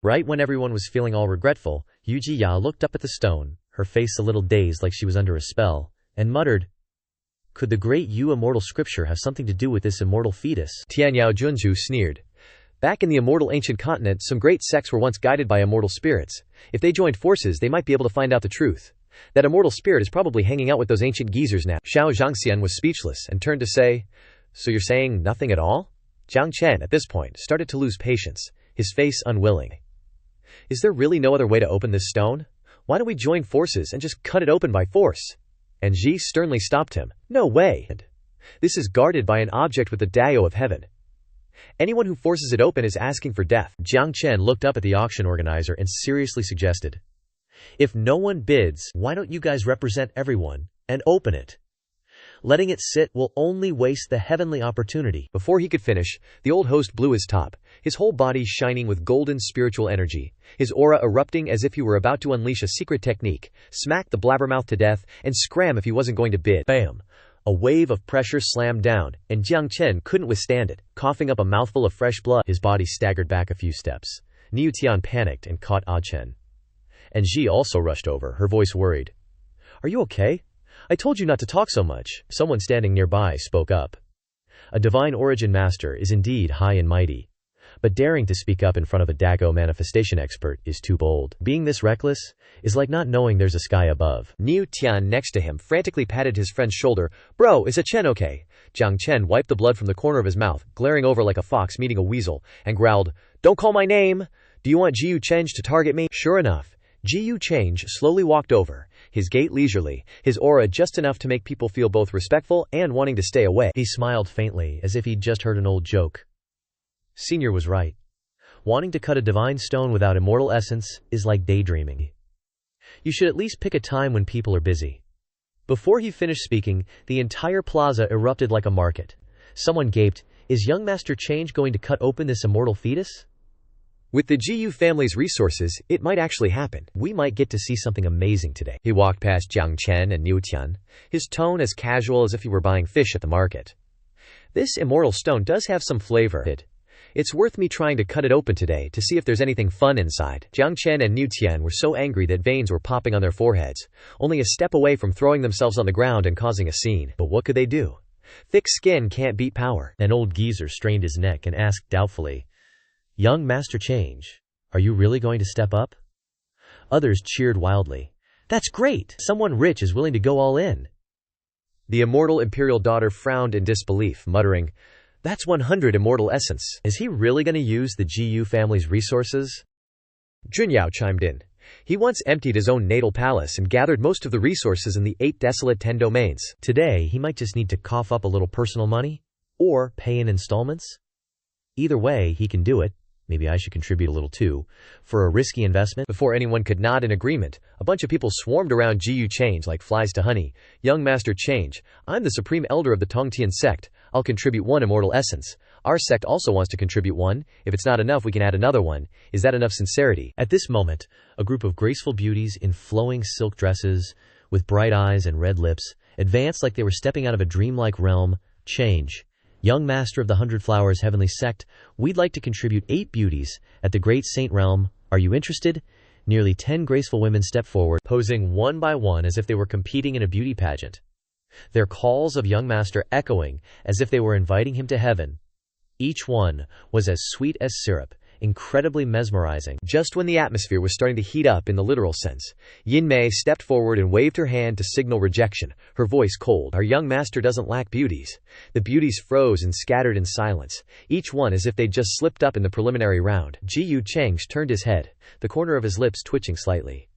Right when everyone was feeling all regretful, Yu Jiya looked up at the stone, her face a little dazed like she was under a spell, and muttered, "Could the great Yu immortal scripture have something to do with this immortal fetus?" Tianyao Junju sneered. Back in the immortal ancient continent, some great sects were once guided by immortal spirits. If they joined forces, they might be able to find out the truth. That immortal spirit is probably hanging out with those ancient geezers now. Xiao Zhangxian was speechless and turned to say, "So you're saying nothing at all?" Jiang Chen, at this point, started to lose patience, his face unwilling. "Is there really no other way to open this stone? Why don't we join forces and just cut it open by force?" And Ji sternly stopped him. "No way. This is guarded by an object with the Dao of heaven. Anyone who forces it open is asking for death." Jiang Chen looked up at the auction organizer and seriously suggested, "If no one bids, why don't you guys represent everyone and open it? Letting it sit will only waste the heavenly opportunity." Before he could finish, the old host blew his top, his whole body shining with golden spiritual energy, his aura erupting as if he were about to unleash a secret technique, smack the blabbermouth to death, and scram if he wasn't going to bid. Bam! A wave of pressure slammed down, and Jiang Chen couldn't withstand it. Coughing up a mouthful of fresh blood, his body staggered back a few steps. Niu Tian panicked and caught Ah Chen. And Ji also rushed over, her voice worried. "Are you okay? I told you not to talk so much." Someone standing nearby spoke up. A divine origin master is indeed high and mighty, but daring to speak up in front of a Dago manifestation expert is too bold. Being this reckless is like not knowing there's a sky above. Niu Tian next to him frantically patted his friend's shoulder. "Bro, is a Chen okay?" Jiang Chen wiped the blood from the corner of his mouth, glaring over like a fox meeting a weasel, and growled, "Don't call my name! Do you want Jiu Change to target me?" Sure enough, Jiu Change slowly walked over, his gait leisurely, his aura just enough to make people feel both respectful and wanting to stay away. He smiled faintly, as if he'd just heard an old joke. Senior was right. Wanting to cut a divine stone without immortal essence is like daydreaming. You should at least pick a time when people are busy. Before he finished speaking, the entire plaza erupted like a market. Someone gaped, "Is young Master Change going to cut open this immortal fetus? With the Jiu family's resources, it might actually happen. We might get to see something amazing today." He walked past Jiang Chen and Niu Tian, his tone as casual as if he were buying fish at the market. "This immortal stone does have some flavor. It's worth me trying to cut it open today to see if there's anything fun inside." Jiang Chen and Niu Tian were so angry that veins were popping on their foreheads, only a step away from throwing themselves on the ground and causing a scene. But what could they do? Thick skin can't beat power. An old geezer strained his neck and asked doubtfully, "Young Master Change, are you really going to step up?" Others cheered wildly. "That's great! Someone rich is willing to go all in." The immortal imperial daughter frowned in disbelief, muttering, "That's 100 immortal essence. Is he really going to use the Jiu family's resources?" Junyao chimed in. "He once emptied his own natal palace and gathered most of the resources in the 8 desolate 10 domains. Today, he might just need to cough up a little personal money, or pay in installments. Either way, he can do it. Maybe I should contribute a little too, for a risky investment." Before anyone could nod in agreement, a bunch of people swarmed around Jiu Change like flies to honey. "Young Master Change, I'm the supreme elder of the Tongtian sect. I'll contribute 1 immortal essence. Our sect also wants to contribute 1. If it's not enough, we can add another 1. Is that enough sincerity?" At this moment, a group of graceful beauties in flowing silk dresses, with bright eyes and red lips, advanced like they were stepping out of a dreamlike realm. "Change. Young Master of the 100 Flowers Heavenly Sect, we'd like to contribute 8 beauties at the Great Saint Realm. Are you interested?" Nearly 10 graceful women stepped forward, posing one by one as if they were competing in a beauty pageant. Their calls of Young Master echoing as if they were inviting him to heaven. Each one was as sweet as syrup, incredibly mesmerizing. Just when the atmosphere was starting to heat up in the literal sense, Yin Mei stepped forward and waved her hand to signal rejection, her voice cold. "Our young master doesn't lack beauties." The beauties froze and scattered in silence, each one as if they'd just slipped up in the preliminary round. Jiu Change turned his head, the corner of his lips twitching slightly.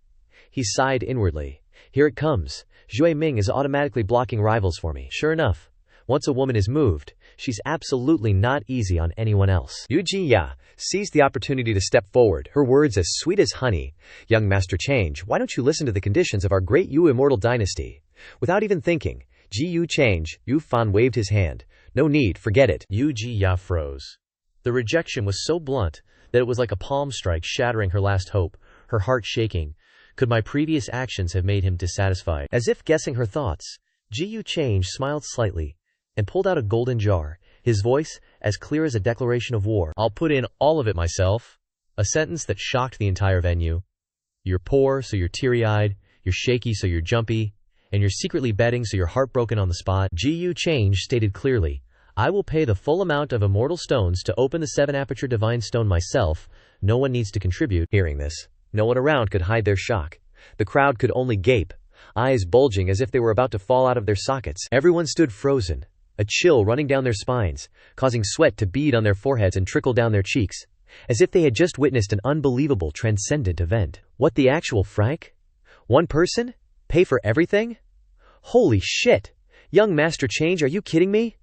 He sighed inwardly. "Here it comes. Zhui Ming is automatically blocking rivals for me." Sure enough, once a woman is moved, she's absolutely not easy on anyone else. Yu Jiya seized the opportunity to step forward, her words as sweet as honey. "Young Master Change, why don't you listen to the conditions of our great Yu immortal dynasty?" Without even thinking, Yu Change, Yu Fan waved his hand. "No need, forget it." Yu Jiya froze. The rejection was so blunt that it was like a palm strike shattering her last hope, her heart shaking. Could my previous actions have made him dissatisfied? As if guessing her thoughts, Yu Change smiled slightly and pulled out a golden jar, his voice as clear as a declaration of war. "I'll put in all of it myself." A sentence that shocked the entire venue. You're poor, so you're teary-eyed, you're shaky, so you're jumpy, and you're secretly betting, so you're heartbroken on the spot. Gu Change stated clearly, I will pay the full amount of immortal stones to open the 7-aperture divine stone myself. No one needs to contribute. Hearing this, no one around could hide their shock. The crowd could only gape, eyes bulging as if they were about to fall out of their sockets. Everyone stood frozen, a chill running down their spines, causing sweat to bead on their foreheads and trickle down their cheeks, as if they had just witnessed an unbelievable, transcendent event. What the actual Frank? One person? Pay for everything? Holy shit! Young Master Change, are you kidding me?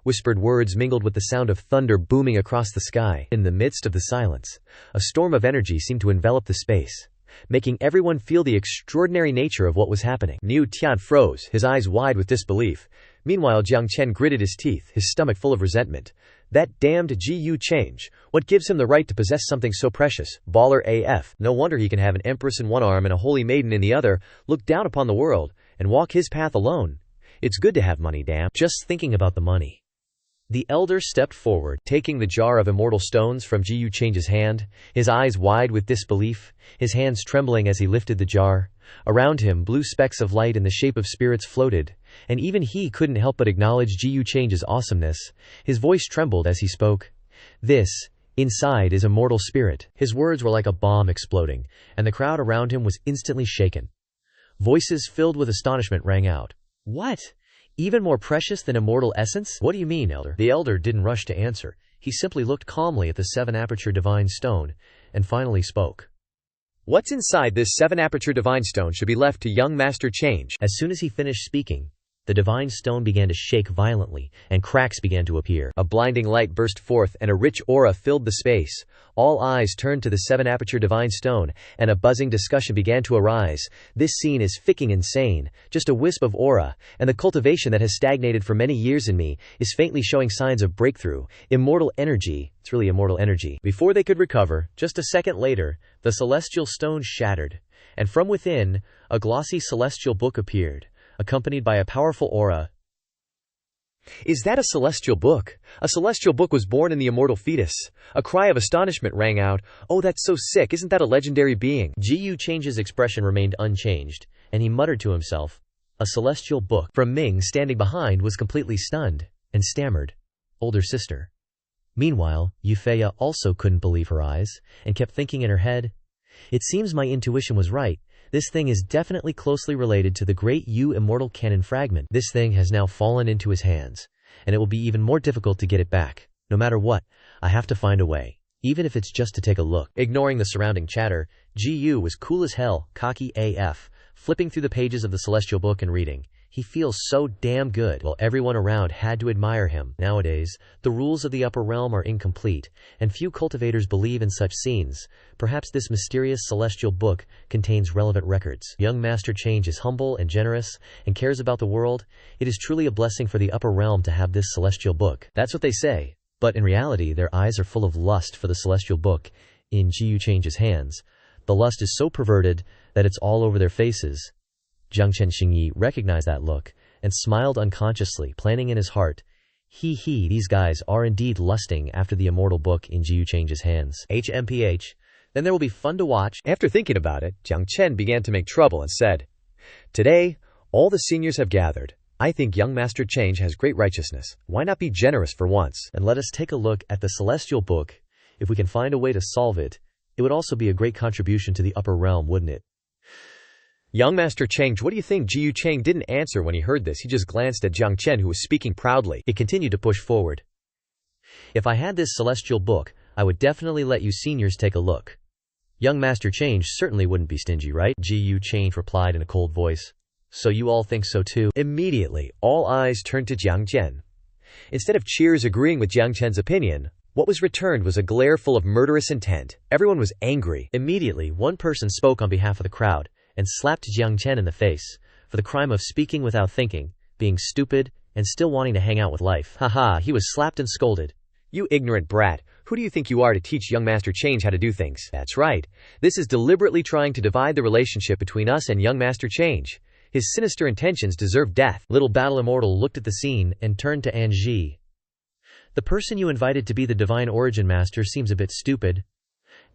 Whispered words mingled with the sound of thunder booming across the sky. In the midst of the silence, a storm of energy seemed to envelop the space, making everyone feel the extraordinary nature of what was happening. Niu Tian froze, his eyes wide with disbelief. Meanwhile, Jiang Chen gritted his teeth, his stomach full of resentment. That damned Gu Change. What gives him the right to possess something so precious? Baller AF. No wonder he can have an empress in one arm and a holy maiden in the other, look down upon the world, and walk his path alone. It's good to have money, damn. Just thinking about the money. The elder stepped forward, taking the jar of immortal stones from Gu Change's hand, his eyes wide with disbelief, his hands trembling as he lifted the jar. Around him, blue specks of light in the shape of spirits floated, and even he couldn't help but acknowledge Gu Change's awesomeness. His voice trembled as he spoke. This, inside, is immortal spirit. His words were like a bomb exploding, and the crowd around him was instantly shaken. Voices filled with astonishment rang out. What? Even more precious than immortal essence? What do you mean, elder? The elder didn't rush to answer. He simply looked calmly at the 7-aperture divine stone, and finally spoke. What's inside this 7-aperture divine stone should be left to young Master Change. As soon as he finished speaking, the divine stone began to shake violently, and cracks began to appear. A blinding light burst forth, and a rich aura filled the space. All eyes turned to the 7-aperture divine stone, and a buzzing discussion began to arise. This scene is fucking insane. Just a wisp of aura, and the cultivation that has stagnated for many years in me is faintly showing signs of breakthrough. Immortal energy. It's really immortal energy. Before they could recover, just a second later, the celestial stone shattered, and from within, a glossy celestial book appeared, accompanied by a powerful aura. Is that a celestial book? A celestial book was born in the immortal fetus. A cry of astonishment rang out. Oh, that's so sick. Isn't that a legendary being? Gu Change's expression remained unchanged, and he muttered to himself, a celestial book. From Ming, standing behind, was completely stunned, and stammered, older sister. Meanwhile, Euphea also couldn't believe her eyes, and kept thinking in her head, it seems my intuition was right. This thing is definitely closely related to the great Yu immortal canon fragment. This thing has now fallen into his hands, and it will be even more difficult to get it back. No matter what, I have to find a way, even if it's just to take a look. Ignoring the surrounding chatter, Gu was cool as hell, cocky AF, flipping through the pages of the celestial book and reading. He feels so damn good, while everyone around had to admire him. Nowadays, the rules of the upper realm are incomplete, and few cultivators believe in such scenes. Perhaps this mysterious celestial book contains relevant records. Young Master Change is humble and generous, and cares about the world. It is truly a blessing for the upper realm to have this celestial book. That's what they say, but in reality their eyes are full of lust for the celestial book in Gu Change's hands. The lust is so perverted that it's all over their faces. Jiang Chen Xingyi recognized that look, and smiled unconsciously, planning in his heart, these guys are indeed lusting after the immortal book in Gu Change's hands. HMPH, then there will be fun to watch. After thinking about it, Jiang Chen began to make trouble and said, today, all the seniors have gathered. I think young Master Change has great righteousness. Why not be generous for once? And let us take a look at the celestial book. If we can find a way to solve it, it would also be a great contribution to the upper realm, wouldn't it? Young Master Change, what do you think? Jiu Chang didn't answer when he heard this. He just glanced at Jiang Chen, who was speaking proudly. He continued to push forward. If I had this celestial book, I would definitely let you seniors take a look. Young Master Change certainly wouldn't be stingy, right? Jiu Change replied in a cold voice. So you all think so too? Immediately, all eyes turned to Jiang Chen. Instead of cheers agreeing with Jiang Chen's opinion, what was returned was a glare full of murderous intent. Everyone was angry. Immediately, one person spoke on behalf of the crowd and slapped Jiang Chen in the face for the crime of speaking without thinking, being stupid, and still wanting to hang out with life. Haha, he was slapped and scolded. You ignorant brat, who do you think you are to teach young Master Change how to do things? That's right. This is deliberately trying to divide the relationship between us and young Master Change. His sinister intentions deserve death. Little Battle Immortal looked at the scene and turned to Anji. The person you invited to be the Divine Origin Master seems a bit stupid.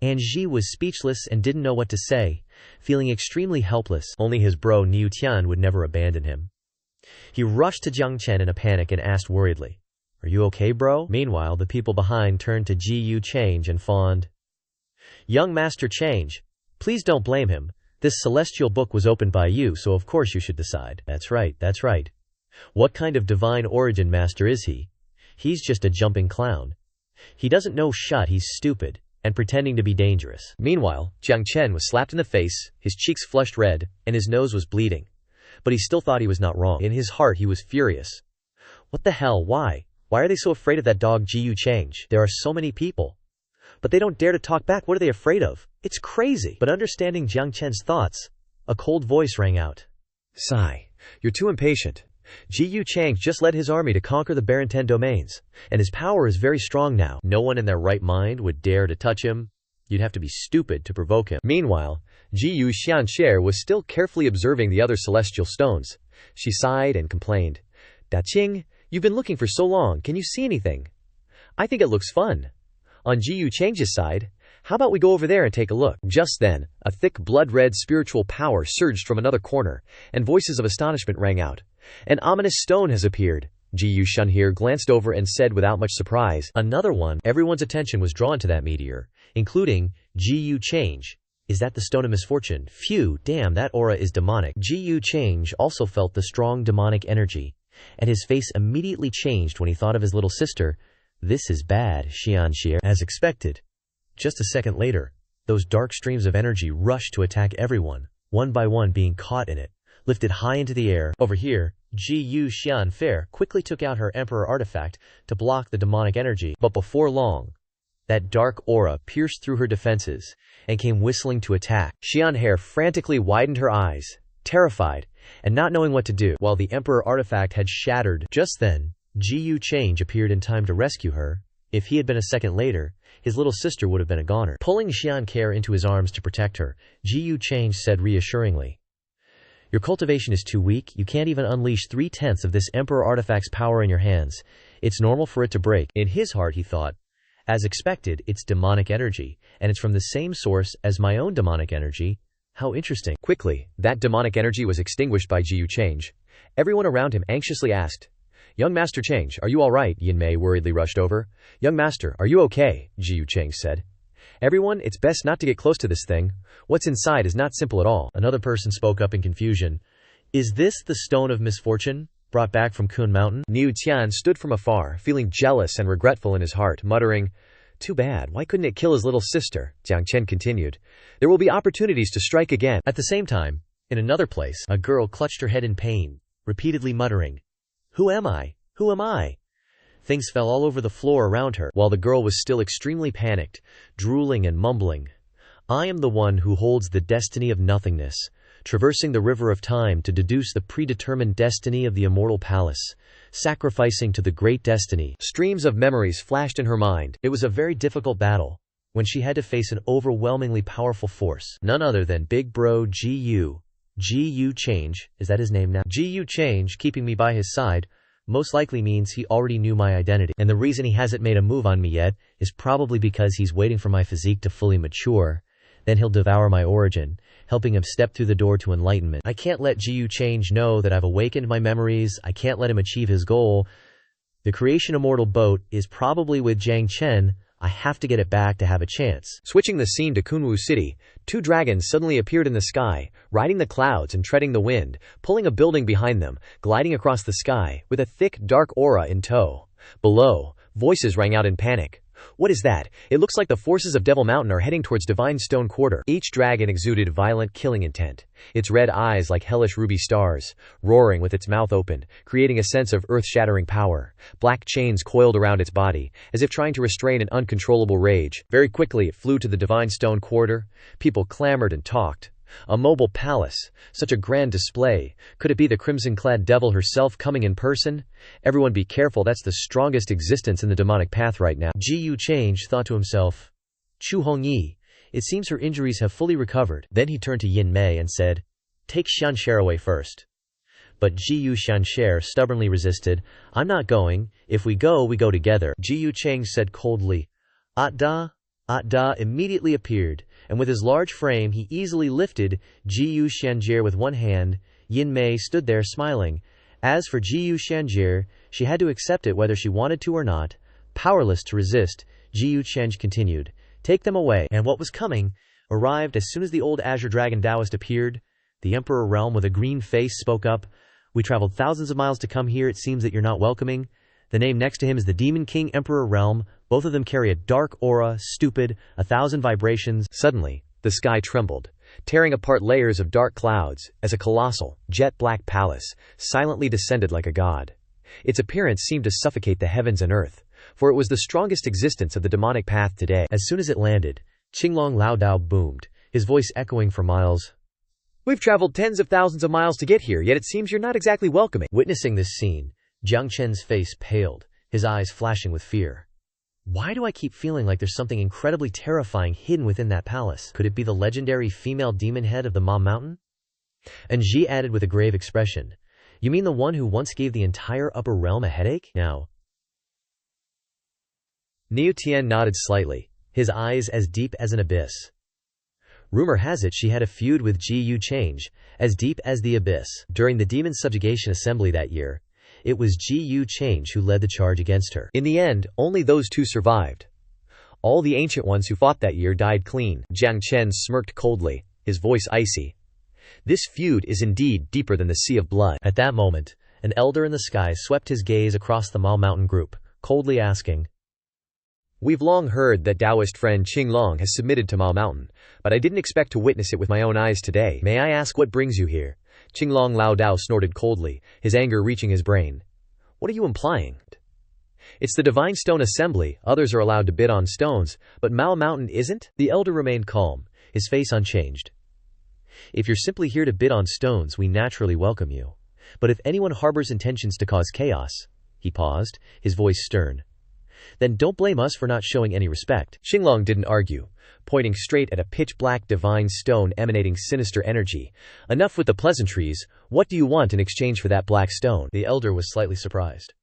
And Ji was speechless and didn't know what to say, feeling extremely helpless. Only his bro Niu Tian would never abandon him. He rushed to Jiang Chen in a panic and asked worriedly, "Are you okay, bro?" Meanwhile, the people behind turned to Ji Yu Change and fawned. "Young Master Change, please don't blame him. This celestial book was opened by you, so of course you should decide." That's right, that's right. What kind of divine origin master is he? He's just a jumping clown. He doesn't know shut, he's stupid, and pretending to be dangerous. Meanwhile, Jiang Chen was slapped in the face, his cheeks flushed red, and his nose was bleeding. But he still thought he was not wrong. In his heart he was furious. What the hell, why? Why are they so afraid of that dog Ji Yu Change? There are so many people. But they don't dare to talk back. What are they afraid of? It's crazy. But understanding Jiang Chen's thoughts, a cold voice rang out. "Sigh, you're too impatient. Ji Yu Change just led his army to conquer the Barren 10 domains, and his power is very strong now. No one in their right mind would dare to touch him. You'd have to be stupid to provoke him." Meanwhile, Ji Yu Xianxie was still carefully observing the other celestial stones. She sighed and complained. "Da Qing, you've been looking for so long, can you see anything? I think it looks fun. On Ji Yu Change's side, how about we go over there and take a look?" Just then, a thick blood-red spiritual power surged from another corner, and voices of astonishment rang out. "An ominous stone has appeared." Ji Yu Shunhe glanced over and said without much surprise, "Another one." Everyone's attention was drawn to that meteor, including Ji Yu Change. "Is that the stone of misfortune? Phew, damn, that aura is demonic." Ji Yu Change also felt the strong demonic energy, and his face immediately changed when he thought of his little sister. "This is bad," Xianxie. As expected. Just a second later, those dark streams of energy rushed to attack everyone, one by one being caught in it, lifted high into the air. Over here, Ji Yu Xianfei quickly took out her Emperor artifact to block the demonic energy, but before long, that dark aura pierced through her defenses and came whistling to attack. Xianhe frantically widened her eyes, terrified, and not knowing what to do, while the Emperor artifact had shattered. Just then, Ji Yu Change appeared in time to rescue her. If he had been a second later, his little sister would have been a goner. Pulling Xianke into his arms to protect her, Ji Yu Change said reassuringly, "Your cultivation is too weak, you can't even unleash 3/10 of this Emperor artifact's power in your hands. It's normal for it to break." In his heart he thought, as expected, it's demonic energy, and it's from the same source as my own demonic energy. How interesting. Quickly, that demonic energy was extinguished by Ji Yu Change. Everyone around him anxiously asked, "Young Master Change, are you all right?" Yin Mei worriedly rushed over. "Young Master, are you okay?" Ji Yu Change said. "Everyone, it's best not to get close to this thing. What's inside is not simple at all." Another person spoke up in confusion. "Is this the stone of misfortune, brought back from Kun Mountain?" Niu Tian stood from afar, feeling jealous and regretful in his heart, muttering, "Too bad, why couldn't it kill his little sister?" Jiang Chen continued, "There will be opportunities to strike again." At the same time, in another place, a girl clutched her head in pain, repeatedly muttering, "Who am I? Who am I?" Things fell all over the floor around her, while the girl was still extremely panicked, drooling and mumbling. "I am the one who holds the destiny of nothingness, traversing the river of time to deduce the predetermined destiny of the immortal palace, sacrificing to the great destiny." Streams of memories flashed in her mind. It was a very difficult battle, when she had to face an overwhelmingly powerful force, none other than Big Bro Ji Yu Change, is that his name now? Ji Yu Change, keeping me by his side, most likely means he already knew my identity. And the reason he hasn't made a move on me yet is probably because he's waiting for my physique to fully mature. Then he'll devour my origin, helping him step through the door to enlightenment. I can't let Ji Yu Change know that I've awakened my memories. I can't let him achieve his goal. The creation immortal boat is probably with Jiang Chen. I have to get it back to have a chance. Switching the scene to Kunwu City, two dragons suddenly appeared in the sky, riding the clouds and treading the wind, pulling a building behind them, gliding across the sky, with a thick, dark aura in tow. Below, voices rang out in panic. "What is that? It looks like the forces of Devil Mountain are heading towards Divine Stone Quarter." Each dragon exuded violent killing intent, its red eyes like hellish ruby stars, roaring with its mouth open, creating a sense of earth-shattering power. Black chains coiled around its body, as if trying to restrain an uncontrollable rage. Very quickly it flew to the Divine Stone Quarter. People clamored and talked. A mobile palace, such a grand display. Could it be the crimson-clad devil herself coming in person? Everyone be careful, that's the strongest existence in the demonic path right now. Ji Yu Change thought to himself, Chu Hongyi, it seems her injuries have fully recovered. Then he turned to Yin Mei and said, "Take Xianxie away first." But Ji Yu Xianxie stubbornly resisted. "I'm not going. If we go together." Ji Yu Change said coldly, "Da, Da immediately appeared, and with his large frame he easily lifted Jiyu Shanjir with one hand. Yin Mei stood there smiling. As for Jiyu Shanjir, she had to accept it whether she wanted to or not. Powerless to resist, Jiyu Change continued, "Take them away." And what was coming arrived as soon as the old Azure Dragon Taoist appeared. The Emperor Realm with a green face spoke up. "We traveled thousands of miles to come here. It seems that you're not welcoming." The name next to him is the Demon King Emperor Realm. Both of them carry a dark aura, stupid, 1,000 vibrations. Suddenly, the sky trembled, tearing apart layers of dark clouds, as a colossal, jet-black palace silently descended like a god. Its appearance seemed to suffocate the heavens and earth, for it was the strongest existence of the demonic path today. As soon as it landed, Qinglong Lao Dao boomed, his voice echoing for miles. "We've traveled tens of thousands of miles to get here, yet it seems you're not exactly welcoming." Witnessing this scene, Jiang Chen's face paled, his eyes flashing with fear. Why do I keep feeling like there's something incredibly terrifying hidden within that palace? Could it be the legendary female demon head of the Ma Mountain? And Ji added with a grave expression, "You mean the one who once gave the entire upper realm a headache?" Now, Niu Tian nodded slightly, his eyes as deep as an abyss. Rumor has it she had a feud with Ji Yu Change, as deep as the abyss. During the Demon Subjugation Assembly that year, it was Ji Yu Change who led the charge against her. In the end, only those two survived. All the ancient ones who fought that year died clean. Jiang Chen smirked coldly, his voice icy. This feud is indeed deeper than the sea of blood. At that moment, an elder in the sky swept his gaze across the Ma Mountain group, coldly asking, "We've long heard that Taoist friend Qinglong has submitted to Ma Mountain, but I didn't expect to witness it with my own eyes today. May I ask what brings you here?" Qinglong Lao Dao snorted coldly, his anger reaching his brain. "What are you implying?" "It's the Divine Stone Assembly. Others are allowed to bid on stones, but Mao Mountain isn't?" The elder remained calm, his face unchanged. "If you're simply here to bid on stones, we naturally welcome you. But if anyone harbors intentions to cause chaos," he paused, his voice stern, "then don't blame us for not showing any respect." Qinglong didn't argue, pointing straight at a pitch-black divine stone emanating sinister energy. "Enough with the pleasantries. What do you want in exchange for that black stone?" The elder was slightly surprised.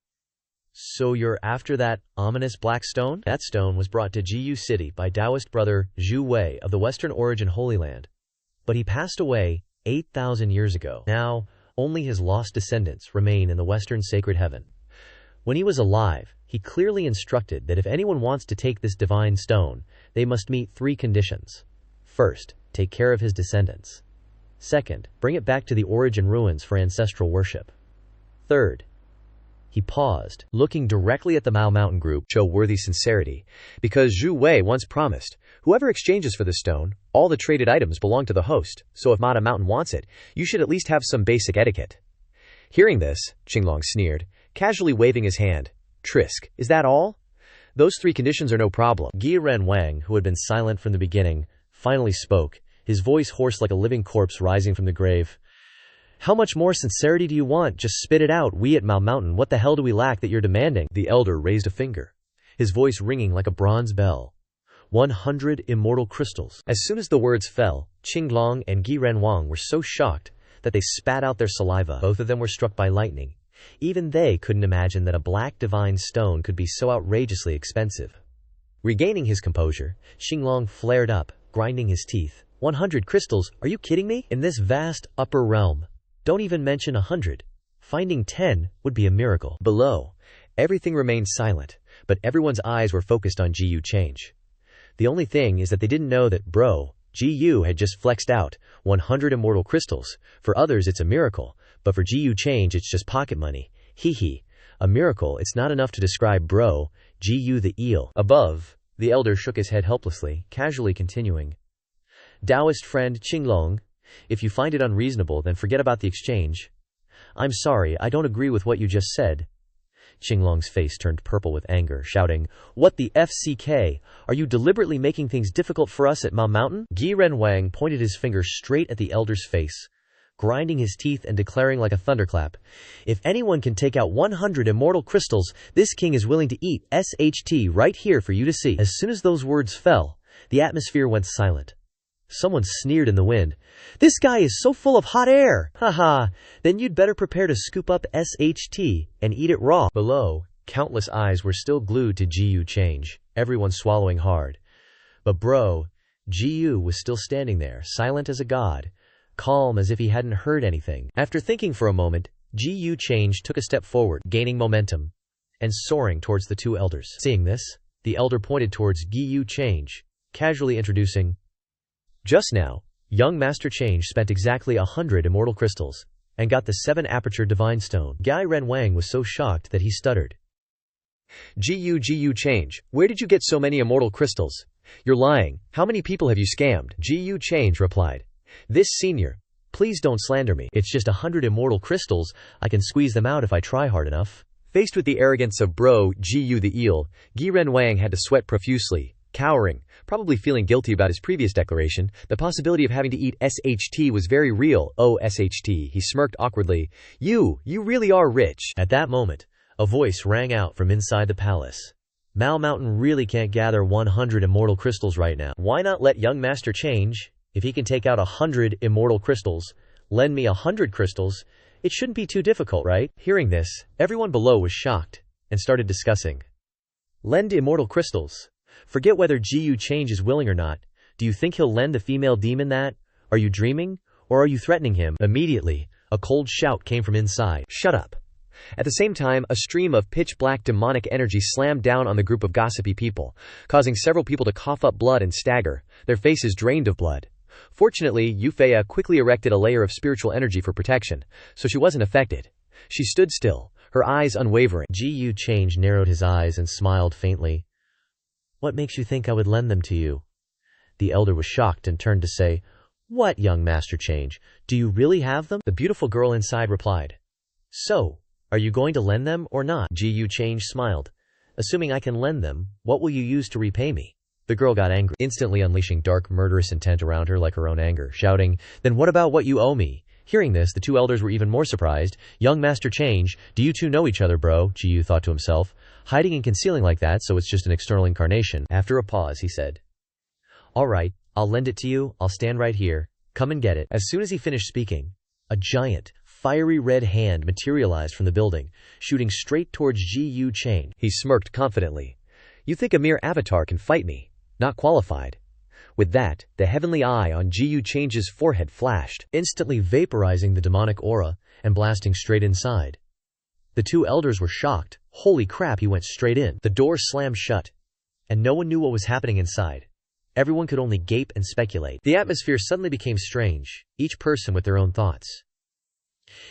"So you're after that ominous black stone?" That stone was brought to Jiyu City by Taoist brother Zhu Wei of the Western Origin Holy Land. But he passed away 8,000 years ago. Now, only his lost descendants remain in the Western Sacred Heaven. When he was alive, he clearly instructed that if anyone wants to take this divine stone, they must meet 3 conditions. First, take care of his descendants. Second, bring it back to the origin ruins for ancestral worship. Third, he paused, looking directly at the Mao Mountain group, show worthy sincerity, because Zhu Wei once promised, whoever exchanges for the stone, all the traded items belong to the host, so if Mata Mountain wants it, you should at least have some basic etiquette. Hearing this, Qinglong sneered, casually waving his hand. "Trisk, is that all? Those 3 conditions are no problem." Gi Ren Wang, who had been silent from the beginning, finally spoke, his voice hoarse like a living corpse rising from the grave. "How much more sincerity do you want? Just spit it out. We at Mao Mountain, what the hell do we lack that you're demanding?" The elder raised a finger, his voice ringing like a bronze bell. 100 immortal crystals. As soon as the words fell, Qinglong and Gi Ren Wang were so shocked that they spat out their saliva. Both of them were struck by lightning. Even they couldn't imagine that a black divine stone could be so outrageously expensive. Regaining his composure, Qinglong flared up, grinding his teeth. 100 crystals? Are you kidding me? In this vast upper realm, don't even mention 100. Finding 10 would be a miracle. Below, everything remained silent, but everyone's eyes were focused on Jiyu Change. The only thing is that they didn't know that Jiyu had just flexed out 100 immortal crystals. For others it's a miracle, but for Jiyu Change it's just pocket money. Hee. A miracle, it's not enough to describe Jiyu the eel. Above, the elder shook his head helplessly, casually continuing. "Taoist friend Qinglong, if you find it unreasonable, then forget about the exchange." "I'm sorry, I don't agree with what you just said." Qinglong's face turned purple with anger, shouting, "What the FCK? Are you deliberately making things difficult for us at Ma Mountain?" Gi Ren Wang pointed his finger straight at the elder's face, grinding his teeth and declaring like a thunderclap, "If anyone can take out 100 immortal crystals, this king is willing to eat SHT right here for you to see." As soon as those words fell, the atmosphere went silent. Someone sneered in the wind. "This guy is so full of hot air! Haha, then you'd better prepare to scoop up SHT and eat it raw." Below, countless eyes were still glued to Jiyu Change, everyone swallowing hard. But bro, Ji-yu was still standing there, silent as a god, calm as if he hadn't heard anything. After thinking for a moment, Ji-yu took a step forward, gaining momentum, and soaring towards the two elders. Seeing this, the elder pointed towards Gi-yu, casually introducing, "Just now, young Master Change spent exactly 100 immortal crystals, and got the 7-aperture divine stone." Gai Ren Wang was so shocked that he stuttered. Ji-yu Change, where did you get so many immortal crystals? You're lying. How many people have you scammed? Ji-yu Change replied. This senior, please don't slander me. It's just 100 immortal crystals. I can squeeze them out if I try hard enough. Faced with the arrogance of bro Ji-yu the eel, Gai Ren Wang had to sweat profusely, cowering, probably feeling guilty about his previous declaration. The possibility of having to eat SHT was very real. Oh, SHT, he smirked awkwardly. You really are rich. At that moment, a voice rang out from inside the palace. Mal Mountain really can't gather 100 immortal crystals right now. Why not let young Master Change, if he can take out 100 immortal crystals, lend me 100 crystals? It shouldn't be too difficult, right? Hearing this, everyone below was shocked and started discussing. Lend immortal crystals? Forget whether Ji-yu Change is willing or not. Do you think he'll lend the female demon that? Are you dreaming? Or are you threatening him? Immediately, a cold shout came from inside. Shut up. At the same time, a stream of pitch-black demonic energy slammed down on the group of gossipy people, causing several people to cough up blood and stagger, their faces drained of blood. Fortunately, Yufei quickly erected a layer of spiritual energy for protection, so she wasn't affected. She stood still, her eyes unwavering. Ji-yu Change narrowed his eyes and smiled faintly. What makes you think I would lend them to you? The elder was shocked and turned to say, What, young Master Change? Do you really have them? The beautiful girl inside replied. So, are you going to lend them or not? Ji-yu Change smiled. Assuming I can lend them, what will you use to repay me? The girl got angry, instantly unleashing dark, murderous intent around her like her own anger, shouting, Then what about what you owe me? Hearing this, the two elders were even more surprised. Young Master Change, do you two know each other, bro? Ji-yu thought to himself. Hiding and concealing like that, so it's just an external incarnation. After a pause, he said, All right, I'll lend it to you. I'll stand right here. Come and get it. As soon as he finished speaking, a giant, fiery red hand materialized from the building, shooting straight towards Ji-yu Change. He smirked confidently. You think a mere avatar can fight me? Not qualified. With that, the heavenly eye on Ji-yu Change's forehead flashed, instantly vaporizing the demonic aura and blasting straight inside. The two elders were shocked. Holy crap, he went straight in. The door slammed shut, and no one knew what was happening inside. Everyone could only gape and speculate. The atmosphere suddenly became strange, each person with their own thoughts.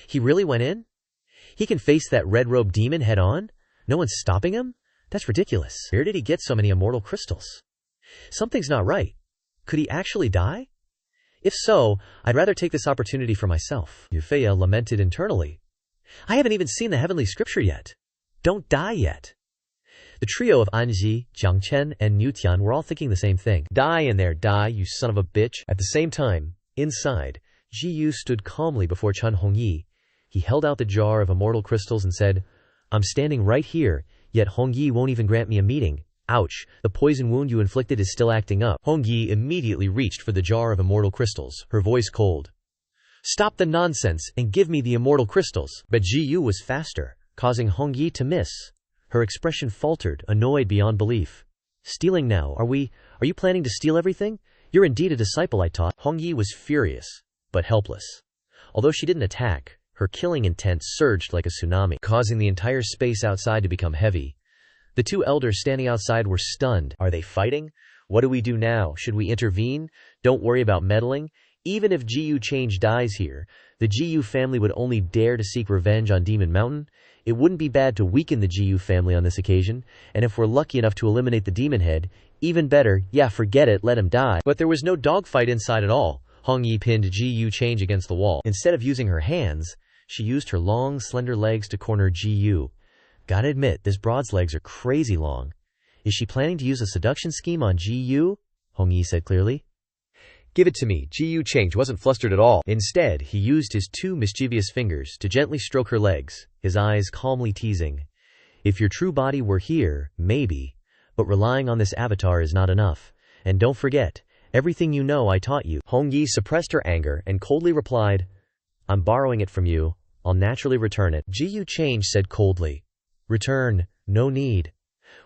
He really went in? He can face that red-robed demon head-on? No one's stopping him? That's ridiculous. Where did he get so many immortal crystals? Something's not right. Could he actually die? If so, I'd rather take this opportunity for myself. Yufei lamented internally. I haven't even seen the heavenly scripture yet. Don't die yet. The trio of Anji, Jiang Chen, and Niu Tian were all thinking the same thing. Die in there, die, you son of a bitch. At the same time, inside, Ji-yu stood calmly before Chen Hongyi. He held out the jar of immortal crystals and said, I'm standing right here, yet Hongyi won't even grant me a meeting. Ouch, the poison wound you inflicted is still acting up. Hongyi immediately reached for the jar of immortal crystals, her voice cold. Stop the nonsense and give me the immortal crystals. But Ji-yu was faster, causing Hongyi to miss. Her expression faltered, annoyed beyond belief. Stealing now, are you planning to steal everything? You're indeed a disciple I taught. Hongyi was furious, but helpless. Although she didn't attack, her killing intent surged like a tsunami, causing the entire space outside to become heavy. The two elders standing outside were stunned. Are they fighting? What do we do now? Should we intervene? Don't worry about meddling. Even if Ji-yu Change dies here, the Ji-yu family would only dare to seek revenge on Demon Mountain. It wouldn't be bad to weaken the Ji-yu family on this occasion, and if we're lucky enough to eliminate the demon head, even better, yeah, forget it, let him die. But there was no dogfight inside at all. Hongyi pinned Ji-yu Change against the wall. Instead of using her hands, she used her long, slender legs to corner Ji-yu. Gotta admit, this broad's legs are crazy long. Is she planning to use a seduction scheme on Ji-yu? Hongyi said clearly. Give it to me. Ji-yu Change wasn't flustered at all. Instead, he used his two mischievous fingers to gently stroke her legs, his eyes calmly teasing. If your true body were here, maybe, but relying on this avatar is not enough. And don't forget, everything you know I taught you. Hongyi suppressed her anger and coldly replied, I'm borrowing it from you. I'll naturally return it. Ji-yu Change said coldly. Return, no need.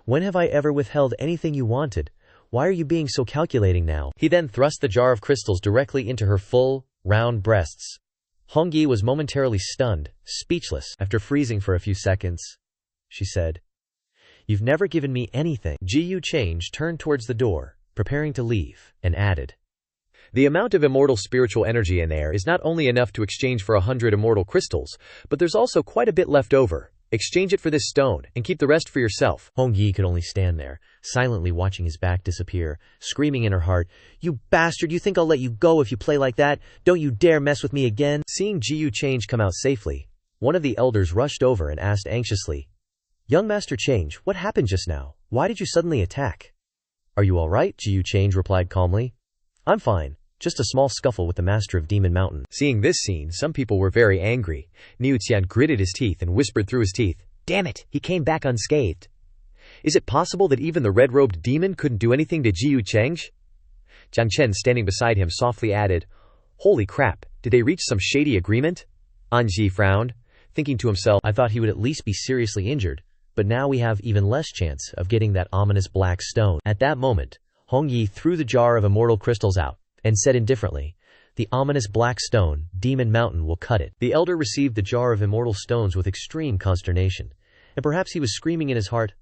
When have I ever withheld anything you wanted? Why are you being so calculating now? He then thrust the jar of crystals directly into her full, round breasts. Hongyi was momentarily stunned, speechless. After freezing for a few seconds, she said, "You've never given me anything." Ji Yu Change turned towards the door, preparing to leave, and added, "The amount of immortal spiritual energy in there is not only enough to exchange for 100 immortal crystals, but there's also quite a bit left over. Exchange it for this stone, and keep the rest for yourself." Hongyi could only stand there, silently watching his back disappear, screaming in her heart, "You bastard, you think I'll let you go if you play like that? Don't you dare mess with me again." Seeing Ji Yu Change come out safely, one of the elders rushed over and asked anxiously, "Young Master Change, what happened just now? Why did you suddenly attack?" "Are you all right?" Ji Yu Change replied calmly. "I'm fine. Just a small scuffle with the master of Demon Mountain." Seeing this scene, some people were very angry. Niu Qian gritted his teeth and whispered through his teeth, "Damn it, he came back unscathed. Is it possible that even the red-robed demon couldn't do anything to Ji Yu Change?" Jiang Chen, standing beside him, softly added, "Holy crap, did they reach some shady agreement?" Anji frowned, thinking to himself, "I thought he would at least be seriously injured, but now we have even less chance of getting that ominous black stone." At that moment, Hongyi threw the jar of immortal crystals out, and said indifferently, "The ominous black stone, Demon Mountain will cut it." The elder received the jar of immortal stones with extreme consternation, and perhaps he was screaming in his heart,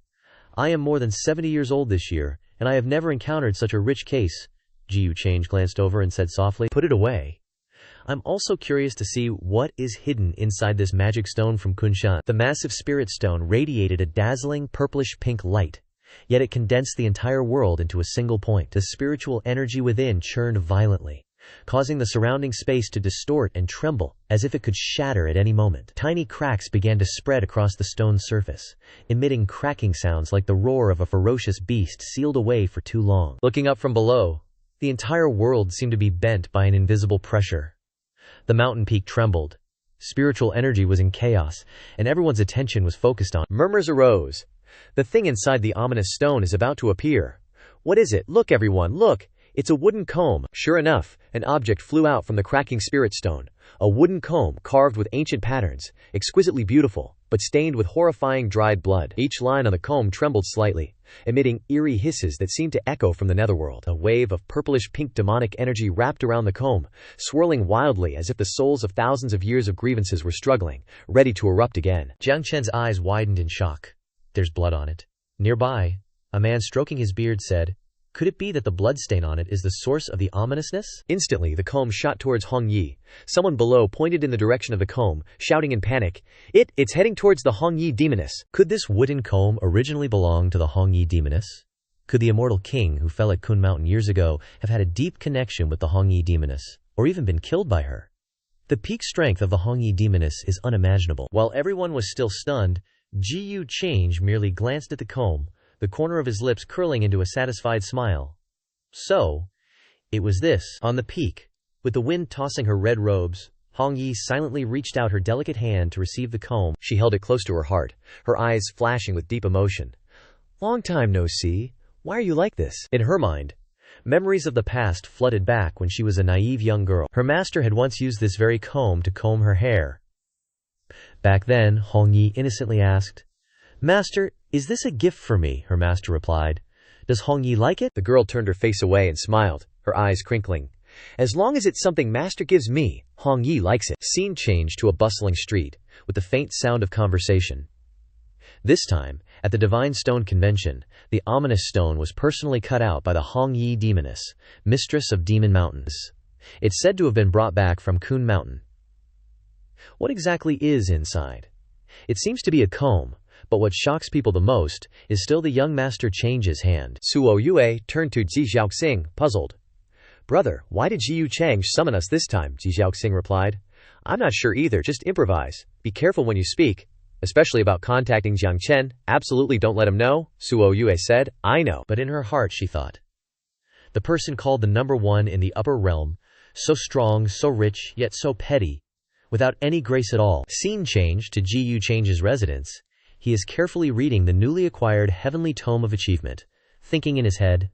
"I am more than 70 years old this year, and I have never encountered such a rich case." Ji Yu Change glanced over and said softly, "Put it away. I'm also curious to see what is hidden inside this magic stone from Kunshan." The massive spirit stone radiated a dazzling purplish-pink light, yet it condensed the entire world into a single point. The spiritual energy within churned violently, causing the surrounding space to distort and tremble, as if it could shatter at any moment. Tiny cracks began to spread across the stone's surface, emitting cracking sounds like the roar of a ferocious beast sealed away for too long. Looking up from below, the entire world seemed to be bent by an invisible pressure. The mountain peak trembled. Spiritual energy was in chaos, and everyone's attention was focused on. Murmurs arose. "The thing inside the ominous stone is about to appear. What is it? Look, everyone, look! It's a wooden comb." Sure enough, an object flew out from the cracking spirit stone. A wooden comb carved with ancient patterns, exquisitely beautiful, but stained with horrifying dried blood. Each line on the comb trembled slightly, emitting eerie hisses that seemed to echo from the netherworld. A wave of purplish-pink demonic energy wrapped around the comb, swirling wildly as if the souls of thousands of years of grievances were struggling, ready to erupt again. Jiang Chen's eyes widened in shock. "There's blood on it." Nearby, a man stroking his beard said, "Could it be that the bloodstain on it is the source of the ominousness?" Instantly, the comb shot towards Hongyi. Someone below pointed in the direction of the comb, shouting in panic, It's heading towards the Hongyi demoness." Could this wooden comb originally belong to the Hongyi demoness? Could the immortal king who fell at Kun Mountain years ago have had a deep connection with the Hongyi demoness, or even been killed by her? The peak strength of the Hongyi demoness is unimaginable. While everyone was still stunned, Ji Yu Change merely glanced at the comb, the corner of his lips curling into a satisfied smile. So, it was this. On the peak, with the wind tossing her red robes, Hongyi silently reached out her delicate hand to receive the comb. She held it close to her heart, her eyes flashing with deep emotion. "Long time no see. Why are you like this?" In her mind, memories of the past flooded back when she was a naive young girl. Her master had once used this very comb to comb her hair. Back then, Hongyi innocently asked, "Master, is this a gift for me?" Her master replied, "Does Hongyi like it?" The girl turned her face away and smiled, her eyes crinkling. "As long as it's something master gives me, Hongyi likes it." Scene changed to a bustling street, with the faint sound of conversation. This time, at the Divine Stone Convention, the ominous stone was personally cut out by the Hongyi demoness, mistress of Demon Mountains. It's said to have been brought back from Kun Mountain. What exactly is inside? It seems to be a comb, but what shocks people the most is still the young master Change's hand. Suo Yue turned to Ji Xiaoxing, puzzled. "Brother, why did Ji Yu Change summon us this time?" Ji Xiaoxing replied. "I'm not sure either, just improvise. Be careful when you speak, especially about contacting Jiang Chen. Absolutely don't let him know." Suo Yue said, "I know." But in her heart she thought, the person called the number one in the upper realm, so strong, so rich, yet so petty, without any grace at all. Scene change to Ji Yu Change's residence. He is carefully reading the newly acquired Heavenly Tome of Achievement, thinking in his head,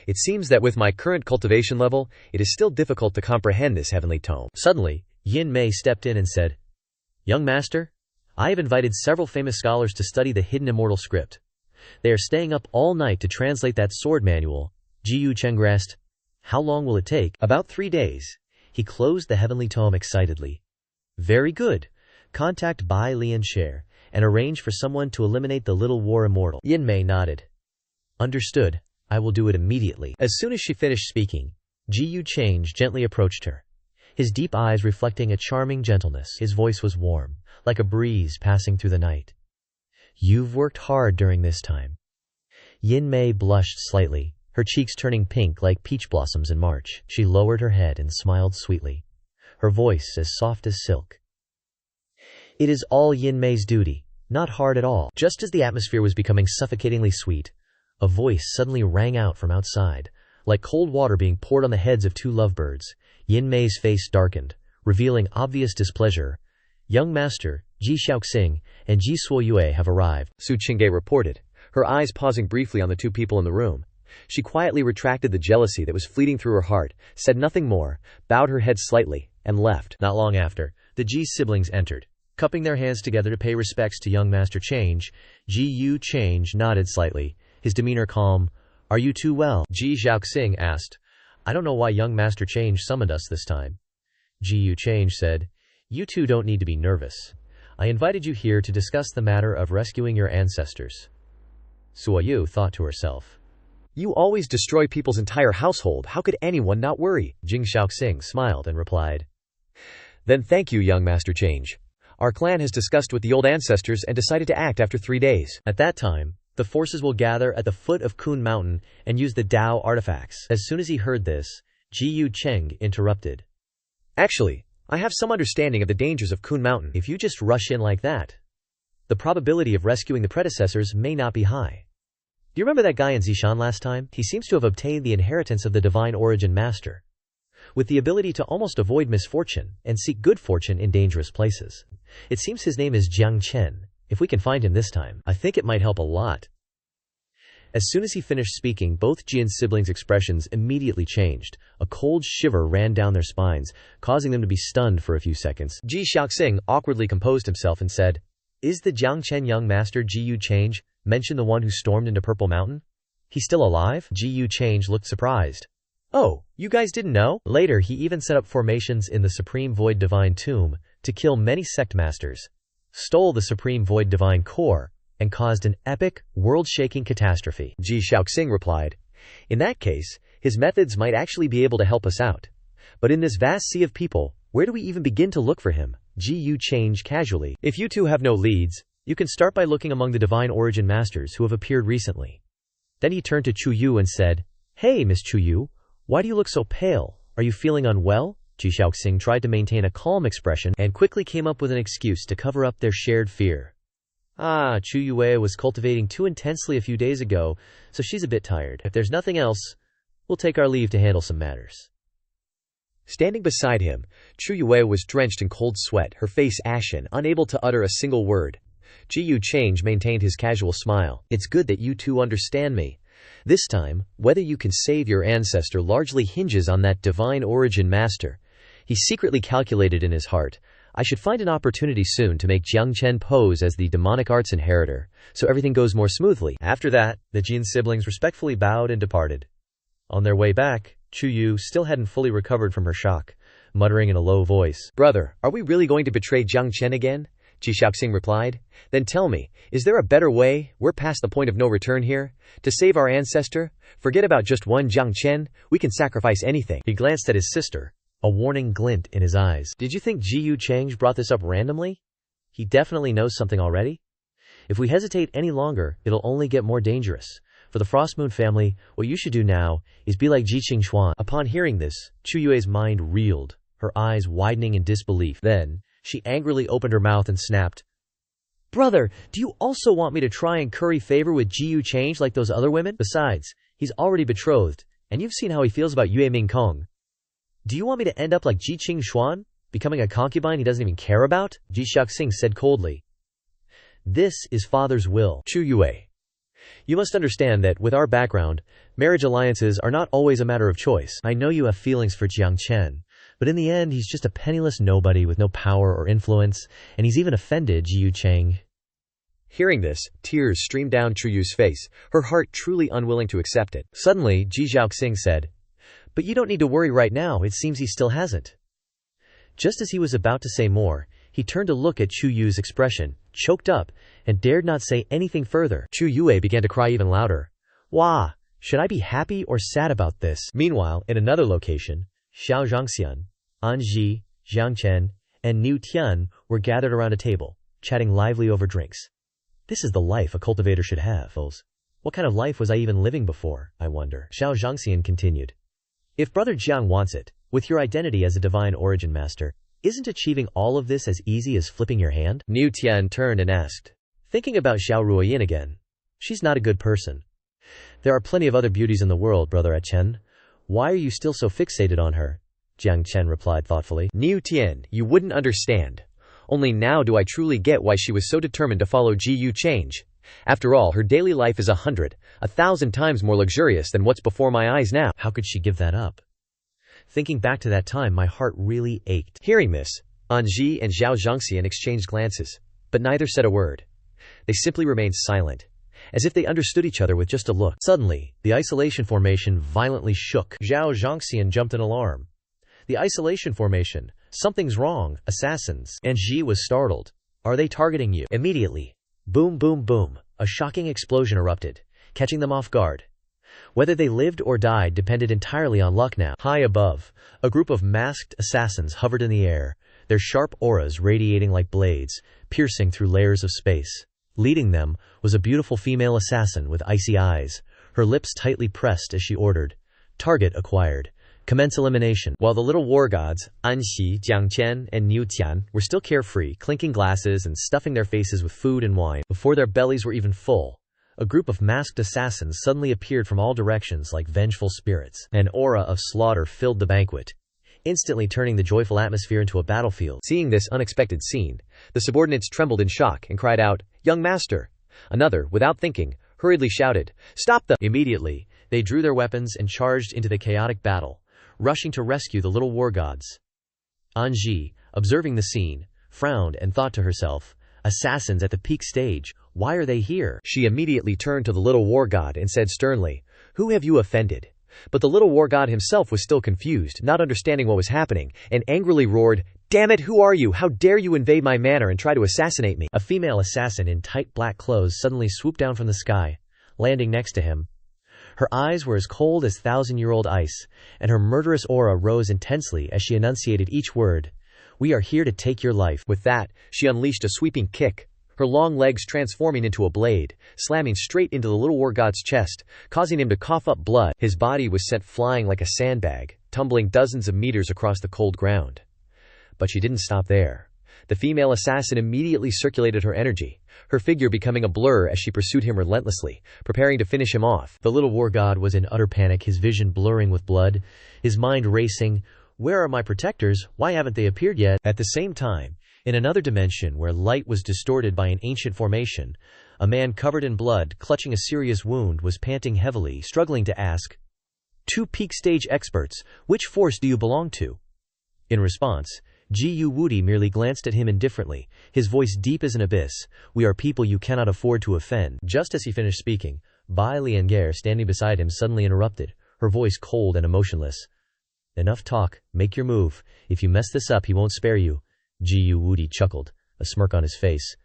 "It seems that with my current cultivation level, it is still difficult to comprehend this Heavenly Tome." Suddenly, Yin Mei stepped in and said, "Young master, I have invited several famous scholars to study the hidden immortal script. They are staying up all night to translate that sword manual. Ji Yu Cheng grasped. How long will it take? About 3 days. He closed the heavenly tome excitedly. Very good. Contact Bai Lian Sher and arrange for someone to eliminate the little war immortal. Yin Mei nodded. Understood. I will do it immediately. As soon as she finished speaking, Ji Yu Cheng gently approached her, his deep eyes reflecting a charming gentleness. His voice was warm, like a breeze passing through the night. You've worked hard during this time. Yin Mei blushed slightly, her cheeks turning pink like peach blossoms in March. She lowered her head and smiled sweetly, her voice as soft as silk. It is all Yin Mei's duty, not hard at all. Just as the atmosphere was becoming suffocatingly sweet, a voice suddenly rang out from outside, like cold water being poured on the heads of 2 lovebirds. Yin Mei's face darkened, revealing obvious displeasure. Young Master, Ji Xiaoxing, and Ji Suoyue have arrived, Su Qingge reported, her eyes pausing briefly on the 2 people in the room. She quietly retracted the jealousy that was fleeting through her heart, said nothing more, bowed her head slightly, and left. Not long after, the Ji siblings entered. Cupping their hands together to pay respects to young Master Change, Ji Yu Cheng nodded slightly, his demeanor calm. Are you 2 well? Ji Xiaoxing asked. I don't know why young Master Change summoned us this time. Ji Yu Cheng said, You 2 don't need to be nervous. I invited you here to discuss the matter of rescuing your ancestors. Suoyu thought to herself. You always destroy people's entire household. How could anyone not worry? Jing Xiaoxing smiled and replied. Then thank you, young Master Change. Our clan has discussed with the old ancestors and decided to act after 3 days. At that time, the forces will gather at the foot of Kun Mountain and use the Dao artifacts. As soon as he heard this, Ji Yu Cheng interrupted. Actually, I have some understanding of the dangers of Kun Mountain. If you just rush in like that, the probability of rescuing the predecessors may not be high. Do you remember that guy in Zishan last time? He seems to have obtained the inheritance of the Divine Origin Master, with the ability to almost avoid misfortune and seek good fortune in dangerous places. It seems his name is Jiang Chen. If we can find him this time, I think it might help a lot. As soon as he finished speaking, both Jian's siblings' expressions immediately changed. A cold shiver ran down their spines, causing them to be stunned for a few seconds. Ji Xiaoxing awkwardly composed himself and said, Is the Jiang Chen young master Ji Yu Cheng mention the one who stormed into Purple Mountain? He's still alive? Ji Yu Cheng looked surprised. Oh, you guys didn't know? Later, he even set up formations in the Supreme Void Divine Tomb to kill many sect masters, stole the Supreme Void Divine Core, and caused an epic, world-shaking catastrophe. Ji Xiaoxing replied, In that case, his methods might actually be able to help us out. But in this vast sea of people, where do we even begin to look for him? Ji Yu Cheng casually. If you 2 have no leads, you can start by looking among the Divine Origin Masters who have appeared recently. Then he turned to Chu Yu and said, Hey, Miss Chu Yu, why do you look so pale? Are you feeling unwell? Ji Xiaoxing tried to maintain a calm expression and quickly came up with an excuse to cover up their shared fear. Chu Yue was cultivating too intensely a few days ago, so she's a bit tired. If there's nothing else, we'll take our leave to handle some matters. Standing beside him, Chu Yue was drenched in cold sweat, her face ashen, unable to utter a single word. Ji Yu Cheng maintained his casual smile. It's good that you 2 understand me. This time, whether you can save your ancestor largely hinges on that Divine Origin Master. He secretly calculated in his heart, I should find an opportunity soon to make Jiang Chen pose as the demonic arts inheritor, so everything goes more smoothly. After that, the Jin siblings respectfully bowed and departed. On their way back, Chu Yu still hadn't fully recovered from her shock, muttering in a low voice, Brother, are we really going to betray Jiang Chen again? Ji Xiaoxing replied. Then tell me, is there a better way? We're past the point of no return here. To save our ancestor, forget about just one Jiang Chen, we can sacrifice anything. He glanced at his sister, a warning glint in his eyes. Did you think Ji Yu Cheng brought this up randomly? He definitely knows something already. If we hesitate any longer, it'll only get more dangerous. For the Frost Moon family, what you should do now is be like Ji Qingxuan. Upon hearing this, Chu Yue's mind reeled, her eyes widening in disbelief. Then, she angrily opened her mouth and snapped, Brother, do you also want me to try and curry favor with Ji Yu Cheng like those other women? Besides, he's already betrothed, and you've seen how he feels about Yue Mingkong. Do you want me to end up like Ji Qingxuan, becoming a concubine he doesn't even care about? Ji Xiaoxing said coldly. This is father's will. Chu Yue. You must understand that, with our background, marriage alliances are not always a matter of choice. I know you have feelings for Jiang Chen, but in the end he's just a penniless nobody with no power or influence, and he's even offended Ji Yu Cheng. Hearing this, tears streamed down Chuyu's face, her heart truly unwilling to accept it. Suddenly, Ji Zhaoxing said, "But you don't need to worry right now, it seems he still hasn't." Just as he was about to say more, he turned to look at Chu Yu's expression, choked up, and dared not say anything further. Chu Yue began to cry even louder. Wah! Should I be happy or sad about this? Meanwhile, in another location, Xiao Zhangxian, An Ji, Jiang Chen, and Niu Tian were gathered around a table, chatting lively over drinks. This is the life a cultivator should have. What kind of life was I even living before, I wonder? Xiao Zhangxian continued. If Brother Jiang wants it, with your identity as a divine origin master, isn't achieving all of this as easy as flipping your hand? Niu Tian turned and asked, thinking about Xiao Ruoyin again. She's not a good person. There are plenty of other beauties in the world, Brother Chen. Why are you still so fixated on her? Jiang Chen replied thoughtfully. Niu Tian, you wouldn't understand. Only now do I truly get why she was so determined to follow Ji Yu change. After all, her daily life is 1,000 times more luxurious than what's before my eyes now. How could she give that up? Thinking back to that time, my heart really ached. Hearing this, Anji and Zhao Zhangxian exchanged glances, but neither said a word. They simply remained silent, as if they understood each other with just a look. Suddenly, the isolation formation violently shook. Zhao Zhangxian jumped in alarm. The isolation formation. Something's wrong, assassins. And Ji was startled. Are they targeting you? Immediately. Boom, boom, boom. A shocking explosion erupted, catching them off guard. Whether they lived or died depended entirely on luck now. High above, a group of masked assassins hovered in the air, their sharp auras radiating like blades, piercing through layers of space. Leading them was a beautiful female assassin with icy eyes, her lips tightly pressed as she ordered. Target acquired. Commence elimination. While the little war gods, Anxi, Jiangqian, and Niu Tian, were still carefree, clinking glasses and stuffing their faces with food and wine, before their bellies were even full, a group of masked assassins suddenly appeared from all directions like vengeful spirits. An aura of slaughter filled the banquet, instantly turning the joyful atmosphere into a battlefield. Seeing this unexpected scene, the subordinates trembled in shock and cried out, "Young master!" Another, without thinking, hurriedly shouted, "Stop them!" Immediately, they drew their weapons and charged into the chaotic battle, rushing to rescue the little war gods. Anji, observing the scene, frowned and thought to herself, assassins at the peak stage, why are they here? She immediately turned to the little war god and said sternly, "Who have you offended?" But the little war god himself was still confused, not understanding what was happening, and angrily roared, "Damn it, who are you? How dare you invade my manor and try to assassinate me?" A female assassin in tight black clothes suddenly swooped down from the sky, landing next to him. Her eyes were as cold as thousand-year-old ice, and her murderous aura rose intensely as she enunciated each word. "We are here to take your life." With that, she unleashed a sweeping kick, her long legs transforming into a blade, slamming straight into the little war god's chest, causing him to cough up blood. His body was sent flying like a sandbag, tumbling dozens of meters across the cold ground. But she didn't stop there. The female assassin immediately circulated her energy, her figure becoming a blur as she pursued him relentlessly, preparing to finish him off. The little war god was in utter panic, his vision blurring with blood, his mind racing. Where are my protectors? Why haven't they appeared yet? At the same time, in another dimension where light was distorted by an ancient formation, a man covered in blood, clutching a serious wound, was panting heavily, struggling to ask, "Two peak stage experts, which force do you belong to?" In response, Ji Yu Wudi merely glanced at him indifferently, his voice deep as an abyss. "We are people you cannot afford to offend." Just as he finished speaking, Bai Liangare, standing beside him, suddenly interrupted, her voice cold and emotionless. "Enough talk, make your move. If you mess this up, he won't spare you." Ji Yu Wudi chuckled, a smirk on his face.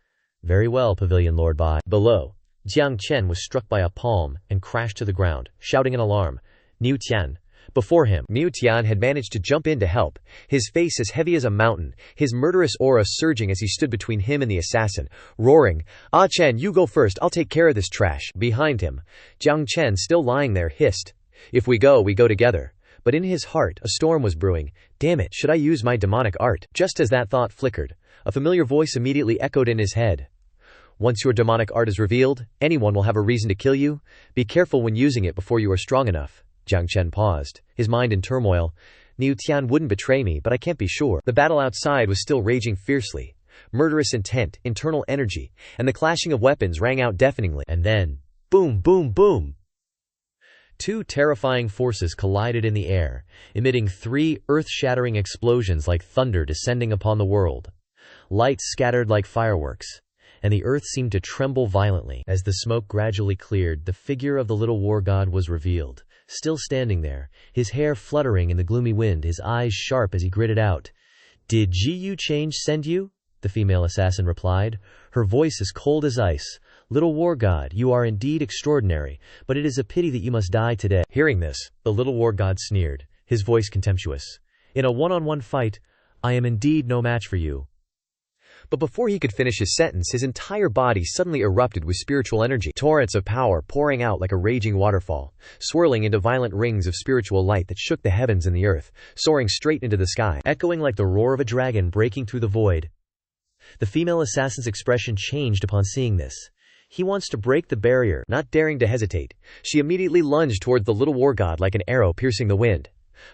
"Very well, Pavilion Lord Bai." Below, Jiang Chen was struck by a palm and crashed to the ground, shouting in alarm. Niu Tian. Before him, Niu Tian had managed to jump in to help, his face as heavy as a mountain, his murderous aura surging as he stood between him and the assassin, roaring, "Ah Chen, you go first, I'll take care of this trash." Behind him, Jiang Chen, still lying there, hissed, "If we go together." But in his heart, a storm was brewing. Damn it, should I use my demonic art? Just as that thought flickered, a familiar voice immediately echoed in his head. "Once your demonic art is revealed, anyone will have a reason to kill you. Be careful when using it before you are strong enough." Jiang Chen paused, his mind in turmoil. Niu Tian wouldn't betray me, but I can't be sure. The battle outside was still raging fiercely. Murderous intent, internal energy, and the clashing of weapons rang out deafeningly. And then, boom, boom, boom! Two terrifying forces collided in the air, emitting three earth-shattering explosions like thunder descending upon the world. Lights scattered like fireworks, and the earth seemed to tremble violently. As the smoke gradually cleared, the figure of the little war god was revealed, still standing there, his hair fluttering in the gloomy wind, his eyes sharp as he gritted out, "Did Ji Change send you?" The female assassin replied, her voice as cold as ice. "Little war god, you are indeed extraordinary, but it is a pity that you must die today." Hearing this, the little war god sneered, his voice contemptuous. "In a one-on-one fight, I am indeed no match for you." But before he could finish his sentence, his entire body suddenly erupted with spiritual energy, torrents of power pouring out like a raging waterfall, swirling into violent rings of spiritual light that shook the heavens and the earth, soaring straight into the sky, echoing like the roar of a dragon breaking through the void. The female assassin's expression changed upon seeing this. He wants to break the barrier. Not daring to hesitate, she immediately lunged toward the little war god like an arrow piercing the wind.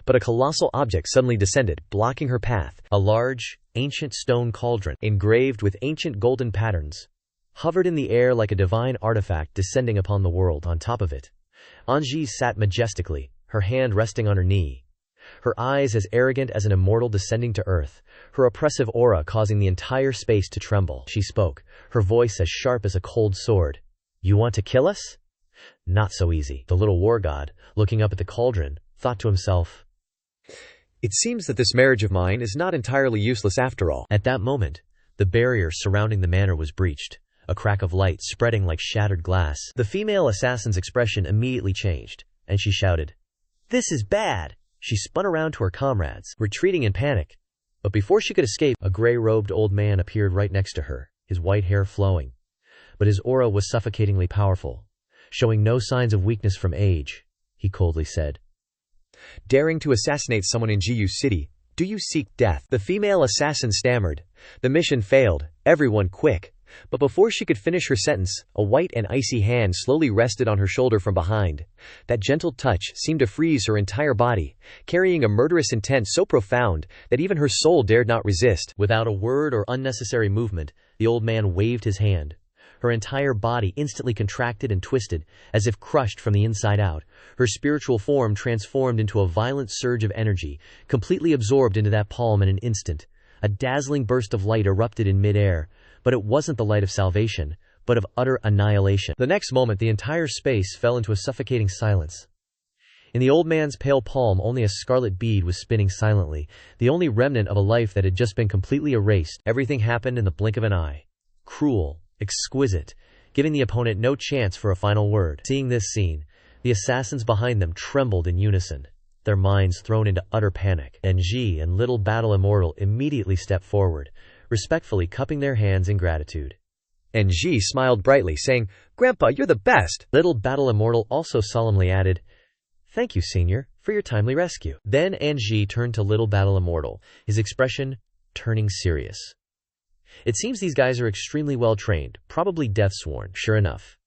But a colossal object suddenly descended, blocking her path. A large, ancient stone cauldron, engraved with ancient golden patterns, hovered in the air like a divine artifact descending upon the world. On top of it, Anji sat majestically, her hand resting on her knee, her eyes as arrogant as an immortal descending to earth, her oppressive aura causing the entire space to tremble. She spoke, her voice as sharp as a cold sword. "You want to kill us? Not so easy." The little war god, looking up at the cauldron, thought to himself, "It seems that this marriage of mine is not entirely useless after all." At that moment, the barrier surrounding the manor was breached, a crack of light spreading like shattered glass. The female assassin's expression immediately changed, and she shouted, "This is bad!" She spun around to her comrades, retreating in panic. But before she could escape, a gray-robed old man appeared right next to her, his white hair flowing. But his aura was suffocatingly powerful. Showing no signs of weakness from age, he coldly said, "Daring to assassinate someone in Jiyu City, do you seek death?" The female assassin stammered. The mission failed, everyone quick. But before she could finish her sentence, a white and icy hand slowly rested on her shoulder from behind. That gentle touch seemed to freeze her entire body, carrying a murderous intent so profound that even her soul dared not resist. Without a word or unnecessary movement, the old man waved his hand. Her entire body instantly contracted and twisted, as if crushed from the inside out. Her spiritual form transformed into a violent surge of energy, completely absorbed into that palm in an instant. A dazzling burst of light erupted in mid-air, but it wasn't the light of salvation, but of utter annihilation. The next moment, the entire space fell into a suffocating silence. In the old man's pale palm, only a scarlet bead was spinning silently, the only remnant of a life that had just been completely erased. Everything happened in the blink of an eye. Cruel, exquisite, giving the opponent no chance for a final word. Seeing this scene, the assassins behind them trembled in unison, their minds thrown into utter panic. Ji and Little Battle Immortal immediately stepped forward, respectfully cupping their hands in gratitude. Ji smiled brightly, saying, "Grandpa, you're the best." Little Battle Immortal also solemnly added, "Thank you, Senior, for your timely rescue." Then Ji turned to Little Battle Immortal, his expression turning serious. "It seems these guys are extremely well trained, probably death-sworn." Sure enough,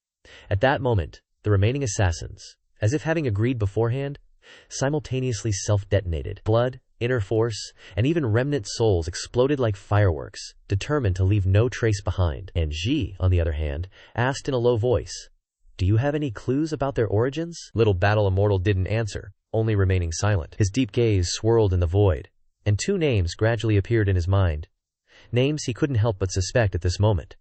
at that moment, the remaining assassins, as if having agreed beforehand, simultaneously self-detonated. Blood, inner force, and even remnant souls exploded like fireworks, determined to leave no trace behind. Ji, on the other hand, asked in a low voice, "Do you have any clues about their origins?" Little Battle Immortal didn't answer, only remaining silent. His deep gaze swirled in the void, and two names gradually appeared in his mind. Names he couldn't help but suspect at this moment.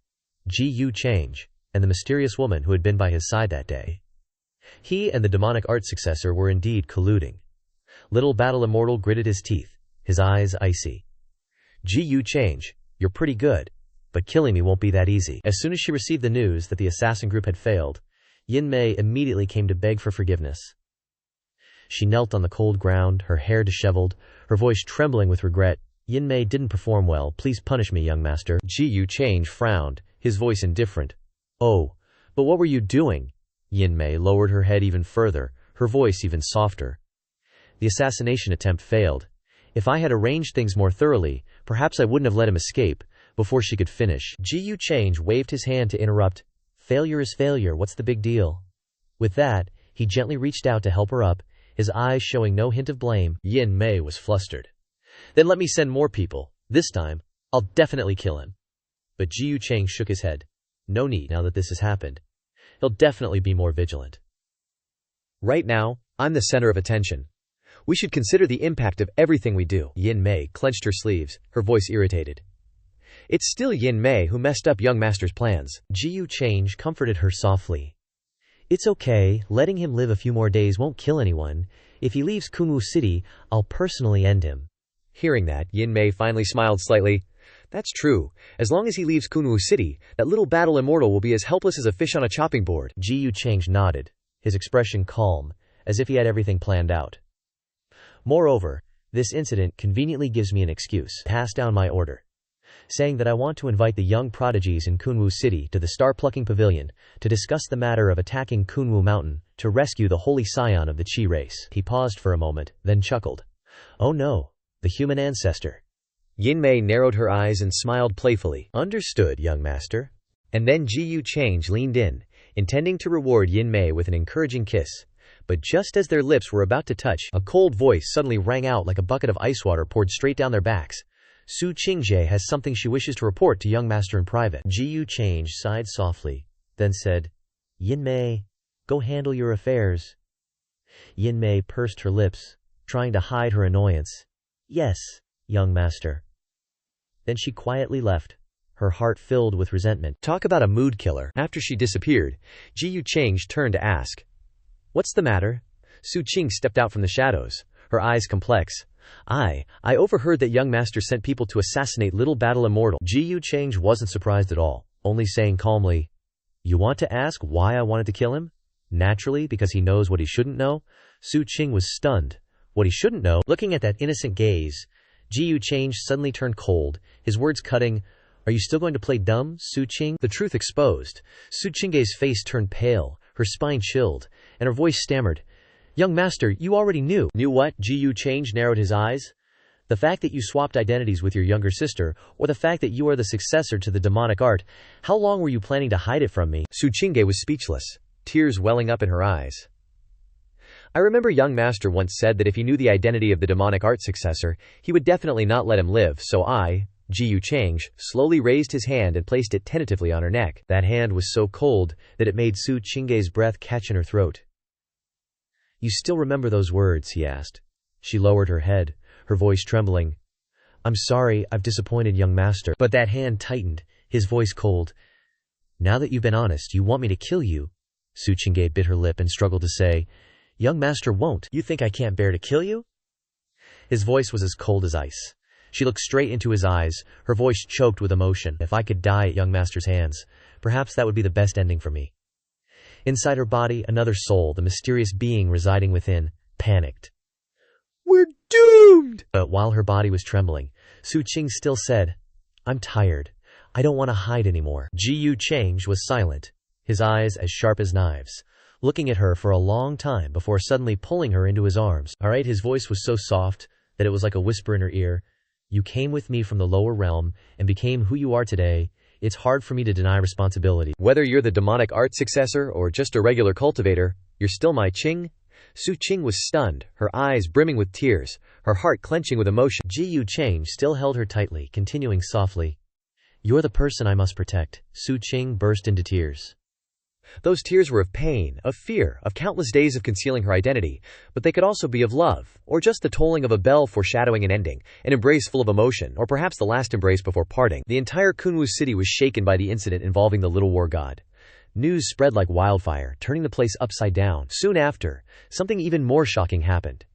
Ji Change, and the mysterious woman who had been by his side that day. He and the demonic art successor were indeed colluding. Little Battle Immortal gritted his teeth, his eyes icy. "Ji Change, you're pretty good, but killing me won't be that easy." As soon as she received the news that the assassin group had failed, Yin Mei immediately came to beg for forgiveness. She knelt on the cold ground, her hair disheveled, her voice trembling with regret. "Yin Mei didn't perform well. Please punish me, young master." Ji Change frowned, his voice indifferent. "Oh, but what were you doing?" Yin Mei lowered her head even further, her voice even softer. "The assassination attempt failed. If I had arranged things more thoroughly, perhaps I wouldn't have let him escape." Before she could finish, Ji Change waved his hand to interrupt. "Failure is failure, what's the big deal?" With that, he gently reached out to help her up, his eyes showing no hint of blame. Yin Mei was flustered. "Then let me send more people. This time, I'll definitely kill him." But Ji Change shook his head. "No need, now that this has happened. He'll definitely be more vigilant. Right now, I'm the center of attention. We should consider the impact of everything we do." Yin Mei clenched her sleeves, her voice irritated. It's still Yin Mei who messed up young master's plans. Ji Yu Change comforted her softly. It's okay, letting him live a few more days won't kill anyone. If he leaves Kunwu City, I'll personally end him. Hearing that, Yin Mei finally smiled slightly. That's true. As long as he leaves Kunwu City, that little battle immortal will be as helpless as a fish on a chopping board. Ji Yu Change nodded, his expression calm, as if he had everything planned out. Moreover, this incident conveniently gives me an excuse. Pass down my order, saying that I want to invite the young prodigies in Kunwu City to the Star-Plucking Pavilion to discuss the matter of attacking Kunwu Mountain to rescue the holy scion of the Qi race. He paused for a moment, then chuckled. Oh no, the human ancestor. Yin Mei narrowed her eyes and smiled playfully. Understood, young master. And then Ji Yu Change leaned in, intending to reward Yin Mei with an encouraging kiss. But just as their lips were about to touch, a cold voice suddenly rang out like a bucket of ice water poured straight down their backs. Su Qingzhe has something she wishes to report to young master in private. Ji Yu Change sighed softly, then said, Yin Mei, go handle your affairs. Yin Mei pursed her lips, trying to hide her annoyance. Yes, young master. Then she quietly left, her heart filled with resentment. Talk about a mood killer. After she disappeared, Ji Yu Change turned to ask, What's the matter? Su Qing stepped out from the shadows, her eyes complex. I overheard that young master sent people to assassinate little battle immortal. Ji Yu Change wasn't surprised at all, only saying calmly, You want to ask why I wanted to kill him? Naturally, because he knows what he shouldn't know. Su Qing was stunned. What he shouldn't know? Looking at that innocent gaze, Ji Yu Change suddenly turned cold, his words cutting. Are you still going to play dumb, Su Qing? The truth exposed. Su Qing's face turned pale, her spine chilled, and her voice stammered. Young master, you already knew. Knew what? Ji Yu Change narrowed his eyes. The fact that you swapped identities with your younger sister, or the fact that you are the successor to the demonic art, how long were you planning to hide it from me? Su Qingge was speechless, tears welling up in her eyes. I remember young master once said that if he knew the identity of the demonic art successor, he would definitely not let him live, so I, Ji Yu Change, slowly raised his hand and placed it tentatively on her neck. That hand was so cold that it made Su Qingge's breath catch in her throat. You still remember those words? He asked. She lowered her head, her voice trembling. I'm sorry, I've disappointed young master. But that hand tightened, his voice cold. Now that you've been honest, you want me to kill you? Su Qingge bit her lip and struggled to say, Young master won't. You think I can't bear to kill you? His voice was as cold as ice. She looked straight into his eyes, her voice choked with emotion. If I could die at young master's hands, perhaps that would be the best ending for me. Inside her body, another soul, the mysterious being residing within, panicked. We're doomed! But while her body was trembling, Su Qing still said, I'm tired. I don't want to hide anymore. Ji Yu Change was silent, his eyes as sharp as knives, looking at her for a long time before suddenly pulling her into his arms. All right, his voice was so soft that it was like a whisper in her ear. You came with me from the lower realm and became who you are today. It's hard for me to deny responsibility. Whether you're the demonic art successor or just a regular cultivator, you're still my Qing. Su Qing was stunned, her eyes brimming with tears, her heart clenching with emotion. Ji Yu Change still held her tightly, continuing softly. You're the person I must protect. Su Qing burst into tears. Those tears were of pain, of fear, of countless days of concealing her identity, but they could also be of love, or just the tolling of a bell foreshadowing an ending, an embrace full of emotion, or perhaps the last embrace before parting. The entire Kunwu city was shaken by the incident involving the little war god. News spread like wildfire, turning the place upside down. Soon after, something even more shocking happened.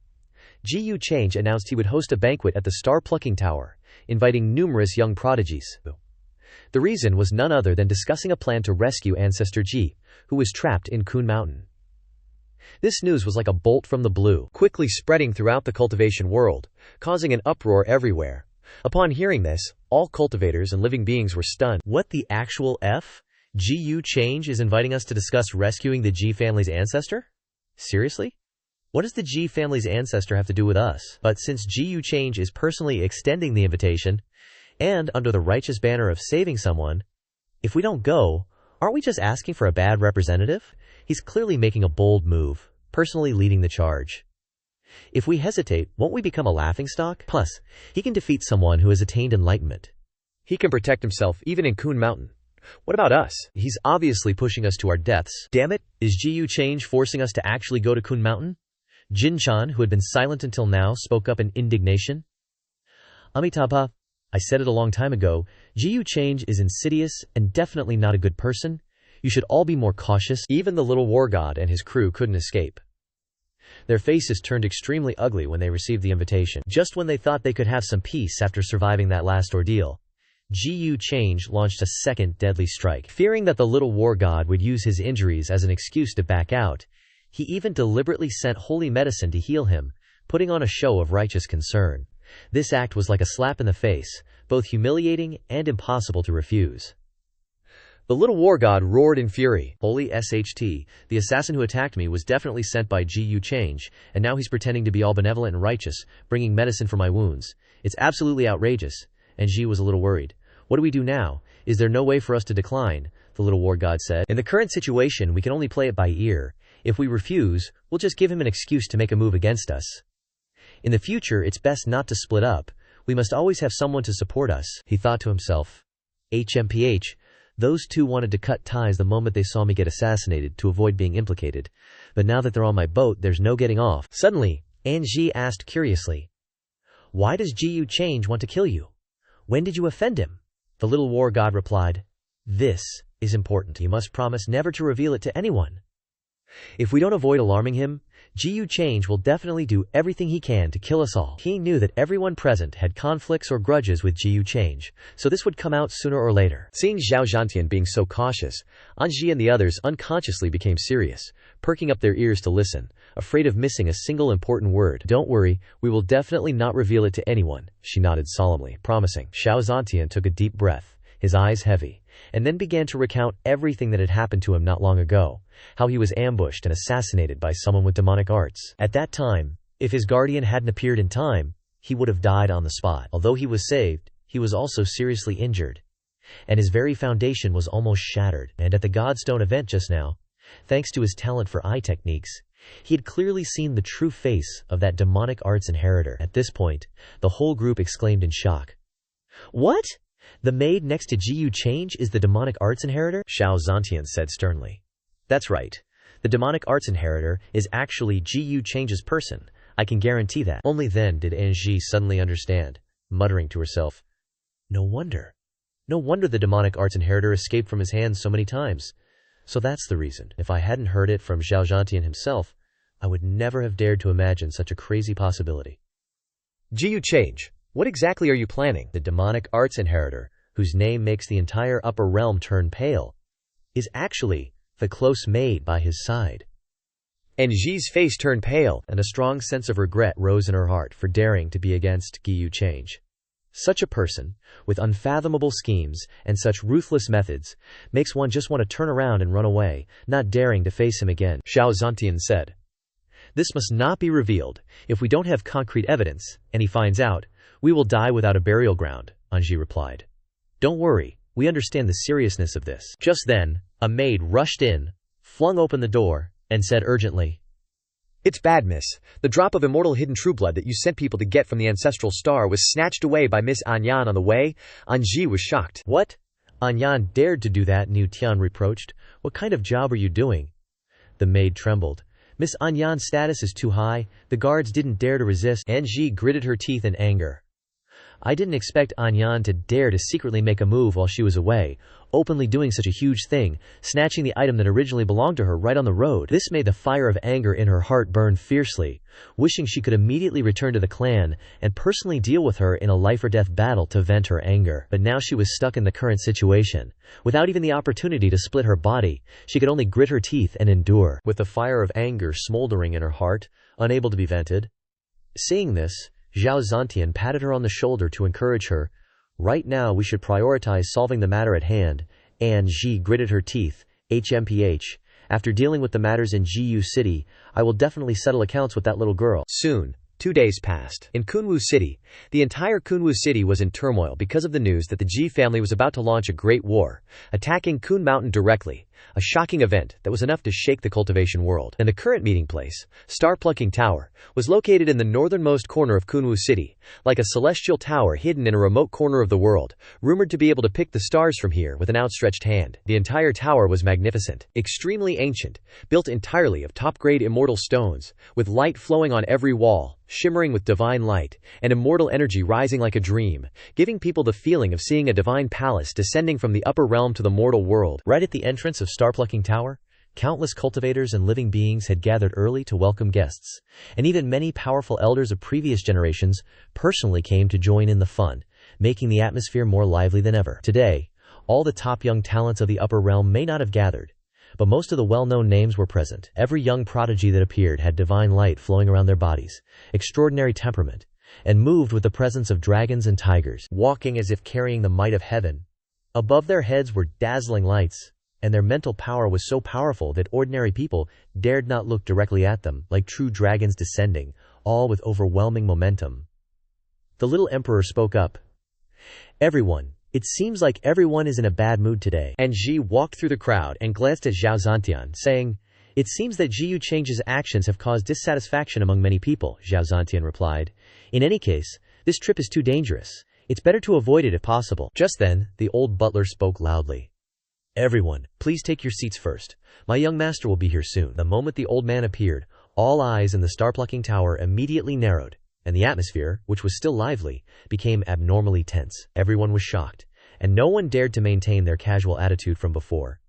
Ji Yu Change announced he would host a banquet at the Star-Plucking Tower, inviting numerous young prodigies. The reason was none other than discussing a plan to rescue Ancestor Ji, who was trapped in Kun Mountain. This news was like a bolt from the blue, quickly spreading throughout the cultivation world, causing an uproar everywhere. Upon hearing this, all cultivators and living beings were stunned. What the actual F? Ji Yu Change is inviting us to discuss rescuing the Ji family's ancestor? Seriously? What does the Ji family's ancestor have to do with us? But since Ji Yu Change is personally extending the invitation, and under the righteous banner of saving someone, if we don't go, aren't we just asking for a bad representative? He's clearly making a bold move, personally leading the charge. If we hesitate, won't we become a laughingstock? Plus, he can defeat someone who has attained enlightenment. He can protect himself even in Kun Mountain. What about us? He's obviously pushing us to our deaths. Damn it, is Ji Yu Change forcing us to actually go to Kun Mountain? Jin Chan, who had been silent until now, spoke up in indignation. Amitabha, I said it a long time ago, Jiyu Change is insidious and definitely not a good person. You should all be more cautious. Even the little war god and his crew couldn't escape. Their faces turned extremely ugly when they received the invitation. Just when they thought they could have some peace after surviving that last ordeal, Jiyu Change launched a second deadly strike. Fearing that the little war god would use his injuries as an excuse to back out, he even deliberately sent holy medicine to heal him, putting on a show of righteous concern. This act was like a slap in the face, both humiliating and impossible to refuse. The little war god roared in fury. Holy SHT, the assassin who attacked me was definitely sent by Jiyu Change, and now he's pretending to be all benevolent and righteous, bringing medicine for my wounds. It's absolutely outrageous. And Ji was a little worried. What do we do now? Is there no way for us to decline? The little war god said. In the current situation, we can only play it by ear. If we refuse, we'll just give him an excuse to make a move against us. In the future, it's best not to split up. We must always have someone to support us, he thought to himself. HMPH. Those two wanted to cut ties the moment they saw me get assassinated to avoid being implicated. But now that they're on my boat, there's no getting off. Suddenly, Anji asked curiously, "Why does Jiyu Change want to kill you? When did you offend him?" The little war god replied, "This is important. You must promise never to reveal it to anyone. If we don't avoid alarming him, Jiyu Change will definitely do everything he can to kill us all." He knew that everyone present had conflicts or grudges with Jiyu Change, so this would come out sooner or later. Seeing Zhao Zhantian being so cautious, Anji and the others unconsciously became serious, perking up their ears to listen, afraid of missing a single important word. "Don't worry, we will definitely not reveal it to anyone," she nodded solemnly, promising. Zhao Zhantian took a deep breath, his eyes heavy, and then began to recount everything that had happened to him not long ago, how he was ambushed and assassinated by someone with demonic arts. At that time, if his guardian hadn't appeared in time, he would have died on the spot. Although he was saved, he was also seriously injured, and his very foundation was almost shattered. And at the Godstone event just now, thanks to his talent for eye techniques, he had clearly seen the true face of that demonic arts inheritor. At this point, the whole group exclaimed in shock. "What? The maid next to Jiyu Change is the demonic arts inheritor?" Zhao Zhantian said sternly. "That's right. The demonic arts inheritor is actually Jiyu Change's person. I can guarantee that." Only then did Anji suddenly understand, muttering to herself, No wonder the demonic arts inheritor escaped from his hands so many times. So that's the reason. If I hadn't heard it from Zhao Zhantian himself, I would never have dared to imagine such a crazy possibility. Jiyu Change, what exactly are you planning? The demonic arts inheritor, whose name makes the entire upper realm turn pale, is actually the close maid by his side. And Ji's face turned pale, and a strong sense of regret rose in her heart for daring to be against Jiyu Change. Such a person, with unfathomable schemes and such ruthless methods, makes one just want to turn around and run away, not daring to face him again, Zhao Zhantian said. This must not be revealed. If we don't have concrete evidence, and he finds out, we will die without a burial ground, Anji replied. Don't worry, we understand the seriousness of this. Just then, a maid rushed in, flung open the door, and said urgently, It's bad, miss. The drop of immortal hidden true blood that you sent people to get from the ancestral star was snatched away by Miss Anyan on the way. Anji was shocked. What? Anyan dared to do that, Niu Tian reproached. What kind of job are you doing? The maid trembled. Miss Anyan's status is too high. The guards didn't dare to resist. Anji gritted her teeth in anger. I didn't expect Anyan to dare to secretly make a move while she was away, openly doing such a huge thing, snatching the item that originally belonged to her right on the road. This made the fire of anger in her heart burn fiercely, wishing she could immediately return to the clan and personally deal with her in a life-or-death battle to vent her anger. But now she was stuck in the current situation. Without even the opportunity to split her body, she could only grit her teeth and endure, with the fire of anger smoldering in her heart, unable to be vented. Seeing this, Zhao Zhantian patted her on the shoulder to encourage her. Right now we should prioritize solving the matter at hand. Anne Ji gritted her teeth. HMPH. After dealing with the matters in Jiyu City, I will definitely settle accounts with that little girl. Soon, 2 days passed. In Kunwu City, the entire Kunwu City was in turmoil because of the news that the Ji family was about to launch a great war, attacking Kun Mountain directly, a shocking event that was enough to shake the cultivation world. And the current meeting place, Star Plucking Tower, was located in the northernmost corner of Kunwu City, like a celestial tower hidden in a remote corner of the world, rumored to be able to pick the stars from here with an outstretched hand. The entire tower was magnificent, extremely ancient, built entirely of top-grade immortal stones, with light flowing on every wall, shimmering with divine light, and immortal energy rising like a dream, giving people the feeling of seeing a divine palace descending from the upper realm to the mortal world. Right at the entrance of Star Plucking Tower, countless cultivators and living beings had gathered early to welcome guests, and even many powerful elders of previous generations personally came to join in the fun, making the atmosphere more lively than ever. Today, all the top young talents of the upper realm may not have gathered, but most of the well-known names were present. Every young prodigy that appeared had divine light flowing around their bodies, extraordinary temperament, and moved with the presence of dragons and tigers, walking as if carrying the might of heaven. Above their heads were dazzling lights, and their mental power was so powerful that ordinary people dared not look directly at them, like true dragons descending, all with overwhelming momentum. The little emperor spoke up. "Everyone, it seems like everyone is in a bad mood today." And Ji walked through the crowd and glanced at Zhao Zantian, saying, "It seems that Ji Yucheng's actions have caused dissatisfaction among many people." Zhao Zantian replied, "In any case, this trip is too dangerous. It's better to avoid it if possible." Just then, the old butler spoke loudly. "Everyone, please take your seats first. My young master will be here soon." The moment the old man appeared, all eyes in the Star Plucking Tower immediately narrowed, and the atmosphere, which was still lively, became abnormally tense. Everyone was shocked, and no one dared to maintain their casual attitude from before.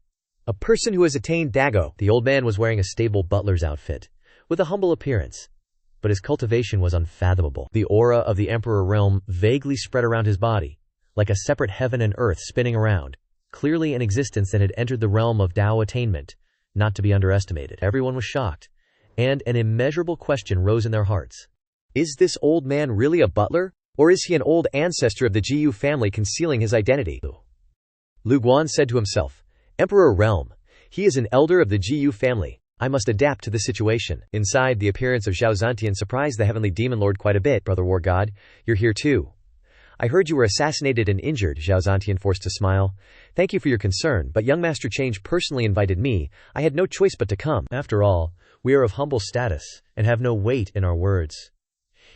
A person who has attained Dago. The old man was wearing a stable butler's outfit, with a humble appearance, but his cultivation was unfathomable. The aura of the Emperor realm vaguely spread around his body, like a separate heaven and earth spinning around, clearly an existence that had entered the realm of Dao attainment, not to be underestimated. Everyone was shocked, and an immeasurable question rose in their hearts. Is this old man really a butler, or is he an old ancestor of the Jiyu family concealing his identity? Lu Guan said to himself, "Emperor Realm. He is an elder of the Jiyu family. I must adapt to the situation." Inside, the appearance of Zhao Zantian surprised the heavenly demon lord quite a bit. "Brother War God, you're here too. I heard you were assassinated and injured." Zhao Zantian forced to smile. "Thank you for your concern, but young Master Change personally invited me. I had no choice but to come." After all, we are of humble status, and have no weight in our words.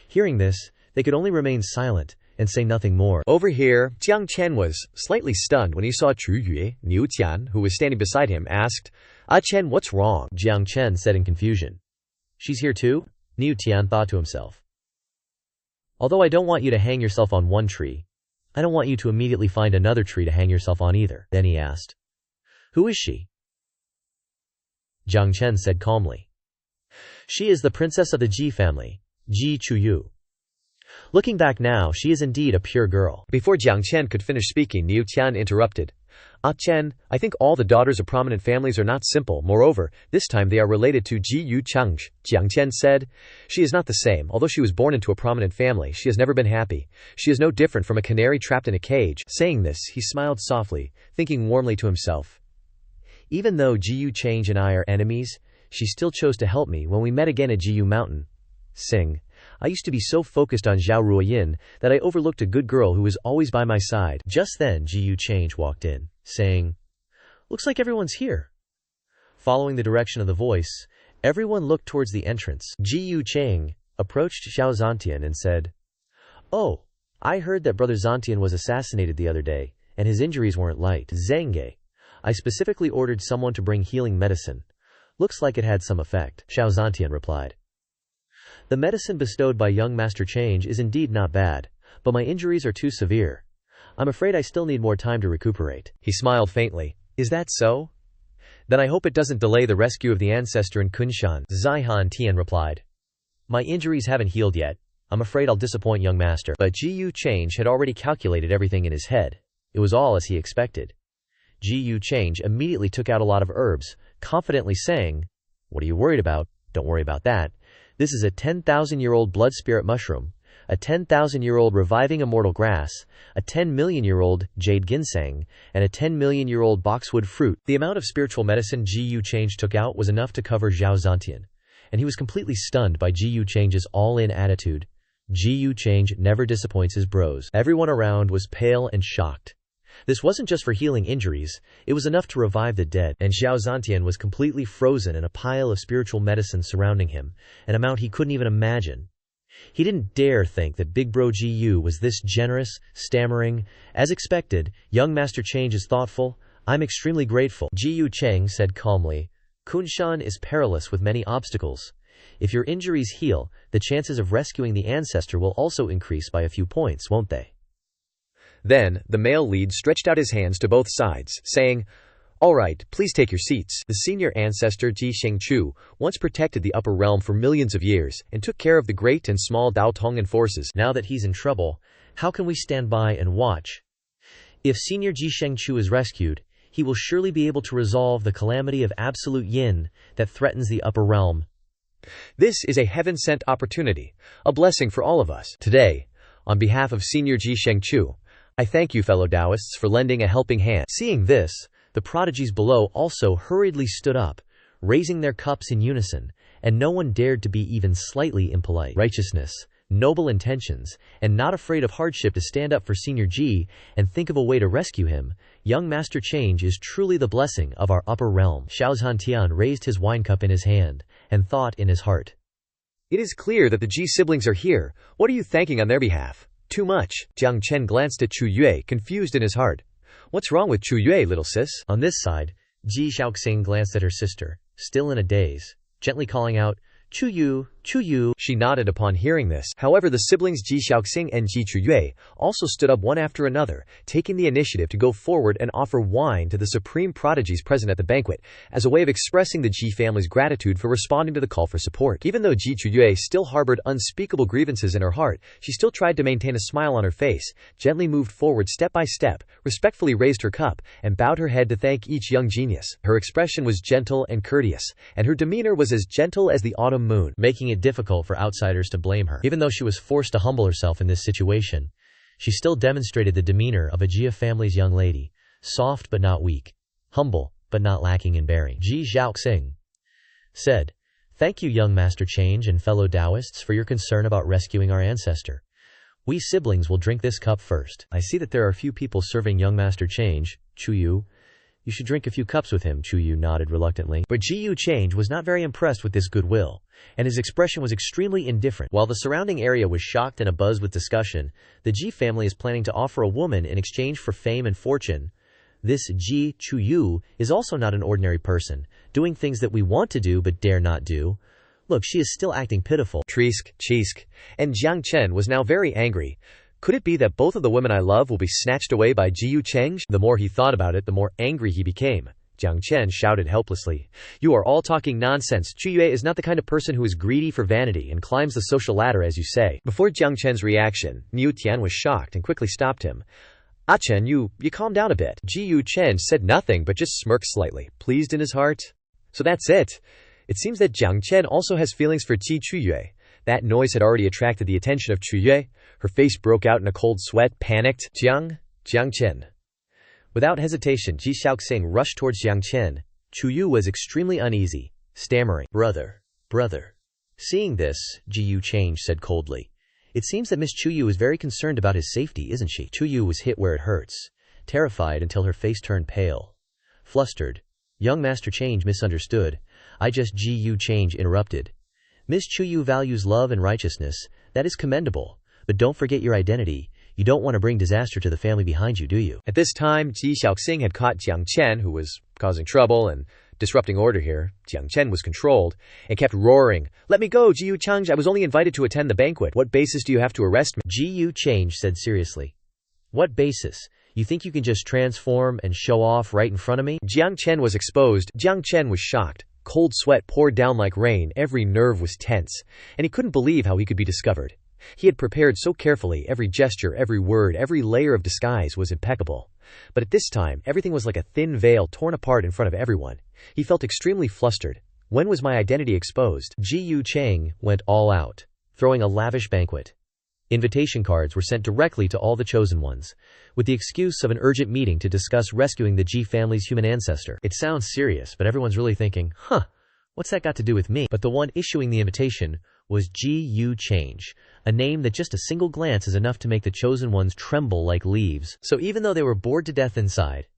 Hearing this, they could only remain silent, and say nothing more. Over here, Jiang Chen was slightly stunned when he saw Chu Yue. Niu Tian, who was standing beside him, asked, Chen, what's wrong?" Jiang Chen said in confusion. "She's here too?" Niu Tian thought to himself. "Although I don't want you to hang yourself on one tree, I don't want you to immediately find another tree to hang yourself on either." Then he asked, "Who is she?" Jiang Chen said calmly, "She is the princess of the Ji family, Ji Chuyu. Looking back now, she is indeed a pure girl." Before Jiang Chen could finish speaking, Niu Tian interrupted. Chen, I think all the daughters of prominent families are not simple. Moreover, this time they are related to Ji Yu Cheng. Jiang Chen said, "She is not the same. Although she was born into a prominent family, she has never been happy. She is no different from a canary trapped in a cage." Saying this, he smiled softly, thinking warmly to himself, "Even though Ji Yu Cheng and I are enemies, she still chose to help me when we met again at Ji Yu Mountain. Sing. I used to be so focused on Zhao Ruoyin that I overlooked a good girl who was always by my side." Just then, Ji Yu Cheng walked in, saying, "Looks like everyone's here." Following the direction of the voice, everyone looked towards the entrance. Ji Yu Cheng approached Zhao Zantian and said, "Oh, I heard that Brother Zantian was assassinated the other day, and his injuries weren't light. Zenge, I specifically ordered someone to bring healing medicine. Looks like it had some effect." Zhao Zantian replied, "The medicine bestowed by young Master Change is indeed not bad, but my injuries are too severe. I'm afraid I still need more time to recuperate." He smiled faintly. "Is that so? Then I hope it doesn't delay the rescue of the ancestor in Kunshan." Zaihan Tian replied, "My injuries haven't healed yet. I'm afraid I'll disappoint young master." But Ji Yu Change had already calculated everything in his head. It was all as he expected. Ji Yu Change immediately took out a lot of herbs, confidently saying, "What are you worried about? Don't worry about that. This is a 10,000-year-old blood spirit mushroom, a 10,000-year-old reviving immortal grass, a 10-million-year-old jade ginseng, and a 10-million-year-old boxwood fruit." The amount of spiritual medicine Ji Yu Change took out was enough to cover Zhao Zantian, and he was completely stunned by Ji Yu Change's all-in attitude. Ji Yu Change never disappoints his bros. Everyone around was pale and shocked. This wasn't just for healing injuries, it was enough to revive the dead, and Xiao Zantian was completely frozen in a pile of spiritual medicine surrounding him, an amount he couldn't even imagine. He didn't dare think that Big Bro Ji Yu was this generous, stammering. As expected, young Master Change is thoughtful. I'm extremely grateful, Ji Yu Cheng said calmly. Kunshan is perilous with many obstacles. If your injuries heal, the chances of rescuing the ancestor will also increase by a few points, won't they? Then, the male lead stretched out his hands to both sides, saying, "All right, please take your seats." The senior ancestor Ji Shengchu once protected the upper realm for millions of years and took care of the great and small Dao Tong'an forces. Now that he's in trouble, how can we stand by and watch? If Senior Ji Shengchu is rescued, he will surely be able to resolve the calamity of absolute yin that threatens the upper realm. This is a heaven-sent opportunity, a blessing for all of us. Today, on behalf of Senior Ji Shengchu, I thank you, fellow Taoists, for lending a helping hand. Seeing this, the prodigies below also hurriedly stood up, raising their cups in unison, and no one dared to be even slightly impolite. Righteousness, noble intentions, and not afraid of hardship to stand up for Senior Ji and think of a way to rescue him. Young Master Change is truly the blessing of our upper realm. Xiao Zantian raised his wine cup in his hand and thought in his heart. It is clear that the Ji siblings are here. What are you thanking on their behalf? Too much. Jiang Chen glanced at Chu Yue, confused in his heart. What's wrong with Chu Yue, little sis? On this side, Ji Xiaoxing glanced at her sister, still in a daze, gently calling out, Chu Yu, Chu Yu. She nodded upon hearing this. However, the siblings Ji Xiaoxing and Ji Chuyue also stood up one after another, taking the initiative to go forward and offer wine to the supreme prodigies present at the banquet, as a way of expressing the Ji family's gratitude for responding to the call for support. Even though Ji Chuyue still harbored unspeakable grievances in her heart, she still tried to maintain a smile on her face, gently moved forward step by step, respectfully raised her cup, and bowed her head to thank each young genius. Her expression was gentle and courteous, and her demeanor was as gentle as the autumn moon, making it difficult for outsiders to blame her. Even though she was forced to humble herself in this situation, she still demonstrated the demeanor of a Jia family's young lady, soft but not weak, humble but not lacking in bearing. Ji Xiaoxing said, "Thank you, young Master Change and fellow Taoists, for your concern about rescuing our ancestor. We siblings will drink this cup first. I see that there are a few people serving young Master Change, Chu Yu. You should drink a few cups with him," Chu Yu nodded reluctantly. But Ji Yu Change was not very impressed with this goodwill, and his expression was extremely indifferent. While the surrounding area was shocked and abuzz with discussion, the Ji family is planning to offer a woman in exchange for fame and fortune. This Ji Chu Yu is also not an ordinary person, doing things that we want to do but dare not do. Look, she is still acting pitiful. Trisk, Chisk, and Jiang Chen was now very angry. Could it be that both of the women I love will be snatched away by Ji Yu Cheng? The more he thought about it, the more angry he became. Jiang Chen shouted helplessly, "You are all talking nonsense. Chu Yue is not the kind of person who is greedy for vanity and climbs the social ladder as you say." Before Jiang Chen's reaction, Niu Tian was shocked and quickly stopped him. "Ah Chen, you calm down a bit." Ji Yu Chen said nothing but just smirked slightly, pleased in his heart. So that's it. It seems that Jiang Chen also has feelings for Ji Chu Yue. That noise had already attracted the attention of Chu Yue. Her face broke out in a cold sweat, panicked. Jiang Chen. Without hesitation, Ji Xiaoxing rushed towards Jiang Chen. Chu Yu was extremely uneasy, stammering, Brother. Seeing this, Ji Yu Change said coldly, "It seems that Miss Chu Yu is very concerned about his safety, isn't she?" Chu Yu was hit where it hurts, terrified until her face turned pale. Flustered, young Master Change misunderstood. Ji Yu Change interrupted. "Miss Chu Yu values love and righteousness. That is commendable. But don't forget your identity. You don't want to bring disaster to the family behind you, do you?" At this time, Ji Xiaoxing had caught Jiang Chen, who was causing trouble and disrupting order here. Jiang Chen was controlled and kept roaring, "Let me go, Ji Yu Change. I was only invited to attend the banquet. What basis do you have to arrest me?" Ji Yu Change said seriously, "What basis? You think you can just transform and show off right in front of me?" Jiang Chen was exposed. Jiang Chen was shocked. Cold sweat poured down like rain, every nerve was tense, and he couldn't believe how he could be discovered. He had prepared so carefully, every gesture, every word, every layer of disguise was impeccable. But at this time, everything was like a thin veil torn apart in front of everyone. He felt extremely flustered. When was my identity exposed? Ji Yu Cheng went all out, throwing a lavish banquet. Invitation cards were sent directly to all the chosen ones, with the excuse of an urgent meeting to discuss rescuing the Ji family's human ancestor. It sounds serious, but everyone's really thinking, what's that got to do with me? But the one issuing the invitation was Ji Yu Change, A name that just a single glance is enough to make the chosen ones tremble like leaves. So even though they were bored to death inside,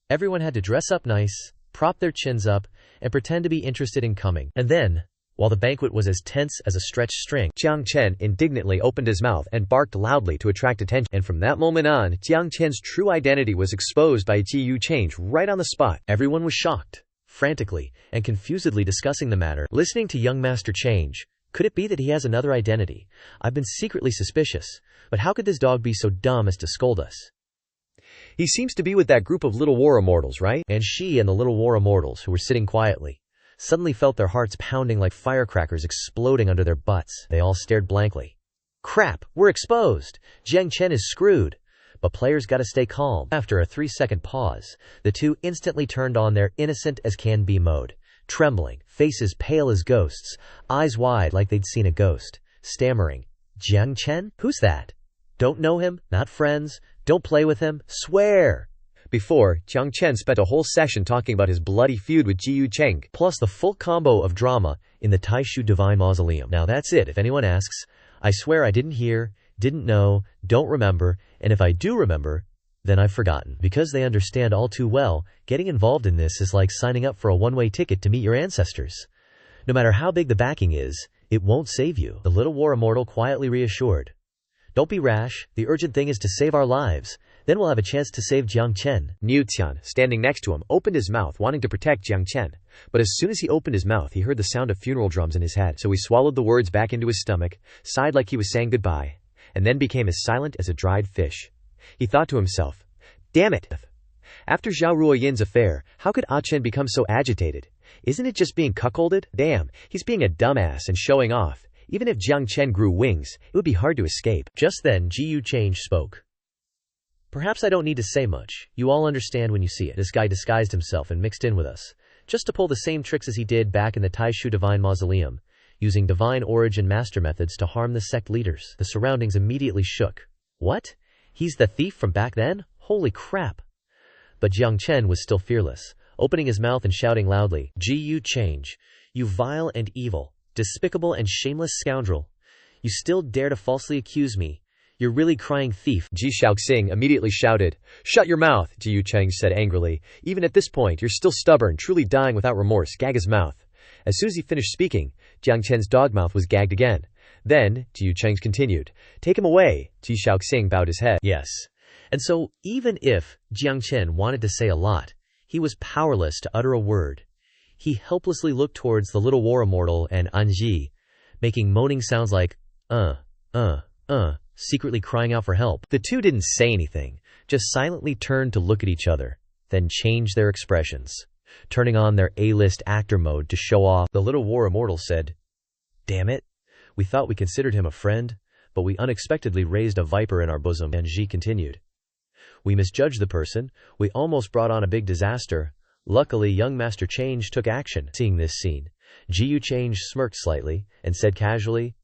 everyone had to dress up nice, prop their chins up, and pretend to be interested in coming. And then, while the banquet was as tense as a stretched string, Jiang Chen indignantly opened his mouth and barked loudly to attract attention. And from that moment on, Jiang Chen's true identity was exposed by Ji Yu Change right on the spot. Everyone was shocked, frantically, and confusedly discussing the matter. Listening to young Master Change, could it be that he has another identity? I've been secretly suspicious, but how could this dog be so dumb as to scold us? He seems to be with that group of little war immortals, right? And she and the little war immortals, who were sitting quietly, suddenly felt their hearts pounding like firecrackers exploding under their butts. They all stared blankly. Crap, we're exposed! Jiang Chen is screwed! But players gotta stay calm. After a 3-second pause, the two instantly turned on their innocent-as-can-be mode. Trembling, faces pale as ghosts, eyes wide like they'd seen a ghost, stammering, Jiang Chen? Who's that? Don't know him? Not friends? Don't play with him? Swear! Before, Jiang Chen spent a whole session talking about his bloody feud with Ji Yu Cheng, plus the full combo of drama in the Taishu Divine Mausoleum. Now that's it. If anyone asks, I swear I didn't hear, didn't know, don't remember, and if I do remember, then I've forgotten. Because they understand all too well, getting involved in this is like signing up for a one-way ticket to meet your ancestors. No matter how big the backing is, it won't save you. The little war immortal quietly reassured. Don't be rash, the urgent thing is to save our lives. Then we'll have a chance to save Jiang Chen. Niu Tian, standing next to him, opened his mouth wanting to protect Jiang Chen. But as soon as he opened his mouth, he heard the sound of funeral drums in his head. So he swallowed the words back into his stomach, sighed like he was saying goodbye, and then became as silent as a dried fish. He thought to himself, damn it! After Zhao Ruoyin's affair, how could Ah Chen become so agitated? Isn't it just being cuckolded? Damn, he's being a dumbass and showing off. Even if Jiang Chen grew wings, it would be hard to escape. Just then, Ji Yu Change spoke. Perhaps I don't need to say much. You all understand when you see it. This guy disguised himself and mixed in with us, just to pull the same tricks as he did back in the Taishu Divine Mausoleum, using divine origin master methods to harm the sect leaders. The surroundings immediately shook. What? He's the thief from back then? Holy crap! But Jiang Chen was still fearless, opening his mouth and shouting loudly, Ji Yu Change, you vile and evil, despicable and shameless scoundrel. You still dare to falsely accuse me. You're really crying thief. Ji Shaoxing immediately shouted, shut your mouth, Ji Yu Cheng said angrily. Even at this point, you're still stubborn, truly dying without remorse. Gag his mouth. As soon as he finished speaking, Jiang Chen's dog mouth was gagged again. Then, Ji Yu Cheng continued, take him away. Ji Shaoxing bowed his head. Yes. And so, even if Jiang Chen wanted to say a lot, he was powerless to utter a word. He helplessly looked towards the little war immortal and Anji, making moaning sounds like, secretly crying out for help. The two didn't say anything, just silently turned to look at each other, then changed their expressions, turning on their A-list actor mode to show off. The little war immortal said, damn it, we thought we considered him a friend, but we unexpectedly raised a viper in our bosom. And Ji continued, we misjudged the person, we almost brought on a big disaster. Luckily, young Master Change took action. Seeing this scene, Ji Yu Change smirked slightly and said casually,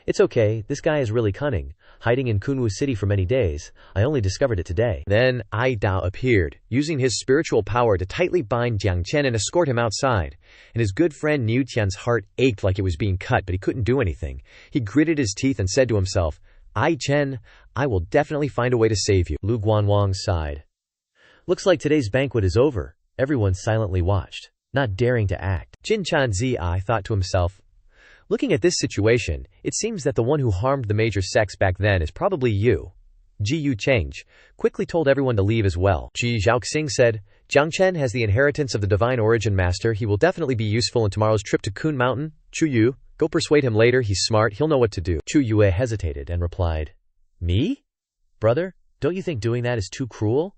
it's okay, this guy is really cunning, hiding in Kunwu City for many days. I only discovered it today. Then Ai Dao appeared, using his spiritual power to tightly bind Jiang Chen and escort him outside. And his good friend Niu Tian's heart ached like it was being cut, but he couldn't do anything. He gritted his teeth and said to himself, Ai Chen, I will definitely find a way to save you. Lu Guanwang sighed. Looks like today's banquet is over. Everyone silently watched, not daring to act. Jin Chan Zi thought to himself, looking at this situation, it seems that the one who harmed the major sects back then is probably you. Ji Yu Change quickly told everyone to leave as well. Ji Zhaoxing said, Jiang Chen has the inheritance of the Divine Origin Master. He will definitely be useful in tomorrow's trip to Kun Mountain. Chu Yu, go persuade him later. He's smart. He'll know what to do. Chu Yue hesitated and replied, me? Brother, don't you think doing that is too cruel?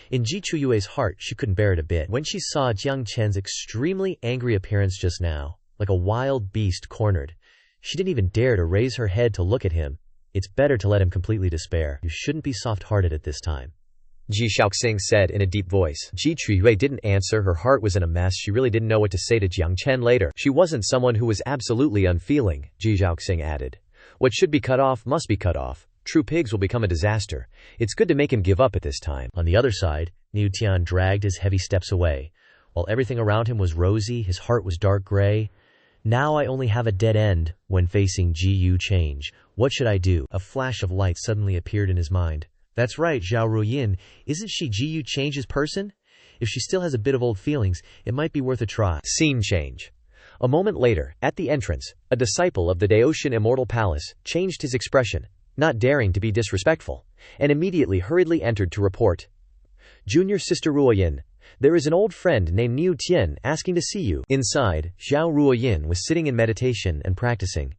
In Ji Chu Yue's heart, she couldn't bear it a bit. When she saw Jiang Chen's extremely angry appearance just now, like a wild beast cornered, she didn't even dare to raise her head to look at him. It's better to let him completely despair. You shouldn't be soft-hearted at this time. Ji Shaoxing said in a deep voice. Ji Chuyue didn't answer. Her heart was in a mess. She really didn't know what to say to Jiang Chen later. She wasn't someone who was absolutely unfeeling, Ji Shaoxing added. What should be cut off must be cut off. True pigs will become a disaster. It's good to make him give up at this time. On the other side, Niu Tian dragged his heavy steps away. While everything around him was rosy, his heart was dark gray. Now I only have a dead end when facing Gu Change. What should I do? A flash of light suddenly appeared in his mind. That's right, Zhao Ruoyin. Isn't she Gu Change's person? If she still has a bit of old feelings, it might be worth a try. Scene change. A moment later, at the entrance, a disciple of the Daoshan Immortal Palace changed his expression, not daring to be disrespectful, and immediately hurriedly entered to report. Junior Sister Ruoyin, there is an old friend named Niu Tian asking to see you. Inside, Zhao Ruoyin was sitting in meditation and practicing,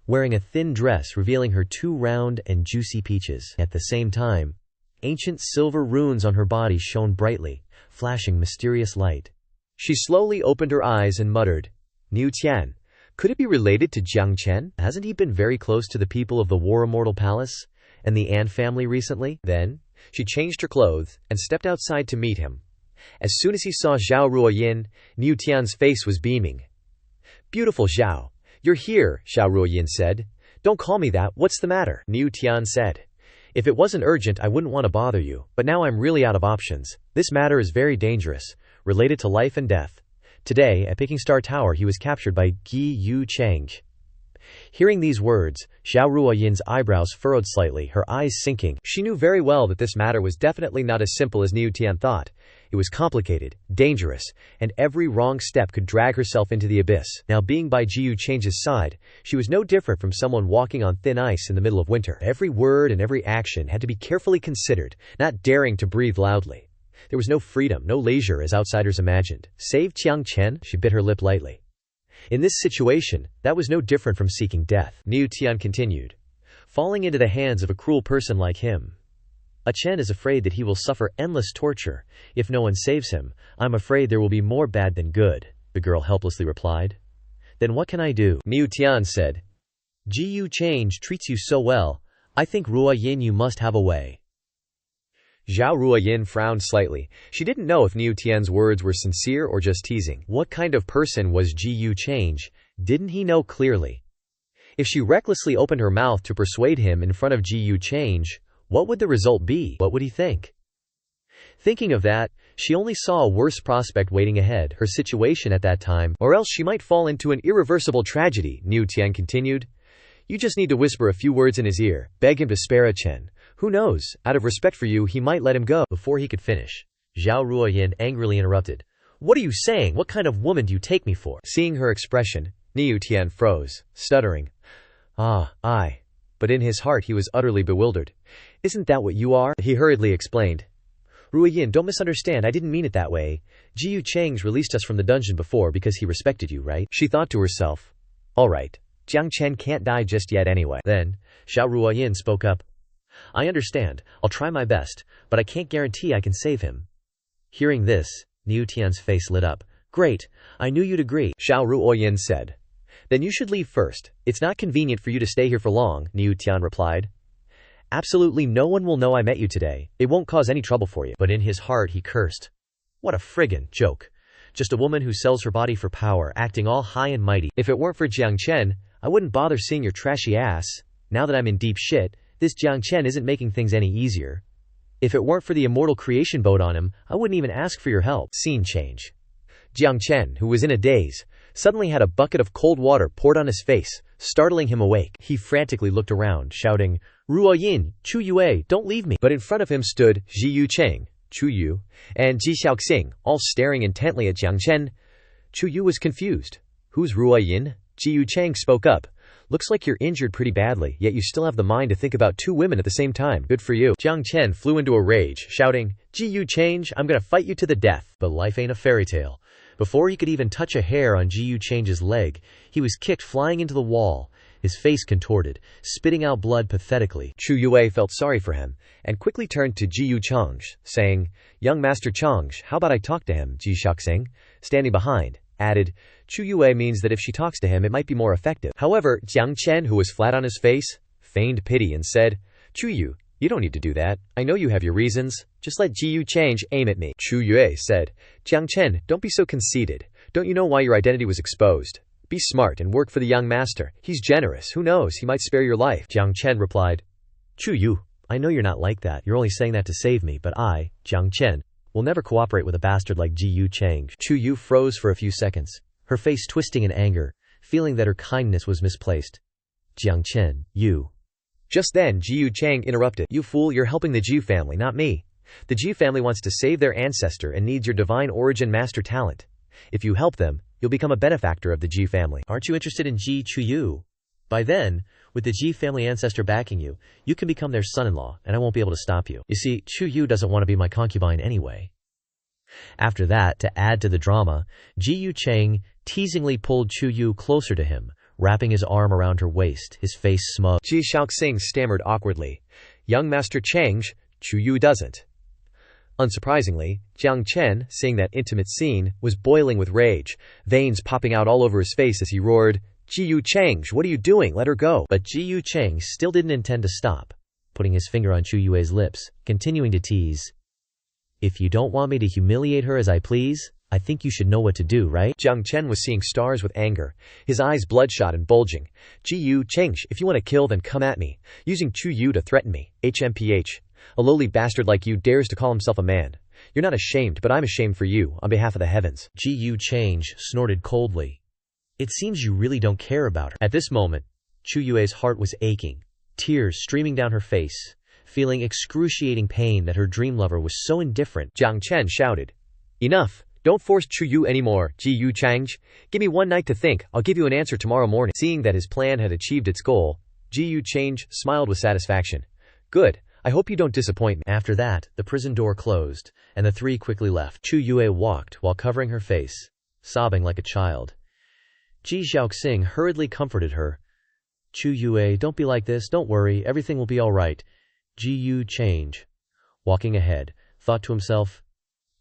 wearing a thin dress revealing her 2 round and juicy peaches. At the same time, ancient silver runes on her body shone brightly, flashing mysterious light. She slowly opened her eyes and muttered, Niu Tian, could it be related to Jiang Chen? Hasn't he been very close to the people of the War Immortal Palace and the An family recently? Then, she changed her clothes and stepped outside to meet him. As soon as he saw Zhao Ruoyin, Niu Tian's face was beaming. Beautiful Zhao, you're here, Zhao Ruoyin said. Don't call me that, what's the matter? Niu Tian said. If it wasn't urgent I wouldn't want to bother you, but now I'm really out of options. This matter is very dangerous, related to life and death. Today, at Peking Star Tower he was captured by Gu Change. Hearing these words, Zhao Ruoyin's eyebrows furrowed slightly, her eyes sinking. She knew very well that this matter was definitely not as simple as Niu Tian thought. It was complicated, dangerous, and every wrong step could drag herself into the abyss. Now being by Gu Change's side, she was no different from someone walking on thin ice in the middle of winter. Every word and every action had to be carefully considered, not daring to breathe loudly. There was no freedom, no leisure as outsiders imagined. Save Jiang Chen? She bit her lip lightly. In this situation, that was no different from seeking death. Niu Tian continued. Falling into the hands of a cruel person like him. A Chen is afraid that he will suffer endless torture. If no one saves him, I'm afraid there will be more bad than good, the girl helplessly replied. Then what can I do? Niu Tian said. Gu Change treats you so well. I think Ruoyin you must have a way. Zhao Ruoyin frowned slightly. She didn't know if Niu Tian's words were sincere or just teasing. What kind of person was Gu Change? Didn't he know clearly? If she recklessly opened her mouth to persuade him in front of Gu Change, what would the result be? What would he think? Thinking of that, she only saw a worse prospect waiting ahead, her situation at that time, or else she might fall into an irreversible tragedy, Niu Tian continued. You just need to whisper a few words in his ear, beg him to spare a Chen. Who knows, out of respect for you he might let him go. Before he could finish, Zhao Ruoyin angrily interrupted. What are you saying? What kind of woman do you take me for? Seeing her expression, Niu Tian froze, stuttering. But in his heart he was utterly bewildered. Isn't that what you are? He hurriedly explained. Ruoyin, don't misunderstand, I didn't mean it that way. Gu Change released us from the dungeon before because he respected you, right? She thought to herself. Alright, Jiang Chen can't die just yet anyway. Then, Zhao Ruoyin spoke up. I understand, I'll try my best, but I can't guarantee I can save him. Hearing this, Niu Tian's face lit up. Great, I knew you'd agree, Zhao Ruoyin said. Then you should leave first. It's not convenient for you to stay here for long, Niu Tian replied. Absolutely no one will know I met you today. It won't cause any trouble for you. But in his heart he cursed. What a friggin' joke. Just a woman who sells her body for power, acting all high and mighty. If it weren't for Jiang Chen, I wouldn't bother seeing your trashy ass. Now that I'm in deep shit, this Jiang Chen isn't making things any easier. If it weren't for the immortal creation boat on him, I wouldn't even ask for your help. Scene change. Jiang Chen, who was in a daze, suddenly had a bucket of cold water poured on his face, startling him awake. He frantically looked around, shouting, Ruoyin, Chu Yue, don't leave me. But in front of him stood Ji Yu Cheng, Chu Yu, and Ji Xiaoxing, all staring intently at Jiang Chen. Chu Yu was confused. Who's Ruoyin? Ji Yu Cheng spoke up. Looks like you're injured pretty badly, yet you still have the mind to think about 2 women at the same time. Good for you. Jiang Chen flew into a rage, shouting, Ji Yu Change, I'm gonna fight you to the death. But life ain't a fairy tale. Before he could even touch a hair on Ji Yu Change's leg, he was kicked flying into the wall, his face contorted, spitting out blood pathetically. Chu Yue felt sorry for him, and quickly turned to Ji Yu Change, saying, Young Master Change, how about I talk to him? Ji Xiaoxing, standing behind, added, Chu Yue means that if she talks to him it might be more effective. However, Jiang Chen, who was flat on his face, feigned pity and said, Chu Yu, you don't need to do that. I know you have your reasons. Just let Ji Yu Change aim at me. Chu Yue said, Jiang Chen, don't be so conceited. Don't you know why your identity was exposed? Be smart and work for the young master. He's generous. Who knows, he might spare your life. Jiang Chen replied, Chu Yu, I know you're not like that. You're only saying that to save me, but I, Jiang Chen, will never cooperate with a bastard like Ji Yu Chang. Chu Yu froze for a few seconds, her face twisting in anger. feeling that her kindness was misplaced. Jiang Chen, you. Just then Jiu Chang interrupted. You fool, you're helping the Jiu family, not me. The Jiu family wants to save their ancestor and needs your divine origin master talent. If you help them, you'll become a benefactor of the Jiu family. Aren't you interested in Ji Chuyu? By then, with the Ji family ancestor backing you, you can become their son-in-law, and I won't be able to stop you. You see, Chuyu doesn't want to be my concubine anyway. After that, to add to the drama, Ji Yu Chang teasingly pulled Chuyu closer to him, wrapping his arm around her waist, his face smug. Ji Shaoxing stammered awkwardly. Young Master Chang, Chuyu doesn't. Unsurprisingly, Jiang Chen, seeing that intimate scene, was boiling with rage, veins popping out all over his face as he roared, Ji Yu Chang, what are you doing? Let her go. But Ji Yu Chang still didn't intend to stop, putting his finger on Chu Yue's lips, continuing to tease. If you don't want me to humiliate her as I please, I think you should know what to do, right? Jiang Chen was seeing stars with anger, his eyes bloodshot and bulging. Ji Yu Chang, if you want to kill, then come at me, using Chu Yu to threaten me. HMPH. A lowly bastard like you dares to call himself a man. You're not ashamed, but I'm ashamed for you, on behalf of the heavens. Ji Yu Chang snorted coldly. It seems you really don't care about her. At this moment, Chu Yue's heart was aching, tears streaming down her face, feeling excruciating pain that her dream lover was so indifferent. Jiang Chen shouted, Enough! Don't force Chu Yu anymore, Ji Yu Chang. Give me one night to think, I'll give you an answer tomorrow morning. Seeing that his plan had achieved its goal, Ji Yu Chang smiled with satisfaction. Good, I hope you don't disappoint me. After that, the prison door closed, and the three quickly left. Chu Yue walked while covering her face, sobbing like a child. Ji Xiaoxing hurriedly comforted her. Chu Yue, don't be like this, don't worry, everything will be all right. Ji Yu Chang, walking ahead, thought to himself,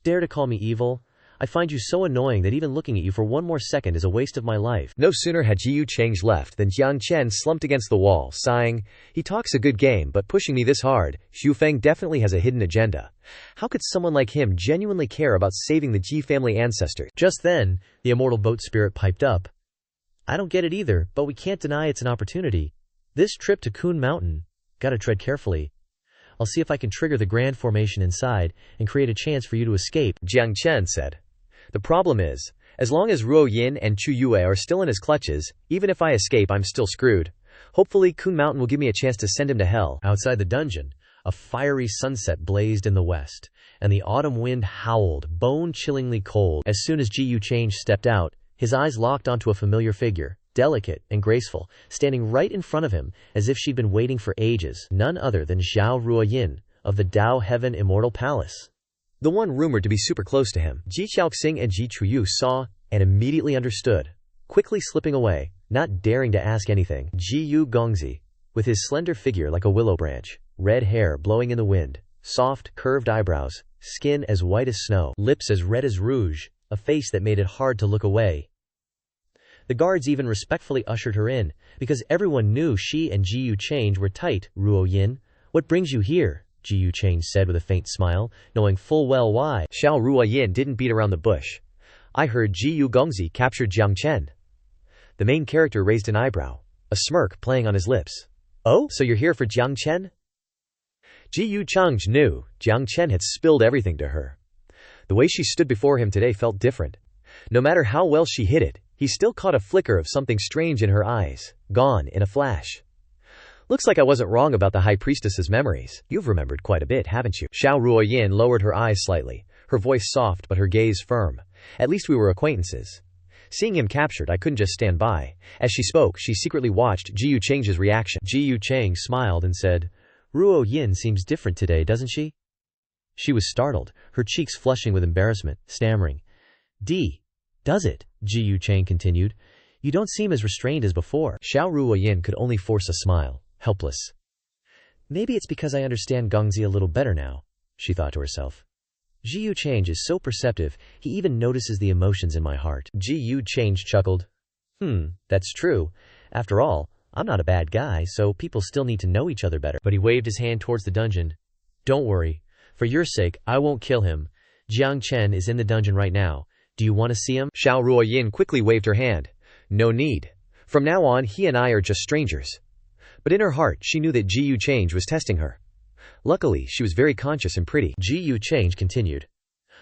dare to call me evil? I find you so annoying that even looking at you for one more second is a waste of my life. No sooner had Ji Yu Chang left than Jiang Chen slumped against the wall, sighing, he talks a good game, but pushing me this hard, Xu Feng definitely has a hidden agenda. How could someone like him genuinely care about saving the Ji family ancestors? Just then, the immortal boat spirit piped up. I don't get it either, but we can't deny it's an opportunity. This trip to Kun Mountain, gotta tread carefully. I'll see if I can trigger the grand formation inside and create a chance for you to escape, Jiang Chen said. The problem is, as long as Ruo Yin and Chu Yue are still in his clutches, even if I escape I'm still screwed. Hopefully Kun Mountain will give me a chance to send him to hell. Outside the dungeon, a fiery sunset blazed in the west, and the autumn wind howled, bone-chillingly cold. As soon as Ji Yu Chang stepped out, his eyes locked onto a familiar figure, delicate and graceful, standing right in front of him as if she'd been waiting for ages, none other than Zhao Ruoyin of the Dao Heaven Immortal Palace. The one rumored to be super close to him. Ji Xiaoxing and Ji Chuyu saw and immediately understood, quickly slipping away, not daring to ask anything. Ji Yu Gongzi, with his slender figure like a willow branch, red hair blowing in the wind, soft, curved eyebrows, skin as white as snow, lips as red as rouge, a face that made it hard to look away. The guards even respectfully ushered her in, because everyone knew she and Ji Yu Chang were tight. Ruo Yin, what brings you here? Ji Yu Chang said with a faint smile, knowing full well why. Xiao Ruoyin didn't beat around the bush. I heard Ji Yu Gongzi captured Jiang Chen. The main character raised an eyebrow, a smirk playing on his lips. Oh, so you're here for Jiang Chen? Ji Yu Chang knew Jiang Chen had spilled everything to her. The way she stood before him today felt different. No matter how well she hid it, he still caught a flicker of something strange in her eyes, gone in a flash. Looks like I wasn't wrong about the High Priestess's memories. You've remembered quite a bit, haven't you? Xiao Ruoyin lowered her eyes slightly, her voice soft but her gaze firm. At least we were acquaintances. Seeing him captured, I couldn't just stand by. As she spoke, she secretly watched Ji Yu Chang's reaction. Ji Yu Chang smiled and said, Ruo Yin seems different today, doesn't she? She was startled, her cheeks flushing with embarrassment, stammering. Does it? Ji Yu Chang continued. You don't seem as restrained as before. Xiao Ruoyin could only force a smile. Helpless. Maybe it's because I understand Gongzi a little better now, she thought to herself. Ji Yu Chang is so perceptive, he even notices the emotions in my heart. Ji Yu Chang chuckled. That's true. After all, I'm not a bad guy, so people still need to know each other better. But he waved his hand towards the dungeon. Don't worry. For your sake, I won't kill him. Jiang Chen is in the dungeon right now. Do you want to see him? Xiao Ruoyin quickly waved her hand. No need. From now on, he and I are just strangers. But in her heart, she knew that Ji Yu Chang was testing her. Luckily, she was very conscious and pretty. Ji Yu Chang continued.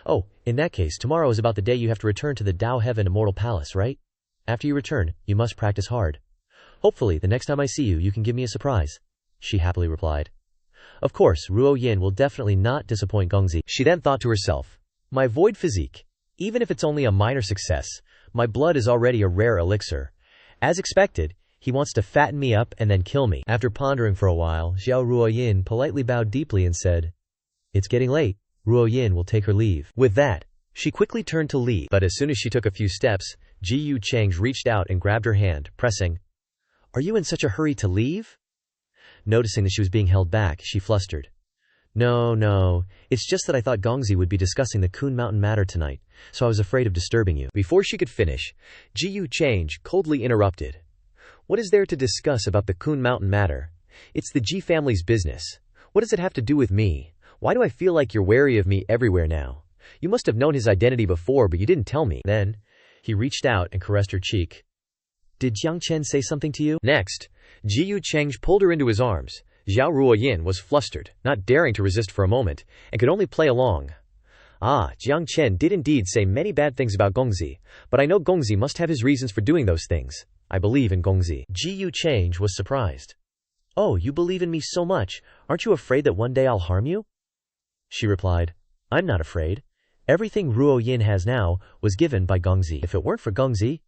Oh, in that case, tomorrow is about the day you have to return to the Dao Heaven Immortal Palace, right? After you return, you must practice hard. Hopefully, the next time I see you, you can give me a surprise. She happily replied. Of course, Ruo Yin will definitely not disappoint Gongzi. She then thought to herself, my void physique. Even if it's only a minor success, my blood is already a rare elixir. As expected, he wants to fatten me up and then kill me. After pondering for a while, Xiao Ruoyin politely bowed deeply and said, it's getting late. Ruoyin will take her leave. With that, she quickly turned to leave, but as soon as she took a few steps, Ji Yu Cheng reached out and grabbed her hand, pressing, are you in such a hurry to leave? Noticing that she was being held back, she flustered. No, it's just that I thought Gongzi would be discussing the Kun Mountain matter tonight, so I was afraid of disturbing you. Before she could finish, Ji Yu Cheng coldly interrupted. What is there to discuss about the Kun Mountain matter? It's the Ji family's business. What does it have to do with me? Why do I feel like you're wary of me everywhere now? You must have known his identity before, but you didn't tell me. Then, he reached out and caressed her cheek. Did Jiang Chen say something to you? Next, Ji Yu Cheng pulled her into his arms. Xiao Ruoyin was flustered, not daring to resist for a moment, and could only play along. Jiang Chen did indeed say many bad things about Gongzi, but I know Gongzi must have his reasons for doing those things. I believe in Gongzi. Ji Yu Cheng was surprised. Oh, you believe in me so much, aren't you afraid that one day I'll harm you? She replied, I'm not afraid. Everything Ruo Yin has now was given by Gongzi. If it weren't for Gongzi,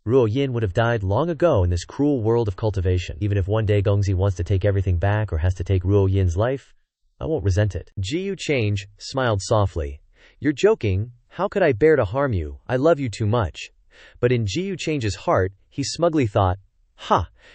Ruo Yin would have died long ago in this cruel world of cultivation. Even if one day Gongzi wants to take everything back or has to take Ruo Yin's life, I won't resent it. Ji Yu Cheng smiled softly. You're joking. How could I bear to harm you? I love you too much. But in Ji Yu Cheng's heart, he smugly thought,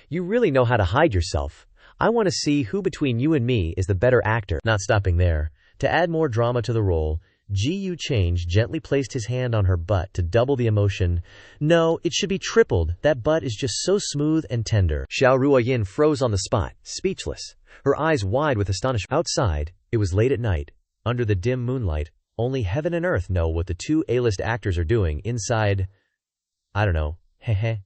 you really know how to hide yourself. I want to see who between you and me is the better actor. Not stopping there, to add more drama to the role, Ji Yu Cheng gently placed his hand on her butt to double the emotion. No, it should be tripled. That butt is just so smooth and tender. Xiao Ruoyin froze on the spot, speechless, her eyes wide with astonishment. Outside, it was late at night. Under the dim moonlight, only heaven and earth know what the two A-list actors are doing inside. I don't know.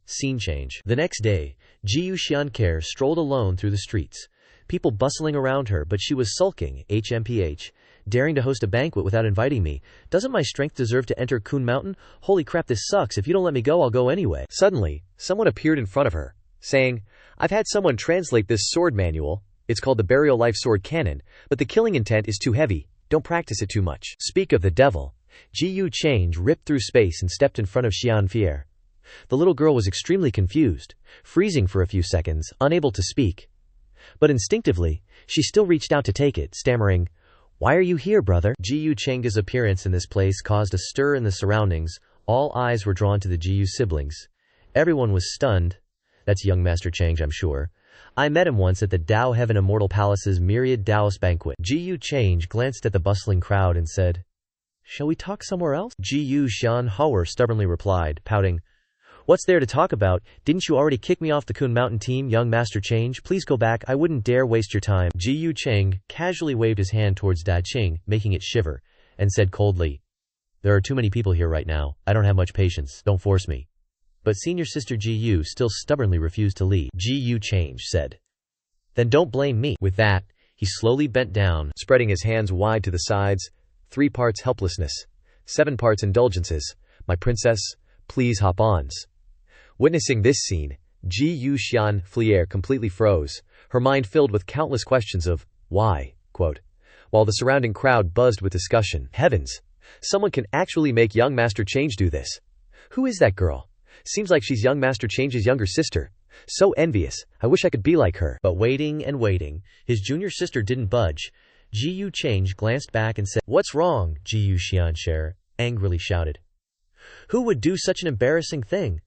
Scene change. The next day, Ji Yu Xianker strolled alone through the streets. People bustling around her, but she was sulking, HMPH. Daring to host a banquet without inviting me. Doesn't my strength deserve to enter Kun Mountain? Holy crap, this sucks. If you don't let me go, I'll go anyway. Suddenly, someone appeared in front of her, saying, I've had someone translate this sword manual. It's called the Burial Life Sword Cannon, but the killing intent is too heavy. Don't practice it too much. Speak of the devil. Ji Yu Cheng ripped through space and stepped in front of Xian Fier. The little girl was extremely confused, freezing for a few seconds, unable to speak. But instinctively, she still reached out to take it, stammering, Why are you here, brother? Ji Yu Cheng's appearance in this place caused a stir in the surroundings. All eyes were drawn to the Ji Yu siblings. Everyone was stunned. That's young Master Cheng, I'm sure. I met him once at the Dao Heaven Immortal Palace's Myriad Taoist banquet. Ji Yu Cheng glanced at the bustling crowd and said, Shall we talk somewhere else? Ji Yu Xian Hauer stubbornly replied, pouting, What's there to talk about? Didn't you already kick me off the Kun Mountain team, young Master Cheng? Please go back. I wouldn't dare waste your time. Ji Yu Cheng casually waved his hand towards Da Qing, making it shiver, and said coldly, There are too many people here right now. I don't have much patience. Don't force me. But senior sister Ji Yu still stubbornly refused to leave. Ji Yu Cheng said, Then don't blame me. With that, he slowly bent down, spreading his hands wide to the sides. 3 parts helplessness, 7 parts indulgences. My princess, please hop ons. Witnessing this scene, Ji Yu Xian Flier completely froze, her mind filled with countless questions of, why, while the surrounding crowd buzzed with discussion. Heavens! Someone can actually make young Master Cheng do this. Who is that girl? Seems like she's young Master Cheng's younger sister. So envious. I wish I could be like her. But waiting and waiting, his junior sister didn't budge. Ji Yu Cheng glanced back and said, What's wrong? Ji Yu Xianxer angrily shouted. Who would do such an embarrassing thing?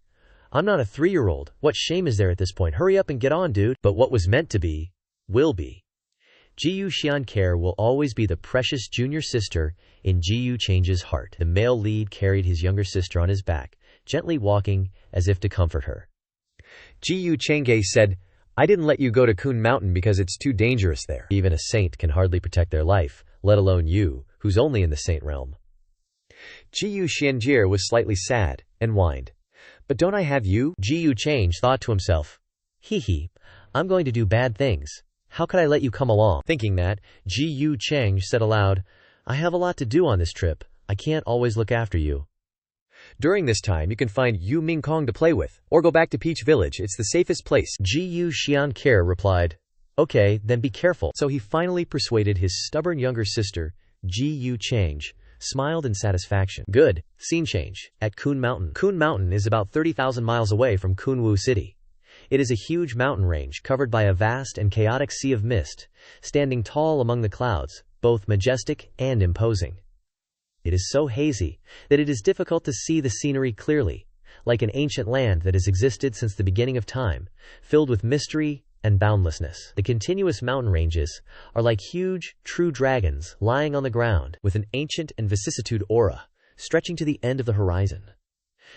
I'm not a 3-year-old. What shame is there at this point? Hurry up and get on, dude. But what was meant to be, will be. Ji Yu Xianker will always be the precious junior sister in Ji Yu Cheng's heart. The male lead carried his younger sister on his back, gently walking as if to comfort her. Ji Yu Cheng said, I didn't let you go to Kun Mountain because it's too dangerous there. Even a saint can hardly protect their life, let alone you, who's only in the saint realm. Ji Yu Xianjie was slightly sad, and whined. But don't I have you? Ji Yu Cheng thought to himself, I'm going to do bad things. How could I let you come along? Thinking that, Ji Yu Cheng said aloud, I have a lot to do on this trip. I can't always look after you. During this time you can find Yu Mingkong to play with, or go back to Peach Village, it's the safest place. Ji Xianqi replied, okay, then be careful. So he finally persuaded his stubborn younger sister, Ji Change, smiled in satisfaction. Good, scene change, at Kun Mountain. Kun Mountain is about 30,000 miles away from Kunwu City. It is a huge mountain range covered by a vast and chaotic sea of mist, standing tall among the clouds, both majestic and imposing. It is so hazy that it is difficult to see the scenery clearly, like an ancient land that has existed since the beginning of time, filled with mystery and boundlessness. The continuous mountain ranges are like huge, true dragons lying on the ground, with an ancient and vicissitude aura, stretching to the end of the horizon.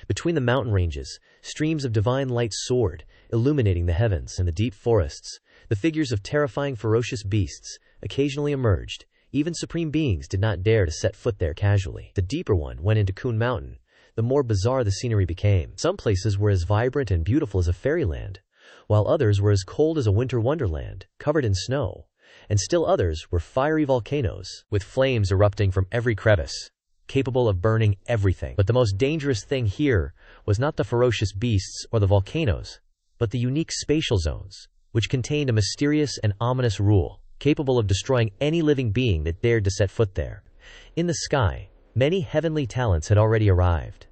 Between the mountain ranges, streams of divine light soared, illuminating the heavens and the deep forests. The figures of terrifying ferocious beasts occasionally emerged. Even supreme beings did not dare to set foot there casually. The deeper one went into Kun Mountain, the more bizarre the scenery became. Some places were as vibrant and beautiful as a fairyland, while others were as cold as a winter wonderland, covered in snow. And still others were fiery volcanoes, with flames erupting from every crevice, capable of burning everything. But the most dangerous thing here was not the ferocious beasts or the volcanoes, but the unique spatial zones, which contained a mysterious and ominous rule, capable of destroying any living being that dared to set foot there. In the sky, many heavenly talents had already arrived.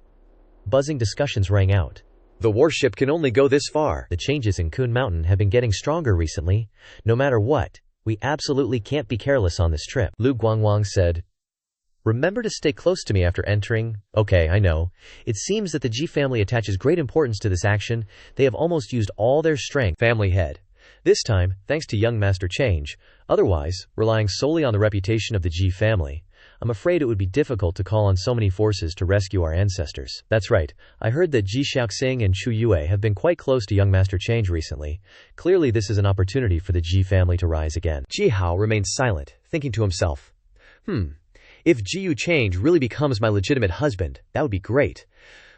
Buzzing discussions rang out. The warship can only go this far. The changes in Kun Mountain have been getting stronger recently. No matter what, we absolutely can't be careless on this trip. Lu Guangwang said, remember to stay close to me after entering. Okay, I know. It seems that the Ji family attaches great importance to this action. They have almost used all their strength. Family head. This time, thanks to young Master Change. Otherwise, relying solely on the reputation of the Ji family, I'm afraid it would be difficult to call on so many forces to rescue our ancestors. That's right. I heard that Ji Xiaoxing and Chu Yue have been quite close to young Master Change recently. Clearly this is an opportunity for the Ji family to rise again. Ji Hao remained silent, thinking to himself, if Ji Yu Change really becomes my legitimate husband, that would be great.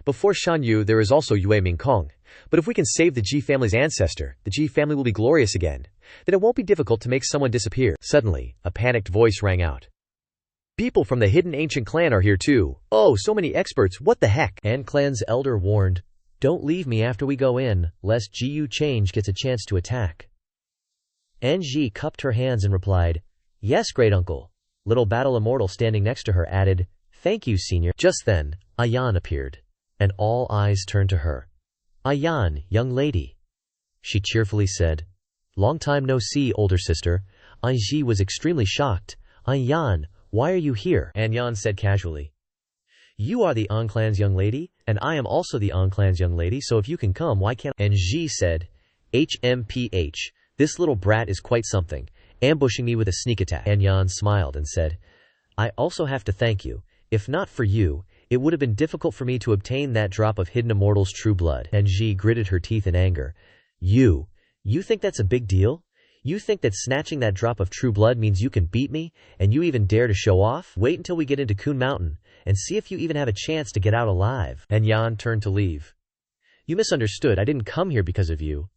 Before Shan Yu, there is also Yue Mingkong. But if we can save the Ji family's ancestor, the Ji family will be glorious again. Then it won't be difficult to make someone disappear. Suddenly, a panicked voice rang out. People from the hidden ancient clan are here too. Oh, so many experts, what the heck? An clan's elder warned, don't leave me after we go in, lest Ji Yu Change gets a chance to attack. Anji cupped her hands and replied, yes, great uncle. Little Battle Immortal standing next to her added, thank you, senior. Just then, Ayan appeared, and all eyes turned to her. Ayan, young lady, she cheerfully said. Long time no see, older sister. Anji was extremely shocked. Ayan, why are you here? Anyan said casually. You are the An clan's young lady, and I am also the An clan's young lady, so if you can come, why can't I? Anji said, HMPH, this little brat is quite something, ambushing me with a sneak attack. Anyan smiled and said, I also have to thank you. If not for you, it would have been difficult for me to obtain that drop of hidden immortal's true blood. Anji gritted her teeth in anger. You think that's a big deal? You think that snatching that drop of true blood means you can beat me, and you even dare to show off? Wait until we get into Kun Mountain, and see if you even have a chance to get out alive. Anyan turned to leave. You misunderstood, I didn't come here because of you.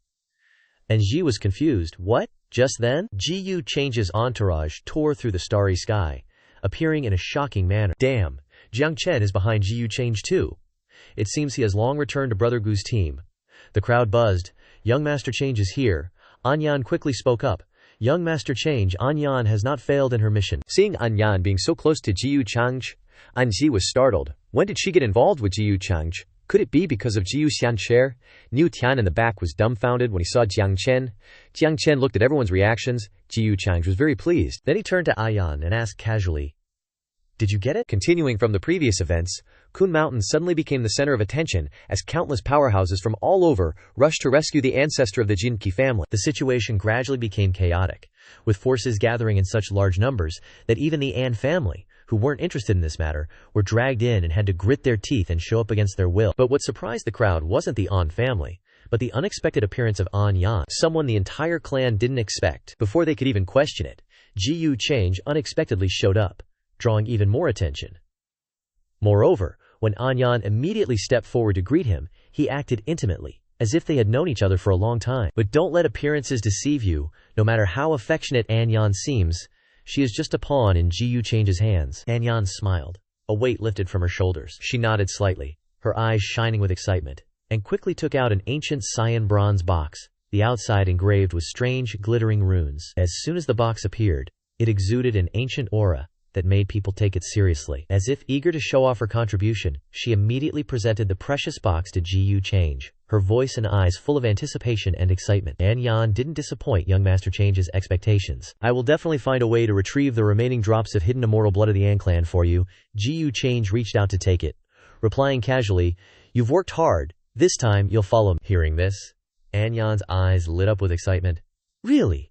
Anji was confused. What? Just then? Ji Yu Change's entourage tore through the starry sky, appearing in a shocking manner. Damn, Jiang Chen is behind Ji Yu Change too. It seems he has long returned to Brother Gu's team. The crowd buzzed. Young Master Change is here. Anyan quickly spoke up. Young Master Change, Anyan has not failed in her mission. Seeing Anyan being so close to Ji Yu Change, Anji was startled. When did she get involved with Ji Yu Change? Could it be because of Ji Yu Xianqi? Niu Tian in the back was dumbfounded when he saw Jiang Chen. Jiang Chen looked at everyone's reactions. Ji Yu Change was very pleased. Then he turned to Ayan and asked casually, did you get it? Continuing from the previous events, Kun Mountain suddenly became the center of attention as countless powerhouses from all over rushed to rescue the ancestor of the Jinqi family. The situation gradually became chaotic, with forces gathering in such large numbers that even the An family, who weren't interested in this matter, were dragged in and had to grit their teeth and show up against their will. But what surprised the crowd wasn't the An family, but the unexpected appearance of An Yan, someone the entire clan didn't expect. Before they could even question it, Ji Yu Change unexpectedly showed up, drawing even more attention. Moreover, when Anyan immediately stepped forward to greet him, he acted intimately, as if they had known each other for a long time. But don't let appearances deceive you. No matter how affectionate Anyan seems, she is just a pawn in Ji Yu Change's hands. Anyan smiled. A weight lifted from her shoulders. She nodded slightly. her eyes shining with excitement, and quickly took out an ancient cyan bronze box, the outside engraved with strange, glittering runes. As soon as the box appeared, it exuded an ancient aura that made people take it seriously. As if eager to show off her contribution, she immediately presented the precious box to Ji Change, her voice and eyes full of anticipation and excitement. An Yan didn't disappoint young Master Change's expectations. "I will definitely find a way to retrieve the remaining drops of hidden immortal blood of the An clan for you." Ji Change reached out to take it, replying casually, "You've worked hard. This time you'll follow me." Hearing this, An Yan's eyes lit up with excitement. "Really?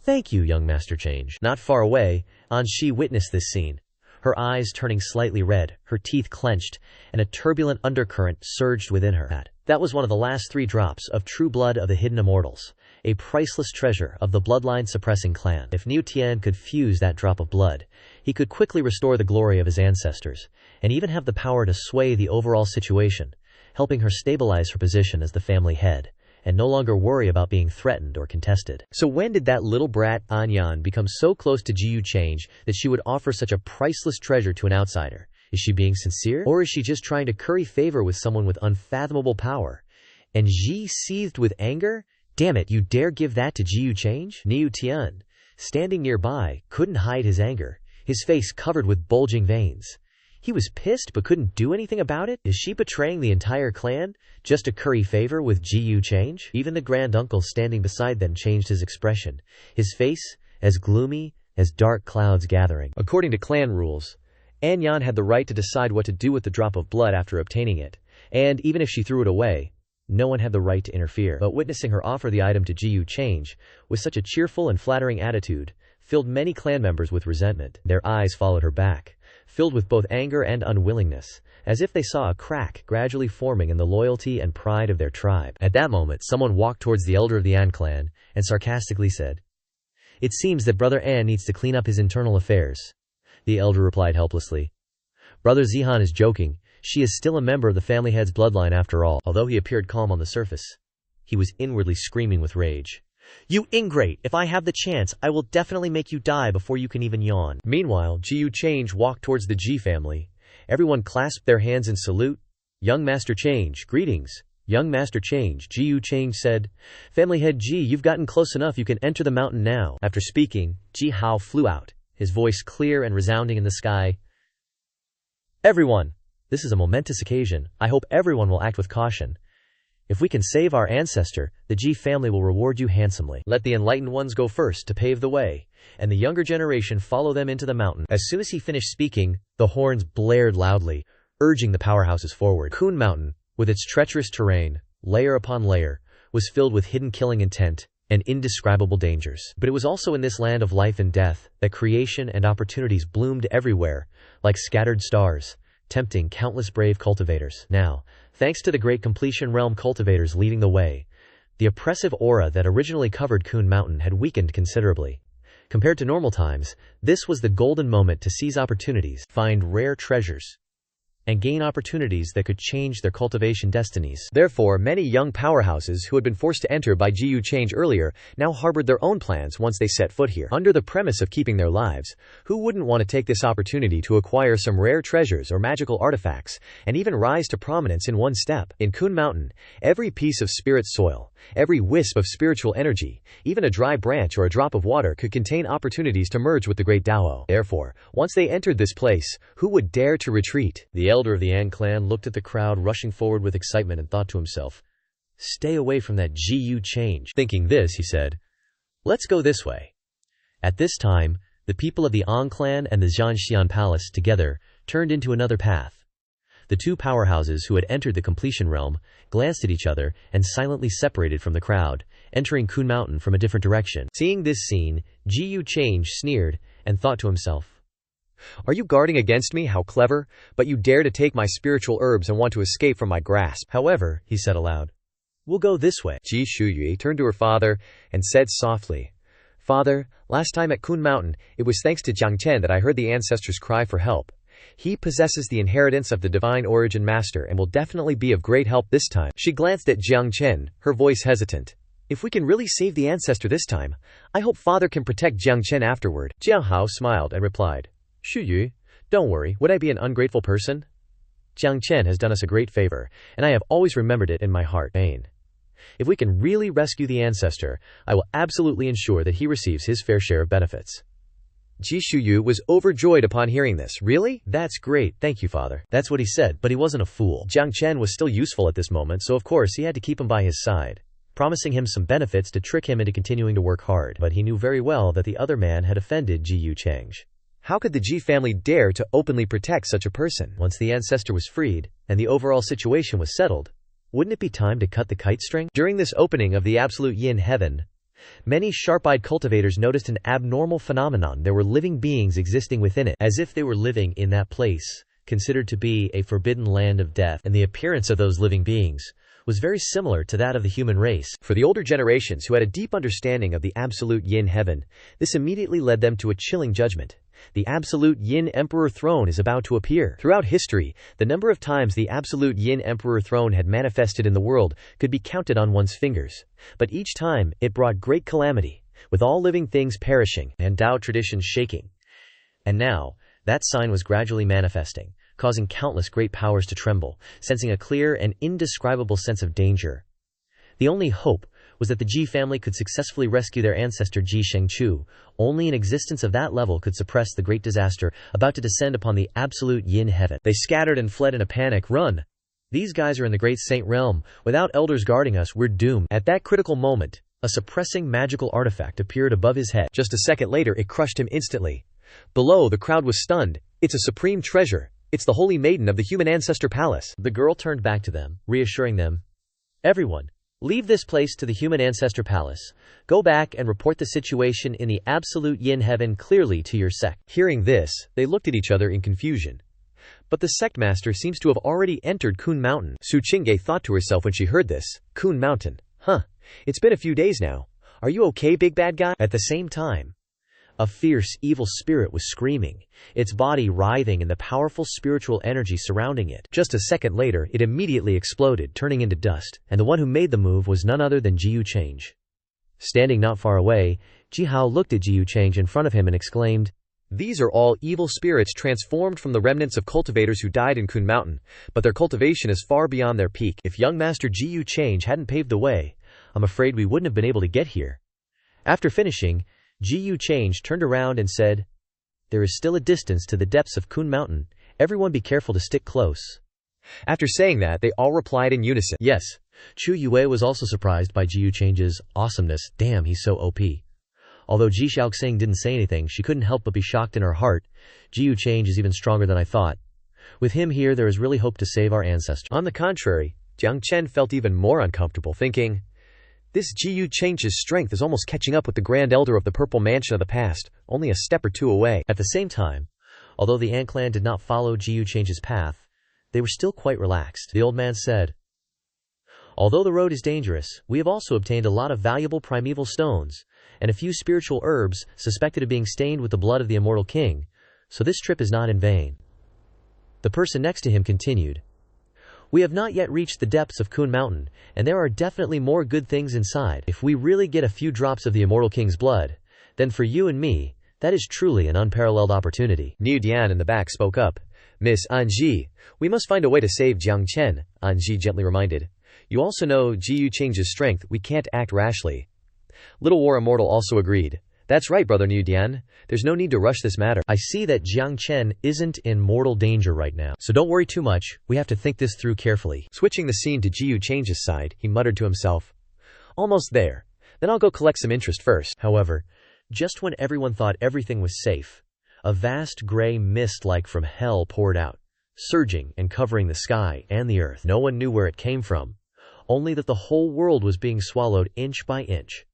Thank you, young Master Change." Not far away, An Shi witnessed this scene, her eyes turning slightly red, her teeth clenched, and a turbulent undercurrent surged within her. That was one of the last 3 drops of true blood of the hidden immortals, a priceless treasure of the bloodline-suppressing clan. If Niu Tian could fuse that drop of blood, he could quickly restore the glory of his ancestors, and even have the power to sway the overall situation, helping her stabilize her position as the family head, and no longer worry about being threatened or contested. So when did that little brat An Yan become so close to Ji Change that she would offer such a priceless treasure to an outsider? Is she being sincere? Or is she just trying to curry favor with someone with unfathomable power? And Ji seethed with anger. "Damn it, you dare give that to Ji Change?" Niu Tian, standing nearby, couldn't hide his anger, his face covered with bulging veins. He was pissed but couldn't do anything about it. Is she betraying the entire clan just to curry favor with Ji Change? Even the grand uncle standing beside them changed his expression, his face as gloomy as dark clouds gathering. According to clan rules, An Yan had the right to decide what to do with the drop of blood after obtaining it, and even if she threw it away, no one had the right to interfere. But witnessing her offer the item to Ji Change with such a cheerful and flattering attitude filled many clan members with resentment. Their eyes followed her back, filled with both anger and unwillingness, as if they saw a crack gradually forming in the loyalty and pride of their tribe. At that moment, someone walked towards the elder of the An clan and sarcastically said, "It seems that Brother An needs to clean up his internal affairs." The elder replied helplessly, "Brother Zihan is joking. She is still a member of the family head's bloodline after all." Although he appeared calm on the surface, he was inwardly screaming with rage. "You ingrate! If I have the chance, I will definitely make you die before you can even yawn." Meanwhile, Ji Change walked towards the Ji family. Everyone clasped their hands in salute. "Young Master Change, greetings." "Young Master Change," Ji Change said. "Family head Ji, you've gotten close enough, you can enter the mountain now." After speaking, Ji Hao flew out, his voice clear and resounding in the sky. "Everyone, this is a momentous occasion. I hope everyone will act with caution. If we can save our ancestor, the Ji family will reward you handsomely. Let the enlightened ones go first to pave the way, and the younger generation follow them into the mountain." As soon as he finished speaking, the horns blared loudly, urging the powerhouses forward. Kun Mountain, with its treacherous terrain, layer upon layer, was filled with hidden killing intent and indescribable dangers. But it was also in this land of life and death that creation and opportunities bloomed everywhere, like scattered stars, tempting countless brave cultivators. Now, thanks to the great completion realm cultivators leading the way, the oppressive aura that originally covered Kun Mountain had weakened considerably. Compared to normal times, this was the golden moment to seize opportunities, find rare treasures, and gain opportunities that could change their cultivation destinies. Therefore, many young powerhouses who had been forced to enter by Ji Change earlier now harbored their own plans once they set foot here. Under the premise of keeping their lives, who wouldn't want to take this opportunity to acquire some rare treasures or magical artifacts, and even rise to prominence in one step? In Kun Mountain, every piece of spirit soil, every wisp of spiritual energy, even a dry branch or a drop of water could contain opportunities to merge with the great Dao. Therefore, once they entered this place, who would dare to retreat? The elder of the An clan looked at the crowd rushing forward with excitement and thought to himself, "Stay away from that Ji Change." Thinking this, he said, "Let's go this way." At this time, the people of the An clan and the Zhanxian Palace together turned into another path. The two powerhouses who had entered the completion realm glanced at each other and silently separated from the crowd, entering Kun Mountain from a different direction. Seeing this scene, Ji Change sneered and thought to himself, "Are you guarding against me? How clever! But you dare to take my spiritual herbs and want to escape from my grasp." However, he said aloud, "We'll go this way." Ji Shuyue turned to her father and said softly, "Father, last time at Kun Mountain, it was thanks to Jiang Chen that I heard the ancestors cry for help. He possesses the inheritance of the divine origin master and will definitely be of great help this time." She glanced at Jiang Chen, her voice hesitant. "If we can really save the ancestor this time, I hope father can protect Jiang Chen afterward." Jiang Hao smiled and replied, "Shuyu, don't worry, would I be an ungrateful person?" Jiang Chen has done us a great favor, and I have always remembered it in my heart. If we can really rescue the ancestor, I will absolutely ensure that he receives his fair share of benefits. Ji Shuyu was overjoyed upon hearing this. Really? That's great, thank you, father. That's what he said, but he wasn't a fool. Jiang Chen was still useful at this moment, so of course he had to keep him by his side, promising him some benefits to trick him into continuing to work hard. But he knew very well that the other man had offended Ji Yucheng. How could the Ji family dare to openly protect such a person? Once the ancestor was freed, and the overall situation was settled, wouldn't it be time to cut the kite string? During this opening of the absolute yin heaven, many sharp-eyed cultivators noticed an abnormal phenomenon. There were living beings existing within it, as if they were living in that place, considered to be a forbidden land of death, and the appearance of those living beings was very similar to that of the human race. For the older generations who had a deep understanding of the absolute yin heaven, this immediately led them to a chilling judgment. The absolute yin emperor throne is about to appear. Throughout history, the number of times the absolute yin emperor throne had manifested in the world could be counted on one's fingers. But each time, it brought great calamity, with all living things perishing and Tao traditions shaking. And now, that sign was gradually manifesting, causing countless great powers to tremble, sensing a clear and indescribable sense of danger. The only hope was that the Ji family could successfully rescue their ancestor Ji Shengchu. Only an existence of that level could suppress the great disaster about to descend upon the absolute yin heaven. They scattered and fled in a panic. Run! These guys are in the great saint realm. Without elders guarding us, we're doomed. At that critical moment, a suppressing magical artifact appeared above his head. Just a second later, it crushed him instantly. Below, the crowd was stunned. It's a supreme treasure. It's the Holy Maiden of the Human Ancestor Palace. The girl turned back to them, reassuring them. Everyone, leave this place to the Human Ancestor Palace. Go back and report the situation in the absolute yin heaven clearly to your sect. Hearing this, they looked at each other in confusion. But the sect master seems to have already entered Kun Mountain. Su Qingge thought to herself when she heard this. Kun Mountain. Huh. It's been a few days now. Are you okay, big bad guy? At the same time, a fierce, evil spirit was screaming, its body writhing in the powerful spiritual energy surrounding it. Just a second later, it immediately exploded, turning into dust, and the one who made the move was none other than Ji Yucheng. Standing not far away, Ji Hao looked at Ji Yucheng in front of him and exclaimed, "These are all evil spirits transformed from the remnants of cultivators who died in Kun Mountain, but their cultivation is far beyond their peak. If young Master Ji Yucheng hadn't paved the way, I'm afraid we wouldn't have been able to get here." After finishing, Ji Yucheng turned around and said, "There is still a distance to the depths of Kun Mountain. Everyone be careful to stick close." After saying that, they all replied in unison, "Yes." Chu Yue was also surprised by Ji Yucheng's awesomeness. Damn, he's so OP. Although Ji Xiaoxing didn't say anything, she couldn't help but be shocked in her heart. Ji Yucheng is even stronger than I thought. With him here, there is really hope to save our ancestor. On the contrary, Jiang Chen felt even more uncomfortable, thinking, this Ji Yucheng's strength is almost catching up with the Grand Elder of the Purple Mansion of the past, only a step or two away. At the same time, although the Ant Clan did not follow Ji Yucheng's path, they were still quite relaxed. The old man said, "Although the road is dangerous, we have also obtained a lot of valuable primeval stones, and a few spiritual herbs suspected of being stained with the blood of the immortal king, so this trip is not in vain." The person next to him continued, "We have not yet reached the depths of Kun Mountain, and there are definitely more good things inside. If we really get a few drops of the immortal king's blood, then for you and me, that is truly an unparalleled opportunity." Niu Dian in the back spoke up. "Miss Anji, we must find a way to save Jiang Chen," Anji gently reminded. "You also know Ji Yucheng's strength. We can't act rashly." Little War Immortal also agreed. "That's right, brother Niu Dian. There's no need to rush this matter. I see that Jiang Chen isn't in mortal danger right now, so don't worry too much. We have to think this through carefully." Switching the scene to Ji Yucheng's side, he muttered to himself, "Almost there. Then I'll go collect some interest first." However, just when everyone thought everything was safe, a vast gray mist like from hell poured out, surging and covering the sky and the earth. No one knew where it came from, only that the whole world was being swallowed inch by inch.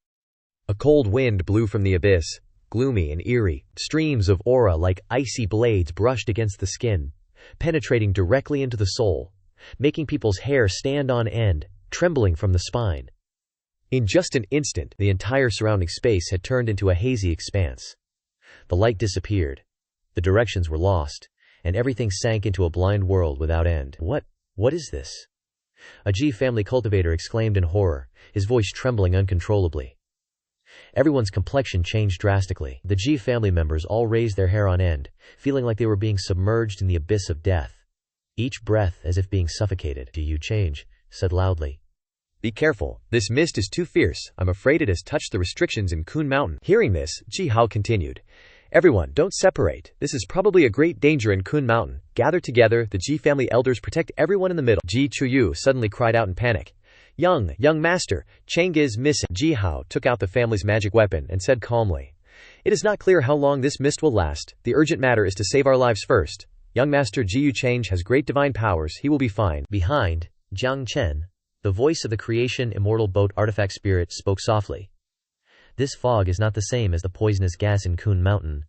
A cold wind blew from the abyss, gloomy and eerie. Streams of aura like icy blades brushed against the skin, penetrating directly into the soul, making people's hair stand on end, trembling from the spine. In just an instant, the entire surrounding space had turned into a hazy expanse. The light disappeared, the directions were lost, and everything sank into a blind world without end. What is this?" A Ji family cultivator exclaimed in horror, his voice trembling uncontrollably. Everyone's complexion changed drastically. The Ji family members all raised their hair on end, feeling like they were being submerged in the abyss of death. each breath as if being suffocated. "Do you change?" said loudly. "Be careful. This mist is too fierce. I'm afraid it has touched the restrictions in Kun Mountain." Hearing this, Ji Hao continued. "Everyone, don't separate. This is probably a great danger in Kun Mountain. Gather together, the Ji family elders protect everyone in the middle." Ji Chuyu suddenly cried out in panic. Young master, Cheng is missing." Ji Hao took out the family's magic weapon and said calmly. "It is not clear how long this mist will last. The urgent matter is to save our lives first. Young master Jiyu Cheng has great divine powers. He will be fine." Behind, Jiang Chen, the voice of the creation immortal boat artifact spirit, spoke softly. "This fog is not the same as the poisonous gas in Kun Mountain.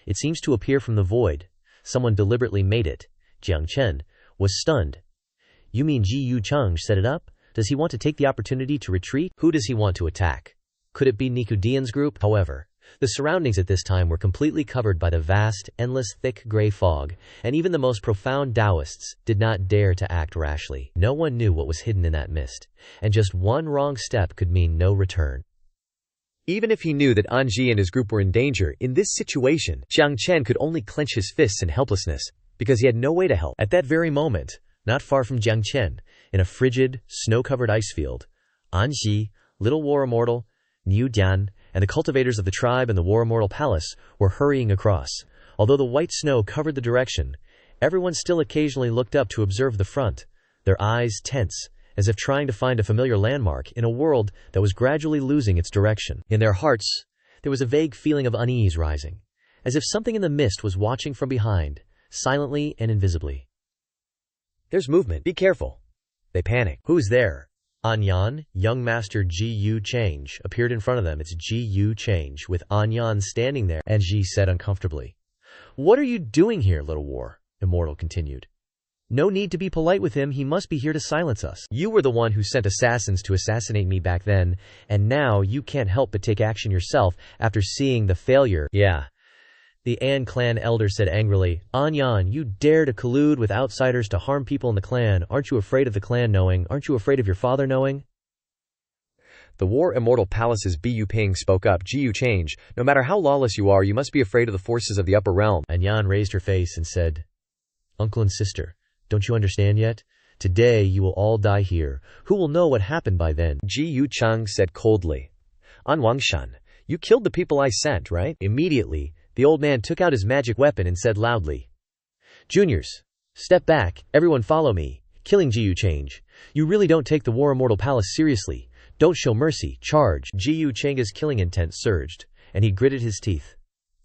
It seems to appear from the void. Someone deliberately made it." Jiang Chen was stunned. "You mean Ji Yu Cheng set it up? Does he want to take the opportunity to retreat? Who does he want to attack? Could it be Nikudian's group?" However, the surroundings at this time were completely covered by the vast, endless, thick gray fog, and even the most profound Taoists did not dare to act rashly. No one knew what was hidden in that mist, and just one wrong step could mean no return. Even if he knew that Anji and his group were in danger, in this situation, Jiang Chen could only clench his fists in helplessness, because he had no way to help. At that very moment, not far from Jiang Chen, in a frigid, snow-covered ice field, Anji, Little War Immortal, Niu Dian, and the cultivators of the tribe and the War Immortal Palace were hurrying across. Although the white snow covered the direction, everyone still occasionally looked up to observe the front, their eyes tense, as if trying to find a familiar landmark in a world that was gradually losing its direction. In their hearts, there was a vague feeling of unease rising, as if something in the mist was watching from behind, silently and invisibly. "There's movement. Be careful." They panicked. "Who's there?" Anyan, young master Ji Yu Change, appeared in front of them. "It's Ji Yu Change," with Anyan standing there, and Ji said uncomfortably. "What are you doing here, Little War?" Immortal continued. "No need to be polite with him. He must be here to silence us. You were the one who sent assassins to assassinate me back then, and now you can't help but take action yourself after seeing the failure." "Yeah," the An clan elder said angrily. "Anyan, you dare to collude with outsiders to harm people in the clan. Aren't you afraid of the clan knowing? Aren't you afraid of your father knowing?" The War Immortal Palace's Bu Ping spoke up. "Jiyu Change, no matter how lawless you are, you must be afraid of the forces of the upper realm." Anyan raised her face and said, "Uncle and sister, don't you understand yet? Today you will all die here. Who will know what happened by then?" Ji Yu Cheng said coldly. "An Wangshan, you killed the people I sent, right?" Immediately, the old man took out his magic weapon and said loudly, "Juniors, step back, everyone follow me. Killing Jiyu Change. You really don't take the War Immortal Palace seriously. Don't show mercy, charge." Jiyu Change's killing intent surged, and he gritted his teeth.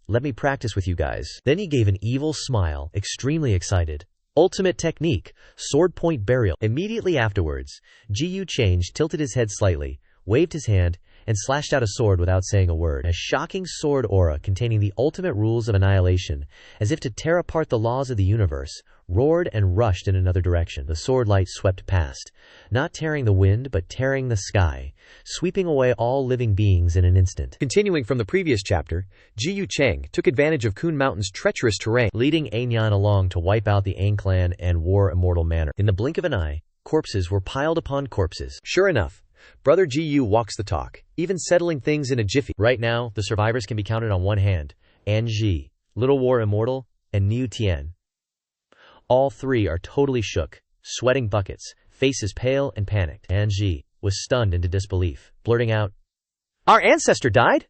"Let me practice with you guys." Then he gave an evil smile, extremely excited. Ultimate technique, sword point burial. Immediately afterwards, Jiyu Change tilted his head slightly, waved his hand, and slashed out a sword without saying a word. A shocking sword aura containing the ultimate rules of annihilation, as if to tear apart the laws of the universe, roared and rushed in another direction. The sword light swept past, not tearing the wind but tearing the sky, sweeping away all living beings in an instant. Continuing from the previous chapter, Ji Yu Cheng took advantage of Kun Mountain's treacherous terrain, leading Anyan along to wipe out the Ang clan and War Immortal Manor. In the blink of an eye, corpses were piled upon corpses. Sure enough, Brother Ji Yu walks the talk, even settling things in a jiffy. Right now, the survivors can be counted on one hand. Anji, Little War Immortal, and Niu Tian. All three are totally shook, sweating buckets, faces pale and panicked. Anji was stunned into disbelief, blurting out, "Our ancestor died?"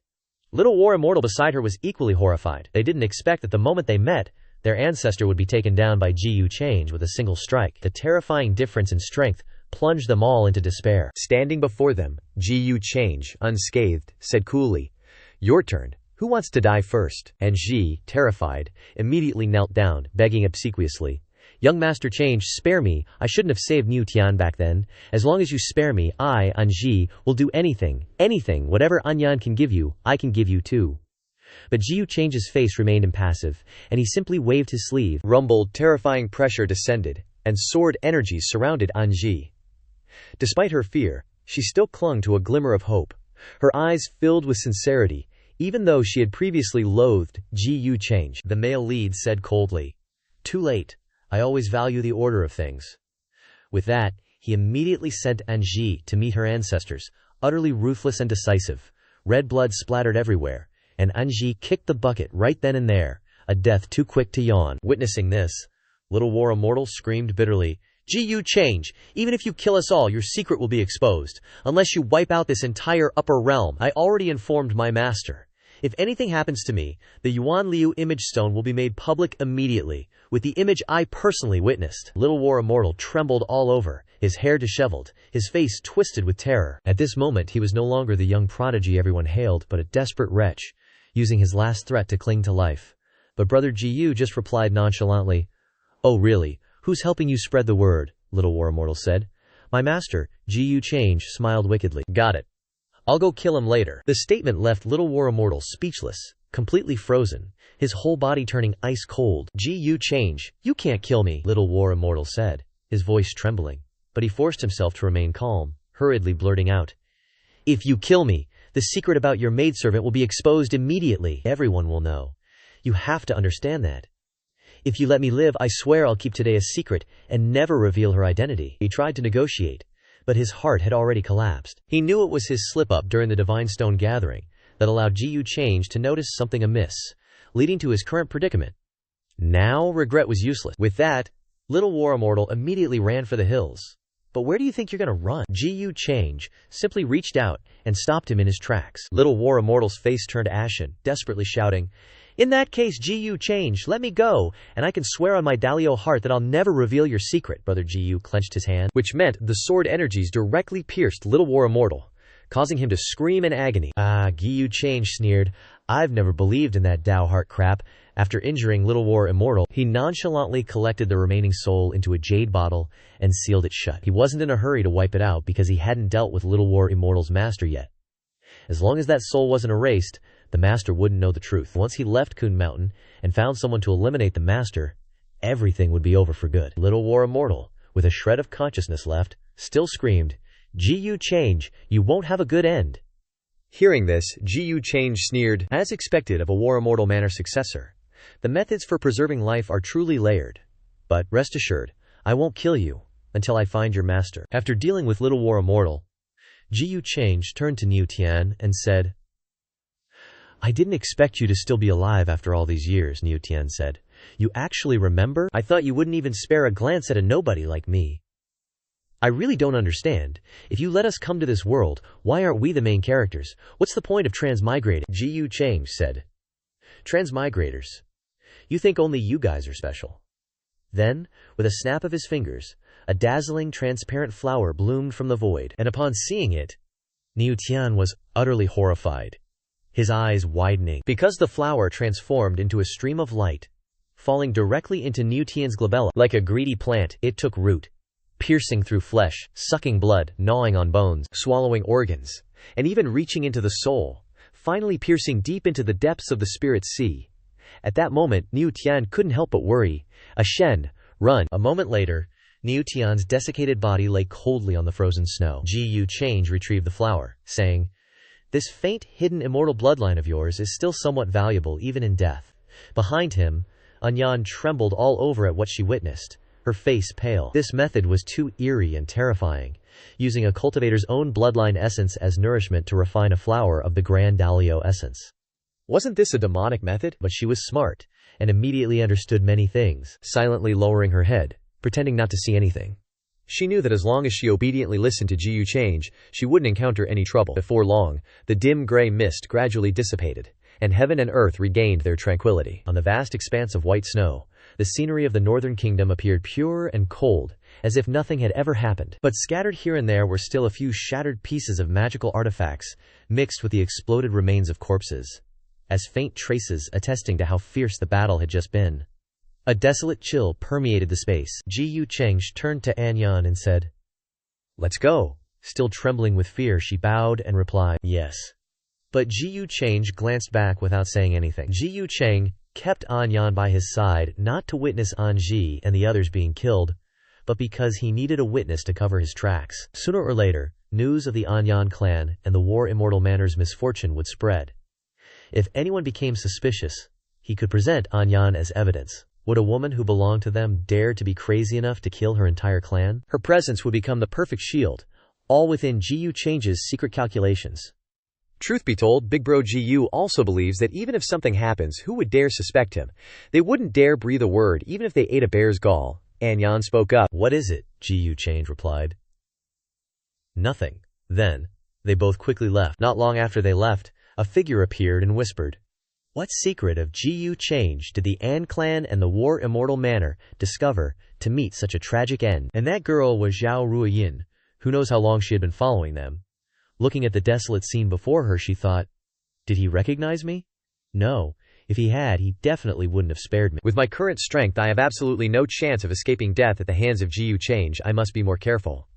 Little War Immortal beside her was equally horrified. They didn't expect that the moment they met, their ancestor would be taken down by Ji Yu Change with a single strike. The terrifying difference in strength plunged them all into despair. Standing before them, Ji Yu Change, unscathed, said coolly, "Your turn. Who wants to die first?" And Ji, terrified, immediately knelt down, begging obsequiously, "Young Master Change, spare me. I shouldn't have saved Niu Tian back then. As long as you spare me, I, Anji, will do anything, whatever Anyan can give you, I can give you too." But Ji Yu Change's face remained impassive, and he simply waved his sleeve. Rumbled, terrifying pressure descended, and sword energies surrounded Anji. Despite her fear, she still clung to a glimmer of hope. Her eyes filled with sincerity, even though she had previously loathed Ji Yu Change. The male lead said coldly, "Too late. I always value the order of things." With that, he immediately sent Anji to meet her ancestors, utterly ruthless and decisive. Red blood splattered everywhere, and Anji kicked the bucket right then and there, a death too quick to yawn. Witnessing this, Little War Immortal screamed bitterly. "Gu change! Even if you kill us all, your secret will be exposed. Unless you wipe out this entire upper realm. I already informed my master. If anything happens to me, the Yuan Liu image stone will be made public immediately, with the image I personally witnessed." Little War Immortal trembled all over, his hair disheveled, his face twisted with terror. At this moment he was no longer the young prodigy everyone hailed, but a desperate wretch, using his last threat to cling to life. But Brother Gu just replied nonchalantly, "Oh really? Who's helping you spread the word?" Little War Immortal said. "My master." Gu Change smiled wickedly. "Got it. I'll go kill him later." The statement left Little War Immortal speechless, completely frozen, his whole body turning ice cold. "Gu Change, you can't kill me," Little War Immortal said, his voice trembling. But he forced himself to remain calm, hurriedly blurting out, "If you kill me, the secret about your maidservant will be exposed immediately. Everyone will know. You have to understand that. If you let me live, I swear I'll keep today a secret and never reveal her identity." He tried to negotiate, but his heart had already collapsed. He knew it was his slip-up during the Divine Stone gathering that allowed Gu Change to notice something amiss, leading to his current predicament. Now regret was useless. With that, Little War Immortal immediately ran for the hills. But where do you think you're gonna run? Gu Change simply reached out and stopped him in his tracks. Little War Immortal's face turned ashen, desperately shouting, "In that case, Gu Change, let me go, and I can swear on my Dalio heart that I'll never reveal your secret." Brother Gu clenched his hand, which meant the sword energies directly pierced Little War Immortal, causing him to scream in agony. Gu Change sneered, "I've never believed in that Dao heart crap." After injuring Little War Immortal, he nonchalantly collected the remaining soul into a jade bottle and sealed it shut. He wasn't in a hurry to wipe it out because he hadn't dealt with Little War Immortal's master yet. As long as that soul wasn't erased, the master wouldn't know the truth. Once he left Kun Mountain and found someone to eliminate the master, everything would be over for good. Little War Immortal, with a shred of consciousness left, still screamed, "Gu Change, you won't have a good end." Hearing this, Gu Change sneered, as expected of a War Immortal manner successor. The methods for preserving life are truly layered. But rest assured, I won't kill you until I find your master. After dealing with Little War Immortal, Gu Change turned to Niu Tian and said, "I didn't expect you to still be alive after all these years," Niu Tian said. "You actually remember? I thought you wouldn't even spare a glance at a nobody like me. I really don't understand. If you let us come to this world, why aren't we the main characters? What's the point of transmigrating?" Gu Change said, "Transmigrators? You think only you guys are special." Then, with a snap of his fingers, a dazzling transparent flower bloomed from the void, and upon seeing it, Niu Tian was utterly horrified, his eyes widening, because the flower transformed into a stream of light, falling directly into Niu Tian's glabella. Like a greedy plant, it took root, piercing through flesh, sucking blood, gnawing on bones, swallowing organs, and even reaching into the soul, finally piercing deep into the depths of the spirit sea. At that moment, Niu Tian couldn't help but worry. "Shen, run!" A moment later, Niu Tian's desiccated body lay coldly on the frozen snow. Gu Change retrieved the flower, saying, "This faint, hidden immortal bloodline of yours is still somewhat valuable even in death." Behind him, Anyan trembled all over at what she witnessed, her face pale. This method was too eerie and terrifying, using a cultivator's own bloodline essence as nourishment to refine a flower of the Grand Dalio essence. Wasn't this a demonic method? But she was smart, and immediately understood many things, silently lowering her head, pretending not to see anything. She knew that as long as she obediently listened to Gu Change, she wouldn't encounter any trouble. Before long, the dim gray mist gradually dissipated, and heaven and earth regained their tranquility. On the vast expanse of white snow, the scenery of the northern kingdom appeared pure and cold, as if nothing had ever happened. But scattered here and there were still a few shattered pieces of magical artifacts, mixed with the exploded remains of corpses, as faint traces attesting to how fierce the battle had just been. A desolate chill permeated the space. Gu Change turned to Anyan and said, "Let's go." Still trembling with fear, she bowed and replied, "Yes." But Gu Change glanced back without saying anything. Gu Cheng kept Anyan by his side not to witness Anji and the others being killed, but because he needed a witness to cover his tracks. Sooner or later, news of the Anyan clan and the War Immortal Manor's misfortune would spread. If anyone became suspicious, he could present Anyan as evidence. Would a woman who belonged to them dare to be crazy enough to kill her entire clan? Her presence would become the perfect shield, all within Gu Change's secret calculations. Truth be told, Big Bro GU also believes that even if something happens, who would dare suspect him? They wouldn't dare breathe a word, even if they ate a bear's gall. Anyan spoke up. What is it? Gu Change replied. Nothing. Then, they both quickly left. Not long after they left, a figure appeared and whispered. What secret of Gu Change did the An clan and the War Immortal Manor discover to meet such a tragic end? And that girl was Zhao Ruoyin. Who knows how long she had been following them? Looking at the desolate scene before her, she thought, did he recognize me? No. If he had, he definitely wouldn't have spared me. With my current strength, I have absolutely no chance of escaping death at the hands of Gu Change. I must be more careful.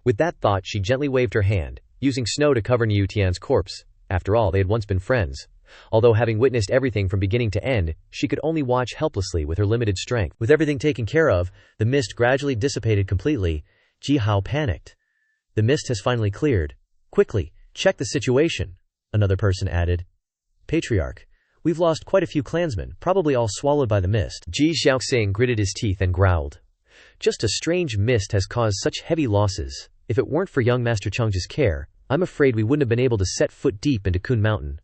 With that thought, she gently waved her hand, using snow to cover Niu Tian's corpse. After all, they had once been friends. Although having witnessed everything from beginning to end, she could only watch helplessly with her limited strength. With everything taken care of, the mist gradually dissipated completely. Ji Hao panicked. The mist has finally cleared. Quickly, check the situation, another person added. Patriarch, we've lost quite a few clansmen, probably all swallowed by the mist. Ji Xiaoxing gritted his teeth and growled. Just a strange mist has caused such heavy losses. If it weren't for young Master Cheng's care, I'm afraid we wouldn't have been able to set foot deep into Kun Mountain.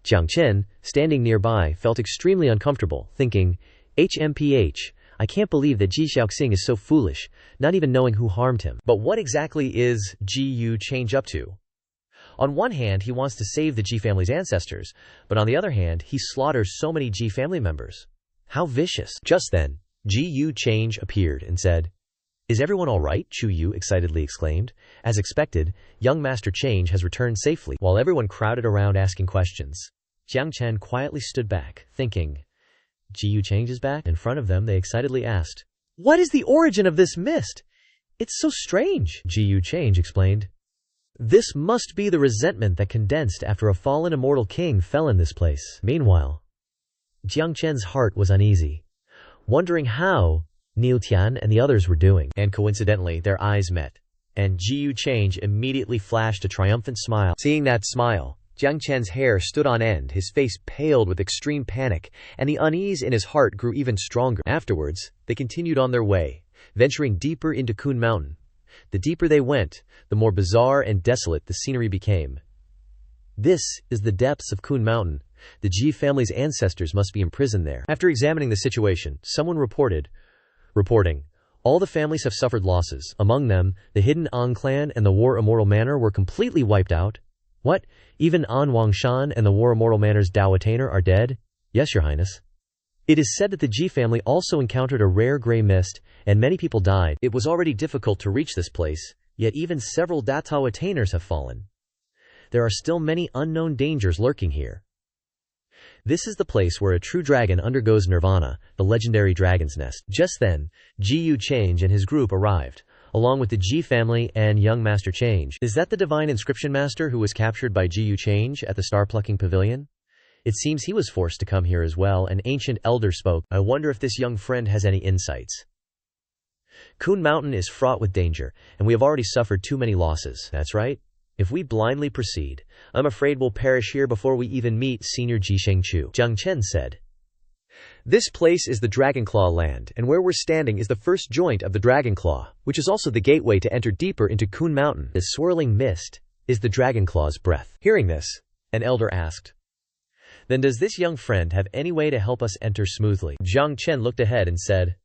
Jiang Chen, standing nearby, felt extremely uncomfortable, thinking, HMPH, I can't believe that Ji Xiaoxing is so foolish, not even knowing who harmed him. But what exactly is Gu Change up to? On one hand, he wants to save the Ji family's ancestors, but on the other hand, he slaughters so many Ji family members. How vicious. Just then, Gu Change appeared and said, Is everyone all right? Chu Yu excitedly exclaimed. As expected, young Master Change has returned safely. While everyone crowded around asking questions, Jiang Chen quietly stood back, thinking, Gu Change is back? In front of them, they excitedly asked, What is the origin of this mist? It's so strange. Gu Change explained. This must be the resentment that condensed after a fallen immortal king fell in this place. Meanwhile, Jiang Chen's heart was uneasy, wondering how Niu Tian and the others were doing. And coincidentally, their eyes met, and Gu Change immediately flashed a triumphant smile. Seeing that smile, Jiang Chen's hair stood on end, his face paled with extreme panic, and the unease in his heart grew even stronger. Afterwards, they continued on their way, venturing deeper into Kun Mountain. The deeper they went, the more bizarre and desolate the scenery became. This is the depths of Kun Mountain. The Ji family's ancestors must be imprisoned there. After examining the situation, someone reporting, all the families have suffered losses. Among them, the hidden An clan and the War Immortal Manor were completely wiped out. What? Even An Wangshan and the War Immortal Manor's Dao Attainer are dead? Yes, Your Highness. It is said that the Ji family also encountered a rare gray mist, and many people died. It was already difficult to reach this place, yet even several Datao attainers have fallen. There are still many unknown dangers lurking here. This is the place where a true dragon undergoes nirvana, the legendary dragon's nest. Just then, Gu Change and his group arrived, along with the Ji family and young Master Change. Is that the divine inscription master who was captured by Gu Change at the star-plucking pavilion? It seems he was forced to come here as well. An ancient elder spoke. I wonder if this young friend has any insights. Kun Mountain is fraught with danger, and we have already suffered too many losses. That's right. If we blindly proceed, I'm afraid we'll perish here before we even meet Senior Ji Shengchu. Jiang Chen said. This place is the Dragonclaw land, and where we're standing is the first joint of the Dragonclaw, which is also the gateway to enter deeper into Kun Mountain. The swirling mist is the Dragonclaw's breath. Hearing this, an elder asked, Then does this young friend have any way to help us enter smoothly? Jiang Chen looked ahead and said,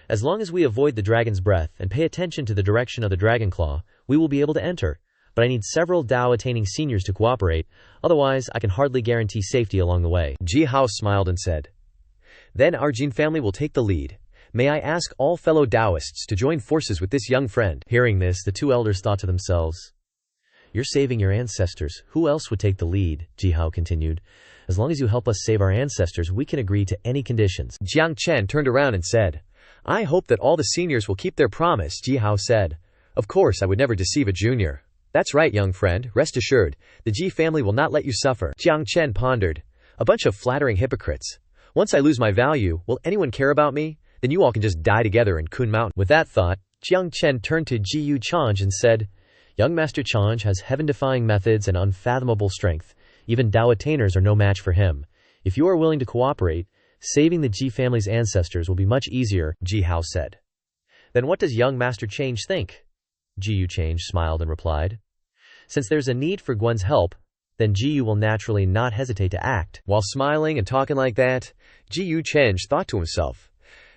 As long as we avoid the dragon's breath and pay attention to the direction of the Dragonclaw, we will be able to enter. But I need several Dao-attaining seniors to cooperate, otherwise I can hardly guarantee safety along the way. Ji Hao smiled and said, Then our Jin family will take the lead. May I ask all fellow Taoists to join forces with this young friend? Hearing this, the two elders thought to themselves, You're saving your ancestors. Who else would take the lead? Ji Hao continued. As long as you help us save our ancestors, we can agree to any conditions. Jiang Chen turned around and said, I hope that all the seniors will keep their promise. Ji Hao said, Of course, I would never deceive a junior. That's right, young friend. Rest assured, the Ji family will not let you suffer. Jiang Chen pondered. A bunch of flattering hypocrites. Once I lose my value, will anyone care about me? Then you all can just die together in Kun Mountain. With that thought, Jiang Chen turned to Ji Yu Change and said, Young Master Change has heaven-defying methods and unfathomable strength. Even Dao attainers are no match for him. If you are willing to cooperate, saving the Ji family's ancestors will be much easier, Ji Hao said. Then what does young Master Change think? Ji Yu Change smiled and replied, Since there's a need for Gwen's help, then Ji-yu will naturally not hesitate to act. While smiling and talking like that, Ji-yu Cheng thought to himself,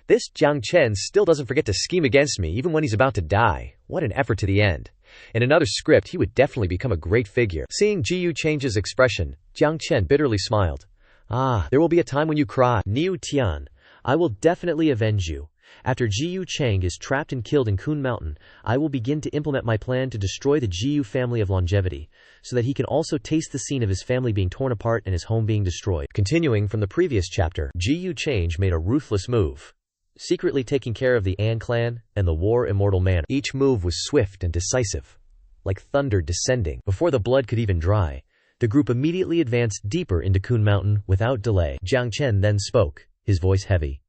this Jiang Chen still doesn't forget to scheme against me even when he's about to die. What an effort to the end. In another script, he would definitely become a great figure. Seeing Ji-yu Cheng's expression, Jiang Chen bitterly smiled. Ah, there will be a time when you cry. Niu Tian, I will definitely avenge you. After Ji-yu Cheng is trapped and killed in Kun Mountain, I will begin to implement my plan to destroy the Ji-yu family of longevity, so that he can also taste the scene of his family being torn apart and his home being destroyed. Continuing from the previous chapter, Ji-yu Cheng made a ruthless move, secretly taking care of the An clan and the war immortal man. Each move was swift and decisive, like thunder descending. Before the blood could even dry, the group immediately advanced deeper into Kun Mountain without delay. Jiang Chen then spoke, his voice heavy.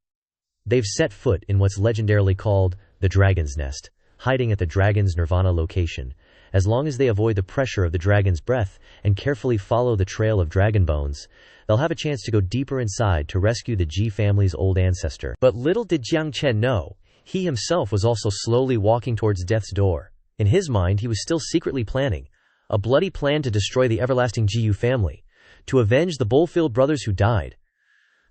They've set foot in what's legendarily called the Dragon's Nest, hiding at the Dragon's Nirvana location. As long as they avoid the pressure of the dragon's breath and carefully follow the trail of dragon bones, they'll have a chance to go deeper inside to rescue the Ji family's old ancestor. But little did Jiang Chen know, he himself was also slowly walking towards death's door. In his mind, he was still secretly planning a bloody plan to destroy the everlasting Ji family, to avenge the Bullfield brothers who died.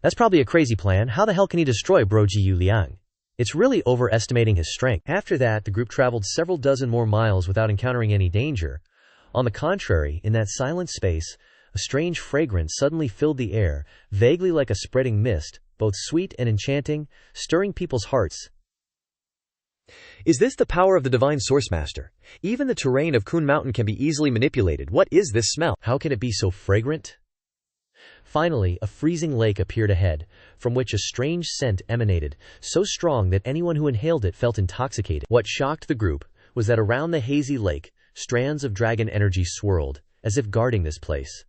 That's probably a crazy plan. How the hell can he destroy bro Ji Liang? It's really overestimating his strength. After that, the group traveled several dozen more miles without encountering any danger. On the contrary, in that silent space, a strange fragrance suddenly filled the air, vaguely like a spreading mist, both sweet and enchanting, stirring people's hearts. Is this the power of the divine source master? Even the terrain of Kun Mountain can be easily manipulated. What is this smell? How can it be so fragrant? Finally, a freezing lake appeared ahead, from which a strange scent emanated, so strong that anyone who inhaled it felt intoxicated. What shocked the group was that around the hazy lake, strands of dragon energy swirled, as if guarding this place.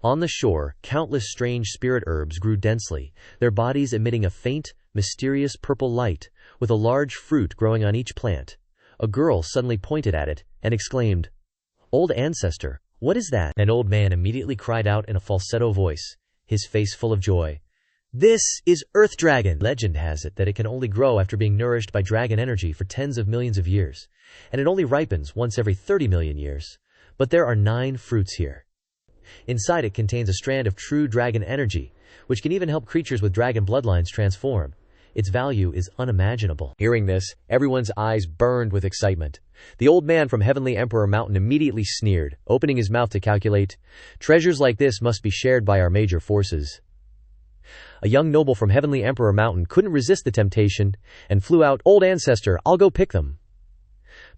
On the shore, countless strange spirit herbs grew densely, their bodies emitting a faint, mysterious purple light, with a large fruit growing on each plant. A girl suddenly pointed at it, and exclaimed, "Old ancestor, what is that?" An old man immediately cried out in a falsetto voice, his face full of joy. "This is Earth Dragon." Legend has it that it can only grow after being nourished by dragon energy for tens of millions of years, and it only ripens once every 30 million years. But there are 9 fruits here. Inside it contains a strand of true dragon energy, which can even help creatures with dragon bloodlines transform. Its value is unimaginable. Hearing this, everyone's eyes burned with excitement. The old man from Heavenly Emperor Mountain immediately sneered, opening his mouth to calculate, "Treasures like this must be shared by our major forces." A young noble from Heavenly Emperor Mountain couldn't resist the temptation, and flew out, "Old ancestor, I'll go pick them."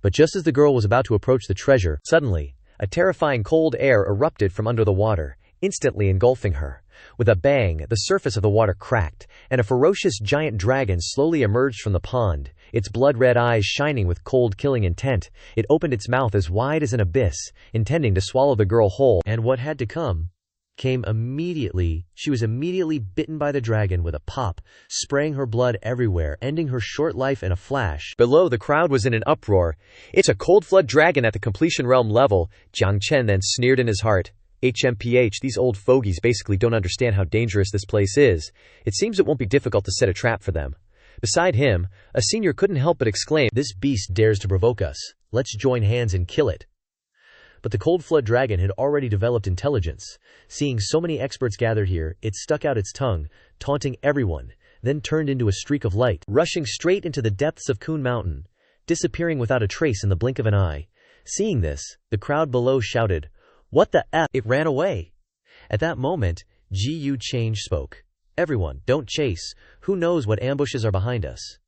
But just as the girl was about to approach the treasure, suddenly, a terrifying cold air erupted from under the water, instantly engulfing her. With a bang, the surface of the water cracked, and a ferocious giant dragon slowly emerged from the pond, its blood-red eyes shining with cold killing intent. It opened its mouth as wide as an abyss, intending to swallow the girl whole. And what had to come came immediately. She was immediately bitten by the dragon with a pop, spraying her blood everywhere, ending her short life in a flash. Below, the crowd was in an uproar. "It's a cold flood dragon at the completion realm level," Jiang Chen then sneered in his heart. HMPH, these old fogies basically don't understand how dangerous this place is. It seems it won't be difficult to set a trap for them. Beside him, a senior couldn't help but exclaim, "This beast dares to provoke us. Let's join hands and kill it." But the cold flood dragon had already developed intelligence. Seeing so many experts gathered here, it stuck out its tongue, taunting everyone, then turned into a streak of light, rushing straight into the depths of Kun Mountain, disappearing without a trace in the blink of an eye. Seeing this, the crowd below shouted, "What the F?" It ran away. At that moment, Ji Change spoke. "Everyone, don't chase. Who knows what ambushes are behind us?"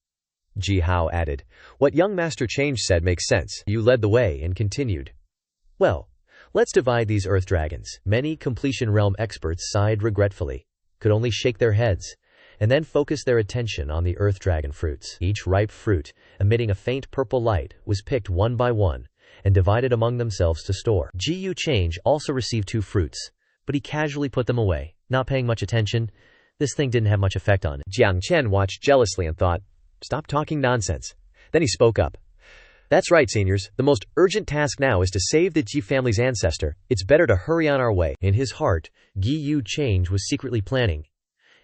Ji Hao added, "What young Master Change said makes sense." You led the way and continued, "Well, let's divide these earth dragons." Many completion realm experts sighed regretfully, could only shake their heads, and then focus their attention on the earth dragon fruits. Each ripe fruit, emitting a faint purple light, was picked one by one, and divided among themselves to store. Ji Change also received 2 fruits, but he casually put them away, not paying much attention. This thing didn't have much effect on him. Jiang Chen watched jealously and thought, "Stop talking nonsense." Then he spoke up. "That's right, seniors. The most urgent task now is to save the Ji family's ancestor. It's better to hurry on our way." In his heart, Gi Change was secretly planning.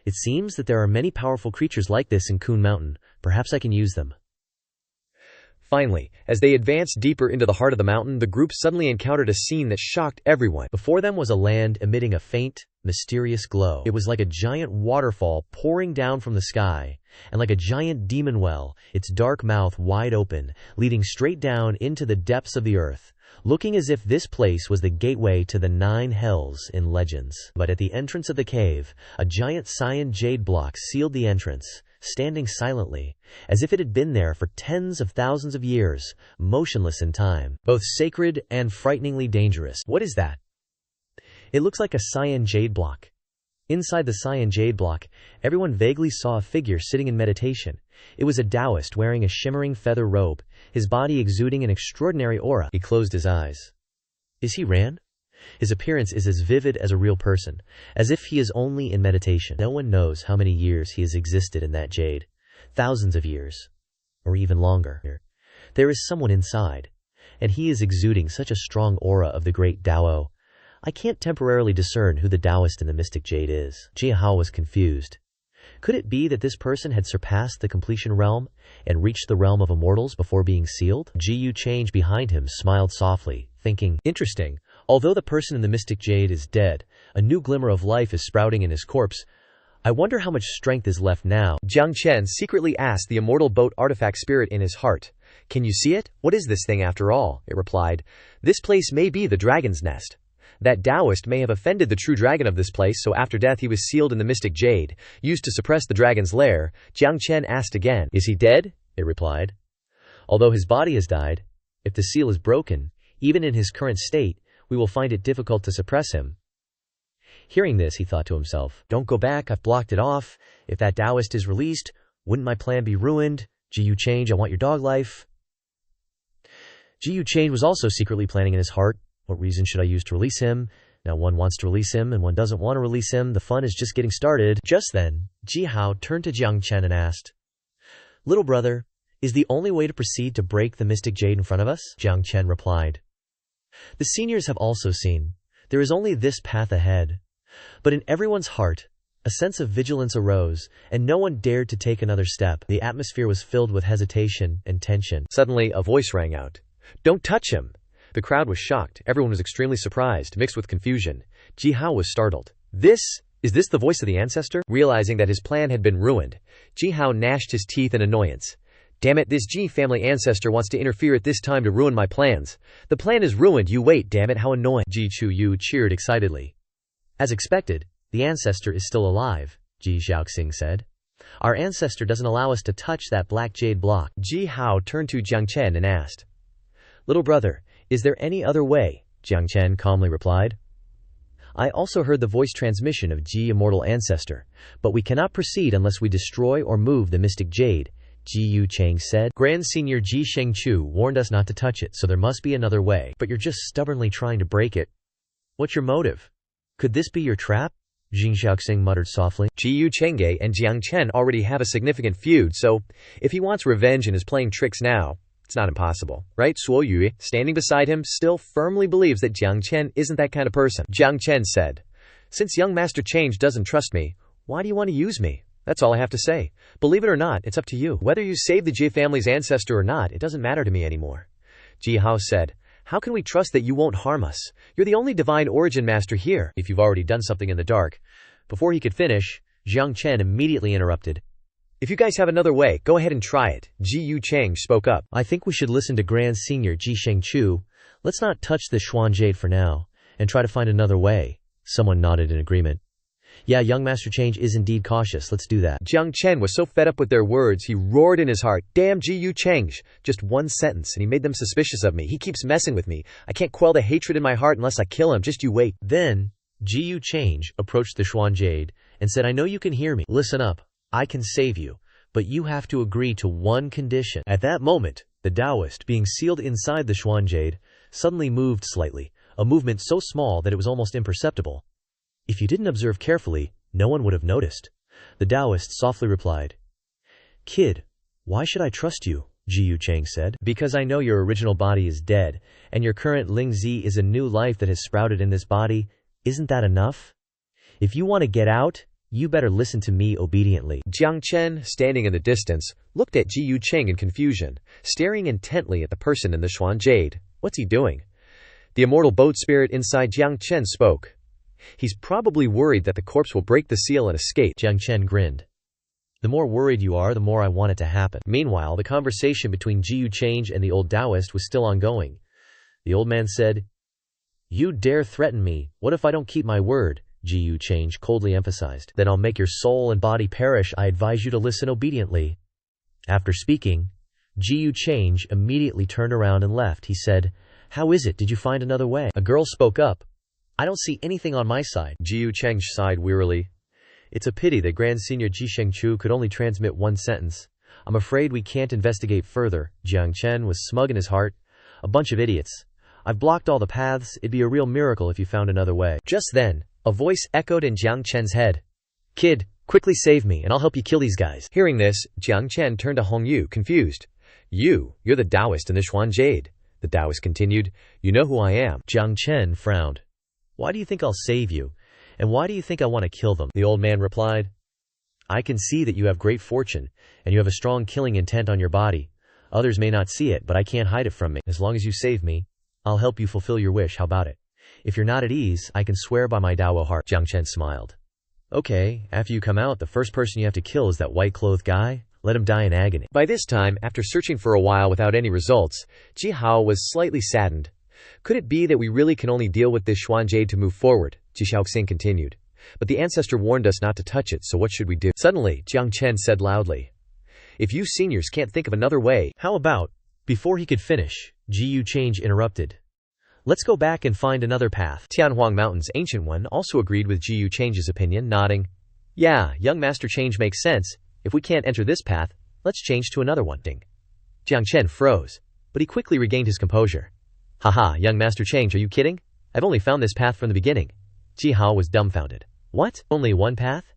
"It seems that there are many powerful creatures like this in Kun Mountain. Perhaps I can use them." Finally, as they advanced deeper into the heart of the mountain, the group suddenly encountered a scene that shocked everyone. Before them was a land emitting a faint, mysterious glow. It was like a giant waterfall pouring down from the sky, and like a giant demon well, its dark mouth wide open, leading straight down into the depths of the earth, looking as if this place was the gateway to the 9 hells in legends. But at the entrance of the cave, a giant cyan jade block sealed the entrance, standing silently, as if it had been there for tens of thousands of years, motionless in time, both sacred and frighteningly dangerous. What is that? It looks like a cyan jade block. Inside the cyan jade block, everyone vaguely saw a figure sitting in meditation. It was a Taoist wearing a shimmering feather robe, his body exuding an extraordinary aura. He closed his eyes. Is he Ran? His appearance is as vivid as a real person, as if he is only in meditation. No one knows how many years he has existed in that jade. Thousands of years. Or even longer. There is someone inside, and he is exuding such a strong aura of the great Tao. I can't temporarily discern who the Taoist in the mystic jade is. Jihao was confused. Could it be that this person had surpassed the completion realm and reached the realm of immortals before being sealed? Ji Yu Change behind him smiled softly, thinking, interesting. Although the person in the mystic jade is dead, a new glimmer of life is sprouting in his corpse. I wonder how much strength is left now. Jiang Chen secretly asked the immortal boat artifact spirit in his heart. Can you see it? What is this thing after all? It replied. This place may be the dragon's nest. That Taoist may have offended the true dragon of this place, so after death he was sealed in the mystic jade, used to suppress the dragon's lair. Jiang Chen asked again. Is he dead? It replied. Although his body has died, if the seal is broken, even in his current state, we will find it difficult to suppress him. Hearing this, he thought to himself, don't go back, I've blocked it off. If that Taoist is released, wouldn't my plan be ruined? Ji Yu Change, I want your dog life. Ji Yu Change was also secretly planning in his heart, what reason should I use to release him? Now one wants to release him and one doesn't want to release him. The fun is just getting started. Just then, Jihao turned to Jiang Chen and asked, little brother, is the only way to proceed to break the mystic jade in front of us? Jiang Chen replied, the seniors have also seen. There is only this path ahead. But in everyone's heart, a sense of vigilance arose, and no one dared to take another step. The atmosphere was filled with hesitation and tension. Suddenly, a voice rang out. Don't touch him! The crowd was shocked. Everyone was extremely surprised, mixed with confusion. Jihao was startled. Is this the voice of the ancestor? Realizing that his plan had been ruined, Jihao gnashed his teeth in annoyance. Damn it, this Ji family ancestor wants to interfere at this time to ruin my plans. The plan is ruined, you wait, damn it, how annoying. Ji Chu Yu cheered excitedly. As expected, the ancestor is still alive, Ji Xiaoxing said. Our ancestor doesn't allow us to touch that black jade block. Jihao turned to Jiang Chen and asked, little brother, is there any other way? Jiang Chen calmly replied. I also heard the voice transmission of Ji immortal ancestor, but we cannot proceed unless we destroy or move the mystic jade, Ji Yu Chang said. Grand Senior Ji Shengchu warned us not to touch it, so there must be another way, but you're just stubbornly trying to break it. What's your motive? Could this be your trap? Jing Xiaoxing muttered softly. Ji Yu Chengge and Jiang Chen already have a significant feud, so if he wants revenge and is playing tricks now, it's not impossible, right? Suo Yue, standing beside him, still firmly believes that Jiang Chen isn't that kind of person. Jiang Chen said, since young Master Change doesn't trust me, why do you want to use me? That's all I have to say. Believe it or not, it's up to you. Whether you save the Ji family's ancestor or not, it doesn't matter to me anymore. Jihao said, how can we trust that you won't harm us? You're the only divine origin master here, if you've already done something in the dark. Before he could finish, Jiang Chen immediately interrupted. If you guys have another way, go ahead and try it. Ji Yu Chang spoke up. I think we should listen to Grand Senior Ji Shengchu. Let's not touch this Xuan Jade for now, and try to find another way. Someone nodded in agreement. Yeah, young Master Change is indeed cautious. Let's do that. Jiang Chen was so fed up with their words, he roared in his heart, damn Ji Yu Change. Just one sentence, and he made them suspicious of me. He keeps messing with me. I can't quell the hatred in my heart unless I kill him. Just you wait. Then, Ji Yu Change approached the Xuan Jade and said, I know you can hear me. Listen up. I can save you, but you have to agree to one condition. At that moment, the Taoist, being sealed inside the Xuan Jade, suddenly moved slightly, a movement so small that it was almost imperceptible. If you didn't observe carefully, no one would have noticed. The Taoist softly replied, Kid, why should I trust you? Ji Yu Chang said. Because I know your original body is dead, and your current Ling Zi is a new life that has sprouted in this body. Isn't that enough? If you want to get out, You better listen to me obediently. Jiang Chen, standing in the distance, looked at Ji Yucheng in confusion, staring intently at the person in the Xuan Jade. What's he doing? The immortal boat spirit inside Jiang Chen spoke. He's probably worried that the corpse will break the seal and escape. Jiang Chen grinned. The more worried you are, the more I want it to happen. Meanwhile, the conversation between Ji Yucheng and the old Taoist was still ongoing. The old man said, "You dare threaten me. What if I don't keep my word?" Ji Yucheng coldly emphasized. "Then I'll make your soul and body perish. I advise you to listen obediently." After speaking, Ji Yucheng immediately turned around and left. He said, "How is it? Did you find another way?" A girl spoke up. "I don't see anything on my side." Ji Yucheng sighed wearily. "It's a pity that Grand Senior Ji Shengchu could only transmit one sentence. I'm afraid we can't investigate further." Jiang Chen was smug in his heart. "A bunch of idiots. I've blocked all the paths. It'd be a real miracle if you found another way." Just then, a voice echoed in Jiang Chen's head. "Kid, quickly save me, and I'll help you kill these guys." Hearing this, Jiang Chen turned to Hong Yu, confused. You're the Taoist in the Xuan Jade." The Taoist continued, "You know who I am." Jiang Chen frowned. "Why do you think I'll save you? And why do you think I want to kill them?" The old man replied, "I can see that you have great fortune, and you have a strong killing intent on your body. Others may not see it, but I can't hide it from me. As long as you save me, I'll help you fulfill your wish. How about it? If you're not at ease, I can swear by my Dao heart." Jiang Chen smiled. "Okay, after you come out, the first person you have to kill is that white-clothed guy. Let him die in agony." By this time, after searching for a while without any results, Ji Hao was slightly saddened. "Could it be that we really can only deal with this Xuan Jade to move forward?" Ji Shaoxing continued. "But the ancestor warned us not to touch it, so what should we do?" Suddenly, Jiang Chen said loudly, "If you seniors can't think of another way..." "How about..." Before he could finish, Ji Yucheng interrupted. "Let's go back and find another path." Tianhuang Mountain's Ancient One also agreed with Ji Yucheng's opinion, nodding. "Yeah, young master change makes sense. If we can't enter this path, let's change to another one." Ding. Jiang Chen froze, but he quickly regained his composure. "Haha, young master change, are you kidding? I've only found this path from the beginning." Ji Hao was dumbfounded. "What? Only one path?"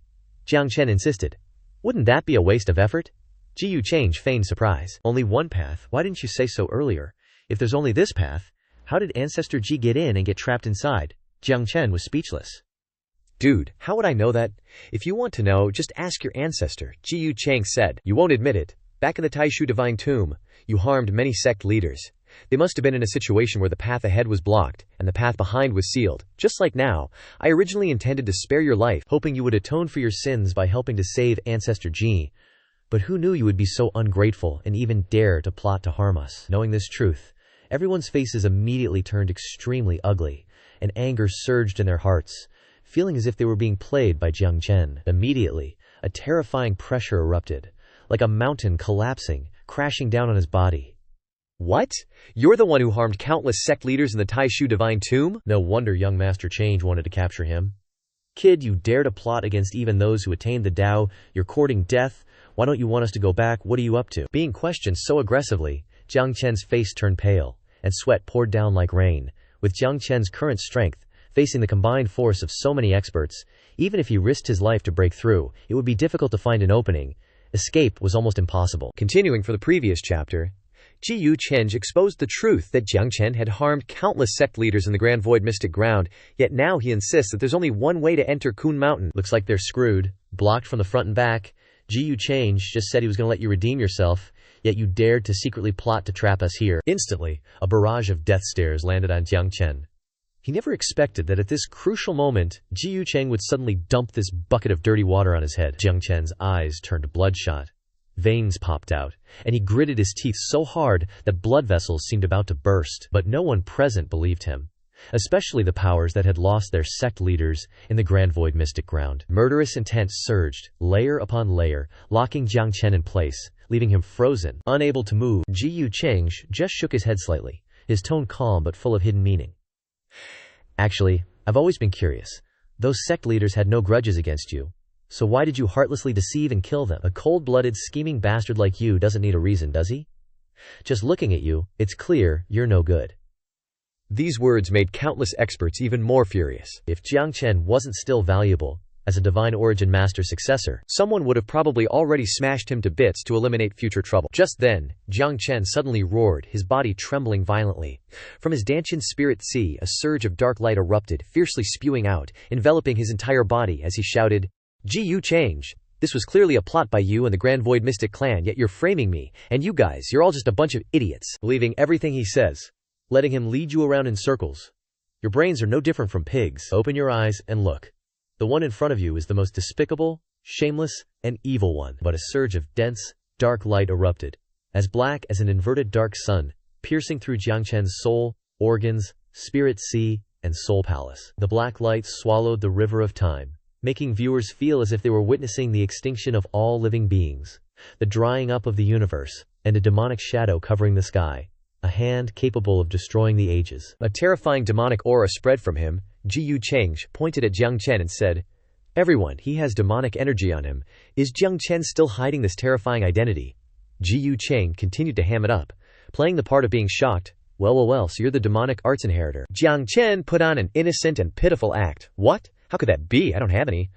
Jiang Chen insisted. "Wouldn't that be a waste of effort?" Ji Yucheng feigned surprise. "Only one path? Why didn't you say so earlier? If there's only this path, how did Ancestor Ji get in and get trapped inside?" Jiang Chen was speechless. "Dude, how would I know that? If you want to know, just ask your ancestor," Ji Yucheng said. "You won't admit it. Back in the Taishu Divine Tomb, you harmed many sect leaders. They must have been in a situation where the path ahead was blocked, and the path behind was sealed. Just like now, I originally intended to spare your life, hoping you would atone for your sins by helping to save Ancestor Ji. But who knew you would be so ungrateful and even dare to plot to harm us?" Knowing this truth, everyone's faces immediately turned extremely ugly, and anger surged in their hearts, feeling as if they were being played by Jiang Chen. Immediately, a terrifying pressure erupted, like a mountain collapsing, crashing down on his body. "What? You're the one who harmed countless sect leaders in the Taishu Divine Tomb?" No wonder young Master Change wanted to capture him. "Kid, you dare to plot against even those who attained the Tao. You're courting death. Why don't you want us to go back? What are you up to?" Being questioned so aggressively, Jiang Chen's face turned pale, and sweat poured down like rain. With Jiang Chen's current strength, facing the combined force of so many experts, even if he risked his life to break through, it would be difficult to find an opening. Escape was almost impossible. Continuing for the previous chapter, Ji Yucheng exposed the truth that Jiang Chen had harmed countless sect leaders in the Grand Void Mystic Ground, yet now he insists that there's only one way to enter Kun Mountain. Looks like they're screwed, blocked from the front and back. Ji Yucheng just said he was going to let you redeem yourself, yet you dared to secretly plot to trap us here. Instantly, a barrage of death stares landed on Jiang Chen. He never expected that at this crucial moment, Ji Yucheng would suddenly dump this bucket of dirty water on his head. Jiang Chen's eyes turned bloodshot. Veins popped out, and he gritted his teeth so hard that blood vessels seemed about to burst. But no one present believed him, especially the powers that had lost their sect leaders in the Grand Void Mystic Ground. Murderous intent surged, layer upon layer, locking Jiang Chen in place, leaving him frozen, unable to move. Ji Yucheng just shook his head slightly, his tone calm but full of hidden meaning. "Actually, I've always been curious. Those sect leaders had no grudges against you. So why did you heartlessly deceive and kill them? A cold-blooded, scheming bastard like you doesn't need a reason, does he? Just looking at you, it's clear you're no good." These words made countless experts even more furious. If Jiang Chen wasn't still valuable as a divine origin master successor, someone would have probably already smashed him to bits to eliminate future trouble. Just then, Jiang Chen suddenly roared, his body trembling violently. From his Danshan spirit sea, a surge of dark light erupted, fiercely spewing out, enveloping his entire body as he shouted, Ji Yu change. This was clearly a plot by you and the Grand Void Mystic clan, yet you're framing me, and you guys, you're all just a bunch of idiots, believing everything he says, letting him lead you around in circles. Your brains are no different from pigs. Open your eyes and look. The one in front of you is the most despicable, shameless, and evil one. But a surge of dense, dark light erupted, as black as an inverted dark sun, piercing through Jiang Chen's soul, organs, spirit sea, and soul palace. The black light swallowed the river of time, making viewers feel as if they were witnessing the extinction of all living beings, the drying up of the universe, and a demonic shadow covering the sky, a hand capable of destroying the ages. A terrifying demonic aura spread from him. Ji Yu Cheng pointed at Jiang Chen and said, "Everyone, he has demonic energy on him. Is Jiang Chen still hiding this terrifying identity?" Ji Yu Cheng continued to ham it up, playing the part of being shocked. Well, so you're the demonic arts inheritor." Jiang Chen put on an innocent and pitiful act. "What? How could that be? I don't have any."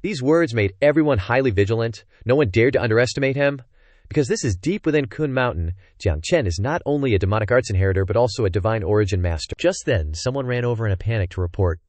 These words made everyone highly vigilant. No one dared to underestimate him. Because this is deep within Kun Mountain, Jiang Chen is not only a demonic arts inheritor but also a divine origin master. Just then, someone ran over in a panic to report,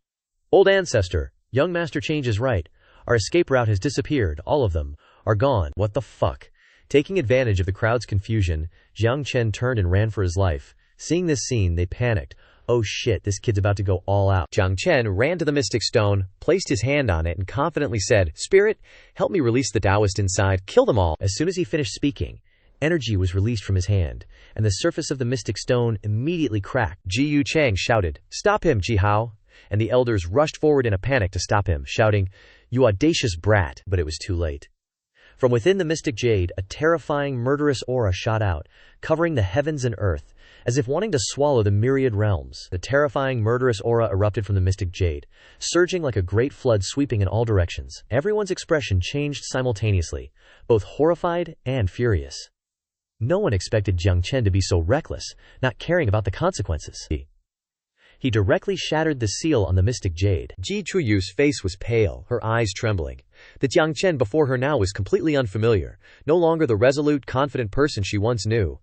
"Old ancestor, young master Change is right. Our escape route has disappeared. All of them are gone." What the fuck? Taking advantage of the crowd's confusion, Jiang Chen turned and ran for his life. Seeing this scene, they panicked. "Oh shit, this kid's about to go all out." Jiang Chen ran to the mystic stone, placed his hand on it, and confidently said, "Spirit, help me release the Taoist inside. Kill them all." As soon as he finished speaking, energy was released from his hand, and the surface of the mystic stone immediately cracked. Ji Yu Cheng shouted, "Stop him, Ji Hao!" And the elders rushed forward in a panic to stop him, shouting, "You audacious brat!" But it was too late. From within the mystic jade, a terrifying, murderous aura shot out, covering the heavens and earth, as if wanting to swallow the myriad realms. The terrifying, murderous aura erupted from the mystic jade, surging like a great flood sweeping in all directions. Everyone's expression changed simultaneously, both horrified and furious. No one expected Jiang Chen to be so reckless, not caring about the consequences. He directly shattered the seal on the mystic jade. Ji Chuyu's face was pale, her eyes trembling. The Jiang Chen before her now was completely unfamiliar, no longer the resolute, confident person she once knew.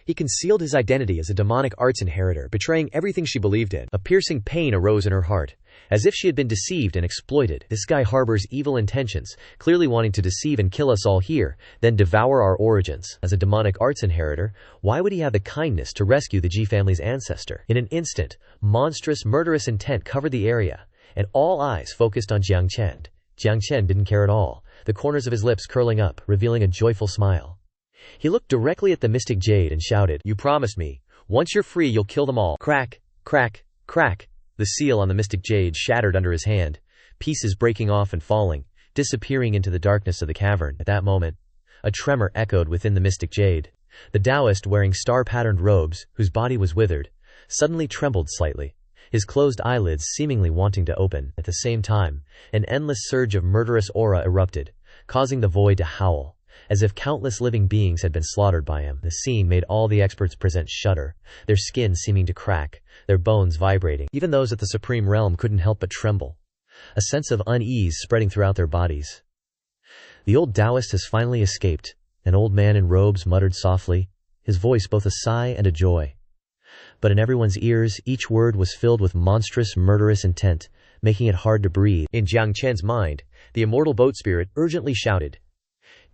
He concealed his identity as a demonic arts inheritor, betraying everything she believed in. A piercing pain arose in her heart, as if she had been deceived and exploited. This guy harbors evil intentions, clearly wanting to deceive and kill us all here, then devour our origins. As a demonic arts inheritor, why would he have the kindness to rescue the Ji family's ancestor? In an instant, monstrous, murderous intent covered the area, and all eyes focused on Jiang Chen. Jiang Chen didn't care at all, the corners of his lips curling up, revealing a joyful smile. He looked directly at the mystic jade and shouted, "You promised me. Once you're free, you'll kill them all." Crack, crack, crack. The seal on the mystic jade shattered under his hand, pieces breaking off and falling, disappearing into the darkness of the cavern. At that moment, a tremor echoed within the mystic jade. The Taoist, wearing star-patterned robes, whose body was withered, suddenly trembled slightly, his closed eyelids seemingly wanting to open. At the same time, an endless surge of murderous aura erupted, causing the void to howl, as if countless living beings had been slaughtered by him. The scene made all the experts present shudder, their skin seeming to crack, their bones vibrating. Even those at the Supreme Realm couldn't help but tremble, a sense of unease spreading throughout their bodies. "The old Taoist has finally escaped," an old man in robes muttered softly, his voice both a sigh and a joy. But in everyone's ears, each word was filled with monstrous, murderous intent, making it hard to breathe. In Jiang Chen's mind, the immortal boat spirit urgently shouted,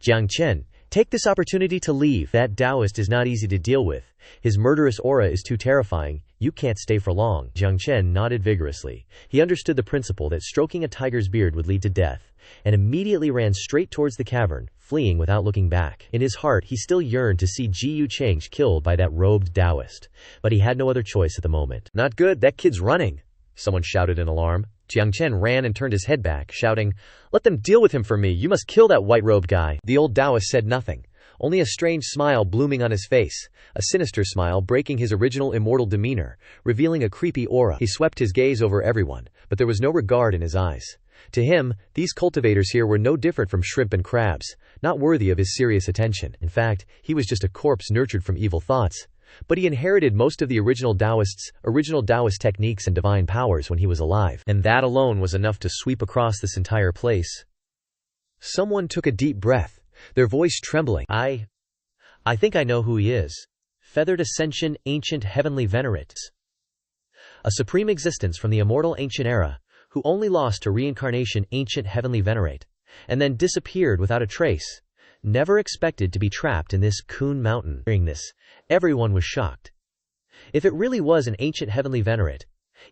"Jiang Chen, take this opportunity to leave. That Taoist is not easy to deal with. His murderous aura is too terrifying. You can't stay for long." Jiang Chen nodded vigorously. He understood the principle that stroking a tiger's beard would lead to death, and immediately ran straight towards the cavern, fleeing without looking back. In his heart, he still yearned to see Ji Yu Cheng killed by that robed Taoist, but he had no other choice at the moment. "Not good, that kid's running," someone shouted in alarm. Jiang Chen ran and turned his head back, shouting, "Let them deal with him for me. You must kill that white-robed guy." The old Taoist said nothing, only a strange smile blooming on his face, a sinister smile breaking his original immortal demeanor, revealing a creepy aura. He swept his gaze over everyone, but there was no regard in his eyes. To him, these cultivators here were no different from shrimp and crabs, not worthy of his serious attention. In fact, he was just a corpse nurtured from evil thoughts. But he inherited most of the original Taoist techniques and divine powers when he was alive, and that alone was enough to sweep across this entire place. Someone took a deep breath, their voice trembling. I think I know who he is. Feathered Ascension, Ancient Heavenly Venerate. A supreme existence from the immortal ancient era, who only lost to reincarnation, Ancient Heavenly Venerate. and then disappeared without a trace. Never expected to be trapped in this Kun mountain. Hearing this, everyone was shocked. If it really was an ancient heavenly venerate,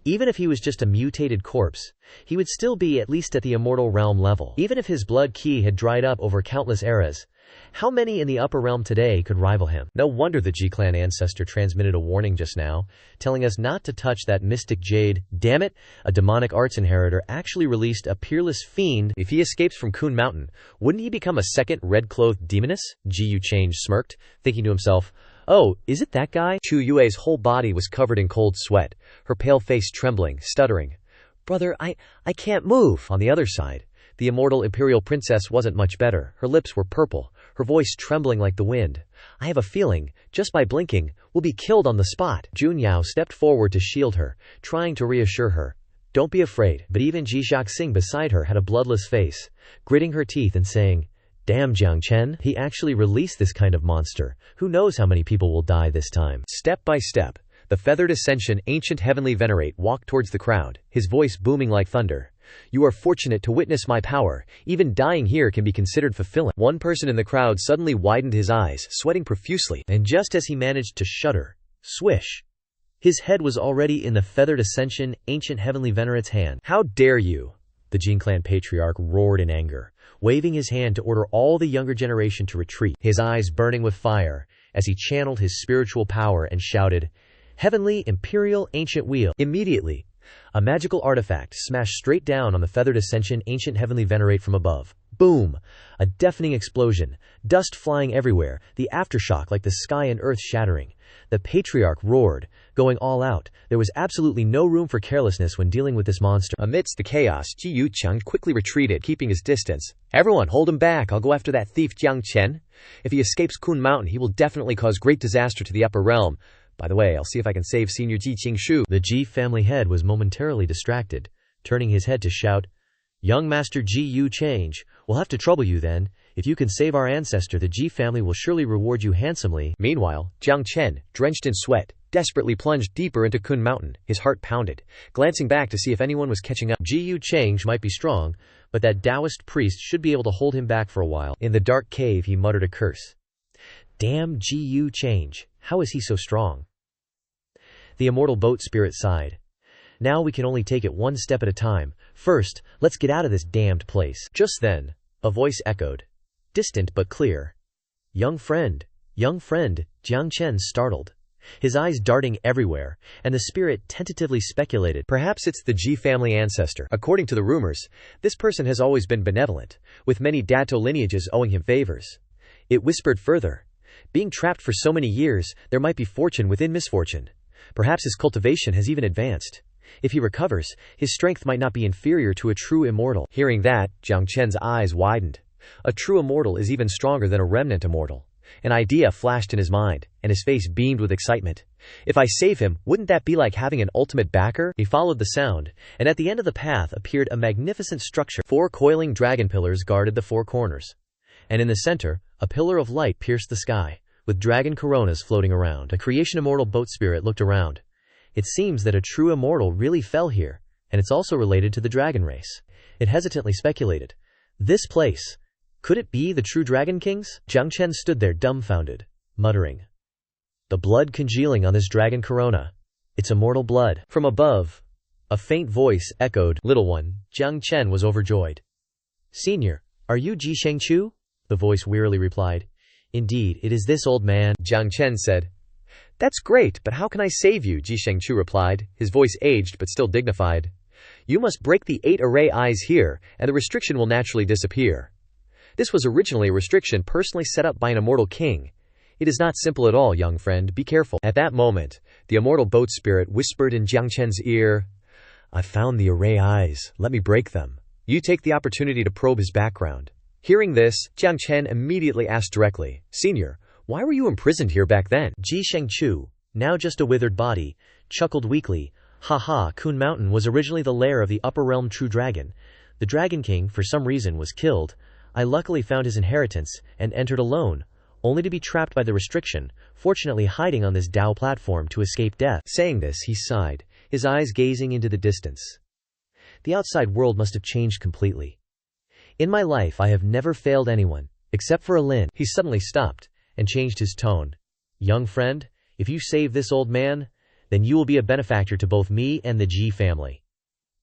even if he was just a mutated corpse, he would still be at least at the immortal realm level. Even if his blood qi had dried up over countless eras, how many in the upper realm today could rival him? No wonder the G-clan ancestor transmitted a warning just now, telling us not to touch that mystic jade. Damn it, a demonic arts inheritor actually released a peerless fiend. If he escapes from Kun Mountain, wouldn't he become a second red-clothed demoness? Ji Yu Change smirked, thinking to himself, "Oh, is it that guy?" Chu Yue's whole body was covered in cold sweat, her pale face trembling, stuttering. "Brother, I can't move." On the other side, the immortal imperial princess wasn't much better. Her lips were purple, her voice trembling like the wind. "I have a feeling, just by blinking, we'll be killed on the spot." Jun Yao stepped forward to shield her, trying to reassure her. "Don't be afraid." But even Ji Xiaoxing beside her had a bloodless face, gritting her teeth and saying, "Damn Jiang Chen, he actually released this kind of monster. Who knows how many people will die this time." Step by step, the feathered ascension ancient heavenly venerate walked towards the crowd, his voice booming like thunder. "You are fortunate to witness my power. Even dying here can be considered fulfilling." One person in the crowd suddenly widened his eyes, sweating profusely, and just as he managed to shudder, swish, his head was already in the feathered ascension ancient heavenly venerate's hand. "How dare you!" The Jin clan patriarch roared in anger, waving his hand to order all the younger generation to retreat, his eyes burning with fire as he channeled his spiritual power and shouted, "Heavenly Imperial Ancient Wheel!" Immediately, a magical artifact smashed straight down on the feathered ascension ancient heavenly venerate from above. Boom! A deafening explosion, dust flying everywhere, the aftershock like the sky and earth shattering. The patriarch roared, going all out. There was absolutely no room for carelessness when dealing with this monster. Amidst the chaos, Ji Yu Cheng quickly retreated, keeping his distance. "Everyone, hold him back. I'll go after that thief Jiang Chen. If he escapes Kun Mountain, he will definitely cause great disaster to the upper realm. By the way, I'll see if I can save Senior Ji Qingshu." The Ji family head was momentarily distracted, turning his head to shout, "Young Master Ji Yu Change, we'll have to trouble you then. If you can save our ancestor, the Ji family will surely reward you handsomely." Meanwhile, Jiang Chen, drenched in sweat, desperately plunged deeper into Kun Mountain, his heart pounded, glancing back to see if anyone was catching up. Ji Yu Change might be strong, but that Taoist priest should be able to hold him back for a while. In the dark cave, he muttered a curse. "Damn Ji Yu Change, how is he so strong?" The immortal boat spirit sighed. "Now we can only take it one step at a time. First, let's get out of this damned place." Just then, a voice echoed, distant but clear. Young friend, Jiang Chen startled, his eyes darting everywhere, and the spirit tentatively speculated, "Perhaps it's the Ji family ancestor." According to the rumors, this person has always been benevolent, with many Dato lineages owing him favors. It whispered further, "Being trapped for so many years, there might be fortune within misfortune. Perhaps his cultivation has even advanced. If he recovers, his strength might not be inferior to a true immortal." Hearing that, Jiang Chen's eyes widened. A true immortal is even stronger than a remnant immortal. An idea flashed in his mind, and his face beamed with excitement. "If I save him, wouldn't that be like having an ultimate backer?" He followed the sound, and at the end of the path appeared a magnificent structure. 4 coiling dragon pillars guarded the 4 corners, and in the center, a pillar of light pierced the sky, with dragon coronas floating around. The creation immortal boat spirit looked around. It seems that a true immortal really fell here, and it's also related to the dragon race. It hesitantly speculated, "This place, could it be the true Dragon Kings?" Jiang Chen stood there dumbfounded, muttering, "The blood congealing on this dragon corona. It's immortal blood." From above, a faint voice echoed, "Little one." Jiang Chen was overjoyed. "Senior, are you Ji Shengchu?" The voice wearily replied, "Indeed, it is this old man." Jiang Chen said, "That's great, but how can I save you?" Ji Shengchu replied, his voice aged but still dignified. "You must break the 8 array eyes here, and the restriction will naturally disappear. This was originally a restriction personally set up by an immortal king. It is not simple at all, young friend, be careful." At that moment, the immortal boat spirit whispered in Jiang Chen's ear, "I found the array eyes, let me break them." You take the opportunity to probe his background. Hearing this, Jiang Chen immediately asked directly, "Senior, why were you imprisoned here back then?" Ji Shengchu, now just a withered body, chuckled weakly. "Haha, Kun Mountain was originally the lair of the upper realm true dragon. The Dragon King, for some reason, was killed. I luckily found his inheritance, and entered alone, only to be trapped by the restriction, fortunately hiding on this Dao platform to escape death." Saying this, he sighed, his eyes gazing into the distance. The outside world must have changed completely. In my life I have never failed anyone, except for Alin. He suddenly stopped, and changed his tone. Young friend, if you save this old man, then you will be a benefactor to both me and the Ji family.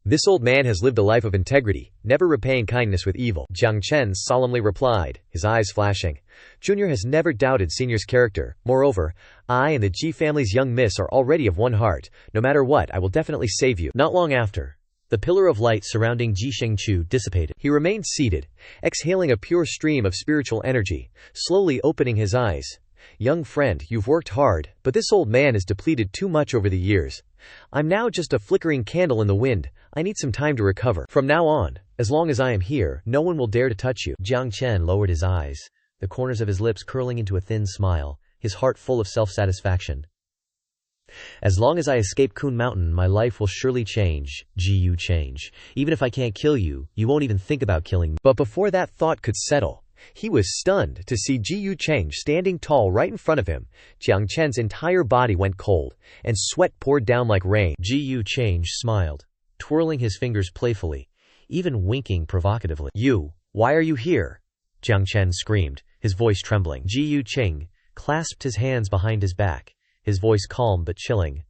This old man has lived a life of integrity, never repaying kindness with evil, Jiang Chen solemnly replied, his eyes flashing. Junior has never doubted Senior's character. Moreover, I and the Ji family's young miss are already of one heart. No matter what, I will definitely save you. Not long after, the pillar of light surrounding Ji Shengchu dissipated. He remained seated, exhaling a pure stream of spiritual energy, slowly opening his eyes. Young friend, you've worked hard, but this old man has depleted too much over the years. I'm now just a flickering candle in the wind. I need some time to recover. From now on, as long as I am here, no one will dare to touch you. Jiang Chen lowered his eyes, the corners of his lips curling into a thin smile, his heart full of self-satisfaction. As long as I escape Kun Mountain, my life will surely change. Ji Yu change. Even if I can't kill you, you won't even think about killing me. But before that thought could settle, he was stunned to see Ji Yu Cheng standing tall right in front of him. Jiang Chen's entire body went cold, and sweat poured down like rain. Ji Yu Cheng smiled, twirling his fingers playfully, even winking provocatively. You, why are you here? Jiang Chen screamed, his voice trembling. Ji Yu Cheng clasped his hands behind his back, his voice calm but chilling.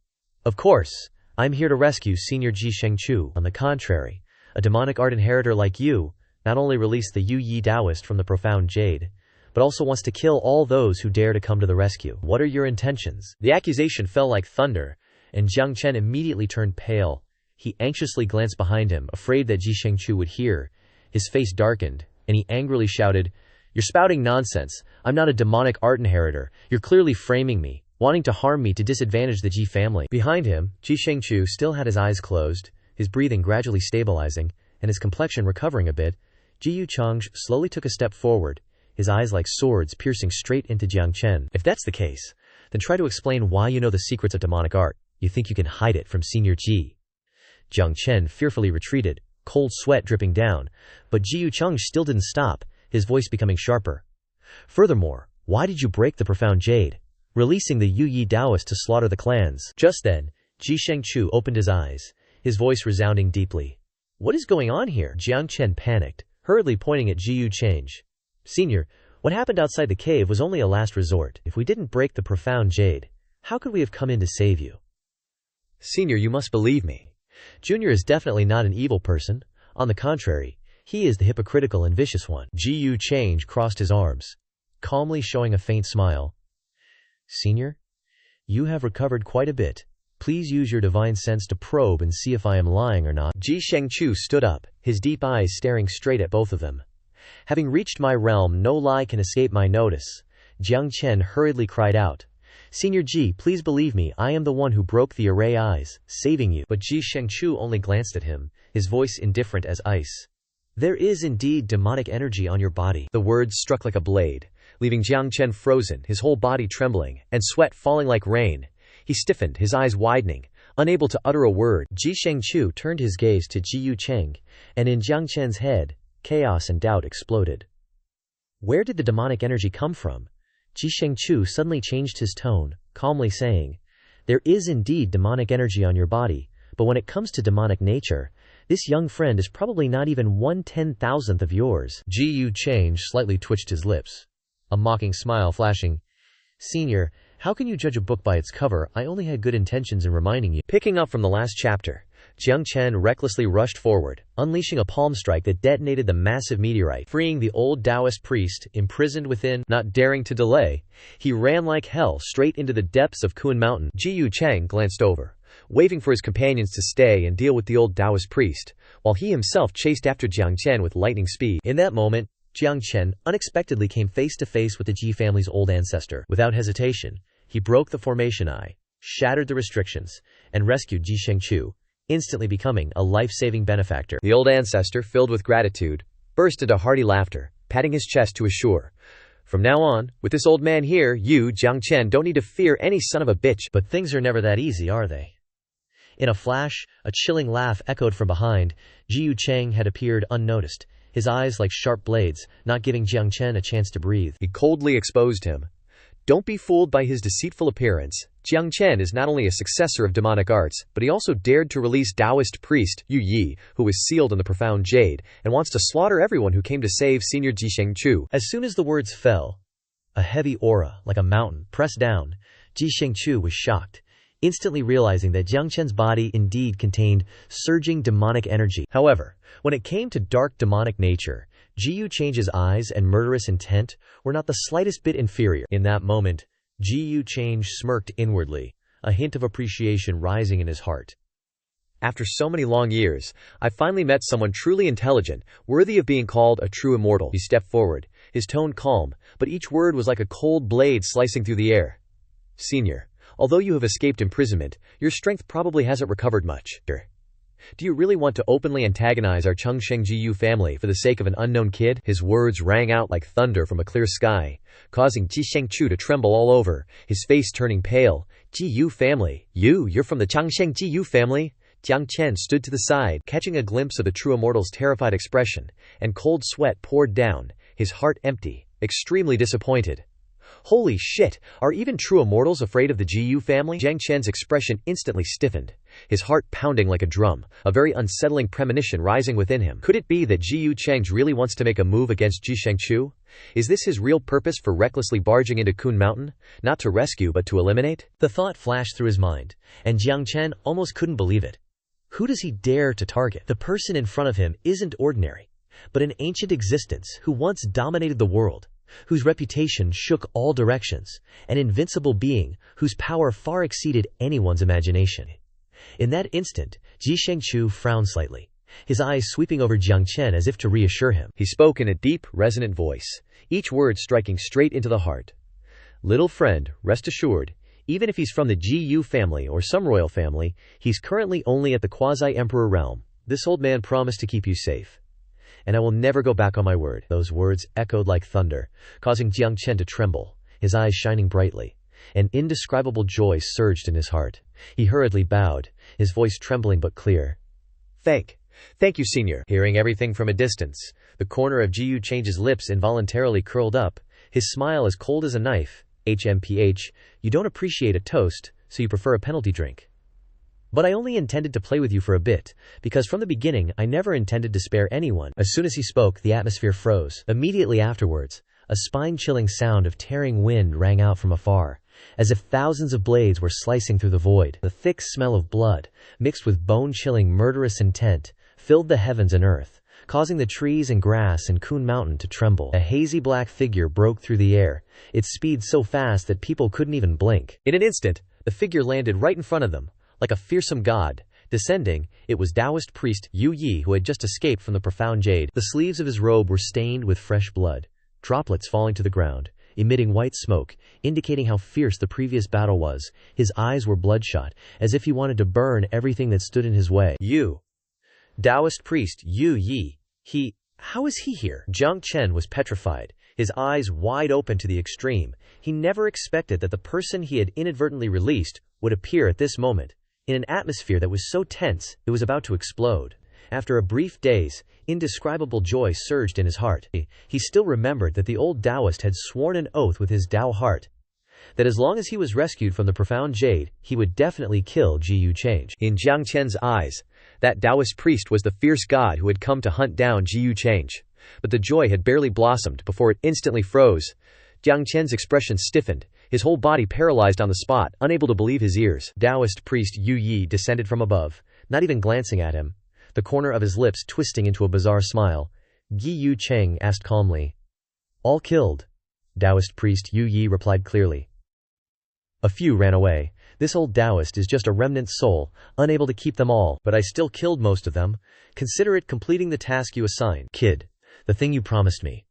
Of course, I'm here to rescue Senior Ji Shengchu. On the contrary, a demonic art inheritor like you not only released the Yu Yi Taoist from the profound jade, but also wants to kill all those who dare to come to the rescue. What are your intentions? The accusation fell like thunder, and Jiang Chen immediately turned pale. He anxiously glanced behind him, afraid that Ji Shengchu would hear. His face darkened, and he angrily shouted, You're spouting nonsense. I'm not a demonic art inheritor. You're clearly framing me, wanting to harm me to disadvantage the Ji family. Behind him, Ji Shengchu still had his eyes closed, his breathing gradually stabilizing, and his complexion recovering a bit. Ji Yu Cheng slowly took a step forward, his eyes like swords piercing straight into Jiang Chen. If that's the case, then try to explain why you know the secrets of demonic art. You think you can hide it from Senior Ji? Jiang Chen fearfully retreated, cold sweat dripping down, but Ji Yu Cheng still didn't stop, his voice becoming sharper. Furthermore, why did you break the profound jade, releasing the Yu Yi Taoist to slaughter the clans? Just then, Ji Shengchu opened his eyes, his voice resounding deeply. What is going on here? Jiang Chen panicked, hurriedly pointing at Ji Yu Cheng. Senior, what happened outside the cave was only a last resort. If we didn't break the profound jade, how could we have come in to save you? Senior, you must believe me. Junior is definitely not an evil person. On the contrary, he is the hypocritical and vicious one. Ji Yu Cheng crossed his arms, calmly showing a faint smile. Senior, you have recovered quite a bit. Please use your divine sense to probe and see if I am lying or not. Ji Shengchu stood up, his deep eyes staring straight at both of them. Having reached my realm, no lie can escape my notice. Jiang Chen hurriedly cried out. Senior Ji, please believe me, I am the one who broke the array eyes, saving you. But Ji Shengchu only glanced at him, his voice indifferent as ice. There is indeed demonic energy on your body. The words struck like a blade, leaving Jiang Chen frozen, his whole body trembling, and sweat falling like rain. He stiffened, his eyes widening, unable to utter a word. Ji Shengchu turned his gaze to Ji Yu Cheng, and in Jiang Chen's head, chaos and doubt exploded. Where did the demonic energy come from? Ji Shengchu suddenly changed his tone, calmly saying, There is indeed demonic energy on your body, but when it comes to demonic nature, this young friend is probably not even 1/10,000th of yours. Ji Yu Cheng slightly twitched his lips, a mocking smile flashing. Senior, how can you judge a book by its cover? I only had good intentions in reminding you. Picking up from the last chapter, Jiang Chen recklessly rushed forward, unleashing a palm strike that detonated the massive meteorite, freeing the old Taoist priest imprisoned within. Not daring to delay, he ran like hell straight into the depths of Kun Mountain. Ji Yu Cheng glanced over, waving for his companions to stay and deal with the old Taoist priest, while he himself chased after Jiang Chen with lightning speed. In that moment, Jiang Chen unexpectedly came face to face with the Ji family's old ancestor. Without hesitation, he broke the formation eye, shattered the restrictions, and rescued Ji Shengchu, instantly becoming a life-saving benefactor. The old ancestor, filled with gratitude, burst into hearty laughter, patting his chest to assure, From now on, with this old man here, you, Jiang Chen, don't need to fear any son of a bitch. But things are never that easy, are they? In a flash, a chilling laugh echoed from behind. Ji Yu Cheng had appeared unnoticed, his eyes like sharp blades, not giving Jiang Chen a chance to breathe. He coldly exposed him. Don't be fooled by his deceitful appearance. Jiang Chen is not only a successor of demonic arts, but he also dared to release Taoist priest Yu Yi, who was sealed in the profound jade, and wants to slaughter everyone who came to save Senior Jisheng Chu. As soon as the words fell, a heavy aura, like a mountain, pressed down. Jisheng Chu was shocked, instantly realizing that Jiang Chen's body indeed contained surging demonic energy. However, when it came to dark demonic nature, Ji Yucheng's eyes and murderous intent were not the slightest bit inferior. In that moment, Ji Yucheng smirked inwardly, a hint of appreciation rising in his heart. After so many long years, I finally met someone truly intelligent, worthy of being called a true immortal. He stepped forward, his tone calm, but each word was like a cold blade slicing through the air. Senior, although you have escaped imprisonment, your strength probably hasn't recovered much. Do you really want to openly antagonize our Chengsheng Jiyu family for the sake of an unknown kid? His words rang out like thunder from a clear sky, causing Jisheng Chu to tremble all over, his face turning pale. Jiyu family? You're from the Chengsheng Jiyu family? Jiang Chen stood to the side, catching a glimpse of the true immortal's terrified expression, and cold sweat poured down, his heart empty, extremely disappointed. Holy shit, are even true immortals afraid of the Jiyu family? Jiang Chen's expression instantly stiffened, his heart pounding like a drum, a very unsettling premonition rising within him. Could it be that Ji Yucheng really wants to make a move against Jisheng Chu? Is this his real purpose for recklessly barging into Kun Mountain? Not to rescue but to eliminate? The thought flashed through his mind, and Jiang Chen almost couldn't believe it. Who does he dare to target? The person in front of him isn't ordinary, but an ancient existence who once dominated the world, whose reputation shook all directions, an invincible being whose power far exceeded anyone's imagination. In that instant, Jisheng Chu frowned slightly, his eyes sweeping over Jiang Chen as if to reassure him. He spoke in a deep, resonant voice, each word striking straight into the heart. Little friend, rest assured, even if he's from the Jiyu family or some royal family, he's currently only at the quasi-emperor realm. This old man promised to keep you safe, and I will never go back on my word. Those words echoed like thunder, causing Jiang Chen to tremble, his eyes shining brightly. An indescribable joy surged in his heart. He hurriedly bowed, his voice trembling but clear. Thank you, senior. Hearing everything from a distance, the corner of Ji Yucheng's lips involuntarily curled up, his smile as cold as a knife. HMPH, you don't appreciate a toast, so you prefer a penalty drink. But I only intended to play with you for a bit, because from the beginning I never intended to spare anyone. As soon as he spoke, the atmosphere froze. Immediately afterwards, a spine-chilling sound of tearing wind rang out from afar, as if thousands of blades were slicing through the void. The thick smell of blood, mixed with bone-chilling murderous intent, filled the heavens and earth, causing the trees and grass in Kun Mountain to tremble. A hazy black figure broke through the air, its speed so fast that people couldn't even blink. In an instant, the figure landed right in front of them, like a fearsome god. Descending, it was Taoist priest Yu Yi, who had just escaped from the profound jade. The sleeves of his robe were stained with fresh blood, droplets falling to the ground, emitting white smoke, indicating how fierce the previous battle was. His eyes were bloodshot, as if he wanted to burn everything that stood in his way. Taoist priest Yu Yi. How is he here? Jiang Chen was petrified, his eyes wide open to the extreme. He never expected that the person he had inadvertently released would appear at this moment, in an atmosphere that was so tense it was about to explode. After a brief daze, indescribable joy surged in his heart. He still remembered that the old Taoist had sworn an oath with his Tao heart, that as long as he was rescued from the profound jade, he would definitely kill Ji Yucheng. In Jiang Chen's eyes, that Taoist priest was the fierce god who had come to hunt down Ji Yucheng. But the joy had barely blossomed before it instantly froze. Jiang Chen's expression stiffened, his whole body paralyzed on the spot, unable to believe his ears. Taoist priest Yu Yi descended from above, not even glancing at him, the corner of his lips twisting into a bizarre smile. Ji Yucheng asked calmly. All killed? Taoist priest Yu Yi replied clearly. A few ran away. This old Taoist is just a remnant soul, unable to keep them all, but I still killed most of them. Consider it completing the task you assigned. Kid, the thing you promised me.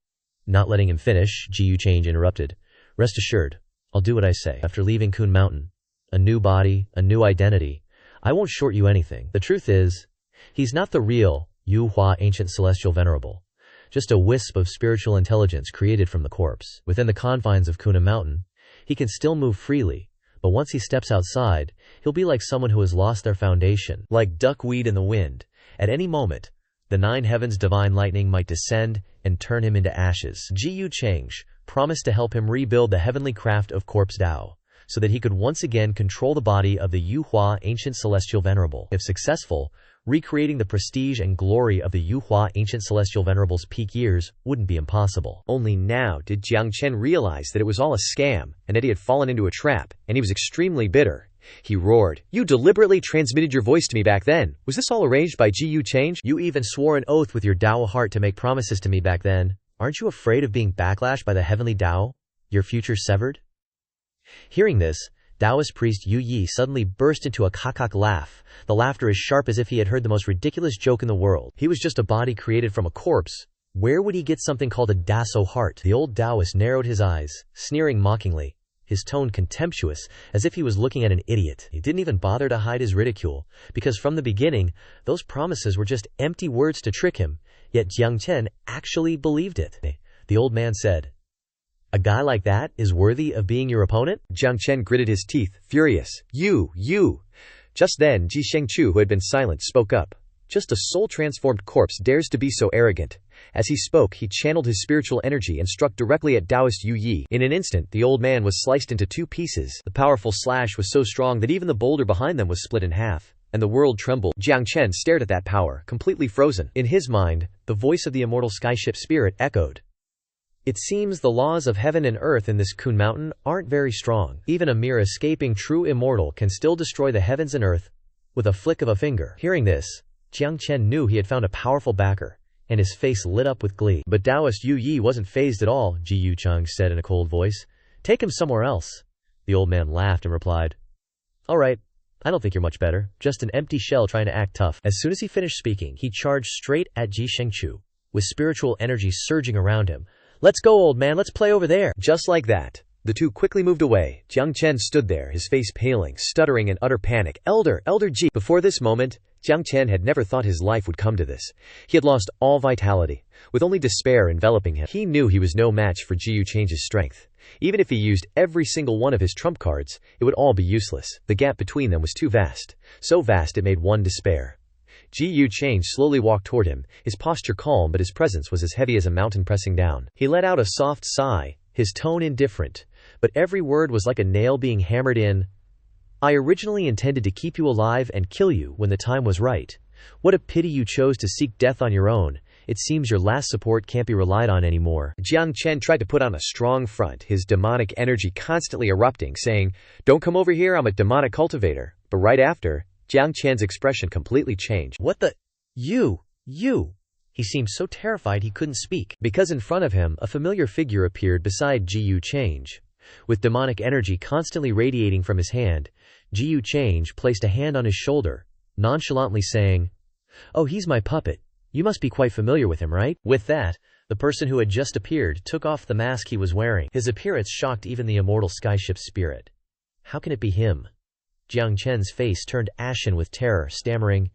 Not letting him finish, Ji Yucheng interrupted. Rest assured, I'll do what I say. After leaving Kun Mountain, a new body, a new identity, I won't short you anything. The truth is, he's not the real Yu Hua ancient celestial venerable, just a wisp of spiritual intelligence created from the corpse. Within the confines of Kun Mountain, he can still move freely, but once he steps outside, he'll be like someone who has lost their foundation. Like duckweed in the wind, at any moment, the 9 heavens divine lightning might descend and turn him into ashes. Ji Yucheng promised to help him rebuild the heavenly craft of corpse Tao, so that he could once again control the body of the Yuhua ancient celestial venerable. If successful, recreating the prestige and glory of the Yuhua ancient celestial venerable's peak years wouldn't be impossible. Only now did Jiang Chen realize that it was all a scam and that he had fallen into a trap, and he was extremely bitter. He roared, "You deliberately transmitted your voice to me back then. Was this all arranged by Ji Change? You even swore an oath with your Dao heart to make promises to me back then. Aren't you afraid of being backlashed by the heavenly Dao? Your future severed?" Hearing this, Taoist priest Yu Yi suddenly burst into a kakak laugh, the laughter as sharp as if he had heard the most ridiculous joke in the world. He was just a body created from a corpse. Where would he get something called a Daso heart? The old Taoist narrowed his eyes, sneering mockingly, his tone contemptuous, as if he was looking at an idiot. He didn't even bother to hide his ridicule, because from the beginning, those promises were just empty words to trick him, yet Jiang Chen actually believed it. The old man said, "A guy like that is worthy of being your opponent?" Jiang Chen gritted his teeth, furious. You! Just then, Ji Shengchu, who had been silent, spoke up. Just a soul-transformed corpse dares to be so arrogant. As he spoke, he channeled his spiritual energy and struck directly at Taoist Yu Yi. In an instant, the old man was sliced into 2 pieces. The powerful slash was so strong that even the boulder behind them was split in half, and the world trembled. Jiang Chen stared at that power, completely frozen. In his mind, the voice of the immortal skyship spirit echoed. "It seems the laws of heaven and earth in this Kun Mountain aren't very strong. Even a mere escaping true immortal can still destroy the heavens and earth with a flick of a finger." Hearing this, Jiang Chen knew he had found a powerful backer, and his face lit up with glee. But Taoist Yu Yi wasn't fazed at all, Ji Yucheng said in a cold voice. "Take him somewhere else." The old man laughed and replied, "All right, I don't think you're much better, just an empty shell trying to act tough." As soon as he finished speaking, he charged straight at Ji Shengchu, with spiritual energy surging around him. "Let's go, old man, let's play over there." Just like that, the two quickly moved away. Jiang Chen stood there, his face paling, stuttering in utter panic. Elder Ji. Before this moment, Jiang Chen had never thought his life would come to this. He had lost all vitality, with only despair enveloping him. He knew he was no match for Ji Change's strength. Even if he used every single one of his trump cards, it would all be useless. The gap between them was too vast, so vast it made one despair. Ji Change slowly walked toward him, his posture calm, but his presence was as heavy as a mountain pressing down. He let out a soft sigh, his tone indifferent, but every word was like a nail being hammered in. "I originally intended to keep you alive and kill you when the time was right. What a pity you chose to seek death on your own. It seems your last support can't be relied on anymore." Jiang Chen tried to put on a strong front, his demonic energy constantly erupting, saying, "Don't come over here, I'm a demonic cultivator." But right after, Jiang Chen's expression completely changed. "What the? You! He seemed so terrified he couldn't speak, because in front of him, a familiar figure appeared beside Ji Change. With demonic energy constantly radiating from his hand, Ji Change placed a hand on his shoulder, nonchalantly saying, "Oh, he's my puppet. You must be quite familiar with him, right?" With that, the person who had just appeared took off the mask he was wearing. His appearance shocked even the immortal skyship spirit. How can it be him? Jiang Chen's face turned ashen with terror, stammering,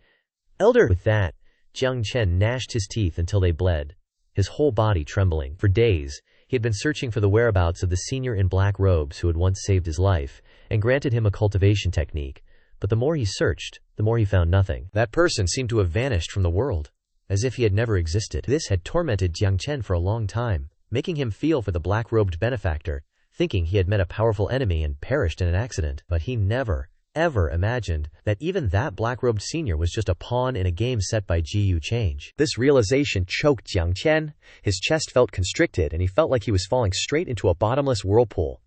"Elder!" With that, Jiang Chen gnashed his teeth until they bled, his whole body trembling. For days, he had been searching for the whereabouts of the senior in black robes who had once saved his life and granted him a cultivation technique, but the more he searched, the more he found nothing. That person seemed to have vanished from the world, as if he had never existed. This had tormented Jiang Chen for a long time, making him feel for the black-robed benefactor, thinking he had met a powerful enemy and perished in an accident. But he never, ever imagined that even that black-robed senior was just a pawn in a game set by Ji Change. This realization choked Jiang Chen. His chest felt constricted, and he felt like he was falling straight into a bottomless whirlpool.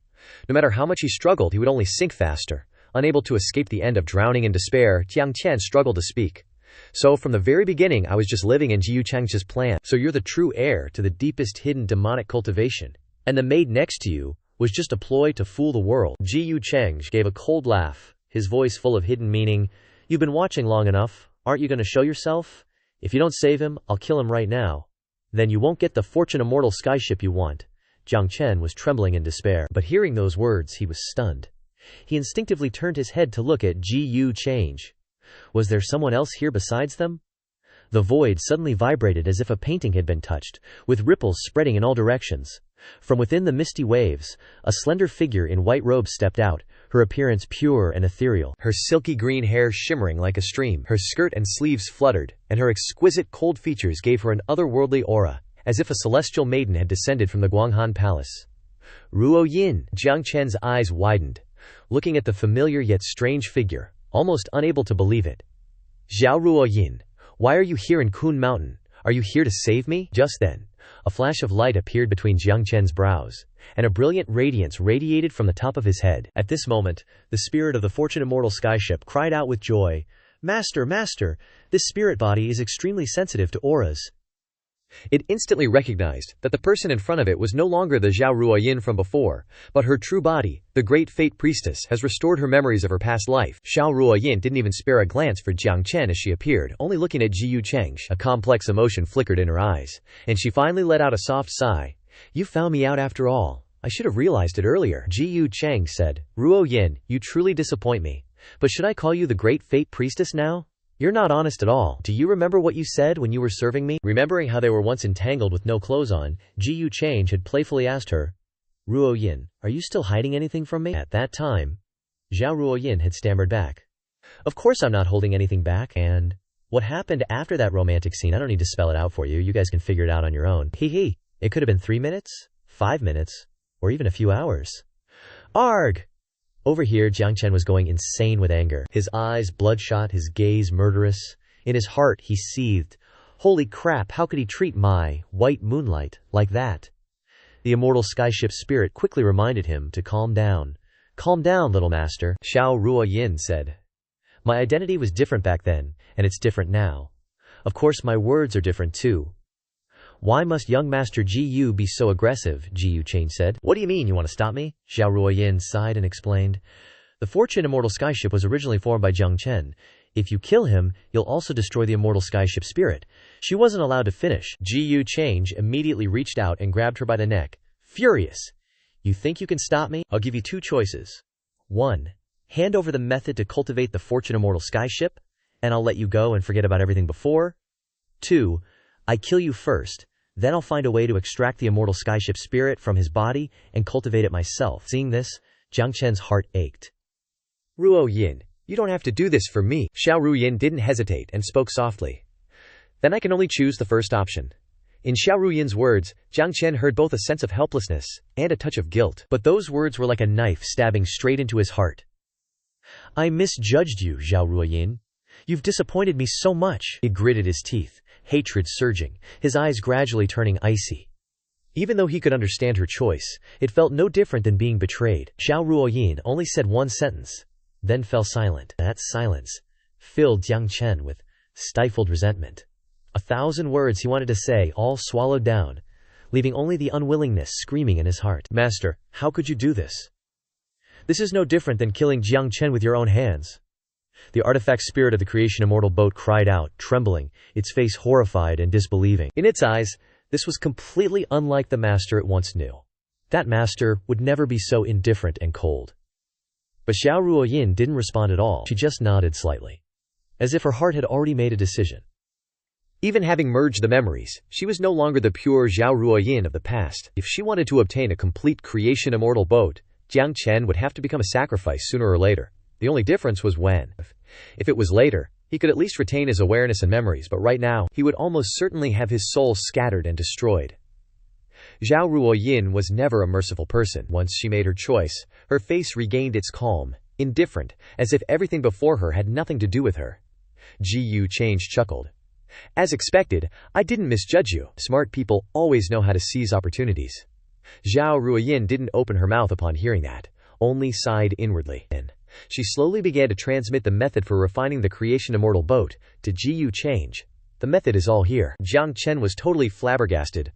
No matter how much he struggled, he would only sink faster. Unable to escape the end of drowning in despair, Jiang Chen struggled to speak. "So from the very beginning, I was just living in Ji Chang's plan. So you're the true heir to the deepest hidden demonic cultivation, and the maid next to you was just a ploy to fool the world." Ji Chang gave a cold laugh, his voice full of hidden meaning. "You've been watching long enough. Aren't you going to show yourself? If you don't save him, I'll kill him right now. Then you won't get the fortune immortal skyship you want." Jiang Chen was trembling in despair, but hearing those words, he was stunned. He instinctively turned his head to look at Ji Change. Was there someone else here besides them? The void suddenly vibrated as if a painting had been touched, with ripples spreading in all directions. From within the misty waves, a slender figure in white robes stepped out, her appearance pure and ethereal, her silky green hair shimmering like a stream. Her skirt and sleeves fluttered, and her exquisite cold features gave her an otherworldly aura, as if a celestial maiden had descended from the Guanghan Palace. "Ruo Yin!" Jiang Chen's eyes widened. looking at the familiar yet strange figure, almost unable to believe it. Zhao Ruoyin, why are you here in Kun Mountain? Are you here to save me? Just then, a flash of light appeared between Jiang Chen's brows, and a brilliant radiance radiated from the top of his head. At this moment, the spirit of the Fortune Immortal Skyship cried out with joy, "Master, Master, this spirit body is extremely sensitive to auras." It instantly recognized that the person in front of it was no longer the Zhao Ruoyin from before, but her true body. The great fate priestess has restored her memories of her past life. Zhao Ruoyin didn't even spare a glance for Jiang Chen as she appeared, only looking at Ji Yucheng. A complex emotion flickered in her eyes, and she finally let out a soft sigh. "You found me out after all. I should have realized it earlier," Ji Yucheng said. "Ruoyin, you truly disappoint me. But should I call you the great fate priestess now? You're not honest at all. Do you remember what you said when you were serving me?" Remembering how they were once entangled with no clothes on, Ji Yucheng had playfully asked her, "Ruoyin, are you still hiding anything from me?" At that time, Zhao Ruoyin had stammered back, "Of course I'm not holding anything back, and what happened after that romantic scene, I don't need to spell it out for you. You guys can figure it out on your own. Hee. It could have been 3 minutes, 5 minutes, or even a few hours." Arg! Over here, Jiang Chen was going insane with anger. His eyes bloodshot, his gaze murderous. In his heart, he seethed. Holy crap, how could he treat my white moonlight like that? The immortal skyship spirit quickly reminded him to calm down. "Calm down, little master," Zhao Ruoyin said. "My identity was different back then, and it's different now. Of course, my words are different too." "Why must young Master Ji Yu be so aggressive?" Ji Yucheng said. "What do you mean, you want to stop me?" Zhao Ruoyin sighed and explained. "The Fortune Immortal Skyship was originally formed by Jiang Chen. If you kill him, you'll also destroy the Immortal Skyship spirit." She wasn't allowed to finish. Ji Yucheng immediately reached out and grabbed her by the neck. Furious. "You think you can stop me? I'll give you 2 choices. 1. Hand over the method to cultivate the Fortune Immortal Skyship, and I'll let you go and forget about everything before. 2. I kill you first, then I'll find a way to extract the immortal skyship spirit from his body and cultivate it myself." Seeing this, Jiang Chen's heart ached. "Ruoyin, you don't have to do this for me." Zhao Ruoyin didn't hesitate and spoke softly. "Then I can only choose the first option." In Zhao Ruoyin's words, Jiang Chen heard both a sense of helplessness and a touch of guilt. But those words were like a knife stabbing straight into his heart. "I misjudged you, Zhao Ruoyin. You've disappointed me so much." He gritted his teeth, hatred surging, his eyes gradually turning icy. Even though he could understand her choice, it felt no different than being betrayed. Zhao Ruoyin only said one sentence, then fell silent. That silence filled Jiang Chen with stifled resentment. 1,000 words he wanted to say, all swallowed down, leaving only the unwillingness screaming in his heart. "Master, how could you do this? This is no different than killing Jiang Chen with your own hands." The artifact spirit of the creation immortal boat cried out, trembling, its face horrified and disbelieving. In its eyes, this was completely unlike the master it once knew. That master would never be so indifferent and cold. But Zhao Ruoyin didn't respond at all. She just nodded slightly, as if her heart had already made a decision. Even having merged the memories, she was no longer the pure Zhao Ruoyin of the past. If she wanted to obtain a complete creation immortal boat, Jiang Chen would have to become a sacrifice sooner or later. The only difference was when. If it was later, he could at least retain his awareness and memories, but right now, he would almost certainly have his soul scattered and destroyed. Zhao Ruoyin was never a merciful person. Once she made her choice, her face regained its calm, indifferent, as if everything before her had nothing to do with her. Ji Yucheng chuckled. "As expected, I didn't misjudge you. Smart people always know how to seize opportunities." Zhao Ruoyin didn't open her mouth upon hearing that, only sighed inwardly. She slowly began to transmit the method for refining the creation immortal boat to Ji Yucheng. "The method is all here." Jiang Chen was totally flabbergasted.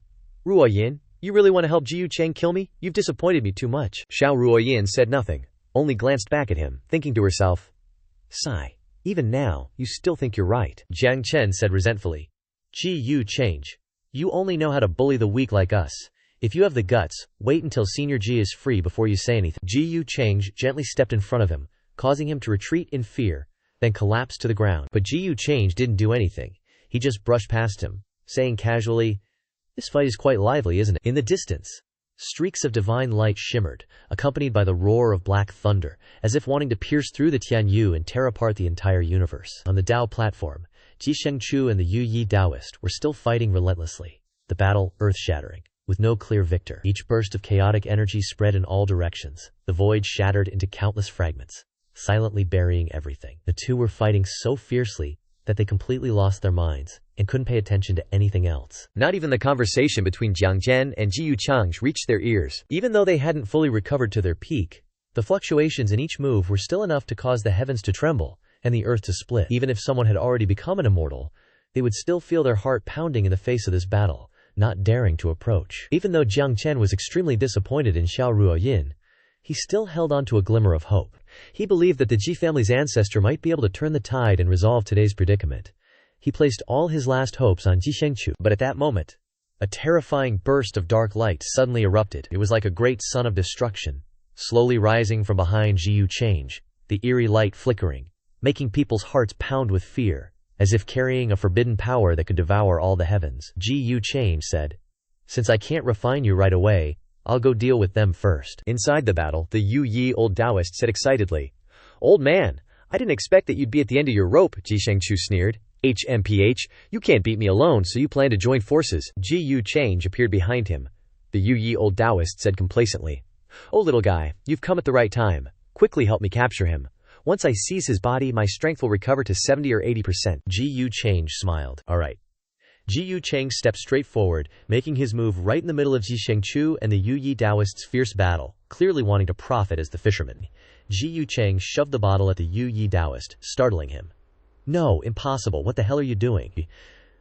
"Ruoyin, you really want to help Ji Yucheng kill me? You've disappointed me too much." Zhao Ruoyin said nothing, only glanced back at him, thinking to herself, "Sigh, even now, you still think you're right." Jiang Chen said resentfully, "Ji Yucheng, you only know how to bully the weak like us. If you have the guts, wait until Senior Ji is free before you say anything." Ji Yucheng gently stepped in front of him, causing him to retreat in fear, then collapsed to the ground. But Ji Yucheng didn't do anything. He just brushed past him, saying casually, "This fight is quite lively, isn't it?" In the distance, streaks of divine light shimmered, accompanied by the roar of black thunder, as if wanting to pierce through the Tianyu and tear apart the entire universe. On the Dao platform, Ji Shengchu and the Yu Yi Taoist were still fighting relentlessly, the battle earth-shattering. with no clear victor. Each burst of chaotic energy spread in all directions. The void shattered into countless fragments, silently burying everything. The two were fighting so fiercely that they completely lost their minds and couldn't pay attention to anything else. Not even the conversation between Jiang Zhen and Ji Yuchang reached their ears. Even though they hadn't fully recovered to their peak, the fluctuations in each move were still enough to cause the heavens to tremble and the earth to split. Even if someone had already become an immortal, they would still feel their heart pounding in the face of this battle, not daring to approach. Even though Jiang Chen was extremely disappointed in Xiao Ruoyin, he still held on to a glimmer of hope. He believed that the Ji family's ancestor might be able to turn the tide and resolve today's predicament. He placed all his last hopes on Ji Shengchu. But at that moment, a terrifying burst of dark light suddenly erupted. It was like a great sun of destruction, slowly rising from behind Ji Yuchang, the eerie light flickering, making people's hearts pound with fear, as if carrying a forbidden power that could devour all the heavens. Ji Yuchang said, "Since I can't refine you right away, I'll go deal with them first." Inside the battle, the Yu Yi old Taoist said excitedly, "Old man, I didn't expect that you'd be at the end of your rope," Ji Shengchu sneered. "HMPH, you can't beat me alone, so you plan to join forces." Ji Yuchang appeared behind him. The Yu Yi old Taoist said complacently, "Oh little guy, you've come at the right time. Quickly help me capture him. Once I seize his body, my strength will recover to 70 or 80%. Ji Yuchang smiled. "All right." Ji Yuchang stepped straight forward, making his move right in the middle of Ji Shengchu and the Yu Yi Taoist's fierce battle, clearly wanting to profit as the fisherman. Ji Yuchang shoved the bottle at the Yu Yi Taoist, startling him. "No, impossible, what the hell are you doing?"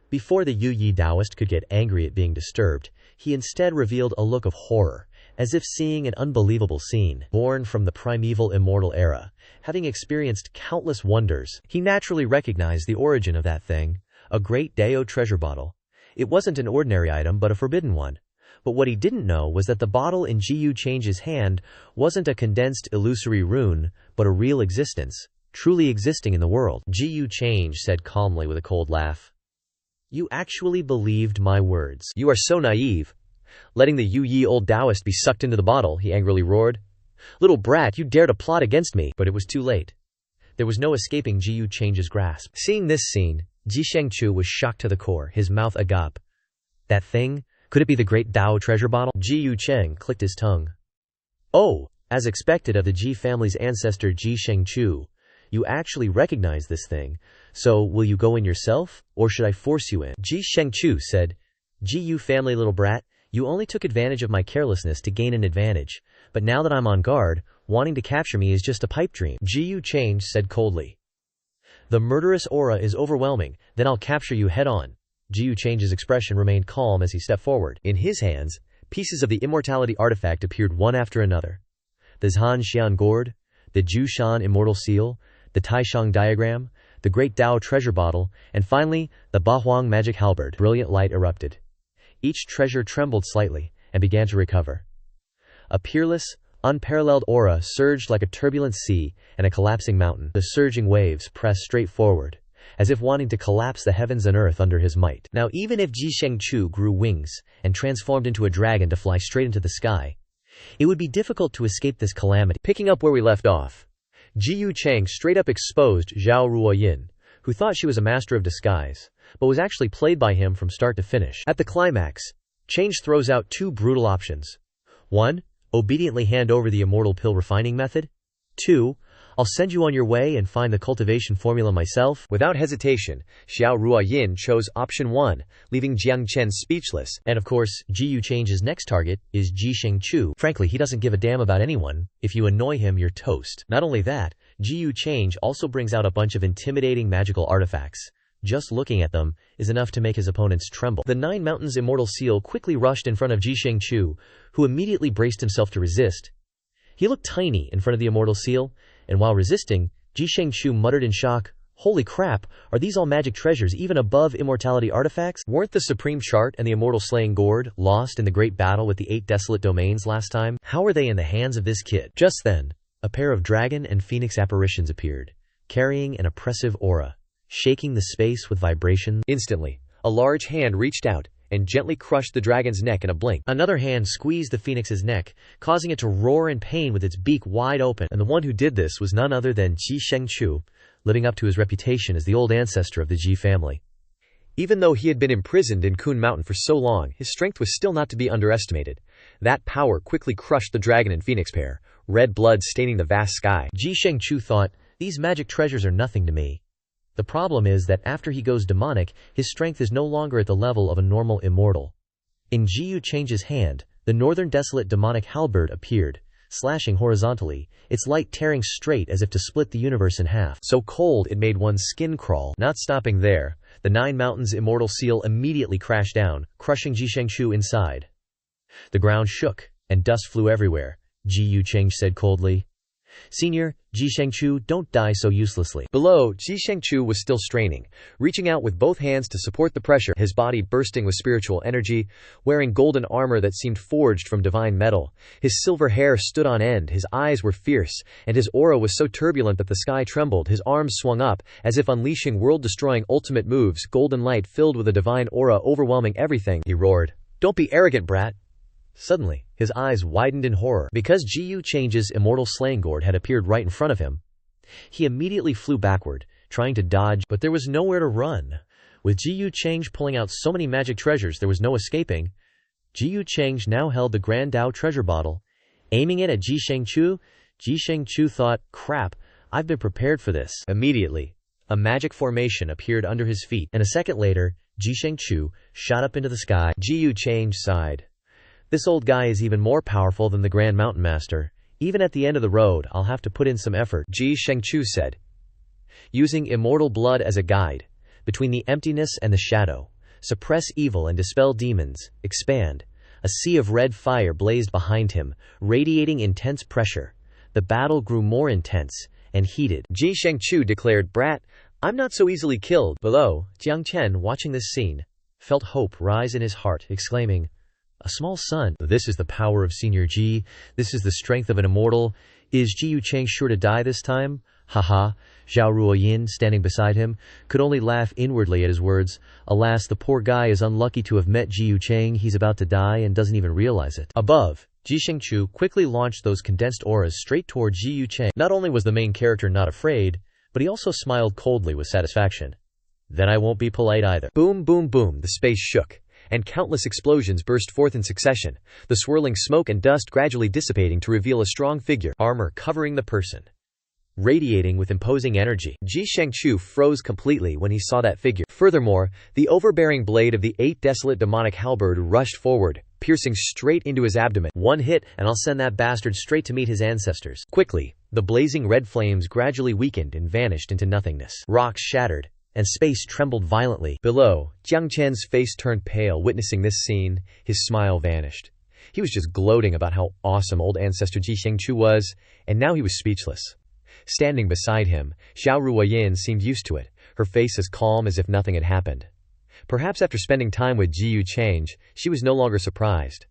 Before the Yu Yi Taoist could get angry at being disturbed, he instead revealed a look of horror, as if seeing an unbelievable scene. Born from the primeval immortal era, having experienced countless wonders, he naturally recognized the origin of that thing, a great Dao treasure bottle. It wasn't an ordinary item but a forbidden one. But what he didn't know was that the bottle in Ji Yuchang's hand wasn't a condensed illusory rune, but a real existence, truly existing in the world. Ji Yuchang said calmly with a cold laugh, "You actually believed my words." "You are so naive. Letting the Yu Yi old Taoist be sucked into the bottle," he angrily roared. "Little brat, you dare to plot against me." But it was too late. There was no escaping Ji Yuchang's grasp. Seeing this scene, Ji Shengchu was shocked to the core, his mouth agape. That thing? Could it be the great Dao treasure bottle? Ji Yuchang clicked his tongue. "Oh, as expected of the Ji family's ancestor Ji Shengchu, you actually recognize this thing. So, will you go in yourself, or should I force you in?" Ji Shengchu said, "Ji Yu family little brat, you only took advantage of my carelessness to gain an advantage, but now that I'm on guard, wanting to capture me is just a pipe dream." Ji Yuchang said coldly, "The murderous aura is overwhelming, then I'll capture you head-on." Ji Yuchang's expression remained calm as he stepped forward. In his hands, pieces of the immortality artifact appeared one after another. The Zhan Xian gourd, the Jushan immortal seal, the Taishang diagram, the great Dao treasure bottle, and finally, the Bahuang magic halberd. Brilliant light erupted. Each treasure trembled slightly, and began to recover. A peerless, unparalleled aura surged like a turbulent sea and a collapsing mountain. The surging waves pressed straight forward, as if wanting to collapse the heavens and earth under his might. Now even if Ji Shengchu grew wings and transformed into a dragon to fly straight into the sky, it would be difficult to escape this calamity. Picking up where we left off, Ji Yuchang straight up exposed Xiao Ruoyin, who thought she was a master of disguise, but was actually played by him from start to finish. At the climax, Change throws out two brutal options. 1. Obediently hand over the immortal pill refining method. 2. I'll send you on your way and find the cultivation formula myself. Without hesitation, Xiao Ruoyin chose option 1, leaving Jiang Chen speechless. And of course, Ji Yuchang's next target is Ji Shengchu. Frankly, he doesn't give a damn about anyone. If you annoy him, you're toast. Not only that, Ji Yuchang also brings out a bunch of intimidating magical artifacts. Just looking at them is enough to make his opponents tremble. The Nine Mountains immortal seal quickly rushed in front of Ji Shengchu, who immediately braced himself to resist. He looked tiny in front of the immortal seal, and while resisting, Ji Shengchu muttered in shock, "Holy crap, are these all magic treasures even above immortality artifacts? Weren't the Supreme Chart and the Immortal Slaying Gourd lost in the great battle with the 8 desolate domains last time? How are they in the hands of this kid?" Just then, a pair of dragon and phoenix apparitions appeared, carrying an oppressive aura, shaking the space with vibration. Instantly, a large hand reached out and gently crushed the dragon's neck in a blink. Another hand squeezed the phoenix's neck, causing it to roar in pain with its beak wide open. And the one who did this was none other than Ji Shengchu, living up to his reputation as the old ancestor of the Ji family. Even though he had been imprisoned in Kun Mountain for so long, his strength was still not to be underestimated. That power quickly crushed the dragon and phoenix pair, red blood staining the vast sky. Ji Shengchu thought, these magic treasures are nothing to me. The problem is that after he goes demonic, his strength is no longer at the level of a normal immortal. In Ji Chang's hand, the northern desolate demonic halberd appeared, slashing horizontally, its light tearing straight as if to split the universe in half. So cold it made one's skin crawl. Not stopping there, the Nine Mountains immortal seal immediately crashed down, crushing Ji Shengchu inside. The ground shook, and dust flew everywhere. Ji Chang said coldly, "Senior, Ji Shengchu, don't die so uselessly." Below, Ji Shengchu was still straining, reaching out with both hands to support the pressure, his body bursting with spiritual energy, wearing golden armor that seemed forged from divine metal. His silver hair stood on end, his eyes were fierce, and his aura was so turbulent that the sky trembled. His arms swung up, as if unleashing world-destroying ultimate moves, golden light filled with a divine aura overwhelming everything. He roared, "Don't be arrogant, brat!" Suddenly, his eyes widened in horror. Because Ji Chang's immortal slaying gourd had appeared right in front of him, he immediately flew backward, trying to dodge, but there was nowhere to run. With Ji Chang pulling out so many magic treasures, there was no escaping. Ji Chang now held the Grand Dao treasure bottle, aiming it at Ji Shengchu. Ji Shengchu thought, crap, I've been prepared for this. Immediately, a magic formation appeared under his feet, and a second later, Ji Shengchu shot up into the sky. Ji Chang sighed. This old guy is even more powerful than the Grand Mountain Master. Even at the end of the road, I'll have to put in some effort, Ji Shengchu said. Using immortal blood as a guide, between the emptiness and the shadow, suppress evil and dispel demons, expand. A sea of red fire blazed behind him, radiating intense pressure. The battle grew more intense and heated. Ji Shengchu declared, "Brat, I'm not so easily killed." Below, Jiang Chen, watching this scene, felt hope rise in his heart, exclaiming, "A small son. This is the power of Senior Ji. This is the strength of an immortal. Is Ji Chang sure to die this time?" Haha. Zhao Ruoyin, standing beside him, could only laugh inwardly at his words. Alas, the poor guy is unlucky to have met Ji Chang. He's about to die and doesn't even realize it. Above, Ji Shengchu quickly launched those condensed auras straight toward Ji Chang. Not only was the main character not afraid, but he also smiled coldly with satisfaction. Then I won't be polite either. Boom, boom, boom, the space shook, and countless explosions burst forth in succession, the swirling smoke and dust gradually dissipating to reveal a strong figure, armor covering the person, radiating with imposing energy. Ji Shengchu froze completely when he saw that figure. Furthermore, the overbearing blade of the 8 desolate demonic halberd rushed forward, piercing straight into his abdomen. One hit, and I'll send that bastard straight to meet his ancestors. Quickly, the blazing red flames gradually weakened and vanished into nothingness. Rocks shattered, and space trembled violently. Below, Jiang Chen's face turned pale witnessing this scene. His smile vanished. He was just gloating about how awesome old ancestor Ji Shengchu was, and now he was speechless. Standing beside him, Zhao Ruoyin seemed used to it, her face as calm as if nothing had happened. Perhaps after spending time with Ji Chang, she was no longer surprised.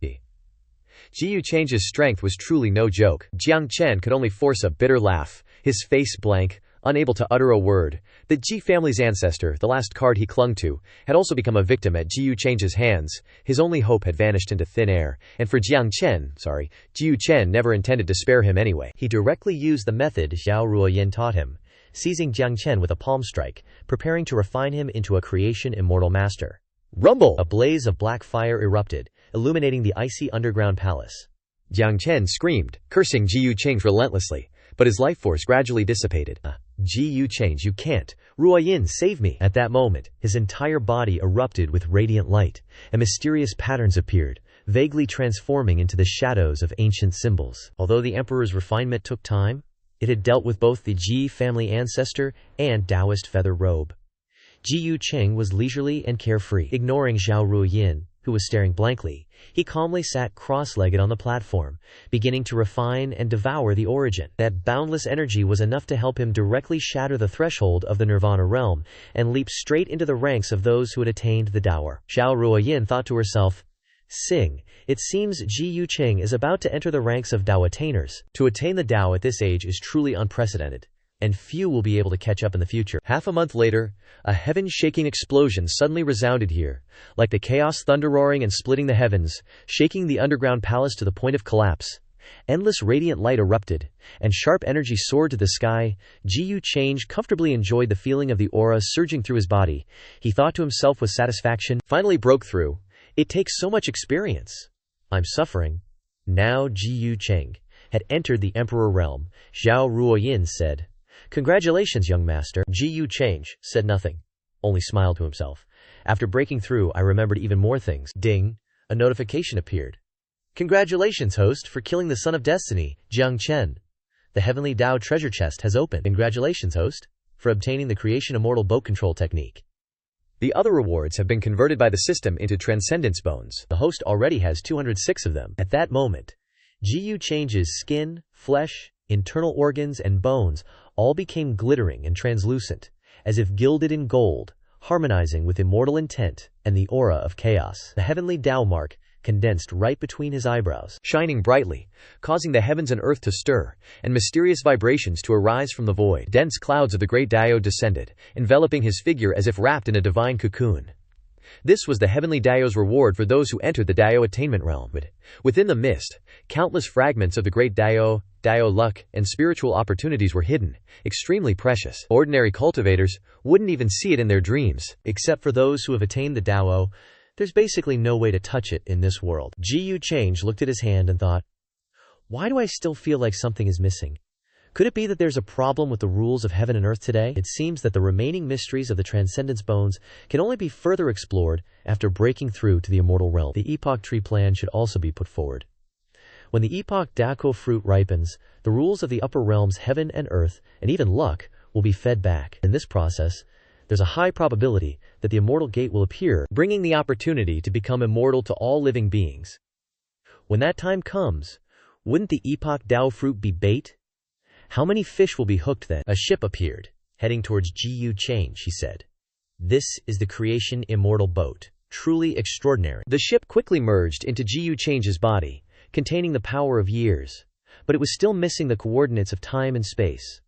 Ji Chang's strength was truly no joke. Jiang Chen could only force a bitter laugh, his face blank, unable to utter a word. The Ji family's ancestor, the last card he clung to, had also become a victim at Ji Chang's hands. His only hope had vanished into thin air, and for Ji Chen never intended to spare him anyway. He directly used the method Zhao Ruoyin taught him, seizing Jiang Chen with a palm strike, preparing to refine him into a creation immortal master. Rumble! A blaze of black fire erupted, illuminating the icy underground palace. Jiang Chen screamed, cursing Ji Chang relentlessly, but his life force gradually dissipated. Ji Chang, you can't. Ruoyin, save me. At that moment, his entire body erupted with radiant light, and mysterious patterns appeared, vaguely transforming into the shadows of ancient symbols. Although the emperor's refinement took time, it had dealt with both the Ji family ancestor and Taoist feather robe. Ji Chang was leisurely and carefree. Ignoring Zhao Ruoyin, who was staring blankly, he calmly sat cross-legged on the platform, beginning to refine and devour the origin. That boundless energy was enough to help him directly shatter the threshold of the Nirvana realm, and leap straight into the ranks of those who had attained the Dower. Zhao Ruoyin thought to herself, "Sing, it seems Ji Chang is about to enter the ranks of Dao attainers. To attain the Dao at this age is truly unprecedented, and few will be able to catch up in the future." Half a month later, a heaven-shaking explosion suddenly resounded here, like the chaos thunder roaring and splitting the heavens, shaking the underground palace to the point of collapse. Endless radiant light erupted, and sharp energy soared to the sky. Ji Change comfortably enjoyed the feeling of the aura surging through his body. He thought to himself with satisfaction, finally broke through. It takes so much experience. I'm suffering. Now Ji Cheng had entered the Emperor realm. Zhao Ruoyin said, Congratulations, young master. Ji Change said nothing, only smiled to himself. After breaking through, I remembered even more things. Ding! A notification appeared. Congratulations, host, for killing the Son of Destiny, Jiang Chen. The Heavenly Tao treasure chest has opened. Congratulations, host, for obtaining the Creation Immortal Boat Control technique. The other rewards have been converted by the system into Transcendence Bones. The host already has 206 of them. At that moment, Ji Change's skin, flesh, internal organs, and bones all became glittering and translucent, as if gilded in gold, harmonizing with immortal intent and the aura of chaos. The Heavenly Tao mark condensed right between his eyebrows, shining brightly, causing the heavens and earth to stir, and mysterious vibrations to arise from the void. Dense clouds of the great Dao descended, enveloping his figure as if wrapped in a divine cocoon. This was the Heavenly Dao's reward for those who entered the Dao attainment realm. Within the mist, countless fragments of the great Dao, Luch, and spiritual opportunities were hidden, extremely precious. Ordinary cultivators wouldn't even see it in their dreams. Except for those who have attained the Dao, there's basically no way to touch it in this world. Ji Change looked at his hand and thought, why do I still feel like something is missing? Could it be that there's a problem with the rules of heaven and earth today? It seems that the remaining mysteries of the Transcendence Bones can only be further explored after breaking through to the immortal realm. The Epoch Tree plan should also be put forward. When the Epoch Dako fruit ripens, the rules of the upper realms, heaven and earth, and even luck, will be fed back. In this process, there's a high probability that the immortal gate will appear, bringing the opportunity to become immortal to all living beings. When that time comes, wouldn't the Epoch Dao fruit be bait? How many fish will be hooked then? A ship appeared, heading towards Ji Change, he said. This is the Creation Immortal Boat. Truly extraordinary. The ship quickly merged into Ji Change's body, containing the power of years, but it was still missing the coordinates of time and space.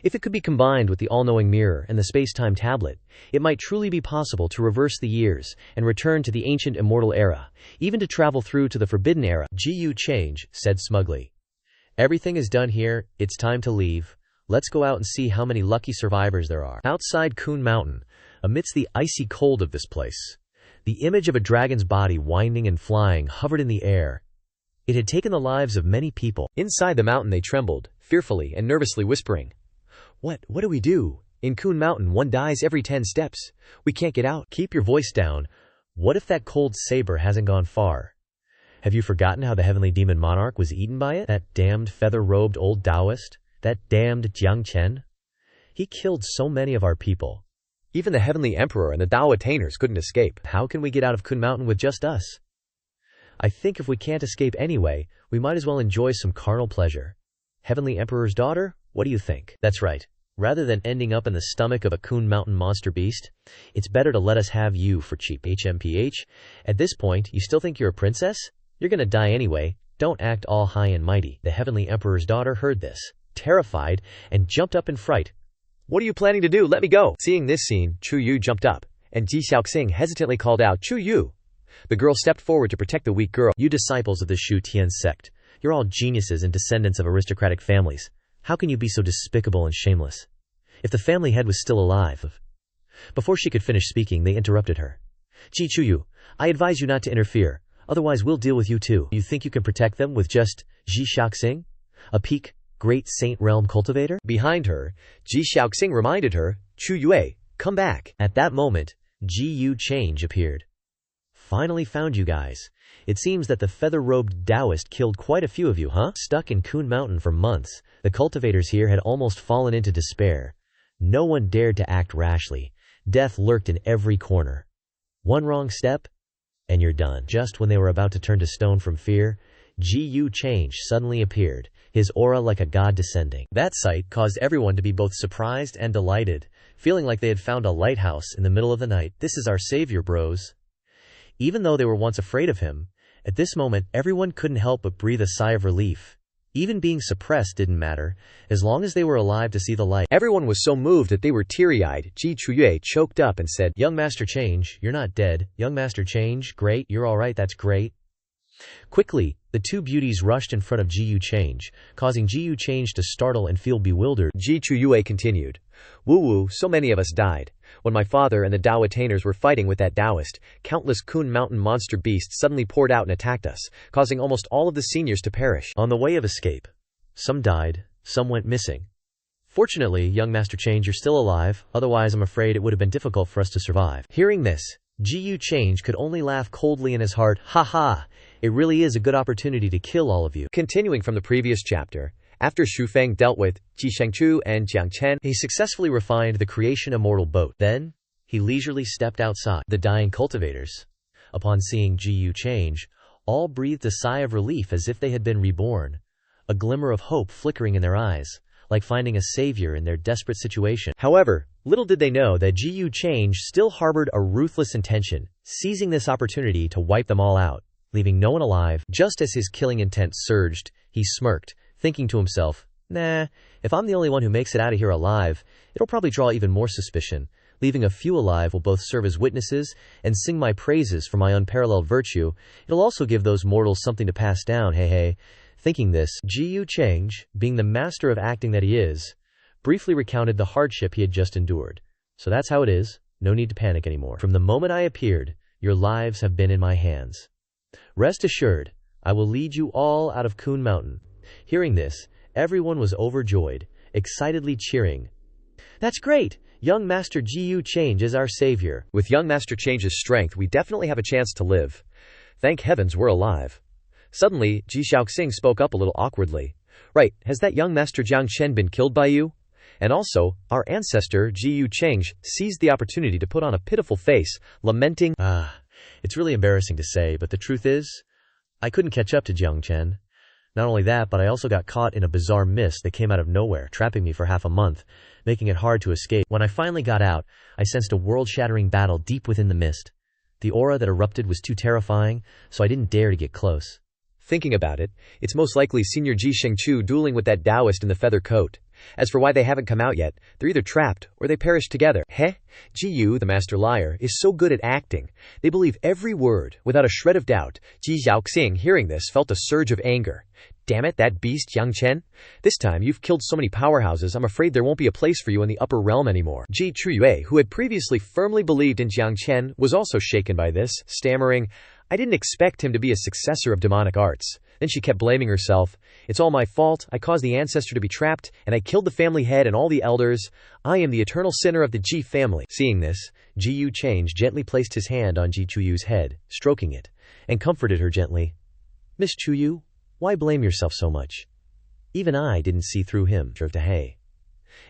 If it could be combined with the all-knowing mirror and the space-time tablet, it might truly be possible to reverse the years and return to the ancient immortal era, even to travel through to the forbidden era. Ji Change said smugly, Everything is done here, it's time to leave. Let's go out and see how many lucky survivors there are. Outside Kun Mountain, amidst the icy cold of this place, the image of a dragon's body winding and flying hovered in the air. It had taken the lives of many people. Inside the mountain they trembled, fearfully and nervously whispering, What do we do? In Kun Mountain, one dies every 10 steps. We can't get out. Keep your voice down. What if that cold saber hasn't gone far? Have you forgotten how the heavenly demon monarch was eaten by it? That damned feather-robed old Taoist? That damned Jiang Chen? He killed so many of our people. Even the heavenly emperor and the Dao attainers couldn't escape. How can we get out of Kun Mountain with just us? I think if we can't escape anyway, we might as well enjoy some carnal pleasure. Heavenly Emperor's daughter, what do you think? That's right. Rather than ending up in the stomach of a Kun Mountain monster beast, it's better to let us have you for cheap. HMPH. At this point, you still think you're a princess? You're gonna die anyway. Don't act all high and mighty. The Heavenly Emperor's daughter heard this, terrified, and jumped up in fright. What are you planning to do? Let me go. Seeing this scene, Chu Yu jumped up, and Ji Xiaoxing hesitantly called out, Chu Yu. The girl stepped forward to protect the weak girl. You disciples of the Shu Tian sect, you're all geniuses and descendants of aristocratic families. How can you be so despicable and shameless? If the family head was still alive. Before she could finish speaking, they interrupted her. Ji Chuyu, I advise you not to interfere, otherwise we'll deal with you too. You think you can protect them with just Ji Xiaoxing, a peak, great saint realm cultivator? Behind her, Ji Xiaoxing reminded her, Chu Yue, come back. At that moment, Ji Yu Change appeared. Finally found you guys. It seems that the feather-robed Taoist killed quite a few of you, huh? Stuck in Kun Mountain for months, the cultivators here had almost fallen into despair. No one dared to act rashly. Death lurked in every corner. One wrong step, and you're done. Just when they were about to turn to stone from fear, Ji Yu Change suddenly appeared, his aura like a god descending. That sight caused everyone to be both surprised and delighted, feeling like they had found a lighthouse in the middle of the night. This is our savior, bros. Even though they were once afraid of him, at this moment everyone couldn't help but breathe a sigh of relief. Even being suppressed didn't matter, as long as they were alive to see the light. Everyone was so moved that they were teary-eyed. Ji Chuyue choked up and said, Young Master Change, you're not dead. Young Master Change, great, you're alright, that's great. Quickly, the two beauties rushed in front of Ji Change, causing Ji Change to startle and feel bewildered. Ji Chuyue continued. Woo, so many of us died. When my father and the Dao attainers were fighting with that Taoist, countless Kun Mountain monster beasts suddenly poured out and attacked us, causing almost all of the seniors to perish. On the way of escape, some died, some went missing. Fortunately, young Master Change, you're still alive, otherwise I'm afraid it would have been difficult for us to survive. Hearing this, Ji Change could only laugh coldly in his heart. Ha ha! It really is a good opportunity to kill all of you. Continuing from the previous chapter, after Xu Feng dealt with Ji Shengchu and Jiang Chen, he successfully refined the creation immortal boat. Then, he leisurely stepped outside. The dying cultivators, upon seeing Ji Change, all breathed a sigh of relief as if they had been reborn, a glimmer of hope flickering in their eyes, like finding a savior in their desperate situation. However, little did they know that Ji Change still harbored a ruthless intention, seizing this opportunity to wipe them all out, leaving no one alive. Just as his killing intent surged, he smirked, thinking to himself, nah, if I'm the only one who makes it out of here alive, it'll probably draw even more suspicion. Leaving a few alive will both serve as witnesses and sing my praises for my unparalleled virtue. It'll also give those mortals something to pass down, hey. Thinking this, Ji Change, being the master of acting that he is, briefly recounted the hardship he had just endured. So that's how it is, no need to panic anymore. From the moment I appeared, your lives have been in my hands. Rest assured, I will lead you all out of Kun Mountain. Hearing this, everyone was overjoyed, excitedly cheering. That's great! Young Master Ji Change is our savior. With young Master Change's strength, we definitely have a chance to live. Thank heavens we're alive. Suddenly, Ji Xiaoxing spoke up a little awkwardly. Right, has that young Master Jiang Chen been killed by you? And also, our ancestor, Ji Change, seized the opportunity to put on a pitiful face, lamenting, It's really embarrassing to say, but the truth is, I couldn't catch up to Jiang Chen. Not only that, but I also got caught in a bizarre mist that came out of nowhere, trapping me for half a month, making it hard to escape. When I finally got out, I sensed a world-shattering battle deep within the mist. The aura that erupted was too terrifying, so I didn't dare to get close. Thinking about it, it's most likely Senior Ji Shengchu dueling with that Taoist in the feather coat. As for why they haven't come out yet, they're either trapped or they perished together. Ji Yu, the master liar, is so good at acting. They believe every word, without a shred of doubt. Ji Xiaoxing, hearing this, felt a surge of anger. Damn it, that beast Jiang Chen. This time you've killed so many powerhouses, I'm afraid there won't be a place for you in the upper realm anymore. Ji Chuyue, who had previously firmly believed in Jiang Chen, was also shaken by this, stammering, I didn't expect him to be a successor of demonic arts. Then she kept blaming herself. It's all my fault. I caused the ancestor to be trapped, and I killed the family head and all the elders. I am the eternal sinner of the Ji family. Seeing this, Ji Change gently placed his hand on Ji Chuyu's head, stroking it, and comforted her gently. Miss Chuyu, why blame yourself so much? Even I didn't see through him.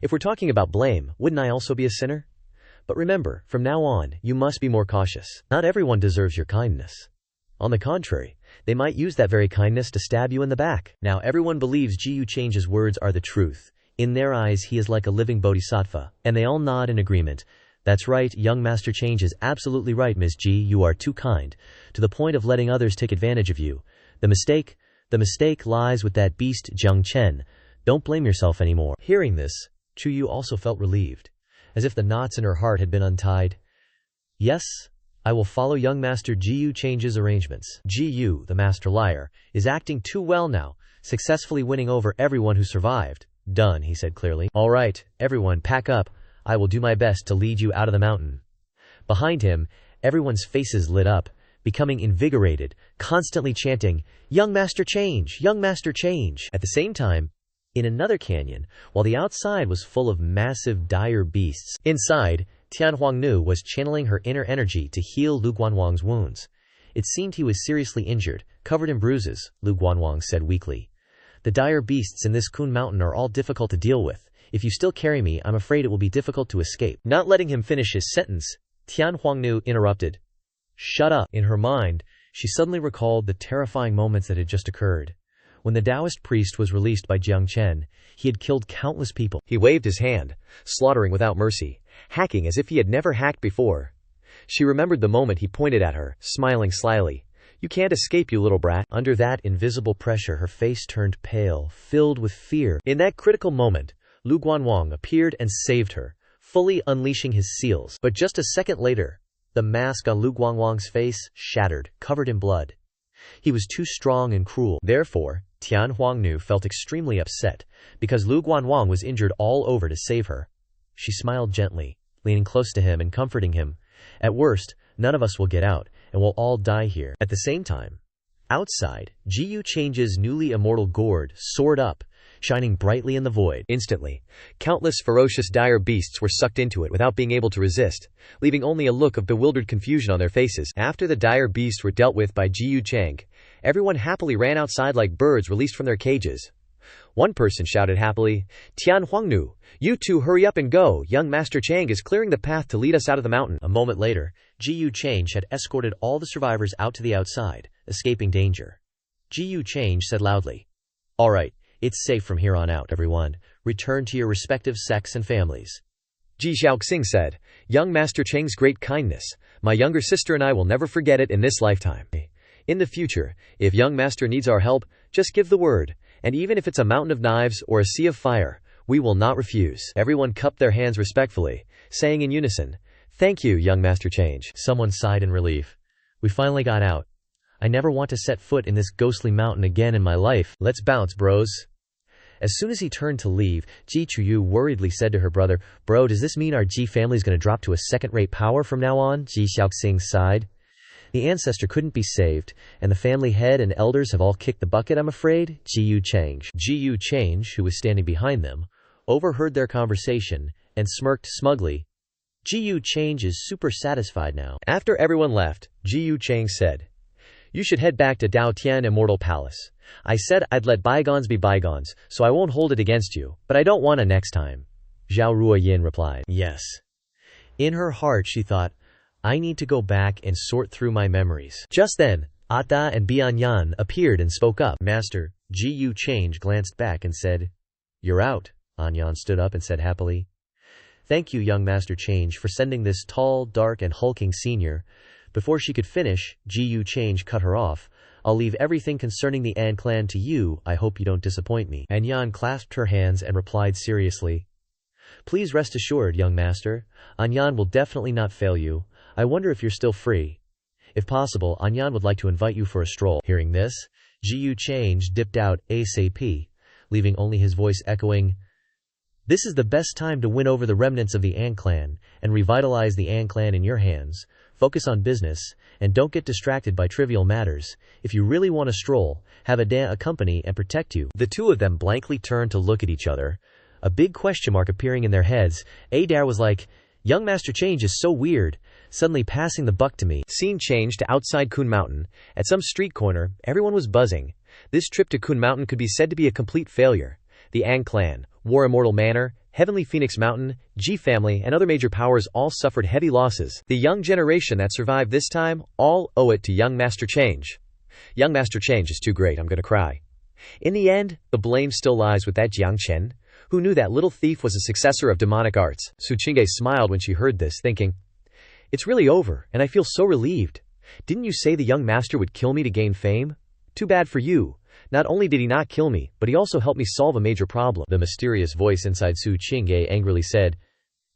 If we're talking about blame, wouldn't I also be a sinner? But remember, from now on, you must be more cautious. Not everyone deserves your kindness. On the contrary, they might use that very kindness to stab you in the back. Now everyone believes Ji Change's words are the truth. In their eyes he is like a living bodhisattva, and they all nod in agreement. That's right, young Master Change is absolutely right, Ms. Ji, you are too kind, to the point of letting others take advantage of you. The mistake lies with that beast Jiang Chen. Don't blame yourself anymore. Hearing this, Chuyu also felt relieved, as if the knots in her heart had been untied. Yes, I will follow young Master Ji Change's arrangements. Ji, the master liar, is acting too well now, successfully winning over everyone who survived. Done, he said clearly. All right, everyone, pack up. I will do my best to lead you out of the mountain. Behind him, everyone's faces lit up, becoming invigorated, constantly chanting, Young Master Change! Young Master Change! At the same time, in another canyon, while the outside was full of massive dire beasts, inside, Tian Huangnu was channeling her inner energy to heal Lu Guanwang's wounds. It seemed he was seriously injured, covered in bruises, Lu Guanwang said weakly. The dire beasts in this Kun Mountain are all difficult to deal with. If you still carry me, I'm afraid it will be difficult to escape. Not letting him finish his sentence, Tian Huangnu interrupted. Shut up. In her mind, she suddenly recalled the terrifying moments that had just occurred. When the Taoist priest was released by Jiang Chen, he had killed countless people. He waved his hand, slaughtering without mercy, hacking as if he had never hacked before. She remembered the moment he pointed at her, smiling slyly. You can't escape, you little brat. Under that invisible pressure, her face turned pale, filled with fear. In that critical moment, Lu Guanwang appeared and saved her, fully unleashing his seals. But just a second later, the mask on Lu Guanwang's face shattered, covered in blood. He was too strong and cruel. Therefore, Tian Huangnu felt extremely upset, because Lu Guanwang was injured all over to save her. She smiled gently, leaning close to him and comforting him. At worst, none of us will get out, and we'll all die here. At the same time, outside, Ji Change's newly immortal gourd soared up, shining brightly in the void. Instantly, countless ferocious dire beasts were sucked into it without being able to resist, leaving only a look of bewildered confusion on their faces. After the dire beasts were dealt with by Ji Chang, everyone happily ran outside like birds released from their cages. One person shouted happily, "Tian Huangnu, you two hurry up and go, young Master Chang is clearing the path to lead us out of the mountain." A moment later, Ji Change had escorted all the survivors out to the outside, escaping danger. Ji Change said loudly, "All right, it's safe from here on out, everyone. Return to your respective sects and families." Ji Xiaoxing said, "Young Master Chang's great kindness, my younger sister and I will never forget it in this lifetime. In the future, if young master needs our help, just give the word, and even if it's a mountain of knives or a sea of fire, we will not refuse." Everyone cupped their hands respectfully, saying in unison, "Thank you, young Master Change." Someone sighed in relief. "We finally got out. I never want to set foot in this ghostly mountain again in my life. Let's bounce, bros." As soon as he turned to leave, Ji Chuyu worriedly said to her brother, "Bro, does this mean our Ji family's gonna drop to a second-rate power from now on?" Ji Xiaoxing sighed. "The ancestor couldn't be saved, and the family head and elders have all kicked the bucket, I'm afraid." Ji Change, who was standing behind them, overheard their conversation, and smirked smugly. Ji Change is super satisfied now. After everyone left, Ji Chang said, "You should head back to Dao Tian Immortal Palace. I said I'd let bygones be bygones, so I won't hold it against you, but I don't want to next time." Zhao Ruoyin replied, "Yes." In her heart she thought, "I need to go back and sort through my memories." Just then, Ata and Bianyan appeared and spoke up. "Master." Ji Change glanced back and said, "You're out." Anyan stood up and said happily, "Thank you, young Master Change, for sending this tall, dark, and hulking senior." Before she could finish, Ji Change cut her off. "I'll leave everything concerning the An clan to you. I hope you don't disappoint me." Anyan clasped her hands and replied seriously, "Please rest assured, young master. Anyan will definitely not fail you. I wonder if you're still free. If possible, Anyan would like to invite you for a stroll." Hearing this, Ji Change dipped out ASAP, leaving only his voice echoing, "This is the best time to win over the remnants of the An clan, and revitalize the An clan in your hands. Focus on business, and don't get distracted by trivial matters. If you really want to stroll, have Ada accompany and protect you." The two of them blankly turned to look at each other, a big question mark appearing in their heads. Adair was like, "Young Master Change is so weird, suddenly passing the buck to me." Scene changed to outside Kun Mountain. At some street corner, everyone was buzzing. This trip to Kun Mountain could be said to be a complete failure. The An clan, War Immortal Manor, Heavenly Phoenix Mountain, Ji family, and other major powers all suffered heavy losses. The young generation that survived this time all owe it to young Master Change. Young Master Change is too great, I'm gonna cry. In the end, the blame still lies with that Jiang Chen. Who knew that little thief was a successor of demonic arts? Su Qingge smiled when she heard this, thinking, "It's really over, and I feel so relieved. Didn't you say the young master would kill me to gain fame? Too bad for you. Not only did he not kill me, but he also helped me solve a major problem." The mysterious voice inside Su Qingge angrily said,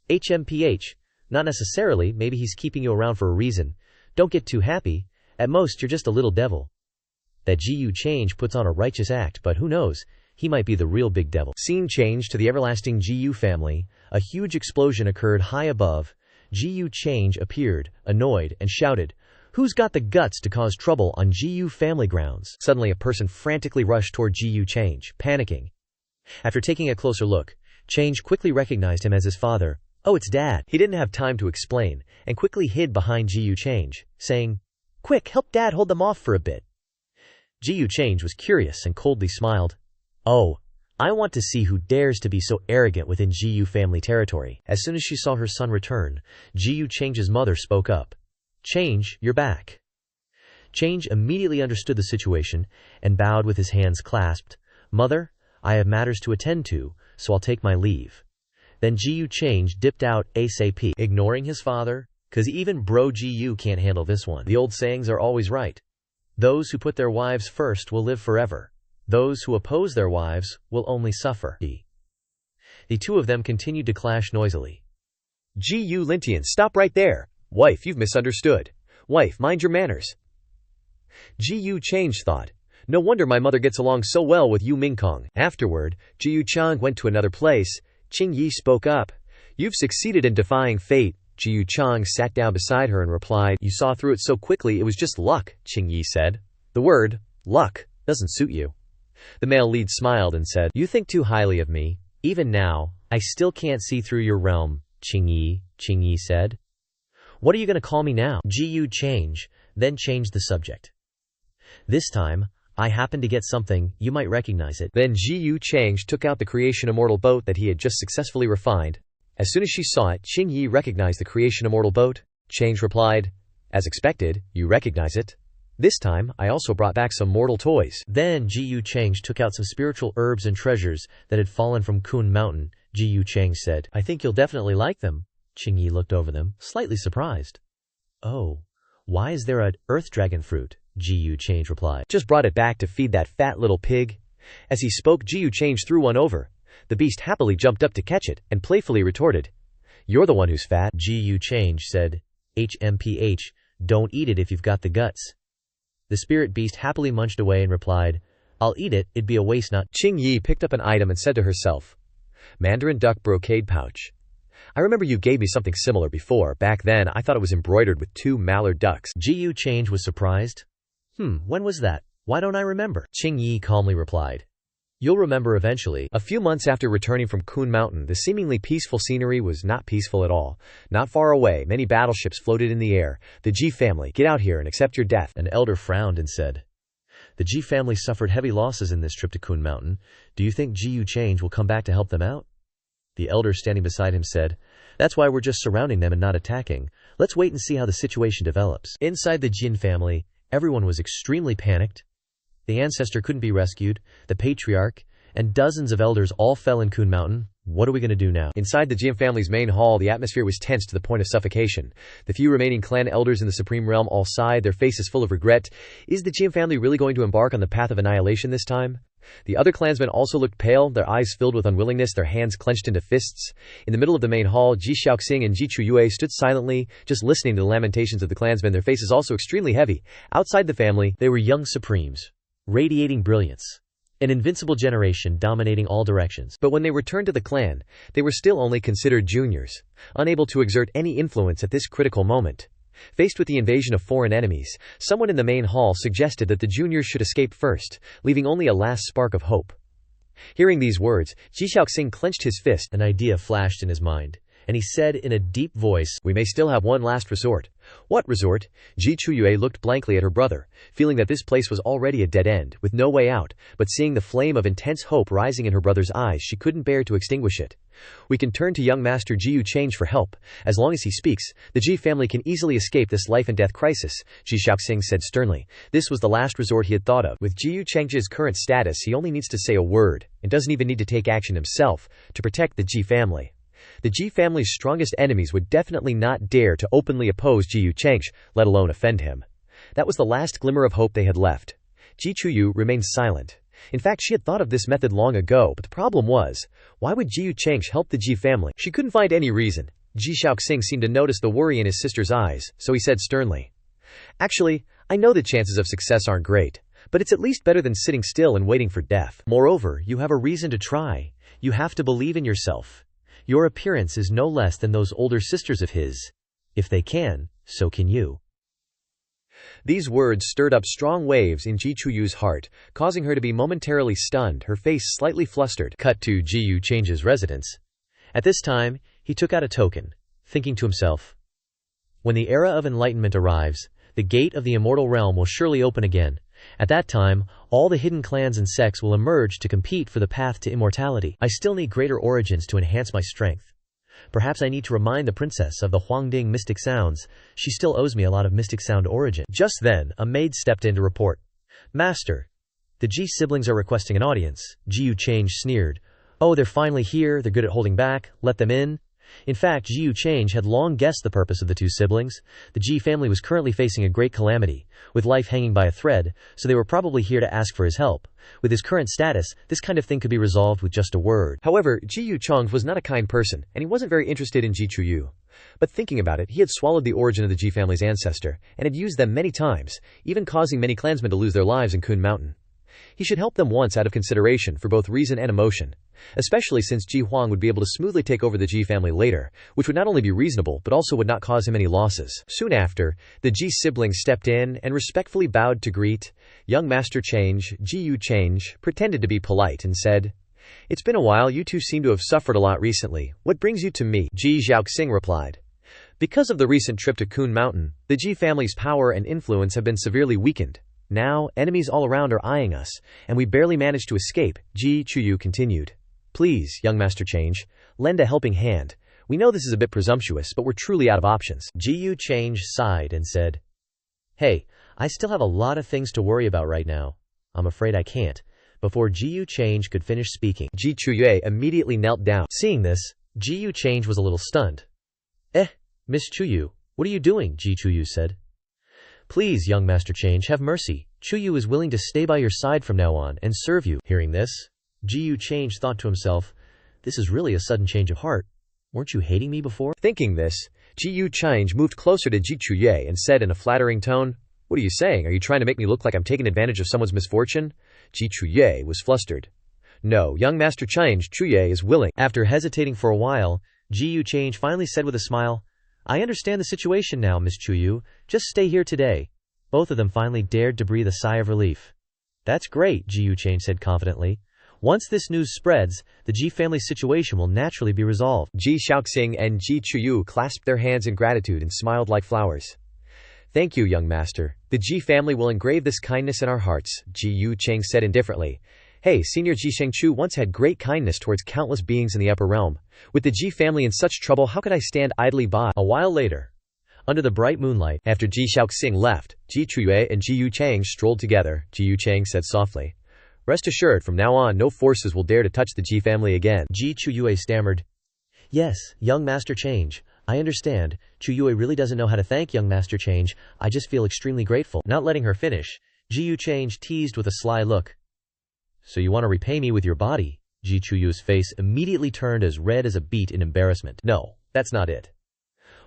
"HMPH, not necessarily, maybe he's keeping you around for a reason. Don't get too happy. At most, you're just a little devil. That Ji Change puts on a righteous act, but who knows? He might be the real big devil." Scene changed to the everlasting Ji family. A huge explosion occurred high above. Ji Change appeared, annoyed, and shouted, "Who's got the guts to cause trouble on Ji family grounds?" Suddenly a person frantically rushed toward Ji Change, panicking. After taking a closer look, Change quickly recognized him as his father. "Oh, it's Dad." He didn't have time to explain, and quickly hid behind Ji Change, saying, "Quick, help Dad hold them off for a bit." Ji Change was curious and coldly smiled. "Oh, I want to see who dares to be so arrogant within Ji family territory." As soon as she saw her son return, Ji Change's mother spoke up. "Change, you're back." Change immediately understood the situation and bowed with his hands clasped. "Mother, I have matters to attend to, so I'll take my leave." Then Ji Change dipped out ASAP, ignoring his father, "'Cause even bro Ji can't handle this one." The old sayings are always right. Those who put their wives first will live forever. Those who oppose their wives will only suffer. The two of them continued to clash noisily. Ji Lintian, stop right there. Wife, you've misunderstood. Wife, mind your manners. Ji Yu Change thought. No wonder my mother gets along so well with Yu Mingkong. Afterward, Ji Yu Chang went to another place. Qing Yi spoke up. You've succeeded in defying fate. Ji Yu Chang sat down beside her and replied, You saw through it so quickly it was just luck, Qing Yi said. The word, luck, doesn't suit you. The male lead smiled and said, You think too highly of me. Even now, I still can't see through your realm, Qing Yi said. What are you going to call me now? Ji Yu Change, then changed the subject. This time, I happen to get something, you might recognize it. Then Ji Yu Change took out the creation immortal boat that he had just successfully refined. As soon as she saw it, Qing Yi recognized the creation immortal boat. Change replied, As expected, you recognize it. This time, I also brought back some mortal toys. Then Ji Yu Change took out some spiritual herbs and treasures that had fallen from Kun Mountain. Ji Yu Change said, I think you'll definitely like them. Qing Yi looked over them, slightly surprised. Oh, why is there a earth dragon fruit? Ji Yu Change replied. Just brought it back to feed that fat little pig. As he spoke, Ji Yu Change threw one over. The beast happily jumped up to catch it, and playfully retorted, You're the one who's fat. Ji Yu Change said, HMPH, don't eat it if you've got the guts. The spirit beast happily munched away and replied, I'll eat it, it'd be a waste not. Qing Yi picked up an item and said to herself, Mandarin duck brocade pouch. I remember you gave me something similar before. Back then, I thought it was embroidered with 2 mallard ducks. Ji Yu Change was surprised. When was that? Why don't I remember? Qing Yi calmly replied. You'll remember eventually. A few months after returning from Kun Mountain, the seemingly peaceful scenery was not peaceful at all. Not far away, many battleships floated in the air. The Ji family, get out here and accept your death. An elder frowned and said, The Ji family suffered heavy losses in this trip to Kun Mountain. Do you think Ji Yu Change will come back to help them out? The elder standing beside him said, That's why we're just surrounding them and not attacking. Let's wait and see how the situation develops. Inside the Jin family, everyone was extremely panicked. The ancestor couldn't be rescued, the patriarch, and dozens of elders all fell in Kun Mountain. What are we going to do now? Inside the Jin family's main hall, the atmosphere was tense to the point of suffocation. The few remaining clan elders in the Supreme Realm all sighed, their faces full of regret. Is the Jin family really going to embark on the path of annihilation this time? The other clansmen also looked pale, their eyes filled with unwillingness, their hands clenched into fists. In the middle of the main hall, Ji Xiaoxing and Ji Chuyue stood silently, just listening to the lamentations of the clansmen, their faces also extremely heavy. Outside the family, they were young supremes, radiating brilliance. An invincible generation dominating all directions. But when they returned to the clan, they were still only considered juniors, unable to exert any influence at this critical moment. Faced with the invasion of foreign enemies, someone in the main hall suggested that the juniors should escape first, leaving only a last spark of hope. Hearing these words, Ji Xiaoxing clenched his fist. An idea flashed in his mind, and he said in a deep voice, We may still have one last resort. What resort? Ji Chuyue looked blankly at her brother, feeling that this place was already a dead end, with no way out, but seeing the flame of intense hope rising in her brother's eyes, she couldn't bear to extinguish it. We can turn to young master Ji Yu Change for help. As long as he speaks, the Ji family can easily escape this life and death crisis, Ji Xiaoxing said sternly. This was the last resort he had thought of. With Ji Yu Change's current status, he only needs to say a word, and doesn't even need to take action himself, to protect the Ji family. The Ji family's strongest enemies would definitely not dare to openly oppose Ji Yu Change, let alone offend him. That was the last glimmer of hope they had left. Ji Chuyu remained silent. In fact, she had thought of this method long ago, but the problem was, why would Ji Yu Change help the Ji family? She couldn't find any reason. Ji Xiaoxing seemed to notice the worry in his sister's eyes, so he said sternly, Actually, I know the chances of success aren't great, but it's at least better than sitting still and waiting for death. Moreover, you have a reason to try. You have to believe in yourself. Your appearance is no less than those older sisters of his. If they can, so can you. These words stirred up strong waves in Ji Chuyu's heart, causing her to be momentarily stunned, her face slightly flustered. Cut to Ji Yu Change's residence. At this time, he took out a token, thinking to himself, When the era of enlightenment arrives, the gate of the immortal realm will surely open again. At that time, all the hidden clans and sects will emerge to compete for the path to immortality. I still need greater origins to enhance my strength. Perhaps I need to remind the princess of the Huangding mystic sounds. She still owes me a lot of mystic sound origin. Just then, a maid stepped in to report. Master, the Ji siblings are requesting an audience. Ji Yu Change sneered. Oh, they're finally here, they're good at holding back, let them in. In fact, Ji Change had long guessed the purpose of the two siblings. The Ji family was currently facing a great calamity, with life hanging by a thread, so they were probably here to ask for his help. With his current status, this kind of thing could be resolved with just a word. However, Ji Chong was not a kind person, and he wasn't very interested in Ji Chuyu. But thinking about it, he had swallowed the origin of the Ji family's ancestor, and had used them many times, even causing many clansmen to lose their lives in Kun Mountain. He should help them once out of consideration for both reason and emotion, especially since Ji Huang would be able to smoothly take over the Ji family later, which would not only be reasonable but also would not cause him any losses. Soon after, the Ji siblings stepped in and respectfully bowed to greet young Master Change. Ji Change pretended to be polite and said, "It's been a while, you two seem to have suffered a lot recently. What brings you to me?" Ji Xiaoxing replied, "Because of the recent trip to Kun Mountain, the Ji family's power and influence have been severely weakened. Now, enemies all around are eyeing us, and we barely managed to escape." Ji Chuyu continued, "Please, young Master Change, lend a helping hand. We know this is a bit presumptuous, but we're truly out of options." Ji Change sighed and said, "Hey, I still have a lot of things to worry about right now. I'm afraid I can't." Before Ji Change could finish speaking, Ji Chuyu immediately knelt down. Seeing this, Ji Change was a little stunned. Miss Chuyu, what are you doing?" Ji Chuyu said. "Please, young Master Change, have mercy. Chuyu is willing to stay by your side from now on and serve you." Hearing this, Ji Change thought to himself, "This is really a sudden change of heart. Weren't you hating me before?" Thinking this, Ji Change moved closer to Ji Chuyu and said in a flattering tone, "What are you saying? Are you trying to make me look like I'm taking advantage of someone's misfortune?" Ji Chuyu was flustered. "No, young Master Change, Chuyu is willing." After hesitating for a while, Ji Change finally said with a smile, "I understand the situation now, Miss Chuyu. Just stay here today." Both of them finally dared to breathe a sigh of relief. "That's great," Ji Change said confidently. "Once this news spreads, the Ji family's situation will naturally be resolved." Ji Xiaoxing and Ji Chuyu clasped their hands in gratitude and smiled like flowers. "Thank you, young master. The Ji family will engrave this kindness in our hearts," Ji Cheng said indifferently. "Hey, Senior Ji Shengchu once had great kindness towards countless beings in the upper realm. With the Ji family in such trouble, how could I stand idly by?" A while later, under the bright moonlight, after Ji Xiaoxing left, Ji Chuyu and Ji Cheng strolled together. Ji Cheng said softly, "Rest assured, from now on, no forces will dare to touch the Ji family again." Ji Chuyu stammered, "Yes, young Master Change. I understand. Chuyu really doesn't know how to thank young Master Change. I just feel extremely grateful." Not letting her finish, Ji Change teased with a sly look. "So you want to repay me with your body?" Ji Chuyu's face immediately turned as red as a beet in embarrassment. "No, that's not it."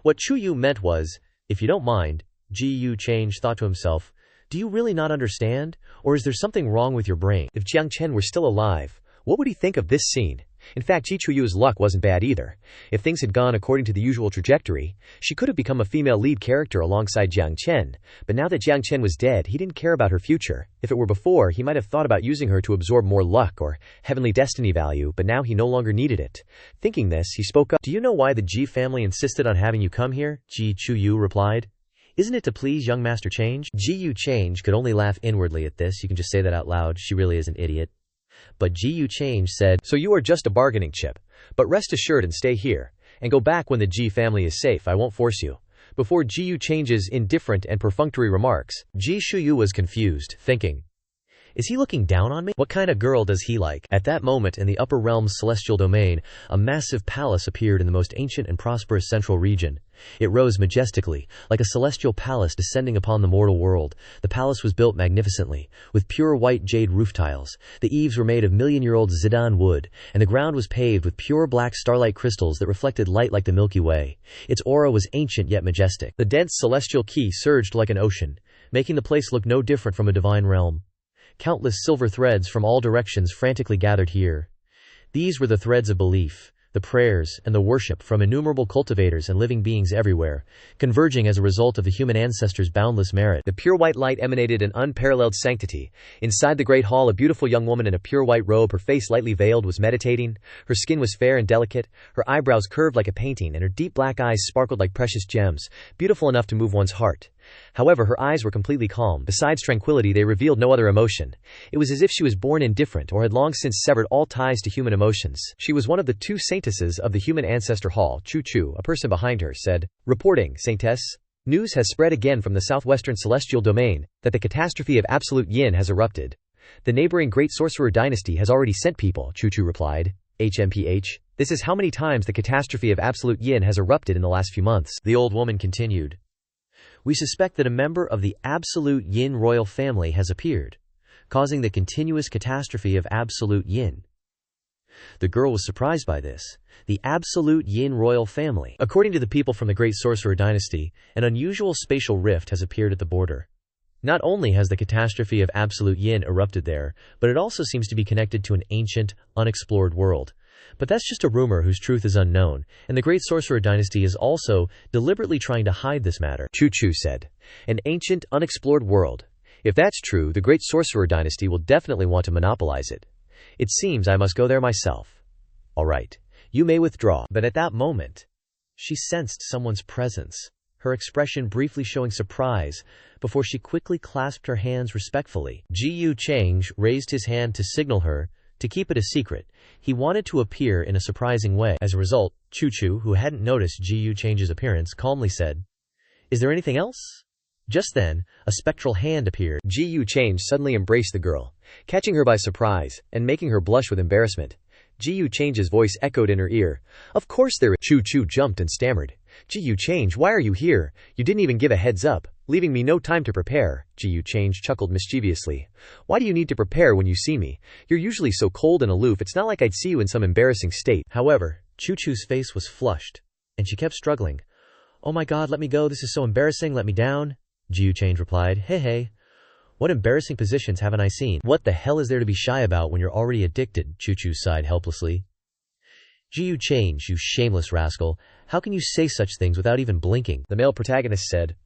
What Chuyu meant was, "If you don't mind," Ji Change thought to himself, "do you really not understand? Or is there something wrong with your brain?" If Jiang Chen were still alive, what would he think of this scene? In fact, Ji Chuyu's luck wasn't bad either. If things had gone according to the usual trajectory, she could have become a female lead character alongside Jiang Chen, but now that Jiang Chen was dead, he didn't care about her future. If it were before, he might have thought about using her to absorb more luck or heavenly destiny value, but now he no longer needed it. Thinking this, he spoke up. "Do you know why the Ji family insisted on having you come here?" Ji Chuyu replied. "Isn't it to please young Master Change?" Ji Change could only laugh inwardly at this. You can just say that out loud. She really is an idiot. But Ji Change said, "So you are just a bargaining chip. But rest assured and stay here, and go back when the Ji family is safe. I won't force you." Before Ji Change's indifferent and perfunctory remarks, Ji Chuyu was confused, thinking, "Is he looking down on me? What kind of girl does he like?" At that moment, in the upper realm's celestial domain, a massive palace appeared in the most ancient and prosperous central region. It rose majestically, like a celestial palace descending upon the mortal world. The palace was built magnificently, with pure white jade roof tiles. The eaves were made of million-year-old Zidane wood, and the ground was paved with pure black starlight crystals that reflected light like the Milky Way. Its aura was ancient yet majestic. The dense celestial qi surged like an ocean, making the place look no different from a divine realm. Countless silver threads from all directions frantically gathered here. These were the threads of belief, the prayers, and the worship from innumerable cultivators and living beings everywhere, converging as a result of the human ancestors' boundless merit. The pure white light emanated an unparalleled sanctity. Inside the great hall, a beautiful young woman in a pure white robe, her face lightly veiled, was meditating. Her skin was fair and delicate, her eyebrows curved like a painting, and her deep black eyes sparkled like precious gems, beautiful enough to move one's heart. However, her eyes were completely calm. Besides tranquility, they revealed no other emotion. It was as if she was born indifferent or had long since severed all ties to human emotions. She was one of the two saintesses of the human ancestor hall. Chu, a person behind her, said, "Reporting, Saintess. News has spread again from the southwestern celestial domain that the catastrophe of absolute yin has erupted. The neighboring great sorcerer dynasty has already sent people," Chu replied. "HMPH. This is how many times the catastrophe of absolute yin has erupted in the last few months. The old woman continued. We suspect that a member of the absolute yin royal family has appeared, causing the continuous catastrophe of absolute yin. The girl was surprised by this. The absolute yin royal family. According to the people from the Great Sorcerer Dynasty, an unusual spatial rift has appeared at the border. Not only has the catastrophe of absolute yin erupted there, but it also seems to be connected to an ancient, unexplored world. But that's just a rumor whose truth is unknown, and the Great Sorcerer Dynasty is also deliberately trying to hide this matter. Chu said. An ancient, unexplored world. If that's true, the Great Sorcerer Dynasty will definitely want to monopolize it. It seems I must go there myself. All right, you may withdraw. But at that moment, she sensed someone's presence, her expression briefly showing surprise, before she quickly clasped her hands respectfully. Ji Chang raised his hand to signal her to keep it a secret. He wanted to appear in a surprising way. As a result, Chu, who hadn't noticed Ji Chang's appearance, calmly said, "Is there anything else?" Just then, a spectral hand appeared. Ji Chang suddenly embraced the girl, catching her by surprise and making her blush with embarrassment. Ji Chang's voice echoed in her ear. Of course there is. Chu jumped and stammered. Ji Chang, why are you here? You didn't even give a heads up, leaving me no time to prepare. Ji Chang chuckled mischievously. Why do you need to prepare when you see me? You're usually so cold and aloof, it's not like I'd see you in some embarrassing state. However, Chu's face was flushed, and she kept struggling. Oh my god, let me go, this is so embarrassing, let me down. Ji Chang replied, Hey, what embarrassing positions haven't I seen? What the hell is there to be shy about when you're already addicted? Chu sighed helplessly. Ji Chang, you shameless rascal, how can you say such things without even blinking? The male protagonist said.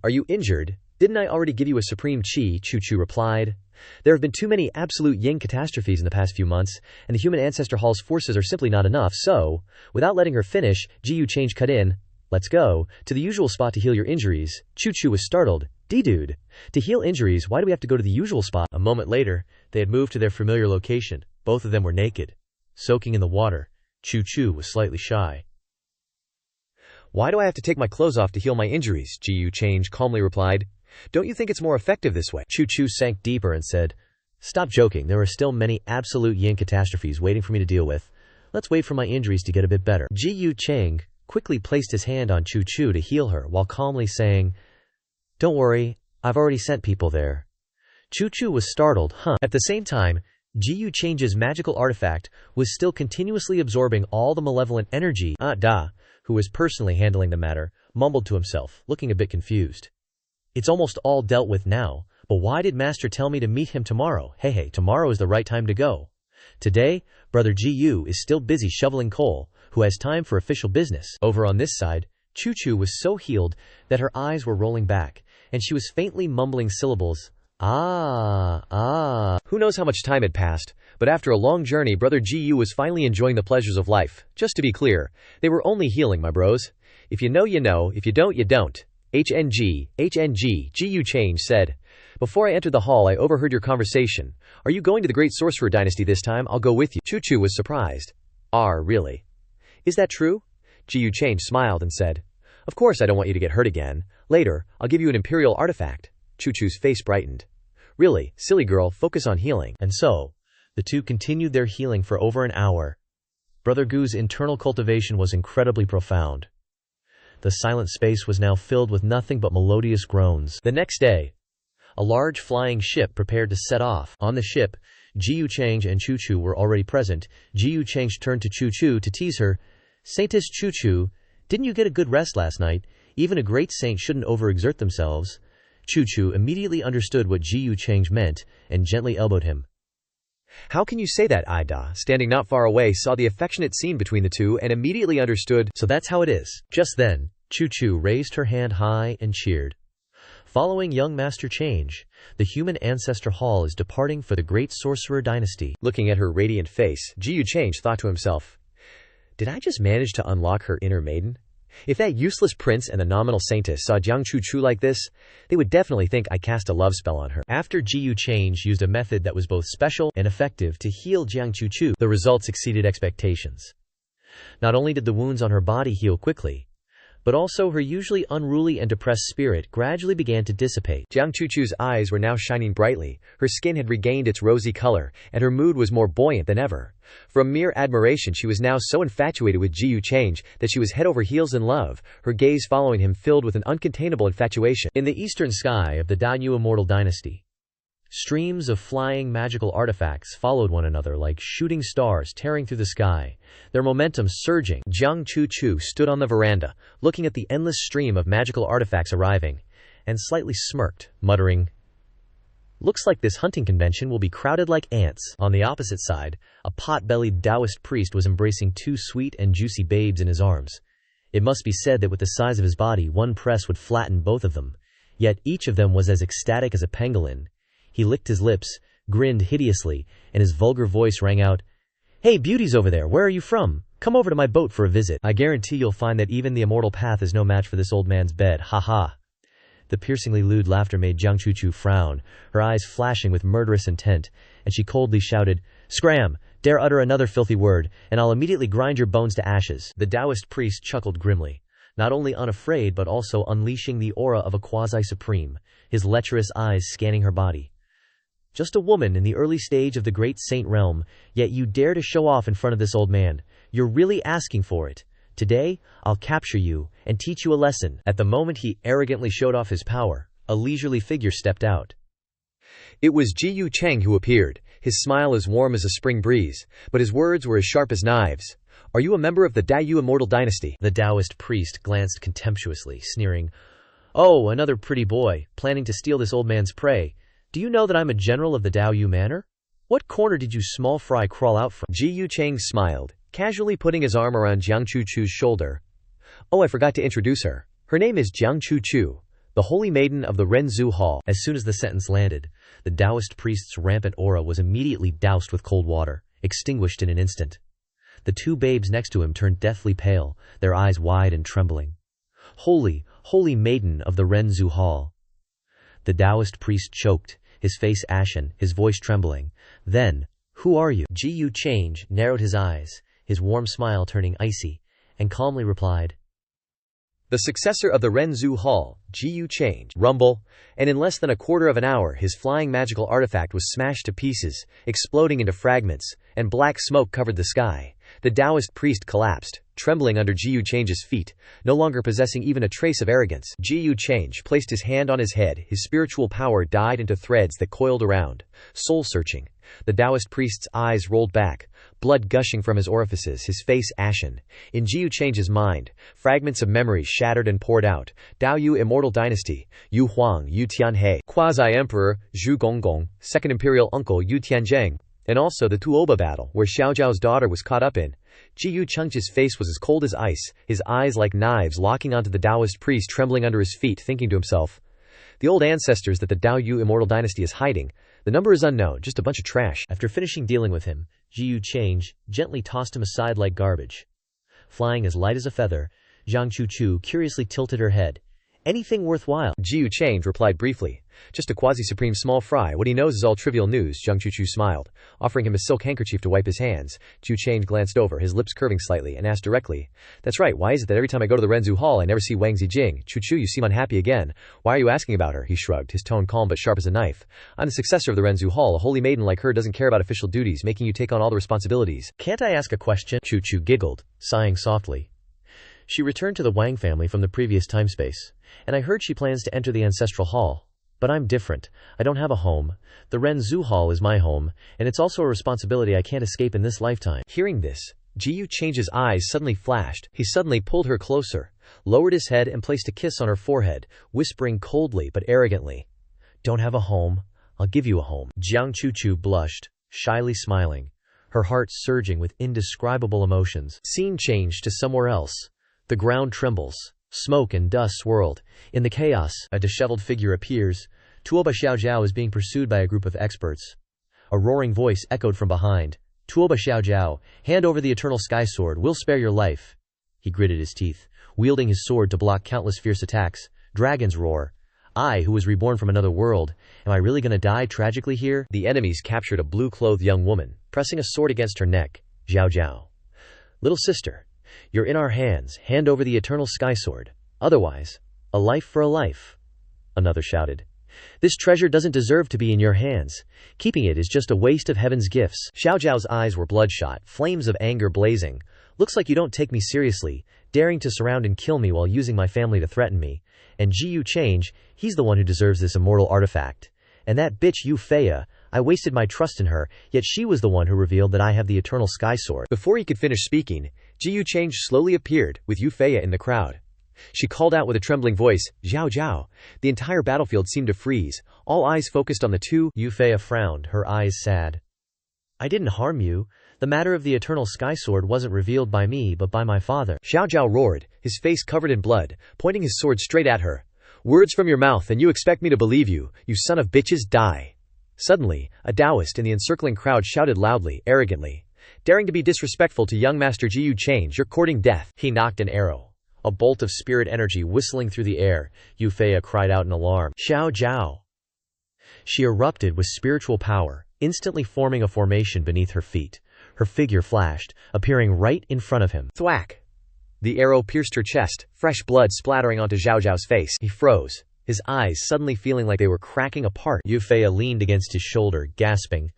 Are you injured? Didn't I already give you a supreme chi? Chu replied. There have been too many absolute yin catastrophes in the past few months, and the human ancestor hall's forces are simply not enough, so, without letting her finish, Ji Chang cut in. Let's go to the usual spot to heal your injuries. Chu was startled. Dude. To heal injuries, why do we have to go to the usual spot? A moment later, they had moved to their familiar location. Both of them were naked, soaking in the water. Chu was slightly shy. Why do I have to take my clothes off to heal my injuries? Ji Chang calmly replied. Don't you think it's more effective this way? Chu sank deeper and said, Stop joking, there are still many absolute yin catastrophes waiting for me to deal with. Let's wait for my injuries to get a bit better. Ji Chang quickly placed his hand on Chu to heal her while calmly saying, Don't worry, I've already sent people there. Chu was startled, At the same time, Ji Chang's magical artifact was still continuously absorbing all the malevolent energy. Who was personally handling the matter, mumbled to himself, looking a bit confused. It's almost all dealt with now, but why did Master tell me to meet him tomorrow? Hey, tomorrow is the right time to go. Today, Brother Ji is still busy shoveling coal, who has time for official business. Over on this side, Chu was so healed that her eyes were rolling back, and she was faintly mumbling syllables. Who knows how much time had passed, but after a long journey, Brother Ji was finally enjoying the pleasures of life. Just to be clear, they were only healing, my bros. If you know, you know. If you don't, you don't. HNG, Ji Chang said. Before I entered the hall, I overheard your conversation. Are you going to the Great Sorcerer Dynasty this time? I'll go with you. Chu was surprised. Really? Is that true? Ji Chang smiled and said, Of course I don't want you to get hurt again. Later, I'll give you an imperial artifact. Chu's face brightened. Really, silly girl, focus on healing. And so, the two continued their healing for over an hour. Brother Gu's internal cultivation was incredibly profound. The silent space was now filled with nothing but melodious groans. The next day, a large flying ship prepared to set off. On the ship, Ji Chang and Chu were already present. Ji Chang turned to Chu to tease her. Saintess Chu, didn't you get a good rest last night? Even a great saint shouldn't overexert themselves. Chu immediately understood what Ji Chang meant and gently elbowed him. How can you say that? Ida, standing not far away, saw the affectionate scene between the two and immediately understood. So that's how it is. Just then, Chu raised her hand high and cheered. Following young Master Change, the human ancestor hall is departing for the Great Sorcerer Dynasty. Looking at her radiant face, Ji Chang thought to himself, Did I just manage to unlock her inner maiden? If that useless prince and the nominal saintess saw Jiang Chu like this, they would definitely think I cast a love spell on her. After Ji Chang used a method that was both special and effective to heal Jiang Chu, the results exceeded expectations. Not only did the wounds on her body heal quickly, but also her usually unruly and depressed spirit gradually began to dissipate. Jiang Chuchu's eyes were now shining brightly, her skin had regained its rosy color, and her mood was more buoyant than ever. From mere admiration she was now so infatuated with Ji Yucheng that she was head over heels in love, her gaze following him filled with an uncontainable infatuation. In the eastern sky of the Daoyu immortal dynasty, streams of flying magical artifacts followed one another like shooting stars tearing through the sky, their momentum surging. Jiang Chuchu stood on the veranda, looking at the endless stream of magical artifacts arriving, and slightly smirked, muttering, "Looks like this hunting convention will be crowded like ants." On the opposite side, a pot-bellied Taoist priest was embracing two sweet and juicy babes in his arms. It must be said that with the size of his body, one press would flatten both of them. Yet each of them was as ecstatic as a pangolin. He licked his lips, grinned hideously, and his vulgar voice rang out, "Hey, beauties over there, where are you from? Come over to my boat for a visit. I guarantee you'll find that even the immortal path is no match for this old man's bed, ha ha." The piercingly lewd laughter made Jiang Chuchu frown, her eyes flashing with murderous intent, and she coldly shouted, "Scram! Dare utter another filthy word, and I'll immediately grind your bones to ashes." The Taoist priest chuckled grimly, not only unafraid but also unleashing the aura of a quasi-supreme, his lecherous eyes scanning her body. "Just a woman in the early stage of the great saint realm, yet you dare to show off in front of this old man. You're really asking for it. Today, I'll capture you and teach you a lesson." At the moment he arrogantly showed off his power, a leisurely figure stepped out. It was Ji Yucheng who appeared, his smile as warm as a spring breeze, but his words were as sharp as knives. "Are you a member of the Daoyu immortal dynasty?" The Taoist priest glanced contemptuously, sneering, "Oh, another pretty boy, planning to steal this old man's prey. Do you know that I'm a general of the Daoyu manor? What corner did you small fry crawl out from?" Ji Yucheng smiled, casually putting his arm around Jiang Chuchu's shoulder. "Oh, I forgot to introduce her. Her name is Jiang Chuchu, the holy maiden of the Renzu Hall." As soon as the sentence landed, the Taoist priest's rampant aura was immediately doused with cold water, extinguished in an instant. The two babes next to him turned deathly pale, their eyes wide and trembling. "Holy, holy maiden of the Renzu Hall." The Taoist priest choked, his face ashen, his voice trembling. Then, "Who are you?" Ji Yucheng narrowed his eyes, his warm smile turning icy, and calmly replied, "The successor of the Renzu Hall, Ji Yucheng." Rumble, and in less than a quarter of an hour his flying magical artifact was smashed to pieces, exploding into fragments, and black smoke covered the sky. The Taoist priest collapsed, trembling under Ji Yucheng's feet, no longer possessing even a trace of arrogance. Ji Yucheng placed his hand on his head, his spiritual power died into threads that coiled around, soul-searching. The Taoist priest's eyes rolled back, blood gushing from his orifices, his face ashen. In Ji Yucheng's mind, fragments of memories shattered and poured out. Daoyu immortal dynasty, Yu Huang, Yu Tianhe, quasi-emperor, Zhu Gonggong, second imperial uncle Yu Tianzheng, and also the Tuoba battle, where Xiaojiao's daughter was caught up in. Ji Yucheng's face was as cold as ice, his eyes like knives locking onto the Taoist priest trembling under his feet, thinking to himself, "The old ancestors that the Daoyu immortal dynasty is hiding, the number is unknown, just a bunch of trash." After finishing dealing with him, Ji Yucheng gently tossed him aside like garbage. Flying as light as a feather, Jiang Chuchu curiously tilted her head. "Anything worthwhile?" Ji Yucheng replied briefly, "Just a quasi-supreme small fry. What he knows is all trivial news." Jiang Chuchu smiled, offering him a silk handkerchief to wipe his hands. Ji Yucheng glanced over, his lips curving slightly, and asked directly, "That's right, why is it that every time I go to the Renzu Hall I never see Wang Zijing? Chuchu, you seem unhappy again. Why are you asking about her?" He shrugged, his tone calm but sharp as a knife. "I'm the successor of the Renzu Hall. A holy maiden like her doesn't care about official duties, making you take on all the responsibilities." "Can't I ask a question?" Chuchu giggled, sighing softly. "She returned to the Wang family from the previous timespace, and I heard she plans to enter the ancestral hall. But I'm different. I don't have a home. The Renzu Hall is my home, and it's also a responsibility I can't escape in this lifetime." Hearing this, Ji Yucheng's eyes suddenly flashed. He suddenly pulled her closer, lowered his head and placed a kiss on her forehead, whispering coldly but arrogantly, "Don't have a home? I'll give you a home." Jiang Chuchu blushed, shyly smiling, her heart surging with indescribable emotions. Scene changed to somewhere else. The ground trembles. Smoke and dust swirled. In the chaos, a disheveled figure appears. Tuoba Xiaojiao is being pursued by a group of experts. A roaring voice echoed from behind. "Tuoba Xiaojiao, hand over the eternal sky sword. We'll spare your life." He gritted his teeth, wielding his sword to block countless fierce attacks. Dragons roar. "I, who was reborn from another world, am I really gonna die tragically here?" The enemies captured a blue-clothed young woman, pressing a sword against her neck. "Xiaojiao. Little sister, You're in our hands, hand over the eternal sky sword. Otherwise, a life for a life. Another shouted. This treasure doesn't deserve to be in your hands. Keeping it is just a waste of heaven's gifts. Xiao Zhao's eyes were bloodshot, flames of anger blazing. Looks like you don't take me seriously, daring to surround and kill me while using my family to threaten me. And Jiyu Change, he's the one who deserves this immortal artifact. And that bitch Yu Feiya, I wasted my trust in her, yet she was the one who revealed that I have the eternal sky sword. Before he could finish speaking, Jiyu Change slowly appeared, with Yu Feiya in the crowd. She called out with a trembling voice, Zhao Zhao. The entire battlefield seemed to freeze, all eyes focused on the two. Yu Feiya frowned, her eyes sad. I didn't harm you. The matter of the eternal sky sword wasn't revealed by me but by my father. Xiao Zhao roared, his face covered in blood, pointing his sword straight at her. Words from your mouth and you expect me to believe you, you son of bitches, die. Suddenly, a Taoist in the encircling crowd shouted loudly, arrogantly. Daring to be disrespectful to young Master Jiyu Change, you're courting death. He knocked an arrow. A bolt of spirit energy whistling through the air. Yu Feiya cried out in alarm. Xiao Zhao. She erupted with spiritual power, instantly forming a formation beneath her feet. Her figure flashed, appearing right in front of him. Thwack! The arrow pierced her chest, fresh blood splattering onto Zhao Zhao's face. He froze, his eyes suddenly feeling like they were cracking apart. Yu Feiya leaned against his shoulder, gasping.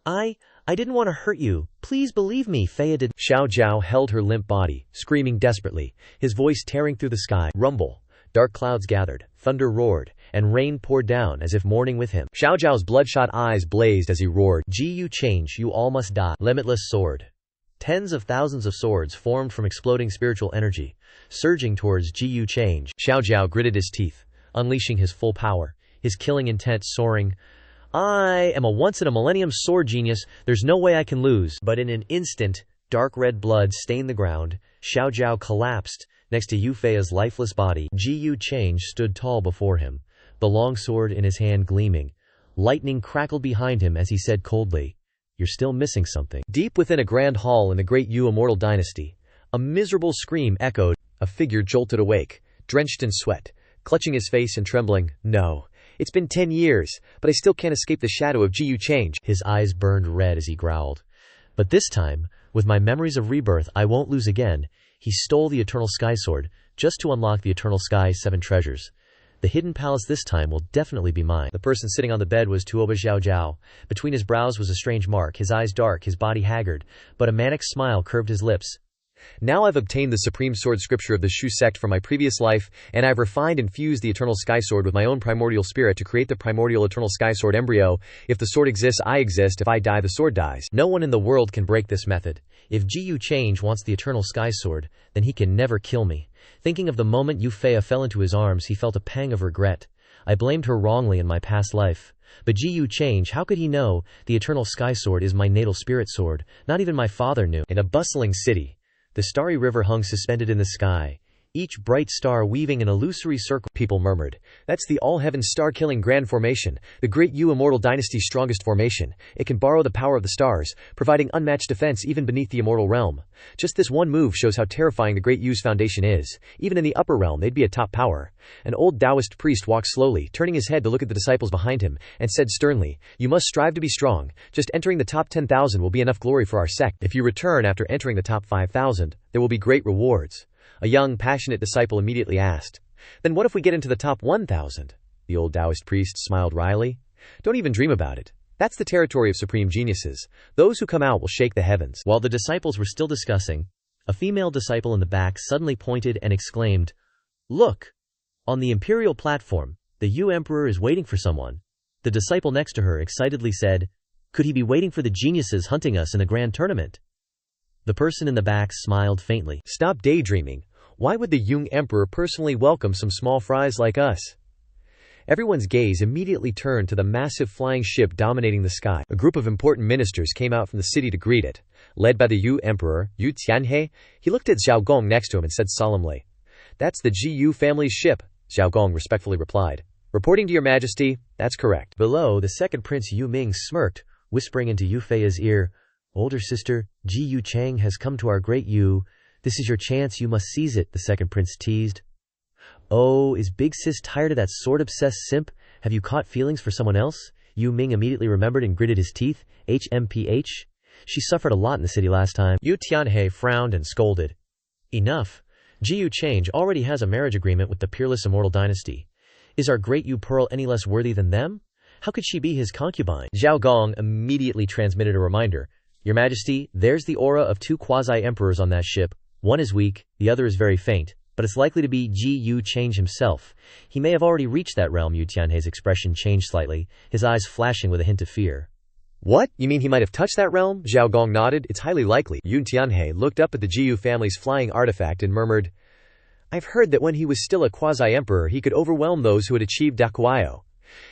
I didn't want to hurt you. Please believe me, Feiya did. Xiao Zhao held her limp body, screaming desperately, his voice tearing through the sky. Rumble. Dark clouds gathered, thunder roared, and rain poured down as if mourning with him. Xiao Zhao's bloodshot eyes blazed as he roared. Jiyu Change, you all must die. Limitless sword. Tens of thousands of swords formed from exploding spiritual energy, surging towards Jiyu Change. Xiao Zhao gritted his teeth, unleashing his full power, his killing intent soaring. I am a once-in-a-millennium sword genius, there's no way I can lose. But in an instant, dark red blood stained the ground. Xiao Zhao collapsed next to Yu Feiya's lifeless body. Jiyu Change stood tall before him, the long sword in his hand gleaming. Lightning crackled behind him as he said coldly, You're still missing something. Deep within a grand hall in the great Yu immortal dynasty, a miserable scream echoed. A figure jolted awake, drenched in sweat, clutching his face and trembling. No. It's been 10 years, but I still can't escape the shadow of Jiyu Change. His eyes burned red as he growled. But this time, with my memories of rebirth, I won't lose again. He stole the eternal sky sword, just to unlock the eternal sky's 7 treasures. The hidden palace this time will definitely be mine. The person sitting on the bed was Tuoba Zhao Zhao. Between his brows was a strange mark, his eyes dark, his body haggard, but a manic smile curved his lips. Now I've obtained the supreme sword scripture of the Shu sect from my previous life, and I've refined and fused the eternal sky sword with my own primordial spirit to create the primordial eternal sky sword embryo. If the sword exists, I exist. If I die, the sword dies. No one in the world can break this method. If Jiyu Change wants the eternal sky sword, then he can never kill me. Thinking of the moment Yu Feiya fell into his arms, he felt a pang of regret. I blamed her wrongly in my past life. But Jiyu Change, how could he know? The eternal sky sword is my natal spirit sword. Not even my father knew. In a bustling city, the starry river hung suspended in the sky, each bright star weaving an illusory circle. People murmured, That's the all-heaven star-killing grand formation, the great Yu immortal dynasty's strongest formation. It can borrow the power of the stars, providing unmatched defense even beneath the immortal realm. Just this one move shows how terrifying the great Yu's foundation is. Even in the upper realm, they'd be a top power. An old Taoist priest walked slowly, turning his head to look at the disciples behind him, and said sternly, You must strive to be strong. Just entering the top 10,000 will be enough glory for our sect. If you return after entering the top 5,000, there will be great rewards. A young, passionate disciple immediately asked, Then what if we get into the top 1,000? The old Taoist priest smiled wryly. Don't even dream about it. That's the territory of supreme geniuses. Those who come out will shake the heavens. While the disciples were still discussing, a female disciple in the back suddenly pointed and exclaimed, Look! On the imperial platform, the Yu Emperor is waiting for someone. The disciple next to her excitedly said, Could he be waiting for the geniuses hunting us in the grand tournament? The person in the back smiled faintly. Stop daydreaming. Why would the Yu Emperor personally welcome some small fries like us? Everyone's gaze immediately turned to the massive flying ship dominating the sky. A group of important ministers came out from the city to greet it. Led by the Yu Emperor, Yu Tianhe, he looked at Zhao Gong next to him and said solemnly, That's the Jiyu family's ship, Zhao Gong respectfully replied. Reporting to your majesty, that's correct. Below, the second prince Yu Ming smirked, whispering into Yu Feiya's ear, Older sister, Jiyu Chang has come to our great Yu. This is your chance, you must seize it, the second prince teased. Oh, is big sis tired of that sword-obsessed simp? Have you caught feelings for someone else? Yu Ming immediately remembered and gritted his teeth. HMPH? She suffered a lot in the city last time. Yu Tianhe frowned and scolded. Enough. Ji Change already has a marriage agreement with the peerless immortal dynasty. Is our great Yu Pearl any less worthy than them? How could she be his concubine? Zhao Gong immediately transmitted a reminder. Your Majesty, there's the aura of 2 quasi-emperors on that ship. One is weak, the other is very faint, but it's likely to be Ji Change himself. He may have already reached that realm. Yu Tianhe's expression changed slightly, his eyes flashing with a hint of fear. What? You mean he might have touched that realm? Zhao Gong nodded. It's highly likely. Yun Tianhe looked up at the Jiyu family's flying artifact and murmured, I've heard that when he was still a quasi-emperor he could overwhelm those who had achieved Dakuayo.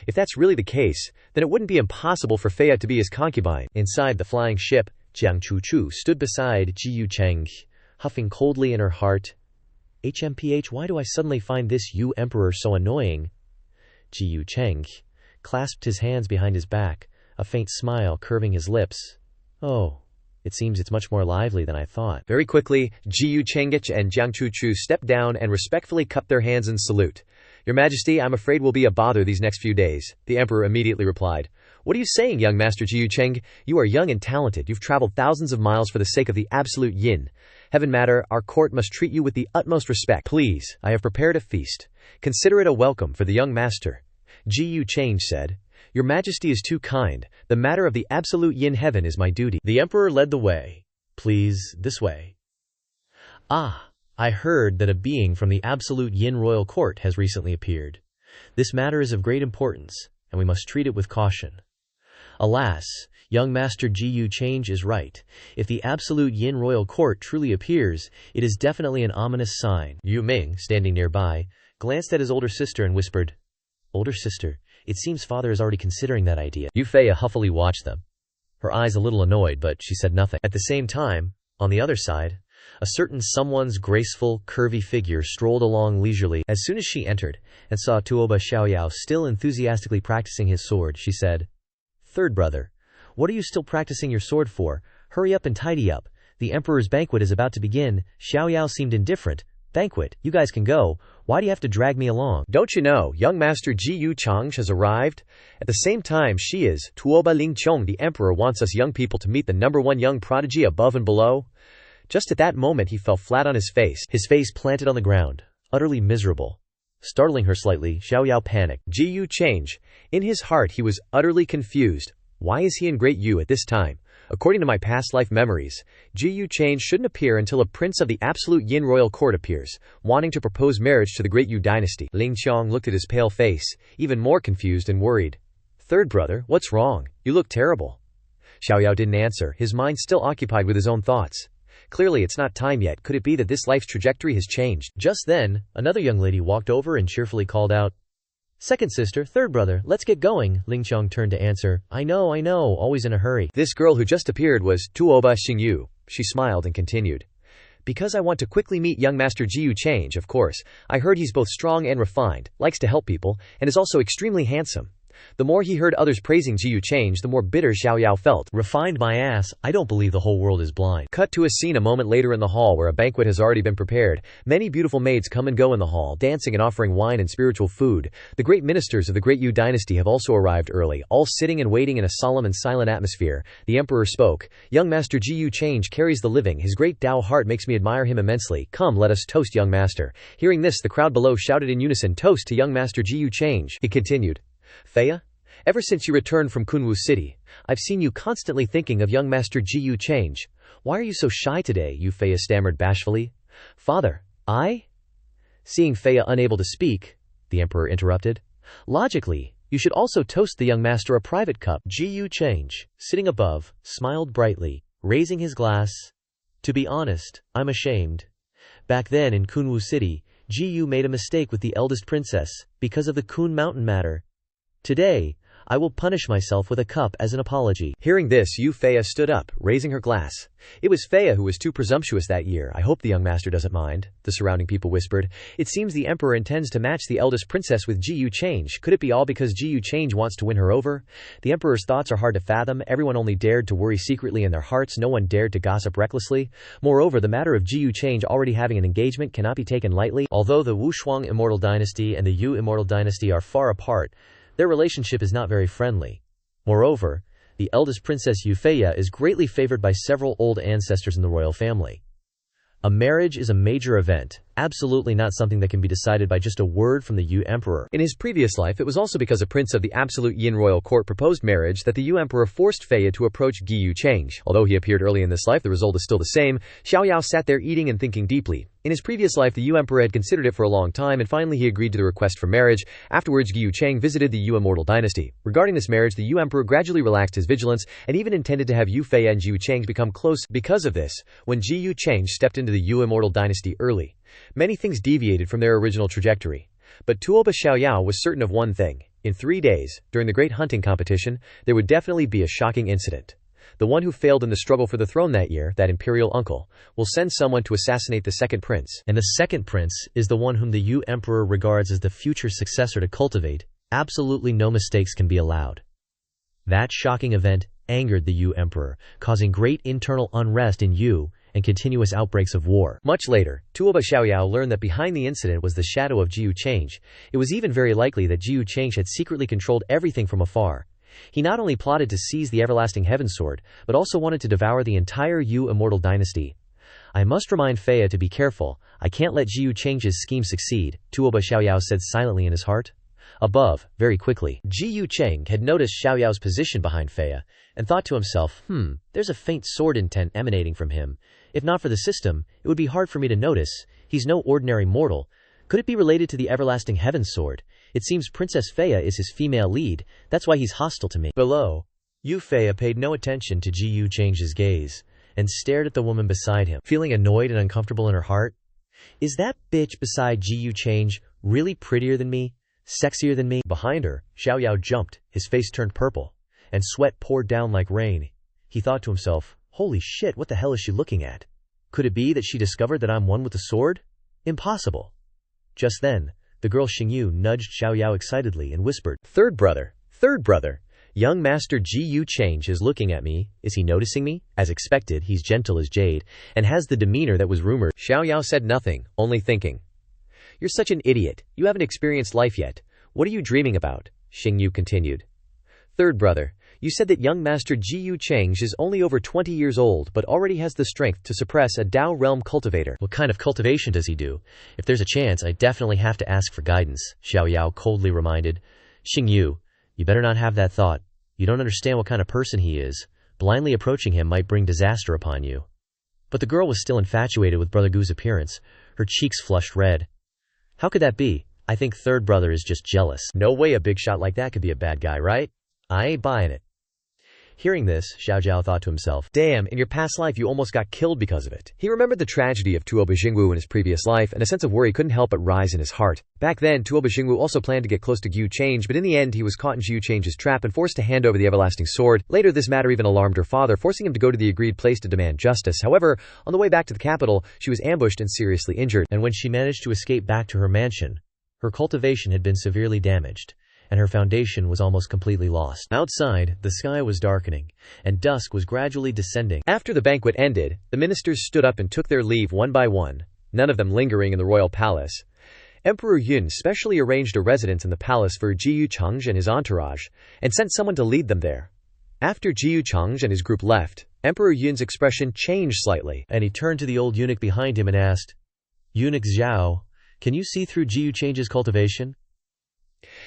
If that's really the case, then it wouldn't be impossible for Feiya to be his concubine. Inside the flying ship, Jiang Chuchu stood beside Ji Cheng, huffing coldly in her heart. HMPH, why do I suddenly find this Yu emperor so annoying? Ji Cheng clasped his hands behind his back, a faint smile curving his lips. Oh, it seems it's much more lively than I thought. Very quickly, Ji Chengich and Jiang Chuchu stepped down and respectfully cupped their hands in salute. Your Majesty, I'm afraid we'll be a bother these next few days, the Emperor immediately replied. What are you saying, young Master Ji Cheng? You are young and talented. You've traveled thousands of miles for the sake of the absolute yin. Heaven matter, our court must treat you with the utmost respect. Please, I have prepared a feast. Consider it a welcome for the young master. Ji Cheng said. Your Majesty is too kind. The matter of the absolute yin heaven is my duty. The Emperor led the way. Please, this way. Ah, I heard that a being from the absolute yin royal court has recently appeared. This matter is of great importance, and we must treat it with caution. Alas, young Master Ji Change is right. If the absolute yin royal court truly appears, it is definitely an ominous sign. Yu Ming, standing nearby, glanced at his older sister and whispered, Older sister, it seems father is already considering that idea. Yu Feiya huffily watched them, her eyes a little annoyed, but she said nothing. At the same time, on the other side, a certain someone's graceful, curvy figure strolled along leisurely. As soon as she entered, and saw Tuoba Xiaoyao still enthusiastically practicing his sword, she said, Third brother, what are you still practicing your sword for? Hurry up and tidy up. The Emperor's banquet is about to begin. Xiaoyao seemed indifferent. Banquet, you guys can go. Why do you have to drag me along? Don't you know, young Master Ji Yu Chang has arrived? At the same time she is, Tuoba Ling Chong, the Emperor wants us young people to meet the #1 young prodigy above and below. Just at that moment he fell flat on his face planted on the ground, utterly miserable. Startling her slightly, Xiaoyao panicked. Ji Yu Change. In his heart he was utterly confused. Why is he in Great Yu at this time? According to my past life memories, Ji Yu Change shouldn't appear until a prince of the absolute yin royal court appears, wanting to propose marriage to the Great Yu dynasty. Ling Qiang looked at his pale face, even more confused and worried. Third brother, what's wrong? You look terrible. Xiaoyao didn't answer, his mind still occupied with his own thoughts. Clearly it's not time yet. Could it be that this life's trajectory has changed? Just then, another young lady walked over and cheerfully called out, Second sister, third brother, let's get going. Ling Qiang turned to answer, I know, always in a hurry. This girl who just appeared was Tuoba Xingyu. She smiled and continued. Because I want to quickly meet young Master Ji Yu Change, of course. I heard he's both strong and refined, likes to help people, and is also extremely handsome. The more he heard others praising Ji Yu Change, the more bitter Xiaoyao felt. Refined my ass, I don't believe the whole world is blind. Cut to a scene a moment later in the hall where a banquet has already been prepared. Many beautiful maids come and go in the hall, dancing and offering wine and spiritual food. The great ministers of the Great Yu dynasty have also arrived early, all sitting and waiting in a solemn and silent atmosphere. The Emperor spoke. Young Master Ji Yu Change carries the living. His great Tao heart makes me admire him immensely. Come, let us toast young master. Hearing this, the crowd below shouted in unison, Toast to young Master Ji Yu Change. He continued. Feiya? Ever since you returned from Kunwu City, I've seen you constantly thinking of young Master Ji Yu Change. Why are you so shy today? Yu Feiya stammered bashfully. Father, I? Seeing Feiya unable to speak, the Emperor interrupted. Logically, you should also toast the young master a private cup. Ji Yu Change, sitting above, smiled brightly, raising his glass. To be honest, I'm ashamed. Back then in Kunwu City, Ji Yu made a mistake with the eldest princess, because of the Kun Mountain matter. Today, I will punish myself with a cup as an apology. Hearing this, Yu Feiya stood up, raising her glass. It was Feiya who was too presumptuous that year. I hope the young master doesn't mind, the surrounding people whispered. It seems the Emperor intends to match the eldest princess with Ji Yu Change. Could it be all because Ji Yu Change wants to win her over? The Emperor's thoughts are hard to fathom. Everyone only dared to worry secretly in their hearts. No one dared to gossip recklessly. Moreover, the matter of Ji Yu Change already having an engagement cannot be taken lightly. Although the Wushuang Immortal Dynasty and the Yu Immortal Dynasty are far apart, their relationship is not very friendly. Moreover, the eldest princess Yu Feiya is greatly favored by several old ancestors in the royal family. A marriage is a major event, absolutely not something that can be decided by just a word from the Yu Emperor. In his previous life, it was also because a prince of the absolute Yin royal court proposed marriage that the Yu Emperor forced Feiya to approach Giyu Change. Although he appeared early in this life, the result is still the same. Xiao Yao sat there eating and thinking deeply. In his previous life, the Yu Emperor had considered it for a long time, and finally he agreed to the request for marriage. Afterwards, Giyu Chang visited the Yu immortal dynasty. Regarding this marriage, the Yu Emperor gradually relaxed his vigilance, and even intended to have Yu Feiya and Giyu Change become close. Because of this, when Giyu Change stepped into the Yu immortal dynasty early, many things deviated from their original trajectory. But Tuoba Xiaoyao was certain of one thing. In 3 days, during the great hunting competition, there would definitely be a shocking incident. The one who failed in the struggle for the throne that year, that imperial uncle, will send someone to assassinate the second prince. And the second prince is the one whom the Yu Emperor regards as the future successor to cultivate. Absolutely no mistakes can be allowed. That shocking event angered the Yu Emperor, causing great internal unrest in Yu and continuous outbreaks of war. Much later, Tuoba Xiaoyao learned that behind the incident was the shadow of Giyu Change. It was even very likely that Giyu Change had secretly controlled everything from afar. He not only plotted to seize the everlasting heaven sword, but also wanted to devour the entire Yu immortal dynasty. I must remind Feiya to be careful. I can't let Giyu Change's scheme succeed, Tuoba Xiaoyao said silently in his heart. Above, very quickly, Giyu Chang had noticed Xiaoyao's position behind Feiya, and thought to himself, there's a faint sword intent emanating from him. If not for the system, it would be hard for me to notice. He's no ordinary mortal. Could it be related to the everlasting heaven sword? It seems Princess Feiya is his female lead, that's why he's hostile to me. Below, Yu Feiya paid no attention to Giyu Change's gaze, and stared at the woman beside him, feeling annoyed and uncomfortable in her heart. Is that bitch beside Giyu Change really prettier than me? Sexier than me? Behind her, Xiaoyao jumped, his face turned purple, and sweat poured down like rain. He thought to himself, holy shit, what the hell is she looking at? Could it be that she discovered that I'm one with the sword? Impossible. Just then, the girl Xingyu nudged Xiaoyao excitedly and whispered, third brother, young master Giyu Change is looking at me. Is he noticing me? As expected, he's gentle as jade, and has the demeanor that was rumored. Xiaoyao said nothing, only thinking. You're such an idiot. You haven't experienced life yet. What are you dreaming about? Xingyu continued. Third brother, you said that young master Giyu Change is only over 20 years old but already has the strength to suppress a Dao realm cultivator. What kind of cultivation does he do? If there's a chance, I definitely have to ask for guidance, Xiaoyao coldly reminded. Xingyu, you better not have that thought. You don't understand what kind of person he is. Blindly approaching him might bring disaster upon you. But the girl was still infatuated with Brother Gu's appearance. Her cheeks flushed red. How could that be? I think third brother is just jealous. No way a big shot like that could be a bad guy, right? I ain't buying it. Hearing this, Xiaojiao thought to himself, damn, in your past life you almost got killed because of it. He remembered the tragedy of Tuoba Xingwu in his previous life, and a sense of worry couldn't help but rise in his heart. Back then, Tuoba Xingwu also planned to get close to Giyu Change, but in the end he was caught in Giyu Change's trap and forced to hand over the everlasting sword. Later this matter even alarmed her father, forcing him to go to the agreed place to demand justice. However, on the way back to the capital, she was ambushed and seriously injured. And when she managed to escape back to her mansion, her cultivation had been severely damaged, and her foundation was almost completely lost. Outside, the sky was darkening, and dusk was gradually descending. After the banquet ended, the ministers stood up and took their leave one by one, none of them lingering in the royal palace. Emperor Yun specially arranged a residence in the palace for Giyu Change and his entourage, and sent someone to lead them there. After Giyu Change and his group left, Emperor Yun's expression changed slightly, and he turned to the old eunuch behind him and asked, Eunuch Zhao, can you see through Giyu Change's cultivation?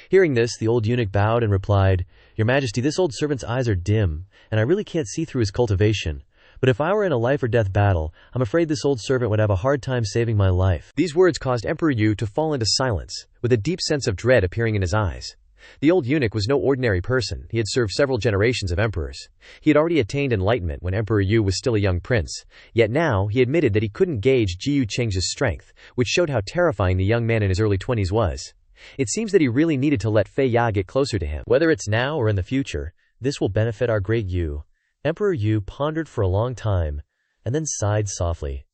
Hearing this, the old eunuch bowed and replied, Your Majesty, this old servant's eyes are dim, and I really can't see through his cultivation. But if I were in a life-or-death battle, I'm afraid this old servant would have a hard time saving my life. These words caused Emperor Yu to fall into silence, with a deep sense of dread appearing in his eyes. The old eunuch was no ordinary person. He had served several generations of emperors. He had already attained enlightenment when Emperor Yu was still a young prince. Yet now, he admitted that he couldn't gauge Giyu Change's strength, which showed how terrifying the young man in his early 20s was. It seems that he really needed to let Feiya get closer to him. Whether it's now or in the future, this will benefit our great Yu. Emperor Yu pondered for a long time, and then sighed softly.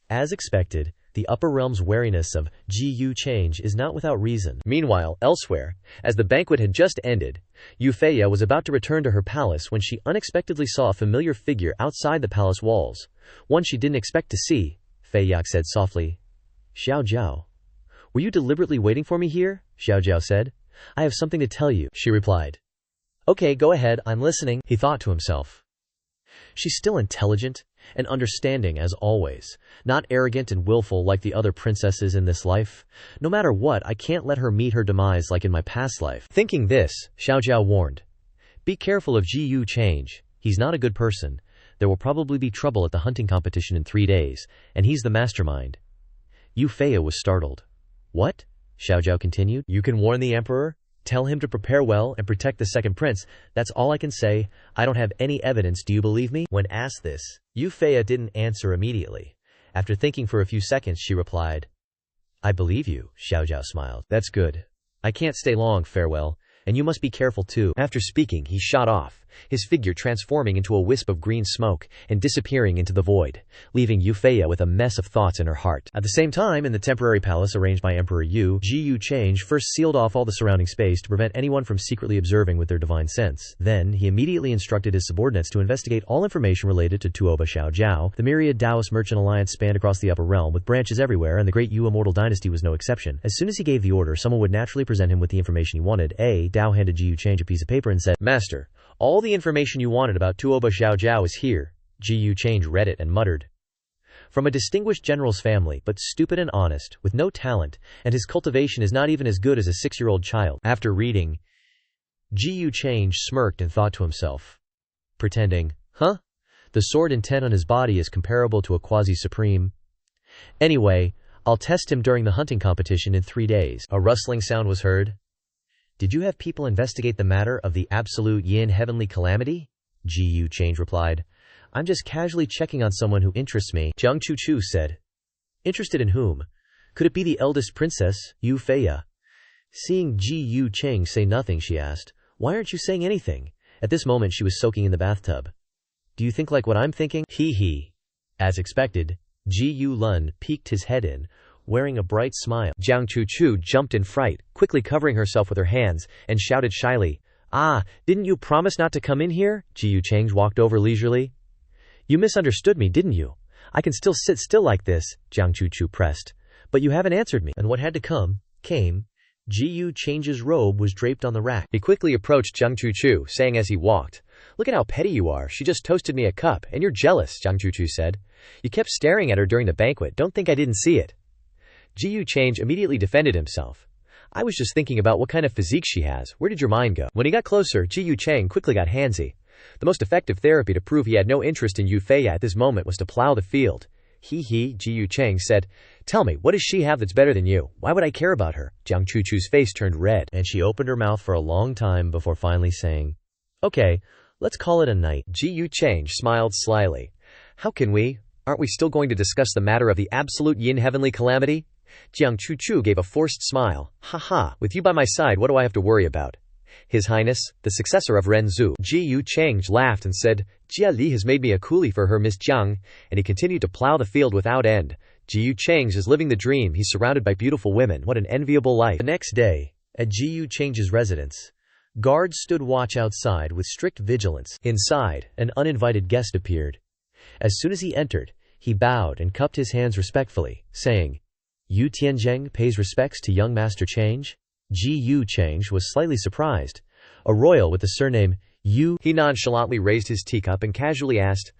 As expected, the upper realm's wariness of Giyu Change is not without reason. Meanwhile, elsewhere, as the banquet had just ended, Yu Feiya was about to return to her palace when she unexpectedly saw a familiar figure outside the palace walls. One she didn't expect to see. Feiya said softly, Xiao Jiao. Were you deliberately waiting for me here? Xiaojiao said. I have something to tell you, she replied. Okay, go ahead, I'm listening, he thought to himself. She's still intelligent, and understanding as always, not arrogant and willful like the other princesses in this life. No matter what, I can't let her meet her demise like in my past life. Thinking this, Xiaojiao warned, "Be careful of Ji Yu Change. He's not a good person. There will probably be trouble at the hunting competition in 3 days, and he's the mastermind." Yu Feiya was startled. "What?" Xiaojiao continued. "You can warn the emperor? Tell him to prepare well and protect the second prince. That's all I can say. I don't have any evidence. Do you believe me?" When asked this, Yu Feiya didn't answer immediately. After thinking for a few seconds, she replied, "I believe you." Xiaojiao smiled. "That's good. I can't stay long. Farewell. And you must be careful too." After speaking, he shot off, his figure transforming into a wisp of green smoke and disappearing into the void, leaving Yu Feiya with a mess of thoughts in her heart. At the same time, in the temporary palace arranged by Emperor Yu, Ji Yu Change first sealed off all the surrounding space to prevent anyone from secretly observing with their divine sense. Then, he immediately instructed his subordinates to investigate all information related to Tuoba Xiaojiao. The myriad Taoist merchant alliance spanned across the upper realm with branches everywhere, and the great Yu immortal dynasty was no exception. As soon as he gave the order, someone would naturally present him with the information he wanted. Dao handed Ji Yu Change a piece of paper and said, "Master, all the information you wanted about Tuoba Xiaojiao is here." Ji Yu Change read it and muttered, "From a distinguished general's family, but stupid and honest, with no talent, and his cultivation is not even as good as a 6-year-old child." After reading, Ji Yu Change smirked and thought to himself, pretending, "Huh? The sword intent on his body is comparable to a quasi-supreme. Anyway, I'll test him during the hunting competition in 3 days." A rustling sound was heard. "Did you have people investigate the matter of the absolute yin heavenly calamity?" Ji Yu Change replied, "I'm just casually checking on someone who interests me." Jiang Chuchu said, "Interested in whom? Could it be the eldest princess, Yu Feiya?" Seeing Ji Yu Change say nothing, she asked, "Why aren't you saying anything?" At this moment she was soaking in the bathtub. "Do you think like what I'm thinking?" He. As expected, Ji Yu Lun peeked his head in, wearing a bright smile. Jiang Chuchu jumped in fright, quickly covering herself with her hands, and shouted shyly, "Ah, didn't you promise not to come in here?" Ji Yu Change walked over leisurely. "You misunderstood me, didn't you? I can still sit still like this," Jiang Chuchu pressed. "But you haven't answered me." And what had to come, came. Ji Yu Change's robe was draped on the rack. He quickly approached Jiang Chuchu, saying as he walked, "Look at how petty you are. She just toasted me a cup, and you're jealous," Jiang Chuchu said. "You kept staring at her during the banquet. Don't think I didn't see it." Ji Yu Change immediately defended himself. "I was just thinking about what kind of physique she has. Where did your mind go?" When he got closer, Ji Yu Change quickly got handsy. The most effective therapy to prove he had no interest in Yu Feiya at this moment was to plow the field. Ji Yu Change said, "Tell me, what does she have that's better than you? Why would I care about her?" Jiang Chuchu's face turned red, and she opened her mouth for a long time before finally saying, "Okay, let's call it a night." Ji Yu Change smiled slyly. "How can we? Aren't we still going to discuss the matter of the absolute yin heavenly calamity?" Jiang Chuchu gave a forced smile. "Ha, with you by my side, what do I have to worry about?" "His Highness, the successor of Ren Zhu." Ji Yu Change laughed and said, "Jia Li has made me a coolie for her, Miss Jiang," and he continued to plow the field without end. Ji Yu Change is living the dream. He's surrounded by beautiful women. What an enviable life. The next day, at Ji Yu Change's residence, guards stood watch outside with strict vigilance. Inside, an uninvited guest appeared. As soon as he entered, he bowed and cupped his hands respectfully, saying, "Yu Tianzheng pays respects to young Master Change?" Ji Yu Change was slightly surprised. A royal with the surname Yu. He nonchalantly raised his teacup and casually asked,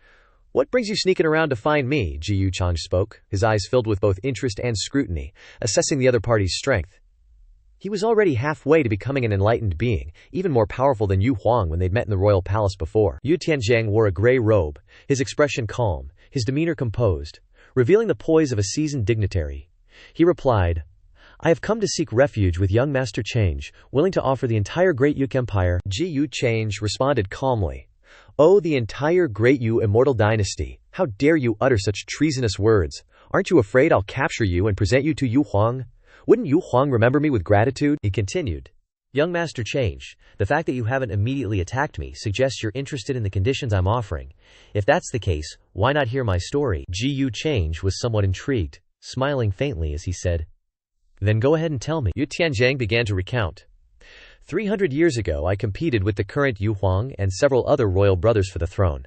"What brings you sneaking around to find me?" Ji Yu Change spoke, his eyes filled with both interest and scrutiny, assessing the other party's strength. He was already halfway to becoming an enlightened being, even more powerful than Yu Huang when they'd met in the royal palace before. Yu Tianzheng wore a gray robe, his expression calm, his demeanor composed, revealing the poise of a seasoned dignitary. He replied, "I have come to seek refuge with young Master Change, willing to offer the entire Great Yuk Empire." Ji Yu Change responded calmly, "Oh, the entire Great Yu immortal dynasty, how dare you utter such treasonous words? Aren't you afraid I'll capture you and present you to Yu Huang? Wouldn't Yu Huang remember me with gratitude?" He continued, "Young Master Change, the fact that you haven't immediately attacked me suggests you're interested in the conditions I'm offering. If that's the case, why not hear my story?" Ji Yu Change was somewhat intrigued, smiling faintly as he said, "Then go ahead and tell me." Yu Tianzheng began to recount. 300 years ago I competed with the current Yu Huang and several other royal brothers for the throne.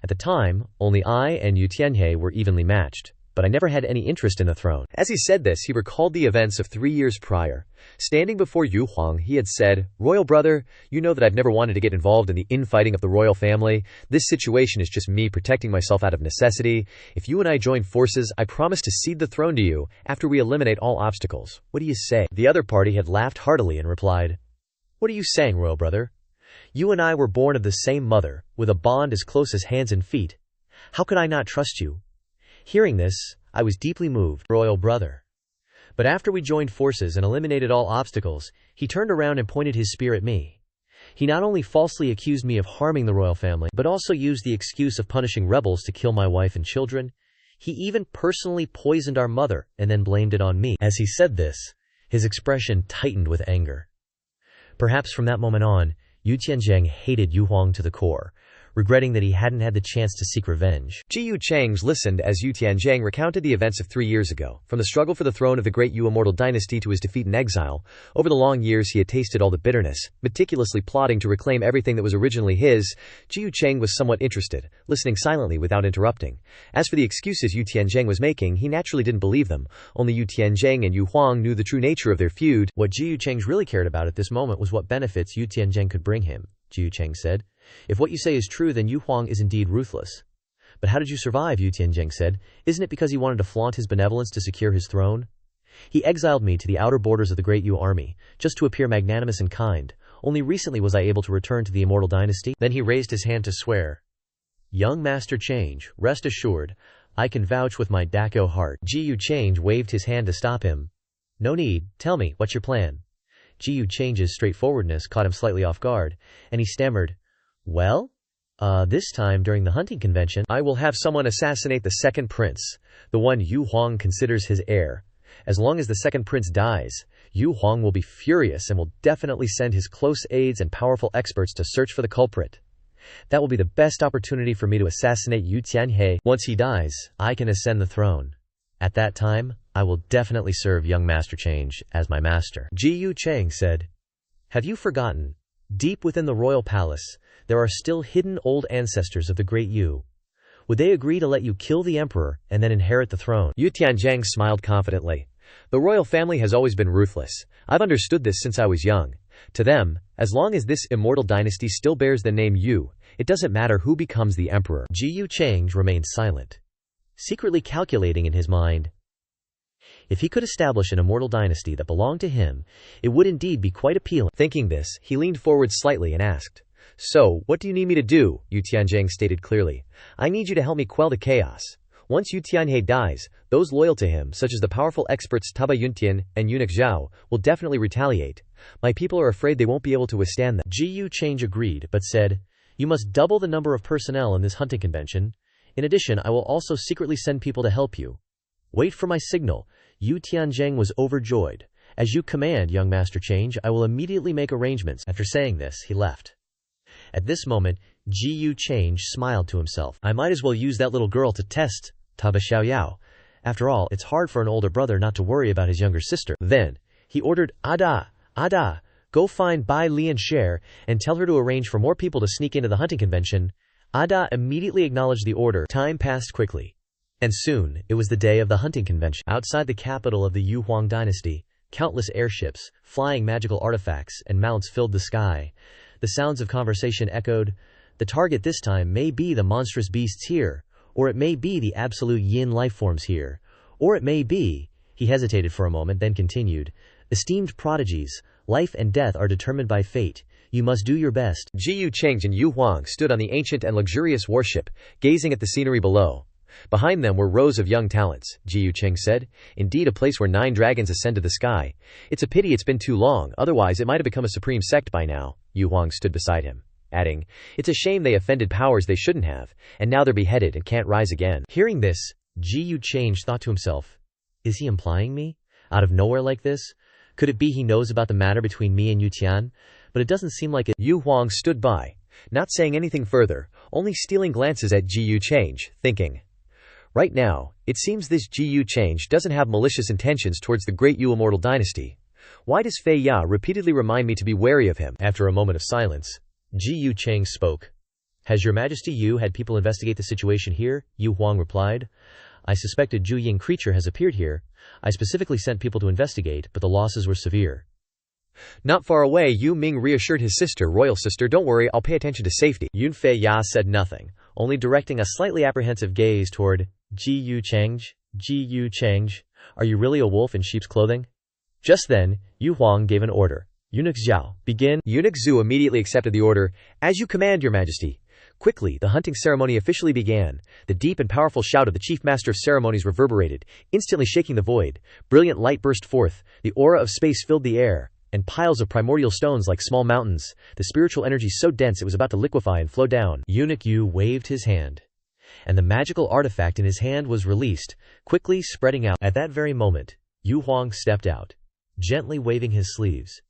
At the time, only I and Yu Tianhe were evenly matched. but I never had any interest in the throne. As he said this, he recalled the events of 3 years prior. Standing before Yu Huang, he had said, "Royal brother, you know that I've never wanted to get involved in the infighting of the royal family. This situation is just me protecting myself out of necessity. If you and I join forces, I promise to cede the throne to you after we eliminate all obstacles. What do you say?" The other party had laughed heartily and replied, "What are you saying, royal brother? You and I were born of the same mother, with a bond as close as hands and feet. How could I not trust you?" Hearing this, I was deeply moved, royal brother. But after we joined forces and eliminated all obstacles, he turned around and pointed his spear at me. He not only falsely accused me of harming the royal family, but also used the excuse of punishing rebels to kill my wife and children. He even personally poisoned our mother and then blamed it on me. As he said this, his expression tightened with anger. Perhaps from that moment on, Yu Tianzheng hated Yu Huang to the core, regretting that he hadn't had the chance to seek revenge. Ji Yu Chang's listened as Yu Tianzheng recounted the events of 3 years ago, from the struggle for the throne of the great Yu immortal dynasty to his defeat in exile. Over the long years he had tasted all the bitterness, meticulously plotting to reclaim everything that was originally his. Ji Yu Chang was somewhat interested, listening silently without interrupting. As for the excuses Yu Tianzheng was making, he naturally didn't believe them. Only Yu Tianzheng and Yu Huang knew the true nature of their feud. What Ji Yu Chang really cared about at this moment was what benefits Yu Tianzheng could bring him. Ji Yu Chang said, "If what you say is true, then Yu Huang is indeed ruthless." "But how did you survive?" Yu Tianzheng said. "Isn't it because he wanted to flaunt his benevolence to secure his throne? He exiled me to the outer borders of the great Yu army, just to appear magnanimous and kind. Only recently was I able to return to the immortal dynasty." Then he raised his hand to swear. "Young Master Change, rest assured, I can vouch with my Dako heart." Ji Yu Change waved his hand to stop him. "No need, tell me, what's your plan?" Ji Yu Change's straightforwardness caught him slightly off guard, and he stammered, "Well, this time during the hunting convention, I will have someone assassinate the second prince, the one Yu Huang considers his heir. As long as the second prince dies, Yu Huang will be furious and will definitely send his close aides and powerful experts to search for the culprit. That will be the best opportunity for me to assassinate Yu Tianhe. Once he dies, I can ascend the throne. At that time, I will definitely serve young Master Change as my master." Ji Yu Chang said, "Have you forgotten? Deep within the royal palace, there are still hidden old ancestors of the great Yu. Would they agree to let you kill the emperor and then inherit the throne?" Yu Tianzheng smiled confidently. "The royal family has always been ruthless. I've understood this since I was young. To them, as long as this immortal dynasty still bears the name Yu, it doesn't matter who becomes the emperor." Ji Yu Chang remained silent, secretly calculating in his mind. If he could establish an immortal dynasty that belonged to him, it would indeed be quite appealing. Thinking this, he leaned forward slightly and asked, "So, what do you need me to do?" Yu Tianzheng stated clearly. "I need you to help me quell the chaos. Once Yu Tianhe dies, those loyal to him, such as the powerful experts Taba Yuntian and Eunuch Zhao, will definitely retaliate. My people are afraid they won't be able to withstand them." Ji Yu Change agreed, but said, "You must double the number of personnel in this hunting convention. In addition, I will also secretly send people to help you. Wait for my signal." Yu Tianzheng was overjoyed. "As you command, young Master Change, I will immediately make arrangements." After saying this, he left. At this moment, Ji Yu Change smiled to himself. "I might as well use that little girl to test Taba Xiaoyao. After all, it's hard for an older brother not to worry about his younger sister." Then, he ordered, Ada, go find Bai Lian Sher and tell her to arrange for more people to sneak into the hunting convention." Ada immediately acknowledged the order. Time passed quickly. And soon, it was the day of the hunting convention. Outside the capital of the Yu Huang dynasty, countless airships, flying magical artifacts, and mounts filled the sky. The sounds of conversation echoed. The target this time may be the monstrous beasts here, or it may be the absolute yin lifeforms here, or it may be, he hesitated for a moment, then continued, "Esteemed prodigies, life and death are determined by fate. You must do your best." Ji Yu Chang and Yu Huang stood on the ancient and luxurious warship, gazing at the scenery below. Behind them were rows of young talents, Ji Yu Chang said. "Indeed a place where 9 dragons ascend to the sky. It's a pity it's been too long, otherwise it might have become a supreme sect by now." Yu Huang stood beside him, adding, "It's a shame they offended powers they shouldn't have, and now they're beheaded and can't rise again." Hearing this, Ji Yu Chang thought to himself, "Is he implying me? Out of nowhere like this? Could it be he knows about the matter between me and Yu Tian? But it doesn't seem like it." Yu Huang stood by, not saying anything further, only stealing glances at Ji Yu Chang, thinking, "Right now, it seems this Ji Yu Chang doesn't have malicious intentions towards the great Yu immortal dynasty. Why does Fei Ya repeatedly remind me to be wary of him?" After a moment of silence, Ji Yu Chang spoke. "Has your Majesty Yu had people investigate the situation here?" Yu Huang replied. I suspected Zhu Ying creature has appeared here. I specifically sent people to investigate, but the losses were severe. Not far away, Yu Ming reassured his sister, royal sister, don't worry, I'll pay attention to safety. Yun Fei Ya said nothing, only directing a slightly apprehensive gaze toward Ji Yu Cheng. Ji Yu Cheng, are you really a wolf in sheep's clothing? Just then, Yu Huang gave an order. Eunuch Xiao, begin. Eunuch Zhu immediately accepted the order. As you command, your majesty. Quickly, the hunting ceremony officially began. The deep and powerful shout of the chief master of ceremonies reverberated, instantly shaking the void. Brilliant light burst forth, the aura of space filled the air, and piles of primordial stones like small mountains, the spiritual energy so dense it was about to liquefy and flow down. Eunuch Yu waved his hand, and the magical artifact in his hand was released, quickly spreading out. At that very moment, Yu Huang stepped out, gently waving his sleeves.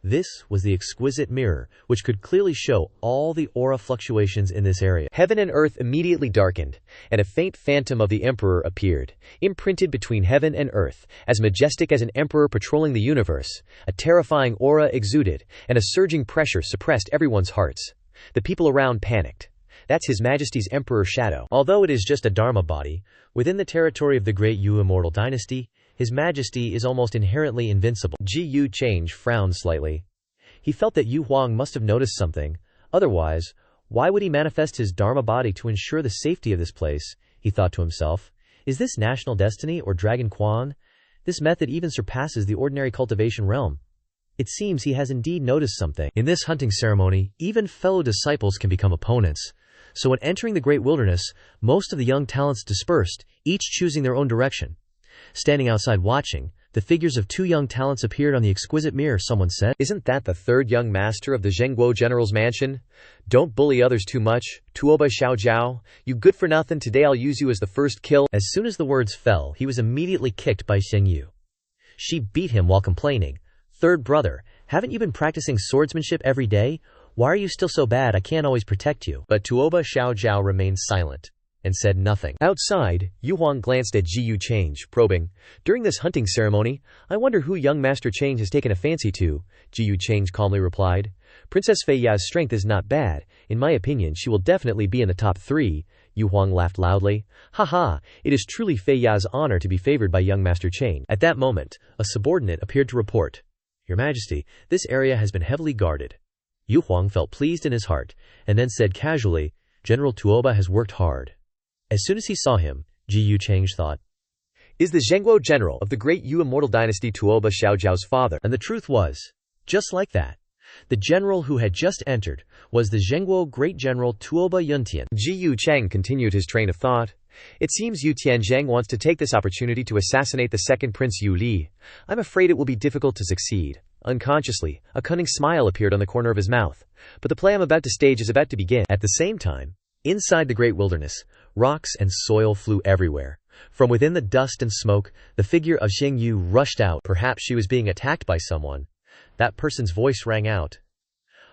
This was the exquisite mirror, which could clearly show all the aura fluctuations in this area. Heaven and earth immediately darkened, and a faint phantom of the emperor appeared, imprinted between heaven and earth, as majestic as an emperor patrolling the universe. A terrifying aura exuded, and a surging pressure suppressed everyone's hearts. The people around panicked. That's His Majesty's Emperor Shadow. Although it is just a Dharma body, within the territory of the great Yu immortal dynasty, His Majesty is almost inherently invincible. Ji Yu Cheng frowned slightly. He felt that Yu Huang must have noticed something. Otherwise, why would he manifest his Dharma body to ensure the safety of this place? He thought to himself. Is this national destiny or Dragon Quan? This method even surpasses the ordinary cultivation realm. It seems he has indeed noticed something. In this hunting ceremony, even fellow disciples can become opponents. So when entering the great wilderness, most of the young talents dispersed, each choosing their own direction. Standing outside watching, the figures of two young talents appeared on the exquisite mirror. Someone said, "Isn't that the third young master of the Zhengguo general's mansion? Don't bully others too much. Tuoba Xiaojiao, you good for nothing, today I'll use you as the first kill." As soon as the words fell, he was immediately kicked by Xing Yu. She beat him while complaining, "Third brother, haven't you been practicing swordsmanship every day? Why are you still so bad? I can't always protect you." But Tuoba Xiaojiao remained silent and said nothing. Outside, Yu Huang glanced at Ji Yu Cheng, probing. "During this hunting ceremony, I wonder who young Master Cheng has taken a fancy to." Ji Yu Cheng calmly replied. "Princess Fei Ya's strength is not bad. In my opinion, she will definitely be in the top 3. Yu Huang laughed loudly. "Ha ha, it is truly Fei Ya's honor to be favored by young Master Cheng." At that moment, a subordinate appeared to report, "Your Majesty, this area has been heavily guarded." Yu Huang felt pleased in his heart, and then said casually, "General Tuoba has worked hard." As soon as he saw him, Ji Yu Cheng thought, "Is the Zhengguo general of the great Yu immortal dynasty Tuoba Xiaojiao's father?" And the truth was, just like that, the general who had just entered was the Zhengguo great general Tuoba Yuntian. Ji Yu Cheng continued his train of thought. "It seems Yu Tianzheng wants to take this opportunity to assassinate the second Prince Yu Li. I'm afraid it will be difficult to succeed." Unconsciously, a cunning smile appeared on the corner of his mouth. "But the play I'm about to stage is about to begin." At the same time, inside the great wilderness, rocks and soil flew everywhere. From within the dust and smoke, the figure of Xing Yu rushed out. Perhaps she was being attacked by someone. That person's voice rang out.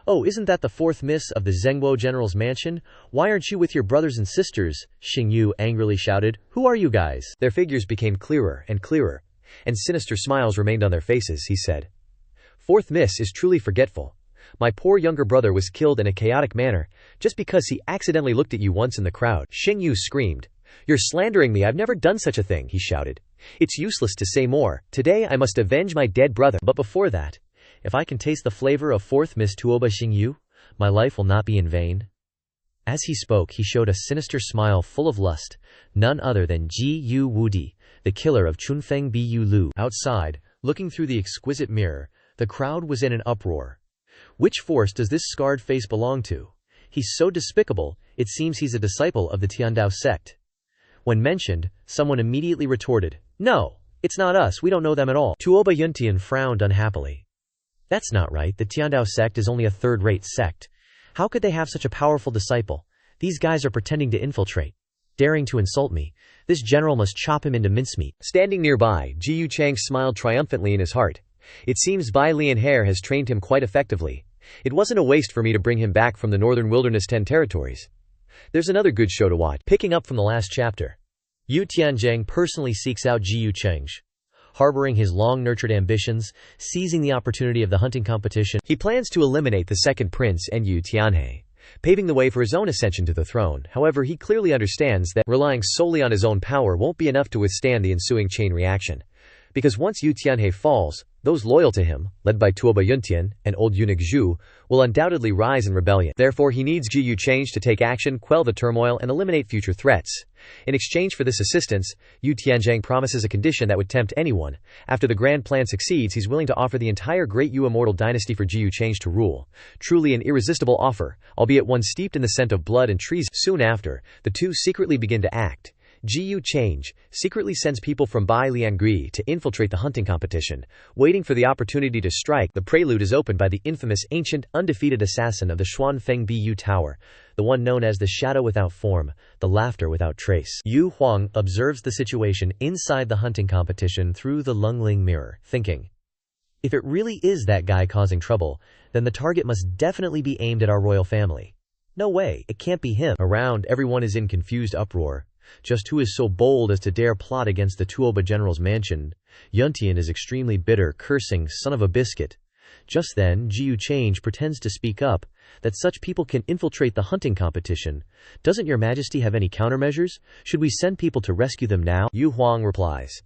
"Oh, isn't that the 4th miss of the Zhengguo general's mansion? Why aren't you with your brothers and sisters?" Xing Yu angrily shouted. "Who are you guys?" Their figures became clearer, and sinister smiles remained on their faces. He said, "4th miss is truly forgetful. My poor younger brother was killed in a chaotic manner, just because he accidentally looked at you once in the crowd." Xing Yu screamed. "You're slandering me, I've never done such a thing," he shouted. "It's useless to say more. Today I must avenge my dead brother. But before that, if I can taste the flavor of 4th Miss Tuoba Xing Yu, my life will not be in vain." As he spoke, he showed a sinister smile full of lust, none other than Ji Yu Wudi, the killer of Chunfeng Bu Lu. Outside, looking through the exquisite mirror, the crowd was in an uproar. Which force does this scarred face belong to? He's so despicable, it seems he's a disciple of the Tiandao sect. When mentioned, someone immediately retorted, "No, it's not us, we don't know them at all." Tuoba Yuntian frowned unhappily. "That's not right, the Tiandao sect is only a third-rate sect. How could they have such a powerful disciple? These guys are pretending to infiltrate. Daring to insult me. This general must chop him into mincemeat." Standing nearby, Ji Yu Cheng smiled triumphantly in his heart. "It seems Bai Lianhair has trained him quite effectively. It wasn't a waste for me to bring him back from the northern wilderness 10 territories. There's another good show to watch." Picking up from the last chapter, Yu Tianzheng personally seeks out Ji Yu Cheng. Harboring his long-nurtured ambitions, seizing the opportunity of the hunting competition, he plans to eliminate the second prince and Yu Tianhe. paving the way for his own ascension to the throne. However, he clearly understands that relying solely on his own power won't be enough to withstand the ensuing chain reaction. Because once Yu Tianhe falls, those loyal to him, led by Tuoba Yuntian and old eunuch Zhu, will undoubtedly rise in rebellion. Therefore, he needs Ji Yucheng to take action, quell the turmoil, and eliminate future threats. In exchange for this assistance, Yu Tianzhang promises a condition that would tempt anyone. After the grand plan succeeds, he's willing to offer the entire great Yu immortal dynasty for Ji Yucheng to rule. Truly an irresistible offer, albeit one steeped in the scent of blood and treason. Soon after, the two secretly begin to act. Ji Yucheng secretly sends people from Bai Liangri to infiltrate the hunting competition, waiting for the opportunity to strike. The prelude is opened by the infamous, ancient, undefeated assassin of the Xuanfeng Bu Tower, the one known as the shadow without form, the laughter without trace. Yu Huang observes the situation inside the hunting competition through the Lungling mirror, thinking, if it really is that guy causing trouble, then the target must definitely be aimed at our royal family. No way, it can't be him. Around, everyone is in confused uproar. Just who is so bold as to dare plot against the Tuoba general's mansion? Yuntian is extremely bitter, cursing, son of a biscuit. Just then, Ji Yucheng pretends to speak up, that such people can infiltrate the hunting competition. Doesn't your majesty have any countermeasures? Should we send people to rescue them now? Yu Huang replies,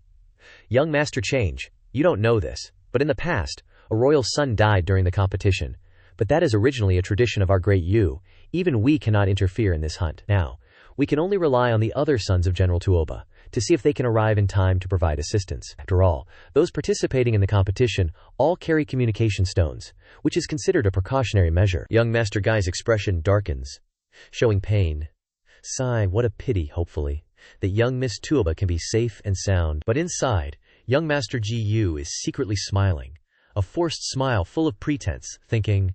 young Master Change, you don't know this, but in the past, a royal son died during the competition. But that is originally a tradition of our great Yu. Even we cannot interfere in this hunt. Now, we can only rely on the other sons of General Tuoba to see if they can arrive in time to provide assistance. After all, those participating in the competition all carry communication stones, which is considered a precautionary measure. Young Master Guy's expression darkens, showing pain. Sigh, what a pity, hopefully, that young Miss Tuoba can be safe and sound. But inside, young Master Ji Yu is secretly smiling, a forced smile full of pretense, thinking,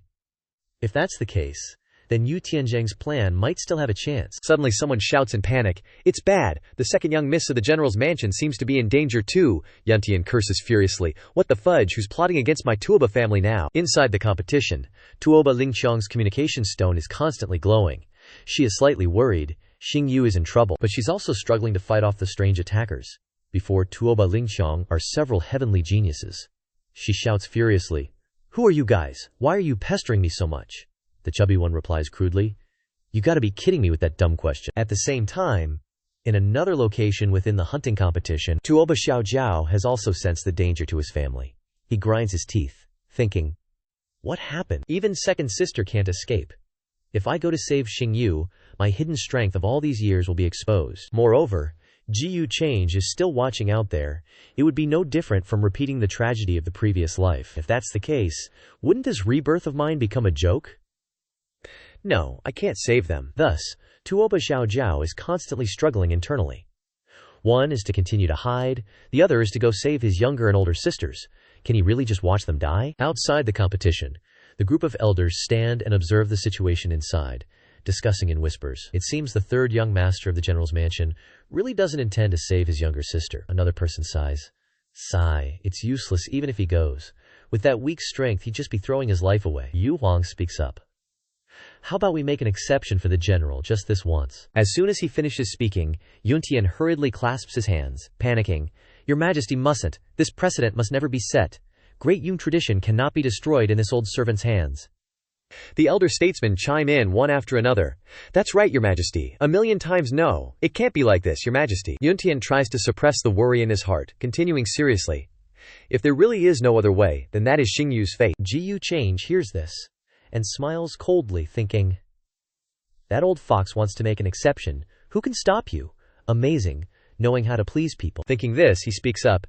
if that's the case, then Yu Tianzhang's plan might still have a chance. Suddenly someone shouts in panic, it's bad, the second young miss of the general's mansion seems to be in danger too. Yuntian curses furiously, what the fudge, who's plotting against my Tuoba family now? Inside the competition, Tuoba Lingqiang's communication stone is constantly glowing. She is slightly worried, Xing Yu is in trouble, but she's also struggling to fight off the strange attackers. Before Tuoba Lingqiang are several heavenly geniuses. She shouts furiously, who are you guys? Why are you pestering me so much? The chubby one replies crudely, you gotta be kidding me with that dumb question. At the same time, in another location within the hunting competition, Tuoba Xiaojiao has also sensed the danger to his family. He grinds his teeth, thinking, what happened? Even second sister can't escape. If I go to save Xing Yu, my hidden strength of all these years will be exposed. Moreover, Ji Yucheng is still watching out there. It would be no different from repeating the tragedy of the previous life. If that's the case, wouldn't this rebirth of mine become a joke? No, I can't save them. Thus, Tuoba Xiaojiao is constantly struggling internally. One is to continue to hide, the other is to go save his younger and older sisters. Can he really just watch them die? Outside the competition, the group of elders stand and observe the situation inside, discussing in whispers. It seems the third young master of the general's mansion really doesn't intend to save his younger sister. Another person sighs. Sigh, it's useless even if he goes. With that weak strength, he'd just be throwing his life away. Yu Huang speaks up. How about we make an exception for the general just this once? As soon as he finishes speaking, Yuntian hurriedly clasps his hands, panicking. Your Majesty mustn't. This precedent must never be set. Great Yun tradition cannot be destroyed in this old servant's hands. The elder statesmen chime in one after another. That's right, Your Majesty. A million times no. It can't be like this, Your Majesty. Yuntian tries to suppress the worry in his heart, continuing seriously. If there really is no other way, then that is Xing Yu's fate. Ji Yucheng hears this and smiles coldly, thinking, that old fox wants to make an exception. Who can stop you? Amazing, knowing how to please people. Thinking this, he speaks up.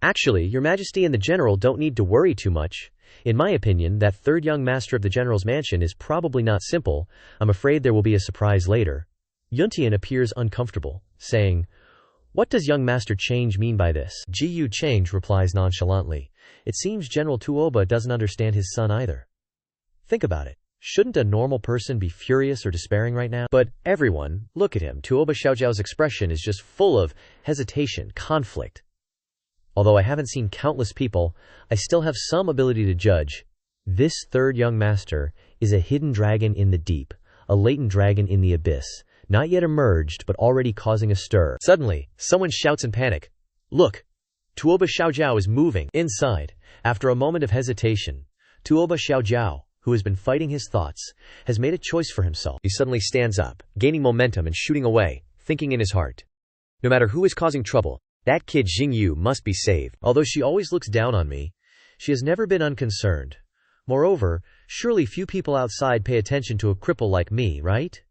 Actually, Your Majesty and the general don't need to worry too much. In my opinion, that third young master of the general's mansion is probably not simple. I'm afraid there will be a surprise later. Yuntian appears uncomfortable, saying, what does young Master Change mean by this? Ji Yucheng replies nonchalantly. It seems General Tuoba doesn't understand his son either. Think about it. Shouldn't a normal person be furious or despairing right now? But everyone, look at him. Tuoba Xiaojiao's expression is just full of hesitation, conflict. Although I haven't seen countless people, I still have some ability to judge. This third young master is a hidden dragon in the deep, a latent dragon in the abyss, not yet emerged but already causing a stir. Suddenly, someone shouts in panic. Look! Tuoba Xiaojiao is moving. Inside, after a moment of hesitation, Tuoba Xiaojiao, who has been fighting his thoughts, has made a choice for himself. He suddenly stands up, gaining momentum and shooting away, thinking in his heart, no matter who is causing trouble, that kid Xingyu must be saved. Although she always looks down on me, she has never been unconcerned. Moreover, surely few people outside pay attention to a cripple like me, right?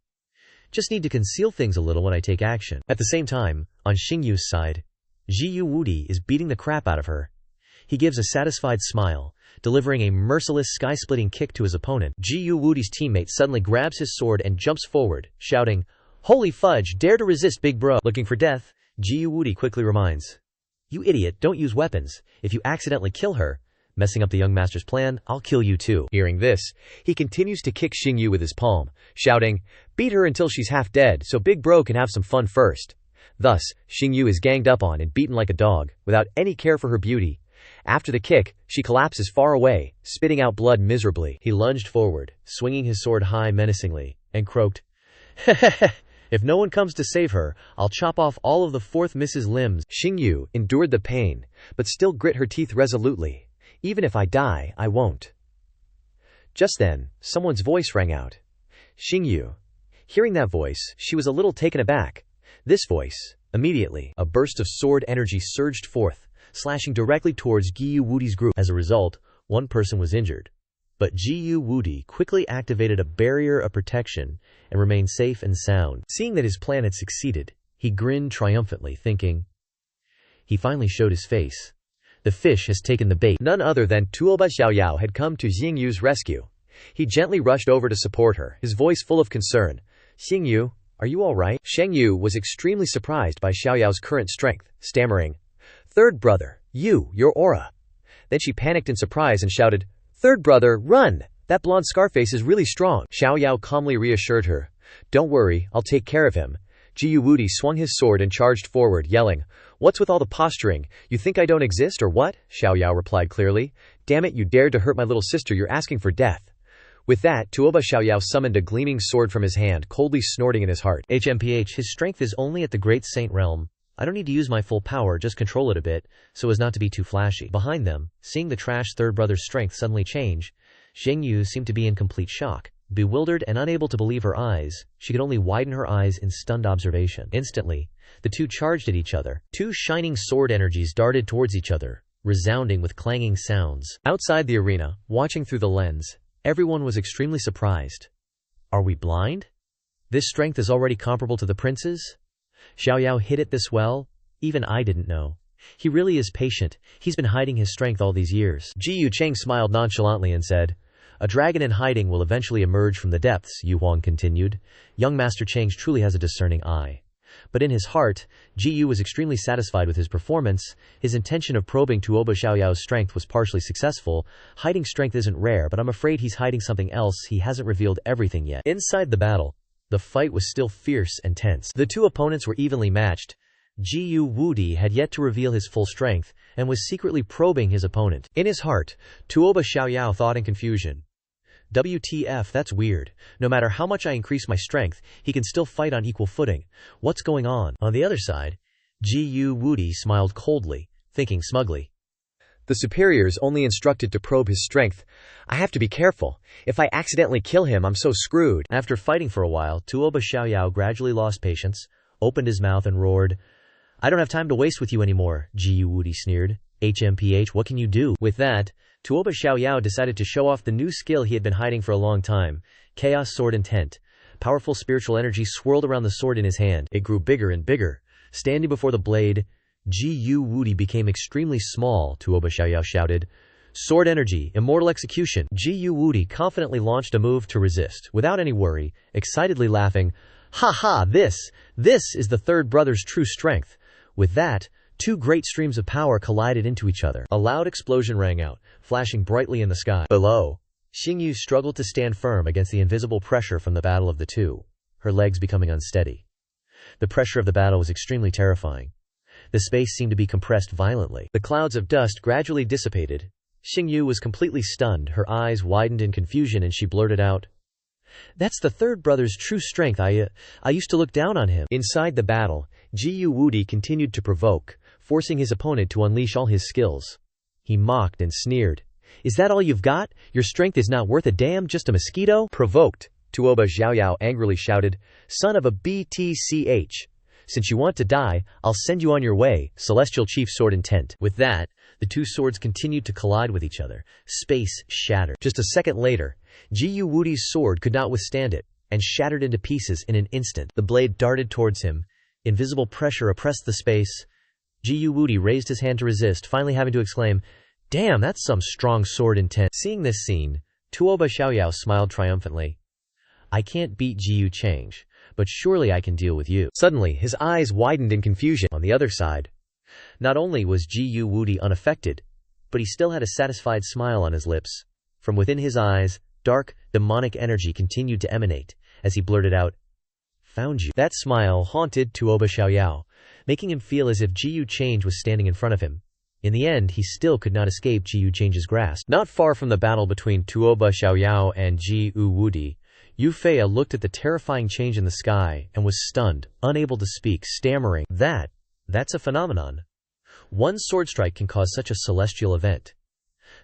Just need to conceal things a little when I take action. At the same time, on Xingyu's side, Zhiyu Wudi is beating the crap out of her. He gives a satisfied smile, delivering a merciless sky-splitting kick to his opponent. Zhiyu Wudi's teammate suddenly grabs his sword and jumps forward, shouting, "Holy fudge, dare to resist, big bro!" Looking for death, Zhiyu Wudi quickly reminds, "You idiot, don't use weapons. If you accidentally kill her, messing up the young master's plan, I'll kill you too." Hearing this, he continues to kick Xingyu with his palm, shouting, "Beat her until she's half dead so big bro can have some fun first." Thus, Xingyu is ganged up on and beaten like a dog, without any care for her beauty. After the kick, she collapses far away, spitting out blood miserably. He lunged forward, swinging his sword high menacingly, and croaked, "Hehehe, if no one comes to save her, I'll chop off all of the fourth Mrs. limbs." Xingyu endured the pain, but still grit her teeth resolutely. "Even if I die, I won't." Just then, someone's voice rang out. Xingyu. Hearing that voice, she was a little taken aback. This voice, immediately, a burst of sword energy surged forth, slashing directly towards Zhiyu Wudi's group. As a result, one person was injured. But Zhiyu Wudi quickly activated a barrier of protection and remained safe and sound. Seeing that his plan had succeeded, he grinned triumphantly, thinking, he finally showed his face. The fish has taken the bait. None other than Tuoba Xiaoyao had come to Xingyu's rescue. He gently rushed over to support her, his voice full of concern. "Xingyu, are you all right?" Xingyu was extremely surprised by Xiaoyao's current strength, stammering, "Third brother, your aura." Then she panicked in surprise and shouted, "Third brother, run! That blonde Scarface is really strong." Xiaoyao calmly reassured her, "Don't worry, I'll take care of him." Zhiyu Wudi swung his sword and charged forward, yelling, "What's with all the posturing? You think I don't exist or what?" Xiaoyao replied clearly, "Damn it, you dared to hurt my little sister, you're asking for death." With that, Tuoba Xiaoyao summoned a gleaming sword from his hand, coldly snorting in his heart. HMPH, his strength is only at the Great Saint realm. I don't need to use my full power, just control it a bit, so as not to be too flashy. Behind them, seeing the trash third brother's strength suddenly change, Xingyu seemed to be in complete shock. Bewildered and unable to believe her eyes, she could only widen her eyes in stunned observation. Instantly, the two charged at each other. Two shining sword energies darted towards each other, resounding with clanging sounds. Outside the arena, watching through the lens, everyone was extremely surprised. Are we blind? This strength is already comparable to the prince's? Xiaoyao hit it this well? Even I didn't know. He really is patient. He's been hiding his strength all these years. Ji Yucheng smiled nonchalantly and said, "A dragon in hiding will eventually emerge from the depths," Yu Huang continued. Young Master Cheng truly has a discerning eye. But in his heart, Ji Yu was extremely satisfied with his performance. His intention of probing Tuoba Xiaoyao's strength was partially successful. Hiding strength isn't rare, but I'm afraid he's hiding something else. He hasn't revealed everything yet. Inside the battle, the fight was still fierce and tense. The two opponents were evenly matched. Zhiyu Wudi had yet to reveal his full strength, and was secretly probing his opponent. In his heart, Tuoba Xiaoyao thought in confusion, WTF, that's weird. No matter how much I increase my strength, he can still fight on equal footing. What's going on? On the other side, Zhiyu Wudi smiled coldly, thinking smugly, "The superior's only instructed to probe his strength. I have to be careful. If I accidentally kill him, I'm so screwed." After fighting for a while, Tuoba Xiaoyao gradually lost patience, opened his mouth and roared, "I don't have time to waste with you anymore," Zhiyu Wudi sneered. HMPH, what can you do? With that, Tuoba Xiaoyao decided to show off the new skill he had been hiding for a long time, Chaos Sword Intent. Powerful spiritual energy swirled around the sword in his hand. It grew bigger and bigger. Standing before the blade, Zhiyu Wudi became extremely small. Tuoba Xiaoyao shouted, "Sword energy, immortal execution." Zhiyu Wudi confidently launched a move to resist, without any worry, excitedly laughing, "Ha ha, this is the third brother's true strength." With that, two great streams of power collided into each other. A loud explosion rang out, flashing brightly in the sky. Below, Xingyu struggled to stand firm against the invisible pressure from the battle of the two, her legs becoming unsteady. The pressure of the battle was extremely terrifying. The space seemed to be compressed violently. The clouds of dust gradually dissipated. Xingyu was completely stunned, her eyes widened in confusion, and she blurted out, "That's the third brother's true strength. I used to look down on him." Inside the battle, Zhiyu Wudi continued to provoke, forcing his opponent to unleash all his skills. He mocked and sneered. Is that all you've got? Your strength is not worth a damn, just a mosquito? Provoked, Tuoba Xiaoyao angrily shouted, "Son of a BTCH! Since you want to die, I'll send you on your way, Celestial Chief Sword Intent." With that, the two swords continued to collide with each other. Space shattered. Just a second later, Jiyu Wudi's sword could not withstand it, and shattered into pieces in an instant. The blade darted towards him. Invisible pressure oppressed the space. Jiyu Wudi raised his hand to resist, finally having to exclaim, "Damn, that's some strong sword intent." Seeing this scene, Tuoba Xiaoyao smiled triumphantly. "I can't beat Jiyu Change, but surely I can deal with you." Suddenly, his eyes widened in confusion. On the other side, not only was Jiyu Wudi unaffected, but he still had a satisfied smile on his lips. From within his eyes, dark, demonic energy continued to emanate, as he blurted out, "Found you." That smile haunted Tuoba Xiaoyao, making him feel as if Jiyu Change was standing in front of him. In the end, he still could not escape Jiyu Change's grasp. Not far from the battle between Tuoba Xiaoyao and Jiyu Wudi, Yu Feiya looked at the terrifying change in the sky and was stunned, unable to speak, stammering, That's a phenomenon. One sword strike can cause such a celestial event.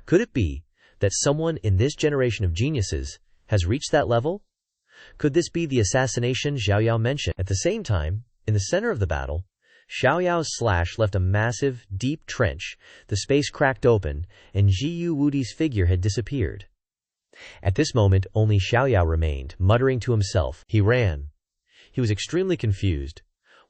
Could it be that someone in this generation of geniuses has reached that level? Could this be the assassination Xiaoyao mentioned? At the same time, in the center of the battle, Xiaoyao's slash left a massive, deep trench, the space cracked open, and Jiyu Wudi's figure had disappeared. At this moment, only Xiaoyao remained, muttering to himself. He ran. He was extremely confused.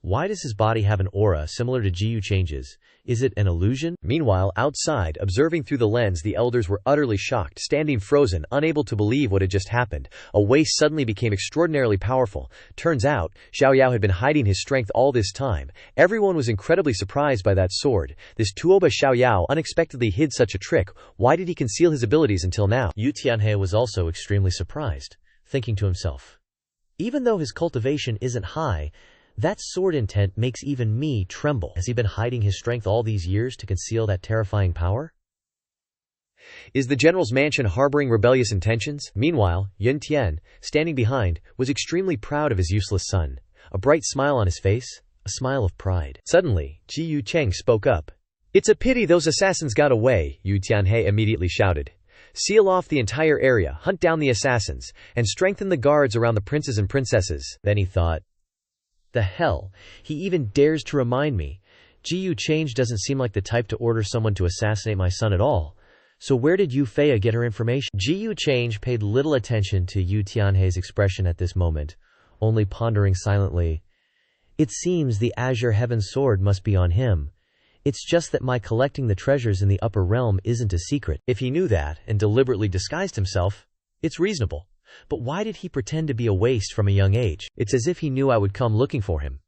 Why does his body have an aura similar to Jiyu Change's? Is it an illusion? Meanwhile, outside, observing through the lens, the elders were utterly shocked, standing frozen, unable to believe what had just happened. A Wei suddenly became extraordinarily powerful. Turns out, Xiaoyao had been hiding his strength all this time. Everyone was incredibly surprised by that sword. This Tuoba Xiaoyao unexpectedly hid such a trick. Why did he conceal his abilities until now? Yu Tianhe was also extremely surprised, thinking to himself, even though his cultivation isn't high, that sword intent makes even me tremble. Has he been hiding his strength all these years to conceal that terrifying power? Is the general's mansion harboring rebellious intentions? Meanwhile, Yun Tian, standing behind, was extremely proud of his useless son. A bright smile on his face, a smile of pride. Suddenly, Jiyu Cheng spoke up. "It's a pity those assassins got away," Yu Tianhe immediately shouted. "Seal off the entire area, hunt down the assassins, and strengthen the guards around the princes and princesses." Then he thought, the hell, he even dares to remind me. Jiyu Change doesn't seem like the type to order someone to assassinate my son at all. So where did Yu Feiya get her information? Jiyu Change paid little attention to Yu Tianhe's expression at this moment, only pondering silently. It seems the Azure Heaven Sword must be on him. It's just that my collecting the treasures in the upper realm isn't a secret. If he knew that and deliberately disguised himself, it's reasonable. But why did he pretend to be a waste from a young age? It's as if he knew I would come looking for him.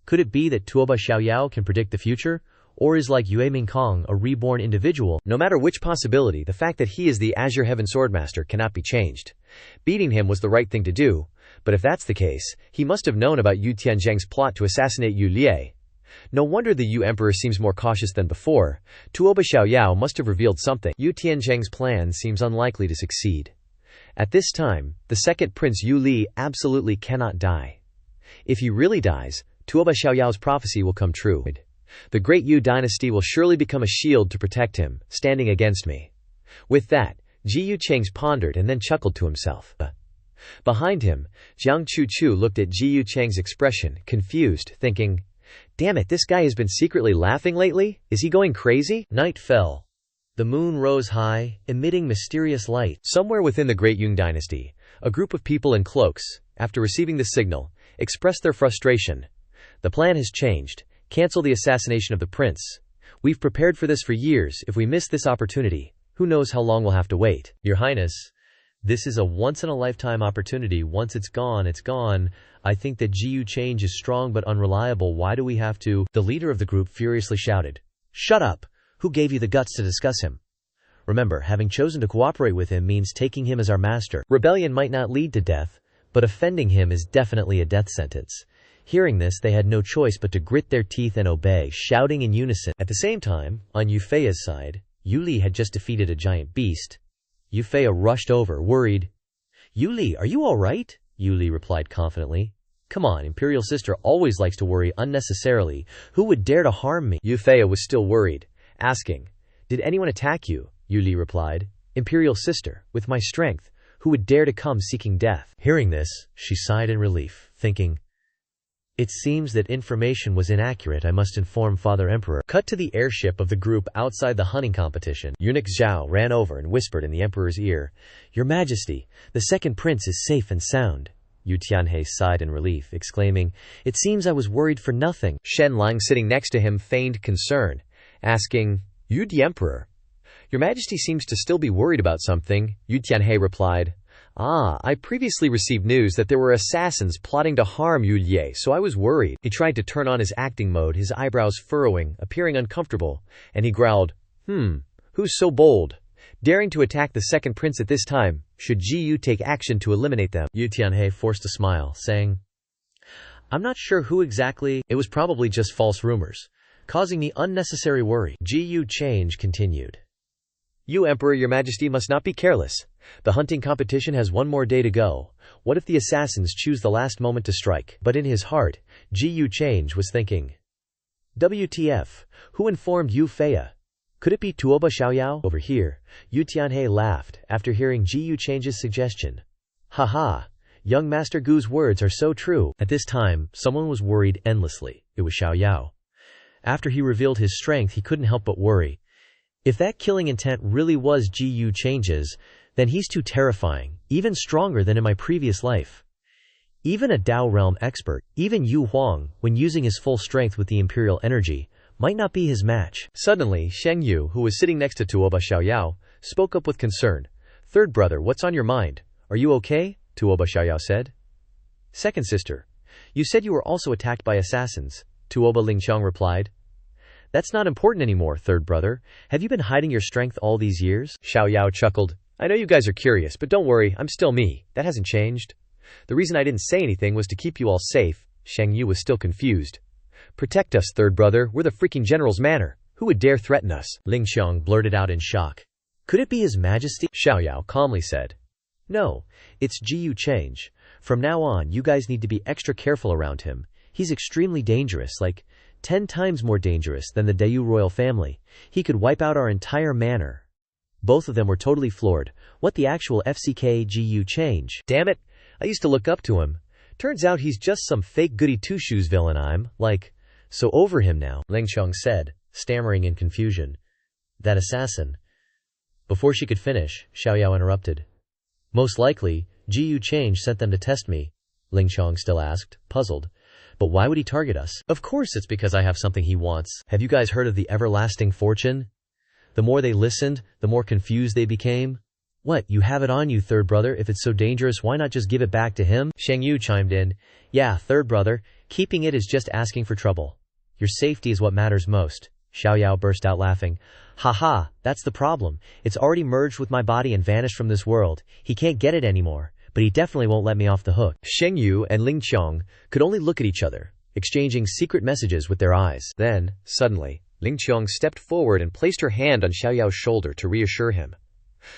Could it be that Tuoba Xiaoyao can predict the future? Or is like Yue Mingkong a reborn individual? No matter which possibility, the fact that he is the Azure Heaven Swordmaster cannot be changed. Beating him was the right thing to do, but if that's the case, he must have known about Yu Tianzheng's plot to assassinate Yu Lie. No wonder the Yu Emperor seems more cautious than before. Tuoba Xiaoyao must have revealed something. Yu Tianzheng's plan seems unlikely to succeed. At this time, the second prince Yu Li absolutely cannot die. If he really dies, Tuoba Xiaoyao's prophecy will come true. The great Yu dynasty will surely become a shield to protect him, standing against me. With that, Jiyu Cheng pondered and then chuckled to himself. Behind him, Jiang Chu looked at Jiyu Cheng's expression, confused, thinking, damn it, this guy has been secretly laughing lately? Is he going crazy? Night fell. The moon rose high, emitting mysterious light. Somewhere within the Great Yung dynasty, a group of people in cloaks, after receiving the signal, expressed their frustration. The plan has changed. Cancel the assassination of the prince. We've prepared for this for years. If we miss this opportunity, who knows how long we'll have to wait. Your Highness, this is a once-in-a-lifetime opportunity. Once it's gone, it's gone. I think that Jiyu Change is strong but unreliable. Why do we have to? The leader of the group furiously shouted. Shut up! Who gave you the guts to discuss him? Remember, having chosen to cooperate with him means taking him as our master. Rebellion might not lead to death, but offending him is definitely a death sentence. Hearing this, they had no choice but to grit their teeth and obey, shouting in unison. At the same time, on Yu Feiya's side, Yu Li had just defeated a giant beast. Yu Feiya rushed over, worried. Yu Li, are you alright? Yu Li replied confidently. Come on, Imperial Sister always likes to worry unnecessarily. Who would dare to harm me? Yu Feiya was still worried, asking, did anyone attack you? Yu Li replied, Imperial sister, with my strength, who would dare to come seeking death? Hearing this, she sighed in relief, thinking, it seems that information was inaccurate. I must inform Father Emperor. Cut to the airship of the group outside the hunting competition. Eunuch Zhao ran over and whispered in the Emperor's ear, Your Majesty, the second prince is safe and sound. Yu Tianhe sighed in relief, exclaiming, It seems I was worried for nothing. Shen Lang, sitting next to him, feigned concern, asking, You the Emperor? Your Majesty seems to still be worried about something. Yu Tianhe replied, I previously received news that there were assassins plotting to harm Yu Ye, so I was worried. He tried to turn on his acting mode, his eyebrows furrowing, appearing uncomfortable, and he growled, Who's so bold? Daring to attack the second prince at this time, should Ji Yu take action to eliminate them? Yu Tianhe forced a smile, saying, I'm not sure who exactly. It was probably just false rumors, causing me unnecessary worry. Ji Yu Change continued. You Emperor, Your Majesty must not be careless. The hunting competition has one more day to go. What if the assassins choose the last moment to strike? But in his heart, Ji Yu Change was thinking, WTF, who informed Yu Feiya? Could it be Tuoba Xiaoyao? Over here, Yu Tianhe laughed after hearing Ji Yu Change's suggestion. Haha, young Master Gu's words are so true. At this time, someone was worried endlessly. It was Xiaoyao. After he revealed his strength, he couldn't help but worry. If that killing intent really was Ji Yu Change's, then he's too terrifying, even stronger than in my previous life. Even a Dao realm expert, even Yu Huang, when using his full strength with the imperial energy, might not be his match. Suddenly, Sheng Yu, who was sitting next to Tuoba Xiaoyao, spoke up with concern. Third brother, what's on your mind? Are you okay? Tuoba Xiaoyao said. Second sister, you said you were also attacked by assassins. Tuoba Lingqiang replied. That's not important anymore, third brother. Have you been hiding your strength all these years? Xiaoyao chuckled. I know you guys are curious, but don't worry, I'm still me. That hasn't changed. The reason I didn't say anything was to keep you all safe. Sheng Yu was still confused. Protect us, third brother. We're the freaking general's manor. Who would dare threaten us? Lingqiang blurted out in shock. Could it be His Majesty? Xiaoyao calmly said. No, it's Ji Yu Change. From now on, you guys need to be extra careful around him. He's extremely dangerous, like 10 times more dangerous than the Dayu royal family. He could wipe out our entire manor. Both of them were totally floored. What the actual FCK Ji Yu Change? Damn it, I used to look up to him. Turns out he's just some fake goody two-shoes villain. I'm, so over him now, Lingqiang said, stammering in confusion. That assassin. Before she could finish, Xiaoyao interrupted. Most likely, Ji Yu Change sent them to test me, Lingqiang still asked, puzzled. But why would he target us? Of course it's because I have something he wants. Have you guys heard of the everlasting fortune? The more they listened, the more confused they became. What, you have it on you, third brother? If it's so dangerous, why not just give it back to him? Sheng Yu chimed in. Yeah, third brother, keeping it is just asking for trouble. Your safety is what matters most. Xiaoyao burst out laughing. Haha, that's the problem. It's already merged with my body and vanished from this world. He can't get it anymore, but he definitely won't let me off the hook. Sheng Yu and Lingqiang could only look at each other, exchanging secret messages with their eyes. Then, suddenly, Lingqiang stepped forward and placed her hand on Xiaoyao's shoulder to reassure him.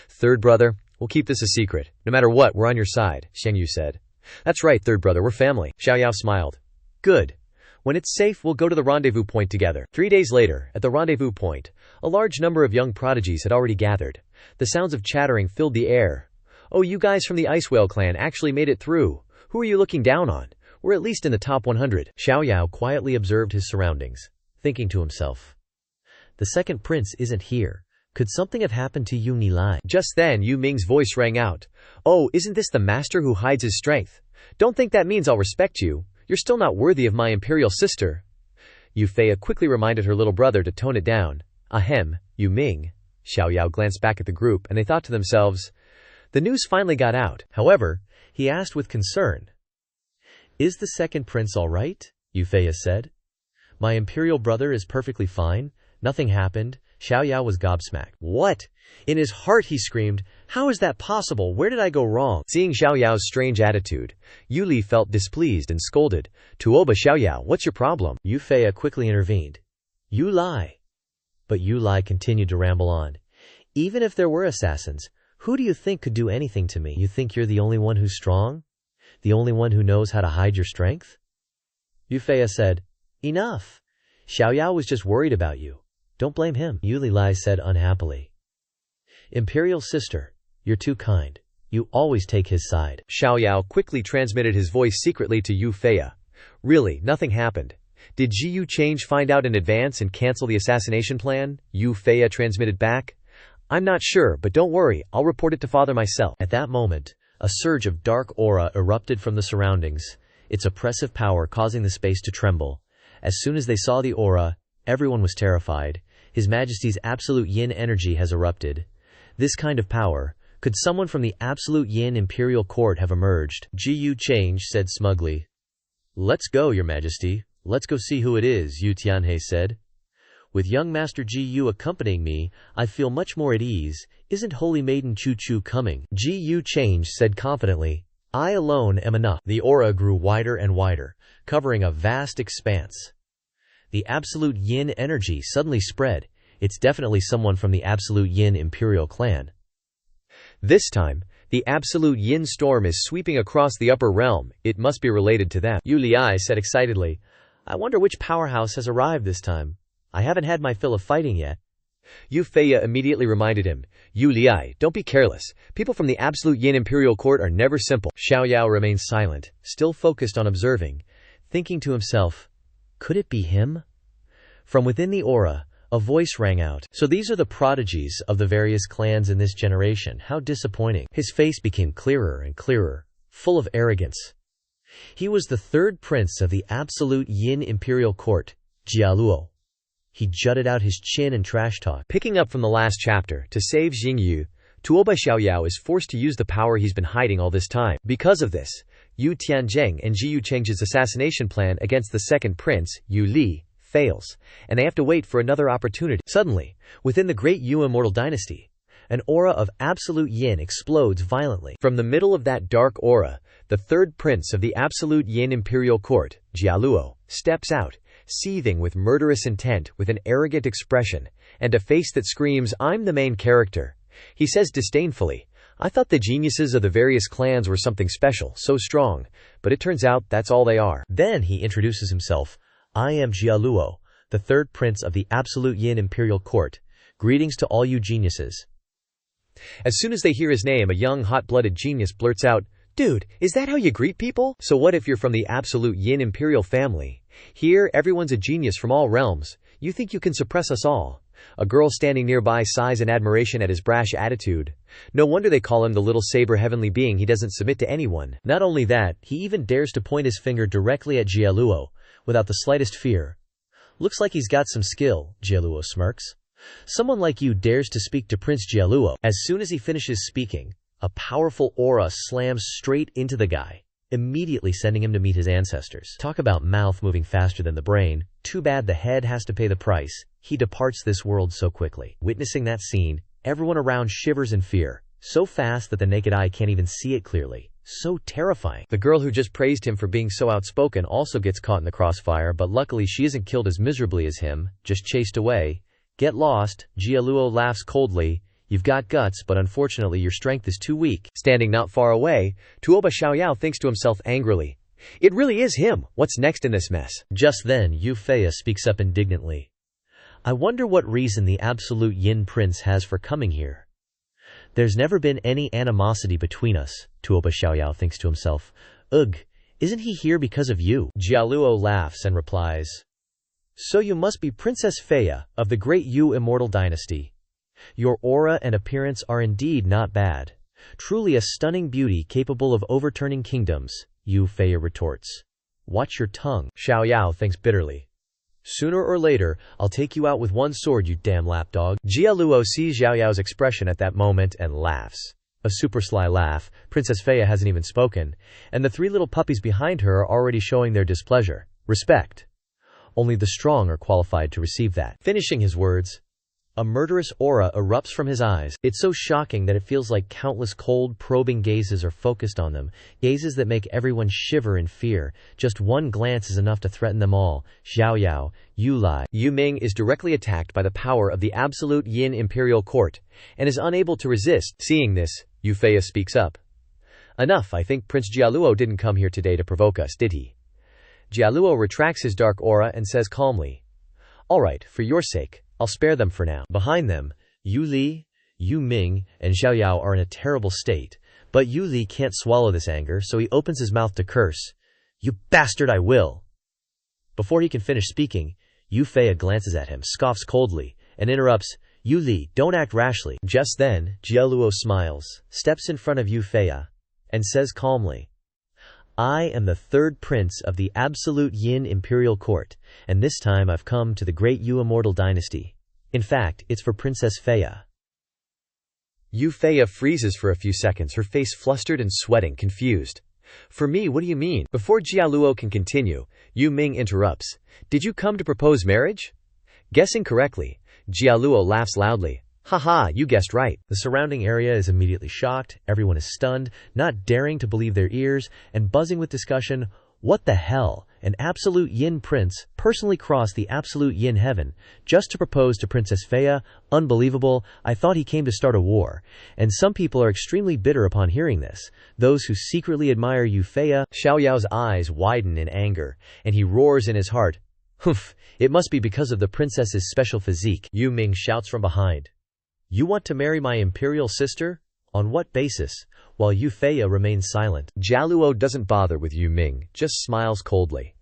Third brother, we'll keep this a secret. No matter what, we're on your side, Sheng Yu said. That's right, third brother, we're family. Xiaoyao smiled. Good. When it's safe, we'll go to the rendezvous point together. 3 days later, at the rendezvous point, a large number of young prodigies had already gathered. The sounds of chattering filled the air. Oh, you guys from the Ice Whale clan actually made it through. Who are you looking down on? We're at least in the top 100. Xiaoyao quietly observed his surroundings, thinking to himself. The second prince isn't here. Could something have happened to Yu Nilai? Just then, Yu Ming's voice rang out. Oh, isn't this the master who hides his strength? Don't think that means I'll respect you. You're still not worthy of my imperial sister. Yu Feiya quickly reminded her little brother to tone it down. Ahem, Yu Ming. Xiaoyao glanced back at the group, and they thought to themselves, the news finally got out. However, he asked with concern. Is the second prince all right? Yu Feiya said. My imperial brother is perfectly fine. Nothing happened. Xiaoyao was gobsmacked. What? In his heart he screamed, how is that possible? Where did I go wrong? Seeing Xiaoyao's strange attitude, Yu Li felt displeased and scolded. Tuoba Xiaoyao, what's your problem? Yu Feiya quickly intervened. You lie. But Yu Lai continued to ramble on. Even if there were assassins, who do you think could do anything to me? You think you're the only one who's strong? The only one who knows how to hide your strength? Yu Feiya said, enough. Xiaoyao was just worried about you. Don't blame him, Yu Li said unhappily. Imperial sister, you're too kind. You always take his side. Xiao Yao quickly transmitted his voice secretly to Yu Feiya. Really, nothing happened. Did Ji Yu Change find out in advance and cancel the assassination plan? Yu Feiya transmitted back. I'm not sure, but don't worry, I'll report it to father myself. At that moment, a surge of dark aura erupted from the surroundings, its oppressive power causing the space to tremble. As soon as they saw the aura, everyone was terrified. His Majesty's absolute yin energy has erupted. This kind of power, could someone from the absolute yin imperial court have emerged? Ji Yu Change said smugly. Let's go, Your Majesty. Let's go see who it is, Yu Tianhe said. With young Master Ji Yu accompanying me, I feel much more at ease. Isn't Holy Maiden Chu Chu coming? Ji Yu Change said confidently. I alone am enough. The aura grew wider and wider, covering a vast expanse. The absolute yin energy suddenly spread. It's definitely someone from the absolute yin imperial clan. This time, the absolute yin storm is sweeping across the upper realm. It must be related to them. Yu Liai said excitedly. I wonder which powerhouse has arrived this time. I haven't had my fill of fighting yet. Yu Feiya immediately reminded him, Yu Liai, don't be careless. People from the absolute yin imperial court are never simple. Xiao Yao remained silent, still focused on observing, thinking to himself, could it be him? From within the aura, a voice rang out. So these are the prodigies of the various clans in this generation. How disappointing. His face became clearer and clearer, full of arrogance. He was the third prince of the absolute yin imperial court, Jialuo. He jutted out his chin and trash talk. Picking up from the last chapter, to save Xingyu, Tuoba Xiaoyao is forced to use the power he's been hiding all this time. Because of this, Yu Tianzheng and Ji Yu Cheng's assassination plan against the second prince, Yu Li, fails, and they have to wait for another opportunity. Suddenly, within the great Yu immortal dynasty, an aura of absolute yin explodes violently. From the middle of that dark aura, the third prince of the absolute yin imperial court, Jialuo, steps out, seething with murderous intent, with an arrogant expression, and a face that screams, I'm the main character. He says disdainfully, I thought the geniuses of the various clans were something special, so strong, but it turns out that's all they are. Then he introduces himself. I am Jialuo, the third prince of the absolute yin imperial court. Greetings to all you geniuses. As soon as they hear his name, a young hot-blooded genius blurts out, Dude, is that how you greet people? So what if you're from the absolute yin imperial family? Here, everyone's a genius from all realms. You think you can suppress us all? A girl standing nearby sighs in admiration at his brash attitude. No wonder they call him the little saber heavenly being. He doesn't submit to anyone. Not only that, he even dares to point his finger directly at Jialuo, without the slightest fear. Looks like he's got some skill, Jialuo smirks. Someone like you dares to speak to Prince Jialuo. As soon as he finishes speaking, a powerful aura slams straight into the guy, immediately sending him to meet his ancestors. Talk about mouth moving faster than the brain. Too bad the head has to pay the price. He departs this world so quickly. Witnessing that scene, everyone around shivers in fear, so fast that the naked eye can't even see it clearly. So terrifying. The girl who just praised him for being so outspoken also gets caught in the crossfire, but luckily she isn't killed as miserably as him, just chased away. Get lost. Jialuo laughs coldly. You've got guts, but unfortunately your strength is too weak. Standing not far away, Tuoba Xiaoyao thinks to himself angrily, It really is him. What's next in this mess? Just then, Yu Feiya speaks up indignantly. I wonder what reason the absolute yin prince has for coming here. There's never been any animosity between us, Tuoba Xiaoyao thinks to himself. Ugh, isn't he here because of you? Jialuo laughs and replies, So you must be Princess Feiya, of the great Yu immortal dynasty. Your aura and appearance are indeed not bad. Truly a stunning beauty capable of overturning kingdoms, Yu Feiya retorts. Watch your tongue, Xiaoyao thinks bitterly. Sooner or later, I'll take you out with one sword, you damn lapdog. Jialuo sees Xiaoyao's expression at that moment and laughs. A super sly laugh. Princess Feiya hasn't even spoken, and the three little puppies behind her are already showing their displeasure. Respect. Only the strong are qualified to receive that. Finishing his words, a murderous aura erupts from his eyes. It's so shocking that it feels like countless cold, probing gazes are focused on them, gazes that make everyone shiver in fear. Just one glance is enough to threaten them all. Xiaoyao, Yu Lai. Yu Ming is directly attacked by the power of the absolute yin imperial court, and is unable to resist. Seeing this, Yu Feiya speaks up. Enough, I think Prince Jialuo didn't come here today to provoke us, did he? Jialuo retracts his dark aura and says calmly, All right, for your sake, I'll spare them for now. Behind them, Yu Li, Yu Ming and Xiao Yao are in a terrible state, but Yu Li can't swallow this anger, so he opens his mouth to curse. "You bastard, I will!" Before he can finish speaking, Yu Fei glances at him, scoffs coldly, and interrupts, "Yu Li, don't act rashly." Just then, Jialuo smiles, steps in front of Yu Fei, and says calmly, "I am the third prince of the absolute Yin imperial court, and this time I've come to the great Yu immortal dynasty. In fact, it's for Princess Fei." Yu Fei freezes for a few seconds, her face flustered and sweating, confused. "For me, what do you mean?" Before Jialuo can continue, Yu Ming interrupts. "Did you come to propose marriage?" Guessing correctly, Jialuo laughs loudly. "Haha, you guessed right." The surrounding area is immediately shocked, everyone is stunned, not daring to believe their ears, and buzzing with discussion. What the hell? An absolute Yin prince personally crossed the absolute Yin heaven just to propose to Princess Fei? Unbelievable. I thought he came to start a war. And some people are extremely bitter upon hearing this. Those who secretly admire Yu Fei. Xiao Yao's eyes widen in anger, and he roars in his heart. "Humph, it must be because of the princess's special physique." Yu Ming shouts from behind. "You want to marry my imperial sister? On what basis?" While Yu Fei remains silent. Jialuo doesn't bother with Yu Ming, just smiles coldly.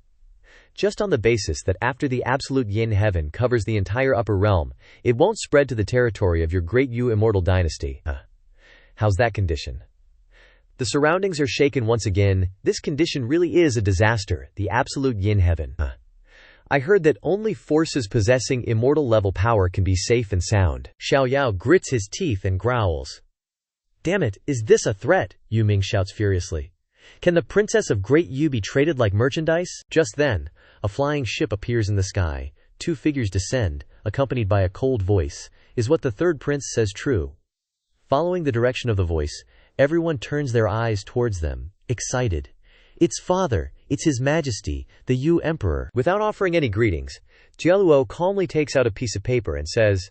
"Just on the basis that after the absolute Yin heaven covers the entire upper realm, it won't spread to the territory of your great Yu immortal dynasty. How's that condition?" The surroundings are shaken once again. This condition really is a disaster, the absolute Yin heaven. I heard that only forces possessing immortal level power can be safe and sound. Xiao Yao grits his teeth and growls. "Damn it, is this a threat?" Yu Ming shouts furiously. "Can the princess of Great Yu be traded like merchandise?" Just then, a flying ship appears in the sky, 2 figures descend, accompanied by a cold voice. Is what the third prince says true? Following the direction of the voice, everyone turns their eyes towards them, excited. It's father, it's his majesty, the Yu emperor. Without offering any greetings, Jialuo calmly takes out a piece of paper and says,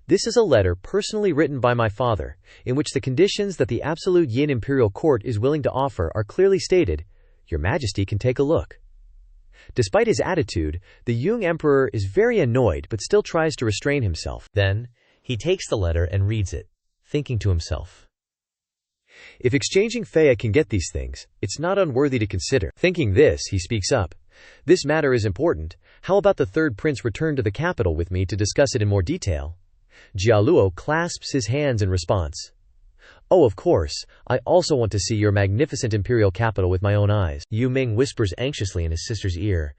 "This is a letter personally written by my father, in which the conditions that the absolute Yin imperial court is willing to offer are clearly stated. Your majesty can take a look." Despite his attitude, the Yu emperor is very annoyed but still tries to restrain himself. Then, he takes the letter and reads it, thinking to himself, "If exchanging Fei can get these things, it's not unworthy to consider." Thinking this, he speaks up. "This matter is important. How about the third prince return to the capital with me to discuss it in more detail?" Jialuo clasps his hands in response. "Oh, of course, I also want to see your magnificent imperial capital with my own eyes." Yu Ming whispers anxiously in his sister's ear.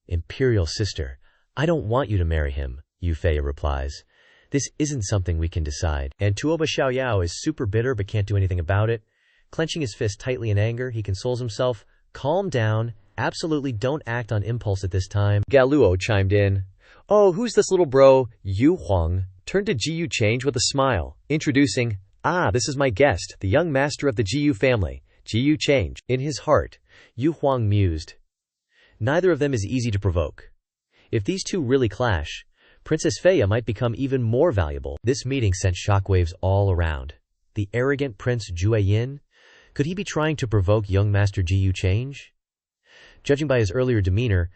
"Imperial sister, I don't want you to marry him," Yu Fei replies. "This isn't something we can decide." And Tuoba Xiao Yao is super bitter but can't do anything about it. Clenching his fist tightly in anger, he consoles himself. "Calm down, absolutely don't act on impulse at this time." Galuo chimed in. "Oh, who's this little bro?" Yu Huang turned to Jiyu Change with a smile, introducing, "This is my guest, the young master of the Jiyu family, Jiyu Change." In his heart, Yu Huang mused. Neither of them is easy to provoke. If these two really clash, Princess Fei might become even more valuable. This meeting sent shockwaves all around. The arrogant Prince Jueyin? Could he be trying to provoke young Master Jiyu Change? Judging by his earlier demeanor,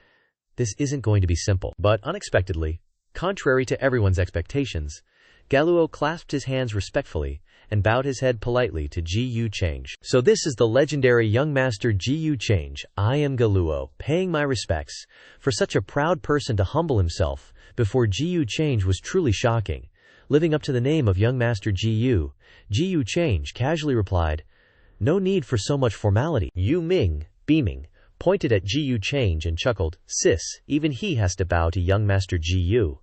this isn't going to be simple. But unexpectedly, contrary to everyone's expectations, Galuo clasped his hands respectfully and bowed his head politely to Jiyu Change. "So this is the legendary young master Jiyu Change. I am Galuo, paying my respects." For such a proud person to humble himself before Jiyu Change was truly shocking. Living up to the name of young master Jiyu, Jiyu Change casually replied, "No need for so much formality." Yu Ming, beaming, pointed at Jiyu Change and chuckled, "Sis, even he has to bow to young master Jiyu."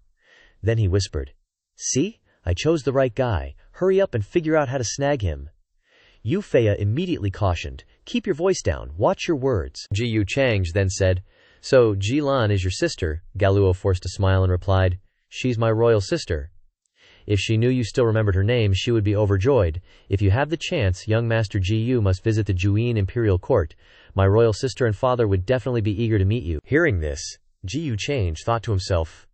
Then he whispered, "See? I chose the right guy. Hurry up and figure out how to snag him." Yu Fei immediately cautioned, "Keep your voice down, watch your words." Jiyu Change then said, "So Jilan is your sister?" Galuo forced a smile and replied, "She's my royal sister." If she knew you still remembered her name, she would be overjoyed. If you have the chance, young Master Jiyu must visit the Juyin imperial court. My royal sister and father would definitely be eager to meet you. Hearing this, Jiyu Change thought to himself,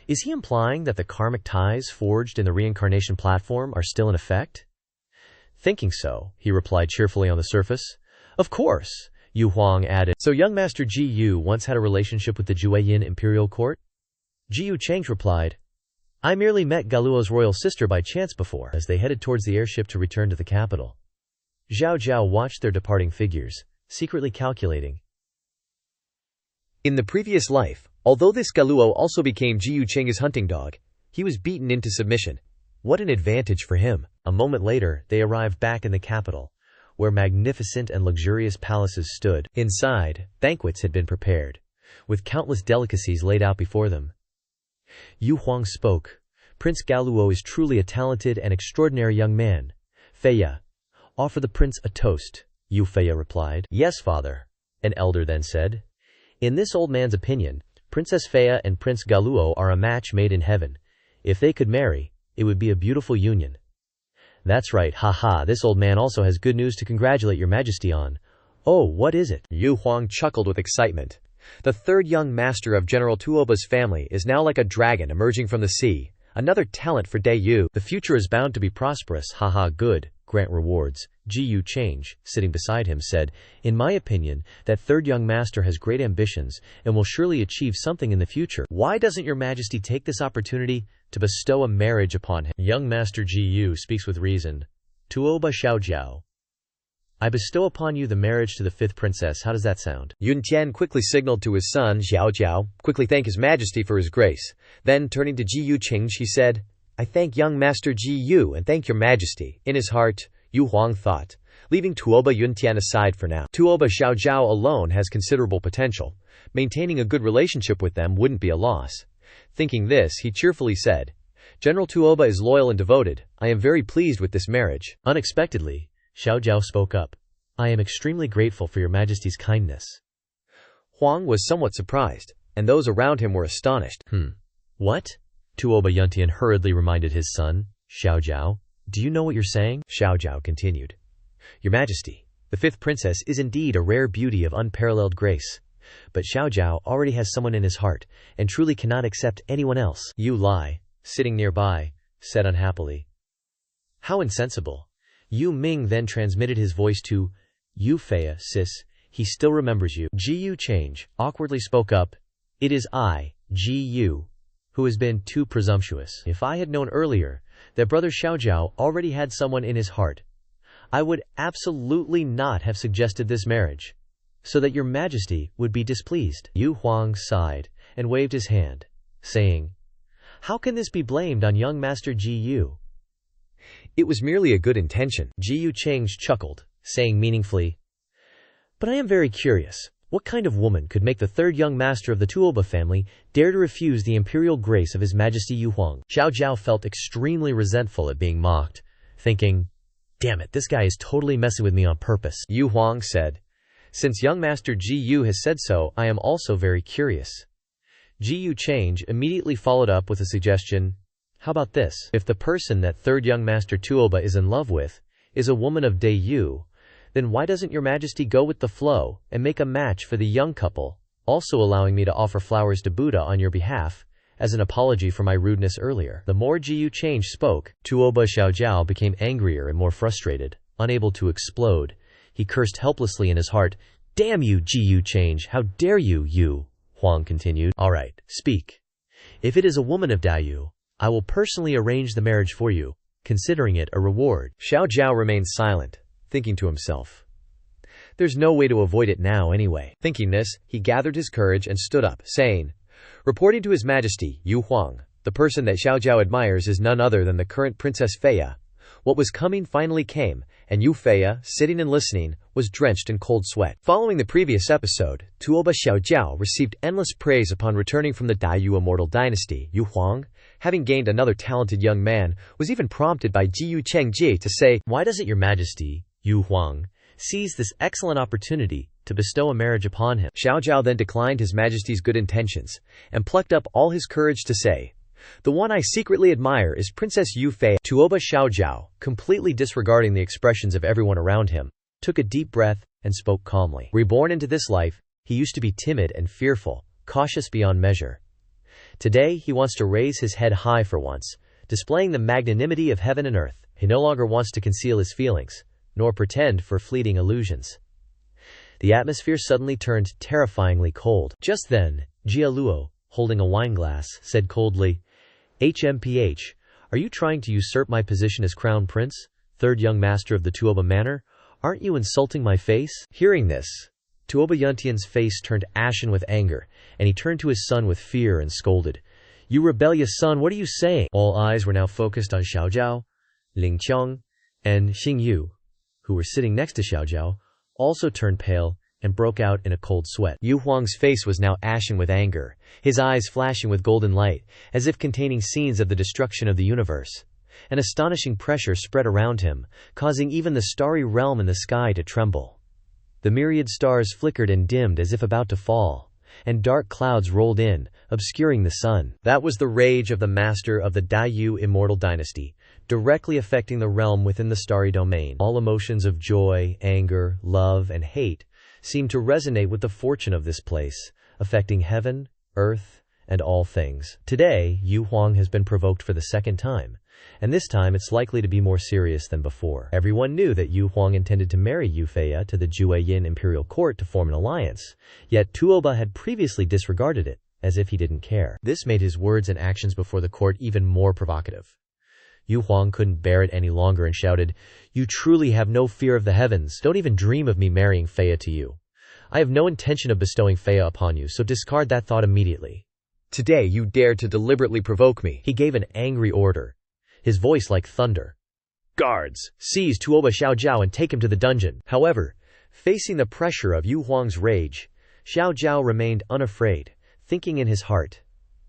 is he implying that the karmic ties forged in the reincarnation platform are still in effect? Thinking so, he replied cheerfully on the surface. Of course, Yu Huang added. So young Master Jiyu once had a relationship with the Juyin imperial court? Jiyu Change replied, I merely met Galuo's royal sister by chance before, as they headed towards the airship to return to the capital. Zhao Zhao watched their departing figures, secretly calculating. In the previous life, although this Galuo also became Jiyu Cheng's hunting dog, he was beaten into submission. What an advantage for him. A moment later, they arrived back in the capital, where magnificent and luxurious palaces stood. Inside, banquets had been prepared, with countless delicacies laid out before them. Yu Huang spoke. Prince Galuo is truly a talented and extraordinary young man. Feya, offer the prince a toast. Yu Feya replied. Yes, father, an elder then said. In this old man's opinion, Princess Feya and Prince Galuo are a match made in heaven. If they could marry, it would be a beautiful union. That's right, haha, this old man also has good news to congratulate your majesty on. Oh, what is it? Yu Huang chuckled with excitement. The third young master of General Tuoba's family is now like a dragon emerging from the sea. Another talent for Dai Yu. The future is bound to be prosperous, haha, good. Grant rewards. Jiyu Change, sitting beside him, said, in my opinion, that third young master has great ambitions and will surely achieve something in the future. Why doesn't your majesty take this opportunity to bestow a marriage upon him? Young master Jiyu speaks with reason. Tuoba Xiaojiao, I bestow upon you the marriage to the fifth princess. How does that sound? Yun Tian quickly signaled to his son, Xiao Jiao, quickly thank his majesty for his grace. Then, turning to Jiyu Cheng, she said, I thank young master Jiyu and thank your majesty. In his heart, Yu Huang thought, leaving Tuoba Yun Tian aside for now. Tuoba Xiao Jiao alone has considerable potential. Maintaining a good relationship with them wouldn't be a loss. Thinking this, he cheerfully said, General Tuoba is loyal and devoted. I am very pleased with this marriage. Unexpectedly, Xiao Jiao spoke up. I am extremely grateful for your majesty's kindness. Huang was somewhat surprised, and those around him were astonished. What? Tuoba Yuntian hurriedly reminded his son, Xiao Jiao. Do you know what you're saying? Xiao Jiao continued. Your majesty, the fifth princess is indeed a rare beauty of unparalleled grace. But Xiao Jiao already has someone in his heart, and truly cannot accept anyone else. Yu Lai, sitting nearby, said unhappily. How insensible. Yu Ming then transmitted his voice to Yu Feya, sis, he still remembers you. Jiyu Change awkwardly spoke up. It is I, Jiyu, who has been too presumptuous. If I had known earlier that brother Xiaojiao already had someone in his heart, I would absolutely not have suggested this marriage, so that your majesty would be displeased. Yu Huang sighed and waved his hand, saying, How can this be blamed on young master Jiyu? It was merely a good intention. Jiyu Cheng chuckled, saying meaningfully, But I am very curious. What kind of woman could make the third young master of the Tuoba family dare to refuse the imperial grace of His Majesty Yu Huang? Xiao Jiao felt extremely resentful at being mocked, thinking, Damn it, this guy is totally messing with me on purpose. Yu Huang said, Since young master Ji Yu has said so, I am also very curious. Jiyu Change immediately followed up with a suggestion. How about this? If the person that third young master Tuoba is in love with is a woman of Dai Yu, then why doesn't your majesty go with the flow and make a match for the young couple, also allowing me to offer flowers to Buddha on your behalf, as an apology for my rudeness earlier? The more Jiyu Change spoke, Tuoba Xiaojiao became angrier and more frustrated. Unable to explode, he cursed helplessly in his heart. Damn you, Jiyu Change, how dare you, Yu Huang continued. All right, speak. If it is a woman of Dai Yu, I will personally arrange the marriage for you, considering it a reward. Xiao Jiao remained silent, thinking to himself, There's no way to avoid it now anyway. Thinking this, he gathered his courage and stood up, saying, Reporting to His Majesty, Yu Huang, the person that Xiao Jiao admires is none other than the current Princess Feya. What was coming finally came, and Yu Feya, sitting and listening, was drenched in cold sweat. Following the previous episode, Tuoba Xiaojiao received endless praise upon returning from the Dai Yu immortal dynasty. Yu Huang, having gained another talented young man, was even prompted by Jiyu Chengji to say, Why doesn't your majesty, Yu Huang, seize this excellent opportunity to bestow a marriage upon him? Xiao Jiao then declined His Majesty's good intentions, and plucked up all his courage to say, The one I secretly admire is Princess Yu Fei. Tuoba Xiaojiao, completely disregarding the expressions of everyone around him, took a deep breath and spoke calmly. Reborn into this life, he used to be timid and fearful, cautious beyond measure. Today he wants to raise his head high for once, displaying the magnanimity of heaven and earth. He no longer wants to conceal his feelings, nor pretend for fleeting illusions. The atmosphere suddenly turned terrifyingly cold. Just then, Jia Luo, holding a wineglass, said coldly, HMPH, are you trying to usurp my position as crown prince, third young master of the Tuoba Manor? Aren't you insulting my face? Hearing this, Tuoba Yuntian's face turned ashen with anger, and he turned to his son with fear and scolded. You rebellious son, what are you saying? All eyes were now focused on Xiaojiao, Ling Qiang, and Xing Yu, who were sitting next to Xiaojiao, also turned pale and broke out in a cold sweat. Yu Huang's face was now ashen with anger, his eyes flashing with golden light, as if containing scenes of the destruction of the universe. An astonishing pressure spread around him, causing even the starry realm in the sky to tremble. The myriad stars flickered and dimmed as if about to fall, and dark clouds rolled in, obscuring the sun. That was the rage of the master of the Daiyu immortal dynasty, directly affecting the realm within the starry domain. All emotions of joy, anger, love, and hate seemed to resonate with the fortune of this place, affecting heaven, earth, and all things. Today, Yu Huang has been provoked for the second time, and this time it's likely to be more serious than before. Everyone knew that Yu Huang intended to marry Yu Feiya to the Jueyin imperial court to form an alliance, yet Tuoba had previously disregarded it, as if he didn't care. This made his words and actions before the court even more provocative. Yu Huang couldn't bear it any longer and shouted, You truly have no fear of the heavens. Don't even dream of me marrying Feiya to you. I have no intention of bestowing Feiya upon you, so discard that thought immediately. Today you dared to deliberately provoke me. He gave an angry order, his voice like thunder. Guards, seize Tuoba Xiaojiao and take him to the dungeon. However, facing the pressure of Yu Huang's rage, Xiaojiao remained unafraid, thinking in his heart,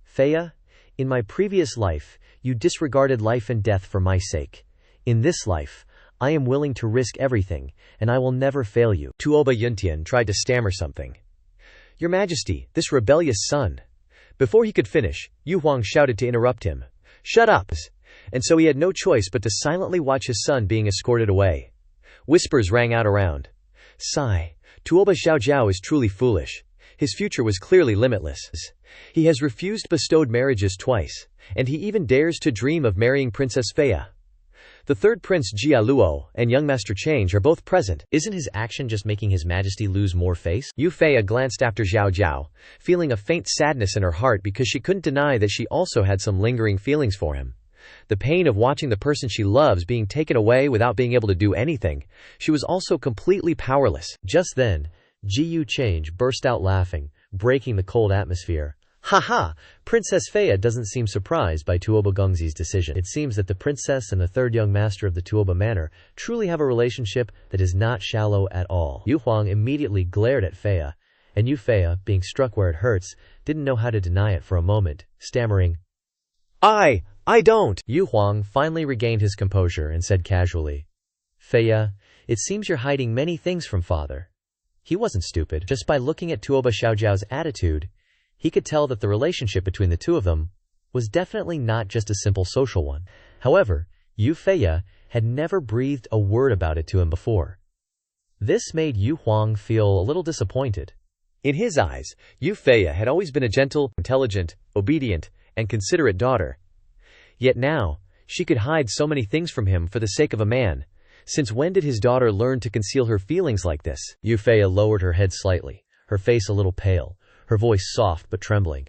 Feiya, in my previous life, you disregarded life and death for my sake. In this life, I am willing to risk everything, and I will never fail you. Tuoba Yuntian tried to stammer something. Your Majesty, this rebellious son. Before he could finish, Yu Huang shouted to interrupt him. Shut up! And so he had no choice but to silently watch his son being escorted away. Whispers rang out around. Sigh, Tuoba Xiaojiao is truly foolish. His future was clearly limitless. He has refused bestowed marriages twice, and he even dares to dream of marrying Princess Feiya. The third Prince Jia Luo and young Master Change are both present. Isn't his action just making His Majesty lose more face? Yu Feiya glanced after Zhao Jiao, feeling a faint sadness in her heart because she couldn't deny that she also had some lingering feelings for him. The pain of watching the person she loves being taken away without being able to do anything. She was also completely powerless. Just then, Ji Yu Change burst out laughing, breaking the cold atmosphere. Ha! Princess Feiya doesn't seem surprised by Tuoba Gongzi's decision. It seems that the princess and the third young master of the Tuoba Manor truly have a relationship that is not shallow at all. Yu Huang immediately glared at Feiya, and Yu Feiya, being struck where it hurts, didn't know how to deny it for a moment, stammering, I don't. Yu Huang finally regained his composure and said casually, Feiya, it seems you're hiding many things from father. He wasn't stupid. Just by looking at Tuoba Xiaojiao's attitude, he could tell that the relationship between the two of them was definitely not just a simple social one. However, Yu Feiya had never breathed a word about it to him before. This made Yu Huang feel a little disappointed. In his eyes, Yu Feiya had always been a gentle, intelligent, obedient, and considerate daughter. Yet now, she could hide so many things from him for the sake of a man. Since when did his daughter learn to conceal her feelings like this? Yu Feiya lowered her head slightly, her face a little pale, her voice soft but trembling.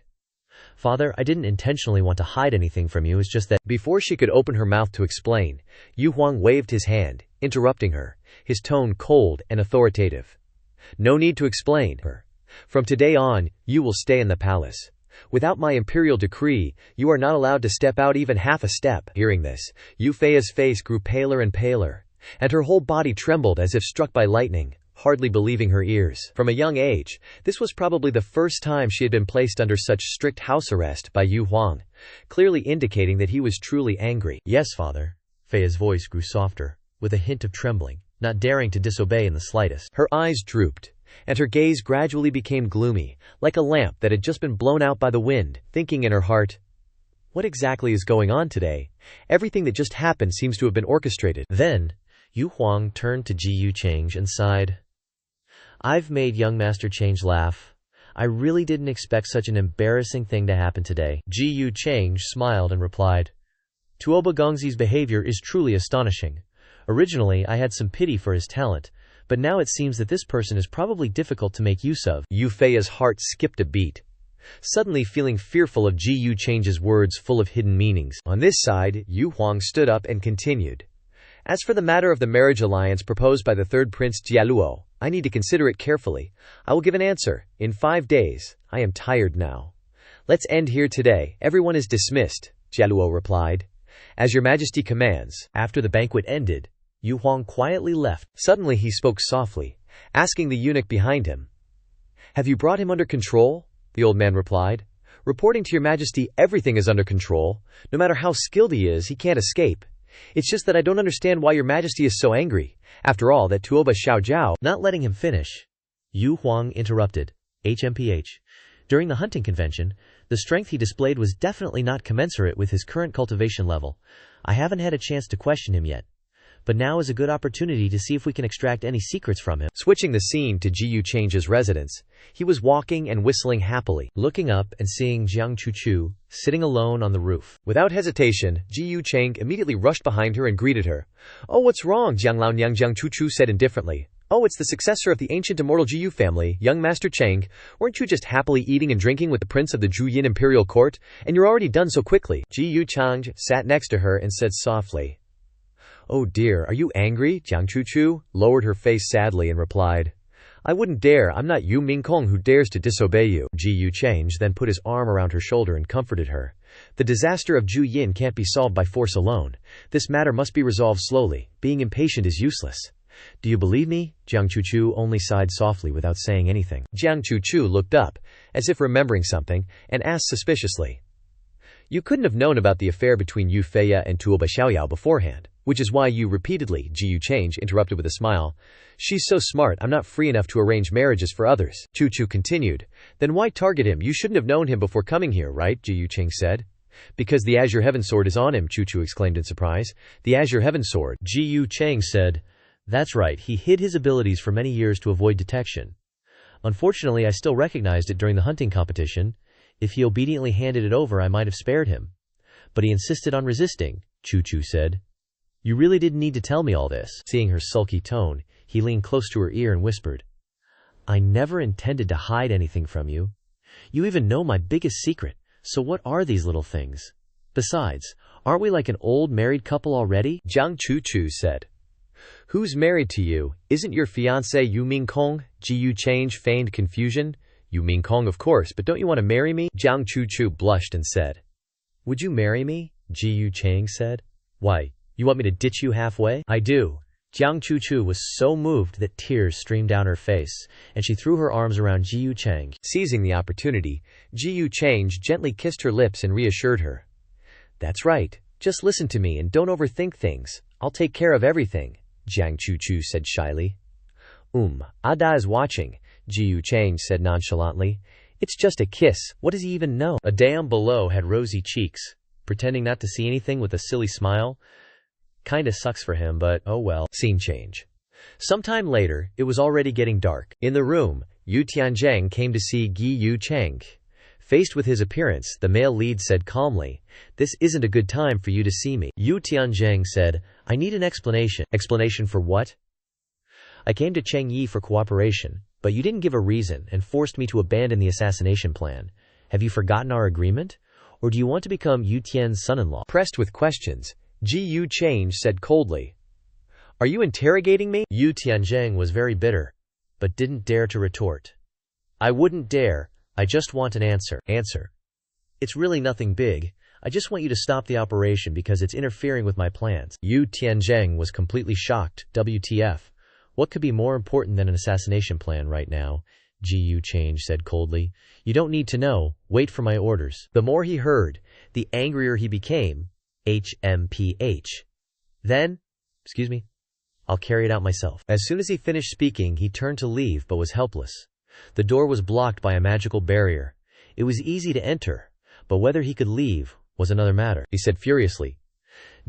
Father, I didn't intentionally want to hide anything from you, it's just that— Before she could open her mouth to explain, Yu Huang waved his hand, interrupting her, his tone cold and authoritative. No need to explain. From today on, you will stay in the palace. Without my imperial decree, you are not allowed to step out even half a step. Hearing this, Yu Feiya's face grew paler and paler, and her whole body trembled as if struck by lightning, hardly believing her ears. From a young age, this was probably the first time she had been placed under such strict house arrest by Yu Huang, clearly indicating that he was truly angry. Yes, father. Feiya's voice grew softer, with a hint of trembling, not daring to disobey in the slightest. Her eyes drooped, and her gaze gradually became gloomy, like a lamp that had just been blown out by the wind, thinking in her heart, what exactly is going on today? Everything that just happened seems to have been orchestrated. Then, Yu Huang turned to Ji Yu Change and sighed. I've made young Master Change laugh. I really didn't expect such an embarrassing thing to happen today. Ji Yu Change smiled and replied, Tuoba Gongzi's behavior is truly astonishing. Originally, I had some pity for his talent, but now it seems that this person is probably difficult to make use of. Yu Feiya's heart skipped a beat. suddenly feeling fearful of Ji Yu Chang's words full of hidden meanings. On this side, Yu Huang stood up and continued. As for the matter of the marriage alliance proposed by the third prince Jialuo, I need to consider it carefully. I will give an answer in 5 days. I am tired now. Let's end here today. Everyone is dismissed, Jialuo replied. As your majesty commands. After the banquet ended, Yu Huang quietly left. Suddenly he spoke softly, asking the eunuch behind him. Have you brought him under control? The old man replied. Reporting to your majesty, everything is under control. No matter how skilled he is, he can't escape. It's just that I don't understand why your majesty is so angry. After all, that Tuoba Xiaojiao. Not letting him finish, Yu Huang interrupted. HMPH. During the hunting convention, the strength he displayed was definitely not commensurate with his current cultivation level. I haven't had a chance to question him yet, but now is a good opportunity to see if we can extract any secrets from him. Switching the scene to Ji Yu Chang's residence, he was walking and whistling happily, looking up and seeing Jiang Chuchu sitting alone on the roof. Without hesitation, Ji Yu Chang immediately rushed behind her and greeted her. Oh, what's wrong, Jiang Laonyang? Jiang Chuchu said indifferently. Oh, it's the successor of the ancient immortal Ji Yu family, young Master Chang. Weren't you just happily eating and drinking with the prince of the Juyin imperial court? And you're already done so quickly. Ji Yu Chang sat next to her and said softly. Oh dear, are you angry? Jiang Chuchu lowered her face sadly and replied. I wouldn't dare. I'm not Yu Mingkong who dares to disobey you. Ji Yu Chang then put his arm around her shoulder and comforted her. The disaster of Juyin can't be solved by force alone. This matter must be resolved slowly. Being impatient is useless. Do you believe me? Jiang Chuchu only sighed softly without saying anything. Jiang Chuchu looked up, as if remembering something, and asked suspiciously. You couldn't have known about the affair between Yu Feiya and Tuoba Xiaoyao beforehand, which is why you repeatedly, Ji Yu Chang interrupted with a smile. She's so smart, I'm not free enough to arrange marriages for others. Chuchu continued. Then why target him? You shouldn't have known him before coming here, right? Ji Yu Chang said. Because the Azure Heaven Sword is on him, Chuchu exclaimed in surprise. The Azure Heaven Sword. Ji Yu Chang said. That's right, he hid his abilities for many years to avoid detection. Unfortunately, I still recognized it during the hunting competition. If he obediently handed it over, I might have spared him. But he insisted on resisting, Chuchu said. You really didn't need to tell me all this. Seeing her sulky tone, he leaned close to her ear and whispered. I never intended to hide anything from you. You even know my biggest secret, so what are these little things? Besides, aren't we like an old married couple already? Jiang Chuchu said. Who's married to you? Isn't your fiancé Yu Mingkong? Ji Yu Chang feigned confusion. Yu Mingkong, of course, but don't you want to marry me? Jiang Chuchu blushed and said. Would you marry me? Ji Yu Chang said. Why, you want me to ditch you halfway? I do. Jiang Chuchu was so moved that tears streamed down her face, and she threw her arms around Ji Yu Chang. Seizing the opportunity, Ji Yu Chang gently kissed her lips and reassured her. That's right. Just listen to me and don't overthink things. I'll take care of everything, Jiang Chuchu said shyly. Ada is watching, Ji Yu Chang said nonchalantly. It's just a kiss. What does he even know? A dam below had rosy cheeks, pretending not to see anything with a silly smile. Kinda sucks for him, but oh well. Scene change. Sometime later, it was already getting dark. In the room, Yu Tianzheng came to see Ji Yu Chang. Faced with his appearance, the male lead said calmly, This isn't a good time for you to see me. Yu Tianzheng said, I need an explanation. Explanation for what? I came to Cheng Yi for cooperation, but you didn't give a reason and forced me to abandon the assassination plan. Have you forgotten our agreement? Or do you want to become Yu Tian's son-in-law? Pressed with questions, Ji Yu Chang said coldly, Are you interrogating me? Yu Tianzheng was very bitter, but didn't dare to retort. I wouldn't dare. I just want an answer. Answer. It's really nothing big. I just want you to stop the operation because it's interfering with my plans. Yu Tianzheng was completely shocked. WTF. What could be more important than an assassination plan right now? Ji Yu Chang said coldly. You don't need to know. Wait for my orders. The more he heard, the angrier he became. HMPH. Then, excuse me, I'll carry it out myself. As soon as he finished speaking, he turned to leave but was helpless. The door was blocked by a magical barrier. It was easy to enter, but whether he could leave was another matter. He said furiously,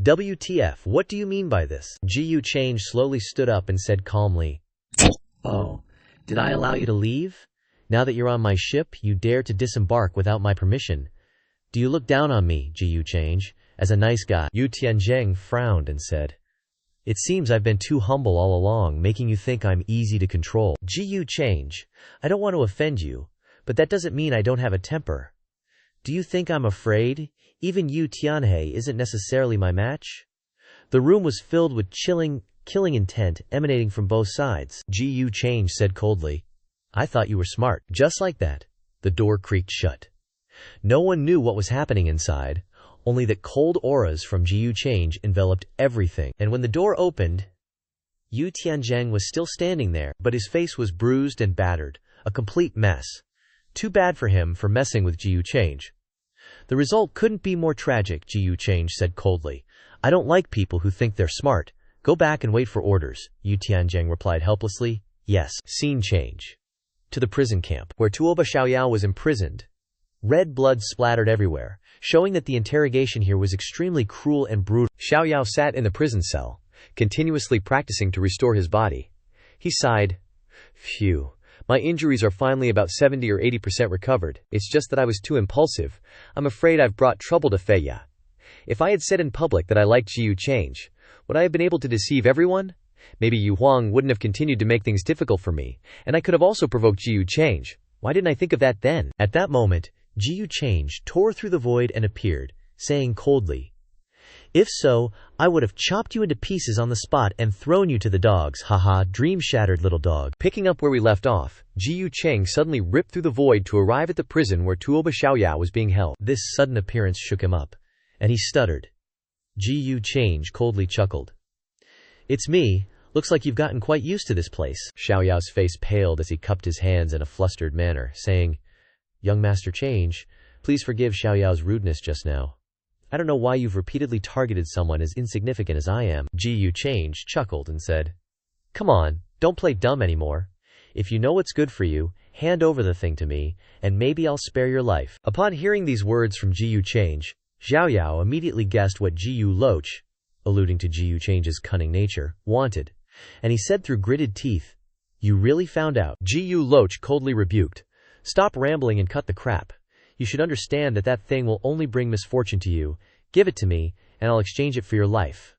WTF, what do you mean by this? Ji Yu Chang slowly stood up and said calmly, Oh, did I allow you to leave? Now that you're on my ship, you dare to disembark without my permission. Do you look down on me, Ji Yu Chang, as a nice guy? Yu Tianzheng frowned and said, It seems I've been too humble all along, making you think I'm easy to control. Ji Yu Chang, I don't want to offend you, But that doesn't mean I don't have a temper. Do you think I'm afraid? Even you Tianhe isn't necessarily my match? The room was filled with killing intent emanating from both sides. Ji Yu Change said coldly. I thought you were smart. Just like that, the door creaked shut. No one knew what was happening inside, only that cold auras from Ji Yu Change enveloped everything. And when the door opened, Yu Tianzheng was still standing there, but his face was bruised and battered, a complete mess. Too bad for him for messing with Ji Yu Change. The result couldn't be more tragic, Ji Yu Change said coldly. I don't like people who think they're smart. Go back and wait for orders, Yu Tianzheng replied helplessly. Yes. Scene change. To the prison camp, where Tuoba Xiaoyao was imprisoned. Red blood splattered everywhere, showing that the interrogation here was extremely cruel and brutal. Xiaoyao sat in the prison cell, continuously practicing to restore his body. He sighed. Phew. My injuries are finally about 70 or 80% recovered. It's just that I was too impulsive. I'm afraid I've brought trouble to Feiya. If I had said in public that I liked Ji Yu Change, would I have been able to deceive everyone? Maybe Yu Huang wouldn't have continued to make things difficult for me, and I could have also provoked Ji Yu Change. Why didn't I think of that then? At that moment, Ji Yu Change tore through the void and appeared, saying coldly, If so, I would have chopped you into pieces on the spot and thrown you to the dogs. Haha, dream-shattered little dog. Picking up where we left off, Ji Yu Cheng suddenly ripped through the void to arrive at the prison where Tuoba Xiaoyao was being held. This sudden appearance shook him up, and he stuttered. Ji Yu Change coldly chuckled. It's me. Looks like you've gotten quite used to this place. Xiaoyao's face paled as he cupped his hands in a flustered manner, saying, Young Master Change, please forgive Xiaoyao's rudeness just now. I don't know why you've repeatedly targeted someone as insignificant as I am. Ji Yu Change chuckled and said, Come on, don't play dumb anymore. If you know what's good for you, hand over the thing to me, and maybe I'll spare your life. Upon hearing these words from Ji Yu Change, Xiaoyao immediately guessed what Ji Yu Luch, alluding to Ji Yu Change's cunning nature, wanted, and he said through gritted teeth, You really found out. Ji Yu Luch coldly rebuked, Stop rambling and cut the crap. You should understand that that thing will only bring misfortune to you. Give it to me, and I'll exchange it for your life.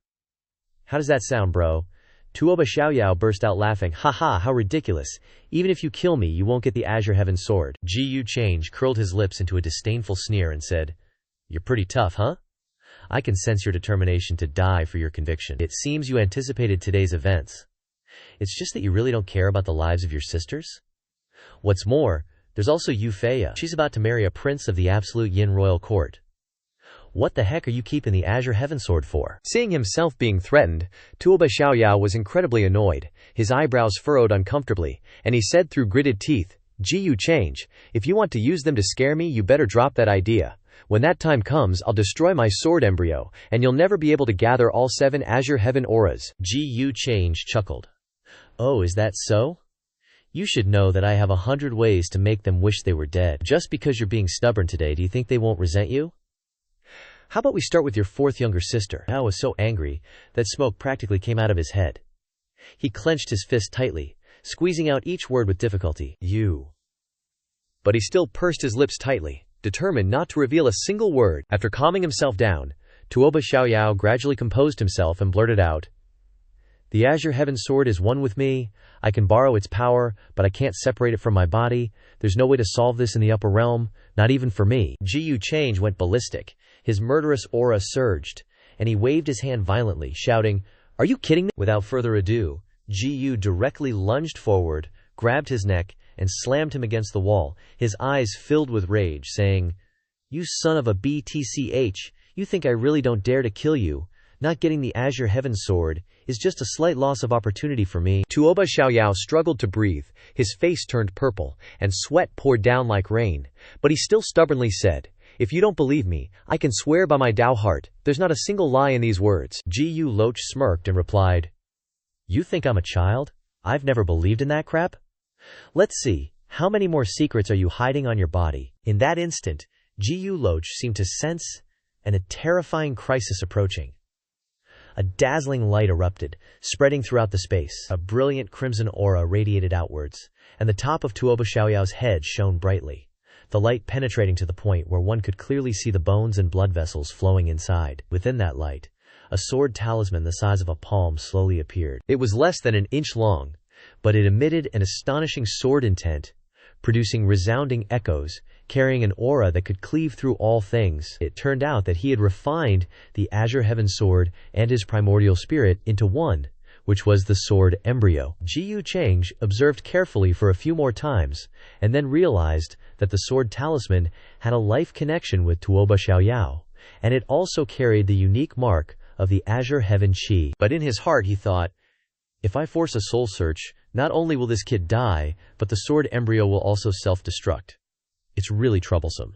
How does that sound, bro? Tuoba Xiaoyao burst out laughing. Haha, how ridiculous. Even if you kill me, you won't get the Azure Heaven Sword. Ji Yu Change curled his lips into a disdainful sneer and said, You're pretty tough, huh? I can sense your determination to die for your conviction. It seems you anticipated today's events. It's just that you really don't care about the lives of your sisters? What's more, there's also Yu Feiya. She's about to marry a prince of the absolute Yin royal court. What the heck are you keeping the Azure Heaven Sword for? Seeing himself being threatened, Tuoba Xiaoyao was incredibly annoyed, his eyebrows furrowed uncomfortably, and he said through gritted teeth, Ji Yu Change, if you want to use them to scare me, you better drop that idea. When that time comes, I'll destroy my sword embryo, and you'll never be able to gather all 7 Azure Heaven auras. Ji Yu Change chuckled. Oh, is that so? You should know that I have 100 ways to make them wish they were dead. Just because you're being stubborn today, do you think they won't resent you? How about we start with your 4th younger sister? Hao was so angry that smoke practically came out of his head. He clenched his fist tightly, squeezing out each word with difficulty. You. But he still pursed his lips tightly, determined not to reveal a single word. After calming himself down, Tuoba Xiaoyao gradually composed himself and blurted out, The Azure Heaven Sword is one with me. I can borrow its power, but I can't separate it from my body. There's no way to solve this in the upper realm, not even for me. Ji Yu Change went ballistic. His murderous aura surged, and he waved his hand violently, shouting, Are you kidding me? Without further ado, Ji Yu directly lunged forward, grabbed his neck, and slammed him against the wall, his eyes filled with rage, saying, You son of a BTCH, you think I really don't dare to kill you? Not getting the Azure Heaven Sword is just a slight loss of opportunity for me. Tuoba Xiaoyao struggled to breathe, his face turned purple, and sweat poured down like rain, but he still stubbornly said, If you don't believe me, I can swear by my Tao heart, there's not a single lie in these words. Ji Yu Loach smirked and replied, You think I'm a child? I've never believed in that crap? Let's see, how many more secrets are you hiding on your body? In that instant, Ji Yu Loach seemed to sense a terrifying crisis approaching. A dazzling light erupted, spreading throughout the space. A brilliant crimson aura radiated outwards, and the top of Tuoba Xiaoyao's head shone brightly, the light penetrating to the point where one could clearly see the bones and blood vessels flowing inside. Within that light, a sword talisman the size of a palm slowly appeared. It was less than an inch long, but it emitted an astonishing sword intent, producing resounding echoes, carrying an aura that could cleave through all things. It turned out that he had refined the Azure Heaven Sword and his primordial spirit into one, which was the sword embryo. Ji Yu Cheng observed carefully for a few more times, and then realized that the sword talisman had a life connection with Tuoba Xiaoyao, and it also carried the unique mark of the Azure Heaven Qi. But in his heart he thought, if I force a soul search, not only will this kid die, but the sword embryo will also self-destruct. It's really troublesome.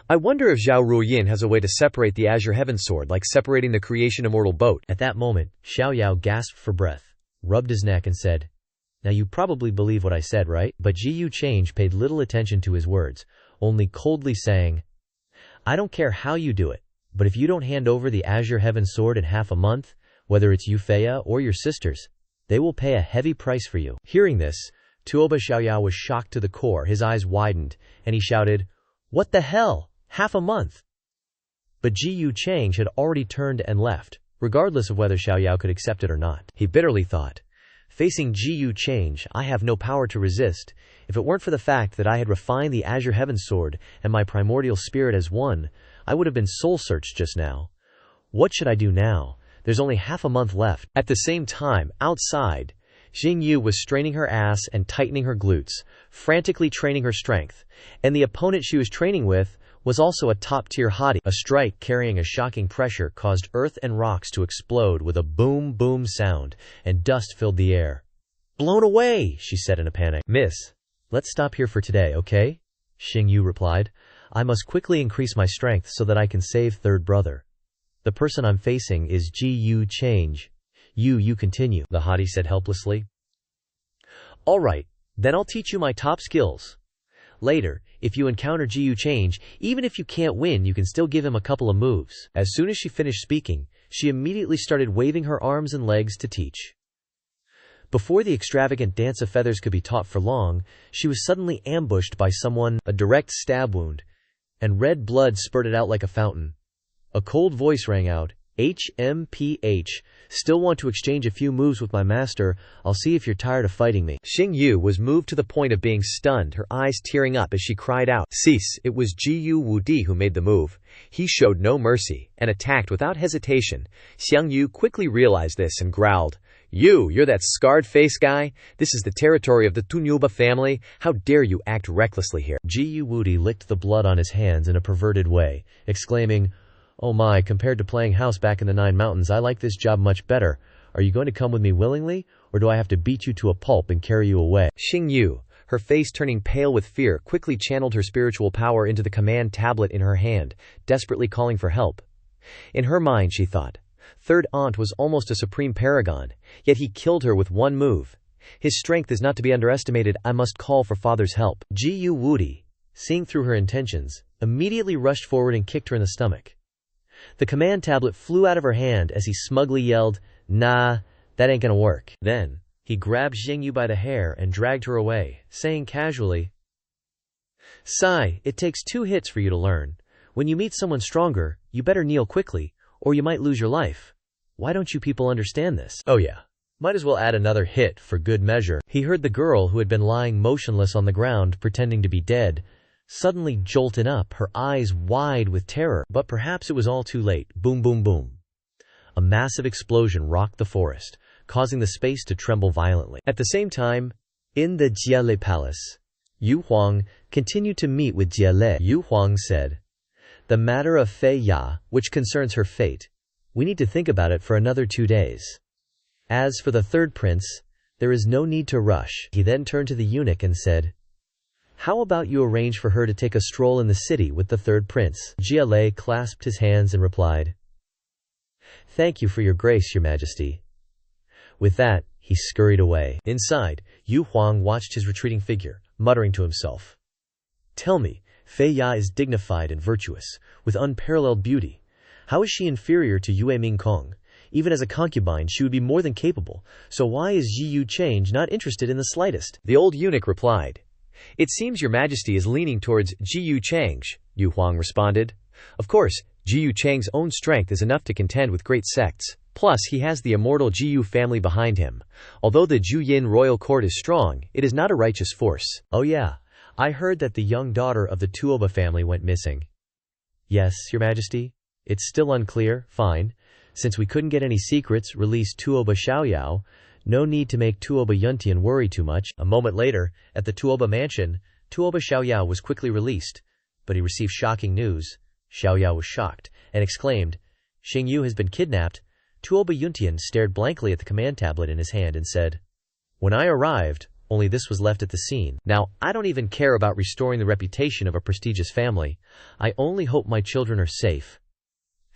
I wonder if Zhao Ruoyin has a way to separate the Azure Heaven Sword, like separating the creation immortal boat. At that moment, Xiaoyao gasped for breath, rubbed his neck and said, now you probably believe what I said, right? But Ji Yu Cheng paid little attention to his words, only coldly saying, I don't care how you do it, but if you don't hand over the Azure Heaven Sword in half a month, whether it's you Feia or your sisters, they will pay a heavy price for you. Hearing this, Tuoba Xiaoyao was shocked to the core, his eyes widened, and he shouted, what the hell? Half a month? But Ji Yu Cheng had already turned and left, regardless of whether Xiaoyao could accept it or not. He bitterly thought, facing Ji Yu Cheng, I have no power to resist. If it weren't for the fact that I had refined the Azure Heaven Sword and my primordial spirit as one, I would have been soul-searched just now. What should I do now? There's only half a month left. At the same time, outside, Xing Yu was straining her ass and tightening her glutes, frantically training her strength, and the opponent she was training with was also a top-tier hottie. A strike carrying a shocking pressure caused earth and rocks to explode with a boom-boom sound, and dust filled the air. Blown away, she said in a panic. Miss, let's stop here for today, okay? Xing Yu replied. I must quickly increase my strength so that I can save third brother. The person I'm facing is Ji Yu Cheng. You continue, the hottie said helplessly. All right, then I'll teach you my top skills. Later, if you encounter Ji Yu Cheng, even if you can't win, you can still give him a couple of moves. As soon as she finished speaking, she immediately started waving her arms and legs to teach. Before the extravagant dance of feathers could be taught for long, she was suddenly ambushed by someone, a direct stab wound, and red blood spurted out like a fountain. A cold voice rang out, HMPH, still want to exchange a few moves with my master, I'll see if you're tired of fighting me. Xing Yu was moved to the point of being stunned, her eyes tearing up as she cried out, cease. It was Ji Yu Wudi who made the move. He showed no mercy, and attacked without hesitation. Xiang Yu quickly realized this and growled, you're that scarred-face guy? This is the territory of the Tunyuba family. How dare you act recklessly here? Ji Yu Wudi licked the blood on his hands in a perverted way, exclaiming, oh my, compared to playing house back in the Nine Mountains, I like this job much better. Are you going to come with me willingly, or do I have to beat you to a pulp and carry you away? Xing Yu, her face turning pale with fear, quickly channeled her spiritual power into the command tablet in her hand, desperately calling for help. In her mind, she thought, Third Aunt was almost a supreme paragon, yet he killed her with one move. His strength is not to be underestimated. I must call for father's help. Ji Yu Wudi, seeing through her intentions, immediately rushed forward and kicked her in the stomach. The command tablet flew out of her hand as he smugly yelled, nah, that ain't gonna work. Then, he grabbed Xing Yu by the hair and dragged her away, saying casually, Sai, it takes 2 hits for you to learn. When you meet someone stronger, you better kneel quickly, or you might lose your life. Why don't you people understand this? Oh yeah, might as well add another hit for good measure. He heard the girl who had been lying motionless on the ground pretending to be dead, suddenly jolted up, her eyes wide with terror. But perhaps it was all too late. Boom, boom, boom. A massive explosion rocked the forest, causing the space to tremble violently. At the same time, in the Jiale Palace, Yu Huang continued to meet with Jiale. Yu Huang said, the matter of Fei Ya, which concerns her fate, we need to think about it for another 2 days. As for the third prince, there is no need to rush. He then turned to the eunuch and said, how about you arrange for her to take a stroll in the city with the third prince? Jiale clasped his hands and replied, thank you for your grace, your majesty. With that, he scurried away. Inside, Yu Huang watched his retreating figure, muttering to himself, tell me, Fei Ya is dignified and virtuous, with unparalleled beauty. How is she inferior to Yue Mingkong? Even as a concubine, she would be more than capable, so why is Ji Yu Cheng not interested in the slightest? The old eunuch replied, it seems your majesty is leaning towards Ji Yu Cheng, Yu Huang responded. Of course, Ji Yu Cheng's own strength is enough to contend with great sects. Plus, he has the immortal Ji Yu family behind him. Although the Juyin royal court is strong, it is not a righteous force. Oh yeah, I heard that the young daughter of the Tuoba family went missing. Yes, Your Majesty. It's still unclear. Fine. Since we couldn't get any secrets, release Tuoba Xiaoyao. No need to make Tuoba Yuntian worry too much. A moment later, at the Tuoba mansion, Tuoba Xiaoyao was quickly released, but he received shocking news. Xiaoyao was shocked and exclaimed, Xing Yu has been kidnapped. Tuoba Yuntian stared blankly at the command tablet in his hand and said, When I arrived, only this was left at the scene. Now, I don't even care about restoring the reputation of a prestigious family. I only hope my children are safe.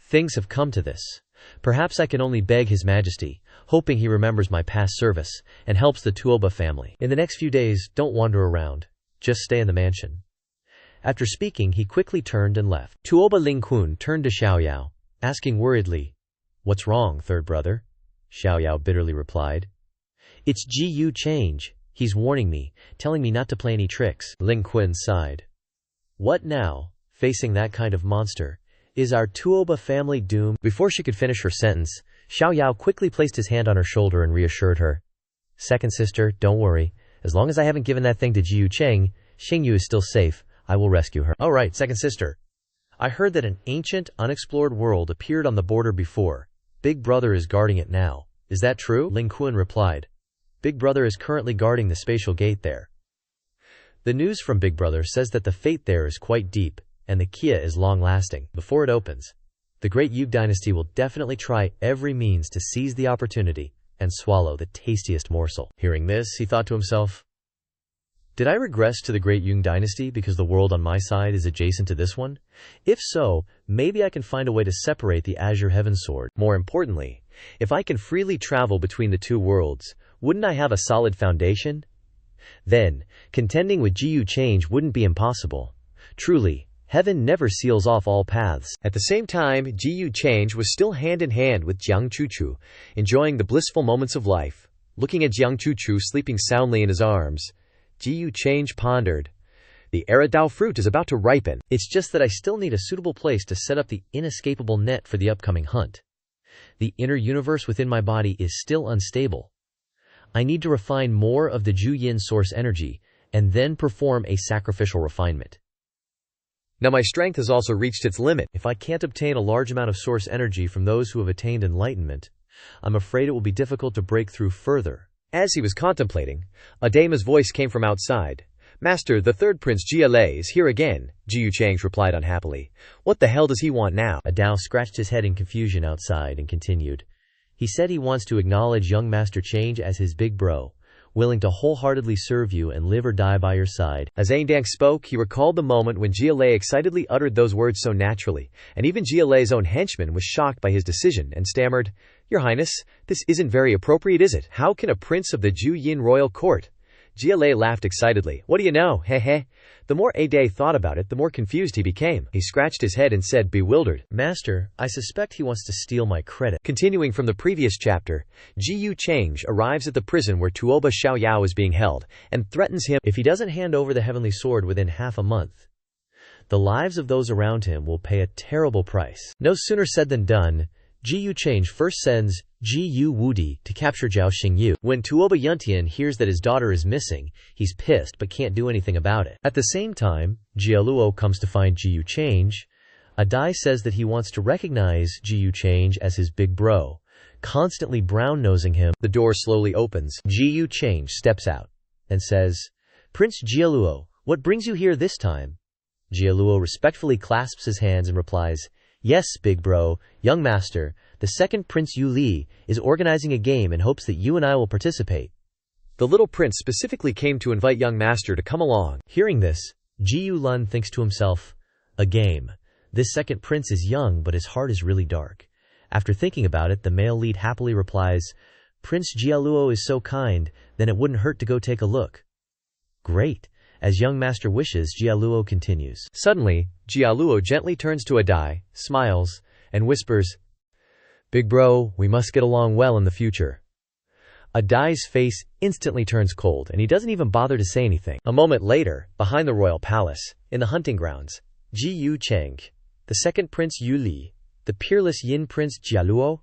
Things have come to this. Perhaps I can only beg His Majesty, hoping he remembers my past service and helps the Tuoba family. In the next few days, don't wander around. Just stay in the mansion. After speaking, he quickly turned and left. Tuoba Lingkun turned to Xiaoyao, asking worriedly, What's wrong, third brother? Xiaoyao bitterly replied, It's Ji Yu Change. He's warning me, telling me not to play any tricks. Lingkun sighed. What now, facing that kind of monster? Is our Tuoba family doomed? Before she could finish her sentence, Xiaoyao quickly placed his hand on her shoulder and reassured her. Second sister, don't worry. As long as I haven't given that thing to Jiyu Cheng, Xing Yu is still safe. I will rescue her. All right, second sister. I heard that an ancient, unexplored world appeared on the border before. Big Brother is guarding it now. Is that true? Ling Kun replied. Big Brother is currently guarding the spatial gate there. The news from Big Brother says that the fate there is quite deep, and the Kia is long-lasting. Before it opens, the Great Yug dynasty will definitely try every means to seize the opportunity and swallow the tastiest morsel. Hearing this, he thought to himself, Did I regress to the Great Yug dynasty because the world on my side is adjacent to this one? If so, maybe I can find a way to separate the Azure Heaven Sword. More importantly, if I can freely travel between the two worlds, wouldn't I have a solid foundation? Then, contending with Jiyu Change wouldn't be impossible. Truly, heaven never seals off all paths. At the same time, Jiyu Change was still hand in hand with Jiang Chuchu, enjoying the blissful moments of life. Looking at Jiang Chuchu sleeping soundly in his arms, Jiyu Change pondered. The Aradao fruit is about to ripen. It's just that I still need a suitable place to set up the inescapable net for the upcoming hunt. The inner universe within my body is still unstable. I need to refine more of the Ju-Yin source energy, and then perform a sacrificial refinement. Now my strength has also reached its limit. If I can't obtain a large amount of source energy from those who have attained enlightenment, I'm afraid it will be difficult to break through further. As he was contemplating, a dame's voice came from outside. Master, the third prince Jia is here again, Jiyu Change replied unhappily. What the hell does he want now? Adao scratched his head in confusion outside and continued. He said he wants to acknowledge young Master Change as his big bro, willing to wholeheartedly serve you and live or die by your side. As Aindang spoke, he recalled the moment when Jia excitedly uttered those words so naturally, and even Jia's own henchman was shocked by his decision and stammered, Your Highness, this isn't very appropriate, is it? How can a prince of the Ju-Yin royal court? Jia laughed excitedly. What do you know, heh? The more Aday thought about it, the more confused he became. He scratched his head and said, bewildered, Master, I suspect he wants to steal my credit. Continuing from the previous chapter, Jiyu Change arrives at the prison where Tuoba Xiaoyao is being held, and threatens him if he doesn't hand over the heavenly sword within half a month. The lives of those around him will pay a terrible price. No sooner said than done. Jiyu Change first sends Jiyu Wudi to capture Zhao Xingyu. When Tuoba Yuntian hears that his daughter is missing, he's pissed but can't do anything about it. At the same time, Jialuo comes to find Jiyu Change. Adai says that he wants to recognize Jiyu Change as his big bro, constantly brown-nosing him. The door slowly opens. Jiyu Change steps out and says, Prince Jialuo, what brings you here this time? Jialuo respectfully clasps his hands and replies, Yes, big bro, young master, the second Prince Yu Li is organizing a game in hopes that you and I will participate. The little prince specifically came to invite young master to come along. Hearing this, Jiyu Lun thinks to himself, a game. This second prince is young, but his heart is really dark. After thinking about it, the male lead happily replies, Prince Jialuo is so kind, then it wouldn't hurt to go take a look. Great. As young master wishes, Jialuo continues. Suddenly, Jialuo gently turns to Adai, smiles, and whispers, Big bro, we must get along well in the future. Adai's face instantly turns cold, and he doesn't even bother to say anything. A moment later, behind the royal palace, in the hunting grounds, Jiyu Cheng, the second prince Yu Li, the peerless Yin prince Jialuo,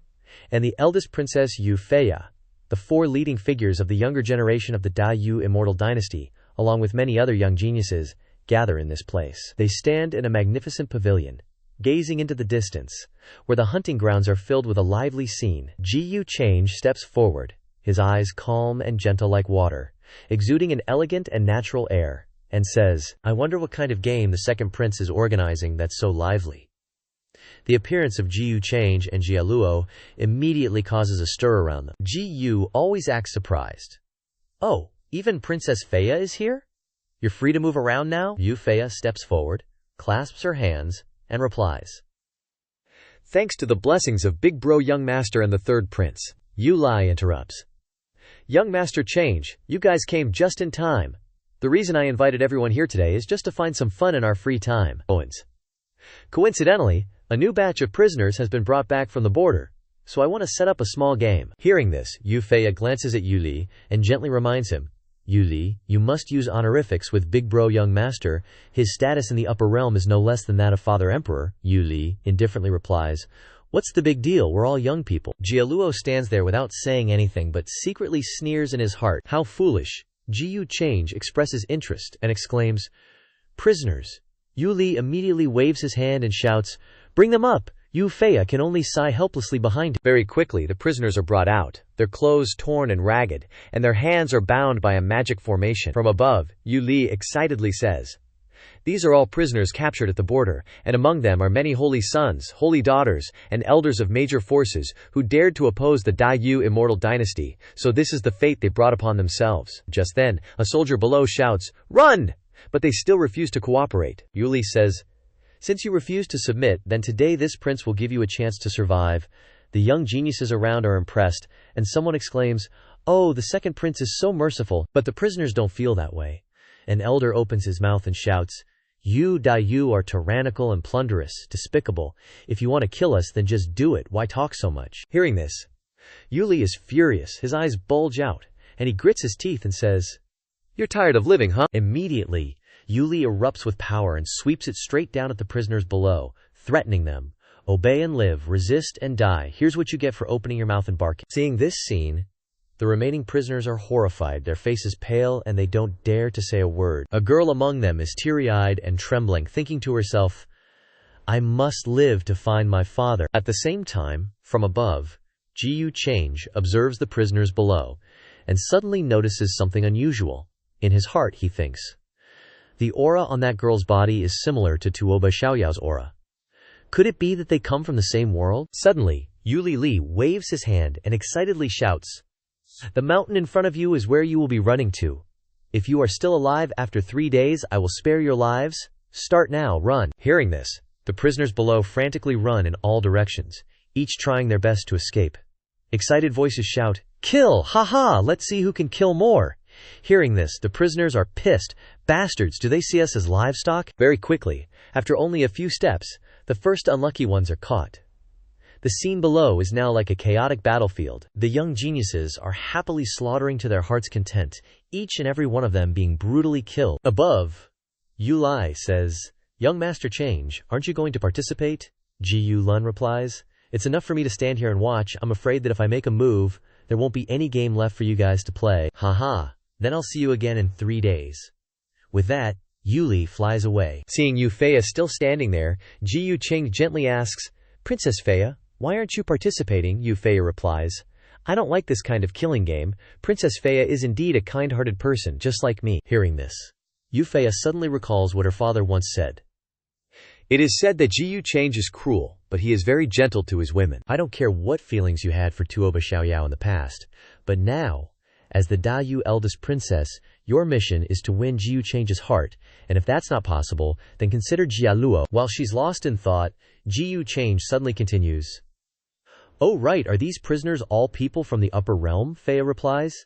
and the eldest princess Yu Feia, the four leading figures of the younger generation of the Da Yu immortal dynasty, along with many other young geniuses, gather in this place. They stand in a magnificent pavilion, gazing into the distance, where the hunting grounds are filled with a lively scene. Ji Change steps forward, his eyes calm and gentle like water, exuding an elegant and natural air, and says, "I wonder what kind of game the second prince is organizing that's so lively." The appearance of Ji Change and Jialuo immediately causes a stir around them. Ji always acts surprised. "Oh, even Princess Feiya is here? You're free to move around now?" Feiya steps forward, clasps her hands, and replies, "Thanks to the blessings of Big Bro Young Master and the third prince." Yu Lai interrupts. "Young Master Change, you guys came just in time. The reason I invited everyone here today is just to find some fun in our free time." Coincidentally, a new batch of prisoners has been brought back from the border, so I want to set up a small game. Hearing this, Feiya glances at Yu Li and gently reminds him, "Yu Li, you must use honorifics with Big Bro Young Master. His status in the upper realm is no less than that of Father Emperor." Yu Li indifferently replies, "What's the big deal? We're all young people." Jialuo stands there without saying anything but secretly sneers in his heart. How foolish. Ji Change expresses interest and exclaims, "Prisoners." Yu Li immediately waves his hand and shouts, "Bring them up." Feiya can only sigh helplessly behind him. Very quickly, the prisoners are brought out, their clothes torn and ragged, and their hands are bound by a magic formation. From above, Yu Li excitedly says, "These are all prisoners captured at the border, and among them are many holy sons, holy daughters, and elders of major forces who dared to oppose the Dai immortal dynasty, so this is the fate they brought upon themselves." Just then, a soldier below shouts, "Run!" But they still refuse to cooperate. Yu Li says, "Since you refuse to submit, then today this prince will give you a chance to survive." The young geniuses around are impressed, and someone exclaims, "Oh, the second prince is so merciful." But the prisoners don't feel that way. An elder opens his mouth and shouts, "You Dai are tyrannical and plunderous, despicable. If you want to kill us, then just do it. Why talk so much?" Hearing this, Yu Li is furious, his eyes bulge out, and he grits his teeth and says, "You're tired of living, huh?" Immediately, Yu Li erupts with power and sweeps it straight down at the prisoners below, threatening them, "Obey and live, resist and die. Here's what you get for opening your mouth and barking." Seeing this scene, the remaining prisoners are horrified, their faces pale, and they don't dare to say a word. A girl among them is teary-eyed and trembling, thinking to herself, "I must live to find my father." At the same time, from above, Ji Change observes the prisoners below, and suddenly notices something unusual. In his heart, he thinks, "The aura on that girl's body is similar to Tuoba Xiaoyao's aura. Could it be that they come from the same world?" Suddenly, Yu Li waves his hand and excitedly shouts, "The mountain in front of you is where you will be running to. If you are still alive after 3 days, I will spare your lives. Start now, run." Hearing this, the prisoners below frantically run in all directions, each trying their best to escape. Excited voices shout, "Kill! Ha ha! Let's see who can kill more." Hearing this, the prisoners are pissed. "Bastards, do they see us as livestock?" Very quickly, after only a few steps, the first unlucky ones are caught. The scene below is now like a chaotic battlefield. The young geniuses are happily slaughtering to their heart's content, each and every one of them being brutally killed. Above, Yu Lai says, "Young Master Change, aren't you going to participate?" Ji Lun replies, "It's enough for me to stand here and watch. I'm afraid that if I make a move, there won't be any game left for you guys to play. Haha. Then I'll see you again in 3 days." With that, Yu Li flies away. Seeing Feiya still standing there, Ji Change gently asks, "Princess Feiya, why aren't you participating?" Feiya replies, "I don't like this kind of killing game. Princess Feiya is indeed a kind-hearted person, just like me." Hearing this, Feiya suddenly recalls what her father once said. "It is said that Ji Change is cruel, but he is very gentle to his women." I don't care what feelings you had for Tuoba Xiaoyao in the past, but now, as the Dai eldest princess, your mission is to win Ji Change's heart, and if that's not possible, then consider Jialuo. While she's lost in thought, Ji Change suddenly continues, "Oh right, are these prisoners all people from the upper realm?" Feiya replies.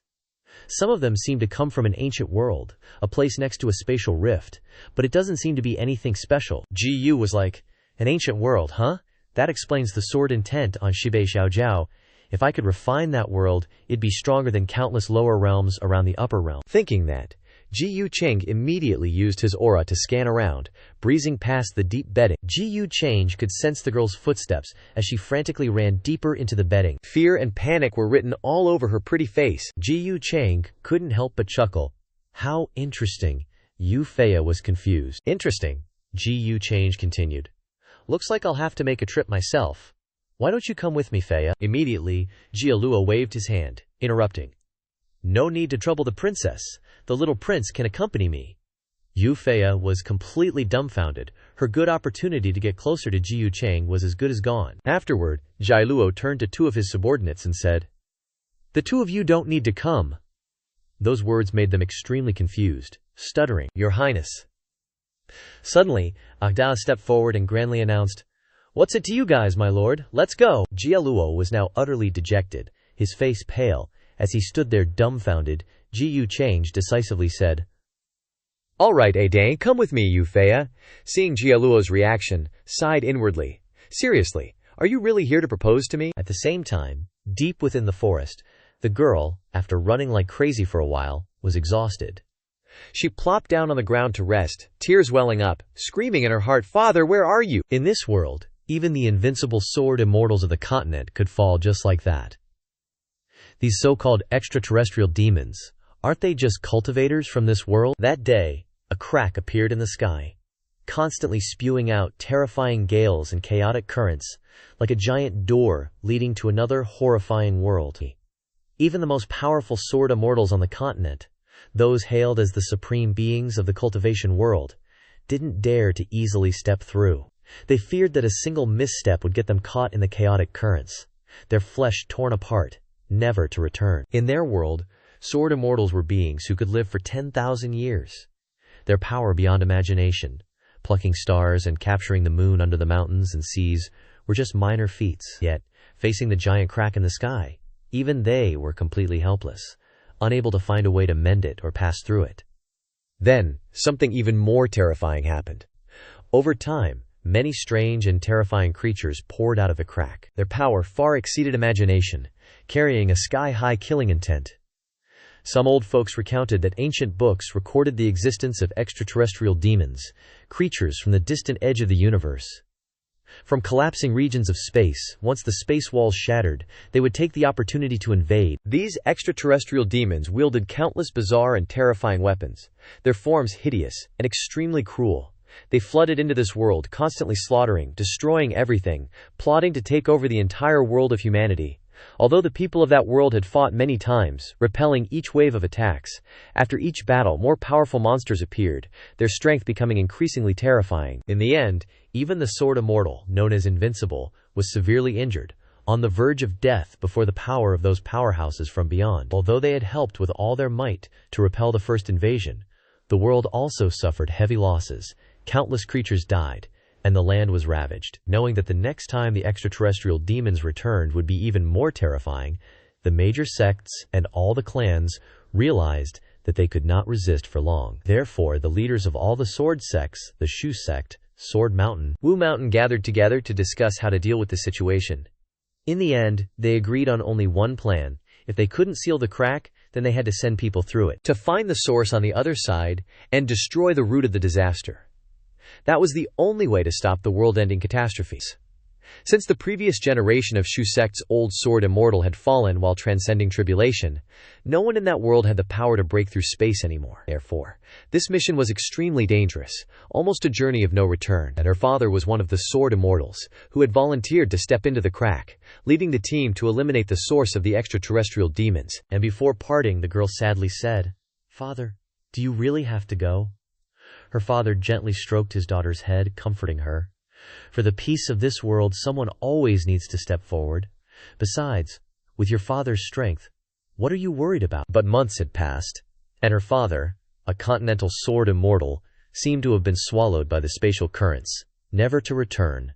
"Some of them seem to come from an ancient world, a place next to a spatial rift, but it doesn't seem to be anything special." Ji was like, "An ancient world, huh? That explains the sword intent on Shibei Xiaojiao. If I could refine that world, it'd be stronger than countless lower realms around the upper realm." Thinking that, Ji Change immediately used his aura to scan around, breezing past the deep bedding. Ji Change could sense the girl's footsteps as she frantically ran deeper into the bedding. Fear and panic were written all over her pretty face. Ji Change couldn't help but chuckle. How interesting. Yu Feiya was confused. Interesting, Ji Yu Change continued. Looks like I'll have to make a trip myself. Why don't you come with me, Feiya? Immediately, Jialua waved his hand, interrupting. No need to trouble the princess. The little prince can accompany me. Yu Feiya was completely dumbfounded. Her good opportunity to get closer to Ji Yu Chang was as good as gone. Afterward, Jialuo turned to two of his subordinates and said, The two of you don't need to come. Those words made them extremely confused, stuttering, Your Highness. Suddenly, Agda stepped forward and grandly announced, What's it to you guys, my lord? Let's go. Jialuo was now utterly dejected, his face pale. As he stood there dumbfounded, Ji Yu Chang decisively said, All right, Adang, come with me, Yu Feiya. Seeing Jialuo's reaction, sighed inwardly. Seriously, are you really here to propose to me? At the same time, deep within the forest, the girl, after running like crazy for a while, was exhausted. She plopped down on the ground to rest, tears welling up, screaming in her heart, Father, where are you? In this world, even the invincible sword immortals of the continent could fall just like that. These so-called extraterrestrial demons, aren't they just cultivators from this world? That day, a crack appeared in the sky, constantly spewing out terrifying gales and chaotic currents, like a giant door leading to another horrifying world. Even the most powerful sword immortals on the continent, those hailed as the supreme beings of the cultivation world, didn't dare to easily step through. They feared that a single misstep would get them caught in the chaotic currents, their flesh torn apart, never to return. In their world, sword immortals were beings who could live for 10,000 years. Their power beyond imagination, plucking stars and capturing the moon under the mountains and seas, were just minor feats. Yet, facing the giant crack in the sky, even they were completely helpless, unable to find a way to mend it or pass through it. Then, something even more terrifying happened. Over time, many strange and terrifying creatures poured out of the crack. Their power far exceeded imagination, carrying a sky-high killing intent. Some old folks recounted that ancient books recorded the existence of extraterrestrial demons, creatures from the distant edge of the universe. From collapsing regions of space, once the space walls shattered, they would take the opportunity to invade. These extraterrestrial demons wielded countless bizarre and terrifying weapons, their forms hideous and extremely cruel. They flooded into this world, constantly slaughtering, destroying everything, plotting to take over the entire world of humanity. Although the people of that world had fought many times, repelling each wave of attacks, after each battle more powerful monsters appeared, their strength becoming increasingly terrifying. In the end, even the sword immortal, known as Invincible, was severely injured, on the verge of death before the power of those powerhouses from beyond. Although they had helped with all their might to repel the first invasion, the world also suffered heavy losses. Countless creatures died, and the land was ravaged. Knowing that the next time the extraterrestrial demons returned would be even more terrifying, the major sects and all the clans realized that they could not resist for long. Therefore, the leaders of all the sword sects, the Shu sect, Sword Mountain, Wu Mountain, gathered together to discuss how to deal with the situation. In the end, they agreed on only one plan. If they couldn't seal the crack, then they had to send people through it, to find the source on the other side and destroy the root of the disaster. That was the only way to stop the world-ending catastrophes. Since the previous generation of Shu sect's old sword immortal had fallen while transcending tribulation, no one in that world had the power to break through space anymore. Therefore, this mission was extremely dangerous, almost a journey of no return. And her father was one of the sword immortals, who had volunteered to step into the crack, leading the team to eliminate the source of the extraterrestrial demons. And before parting, the girl sadly said, "Father, do you really have to go?" Her father gently stroked his daughter's head, comforting her. For the peace of this world, someone always needs to step forward. Besides, with your father's strength, what are you worried about? But months had passed, and her father, a continental sword immortal, seemed to have been swallowed by the spatial currents, never to return.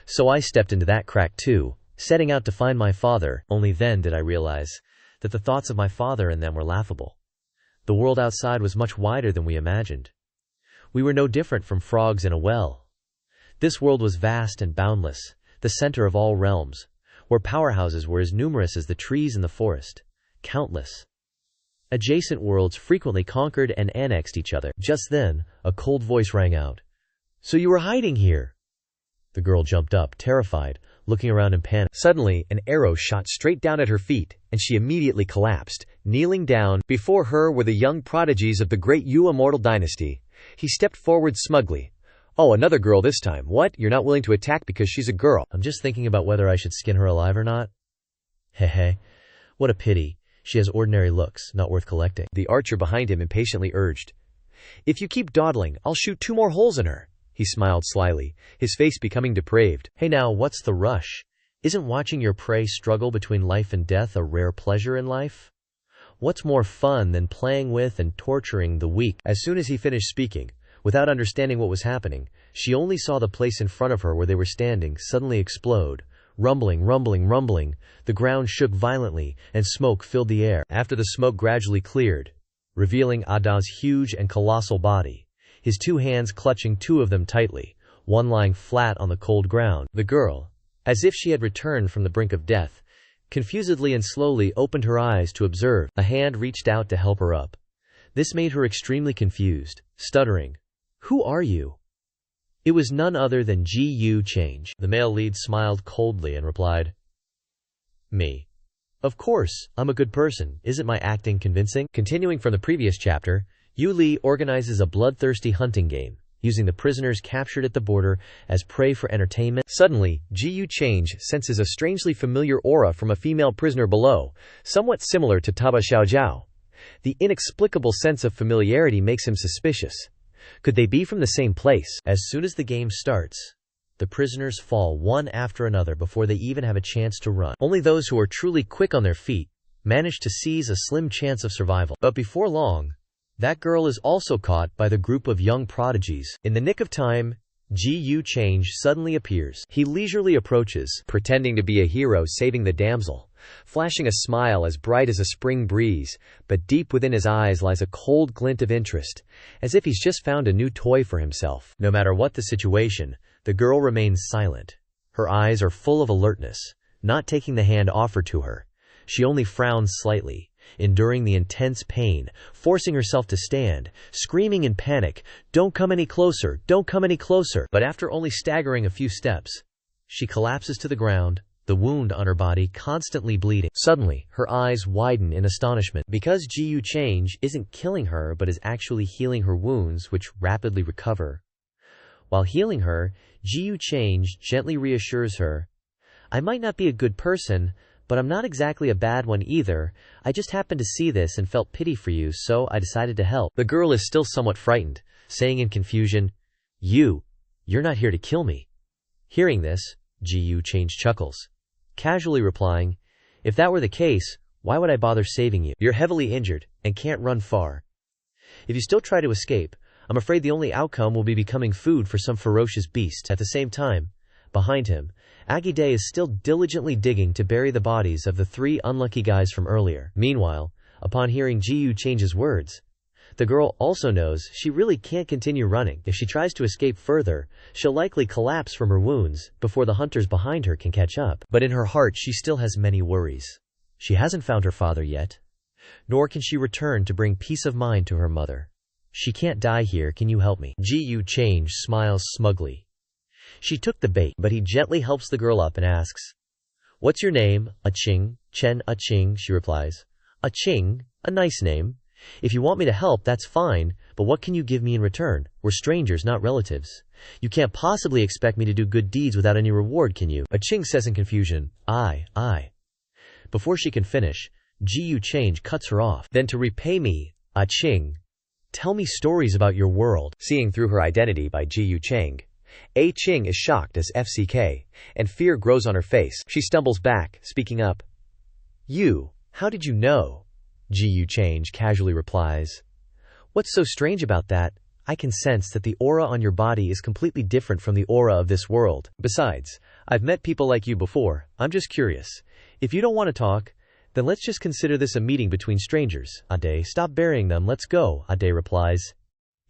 So I stepped into that crack too, setting out to find my father. Only then did I realize that the thoughts of my father and them were laughable. The world outside was much wider than we imagined. We were no different from frogs in a well. This world was vast and boundless, the center of all realms, where powerhouses were as numerous as the trees in the forest, countless. Adjacent worlds frequently conquered and annexed each other. Just then, a cold voice rang out. "So you were hiding here?" The girl jumped up, terrified, looking around in panic. Suddenly, an arrow shot straight down at her feet, and she immediately collapsed, Kneeling down before her were the young prodigies of the great Yu immortal dynasty. He stepped forward smugly. "Oh, another girl this time. What? You're not willing to attack because she's a girl?" I'm just thinking about whether I should skin her alive or not. Hehe. What a pity. She has ordinary looks, not worth collecting. The archer behind him impatiently urged. "If you keep dawdling, I'll shoot 2 more holes in her." He smiled slyly, his face becoming depraved. Hey now, what's the rush? Isn't watching your prey struggle between life and death a rare pleasure in life? What's more fun than playing with and torturing the weak? As soon as he finished speaking, without understanding what was happening, she only saw the place in front of her where they were standing suddenly explode. Rumbling, rumbling, rumbling, the ground shook violently, and smoke filled the air. After the smoke gradually cleared, revealing Ada's huge and colossal body, his 2 hands clutching 2 of them tightly, one lying flat on the cold ground. The girl, as if she had returned from the brink of death, confusedly and slowly opened her eyes to observe. A hand reached out to help her up. This made her extremely confused, stuttering, "Who are you?" It was none other than Yu Change. The male lead smiled coldly and replied, "Me. Of course, I'm a good person. Isn't my acting convincing?" Continuing from the previous chapter, Yu Li organizes a bloodthirsty hunting game, using the prisoners captured at the border as prey for entertainment. Suddenly, Yu Change senses a strangely familiar aura from a female prisoner below, somewhat similar to Taba Xiaojiao. The inexplicable sense of familiarity makes him suspicious. Could they be from the same place? As soon as the game starts, the prisoners fall one after another before they even have a chance to run. Only those who are truly quick on their feet manage to seize a slim chance of survival. But before long, that girl is also caught by the group of young prodigies. In the nick of time, Yu Change suddenly appears. He leisurely approaches, pretending to be a hero saving the damsel, flashing a smile as bright as a spring breeze, but deep within his eyes lies a cold glint of interest, as if he's just found a new toy for himself. No matter what the situation, the girl remains silent. Her eyes are full of alertness, not taking the hand offered to her. She only frowns slightly, enduring the intense pain, forcing herself to stand, screaming in panic, "Don't come any closer, don't come any closer." But after only staggering a few steps, she collapses to the ground, the wound on her body constantly bleeding. Suddenly, her eyes widen in astonishment, because Yu Change isn't killing her but is actually healing her wounds, which rapidly recover. While healing her, Yu Change gently reassures her, "I might not be a good person, but I'm not exactly a bad one either. I just happened to see this and felt pity for you, so I decided to help." The girl is still somewhat frightened, saying in confusion, You're not here to kill me." Hearing this, Yu Change chuckles, casually replying, "If that were the case, why would I bother saving you? You're heavily injured and can't run far. If you still try to escape, I'm afraid the only outcome will be becoming food for some ferocious beast." At the same time, behind him, Agide is still diligently digging to bury the bodies of the 3 unlucky guys from earlier. Meanwhile, upon hearing Yu Change's words, the girl also knows she really can't continue running. If she tries to escape further, she'll likely collapse from her wounds before the hunters behind her can catch up. But in her heart she still has many worries. She hasn't found her father yet, nor can she return to bring peace of mind to her mother. She can't die here, can you help me? Yu Change smiles smugly. She took the bait, but he gently helps the girl up and asks, "What's your name?" "Aching, Chen Aching," she replies. "Aching, a nice name. If you want me to help, that's fine, but what can you give me in return? We're strangers, not relatives. You can't possibly expect me to do good deeds without any reward, can you?" Aching says in confusion, I. Before she can finish, Yu Change cuts her off. "Then to repay me, Aching, tell me stories about your world." Seeing through her identity by Yu Chang, Ching is shocked as FCK, and fear grows on her face. She stumbles back, speaking up. How did you know?" Yu Change casually replies, "What's so strange about that? I can sense that the aura on your body is completely different from the aura of this world. Besides, I've met people like you before. I'm just curious. If you don't want to talk, then let's just consider this a meeting between strangers." "Ade, stop burying them, let's go," Ade replies.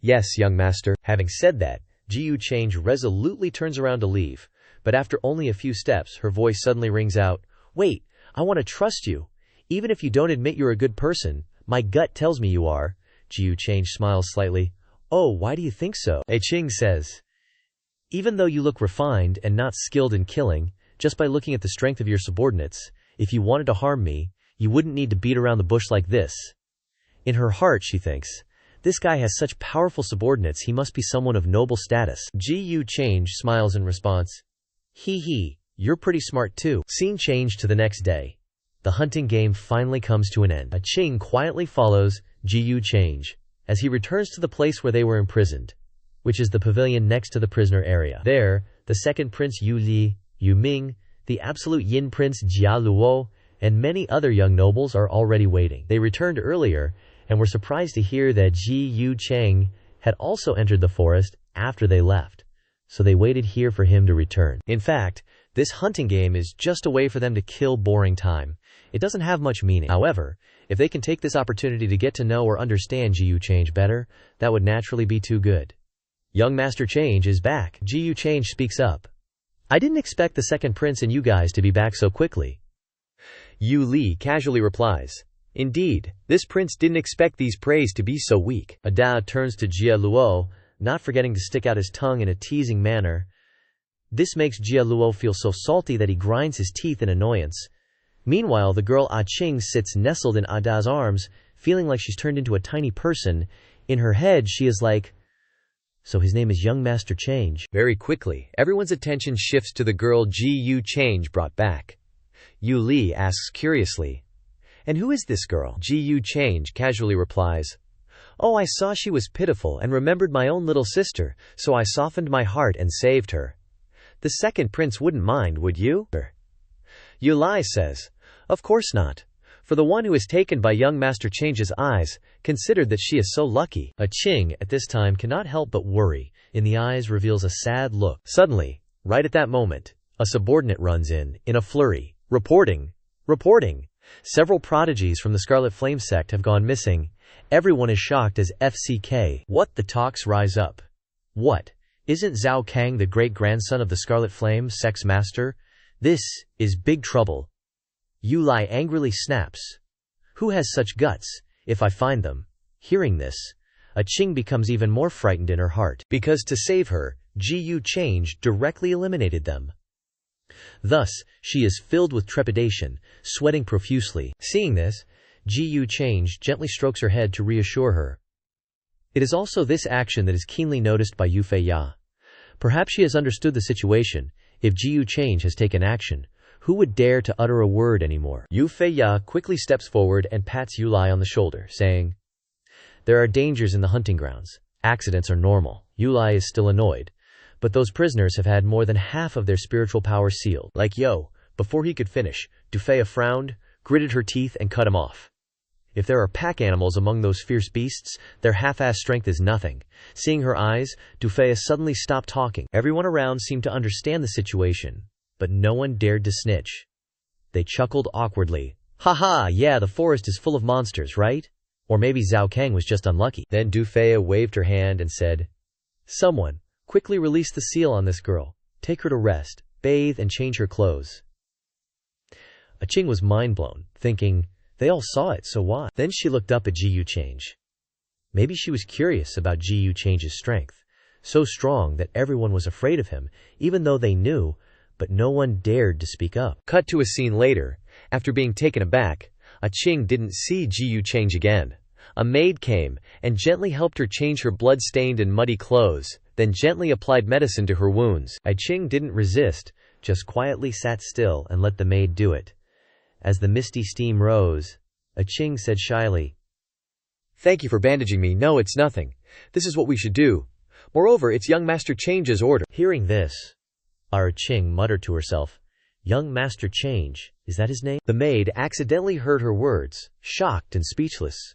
"Yes, young master." Having said that, Yu Change resolutely turns around to leave, but after only a few steps, her voice suddenly rings out, "Wait, I want to trust you. Even if you don't admit you're a good person, my gut tells me you are." Yu Change smiles slightly. "Oh, why do you think so?" Ching says, "Even though you look refined and not skilled in killing, just by looking at the strength of your subordinates, if you wanted to harm me, You wouldn't need to beat around the bush like this. In her heart, she thinks, this guy has such powerful subordinates, he must be someone of noble status. Ji Change smiles in response. Hee hee, you're pretty smart too. Scene change to the next day. The hunting game finally comes to an end. Ching quietly follows Ji Change as he returns to the place where they were imprisoned, which is the pavilion next to the prisoner area. There, the second prince Yu Li, Yu Ming, the absolute Yin prince Jia Luo, and many other young nobles are already waiting. They returned earlier and were surprised to hear that Ji Chang had also entered the forest after they left, so they waited here for him to return. In fact, this hunting game is just a way for them to kill boring time. It doesn't have much meaning. However, if they can take this opportunity to get to know or understand Ji Change better, that would naturally be too good. Young Master Change is back. Ji Change speaks up. I didn't expect the second prince and you guys to be back so quickly. Yu Li casually replies, indeed, this prince didn't expect these praise to be so weak. Ada turns to Jia Luo, not forgetting to stick out his tongue in a teasing manner. This makes Jia Luo feel so salty that he grinds his teeth in annoyance. Meanwhile, the girl Ching sits nestled in Ada's arms, feeling like she's turned into a tiny person. In her head, she is like, so his name is Young Master Change. Very quickly, everyone's attention shifts to the girl Ji Change brought back. Yu Li asks curiously, and who is this girl? Ji Change casually replies, oh, I saw she was pitiful and remembered my own little sister, so I softened my heart and saved her. The second prince wouldn't mind, would you? Yu Li says, of course not. For the one who is taken by young Master Change's eyes, considered that she is so lucky. Ching at this time cannot help but worry. In the eyes reveals a sad look. Suddenly, right at that moment, a subordinate runs in a flurry. Reporting. Several prodigies from the Scarlet Flame sect have gone missing. Everyone is shocked as FCK. What? The talks rise up. What? Isn't Zhao Kang the great-grandson of the Scarlet Flame sect's master? This is big trouble. Yu Li angrily snaps. Who has such guts, if I find them? Hearing this, Ching becomes even more frightened in her heart, because to save her, Ji Change directly eliminated them. Thus, she is filled with trepidation, sweating profusely. Seeing this, Ji Change gently strokes her head to reassure her. It is also this action that is keenly noticed by Yu Feiya. Perhaps she has understood the situation. If Ji Change has taken action, who would dare to utter a word anymore? Yu Feiya quickly steps forward and pats Yu Li on the shoulder, saying, there are dangers in the hunting grounds. Accidents are normal. Yu Li is still annoyed, but those prisoners have had more than half of their spiritual power sealed. Like yo. Before he could finish, Du Feiya frowned, gritted her teeth, and cut him off. If there are pack animals among those fierce beasts, their half-assed strength is nothing. Seeing her eyes, Du Feiya suddenly stopped talking. Everyone around seemed to understand the situation, but no one dared to snitch. They chuckled awkwardly. Haha, yeah, the forest is full of monsters, right? Or maybe Zhao Kang was just unlucky. Then Du Feiya waved her hand and said, someone, quickly release the seal on this girl. Take her to rest, bathe, and change her clothes. Ching was mind-blown, thinking, they all saw it, so why? Then she looked up at Ji Change. Maybe she was curious about Ji Change's strength, so strong that everyone was afraid of him, even though they knew, but no one dared to speak up. Cut to a scene later. After being taken aback, Ching didn't see Ji Change again. A maid came and gently helped her change her blood-stained and muddy clothes, then gently applied medicine to her wounds. Ching didn't resist, just quietly sat still and let the maid do it. As the misty steam rose, Ching said shyly, thank you for bandaging me. No, it's nothing. This is what we should do. Moreover, it's young Master Change's order. Hearing this, Ching muttered to herself, young Master Change, is that his name? The maid accidentally heard her words, shocked and speechless.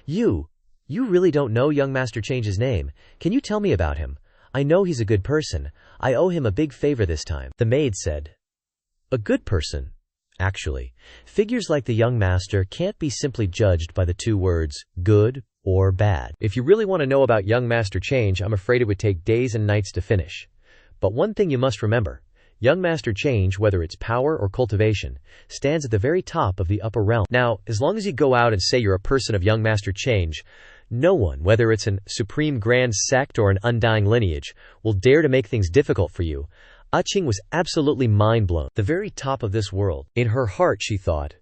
You really don't know young Master Change's name. Can you tell me about him? I know he's a good person. I owe him a big favor this time. The maid said, a good person? Actually, figures like the young master can't be simply judged by the two words, good or bad. If you really want to know about young Master Change, I'm afraid it would take days and nights to finish. But one thing you must remember, young Master Change, whether it's power or cultivation, stands at the very top of the upper realm. Now, as long as you go out and say you're a person of young Master Change, no one, whether it's an supreme grand sect or an undying lineage, will dare to make things difficult for you. Ching was absolutely mind-blown. The very top of this world. In her heart she thought,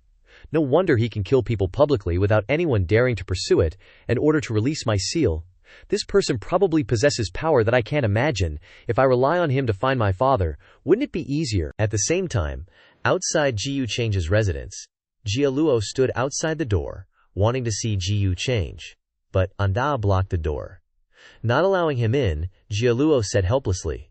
No wonder he can kill people publicly without anyone daring to pursue it, in order to release my seal. This person probably possesses power that I can't imagine. If I rely on him to find my father, wouldn't it be easier? At the same time, outside Jiyu Chang's residence, Jialuo stood outside the door, wanting to see Jiyu Change. But Anda blocked the door. Not allowing him in, Jialuo said helplessly,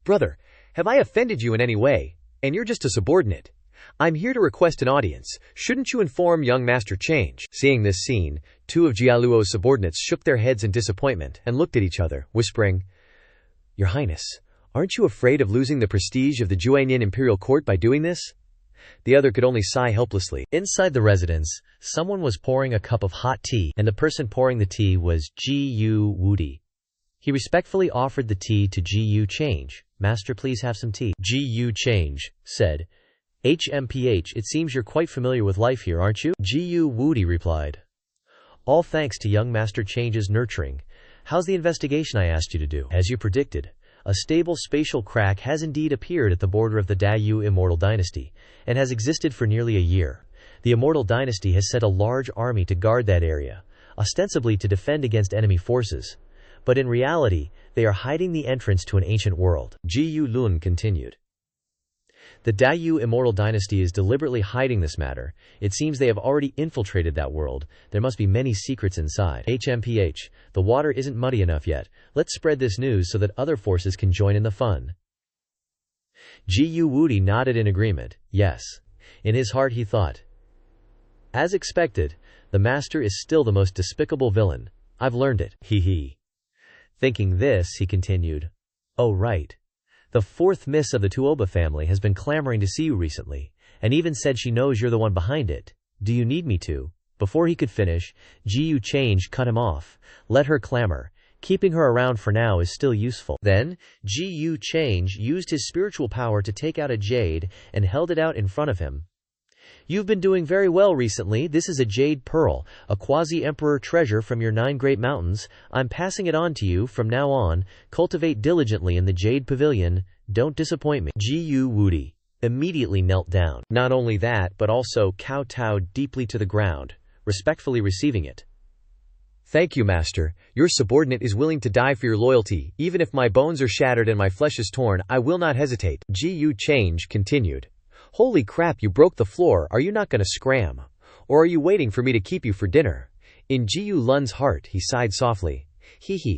Brother, have I offended you in any way? And you're just a subordinate. I'm here to request an audience. Shouldn't you inform young Master Change? Seeing this scene, two of Jialuo's subordinates shook their heads in disappointment and looked at each other, whispering, Your Highness, aren't you afraid of losing the prestige of the Juanian Imperial Court by doing this? The other could only sigh helplessly. Inside the residence, someone was pouring a cup of hot tea, and the person pouring the tea was Jiyu Wudi. He respectfully offered the tea to Jiyu Change. Master, please have some tea. Jiyu Change said, HMPH, it seems you're quite familiar with life here, aren't you? Jiyu Wudi replied, All thanks to young Master Change's nurturing. How's the investigation I asked you to do? As you predicted, a stable spatial crack has indeed appeared at the border of the Dayu Immortal Dynasty, and has existed for nearly a year. The Immortal Dynasty has sent a large army to guard that area, ostensibly to defend against enemy forces. But in reality, they are hiding the entrance to an ancient world. Jiyu Lun continued. The Dayu Immortal Dynasty is deliberately hiding this matter. It seems they have already infiltrated that world. There must be many secrets inside. HMPH, the water isn't muddy enough yet. Let's spread this news so that other forces can join in the fun. Jiyu Wudi nodded in agreement. Yes. In his heart he thought, As expected, the master is still the most despicable villain. I've learned it. Hee. Thinking this, he continued, Oh right. The fourth miss of the Tuoba family has been clamoring to see you recently, and even said she knows you're the one behind it. Do you need me to? Before he could finish, Jiyu Change cut him off. Let her clamor. Keeping her around for now is still useful. Then, Jiyu Change used his spiritual power to take out a jade and held it out in front of him. You've been doing very well recently. This is a jade pearl, a quasi-emperor treasure from your 9 great mountains. I'm passing it on to you from now on. Cultivate diligently in the jade pavilion. Don't disappoint me. Jiyu Wudi immediately knelt down. Not only that, but also kowtowed deeply to the ground, respectfully receiving it. Thank you, Master. Your subordinate is willing to die for your loyalty. Even if my bones are shattered and my flesh is torn, I will not hesitate. Jiyu Change continued. Holy crap, you broke the floor. Are you not going to scram? Or are you waiting for me to keep you for dinner? In Jiyu Lun's heart, he sighed softly.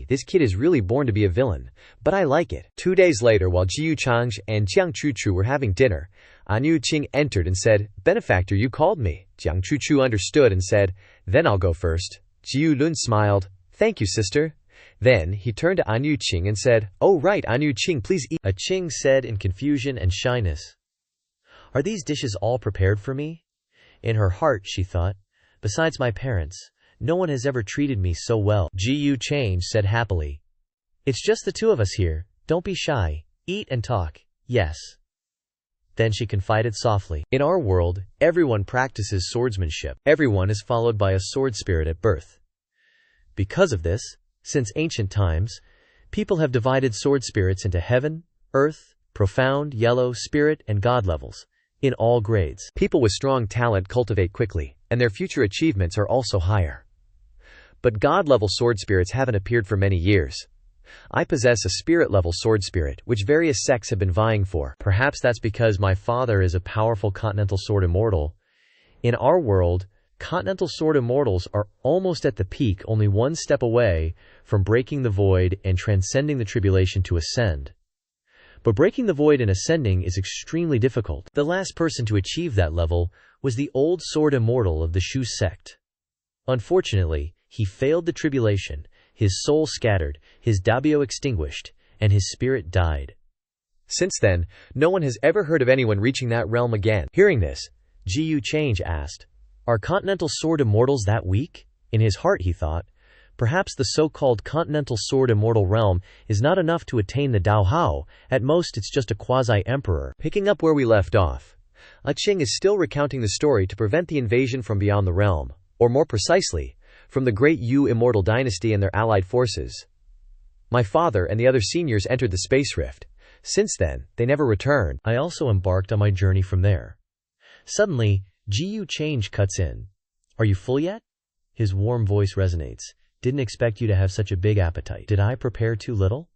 This kid is really born to be a villain. But I like it. 2 days later, while Jiyu Change and Jiang Chuchu were having dinner, Anu Qing entered and said, Benefactor, you called me. Jiang Chuchu understood and said, Then I'll go first. Jiyu Lun smiled. Thank you, sister. Then he turned to Anu Qing and said, Oh right, Anu Qing, please eat. Qing said in confusion and shyness, Are these dishes all prepared for me? In her heart, she thought, Besides my parents, no one has ever treated me so well. Jiyu Change said happily, It's just the two of us here. Don't be shy. Eat and talk. Yes. Then she confided softly, In our world, everyone practices swordsmanship. Everyone is followed by a sword spirit at birth. Because of this, since ancient times, people have divided sword spirits into heaven, earth, profound, yellow, spirit, and god levels. In all grades. People with strong talent cultivate quickly, and their future achievements are also higher. But god-level sword spirits haven't appeared for many years. I possess a spirit-level sword spirit, which various sects have been vying for. Perhaps that's because my father is a powerful Continental Sword Immortal. In our world, Continental Sword Immortals are almost at the peak, only one step away from breaking the void and transcending the tribulation to ascend. But breaking the void and ascending is extremely difficult. The last person to achieve that level was the old Sword Immortal of the Shu sect. Unfortunately, he failed the tribulation, his soul scattered, his Dabio extinguished, and his spirit died. Since then, no one has ever heard of anyone reaching that realm again. Hearing this, Jiyu Change asked, Are Continental Sword Immortals that weak? In his heart he thought, Perhaps the so-called Continental Sword Immortal realm is not enough to attain the Dao Hao. At most it's just a quasi-emperor. Picking up where we left off, Qing is still recounting the story to prevent the invasion from beyond the realm, or more precisely, from the great Yu Immortal Dynasty and their allied forces. My father and the other seniors entered the space rift. Since then, they never returned. I also embarked on my journey from there. Suddenly, Yu Change cuts in. Are you full yet? His warm voice resonates. Didn't expect you to have such a big appetite. Did I prepare too little?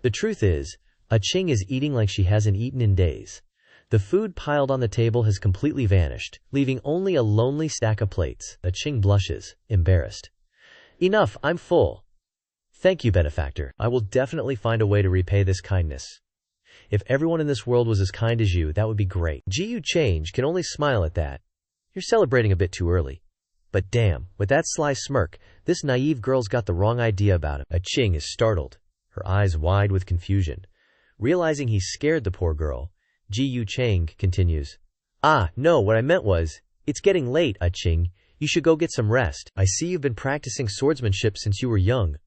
The truth is, Ching is eating like she hasn't eaten in days. The food piled on the table has completely vanished, leaving only a lonely stack of plates. Ching blushes, embarrassed. Enough, I'm full. Thank you, benefactor. I will definitely find a way to repay this kindness. If everyone in this world was as kind as you, that would be great. Yu Change can only smile at that. You're celebrating a bit too early. But damn, with that sly smirk, this naive girl's got the wrong idea about him. Ching is startled, her eyes wide with confusion. Realizing he scared the poor girl, Yu Chang continues. No, what I meant was, it's getting late, Ching. You should go get some rest. I see you've been practicing swordsmanship since you were young.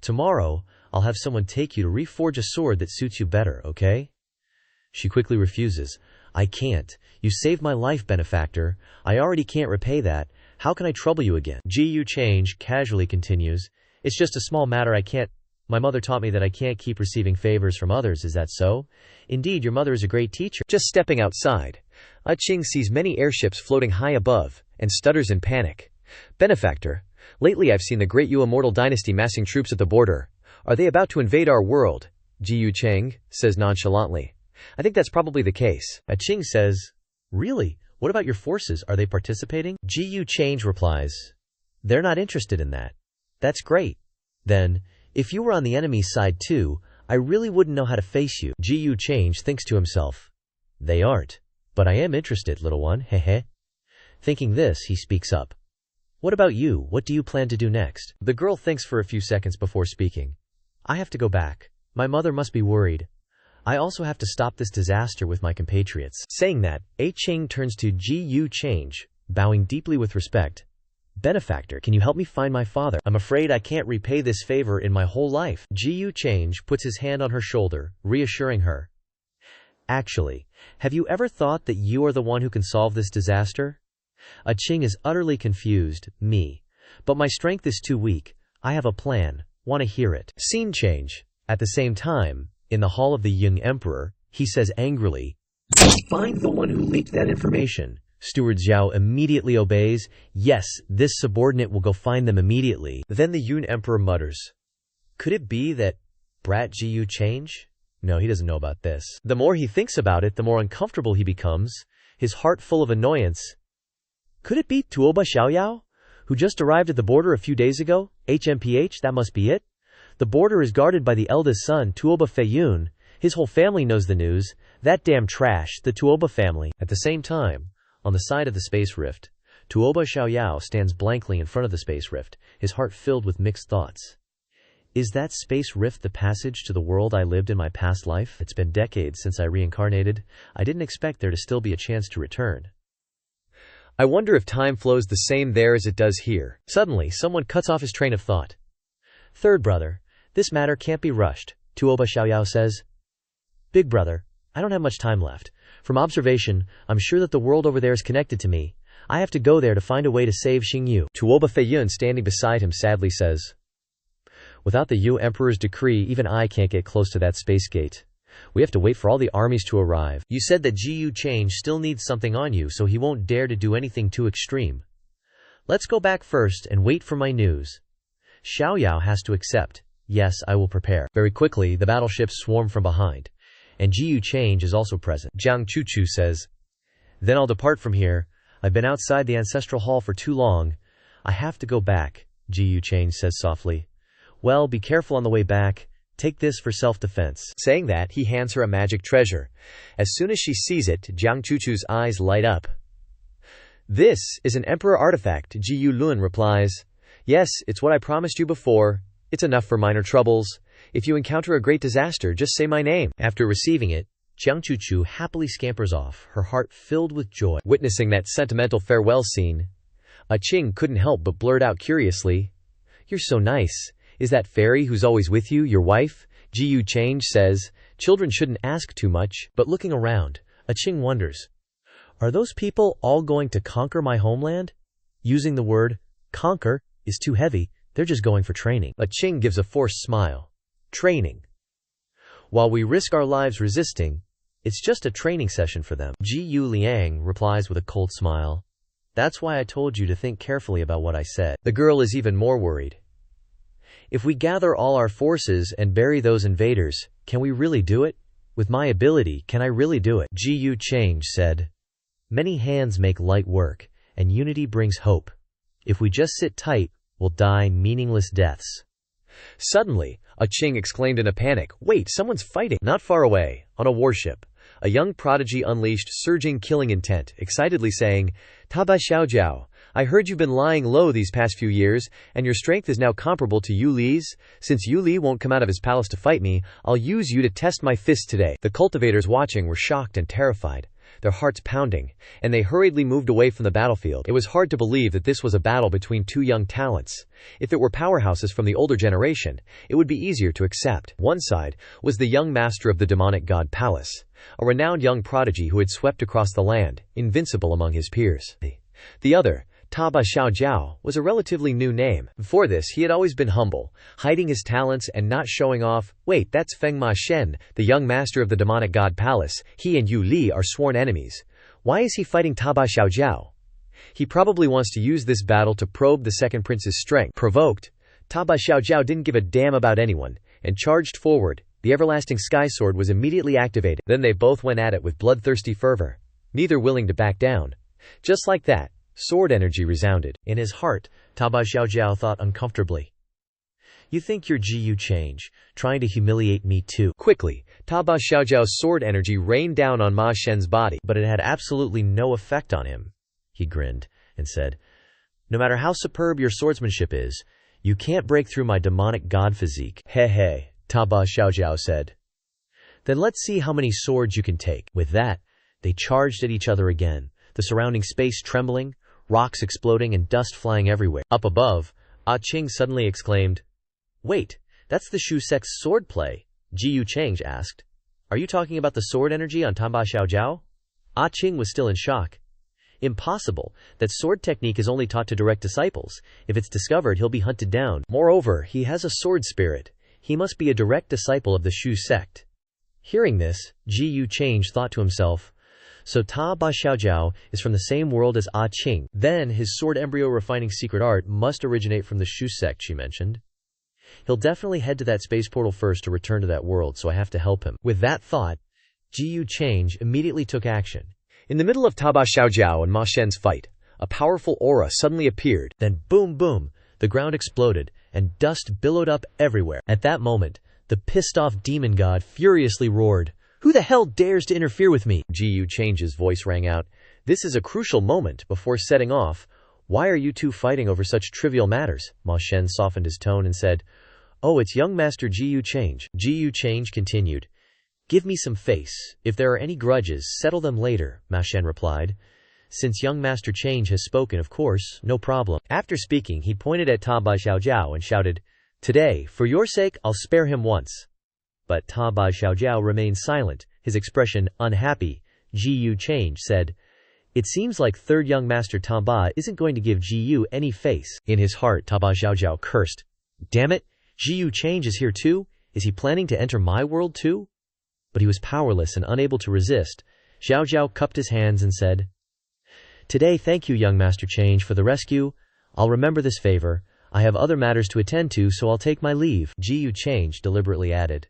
Tomorrow, I'll have someone take you to reforge a sword that suits you better, okay? She quickly refuses. I can't. You saved my life, benefactor. I already can't repay that. How can I trouble you again? Yu Change casually continues. It's just a small matter. My mother taught me that I can't keep receiving favors from others. Is that so? Indeed, your mother is a great teacher. Just stepping outside, Ching sees many airships floating high above and stutters in panic. Benefactor, lately I've seen the great Yu immortal dynasty massing troops at the border. Are they about to invade our world? Yu Chang says nonchalantly. I think that's probably the case. Ching says, really? What about your forces? Are they participating? Yu Change replies, they're not interested in that. That's great. Then, if you were on the enemy's side too, I really wouldn't know how to face you. Yu Change thinks to himself, they aren't. But I am interested, little one, hehe. Thinking this, he speaks up. What about you? What do you plan to do next? The girl thinks for a few seconds before speaking. I have to go back. My mother must be worried. I also have to stop this disaster with my compatriots. Saying that, Ching turns to Yu Change, bowing deeply with respect. Benefactor, can you help me find my father? I'm afraid I can't repay this favor in my whole life. Yu Change puts his hand on her shoulder, reassuring her. Actually, have you ever thought that you are the one who can solve this disaster? Ching is utterly confused. Me. But my strength is too weak. I have a plan. Want to hear it? Scene change. At the same time, in the hall of the young emperor, he says angrily, find the one who leaked that information. Steward Zhao immediately obeys. Yes, this subordinate will go find them immediately. Then the Yun emperor mutters, could it be that brat Yu Change? No, he doesn't know about this. The more he thinks about it, the more uncomfortable he becomes, his heart full of annoyance. Could it be Tuoba Xiaoyao, who just arrived at the border a few days ago? HMPH, that must be it. The border is guarded by the eldest son, Tuoba Feiyun. His whole family knows the news. That damn trash, the Tuoba family. At the same time, on the side of the space rift, Tuoba Xiaoyao stands blankly in front of the space rift, his heart filled with mixed thoughts. Is that space rift the passage to the world I lived in my past life? It's been decades since I reincarnated. I didn't expect there to still be a chance to return. I wonder if time flows the same there as it does here. Suddenly, someone cuts off his train of thought. Third brother, this matter can't be rushed, Tuoba Xiaoyao says. Big brother, I don't have much time left. From observation, I'm sure that the world over there is connected to me. I have to go there to find a way to save Xingyu. Tuoba Feiyun, standing beside him, sadly says, without the Yu Emperor's decree, even I can't get close to that space gate. We have to wait for all the armies to arrive. You said that Yu Change still needs something on you, so he won't dare to do anything too extreme. Let's go back first and wait for my news. Xiaoyao has to accept. Yes, I will prepare. Very quickly, the battleships swarm from behind, and Yu Change is also present. Jiang Chuchu says, then I'll depart from here. I've been outside the ancestral hall for too long. I have to go back, Yu Change says softly. Well, be careful on the way back. Take this for self-defense. Saying that, he hands her a magic treasure. As soon as she sees it, Jiang Chuchu's eyes light up. This is an emperor artifact, Ji Lun replies. Yes, it's what I promised you before. It's enough for minor troubles. If you encounter a great disaster, just say my name. After receiving it, Jiang Chuchu happily scampers off, her heart filled with joy. Witnessing that sentimental farewell scene, Ching couldn't help but blurt out curiously, you're so nice. Is that fairy who's always with you your wife? Yu Change says, children shouldn't ask too much. But looking around, Ching wonders, are those people all going to conquer my homeland? Using the word conquer is too heavy. They're just going for training. Ching gives a forced smile. Training. While we risk our lives resisting, It's just a training session for them. Ji Yu Liang replies with a cold smile. That's why I told you to think carefully about what I said. The girl is even more worried. If we gather all our forces and bury those invaders, can we really do it? With my ability, can I really do it? Ji Yu Change said. Many hands make light work, and unity brings hope. If we just sit tight, we'll die meaningless deaths. Suddenly, Ah Ching exclaimed in a panic, "Wait, someone's fighting!" Not far away, on a warship, a young prodigy unleashed surging killing intent, excitedly saying, "Taba Xiaojiao, I heard you've been lying low these past few years, and your strength is now comparable to Yu Li's. Since Yu Li won't come out of his palace to fight me, I'll use you to test my fists today." The cultivators watching were shocked and terrified, their hearts pounding, and they hurriedly moved away from the battlefield. It was hard to believe that this was a battle between two young talents. If it were powerhouses from the older generation, it would be easier to accept. One side was the young master of the demonic god Palace, a renowned young prodigy who had swept across the land, invincible among his peers. The other, Taba Xiaojiao, was a relatively new name. Before this, he had always been humble, hiding his talents and not showing off. Wait, that's Feng Ma Shen, the young master of the demonic god Palace. He and Yu Li are sworn enemies. Why is he fighting Taba Xiaojiao? He probably wants to use this battle to probe the second prince's strength. Provoked, Taba Xiaojiao didn't give a damn about anyone, and charged forward. The everlasting sky sword was immediately activated. Then they both went at it with bloodthirsty fervor, neither willing to back down. Just like that, sword energy resounded. In his heart, Taba Xiaojiao thought uncomfortably. You think you're Ji Yu Change, trying to humiliate me too? Quickly, Taba Xiaojiao's sword energy rained down on Ma Shen's body. But it had absolutely no effect on him. He grinned and said, No matter how superb your swordsmanship is, you can't break through my demonic god physique. Hey, Taba Xiaojiao said. Then let's see how many swords you can take. With that, they charged at each other again, the surrounding space trembling, rocks exploding and dust flying everywhere. Up above, Ah Ching suddenly exclaimed, Wait, that's the Shu sect's sword play, Ji Yu Change asked. Are you talking about the sword energy on Taba Xiaojiao? Ah Ching was still in shock. Impossible. That sword technique is only taught to direct disciples. If it's discovered, he'll be hunted down. Moreover, he has a sword spirit. He must be a direct disciple of the Shu sect. Hearing this, Ji Yu Change thought to himself, So Taba Xiaojiao is from the same world as Ah Ching. Then his sword embryo refining secret art must originate from the Shu sect, she mentioned. He'll definitely head to that space portal first to return to that world, so I have to help him. With that thought, Ji Yu Change immediately took action. In the middle of Taba Xiaojiao and Ma Shen's fight, a powerful aura suddenly appeared. Then boom boom, the ground exploded, and dust billowed up everywhere. At that moment, the pissed-off demon god furiously roared, Who the hell dares to interfere with me? Ji Yu Change's voice rang out. This is a crucial moment. Before setting off, why are you two fighting over such trivial matters? Ma Shen softened his tone and said, Oh, it's young master Ji Yu Change. Ji Yu Change continued, Give me some face. If there are any grudges, settle them later, Ma Shen replied. Since young master Change has spoken, of course, no problem. After speaking, he pointed at Taba Xiaojiao and shouted, Today, for your sake, I'll spare him once. But Taba Xiaojiao remained silent, his expression unhappy. Ji Yu Change said, It seems like third young master Taba isn't going to give Ji Yu any face. In his heart, Taba Xiaojiao cursed. Damn it, Ji Yu Change is here too? Is he planning to enter my world too? But he was powerless and unable to resist. Xiaojiao cupped his hands and said, Today, thank you, young master Change, for the rescue. I'll remember this favor. I have other matters to attend to, so I'll take my leave. Ji Yu Change deliberately added.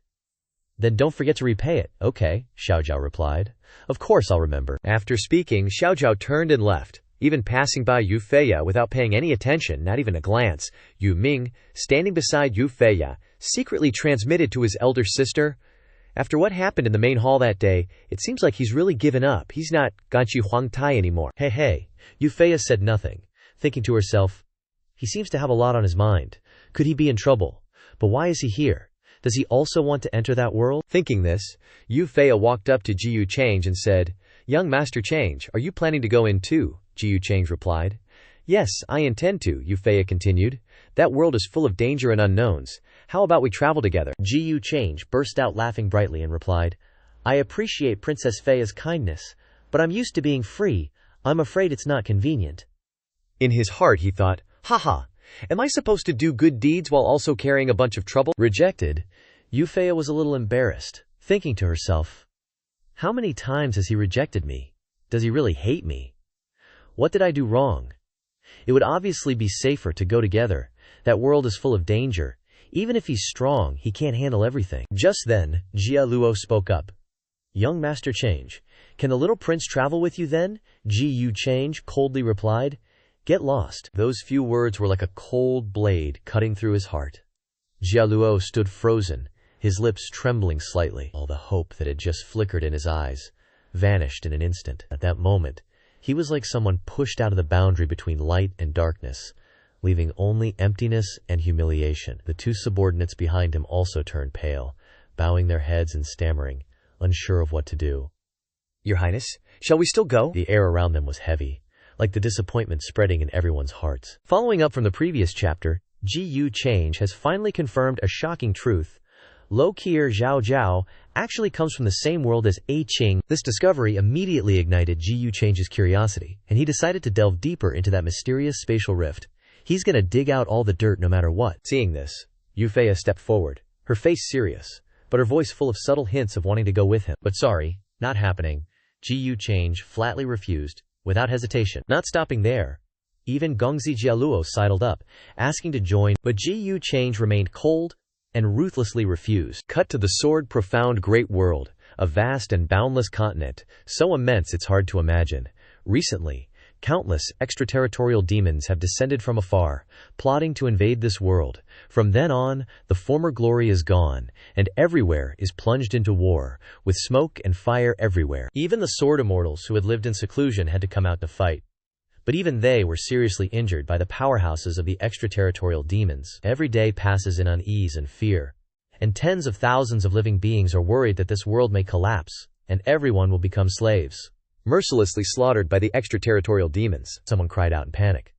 Then don't forget to repay it. Okay, Xiaojiao replied. Of course I'll remember. After speaking, Xiaojiao turned and left, even passing by Yu Feiya without paying any attention, not even a glance. Yu Ming, standing beside Yu Feiya, secretly transmitted to his elder sister, After what happened in the main hall that day, it seems like he's really given up. He's not Ganqi Huangtai anymore. Hey, Yu Feiya said nothing, thinking to herself, He seems to have a lot on his mind. Could he be in trouble? But why is he here? Does he also want to enter that world? Thinking this, Yu Feiya walked up to Ji Yu Change and said, Young Master Change, are you planning to go in too? Ji Yu Change replied. Yes, I intend to, Yu Feiya continued. That world is full of danger and unknowns. How about we travel together? Ji Yu Change burst out laughing brightly and replied, I appreciate Princess Feiya's kindness, but I'm used to being free. I'm afraid it's not convenient. In his heart he thought, Haha, am I supposed to do good deeds while also carrying a bunch of trouble? Rejected, Yu Feiya was a little embarrassed, thinking to herself, How many times has he rejected me? Does he really hate me? What did I do wrong? It would obviously be safer to go together. That world is full of danger. Even if he's strong, he can't handle everything. Just then, Jia Luo spoke up. Young Master Change, can the little prince travel with you then? Ji Yu Change coldly replied. Get lost. Those few words were like a cold blade cutting through his heart. Jia Luo stood frozen, his lips trembling slightly. All the hope that had just flickered in his eyes vanished in an instant. At that moment, he was like someone pushed out of the boundary between light and darkness, leaving only emptiness and humiliation. The two subordinates behind him also turned pale, bowing their heads and stammering, unsure of what to do. Your Highness, shall we still go? The air around them was heavy, like the disappointment spreading in everyone's hearts. Following up from the previous chapter, Ji Yu Change has finally confirmed a shocking truth. Lo Kier Zhao Zhao actually comes from the same world as A Qing. This discovery immediately ignited Ji Yu Change's curiosity, and he decided to delve deeper into that mysterious spatial rift. He's gonna dig out all the dirt no matter what. Seeing this, Yu Fei stepped forward, her face serious, but her voice full of subtle hints of wanting to go with him. But sorry, not happening. Ji Yu Change flatly refused, without hesitation. Not stopping there, even Gongzi Jialuo sidled up, asking to join, but Ji Yu Change remained cold and ruthlessly refused. Cut to the sword profound great world, a vast and boundless continent, so immense it's hard to imagine. Recently, countless extraterritorial demons have descended from afar, plotting to invade this world. From then on, the former glory is gone, and everywhere is plunged into war, with smoke and fire everywhere. Even the sword immortals who had lived in seclusion had to come out to fight. But even they were seriously injured by the powerhouses of the extraterritorial demons. Every day passes in unease and fear, and tens of thousands of living beings are worried that this world may collapse, and everyone will become slaves, mercilessly slaughtered by the extraterritorial demons. Someone cried out in panic.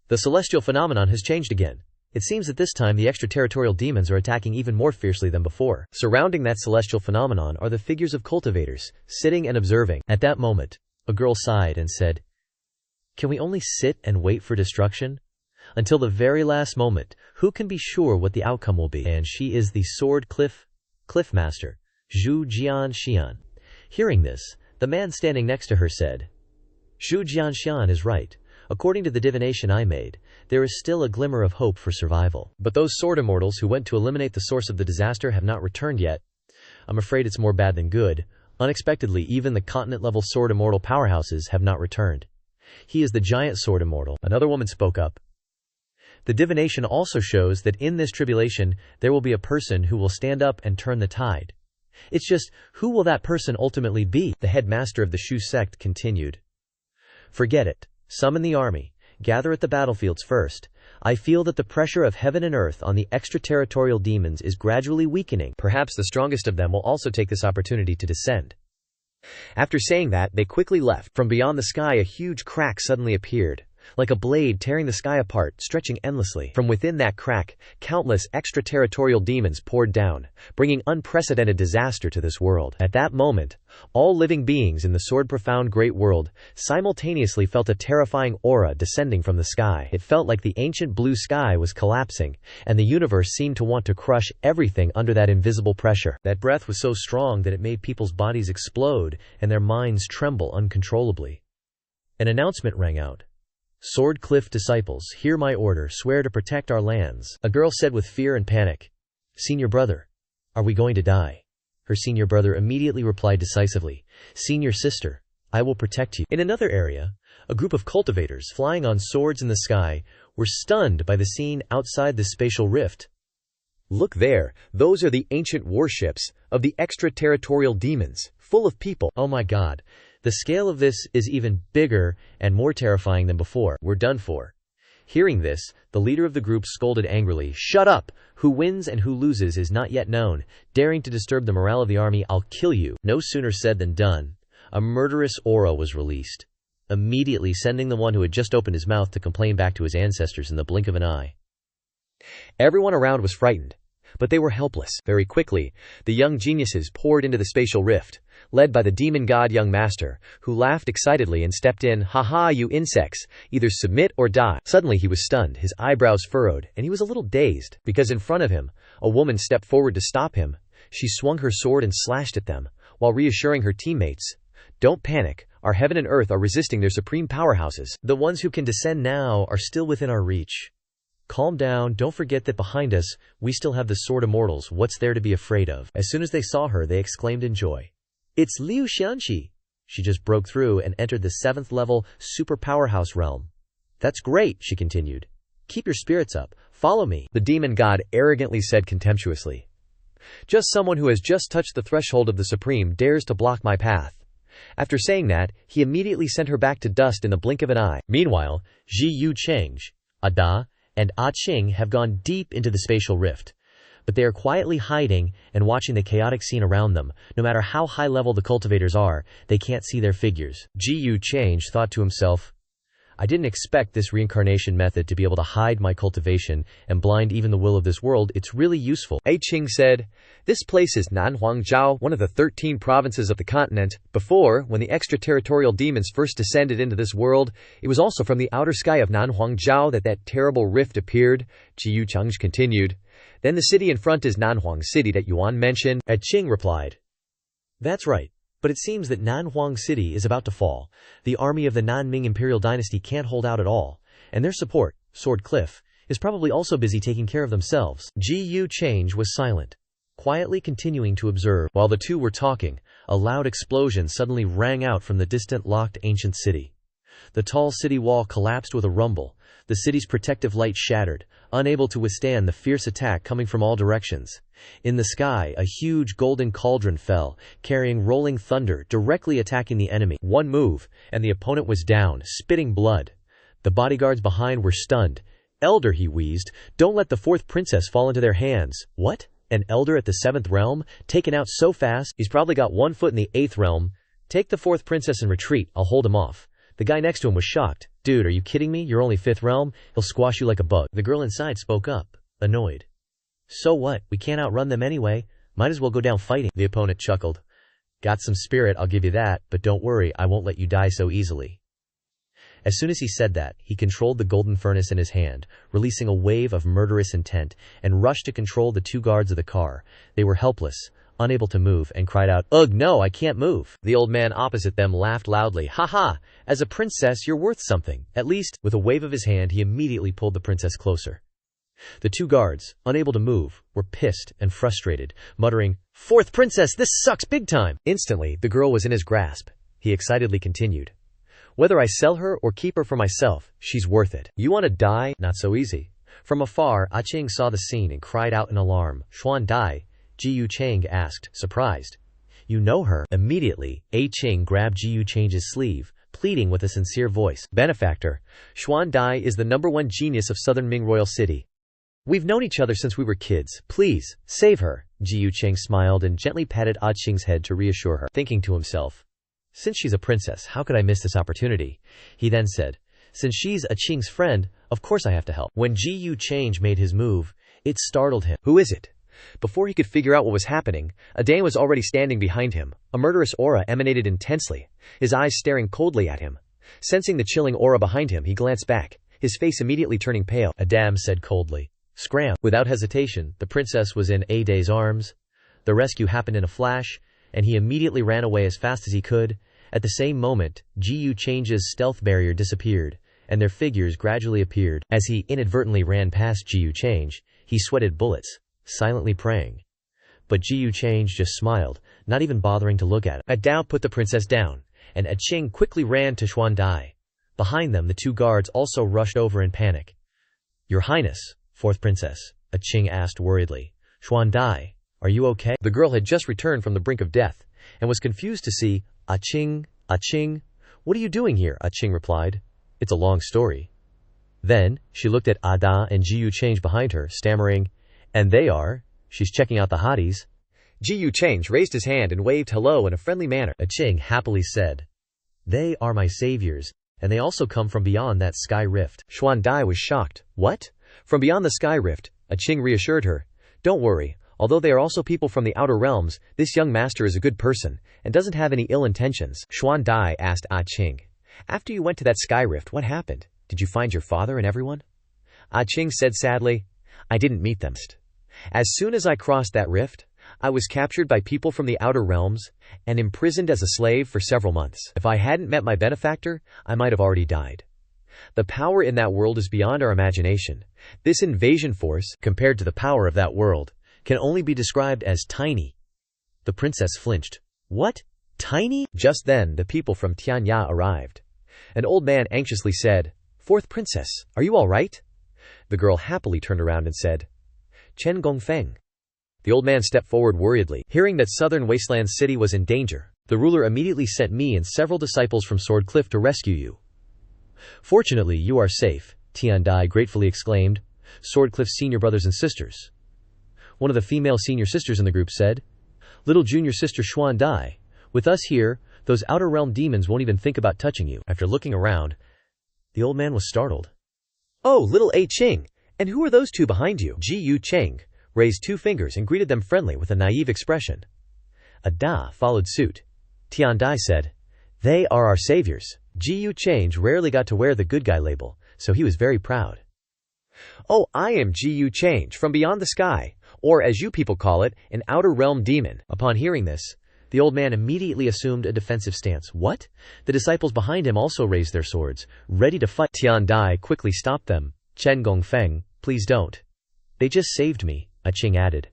The celestial phenomenon has changed again. It seems that this time the extraterritorial demons are attacking even more fiercely than before. Surrounding that celestial phenomenon are the figures of cultivators, sitting and observing. At that moment, a girl sighed and said, Can we only sit and wait for destruction? Until the very last moment, who can be sure what the outcome will be? And she is the sword cliff master, Zhu Jianxian. Hearing this, the man standing next to her said, Zhu Jianxian is right. According to the divination I made, there is still a glimmer of hope for survival. But those sword immortals who went to eliminate the source of the disaster have not returned yet. I'm afraid it's more bad than good. Unexpectedly, even the continent-level sword immortal powerhouses have not returned. He is the giant sword immortal. Another woman spoke up. The divination also shows that in this tribulation, there will be a person who will stand up and turn the tide. It's just, who will that person ultimately be? The headmaster of the Shu sect continued. Forget it. Summon the army. Gather at the battlefields first. I feel that the pressure of heaven and earth on the extraterritorial demons is gradually weakening. Perhaps the strongest of them will also take this opportunity to descend. After saying that, they quickly left. From beyond the sky, a huge crack suddenly appeared, like a blade tearing the sky apart, stretching endlessly. From within that crack, countless extraterritorial demons poured down, bringing unprecedented disaster to this world. At that moment, all living beings in the sword-profound great world simultaneously felt a terrifying aura descending from the sky. It felt like the ancient blue sky was collapsing, and the universe seemed to want to crush everything under that invisible pressure. That breath was so strong that it made people's bodies explode and their minds tremble uncontrollably. An announcement rang out. Sword Cliff disciples, hear my order, swear to protect our lands. A girl said with fear and panic, Senior brother, are we going to die? Her senior brother immediately replied decisively, Senior sister, I will protect you. In another area, a group of cultivators flying on swords in the sky were stunned by the scene outside the spatial rift. Look there, those are the ancient warships of the extraterritorial demons, full of people. Oh my God. The scale of this is even bigger and more terrifying than before. We're done for. Hearing this, the leader of the group scolded angrily, Shut up! Who wins and who loses is not yet known. Daring to disturb the morale of the army, I'll kill you. No sooner said than done. A murderous aura was released, immediately sending the one who had just opened his mouth to complain back to his ancestors in the blink of an eye. Everyone around was frightened, but they were helpless. Very quickly, the young geniuses poured into the spatial rift, led by the demon god young master, who laughed excitedly and stepped in. Haha, you insects, either submit or die. Suddenly he was stunned, his eyebrows furrowed, and he was a little dazed, because in front of him, a woman stepped forward to stop him. She swung her sword and slashed at them, while reassuring her teammates. Don't panic, our heaven and earth are resisting their supreme powerhouses. The ones who can descend now are still within our reach. Calm down, don't forget that behind us, we still have the Sword Immortals. What's there to be afraid of? As soon as they saw her, they exclaimed in joy. It's Liu Xianqi! She just broke through and entered the 7th level super powerhouse realm. That's great, she continued. Keep your spirits up. Follow me. The demon god arrogantly said contemptuously. Just someone who has just touched the threshold of the Supreme dares to block my path. After saying that, he immediately sent her back to dust in the blink of an eye. Meanwhile, Ji Yu Change, Ada, and Qing have gone deep into the spatial rift. But they are quietly hiding and watching the chaotic scene around them. No matter how high level the cultivators are, they can't see their figures. Ji Yu Change thought to himself, I didn't expect this reincarnation method to be able to hide my cultivation and blind even the will of this world. It's really useful. Qing said, this place is Nanhuangzhou, one of the 13 provinces of the continent. Before, when the extraterritorial demons first descended into this world, it was also from the outer sky of Nanhuangzhou that terrible rift appeared. Ji Yu Change continued. Then the city in front is Nanhuang City that Yuan mentioned. Qing replied, That's right. But it seems that Nanhuang City is about to fall. The army of the Nanming Imperial Dynasty can't hold out at all, and their support, Sword Cliff, is probably also busy taking care of themselves. Ji Yu Change was silent, quietly continuing to observe. While the two were talking, a loud explosion suddenly rang out from the distant locked ancient city. The tall city wall collapsed with a rumble. The city's protective light shattered, unable to withstand the fierce attack coming from all directions. In the sky, a huge golden cauldron fell, carrying rolling thunder, directly attacking the enemy. One move, and the opponent was down, spitting blood. The bodyguards behind were stunned. Elder, he wheezed, don't let the 4th princess fall into their hands. What? An elder at the 7th realm? Taken out so fast? He's probably got 1 foot in the 8th realm. Take the 4th princess and retreat, I'll hold him off. The guy next to him was shocked. Dude, are you kidding me? You're only 5th realm? He'll squash you like a bug. The girl inside spoke up, annoyed. So what? We can't outrun them anyway. Might as well go down fighting. The opponent chuckled. Got some spirit, I'll give you that, but don't worry, I won't let you die so easily. As soon as he said that, he controlled the golden furnace in his hand, releasing a wave of murderous intent, and rushed to control the 2 guards of the car. They were helpless, unable to move, and cried out, Ugh, no, I can't move. The old man opposite them laughed loudly. Ha ha! As a princess, you're worth something. At least, with a wave of his hand, he immediately pulled the princess closer. The 2 guards, unable to move, were pissed and frustrated, muttering, 4th princess, this sucks big time! Instantly, the girl was in his grasp. He excitedly continued. Whether I sell her or keep her for myself, she's worth it. You want to die? Not so easy. From afar, Qing saw the scene and cried out in alarm. Xuan Dai? Ji Yu Change asked, surprised. You know her? Immediately, Qing grabbed Ji Yu Change's sleeve, pleading with a sincere voice. Benefactor, Xuan Dai is the #1 genius of Southern Ming Royal City. We've known each other since we were kids. Please, save her. Ji Yu Change smiled and gently patted Qing's head to reassure her, thinking to himself, since she's a princess, how could I miss this opportunity? He then said, since she's Qing's friend, of course I have to help. When Ji Yu Change made his move, it startled him. Who is it? Before he could figure out what was happening, Adain was already standing behind him. A murderous aura emanated intensely, his eyes staring coldly at him. Sensing the chilling aura behind him, he glanced back, his face immediately turning pale. Adam said coldly, Scram. Without hesitation, the princess was in Adai's arms. The rescue happened in a flash, and he immediately ran away as fast as he could. At the same moment, Ji Yu Change's stealth barrier disappeared, and their figures gradually appeared. As he inadvertently ran past Ji Yu Change, he sweated bullets, silently praying. But Ji Yu Change just smiled, not even bothering to look at him. Adao put the princess down, and Qing quickly ran to Xuan Dai. Behind them, the 2 guards also rushed over in panic. Your Highness, 4th princess, Qing asked worriedly. Xuan Dai, are you okay? The girl had just returned from the brink of death, and was confused to see Qing. What are you doing here? Qing replied. It's a long story. Then, she looked at Ada and Ji Yu Change behind her, stammering, and they are? She's checking out the hotties. Ji Yu Change raised his hand and waved hello in a friendly manner. Qing happily said, they are my saviors, and they also come from beyond that sky rift. Xuan Dai was shocked. What? From beyond the sky rift? Qing reassured her. Don't worry. Although they are also people from the outer realms, this young master is a good person, and doesn't have any ill intentions. Xuan Dai asked Qing. After you went to that sky rift, what happened? Did you find your father and everyone? Qing said sadly, I didn't meet them. As soon as I crossed that rift, I was captured by people from the outer realms and imprisoned as a slave for several months. If I hadn't met my benefactor, I might have already died. The power in that world is beyond our imagination. This invasion force, compared to the power of that world, can only be described as tiny. The princess flinched. What? Tiny? Just then, the people from Tianya arrived. An old man anxiously said, "Fourth princess, are you all right?" The girl happily turned around and said, "Chen Gongfeng." The old man stepped forward worriedly. Hearing that Southern Wasteland City was in danger, the ruler immediately sent me and several disciples from Sword Cliff to rescue you. Fortunately, you are safe, Tian Dai gratefully exclaimed. Sword Cliff's senior brothers and sisters. One of the female senior sisters in the group said, "Little junior sister Xuan Dai, with us here, those outer realm demons won't even think about touching you." After looking around, the old man was startled. "Oh, little A Ching, and who are those two behind you?" Ji Yu Cheng raised two fingers and greeted them friendly with a naive expression. A Da followed suit. Tian Dai said, "They are our saviors." Ji Yu Cheng rarely got to wear the good guy label, so he was very proud. "Oh, I am Ji Yu Cheng from beyond the sky, or as you people call it, an outer realm demon." Upon hearing this, the old man immediately assumed a defensive stance. What? The disciples behind him also raised their swords, ready to fight. Tian Dai quickly stopped them. "Chen Gongfeng, please don't. They just saved me," A Ching added.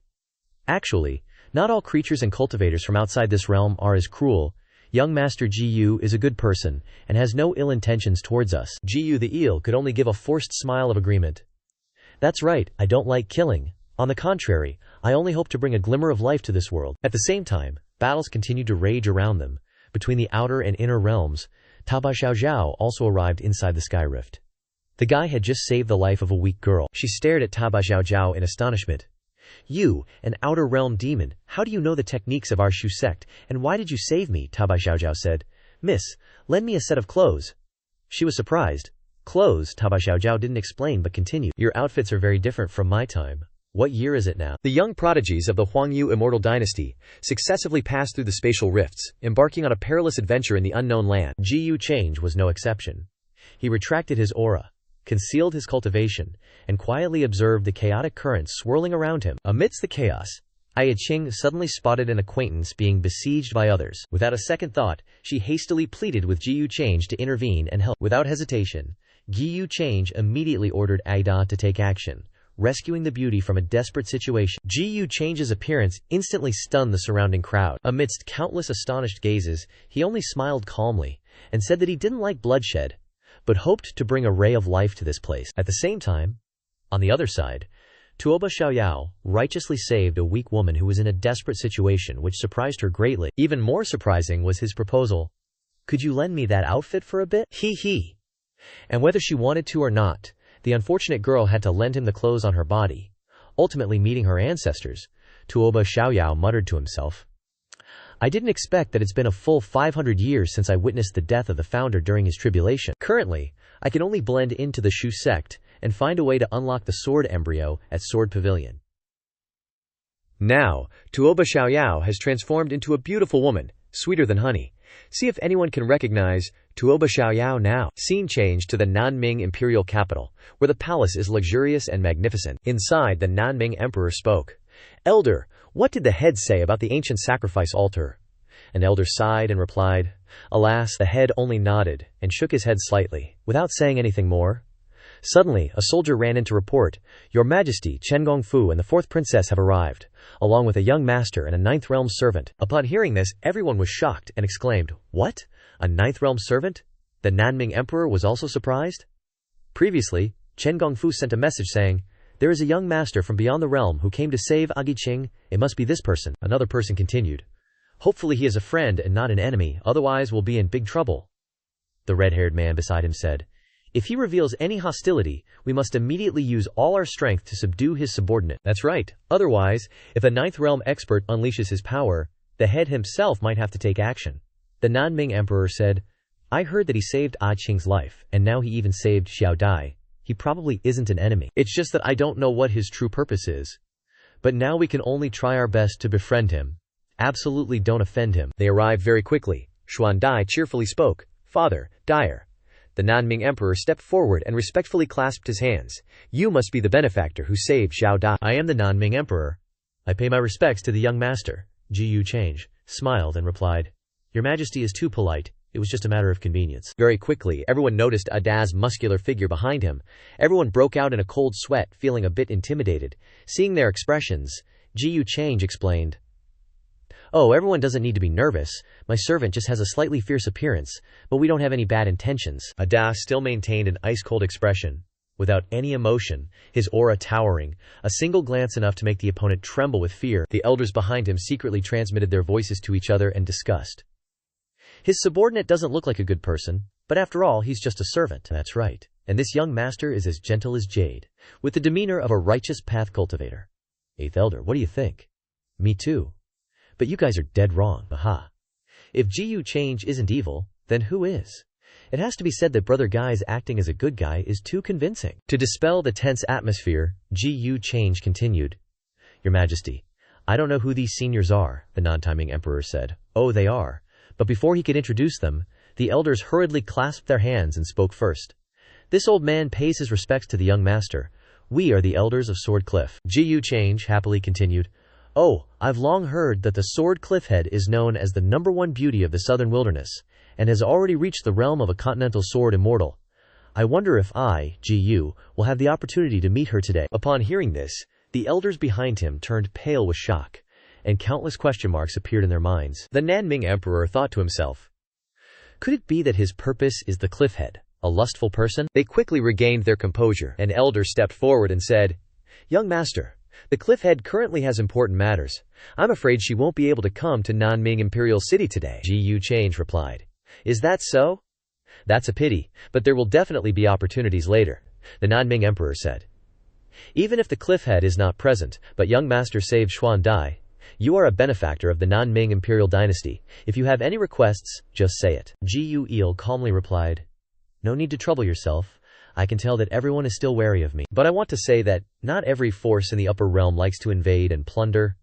"Actually, not all creatures and cultivators from outside this realm are as cruel. Young Master Ji Yu is a good person, and has no ill intentions towards us." Ji Yu the eel could only give a forced smile of agreement. "That's right, I don't like killing. On the contrary, I only hope to bring a glimmer of life to this world." At the same time, battles continued to rage around them. Between the outer and inner realms, Taba Xiaoxiao also arrived inside the sky rift. The guy had just saved the life of a weak girl. She stared at Taba Xiaoxiao in astonishment. "You, an outer realm demon, how do you know the techniques of our Shu sect, and why did you save me?" Taba Xiaoxiao said. "Miss, lend me a set of clothes." She was surprised. "Clothes?" Taba Xiaoxiao didn't explain but continued. "Your outfits are very different from my time. What year is it now?" The young prodigies of the Huangyu Immortal Dynasty successively passed through the spatial rifts, embarking on a perilous adventure in the unknown land. Ji Yu Cheng was no exception. He retracted his aura, concealed his cultivation, and quietly observed the chaotic currents swirling around him. Amidst the chaos, Ai Ching suddenly spotted an acquaintance being besieged by others. Without a second thought, she hastily pleaded with Ji Yu Cheng to intervene and help. Without hesitation, Ji Yu Cheng immediately ordered Aida to take action, rescuing the beauty from a desperate situation. Ji Yu Cheng's appearance instantly stunned the surrounding crowd. Amidst countless astonished gazes, he only smiled calmly, and said that he didn't like bloodshed, but hoped to bring a ray of life to this place. At the same time, on the other side, Tuoba Xiaoyao righteously saved a weak woman who was in a desperate situation, which surprised her greatly. Even more surprising was his proposal. "Could you lend me that outfit for a bit?" He. And whether she wanted to or not, the unfortunate girl had to lend him the clothes on her body. Ultimately meeting her ancestors, Tuoba Xiaoyao muttered to himself, "I didn't expect that it's been a full 500 years since I witnessed the death of the founder during his tribulation. Currently, I can only blend into the Shu sect and find a way to unlock the sword embryo at Sword Pavilion." Now, Tuoba Xiaoyao has transformed into a beautiful woman, sweeter than honey. See if anyone can recognize Tuoba Xiaoyao now. Scene change to the Nanming imperial capital, where the palace is luxurious and magnificent. Inside, the Nanming emperor spoke. "Elder, what did the head say about the ancient sacrifice altar?" An elder sighed and replied. Alas, the head only nodded and shook his head slightly, without saying anything more. Suddenly, a soldier ran in to report, "Your Majesty, Chen Gongfu and the fourth princess have arrived, along with a young master and a ninth realm servant." Upon hearing this, everyone was shocked and exclaimed, "What? A ninth realm servant?" The Nanming emperor was also surprised. Previously, Chen Gongfu sent a message saying, "There is a young master from beyond the realm who came to save Agi Qing. It must be this person." Another person continued, "Hopefully he is a friend and not an enemy, otherwise we'll be in big trouble." The red-haired man beside him said, "If he reveals any hostility, we must immediately use all our strength to subdue his subordinate." That's right. Otherwise, if a ninth realm expert unleashes his power, the head himself might have to take action. The Nanming emperor said, "I heard that he saved Ah Qing's life, and now he even saved Xiao Dai. He probably isn't an enemy. It's just that I don't know what his true purpose is. But now we can only try our best to befriend him. Absolutely don't offend him." They arrived very quickly. Xuan Dai cheerfully spoke, "Father, Dyer." The Nanming emperor stepped forward and respectfully clasped his hands. "You must be the benefactor who saved Xiao Dai." "I am the Nanming emperor," I pay my respects to the young master. Ji Change smiled and replied, Your Majesty is too polite. It was just a matter of convenience. Very quickly, everyone noticed Ada's muscular figure behind him. Everyone broke out in a cold sweat, feeling a bit intimidated. Seeing their expressions, Ji Change explained, Oh, everyone doesn't need to be nervous. My servant just has a slightly fierce appearance, but we don't have any bad intentions. Ada still maintained an ice-cold expression, without any emotion, his aura towering, a single glance enough to make the opponent tremble with fear. The elders behind him secretly transmitted their voices to each other and discussed. His subordinate doesn't look like a good person, but after all, he's just a servant. That's right. And this young master is as gentle as jade, with the demeanor of a righteous path cultivator. Eighth Elder, what do you think? Me too. But you guys are dead wrong. Aha. If Ji Change isn't evil, then who is? It has to be said that Brother Guy's acting as a good guy is too convincing. To dispel the tense atmosphere, Ji Change continued, Your Majesty, I don't know who these seniors are, the non-timing emperor said. Oh, they are. But before he could introduce them, the elders hurriedly clasped their hands and spoke first. This old man pays his respects to the young master. We are the elders of Sword Cliff. Ji Change happily continued, Oh, I've long heard that the Sword Cliff Head is known as the #1 beauty of the southern wilderness, and has already reached the realm of a continental sword immortal. I wonder if I, Ji, will have the opportunity to meet her today. Upon hearing this, the elders behind him turned pale with shock, and countless question marks appeared in their minds. The Nanming Emperor thought to himself, Could it be that his purpose is the Cliff Head, a lustful person? They quickly regained their composure. An elder stepped forward and said, Young master, the Cliff Head currently has important matters. I'm afraid she won't be able to come to Nanming Imperial City today. Ji Change replied, Is that so? That's a pity, but there will definitely be opportunities later, the Nanming Emperor said. Even if the Cliff Head is not present, but young master saved Xuan Dai, you are a benefactor of the Nanming Imperial Dynasty. If you have any requests, just say it. Ji Il calmly replied, No need to trouble yourself. I can tell that everyone is still wary of me. But I want to say that not every force in the upper realm likes to invade and plunder.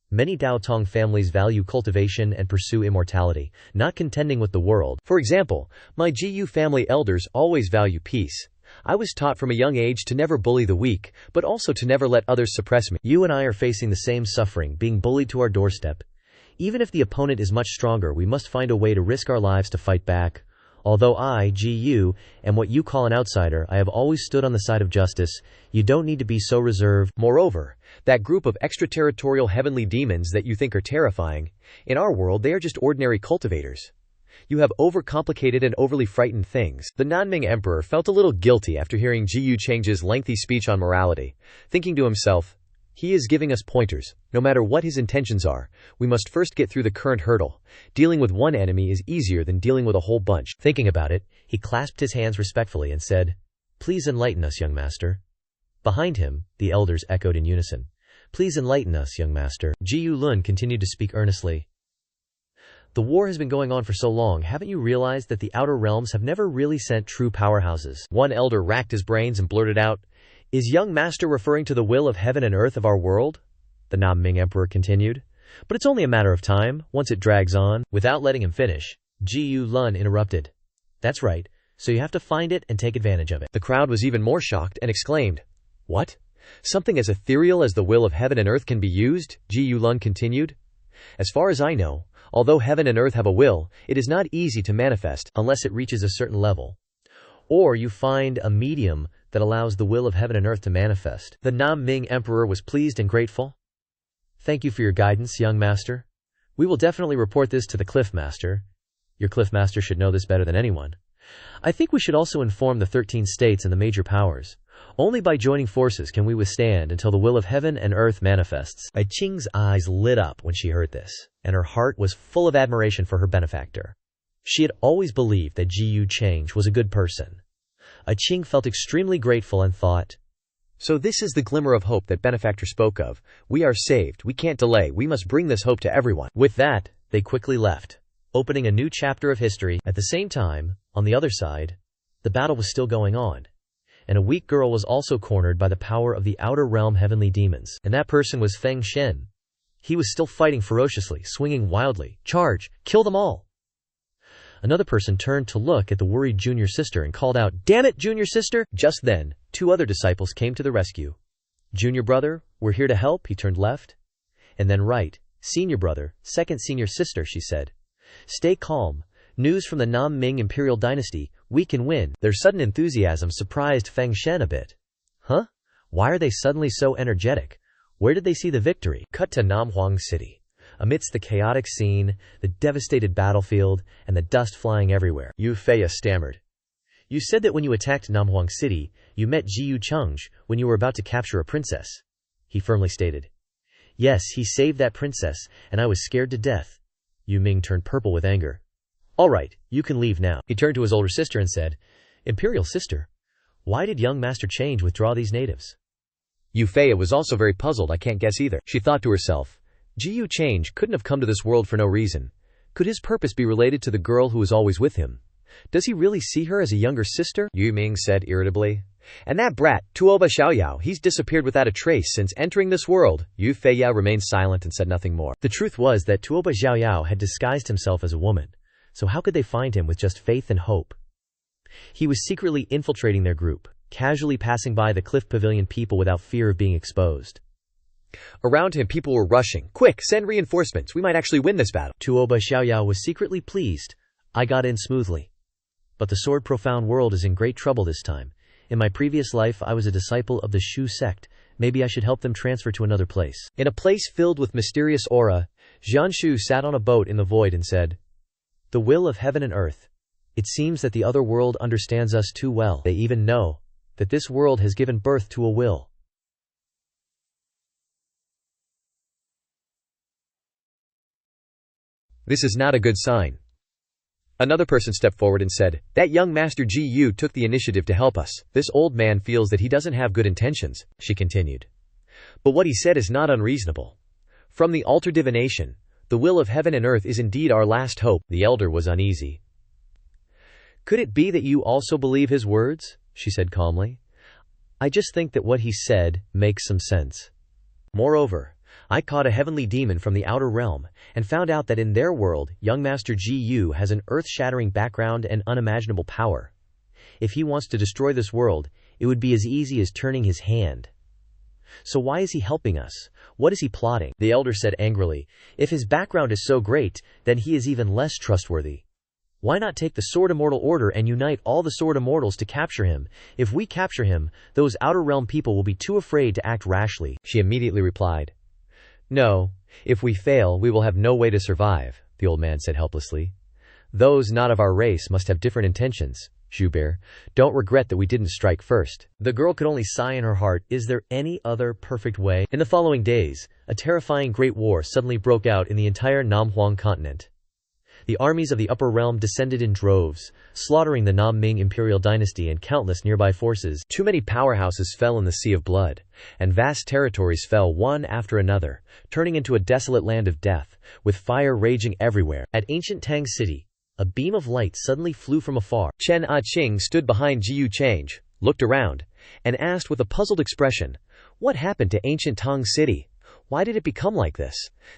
Many Dao Tong families value cultivation and pursue immortality, not contending with the world. For example, my Ji family elders always value peace. I was taught from a young age to never bully the weak, but also to never let others suppress me. You and I are facing the same suffering, being bullied to our doorstep. Even if the opponent is much stronger, we must find a way to risk our lives to fight back. Although I, Ji, am what you call an outsider, I have always stood on the side of justice. You don't need to be so reserved. Moreover, that group of extraterritorial heavenly demons that you think are terrifying, in our world they are just ordinary cultivators. You have overcomplicated and overly frightened things. The Nanming Emperor felt a little guilty after hearing Ji Change's lengthy speech on morality, thinking to himself, He is giving us pointers. No matter what his intentions are, we must first get through the current hurdle. Dealing with one enemy is easier than dealing with a whole bunch. Thinking about it, he clasped his hands respectfully and said, Please enlighten us, young master. Behind him, the elders echoed in unison, Please enlighten us, young master. Ji Lun continued to speak earnestly. The war has been going on for so long, haven't you realized that the outer realms have never really sent true powerhouses? One elder racked his brains and blurted out, Is young master referring to the will of heaven and earth of our world? The Nanming Emperor continued. But it's only a matter of time, once it drags on. Without letting him finish, Ji Lun interrupted. That's right, so you have to find it and take advantage of it. The crowd was even more shocked and exclaimed, What? Something as ethereal as the will of heaven and earth can be used? Ji Lun continued. As far as I know, although heaven and earth have a will, it is not easy to manifest unless it reaches a certain level. Or you find a medium that allows the will of heaven and earth to manifest. The Nanming Emperor was pleased and grateful. Thank you for your guidance, young master. We will definitely report this to the Cliff Master. Your Cliff Master should know this better than anyone. I think we should also inform the 13 states and the major powers. Only by joining forces can we withstand until the will of heaven and earth manifests. I Qing's eyes lit up when she heard this, and her heart was full of admiration for her benefactor. She had always believed that Ji Change was a good person. I Qing felt extremely grateful and thought, So this is the glimmer of hope that benefactor spoke of. We are saved, we can't delay, we must bring this hope to everyone. With that, they quickly left, opening a new chapter of history. At the same time, on the other side, the battle was still going on. And a weak girl was also cornered by the power of the outer realm heavenly demons. And that person was Feng Shen. He was still fighting ferociously, swinging wildly. Charge! Kill them all! Another person turned to look at the worried junior sister and called out, Damn it, junior sister! Just then, 2 other disciples came to the rescue. Junior brother, we're here to help. He turned left. And then right, senior brother, second senior sister, she said. Stay calm. News from the Nam Ming imperial dynasty, we can win. Their sudden enthusiasm surprised Feng Shen a bit. Huh? Why are they suddenly so energetic? Where did they see the victory? Cut to Namhuang City. Amidst the chaotic scene, the devastated battlefield, and the dust flying everywhere, Yu Feiya stammered. You said that when you attacked Namhuang City, you met Jiyu Chengj when you were about to capture a princess. He firmly stated. Yes, he saved that princess, and I was scared to death. Yu Ming turned purple with anger. All right, you can leave now. He turned to his older sister and said, Imperial sister, why did young Master Change withdraw these natives? Yu Feiya was also very puzzled. I can't guess either. She thought to herself, Jiyu Change couldn't have come to this world for no reason. Could his purpose be related to the girl who was always with him? Does he really see her as a younger sister? Yu Ming said irritably. And that brat, Tuoba Xiaoyao, he's disappeared without a trace since entering this world. Yu Feiya remained silent and said nothing more. The truth was that Tuoba Xiaoyao had disguised himself as a woman, so how could they find him with just faith and hope? He was secretly infiltrating their group, casually passing by the Cliff Pavilion people without fear of being exposed. Around him people were rushing. Quick, send reinforcements, we might actually win this battle. Tuoba Xiaoyao was secretly pleased. I got in smoothly. But the Sword Profound world is in great trouble this time. In my previous life I was a disciple of the Shu sect. Maybe I should help them transfer to another place. In a place filled with mysterious aura, Jianshu sat on a boat in the void and said, The will of heaven and earth. It seems that the other world understands us too well. They even know that this world has given birth to a will. This is not a good sign. Another person stepped forward and said, That young Master Ji Yu took the initiative to help us. This old man feels that he doesn't have good intentions, she continued. But what he said is not unreasonable. From the altar divination, the will of heaven and earth is indeed our last hope. The elder was uneasy. Could it be that you also believe his words? She said calmly. I just think that what he said makes some sense. Moreover, I caught a heavenly demon from the outer realm, and found out that in their world, young Master Ji Yu has an earth-shattering background and unimaginable power. If he wants to destroy this world, it would be as easy as turning his hand. So why is he helping us? What is he plotting? The elder said angrily, If his background is so great, then he is even less trustworthy. Why not take the Sword Immortal Order and unite all the Sword Immortals to capture him? If we capture him, those outer realm people will be too afraid to act rashly. She immediately replied. No, if we fail, we will have no way to survive, the old man said helplessly. Those not of our race must have different intentions. Zhubeer, don't regret that we didn't strike first. The girl could only sigh in her heart. Is there any other perfect way? In the following days, a terrifying great war suddenly broke out in the entire Namhuang continent. The armies of the upper realm descended in droves, slaughtering the Nam Ming imperial dynasty and countless nearby forces. Too many powerhouses fell in the sea of blood, and vast territories fell one after another, turning into a desolate land of death, with fire raging everywhere. At ancient Tang City, a beam of light suddenly flew from afar. Chen Ah-ching stood behind Jiyu Change, looked around, and asked with a puzzled expression, What happened to ancient Tang City? Why did it become like this?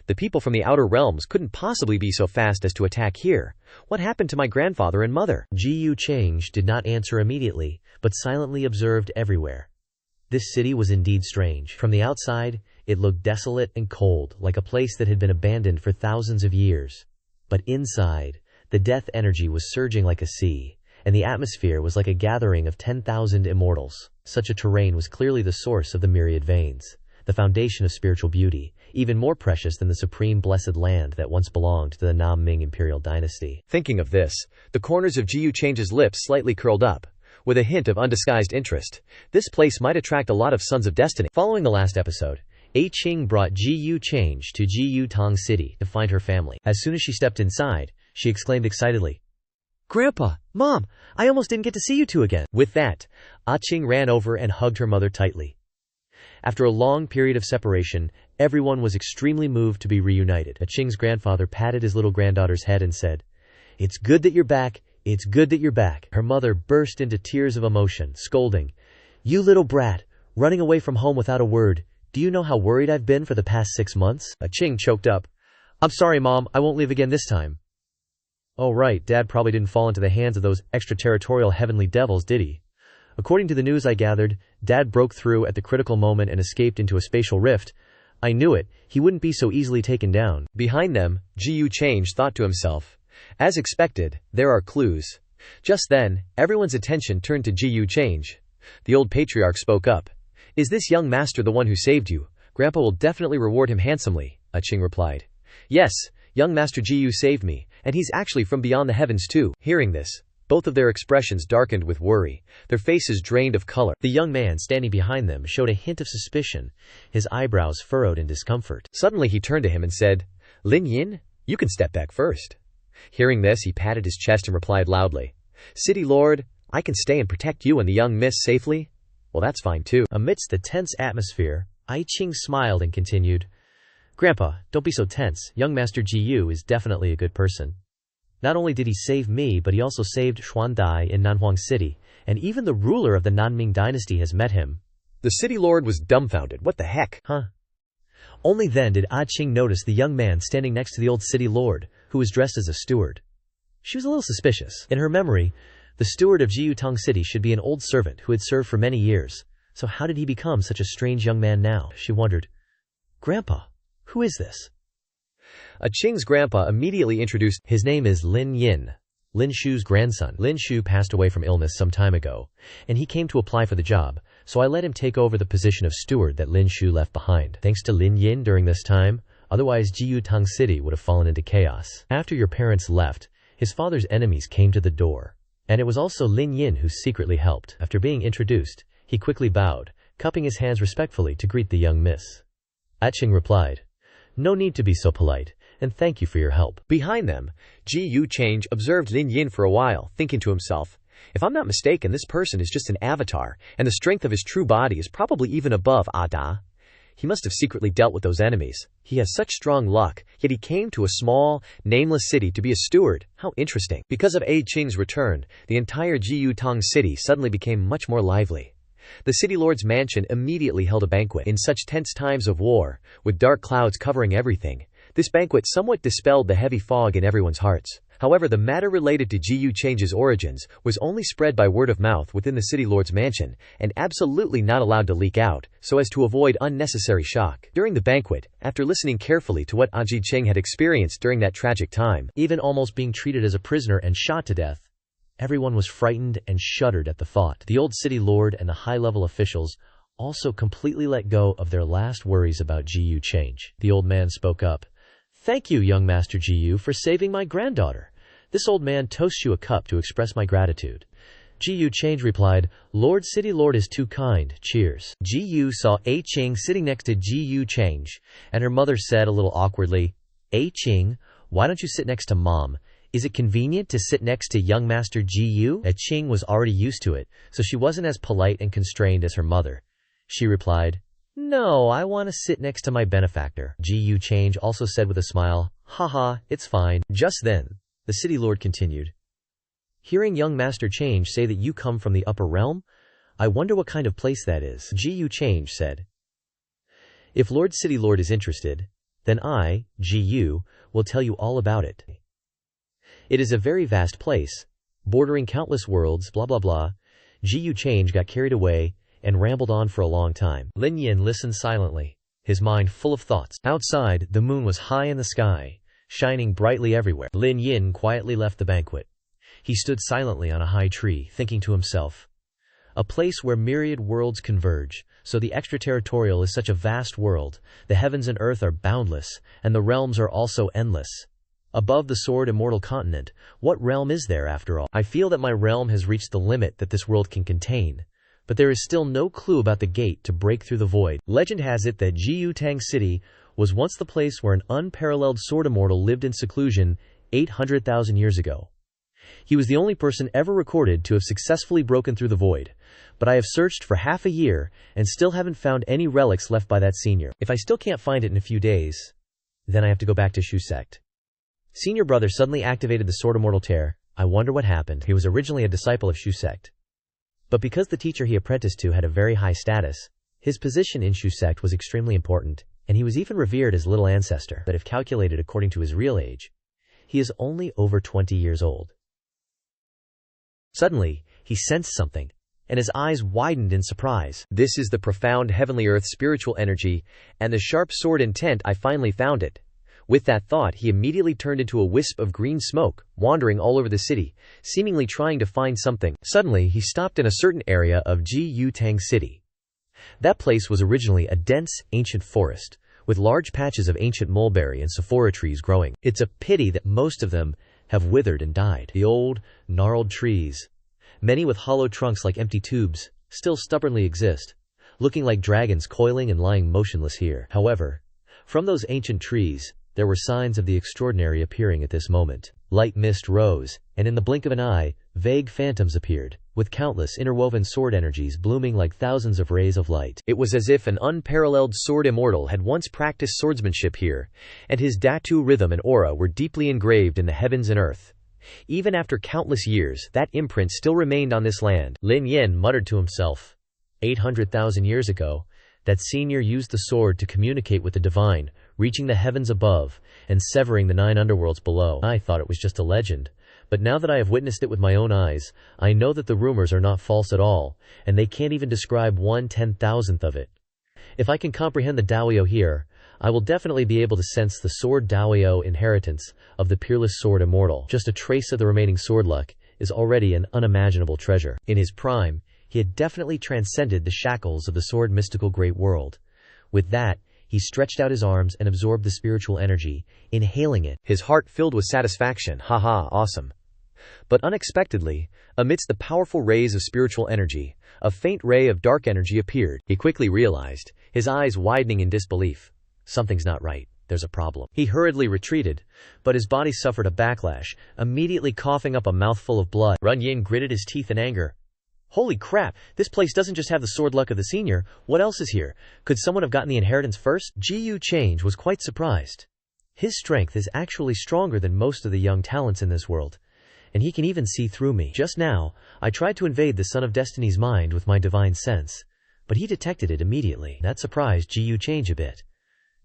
The people from the outer realms couldn't possibly be so fast as to attack here. What happened to my grandfather and mother? Jiyu Change did not answer immediately, but silently observed everywhere. This city was indeed strange. From the outside, it looked desolate and cold, like a place that had been abandoned for thousands of years. But inside, the death energy was surging like a sea, and the atmosphere was like a gathering of 10,000 immortals. Such a terrain was clearly the source of the myriad veins, the foundation of spiritual beauty, even more precious than the supreme blessed land that once belonged to the Nam Ming imperial dynasty. Thinking of this, the corners of Jiyu Change's lips slightly curled up, with a hint of undisguised interest. This place might attract a lot of Sons of Destiny. Following the last episode, Qing brought Jiyu Change to Jiyu Tang City to find her family. As soon as she stepped inside, she exclaimed excitedly, Grandpa, Mom, I almost didn't get to see you two again. With that, Qing ran over and hugged her mother tightly. After a long period of separation, everyone was extremely moved to be reunited. Qing's grandfather patted his little granddaughter's head and said, It's good that you're back. It's good that you're back. Her mother burst into tears of emotion, scolding, You little brat, running away from home without a word. Do you know how worried I've been for the past 6 months? Qing choked up. I'm sorry, Mom, I won't leave again this time. Oh right, Dad probably didn't fall into the hands of those extraterritorial heavenly devils, did he? According to the news I gathered, Dad broke through at the critical moment and escaped into a spatial rift. I knew it, he wouldn't be so easily taken down. Behind them, Ji Change thought to himself. As expected, there are clues. Just then, everyone's attention turned to Ji Change. The old patriarch spoke up. Is this young master the one who saved you? Grandpa will definitely reward him handsomely, Ching replied. Yes, young master Ji saved me, and he's actually from beyond the heavens too. Hearing this, both of their expressions darkened with worry, their faces drained of color. The young man standing behind them showed a hint of suspicion, his eyebrows furrowed in discomfort. Suddenly he turned to him and said, Lin Yin, you can step back first. Hearing this, he patted his chest and replied loudly, City Lord, I can stay and protect you and the young miss safely? Well, that's fine too. Amidst the tense atmosphere, I Ching smiled and continued, Grandpa, don't be so tense. Young Master Ji is definitely a good person. Not only did he save me, but he also saved Xuandai in Nanhuang City, and even the ruler of the Nanming dynasty has met him. The city lord was dumbfounded. What the heck? Huh? Only then did Ah Ching notice the young man standing next to the old city lord, who was dressed as a steward. She was a little suspicious. In her memory, the steward of Jiutang City should be an old servant who had served for many years. So how did he become such a strange young man now? She wondered. Grandpa, who is this? Ching's grandpa immediately introduced. His name is Lin Yin, Lin Shu's grandson. Lin Shu passed away from illness some time ago, and he came to apply for the job, so I let him take over the position of steward that Lin Shu left behind. Thanks to Lin Yin during this time, otherwise Jiutang City would have fallen into chaos. After your parents left, his father's enemies came to the door, and it was also Lin Yin who secretly helped. After being introduced, he quickly bowed, cupping his hands respectfully to greet the young miss. Ching replied, No need to be so polite, and thank you for your help. Behind them, Ji Change observed Lin Yin for a while, thinking to himself, if I'm not mistaken, this person is just an avatar, and the strength of his true body is probably even above Ada. He must have secretly dealt with those enemies. He has such strong luck, yet he came to a small, nameless city to be a steward. How interesting. Because of A Ching's return, the entire Jiutang city suddenly became much more lively. The city lord's mansion immediately held a banquet. In such tense times of war, with dark clouds covering everything, this banquet somewhat dispelled the heavy fog in everyone's hearts. However, the matter related to Ji Change's origins was only spread by word of mouth within the city lord's mansion, and absolutely not allowed to leak out, so as to avoid unnecessary shock. During the banquet, after listening carefully to what Ji Cheng had experienced during that tragic time, even almost being treated as a prisoner and shot to death, everyone was frightened and shuddered at the thought. The old city lord and the high-level officials also completely let go of their last worries about Ji Change. The old man spoke up. Thank you, young Master Ji for saving my granddaughter. This old man toasts you a cup to express my gratitude. Ji Change replied, Lord City Lord is too kind, cheers. Ji saw A Ching sitting next to Ji Change, and her mother said a little awkwardly, A Ching, why don't you sit next to Mom? Is it convenient to sit next to young Master Ji? A Ching was already used to it, so she wasn't as polite and constrained as her mother. She replied, No, I want to sit next to my benefactor. Ji Change also said with a smile, Haha, it's fine. Just then, the city lord continued, Hearing young Master Change say that you come from the upper realm, I wonder what kind of place that is. Ji Change said, If Lord City Lord is interested, then I, Ji, will tell you all about it. It is a very vast place, bordering countless worlds, blah blah blah. Ji Change got carried away and rambled on for a long time. Lin Yin listened silently, his mind full of thoughts. Outside, the moon was high in the sky, shining brightly everywhere. Lin Yin quietly left the banquet. He stood silently on a high tree, thinking to himself, a place where myriad worlds converge, so the extraterritorial is such a vast world, the heavens and earth are boundless, and the realms are also endless. Above the sword immortal continent, what realm is there after all? I feel that my realm has reached the limit that this world can contain, but there is still no clue about the gate to break through the void. Legend has it that Jiutang City was once the place where an unparalleled sword immortal lived in seclusion 800,000 years ago. He was the only person ever recorded to have successfully broken through the void, but I have searched for half a year and still haven't found any relics left by that senior. If I still can't find it in a few days, then I have to go back to Shu sect. Senior brother suddenly activated the sword immortal tear. I wonder what happened. He was originally a disciple of Shu sect, but because the teacher he apprenticed to had a very high status, his position in Shu sect was extremely important, and he was even revered as little ancestor. But if calculated according to his real age, he is only over 20 years old. Suddenly, he sensed something, and his eyes widened in surprise. This is the profound heavenly earth spiritual energy, and the sharp sword intent. I finally found it. With that thought, he immediately turned into a wisp of green smoke, wandering all over the city, seemingly trying to find something. Suddenly, he stopped in a certain area of Jiutang City. That place was originally a dense, ancient forest, with large patches of ancient mulberry and sephora trees growing. It's a pity that most of them have withered and died. The old, gnarled trees, many with hollow trunks like empty tubes, still stubbornly exist, looking like dragons coiling and lying motionless here. However, from those ancient trees, there were signs of the extraordinary appearing at this moment. Light mist rose, and in the blink of an eye, vague phantoms appeared, with countless interwoven sword energies blooming like thousands of rays of light. It was as if an unparalleled sword immortal had once practiced swordsmanship here, and his Datu rhythm and aura were deeply engraved in the heavens and earth. Even after countless years, that imprint still remained on this land. Lin Yin muttered to himself. 800,000 years ago, that senior used the sword to communicate with the divine, reaching the heavens above and severing the 9 underworlds below. I thought it was just a legend, but now that I have witnessed it with my own eyes, I know that the rumors are not false at all, and they can't even describe 1/10,000th of it. If I can comprehend the Daoyo here, I will definitely be able to sense the sword Daoyo inheritance of the peerless sword immortal. Just a trace of the remaining sword luck is already an unimaginable treasure. In his prime, he had definitely transcended the shackles of the sword mystical great world. With that, he stretched out his arms and absorbed the spiritual energy, inhaling it, his heart filled with satisfaction. Haha, awesome. But unexpectedly, amidst the powerful rays of spiritual energy, a faint ray of dark energy appeared. He quickly realized, his eyes widening in disbelief. Something's not right. There's a problem. He hurriedly retreated, but his body suffered a backlash, immediately coughing up a mouthful of blood. Run Yin gritted his teeth in anger. Holy crap, this place doesn't just have the sword luck of the senior, what else is here? Could someone have gotten the inheritance first? Jiu Change was quite surprised. His strength is actually stronger than most of the young talents in this world, and he can even see through me. Just now, I tried to invade the Son of Destiny's mind with my divine sense, but he detected it immediately. That surprised Jiu Change a bit.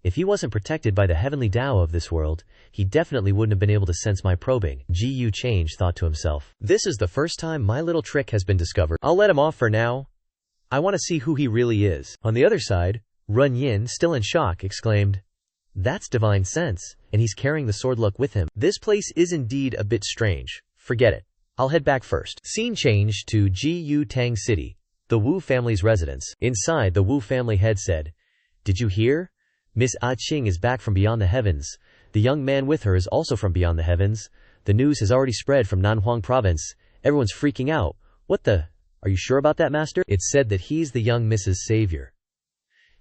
If he wasn't protected by the heavenly Tao of this world, he definitely wouldn't have been able to sense my probing. Jiu Change thought to himself. This is the first time my little trick has been discovered. I'll let him off for now. I want to see who he really is. On the other side, Run Yin, still in shock, exclaimed, That's divine sense, and he's carrying the sword luck with him. This place is indeed a bit strange. Forget it. I'll head back first. Scene changed to Jiutang City, the Wu family's residence. Inside, the Wu family head said, Did you hear? Miss Ah Ching is back from beyond the heavens. The young man with her is also from beyond the heavens. The news has already spread from Nanhuang province. Everyone's freaking out. What the? Are you sure about that, master? It's said that he's the young Mrs. Savior.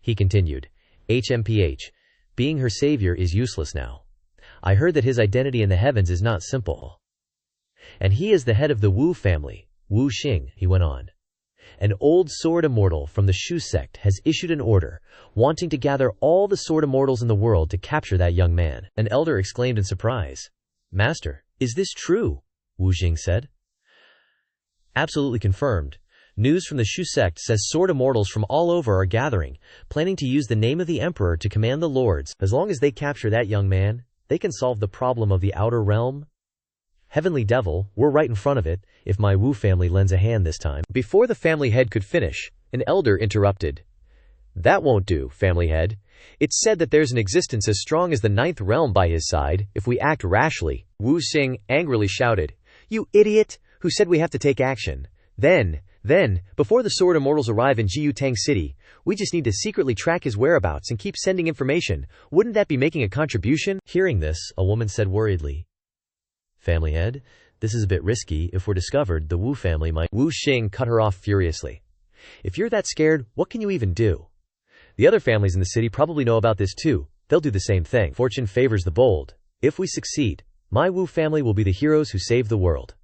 He continued. HMPH. Being her savior is useless now. I heard that his identity in the heavens is not simple. And he is the head of the Wu family, Wu Xing, he went on. An old sword immortal from the Shu sect has issued an order, wanting to gather all the sword immortals in the world to capture that young man. An elder exclaimed in surprise. Master, is this true? Wu Xing said. Absolutely confirmed. News from the Shu sect says sword immortals from all over are gathering, planning to use the name of the emperor to command the lords. As long as they capture that young man, they can solve the problem of the outer realm. Heavenly Devil, we're right in front of it, if my Wu family lends a hand this time. Before the family head could finish, an elder interrupted. That won't do, family head. It's said that there's an existence as strong as the 9th realm by his side, if we act rashly. Wu Xing angrily shouted. You idiot! Who said we have to take action? Then, before the sword immortals arrive in Jiutang City, we just need to secretly track his whereabouts and keep sending information. Wouldn't that be making a contribution? Hearing this, a woman said worriedly. Family head, this is a bit risky. If we're discovered, the Wu family might— Wu Xing cut her off furiously. If you're that scared, what can you even do? The other families in the city probably know about this too. They'll do the same thing. Fortune favors the bold. If we succeed, my Wu family will be the heroes who save the world.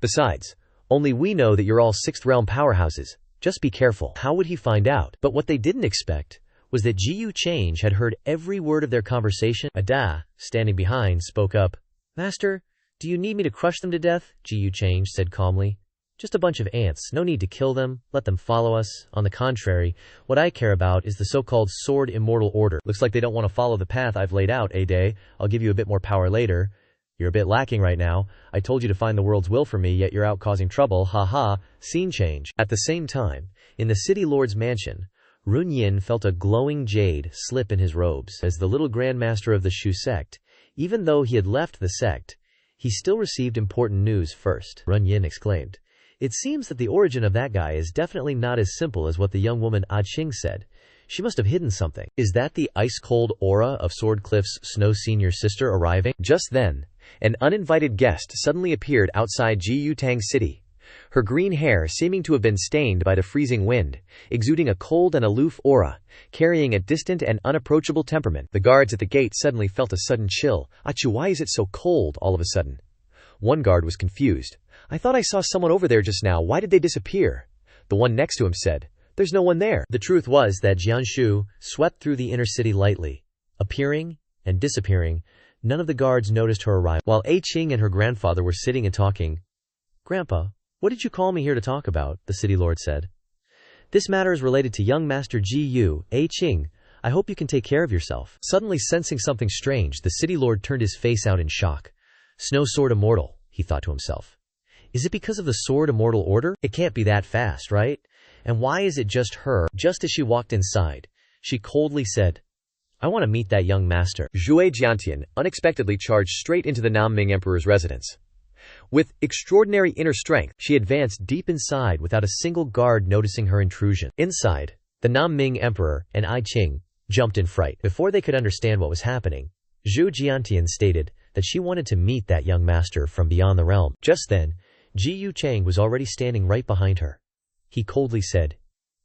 Besides, only we know that you're all 6th realm powerhouses. Just be careful. How would he find out? But what they didn't expect was that Jiu Change had heard every word of their conversation. Ada, standing behind, spoke up. Master, do you need me to crush them to death? Jiu Change said calmly. Just a bunch of ants. No need to kill them. Let them follow us. On the contrary, what I care about is the so-called Sword Immortal Order. Looks like they don't want to follow the path I've laid out, Day. I'll give you a bit more power later. You're a bit lacking right now. I told you to find the world's will for me, yet you're out causing trouble, haha. Scene change. At the same time, in the city lord's mansion, Run Yin felt a glowing jade slip in his robes. As the little grandmaster of the Shu sect, even though he had left the sect, he still received important news first. Run Yin exclaimed. It seems that the origin of that guy is definitely not as simple as what the young woman Ah Ching said. She must have hidden something. Is that the ice-cold aura of Swordcliffe's Snow Senior sister arriving? Just then, an uninvited guest suddenly appeared outside Ji Yutang's city, her green hair seeming to have been stained by the freezing wind, exuding a cold and aloof aura, carrying a distant and unapproachable temperament. The guards at the gate suddenly felt a sudden chill. Achu, why is it so cold all of a sudden? One guard was confused. I thought I saw someone over there just now. Why did they disappear? The one next to him said, there's no one there. The truth was that Jianshu swept through the inner city lightly, appearing and disappearing. None of the guards noticed her arrival. While A Qing and her grandfather were sitting and talking, Grandpa, what did you call me here to talk about? The city lord said. This matter is related to young master Ji Yu, A Qing. I hope you can take care of yourself. Suddenly sensing something strange, the city lord turned his face out in shock. Snow Sword Immortal, he thought to himself. Is it because of the Sword Immortal Order? It can't be that fast, right? And why is it just her? Just as she walked inside, she coldly said, I want to meet that young master. Zhui Jiantian unexpectedly charged straight into the Nanming Emperor's residence. With extraordinary inner strength, she advanced deep inside without a single guard noticing her intrusion. Inside, the Nanming Emperor and I Qing jumped in fright. Before they could understand what was happening, Zhu Jiantian stated that she wanted to meet that young master from beyond the realm. Just then, Ji Yu Chang was already standing right behind her. He coldly said,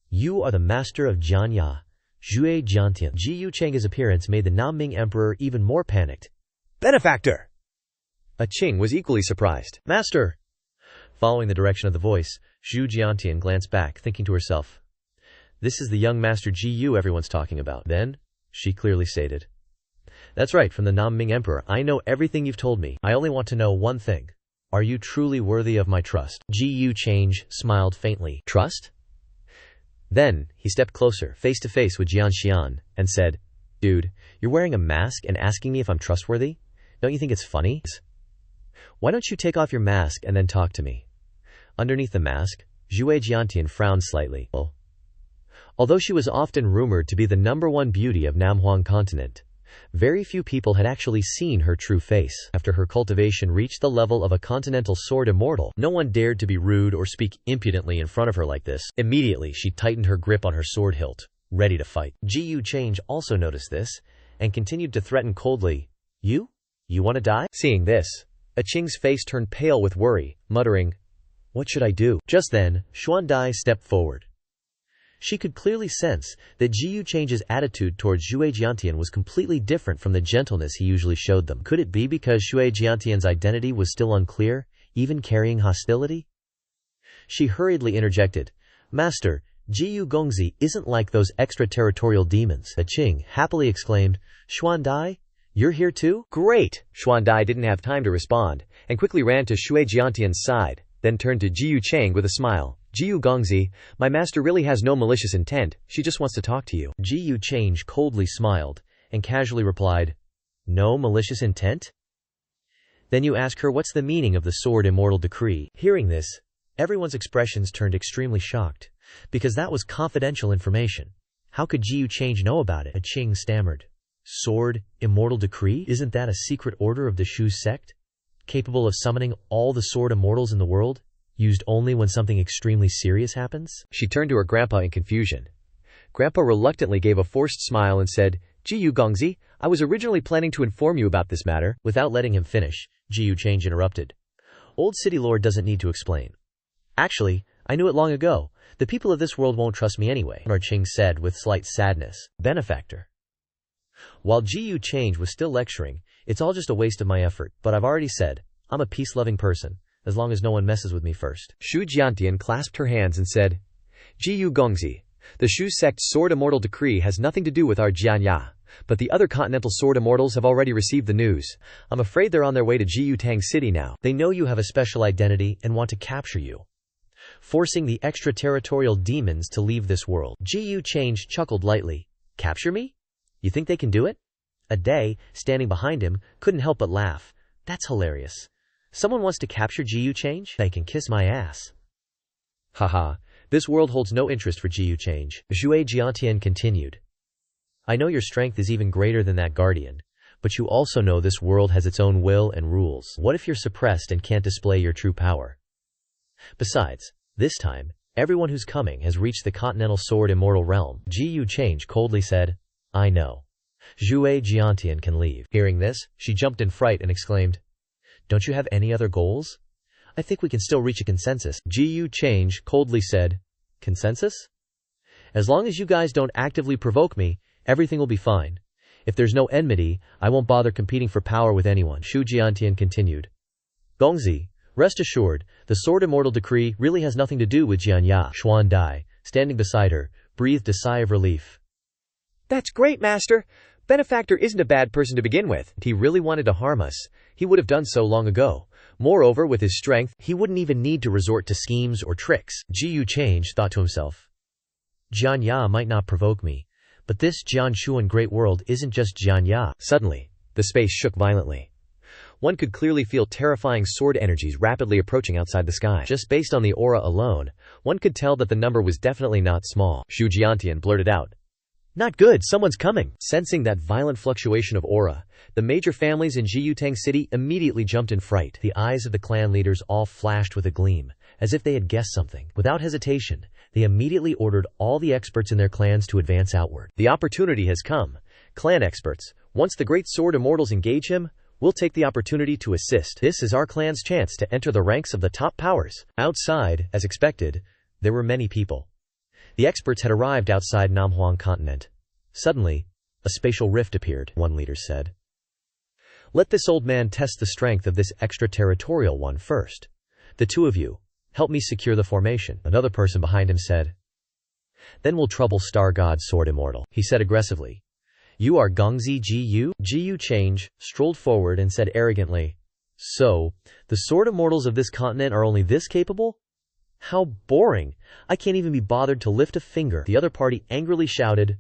You are the master of Jianya, Zhui Jiantian. Ji Yu Chang's appearance made the Nanming Emperor even more panicked. Benefactor! A Qing was equally surprised. Master! Following the direction of the voice, Zhu Jiantian glanced back, thinking to herself, This is the young master Ji Yu everyone's talking about. Then, she clearly stated, That's right, from the Nanming Emperor. I know everything you've told me. I only want to know one thing. Are you truly worthy of my trust? Ji Yu Change smiled faintly. Trust? Then, he stepped closer, face to face with Jian Xian, and said, Dude, you're wearing a mask and asking me if I'm trustworthy? Don't you think it's funny? Why don't you take off your mask and then talk to me? Underneath the mask, Zhui Jiantian frowned slightly. Although she was often rumored to be the #1 beauty of Namhuang continent, very few people had actually seen her true face. After her cultivation reached the level of a continental sword immortal, no one dared to be rude or speak impudently in front of her like this. Immediately, she tightened her grip on her sword hilt, ready to fight. Ji Yu Change also noticed this, and continued to threaten coldly, You want to die? Seeing this, A Qing's face turned pale with worry, muttering, What should I do? Just then, Xuan Dai stepped forward. She could clearly sense that Ji Yu Change's attitude towards Zhui Jiantian was completely different from the gentleness he usually showed them. Could it be because Zhui Jiantian's identity was still unclear, even carrying hostility? She hurriedly interjected, Master, Ji Yu Gongzi isn't like those extraterritorial demons. A Qing happily exclaimed, Xuan Dai, you're here too? Great! Xuan Dai didn't have time to respond, and quickly ran to Zhui Jiantian's side, then turned to Ji Yu Chang with a smile. Ji Yu Gongzi, my master really has no malicious intent, she just wants to talk to you. Ji Yu Change coldly smiled, and casually replied, No malicious intent? Then you ask her what's the meaning of the Sword Immortal Decree. Hearing this, everyone's expressions turned extremely shocked, because that was confidential information. How could Ji Yu Change know about it? A Qing stammered. Sword Immortal Decree? Isn't that a secret order of the Shu sect? Capable of summoning all the sword immortals in the world? Used only when something extremely serious happens? She turned to her grandpa in confusion. Grandpa reluctantly gave a forced smile and said, Ji Yu Gongzi, I was originally planning to inform you about this matter. Without letting him finish, Ji Yu Change interrupted. Old City Lord doesn't need to explain. Actually, I knew it long ago. The people of this world won't trust me anyway, Mar Qing said with slight sadness. Benefactor. While Ji Yu Change was still lecturing, it's all just a waste of my effort, but I've already said, I'm a peace-loving person, as long as no one messes with me first. Zhu Jiantian clasped her hands and said, Ji Yu Gongzi, the Shu sect's Sword Immortal Decree has nothing to do with our Jianya, but the other continental sword immortals have already received the news. I'm afraid they're on their way to Ji Yu Tang City now. They know you have a special identity and want to capture you, forcing the extraterritorial demons to leave this world. Ji Yu Change chuckled lightly. Capture me? You think they can do it? A Day, standing behind him, couldn't help but laugh. That's hilarious. Someone wants to capture Jiyu Change? They can kiss my ass. Haha, this world holds no interest for Jiyu Change. Zhue Jiantian continued. I know your strength is even greater than that guardian, but you also know this world has its own will and rules. What if you're suppressed and can't display your true power? Besides, this time, everyone who's coming has reached the Continental Sword Immortal Realm. Jiyu Change coldly said, I know. Zhue Jiantian can leave. Hearing this, she jumped in fright and exclaimed, Don't you have any other goals? I think we can still reach a consensus. Jiyu Change coldly said, Consensus? As long as you guys don't actively provoke me, everything will be fine. If there's no enmity, I won't bother competing for power with anyone. Shu Jiantian continued. Gongzi, rest assured, the Sword Immortal Decree really has nothing to do with Jianya. Xuan Dai, standing beside her, breathed a sigh of relief. That's great, Master. Benefactor isn't a bad person to begin with. If he really wanted to harm us, he would have done so long ago. Moreover, with his strength, he wouldn't even need to resort to schemes or tricks. Jiyu Change thought to himself. Jianya might not provoke me, but this Jianshuan Great World isn't just Jianya. Suddenly, the space shook violently. One could clearly feel terrifying sword energies rapidly approaching outside the sky. Just based on the aura alone, one could tell that the number was definitely not small. Shu Jiantian blurted out. Not good, someone's coming. Sensing that violent fluctuation of aura, the major families in Jiyutang City immediately jumped in fright. The eyes of the clan leaders all flashed with a gleam, as if they had guessed something. Without hesitation, they immediately ordered all the experts in their clans to advance outward. The opportunity has come. Clan experts, once the great sword immortals engage him, we'll take the opportunity to assist. This is our clan's chance to enter the ranks of the top powers. Outside, as expected, there were many people. The experts had arrived outside Namhuang continent. Suddenly, a spatial rift appeared, one leader said. Let this old man test the strength of this extraterritorial one first. The two of you, help me secure the formation. Another person behind him said. Then we'll trouble Star God Sword Immortal, he said aggressively. You are Gongzi Jiyu? Jiyu Change strolled forward and said arrogantly. So, the Sword Immortals of this continent are only this capable? How boring! I can't even be bothered to lift a finger. The other party angrily shouted,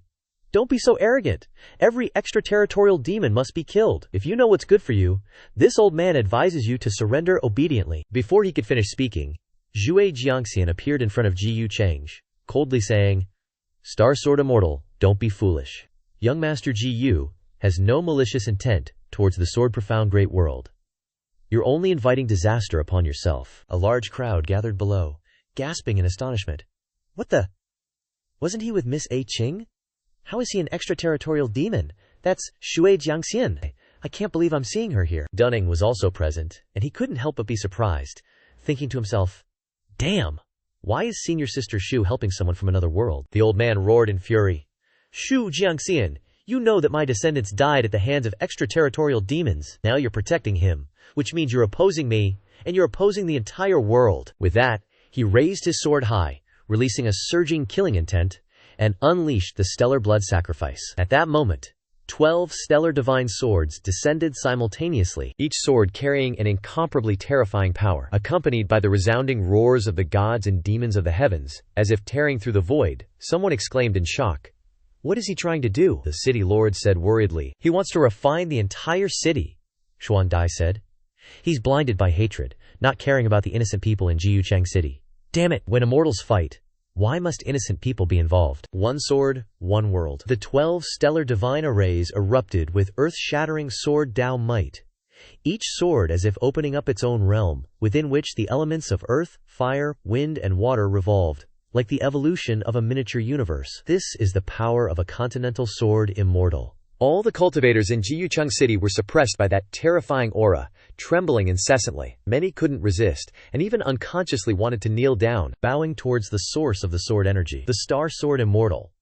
Don't be so arrogant! Every extraterritorial demon must be killed. If you know what's good for you, this old man advises you to surrender obediently. Before he could finish speaking, Zhue Jiangxian appeared in front of Jiyu Change, coldly saying, Star Sword Immortal, don't be foolish. Young Master Jiyu has no malicious intent towards the Sword Profound Great World. You're only inviting disaster upon yourself. A large crowd gathered below, gasping in astonishment. What the? Wasn't he with Miss A. Qing? How is he an extraterritorial demon? That's Shui Jiangxian. I can't believe I'm seeing her here. Dunning was also present, and he couldn't help but be surprised, thinking to himself, Damn! Why is Senior Sister Shu helping someone from another world? The old man roared in fury. Shu Jiangxian, you know that my descendants died at the hands of extraterritorial demons. Now you're protecting him, which means you're opposing me, and you're opposing the entire world. With that, he raised his sword high, releasing a surging killing intent, and unleashed the stellar blood sacrifice. At that moment, 12 stellar divine swords descended simultaneously, each sword carrying an incomparably terrifying power, accompanied by the resounding roars of the gods and demons of the heavens. As if tearing through the void, someone exclaimed in shock, What is he trying to do? The city lord said worriedly. He wants to refine the entire city, Xuan Dai said. He's blinded by hatred, not caring about the innocent people in Jiuchang City. Damn it, when immortals fight, why must innocent people be involved? One sword, one world. The 12 stellar divine arrays erupted with earth-shattering sword Dao might, each sword as if opening up its own realm, within which the elements of earth, fire, wind, and water revolved, like the evolution of a miniature universe. This is the power of a continental sword immortal. All the cultivators in Jiucheng City were suppressed by that terrifying aura, trembling incessantly. Many couldn't resist, and even unconsciously wanted to kneel down, bowing towards the source of the sword energy. The Star Sword Immortal,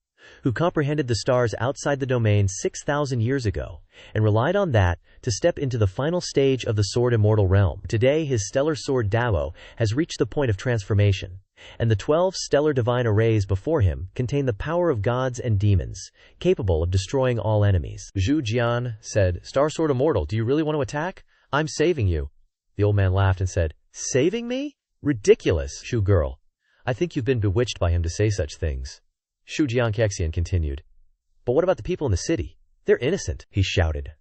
who comprehended the stars outside the domain 6,000 years ago, and relied on that to step into the final stage of the Sword Immortal realm. Today his stellar sword Dao has reached the point of transformation, and the 12 stellar divine arrays before him contain the power of gods and demons, capable of destroying all enemies. Zhu Jian said, Star Sword Immortal, do you really want to attack? I'm saving you. The old man laughed and said, Saving me? Ridiculous, Shu girl. I think you've been bewitched by him to say such things. Shu Jiankexian continued. But what about the people in the city? They're innocent, he shouted.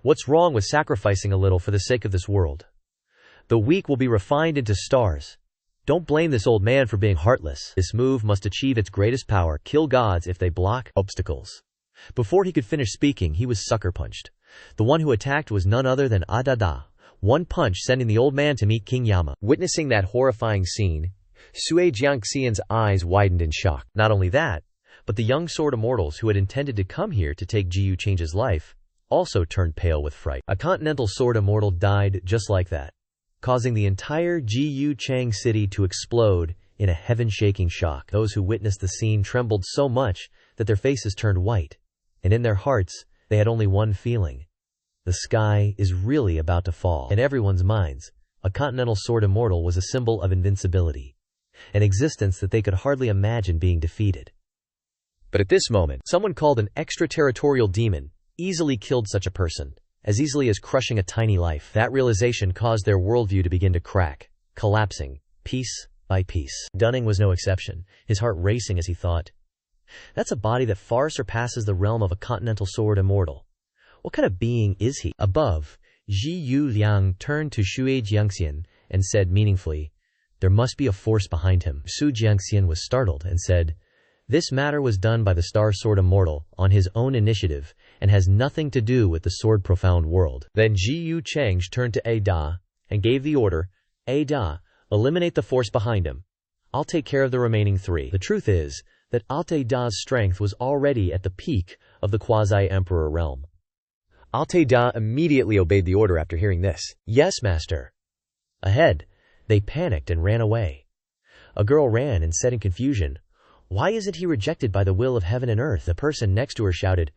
What's wrong with sacrificing a little for the sake of this world? The weak will be refined into stars. Don't blame this old man for being heartless. This move must achieve its greatest power, kill gods if they block obstacles. Before he could finish speaking, he was sucker punched. The one who attacked was none other than Adada, one punch sending the old man to meet King Yama. Witnessing that horrifying scene, Sui Jiangxian's eyes widened in shock. Not only that, but the young sword immortals who had intended to come here to take Ji Yuchang's life also turned pale with fright. A continental sword immortal died just like that, causing the entire Ji Yuchang city to explode in a heaven-shaking shock. Those who witnessed the scene trembled so much that their faces turned white, and in their hearts they had only one feeling: the sky is really about to fall. In everyone's minds, a continental sword immortal was a symbol of invincibility, an existence that they could hardly imagine being defeated. But at this moment, someone called an extraterritorial demon easily killed such a person, as easily as crushing a tiny life. That realization caused their worldview to begin to crack, collapsing, piece by piece. Dunning was no exception, his heart racing as he thought, that's a body that far surpasses the realm of a continental sword immortal. What kind of being is he? Above, Ji Yu Liang turned to Shui Jiangxian and said meaningfully, there must be a force behind him. Su Jiangxian was startled and said, this matter was done by the Star Sword Immortal on his own initiative and has nothing to do with the Sword Profound world. Then Ji Yuchang turned to Ada and gave the order, Ada, eliminate the force behind him. I'll take care of the remaining three. The truth is that Alteda's strength was already at the peak of the quasi-emperor realm. Alteda immediately obeyed the order after hearing this. Yes, master. Ahead, they panicked and ran away. A girl ran and said in confusion, why isn't he rejected by the will of heaven and earth? The person next to her shouted,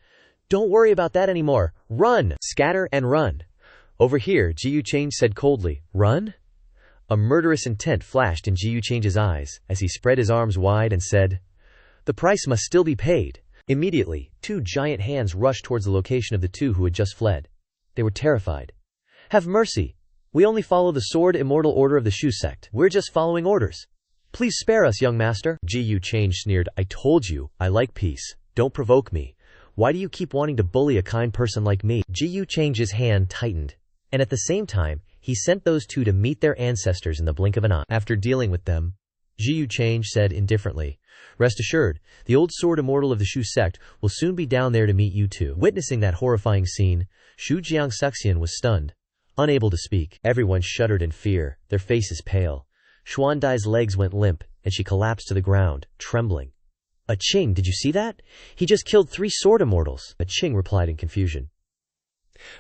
don't worry about that anymore. Run! Scatter and run. Over here, Ji Yuchang said coldly, run? A murderous intent flashed in Ji Yuchang's eyes as he spread his arms wide and said, the price must still be paid. Immediately, two giant hands rushed towards the location of the two who had just fled. They were terrified. Have mercy. We only follow the sword immortal order of the Shu sect. We're just following orders. Please spare us, young master. Ji Yuchang sneered, I told you, I like peace. Don't provoke me. Why do you keep wanting to bully a kind person like me? Ji Yuchang's hand tightened, and at the same time, he sent those two to meet their ancestors in the blink of an eye. After dealing with them, Ji Yuchang said indifferently, rest assured, the old sword immortal of the Shu sect will soon be down there to meet you two. Witnessing that horrifying scene, Shu Jiangxian was stunned, unable to speak. Everyone shuddered in fear, their faces pale. Xuandai's legs went limp, and she collapsed to the ground, trembling. Qing, did you see that? He just killed 3 sword immortals. Qing replied in confusion.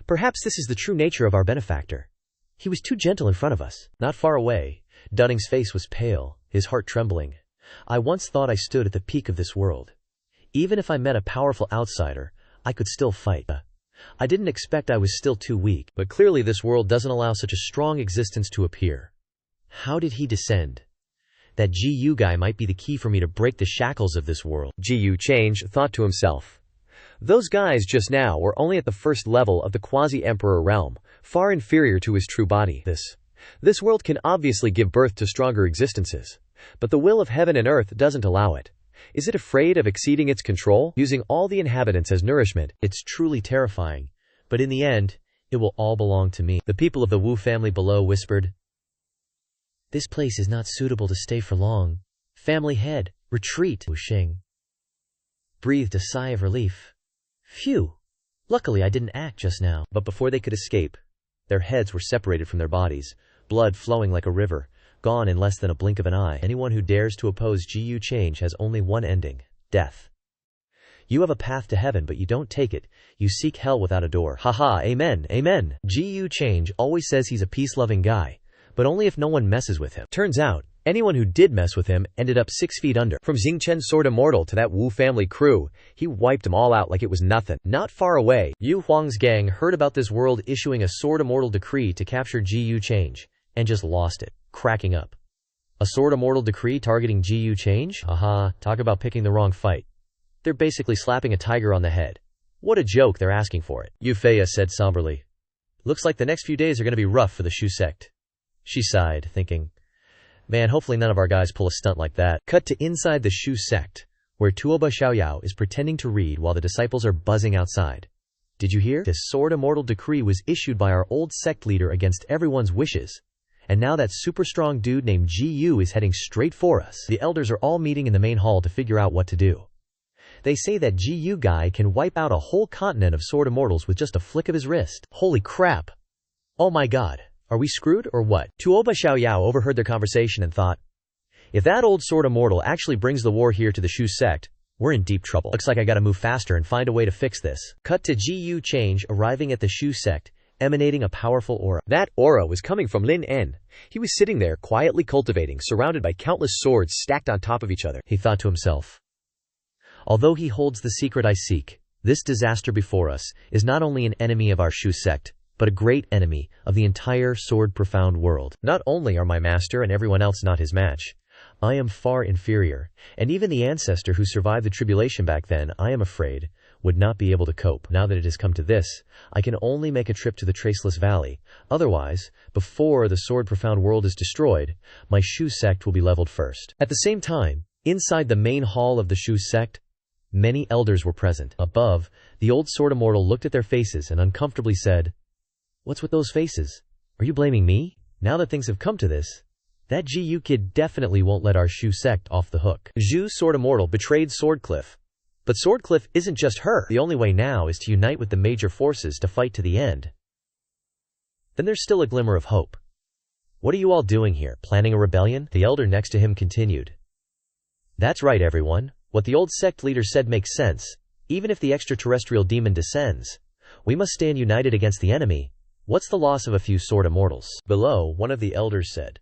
Perhaps this is the true nature of our benefactor. He was too gentle in front of us. Not far away, Dunning's face was pale, his heart trembling. I once thought I stood at the peak of this world. Even if I met a powerful outsider, I could still fight. I didn't expect I was still too weak, but clearly this world doesn't allow such a strong existence to appear. How did he descend? That Ji Yu guy might be the key for me to break the shackles of this world. Ji Yuchang thought to himself. Those guys just now were only at the first level of the quasi-emperor realm, far inferior to his true body. This world can obviously give birth to stronger existences, but the will of heaven and earth doesn't allow it. Is it afraid of exceeding its control, using all the inhabitants as nourishment? It's truly terrifying, but in the end, it will all belong to me. The people of the Wu family below whispered, this place is not suitable to stay for long. Family head, retreat. Wu Xing breathed a sigh of relief. Phew! Luckily I didn't act just now. But before they could escape, their heads were separated from their bodies, blood flowing like a river, gone in less than a blink of an eye. Anyone who dares to oppose Ji Yuchang has only one ending: death. You have a path to heaven, but you don't take it. You seek hell without a door. Haha, amen, amen. Ji Yuchang always says he's a peace-loving guy, but only if no one messes with him. Turns out, anyone who did mess with him ended up 6 feet under. From Xingchen's sword immortal to that Wu family crew, he wiped them all out like it was nothing. Not far away, Yu Huang's gang heard about this world issuing a sword immortal decree to capture Ji Yuchang, and just lost it, cracking up. A sword immortal decree targeting Ji Yuchang? Aha, talk about picking the wrong fight. They're basically slapping a tiger on the head. What a joke, they're asking for it. Yufei said somberly. Looks like the next few days are going to be rough for the Shu sect. She sighed, thinking, man, hopefully none of our guys pull a stunt like that. Cut to inside the Shu sect, where Tuoba Xiaoyao is pretending to read while the disciples are buzzing outside. Did you hear? This sword immortal decree was issued by our old sect leader against everyone's wishes. And now that super strong dude named GU is heading straight for us. The elders are all meeting in the main hall to figure out what to do. They say that GU guy can wipe out a whole continent of sword immortals with just a flick of his wrist. Holy crap. Oh my god. Are we screwed or what? Tuoba Xiaoyao overheard their conversation and thought, if that old sword immortal actually brings the war here to the Shu sect, we're in deep trouble. Looks like I gotta move faster and find a way to fix this. Cut to GU Change arriving at the Shu sect, emanating a powerful aura. That aura was coming from Lin En. He was sitting there, quietly cultivating, surrounded by countless swords stacked on top of each other. He thought to himself, although he holds the secret I seek, this disaster before us is not only an enemy of our Shu sect, but a great enemy of the entire sword profound world. Not only are my master and everyone else not his match, I am far inferior, and even the ancestor who survived the tribulation back then, I am afraid, would not be able to cope. Now that it has come to this, I can only make a trip to the Traceless Valley. Otherwise, before the sword profound world is destroyed, my Shu sect will be leveled first. At the same time, inside the main hall of the Shu sect, many elders were present. Above, the old sword immortal looked at their faces and uncomfortably said, "What's with those faces? Are you blaming me? Now that things have come to this, that GU kid definitely won't let our Shu sect off the hook." Zhu Sword Immortal betrayed Swordcliff. But Swordcliff isn't just her. The only way now is to unite with the major forces to fight to the end. Then there's still a glimmer of hope. What are you all doing here? Planning a rebellion? The elder next to him continued. That's right, everyone. What the old sect leader said makes sense. Even if the extraterrestrial demon descends, we must stand united against the enemy. What's the loss of a few sword immortals? Below, one of the elders said,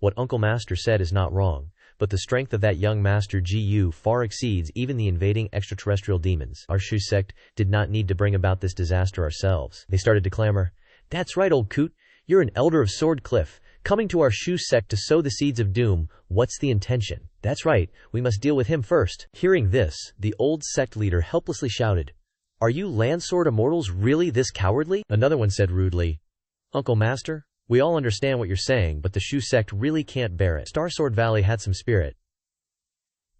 what Uncle Master said is not wrong, but the strength of that young Master GU far exceeds even the invading extraterrestrial demons. Our Shu sect did not need to bring about this disaster ourselves. They started to clamor, that's right, old coot, you're an elder of Swordcliff, coming to our Shu sect to sow the seeds of doom. What's the intention? That's right, we must deal with him first. Hearing this, the old sect leader helplessly shouted, are you Landsword Immortals really this cowardly? Another one said rudely, Uncle Master, we all understand what you're saying, but the Shu sect really can't bear it. Starsword Valley had some spirit,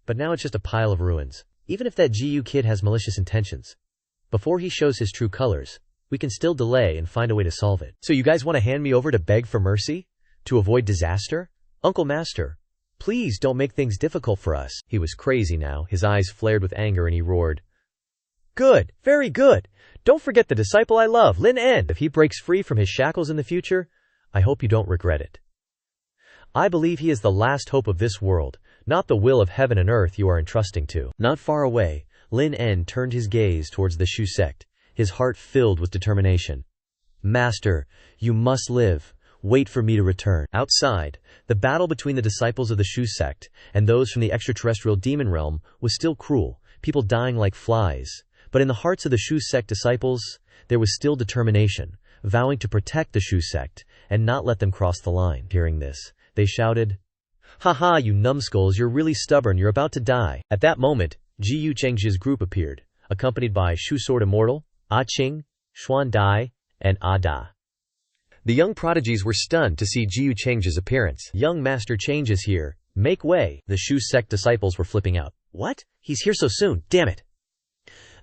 but now it's just a pile of ruins. Even if that GU kid has malicious intentions, before he shows his true colors, we can still delay and find a way to solve it. So you guys want to hand me over to beg for mercy? To avoid disaster? Uncle Master, please don't make things difficult for us. He was crazy now. His eyes flared with anger and he roared, good, very good. Don't forget the disciple I love, Lin En. If he breaks free from his shackles in the future, I hope you don't regret it. I believe he is the last hope of this world, not the will of heaven and earth you are entrusting to. Not far away, Lin En turned his gaze towards the Shu sect, his heart filled with determination. Master, you must live. Wait for me to return. Outside, the battle between the disciples of the Shu sect and those from the extraterrestrial demon realm was still cruel, people dying like flies. But in the hearts of the Shu sect disciples, there was still determination, vowing to protect the Shu sect and not let them cross the line. Hearing this, they shouted, haha, you numbskulls, you're really stubborn, you're about to die. At that moment, GU Cheng's group appeared, accompanied by Shu Sword Immortal, Ah Qing, Xuan Dai, and Ah Da. The young prodigies were stunned to see GU Cheng's appearance. Young Master Change is here. Make way. The Shu sect disciples were flipping out. What? He's here so soon, damn it.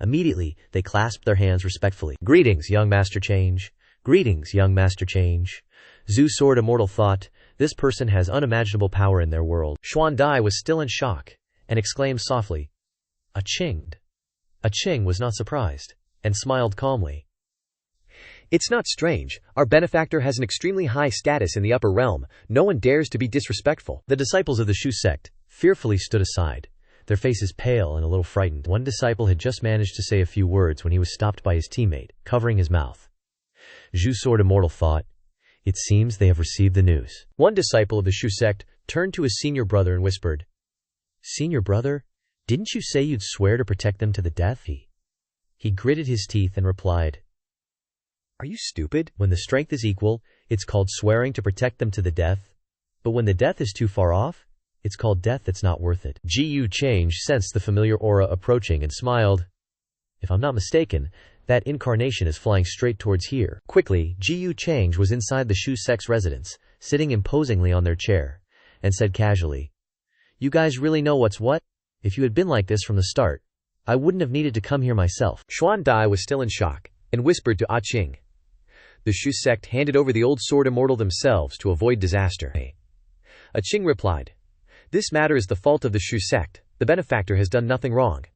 Immediately, they clasped their hands respectfully. Greetings, young Master Change. Greetings, young Master Change. Zhu Sword Immortal thought, this person has unimaginable power in their world. Xuan Dai was still in shock, and exclaimed softly, A Qing. A Qing was not surprised, and smiled calmly. It's not strange. Our benefactor has an extremely high status in the upper realm. No one dares to be disrespectful. The disciples of the Shu sect fearfully stood aside, their faces pale and a little frightened. One disciple had just managed to say a few words when he was stopped by his teammate, covering his mouth. Zhu Sword Immortal thought, it seems they have received the news. One disciple of the Shu sect turned to his senior brother and whispered, Senior brother, didn't you say you'd swear to protect them to the death? He gritted his teeth and replied, Are you stupid? When the strength is equal, it's called swearing to protect them to the death. But when the death is too far off, it's called death that's not worth it. GU Change sensed the familiar aura approaching and smiled. If I'm not mistaken, that incarnation is flying straight towards here. Quickly, GU Change was inside the Shu sect's residence, sitting imposingly on their chair, and said casually, You guys really know what's what? If you had been like this from the start, I wouldn't have needed to come here myself. Xuan Dai was still in shock, and whispered to Ah Qing. The Shu sect handed over the old sword immortal themselves to avoid disaster. Ah Qing replied, "This matter is the fault of the Shu sect. The benefactor has done nothing wrong."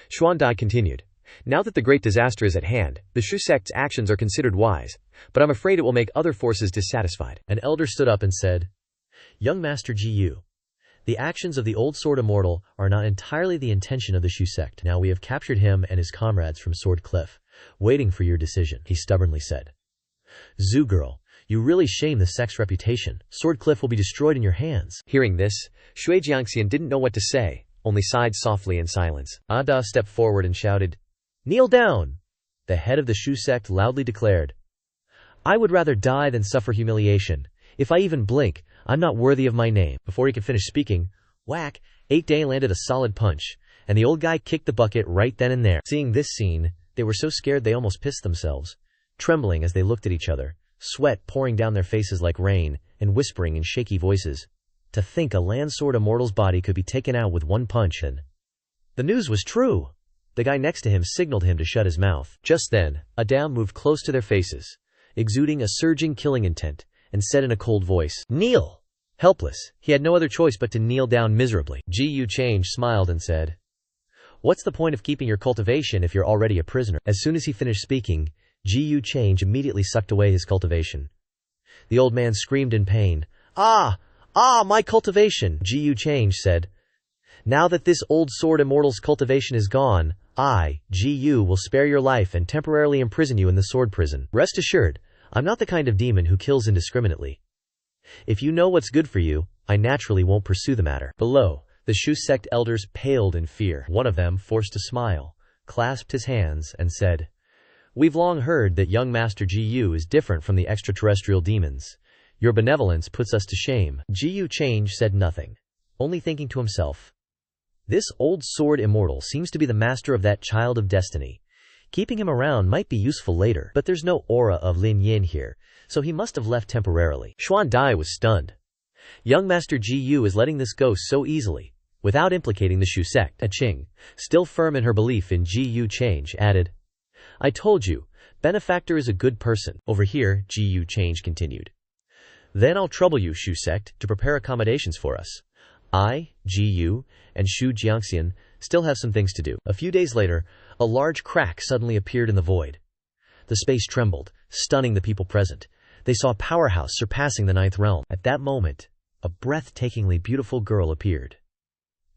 Xuan Dai continued, "Now that the great disaster is at hand, the Shu sect's actions are considered wise, but I'm afraid it will make other forces dissatisfied." An elder stood up and said, "Young Master Ji, the actions of the old sword immortal are not entirely the intention of the Shu sect. Now we have captured him and his comrades from Sword Cliff, waiting for your decision," he stubbornly said. "Zhu girl, you really shame the sect's reputation. Sword Cliff will be destroyed in your hands." Hearing this, Shui Jiangxian didn't know what to say, only sighed softly in silence. Ada stepped forward and shouted, "Kneel down!" The head of the Shu sect loudly declared, "I would rather die than suffer humiliation. If I even blink, I'm not worthy of my name." Before he could finish speaking, whack, 8-Day landed a solid punch, and the old guy kicked the bucket right then and there. Seeing this scene, they were so scared they almost pissed themselves, trembling as they looked at each other, sweat pouring down their faces like rain, and whispering in shaky voices, "To think a land sword immortal's body could be taken out with one punch." And the news was true. The guy next to him signaled him to shut his mouth. Just then, Adam moved close to their faces, exuding a surging killing intent, and said in a cold voice, "Kneel!" Helpless, he had no other choice but to kneel down miserably. Ji Yu Change smiled and said, "What's the point of keeping your cultivation if you're already a prisoner?" As soon as he finished speaking, Ji Yu Change immediately sucked away his cultivation. The old man screamed in pain. Ah, my cultivation!" Ji Yu Change said, "Now that this old sword immortal's cultivation is gone, I, Ji Yu, will spare your life and temporarily imprison you in the sword prison. Rest assured, I'm not the kind of demon who kills indiscriminately. If you know what's good for you, I naturally won't pursue the matter." Below, the Shu sect elders paled in fear. One of them, forced a smile, clasped his hands, and said, "We've long heard that young Master Ji Yu is different from the extraterrestrial demons. Your benevolence puts us to shame." Ji Yu Change said nothing, only thinking to himself, "This old sword immortal seems to be the master of that child of destiny. Keeping him around might be useful later, but there's no aura of Lin Yin here, so he must have left temporarily." Xuan Dai was stunned. Young Master Ji Yu is letting this go so easily, without implicating the Shu sect. Ah Qing, still firm in her belief in Ji Yu Change, added, "I told you, benefactor is a good person." Over here, Ji Yu Change continued, "Then I'll trouble you, Shu sect, to prepare accommodations for us. I, Ji Yu, and Shu Jiangxian still have some things to do." A few days later, a large crack suddenly appeared in the void. The space trembled, stunning the people present. They saw a powerhouse surpassing the 9th realm. At that moment, a breathtakingly beautiful girl appeared.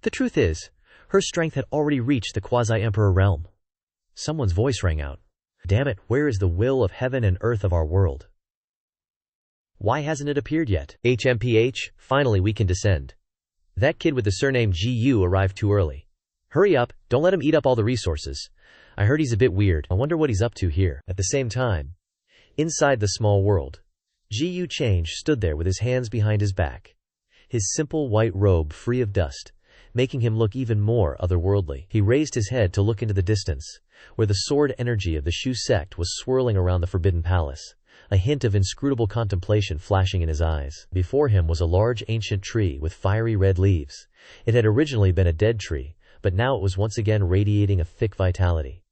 The truth is, her strength had already reached the quasi-emperor realm. Someone's voice rang out. "Damn it, where is the will of heaven and earth of our world? Why hasn't it appeared yet? HMPH, finally we can descend. That kid with the surname GU arrived too early. Hurry up, don't let him eat up all the resources. I heard he's a bit weird. I wonder what he's up to here." At the same time, inside the small world, Ji Change stood there with his hands behind his back, his simple white robe free of dust, making him look even more otherworldly. He raised his head to look into the distance, where the sword energy of the Shu sect was swirling around the Forbidden Palace, a hint of inscrutable contemplation flashing in his eyes. Before him was a large ancient tree with fiery red leaves. It had originally been a dead tree, but now it was once again radiating a thick vitality.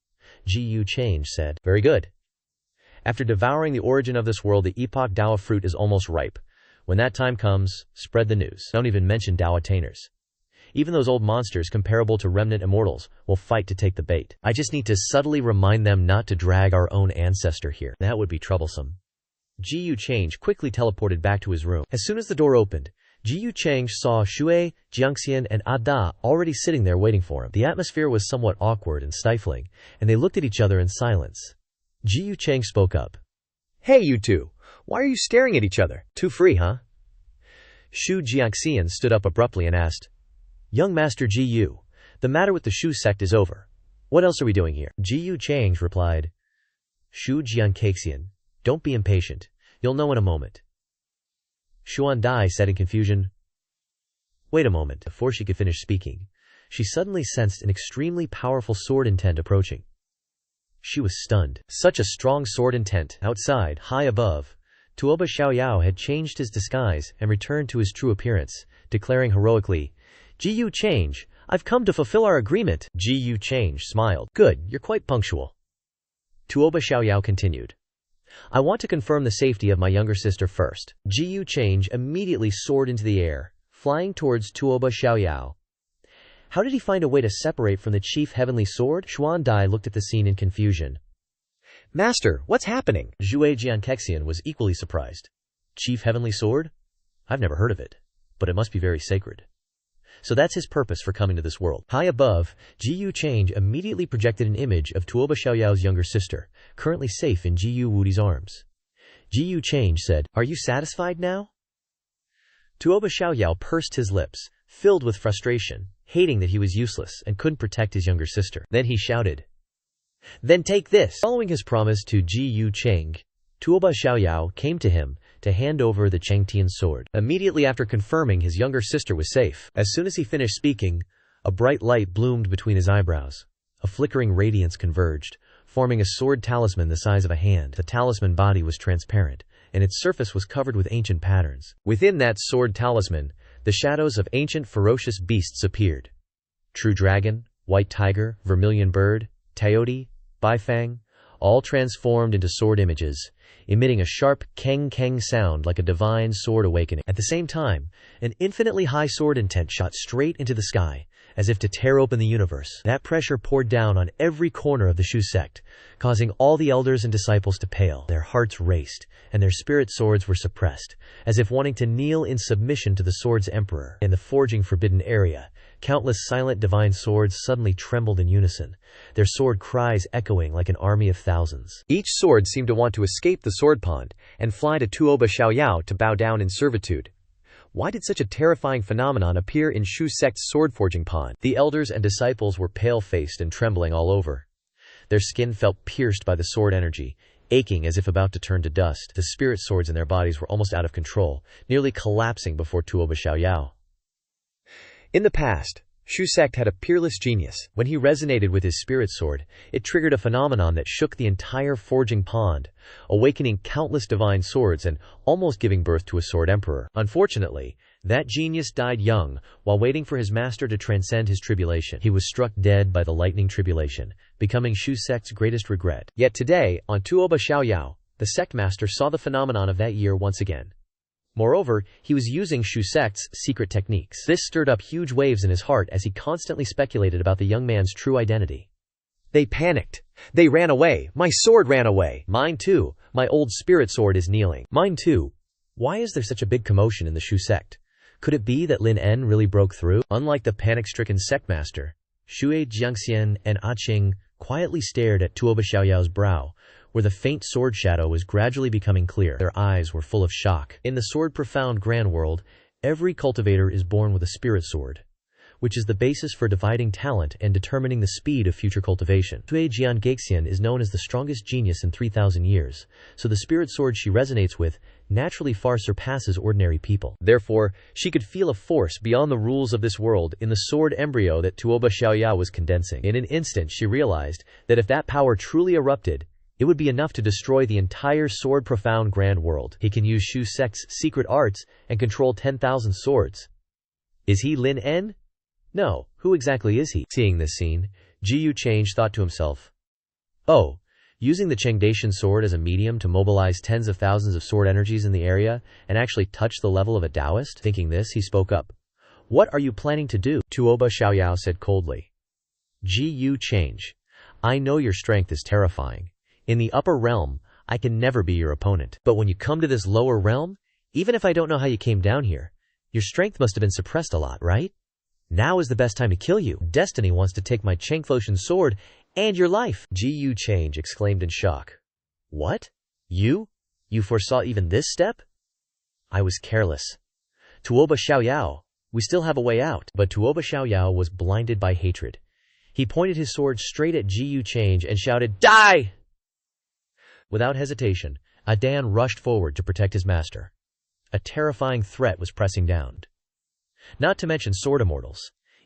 Ji Change said, "Very good. After devouring the origin of this world, the Epoch Dawa fruit is almost ripe. When that time comes, spread the news. Don't even mention Dawa attainers. Even those old monsters comparable to remnant immortals will fight to take the bait. I just need to subtly remind them not to drag our own ancestor here. That would be troublesome." Ji Change quickly teleported back to his room. As soon as the door opened, Ji Change saw Shui, Jiangxian, and Ada already sitting there waiting for him. The atmosphere was somewhat awkward and stifling, and they looked at each other in silence. Ji Change spoke up. "Hey, you two. Why are you staring at each other? Too free, huh?" Shu Jiangxian stood up abruptly and asked, "Young Master Ji, the matter with the Shu sect is over. What else are we doing here?" Ji Change replied, "Shu Jiangxian, don't be impatient. You'll know in a moment." Xuan Dai said in confusion, "Wait a moment." Before she could finish speaking, she suddenly sensed an extremely powerful sword intent approaching. She was stunned. Such a strong sword intent. Outside, high above, Tuoba Xiaoyao had changed his disguise and returned to his true appearance, declaring heroically, "Ji Change, I've come to fulfill our agreement. Ji Yu Change smiled. Good, you're quite punctual. Tuoba Xiaoyao continued. I want to confirm the safety of my younger sister first. Ji Yu Change immediately soared into the air, flying towards Tuoba Xiaoyao. How did he find a way to separate from the chief heavenly sword? Xuan Dai looked at the scene in confusion. Master, what's happening? Zhuai Jiankexian was equally surprised. Chief heavenly sword? I've never heard of it, but it must be very sacred. So that's his purpose for coming to this world. High above, Ji Yu Change immediately projected an image of Tuoba Xiaoyao's younger sister, currently safe in Ji Yu Wudi's arms. Ji Yu Change said, Are you satisfied now? Tuoba Xiaoyao pursed his lips, filled with frustration, hating that he was useless and couldn't protect his younger sister. Then he shouted, Then take this! Following his promise to Ji Yu Cheng, Tuoba Xiaoyao came to him to hand over the Chengtian sword. Immediately after confirming his younger sister was safe, as soon as he finished speaking, a bright light bloomed between his eyebrows. A flickering radiance converged, forming a sword talisman the size of a hand. The talisman body was transparent, and its surface was covered with ancient patterns. Within that sword talisman, the shadows of ancient ferocious beasts appeared. True dragon, white tiger, vermilion bird, coyote, bifang, all transformed into sword images, emitting a sharp keng-keng sound like a divine sword awakening. At the same time, an infinitely high sword intent shot straight into the sky, as if to tear open the universe. That pressure poured down on every corner of the Shu sect, causing all the elders and disciples to pale. Their hearts raced, and their spirit swords were suppressed, as if wanting to kneel in submission to the sword's emperor. In the forging forbidden area, countless silent divine swords suddenly trembled in unison, their sword cries echoing like an army of thousands. Each sword seemed to want to escape the sword pond and fly to Tuoba Xiaoyao to bow down in servitude. Why did such a terrifying phenomenon appear in Shu sect's sword-forging pond? The elders and disciples were pale-faced and trembling all over. Their skin felt pierced by the sword energy, aching as if about to turn to dust. The spirit swords in their bodies were almost out of control, nearly collapsing before Tuoba Xiaoyao. In the past, Shu sect had a peerless genius. When he resonated with his spirit sword, it triggered a phenomenon that shook the entire forging pond, awakening countless divine swords and almost giving birth to a sword emperor. Unfortunately, that genius died young, while waiting for his master to transcend his tribulation. He was struck dead by the lightning tribulation, becoming Shu sect's greatest regret. Yet today, on Tuoba Xiaoyao, the sect master saw the phenomenon of that year once again. Moreover, he was using Shu sect's secret techniques. This stirred up huge waves in his heart as he constantly speculated about the young man's true identity. They panicked. They ran away. My sword ran away. Mine too. My old spirit sword is kneeling. Mine too. Why is there such a big commotion in the Shu sect? Could it be that Lin En really broke through? Unlike the panic-stricken sect master, Shuai Jiangxian and Qing quietly stared at Tuoba Xiaoyao's brow, where the faint sword shadow was gradually becoming clear. Their eyes were full of shock. In the sword-profound grand world, every cultivator is born with a spirit sword, which is the basis for dividing talent and determining the speed of future cultivation. Shui Jiangexian is known as the strongest genius in 3,000 years, so the spirit sword she resonates with naturally far surpasses ordinary people. Therefore, she could feel a force beyond the rules of this world in the sword embryo that Tuoba Xiaoyao was condensing. In an instant she realized that if that power truly erupted, it would be enough to destroy the entire sword-profound grand world. He can use Shu sect's secret arts and control 10,000 swords. Is he Lin En? No, who exactly is he? Seeing this scene, Ji Yu Change thought to himself, Oh, using the Chengdaishan sword as a medium to mobilize tens of thousands of sword energies in the area and actually touch the level of a Taoist? Thinking this, he spoke up. What are you planning to do? Tuoba Xiaoyao said coldly. Ji Yu Change, I know your strength is terrifying. In the upper realm, I can never be your opponent. But when you come to this lower realm, even if I don't know how you came down here, your strength must have been suppressed a lot, right? Now is the best time to kill you. Destiny wants to take my Chengfoshan sword and your life. Ji Yu Change exclaimed in shock. What? You? You foresaw even this step? I was careless. Tuoba Xiaoyao, we still have a way out. But Tuoba Xiaoyao was blinded by hatred. He pointed his sword straight at Ji Yu Change and shouted, Die! Without hesitation, Adan rushed forward to protect his master. A terrifying threat was pressing down. Not to mention sword immortals.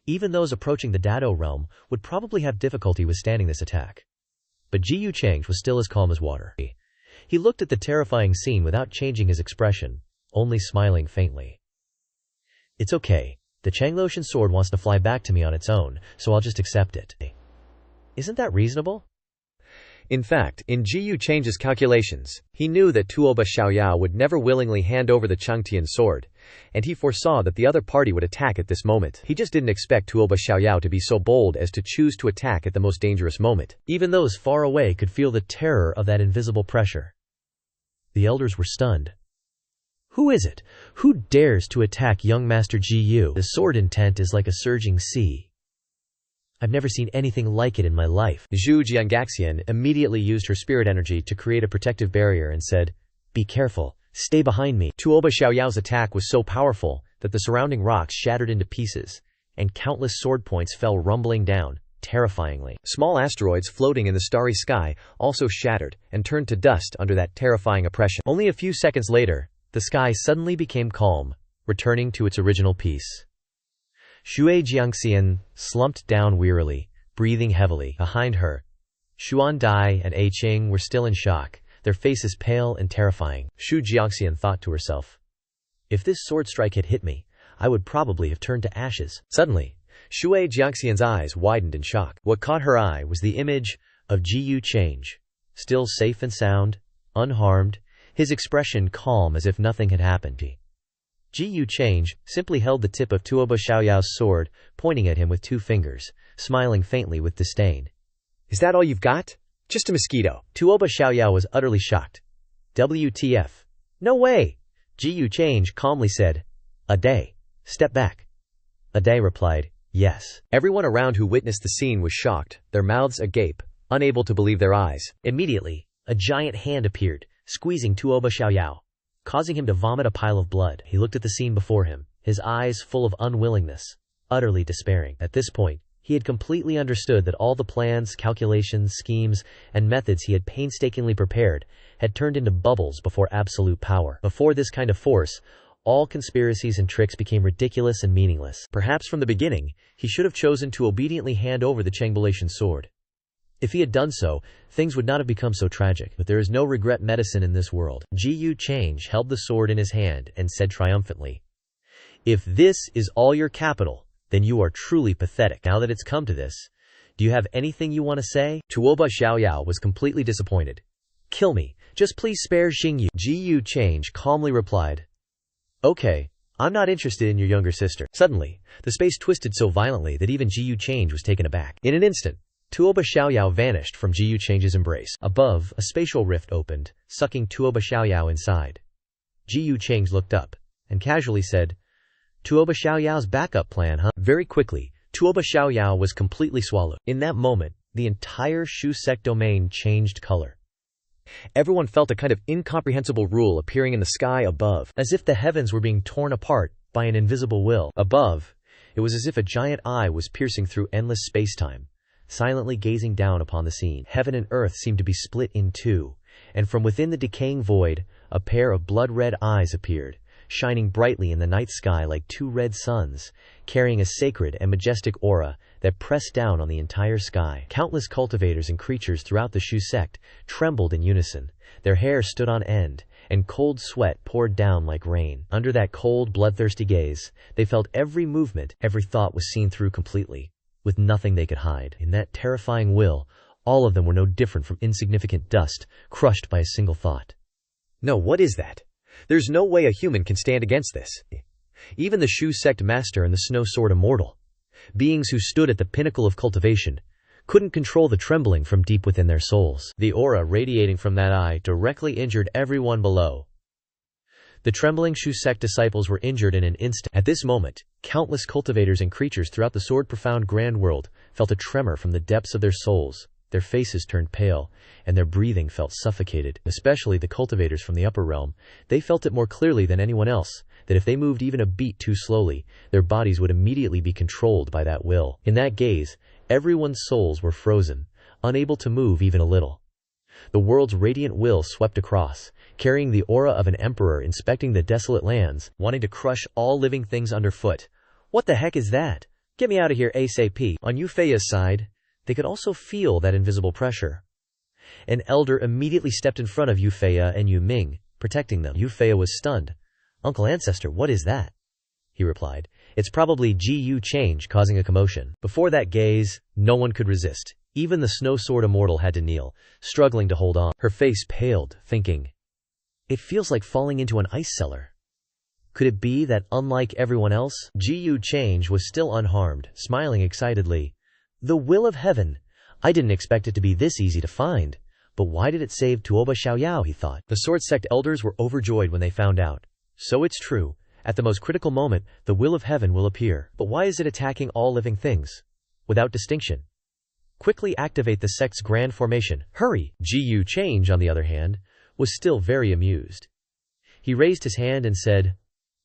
Even those approaching the Dado realm would probably have difficulty withstanding this attack. But Ji Yu Change was still as calm as water. He looked at the terrifying scene without changing his expression, only smiling faintly. It's okay. The Changloshan sword wants to fly back to me on its own, so I'll just accept it. Isn't that reasonable? In fact, in Ji Yu Chang's calculations, he knew that Tuoba Xiaoyao would never willingly hand over the Changtian sword, and he foresaw that the other party would attack at this moment. He just didn't expect Tuoba Xiaoyao to be so bold as to choose to attack at the most dangerous moment. Even those far away could feel the terror of that invisible pressure. The elders were stunned. Who is it? Who dares to attack young Master Ji Yu? The sword intent is like a surging sea. I've never seen anything like it in my life. Zhu Jiangaxian immediately used her spirit energy to create a protective barrier and said, "Be careful, stay behind me." Tuoba Xiaoyao's attack was so powerful that the surrounding rocks shattered into pieces, and countless sword points fell rumbling down, terrifyingly. Small asteroids floating in the starry sky also shattered and turned to dust under that terrifying oppression. Only a few seconds later, the sky suddenly became calm, returning to its original peace. Xue Jiangxian slumped down wearily, breathing heavily. Behind her, Xuan Dai and A Qing were still in shock, their faces pale and terrifying. Xu Jiangxian thought to herself, if this sword strike had hit me, I would probably have turned to ashes. Suddenly, Xue Jiangxian's eyes widened in shock. What caught her eye was the image of Ji Yu Change, still safe and sound, unharmed, his expression calm as if nothing had happened. Ji Yu Change simply held the tip of Tuoba Xiaoyao's sword, pointing at him with 2 fingers, smiling faintly with disdain. Is that all you've got? Just a mosquito. Tuoba Xiaoyao was utterly shocked. WTF? No way! Ji Yu Change calmly said, "A day. Step back." A day replied, "Yes." Everyone around who witnessed the scene was shocked, their mouths agape, unable to believe their eyes. Immediately, a giant hand appeared, squeezing Tuoba Xiaoyao, causing him to vomit a pile of blood. He looked at the scene before him, his eyes full of unwillingness, utterly despairing. At this point, he had completely understood that all the plans, calculations, schemes, and methods he had painstakingly prepared had turned into bubbles before absolute power. Before this kind of force, all conspiracies and tricks became ridiculous and meaningless. Perhaps from the beginning, he should have chosen to obediently hand over the Changbulacian sword. If he had done so, things would not have become so tragic. But there is no regret medicine in this world. Ji Yu Change held the sword in his hand and said triumphantly, "If this is all your capital, then you are truly pathetic. Now that it's come to this, do you have anything you want to say?" Tuoba Xiaoyao was completely disappointed. "Kill me. Just please spare Xingyu." Ji Yu Change calmly replied, "Okay, I'm not interested in your younger sister." Suddenly, the space twisted so violently that even Ji Yu Change was taken aback. In an instant, Tuoba Xiaoyao vanished from Ji Yu Change's embrace. Above, a spatial rift opened, sucking Tuoba Xiaoyao inside. Ji Yu Change looked up, and casually said, "Tuoba Xiaoyao's backup plan, huh?" Very quickly, Tuoba Xiaoyao was completely swallowed. In that moment, the entire Shu Sect domain changed color. Everyone felt a kind of incomprehensible rule appearing in the sky above, as if the heavens were being torn apart by an invisible will. Above, it was as if a giant eye was piercing through endless space-time, silently gazing down upon the scene. Heaven and earth seemed to be split in two, and from within the decaying void, a pair of blood-red eyes appeared, shining brightly in the night sky like 2 red suns, carrying a sacred and majestic aura that pressed down on the entire sky. Countless cultivators and creatures throughout the Shu sect trembled in unison. Their hair stood on end, and cold sweat poured down like rain. Under that cold, bloodthirsty gaze, they felt every movement, every thought was seen through completely, with nothing they could hide. In that terrifying will, all of them were no different from insignificant dust, crushed by a single thought. No, what is that? There's no way a human can stand against this. Even the Shu sect master and the Snow Sword Immortal, beings who stood at the pinnacle of cultivation, couldn't control the trembling from deep within their souls. The aura radiating from that eye directly injured everyone below. The trembling Shu sect disciples were injured in an instant. At this moment, countless cultivators and creatures throughout the sword-profound grand world felt a tremor from the depths of their souls. Their faces turned pale, and their breathing felt suffocated. Especially the cultivators from the upper realm. They felt it more clearly than anyone else, that if they moved even a beat too slowly, their bodies would immediately be controlled by that will. In that gaze, everyone's souls were frozen, unable to move even a little. The world's radiant will swept across, carrying the aura of an emperor inspecting the desolate lands, wanting to crush all living things underfoot. What the heck is that? Get me out of here ASAP. On Yufei's side, they could also feel that invisible pressure. An elder immediately stepped in front of Yufei and Yu Ming, protecting them. Yufei was stunned. "Uncle Ancestor, what is that?" he replied. It's probably Gu change causing a commotion. Before that gaze, no one could resist. Even the snow sword immortal had to kneel, struggling to hold on. Her face paled, thinking, it feels like falling into an ice cellar. Could it be that, unlike everyone else, Gu change was still unharmed, smiling excitedly? The will of heaven. I didn't expect it to be this easy to find. But why did it save Tuoba Xiaoyao, he thought. The sword sect elders were overjoyed when they found out. So it's true. At the most critical moment, the will of heaven will appear. But why is it attacking all living things? Without distinction. Quickly activate the sect's grand formation. Hurry! Gu change, on the other hand, was still very amused. He raised his hand and said,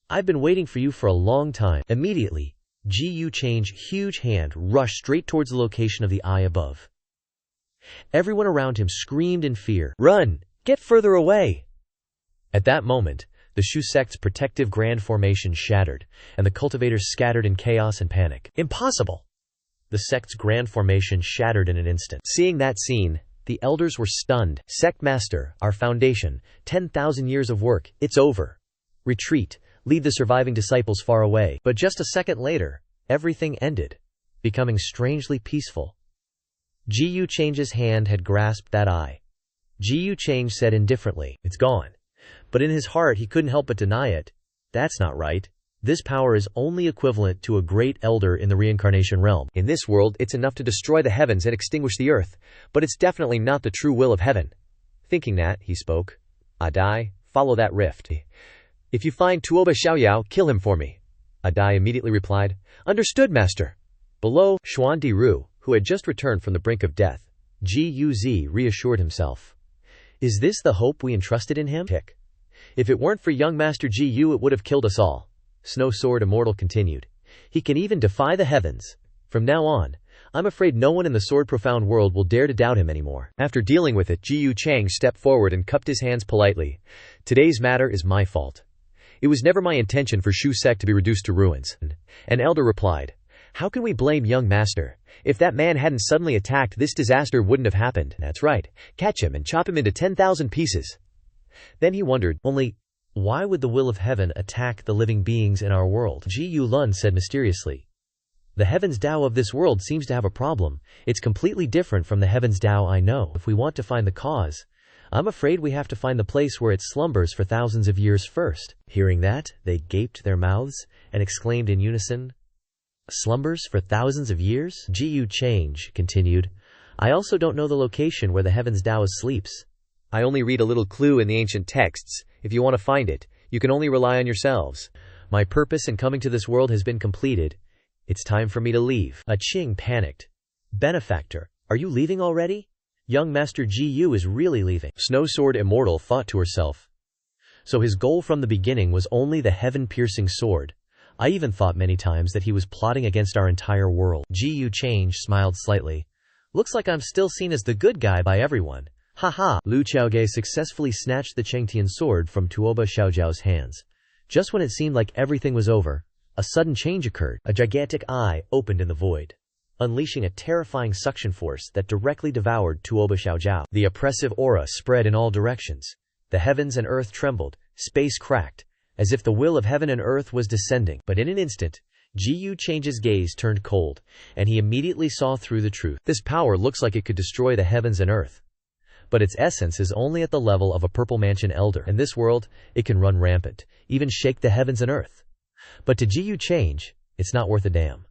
I've been waiting for you for a long time. Immediately, Gu change's huge hand rushed straight towards the location of the eye above. Everyone around him screamed in fear. Run! Get further away! At that moment, the Shu sect's protective grand formation shattered, and the cultivators scattered in chaos and panic. Impossible! The sect's grand formation shattered in an instant. Seeing that scene, the elders were stunned. Sect Master, our foundation, 10,000 years of work, it's over. Retreat, lead the surviving disciples far away. But just a second later, everything ended, becoming strangely peaceful. Gu change's hand had grasped that eye. Gu change said indifferently, it's gone. But in his heart he couldn't help but deny it. That's not right. This power is only equivalent to a great elder in the reincarnation realm. In this world, it's enough to destroy the heavens and extinguish the earth, but it's definitely not the true will of heaven. Thinking that, he spoke. Adai, follow that rift. If you find Tuoba Xiaoyao, kill him for me. Adai immediately replied, Understood, master. Below, Xuan Diru, who had just returned from the brink of death, Guz reassured himself. Is this the hope we entrusted in him? If it weren't for young Master Gu, it would have killed us all. Snow Sword Immortal continued. He can even defy the heavens. From now on, I'm afraid no one in the Sword Profound world will dare to doubt him anymore. After dealing with it, Gu Chang stepped forward and cupped his hands politely. Today's matter is my fault. It was never my intention for Shu sect to be reduced to ruins. An elder replied, How can we blame young master? If that man hadn't suddenly attacked, this disaster wouldn't have happened. That's right. Catch him and chop him into 10,000 pieces. Then he wondered, only, why would the will of heaven attack the living beings in our world? Ji Yulun said mysteriously. The heavens Tao of this world seems to have a problem. It's completely different from the heavens Tao I know. If we want to find the cause, I'm afraid we have to find the place where it slumbers for thousands of years first. Hearing that, they gaped their mouths and exclaimed in unison, Slumbers for thousands of years? Ji Change continued. I also don't know the location where the heavens Tao sleeps. I only read a little clue in the ancient texts. If you want to find it, you can only rely on yourselves. My purpose in coming to this world has been completed. It's time for me to leave. A Qing panicked. Benefactor, are you leaving already? Young Master Gu is really leaving. Snow Sword Immortal thought to herself. So his goal from the beginning was only the heaven-piercing sword. I even thought many times that he was plotting against our entire world. Gu Change smiled slightly. Looks like I'm still seen as the good guy by everyone. Ha! Lu Qiaoge successfully snatched the Chengtian sword from Tuoba Xiaojiao's hands. Just when it seemed like everything was over, a sudden change occurred. A gigantic eye opened in the void, unleashing a terrifying suction force that directly devoured Tuoba Xiaojiao. The oppressive aura spread in all directions. The heavens and earth trembled, space cracked, as if the will of heaven and earth was descending. But in an instant, Gu Change's gaze turned cold, and he immediately saw through the truth. This power looks like it could destroy the heavens and earth. But its essence is only at the level of a Purple Mansion elder. In this world, it can run rampant, even shake the heavens and earth. But to Gu Change, it's not worth a damn.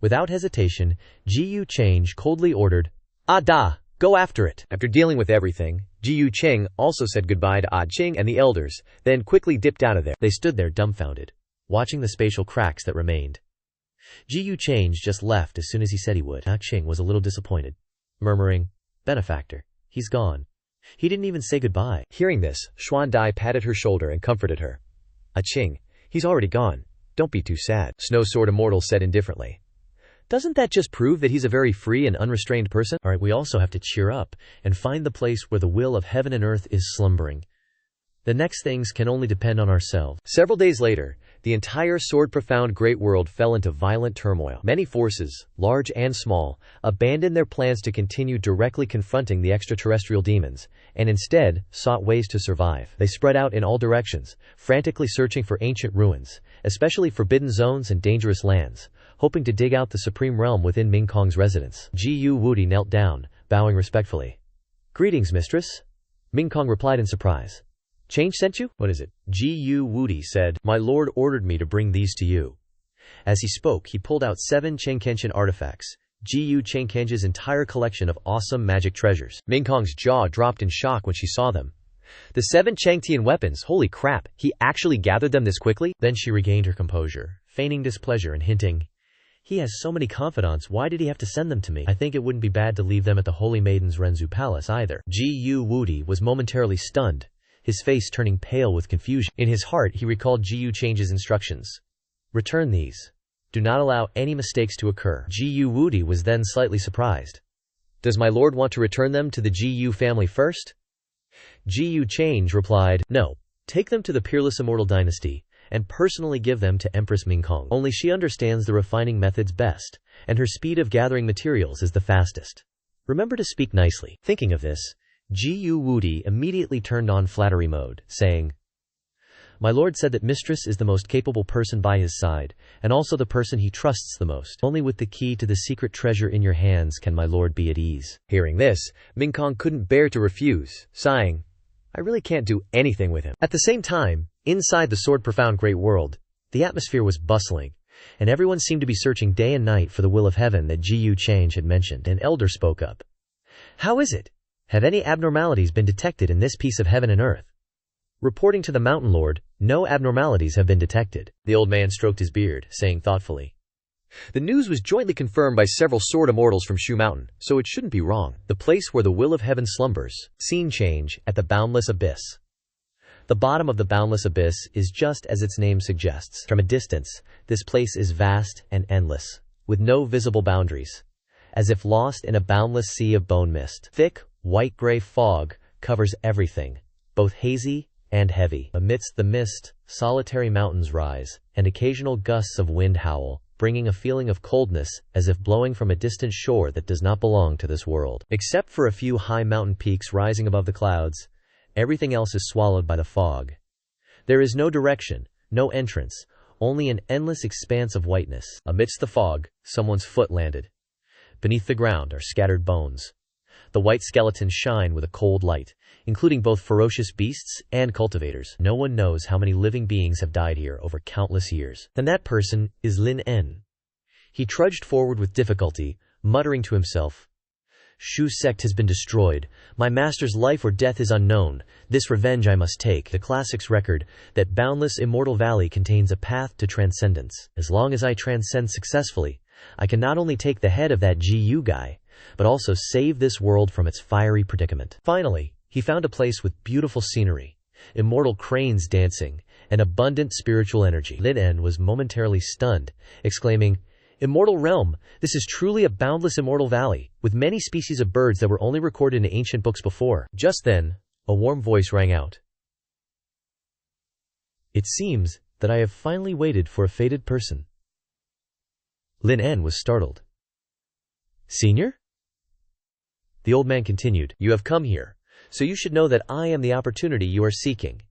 Without hesitation, Gu Change coldly ordered, Ada, go after it. After dealing with everything, Gu Cheng also said goodbye to Ad Ching and the elders, then quickly dipped out of there. They stood there dumbfounded, watching the spatial cracks that remained. Gu Change just left as soon as he said he would. Ad Ching was a little disappointed, murmuring, Benefactor, he's gone. He didn't even say goodbye. Hearing this, Xuan Dai patted her shoulder and comforted her. Ah Ching, he's already gone. Don't be too sad. Snow Sword Immortal said indifferently. Doesn't that just prove that he's a very free and unrestrained person? Alright, we also have to cheer up and find the place where the will of heaven and earth is slumbering. The next things can only depend on ourselves. Several days later, the entire sword-profound great world fell into violent turmoil. Many forces, large and small, abandoned their plans to continue directly confronting the extraterrestrial demons, and instead sought ways to survive. They spread out in all directions, frantically searching for ancient ruins, especially forbidden zones and dangerous lands, hoping to dig out the supreme realm within Ming Kong's residence. Ji Wudi knelt down, bowing respectfully. "Greetings, mistress." Ming Kong replied in surprise. "Change sent you? What is it?" Ji Wudi said, "My lord ordered me to bring these to you." As he spoke, he pulled out 7 Chengkenshin artifacts, Ji Chengken's entire collection of awesome magic treasures. Ming Kong's jaw dropped in shock when she saw them. The 7 Changtian weapons, holy crap, he actually gathered them this quickly? Then she regained her composure, feigning displeasure and hinting, "He has so many confidants, why did he have to send them to me? I think it wouldn't be bad to leave them at the Holy Maiden's Renzu Palace either." Ji Wudi was momentarily stunned, his face turning pale with confusion. In his heart, he recalled Ji Chang's instructions. "Return these. Do not allow any mistakes to occur." Ji Wudi was then slightly surprised. "Does my lord want to return them to the Ji family first?" Ji Change replied, "No. Take them to the Peerless Immortal Dynasty, and personally give them to Empress Ming Kong. Only she understands the refining methods best, and her speed of gathering materials is the fastest. Remember to speak nicely." Thinking of this, Ji Wudi immediately turned on flattery mode, saying, "My lord said that mistress is the most capable person by his side, and also the person he trusts the most. Only with the key to the secret treasure in your hands can my lord be at ease." Hearing this, Ming Kong couldn't bear to refuse, sighing, "I really can't do anything with him." At the same time, inside the sword-profound great world, the atmosphere was bustling, and everyone seemed to be searching day and night for the will of heaven that Ji Change had mentioned. An elder spoke up. "How is it? Have any abnormalities been detected in this piece of heaven and earth?" Reporting to the Mountain Lord, no abnormalities have been detected. The old man stroked his beard, saying thoughtfully, "The news was jointly confirmed by several sword immortals from Shu Mountain, so it shouldn't be wrong. The place where the will of heaven slumbers. Scene change at the boundless abyss." The bottom of the boundless abyss is just as its name suggests. From a distance, this place is vast and endless, with no visible boundaries, as if lost in a boundless sea of bone mist. Thick, white-gray fog covers everything, both hazy and heavy. Amidst the mist, solitary mountains rise, and occasional gusts of wind howl, bringing a feeling of coldness as if blowing from a distant shore that does not belong to this world. Except for a few high mountain peaks rising above the clouds, everything else is swallowed by the fog. There is no direction, no entrance, only an endless expanse of whiteness. Amidst the fog, someone's foot landed. Beneath the ground are scattered bones. The white skeletons shine with a cold light, including both ferocious beasts and cultivators. No one knows how many living beings have died here over countless years. And that person is Lin En. He trudged forward with difficulty, muttering to himself, "Shu sect has been destroyed. My master's life or death is unknown. This revenge I must take." The classics record that boundless immortal valley contains a path to transcendence. As long as I transcend successfully, I can not only take the head of that Ji guy, but also save this world from its fiery predicament. Finally, he found a place with beautiful scenery, immortal cranes dancing, and abundant spiritual energy. Lin En was momentarily stunned, exclaiming, "Immortal realm, this is truly a boundless immortal valley, with many species of birds that were only recorded in ancient books before." Just then, a warm voice rang out. "It seems that I have finally waited for a fated person." Lin En was startled. "Senior?" The old man continued, "You have come here, so you should know that I am the opportunity you are seeking."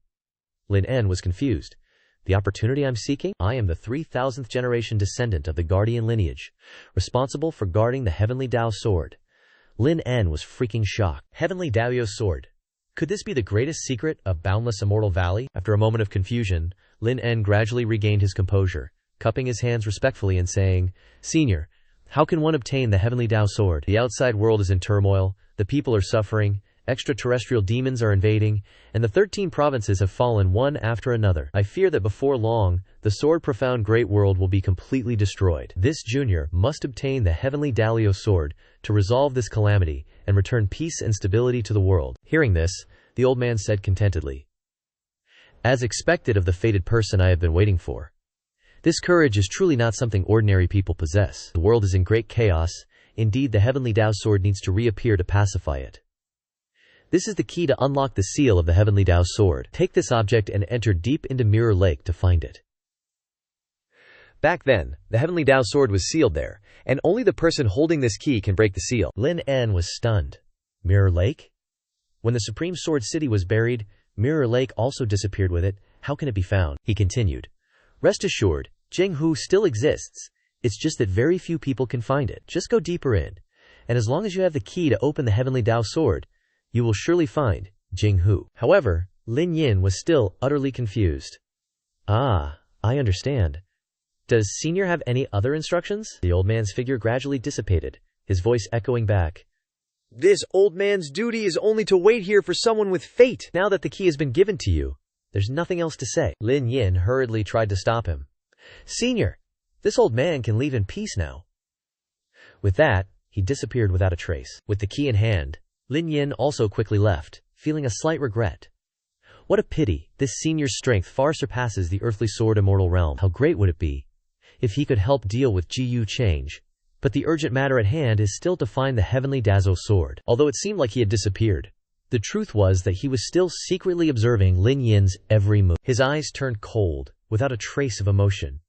Lin En was confused. "The opportunity I'm seeking? I am the 3000th generation descendant of the guardian lineage, responsible for guarding the Heavenly Dao Sword." Lin En was freaking shocked. Heavenly Dao Sword. Could this be the greatest secret of boundless immortal valley? After a moment of confusion, Lin En gradually regained his composure, cupping his hands respectfully and saying, "Senior, how can one obtain the Heavenly Dao Sword? The outside world is in turmoil, the people are suffering, extraterrestrial demons are invading, and the 13 provinces have fallen one after another. I fear that before long, the sword-profound great world will be completely destroyed. This junior must obtain the Heavenly Dao Sword to resolve this calamity and return peace and stability to the world." Hearing this, the old man said contentedly, "As expected of the fated person I have been waiting for. This courage is truly not something ordinary people possess. The world is in great chaos. Indeed, the Heavenly Dao Sword needs to reappear to pacify it. This is the key to unlock the seal of the Heavenly Dao Sword. Take this object and enter deep into Mirror Lake to find it." Back then, the Heavenly Tao sword was sealed there, and only the person holding this key can break the seal. Lin En was stunned. Mirror Lake? When the Supreme Sword City was buried, Mirror Lake also disappeared with it. How can it be found? He continued. Rest assured, Jinghu still exists. It's just that very few people can find it. Just go deeper in. And as long as you have the key to open the Heavenly Tao sword, you will surely find Jinghu. However, Lin Yin was still utterly confused. Ah, I understand. Does Senior have any other instructions? The old man's figure gradually dissipated, his voice echoing back. This old man's duty is only to wait here for someone with fate. Now that the key has been given to you, there's nothing else to say. Lin Yin hurriedly tried to stop him. Senior, this old man can leave in peace now. With that, he disappeared without a trace. With the key in hand, Lin Yin also quickly left, feeling a slight regret. What a pity, this senior's strength far surpasses the earthly sword immortal realm. How great would it be if he could help deal with Ji change? But the urgent matter at hand is still to find the Heavenly Dazo sword. Although it seemed like he had disappeared, the truth was that he was still secretly observing Lin Yin's every move. His eyes turned cold, without a trace of emotion.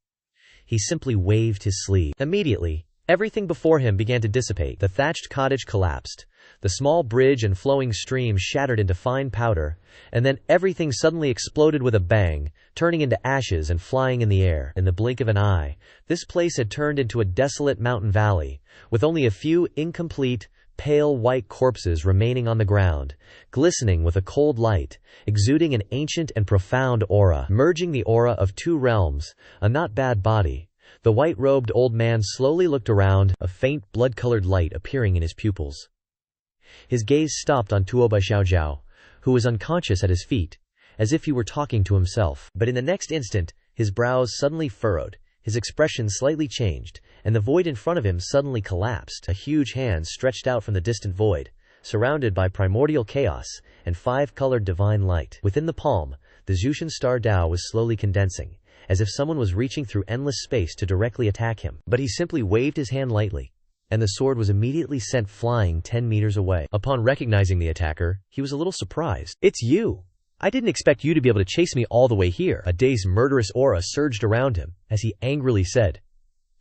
He simply waved his sleeve. Immediately, everything before him began to dissipate. The thatched cottage collapsed. The small bridge and flowing stream shattered into fine powder, and then everything suddenly exploded with a bang, turning into ashes and flying in the air. In the blink of an eye, this place had turned into a desolate mountain valley, with only a few incomplete, pale white corpses remaining on the ground, glistening with a cold light, exuding an ancient and profound aura, merging the aura of two realms, a not bad body. The white-robed old man slowly looked around, a faint blood-colored light appearing in his pupils. His gaze stopped on Tuoba Xiaojiao, who was unconscious at his feet, as if he were talking to himself. But in the next instant, his brows suddenly furrowed, his expression slightly changed, and the void in front of him suddenly collapsed. A huge hand stretched out from the distant void, surrounded by primordial chaos and five-colored divine light. Within the palm, the Zhuxian Star Dao was slowly condensing, as if someone was reaching through endless space to directly attack him. But he simply waved his hand lightly, and the sword was immediately sent flying 10 meters away. Upon recognizing the attacker, he was a little surprised. It's you! I didn't expect you to be able to chase me all the way here. A dazed murderous aura surged around him, as he angrily said,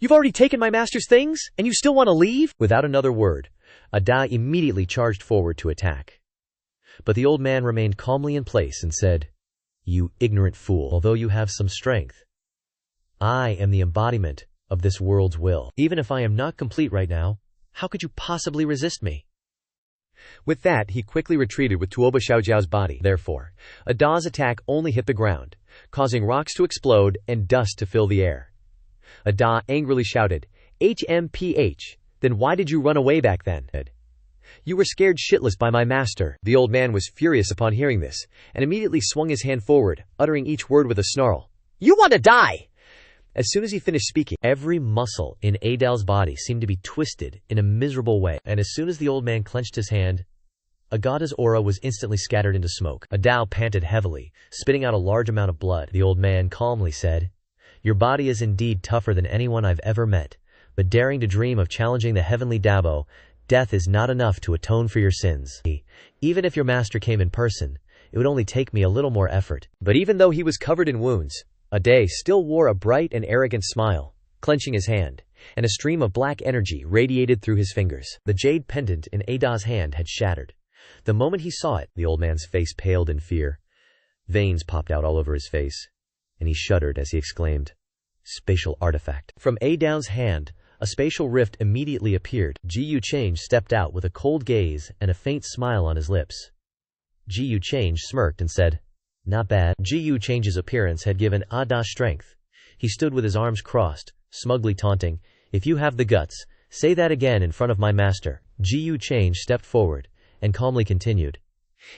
You've already taken my master's things, and you still want to leave? Without another word, Ada immediately charged forward to attack. But the old man remained calmly in place and said, You ignorant fool, although you have some strength, I am the embodiment of this world's will. Even if I am not complete right now, how could you possibly resist me? With that, he quickly retreated with Tuoba Xiaojiao's body. Therefore, Ada's attack only hit the ground, causing rocks to explode and dust to fill the air. Ada angrily shouted, HMPH, then why did you run away back then? You were scared shitless by my master. The old man was furious upon hearing this, and immediately swung his hand forward, uttering each word with a snarl. You want to die! As soon as he finished speaking, every muscle in Adal's body seemed to be twisted in a miserable way, and as soon as the old man clenched his hand, Agata's aura was instantly scattered into smoke. Adal panted heavily, spitting out a large amount of blood. The old man calmly said, Your body is indeed tougher than anyone I've ever met, but daring to dream of challenging the heavenly Dabo, death is not enough to atone for your sins. Even if your master came in person, it would only take me a little more effort. But even though he was covered in wounds, Ade still wore a bright and arrogant smile, clenching his hand, and a stream of black energy radiated through his fingers. The jade pendant in Ada's hand had shattered. The moment he saw it, the old man's face paled in fear. Veins popped out all over his face, and he shuddered as he exclaimed, Spatial artifact. From Ada's hand, a spatial rift immediately appeared. Ji Change stepped out with a cold gaze and a faint smile on his lips. Ji Change smirked and said, Not bad. Ji Change's appearance had given Ada strength. He stood with his arms crossed, smugly taunting, If you have the guts, say that again in front of my master. Ji Change stepped forward, and calmly continued,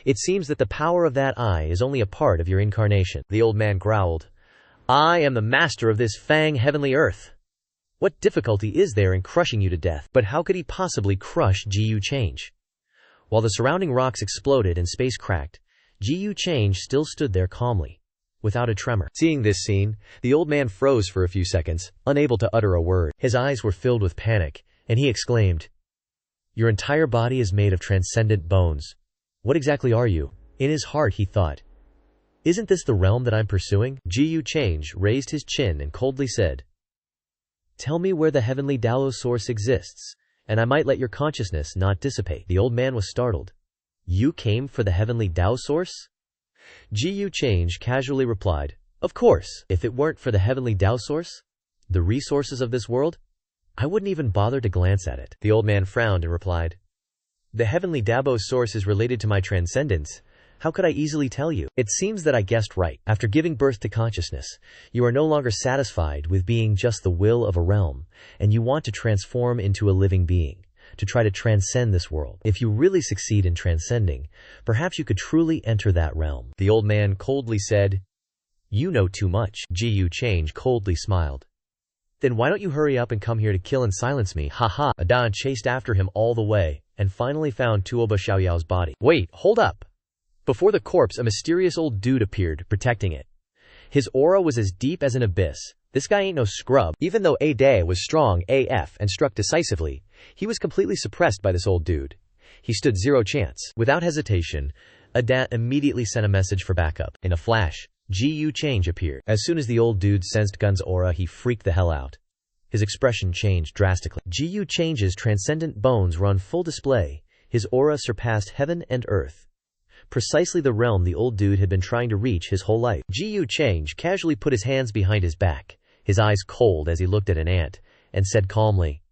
It seems that the power of that eye is only a part of your incarnation. The old man growled, I am the master of this Fang heavenly earth. What difficulty is there in crushing you to death? But how could he possibly crush Ji Change? While the surrounding rocks exploded and space cracked, Ji Change still stood there calmly, without a tremor. Seeing this scene, the old man froze for a few seconds, unable to utter a word. His eyes were filled with panic, and he exclaimed, Your entire body is made of transcendent bones. What exactly are you? In his heart he thought, Isn't this the realm that I'm pursuing? Ji Change raised his chin and coldly said, Tell me where the heavenly Dao source exists, and I might let your consciousness not dissipate. The old man was startled. You came for the heavenly Dao source? Ji Change casually replied, Of course, if it weren't for the heavenly Dao source, the resources of this world, I wouldn't even bother to glance at it. The old man frowned and replied, The heavenly Dao source is related to my transcendence. How could I easily tell you? It seems that I guessed right. After giving birth to consciousness, you are no longer satisfied with being just the will of a realm, and you want to transform into a living being, to try to transcend this world. If you really succeed in transcending, perhaps you could truly enter that realm. The old man coldly said, You know too much. Ji Change coldly smiled. Then why don't you hurry up and come here to kill and silence me? Ha ha. Adan chased after him all the way, and finally found Tuoba Xiaoyao's body. Wait, hold up. Before the corpse, a mysterious old dude appeared, protecting it. His aura was as deep as an abyss. This guy ain't no scrub. Even though Adae was strong AF and struck decisively, he was completely suppressed by this old dude. He stood zero chance. Without hesitation, Adan immediately sent a message for backup. In a flash, Ji Change appeared. As soon as the old dude sensed Gun's aura, he freaked the hell out. His expression changed drastically. Ji Change's transcendent bones were on full display. His aura surpassed heaven and earth. Precisely the realm the old dude had been trying to reach his whole life. Ji Change casually put his hands behind his back, his eyes cold as he looked at an ant, and said calmly,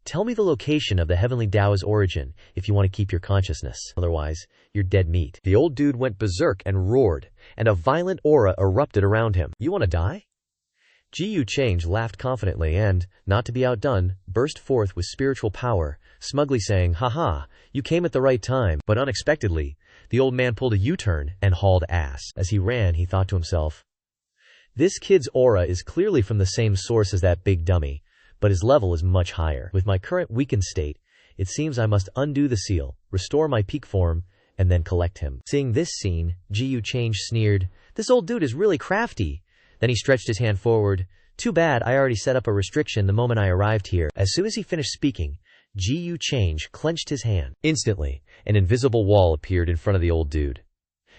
Tell me the location of the heavenly Dao's origin if you want to keep your consciousness. Otherwise, you're dead meat. The old dude went berserk and roared, and a violent aura erupted around him. You want to die? Ji Change laughed confidently and, not to be outdone, burst forth with spiritual power, smugly saying, Haha, you came at the right time. But unexpectedly, the old man pulled a U-turn and hauled ass. As he ran, he thought to himself, This kid's aura is clearly from the same source as that big dummy, but his level is much higher. With my current weakened state, it seems I must undo the seal, restore my peak form, and then collect him. Seeing this scene, Ji Change sneered, This old dude is really crafty. Then he stretched his hand forward. Too bad, I already set up a restriction the moment I arrived here. As soon as he finished speaking, Ji Change clenched his hand. Instantly, an invisible wall appeared in front of the old dude.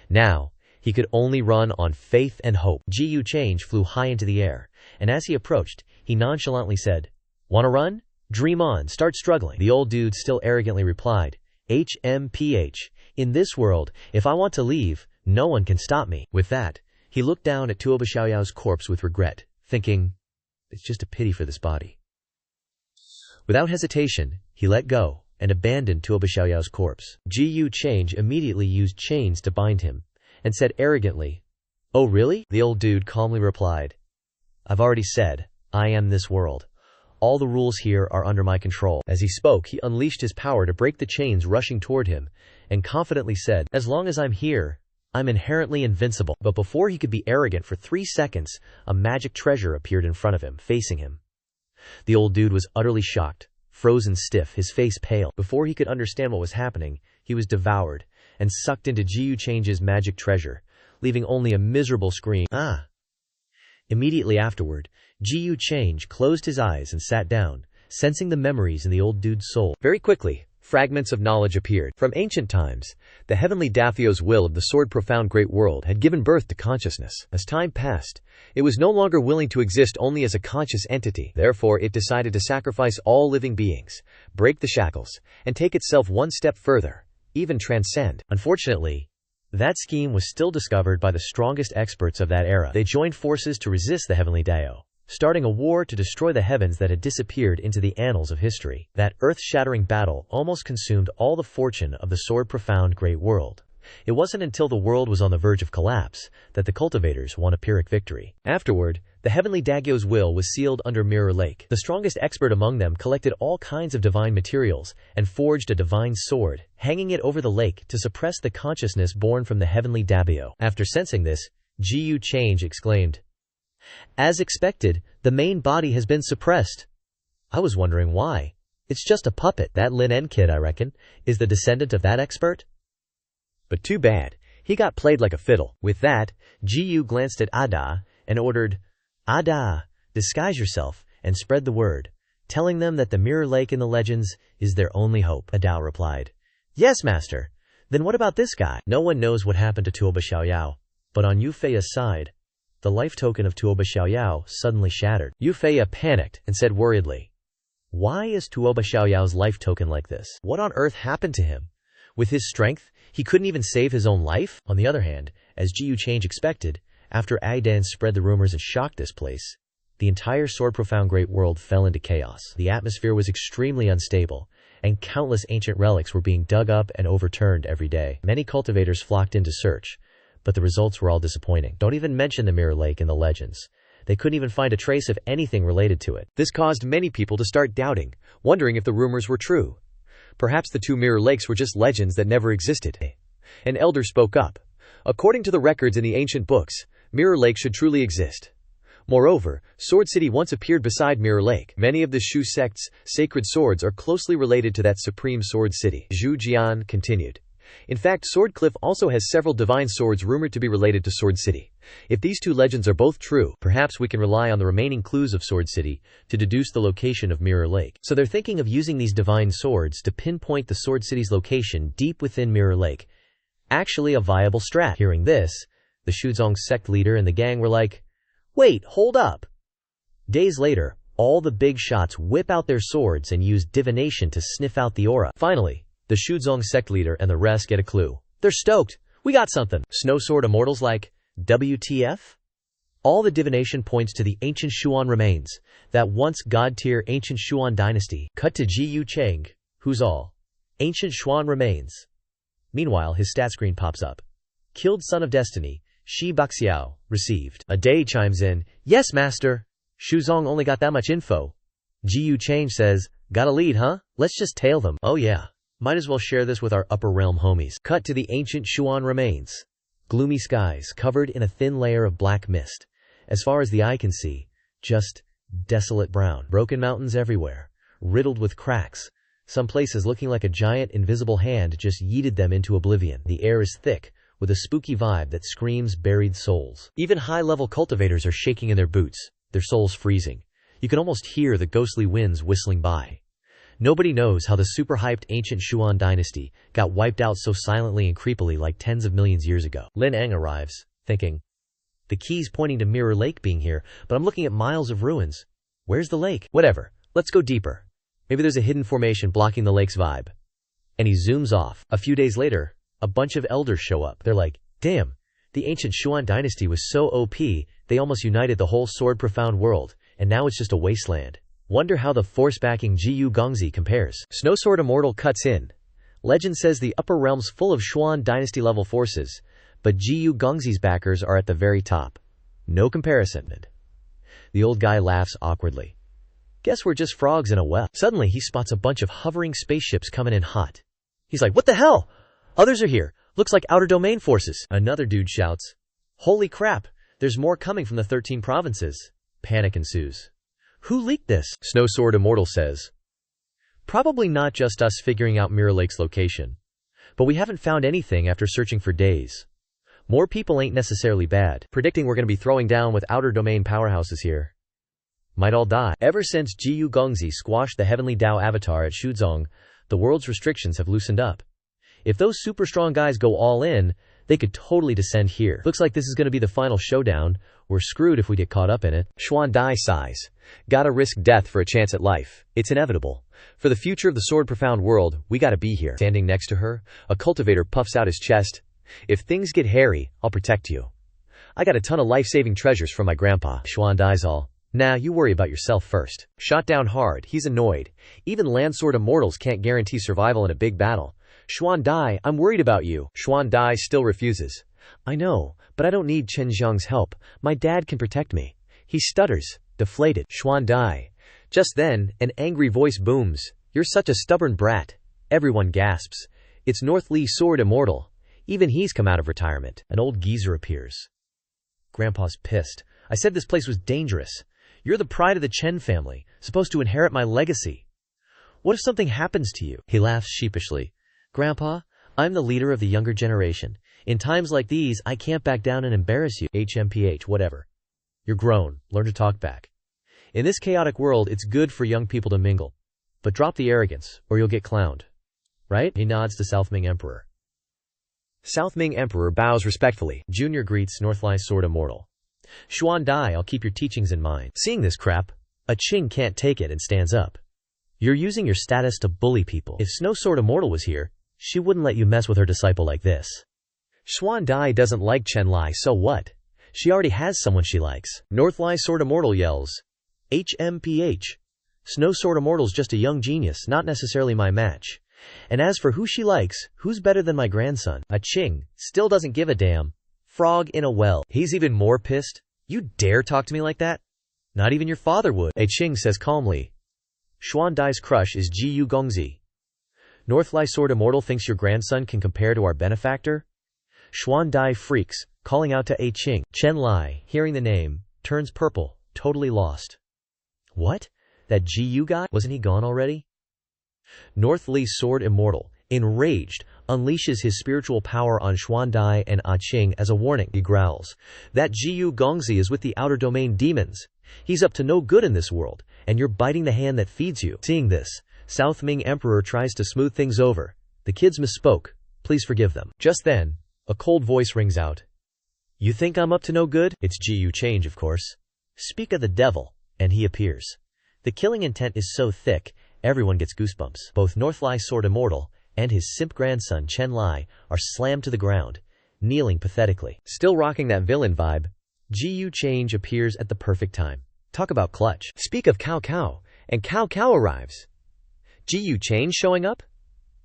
Now, he could only run on faith and hope. Ji Change flew high into the air, and as he approached, he nonchalantly said, Wanna run? Dream on, start struggling. The old dude still arrogantly replied, HMPH. In this world, if I want to leave, no one can stop me. With that, he looked down at Tuoba Xiaoyao's corpse with regret, thinking, It's just a pity for this body. Without hesitation, he let go and abandoned Tuoba Xiaoyao's corpse. Ji Change immediately used chains to bind him and said arrogantly, Oh really? The old dude calmly replied, I've already said, I am this world. All the rules here are under my control. As he spoke, he unleashed his power to break the chains rushing toward him and confidently said, As long as I'm here, I'm inherently invincible. But before he could be arrogant for 3 seconds, a magic treasure appeared in front of him, facing him. The old dude was utterly shocked, frozen stiff, his face pale. Before he could understand what was happening, he was devoured and sucked into Ji Change's magic treasure, leaving only a miserable scream. Ah! Immediately afterward, Ji Change closed his eyes and sat down, sensing the memories in the old dude's soul. Very quickly, fragments of knowledge appeared. From ancient times, the heavenly Dafio's will of the sword profound great world had given birth to consciousness. As time passed, it was no longer willing to exist only as a conscious entity. Therefore, it decided to sacrifice all living beings, break the shackles, and take itself one step further, even transcend. Unfortunately, that scheme was still discovered by the strongest experts of that era. They joined forces to resist the heavenly Dao, starting a war to destroy the heavens that had disappeared into the annals of history. That earth-shattering battle almost consumed all the fortune of the sword-profound great world. It wasn't until the world was on the verge of collapse that the cultivators won a Pyrrhic victory. Afterward, the heavenly Dagyo's will was sealed under Mirror Lake. The strongest expert among them collected all kinds of divine materials and forged a divine sword, hanging it over the lake to suppress the consciousness born from the heavenly Dabio. After sensing this, Ji Change exclaimed, As expected, the main body has been suppressed. I was wondering why. It's just a puppet. That Lin En kid, I reckon, is the descendant of that expert. But too bad, he got played like a fiddle. With that, Ji glanced at Ada and ordered, Ada, disguise yourself and spread the word, telling them that the Mirror Lake in the legends is their only hope. Ada replied, Yes, master. Then what about this guy? No one knows what happened to Tuoba Xiaoyao, but on Yu Fei's side, The life token of Tuoba Xiaoyao suddenly shattered. Yu Feiya panicked and said worriedly, "Why is Tuoba Xiaoyao's life token like this? What on earth happened to him? With his strength, he couldn't even save his own life?" On the other hand, as Ji Yuchang expected, after Aidan spread the rumors and shocked this place, the entire Sword Profound Great World fell into chaos. The atmosphere was extremely unstable, and countless ancient relics were being dug up and overturned every day. Many cultivators flocked in to search, but the results were all disappointing. Don't even mention the Mirror Lake in the legends. They couldn't even find a trace of anything related to it. This caused many people to start doubting, wondering if the rumors were true. Perhaps the two Mirror Lakes were just legends that never existed. An elder spoke up. According to the records in the ancient books, Mirror Lake should truly exist. Moreover, Sword City once appeared beside Mirror Lake. Many of the Shu sect's sacred swords are closely related to that supreme Sword City. Zhu Jian continued. In fact, Sword Cliff also has several divine swords rumored to be related to Sword City. If these two legends are both true, perhaps we can rely on the remaining clues of Sword City to deduce the location of Mirror Lake. So they're thinking of using these divine swords to pinpoint the Sword City's location deep within Mirror Lake. Actually a viable strat. Hearing this, the Shuzong sect leader and the gang were like, "Wait, hold up." Days later, all the big shots whip out their swords and use divination to sniff out the aura. Finally, the Shuzong sect leader and the rest get a clue. They're stoked. We got something. Snow Sword Immortals like, WTF? All the divination points to the ancient Xuan remains, that once god-tier ancient Xuan dynasty. Cut to Ji Yuchang, who's all ancient Xuan remains. Meanwhile, his stat screen pops up. Killed Son of Destiny, Shi Baxiao, received. A day chimes in, "Yes, master." Shuzong only got that much info. Ji Yuchang says, "Got a lead, huh? Let's just tail them." Oh yeah. Might as well share this with our upper realm homies. Cut to the ancient Xuan remains. Gloomy skies covered in a thin layer of black mist. As far as the eye can see, just desolate brown. Broken mountains everywhere, riddled with cracks. Some places looking like a giant invisible hand just yeeted them into oblivion. The air is thick, with a spooky vibe that screams buried souls. Even high-level cultivators are shaking in their boots, their souls freezing. You can almost hear the ghostly winds whistling by. Nobody knows how the super-hyped ancient Xuan dynasty got wiped out so silently and creepily like tens of millions years ago. Lin Eng arrives, thinking, the key's pointing to Mirror Lake being here, but I'm looking at miles of ruins. Where's the lake? Whatever, let's go deeper. Maybe there's a hidden formation blocking the lake's vibe. And he zooms off. A few days later, a bunch of elders show up. They're like, damn, the ancient Xuan dynasty was so OP, they almost united the whole Sword Profound world, and now it's just a wasteland. Wonder how the force backing Ji Gongzi compares. Snowsword Immortal cuts in. Legend says the upper realm's full of Xuan dynasty level forces, but Ji Gongzi's backers are at the very top. No comparison. The old guy laughs awkwardly. Guess we're just frogs in a well. Suddenly he spots a bunch of hovering spaceships coming in hot. He's like, what the hell? Others are here. Looks like outer domain forces. Another dude shouts, holy crap, there's more coming from the 13 provinces. Panic ensues. Who leaked this? Snowsword Immortal says. Probably not just us figuring out Mirror Lake's location. But we haven't found anything after searching for days. More people ain't necessarily bad. Predicting we're going to be throwing down with outer domain powerhouses here. Might all die. Ever since Ji Gongzi squashed the heavenly Dao avatar at Shuzong, the world's restrictions have loosened up. If those super strong guys go all in, they could totally descend here. Looks like this is going to be the final showdown. We're screwed if we get caught up in it. Xuan Dai sighs. Gotta risk death for a chance at life. It's inevitable. For the future of the Sword Profound world, we gotta be here. Standing next to her, a cultivator puffs out his chest. If things get hairy, I'll protect you. I got a ton of life-saving treasures from my grandpa. Xuan Dai's all, nah, you worry about yourself first. Shot down hard, he's annoyed. Even Landsword Immortals can't guarantee survival in a big battle. Xuan Dai, I'm worried about you. Xuan Dai still refuses. I know, but I don't need Chen Xiang's help. My dad can protect me. He stutters, deflated. Xuan Dai. Just then, an angry voice booms. You're such a stubborn brat. Everyone gasps. It's North Lee Sword Immortal. Even he's come out of retirement. An old geezer appears. Grandpa's pissed. I said this place was dangerous. You're the pride of the Chen family, supposed to inherit my legacy. What if something happens to you? He laughs sheepishly. Grandpa, I'm the leader of the younger generation. In times like these, I can't back down and embarrass you. HMPH, whatever. You're grown. Learn to talk back. In this chaotic world, it's good for young people to mingle. But drop the arrogance, or you'll get clowned. Right? He nods to South Ming Emperor. South Ming Emperor bows respectfully. Junior greets Northline Sword Immortal. Xuan Dai, I'll keep your teachings in mind. Seeing this crap, a Qing can't take it and stands up. You're using your status to bully people. If Snow Sword Immortal was here, she wouldn't let you mess with her disciple like this. Xuan Dai doesn't like Chen Lai, so what? She already has someone she likes. Northlai Sword Immortal yells, HMPH. Snow Sword Immortal's just a young genius, not necessarily my match. And as for who she likes, who's better than my grandson? A Qing still doesn't give a damn. Frog in a well. He's even more pissed. You dare talk to me like that? Not even your father would. A Qing says calmly, Xuan Dai's crush is Ji Gongzi. Northlai Sword Immortal thinks your grandson can compare to our benefactor? Xuan Dai freaks, calling out to A Qing. Chen Lai, hearing the name, turns purple, totally lost. What? That Ji guy? Wasn't he gone already? Northlai Sword Immortal, enraged, unleashes his spiritual power on Xuan Dai and A Qing as a warning. He growls, that Ji Gongzi is with the outer domain demons. He's up to no good in this world, and you're biting the hand that feeds you. Seeing this, South Ming Emperor tries to smooth things over. The kids misspoke. Please forgive them. Just then, a cold voice rings out. You think I'm up to no good? It's Ji Change, of course. Speak of the devil, and he appears. The killing intent is so thick, everyone gets goosebumps. Both Northlai Sword Immortal and his simp grandson Chen Lai are slammed to the ground, kneeling pathetically. Still rocking that villain vibe, Ji Change appears at the perfect time. Talk about clutch. Speak of Cao Cao, and Cao Cao arrives. Ji Change showing up?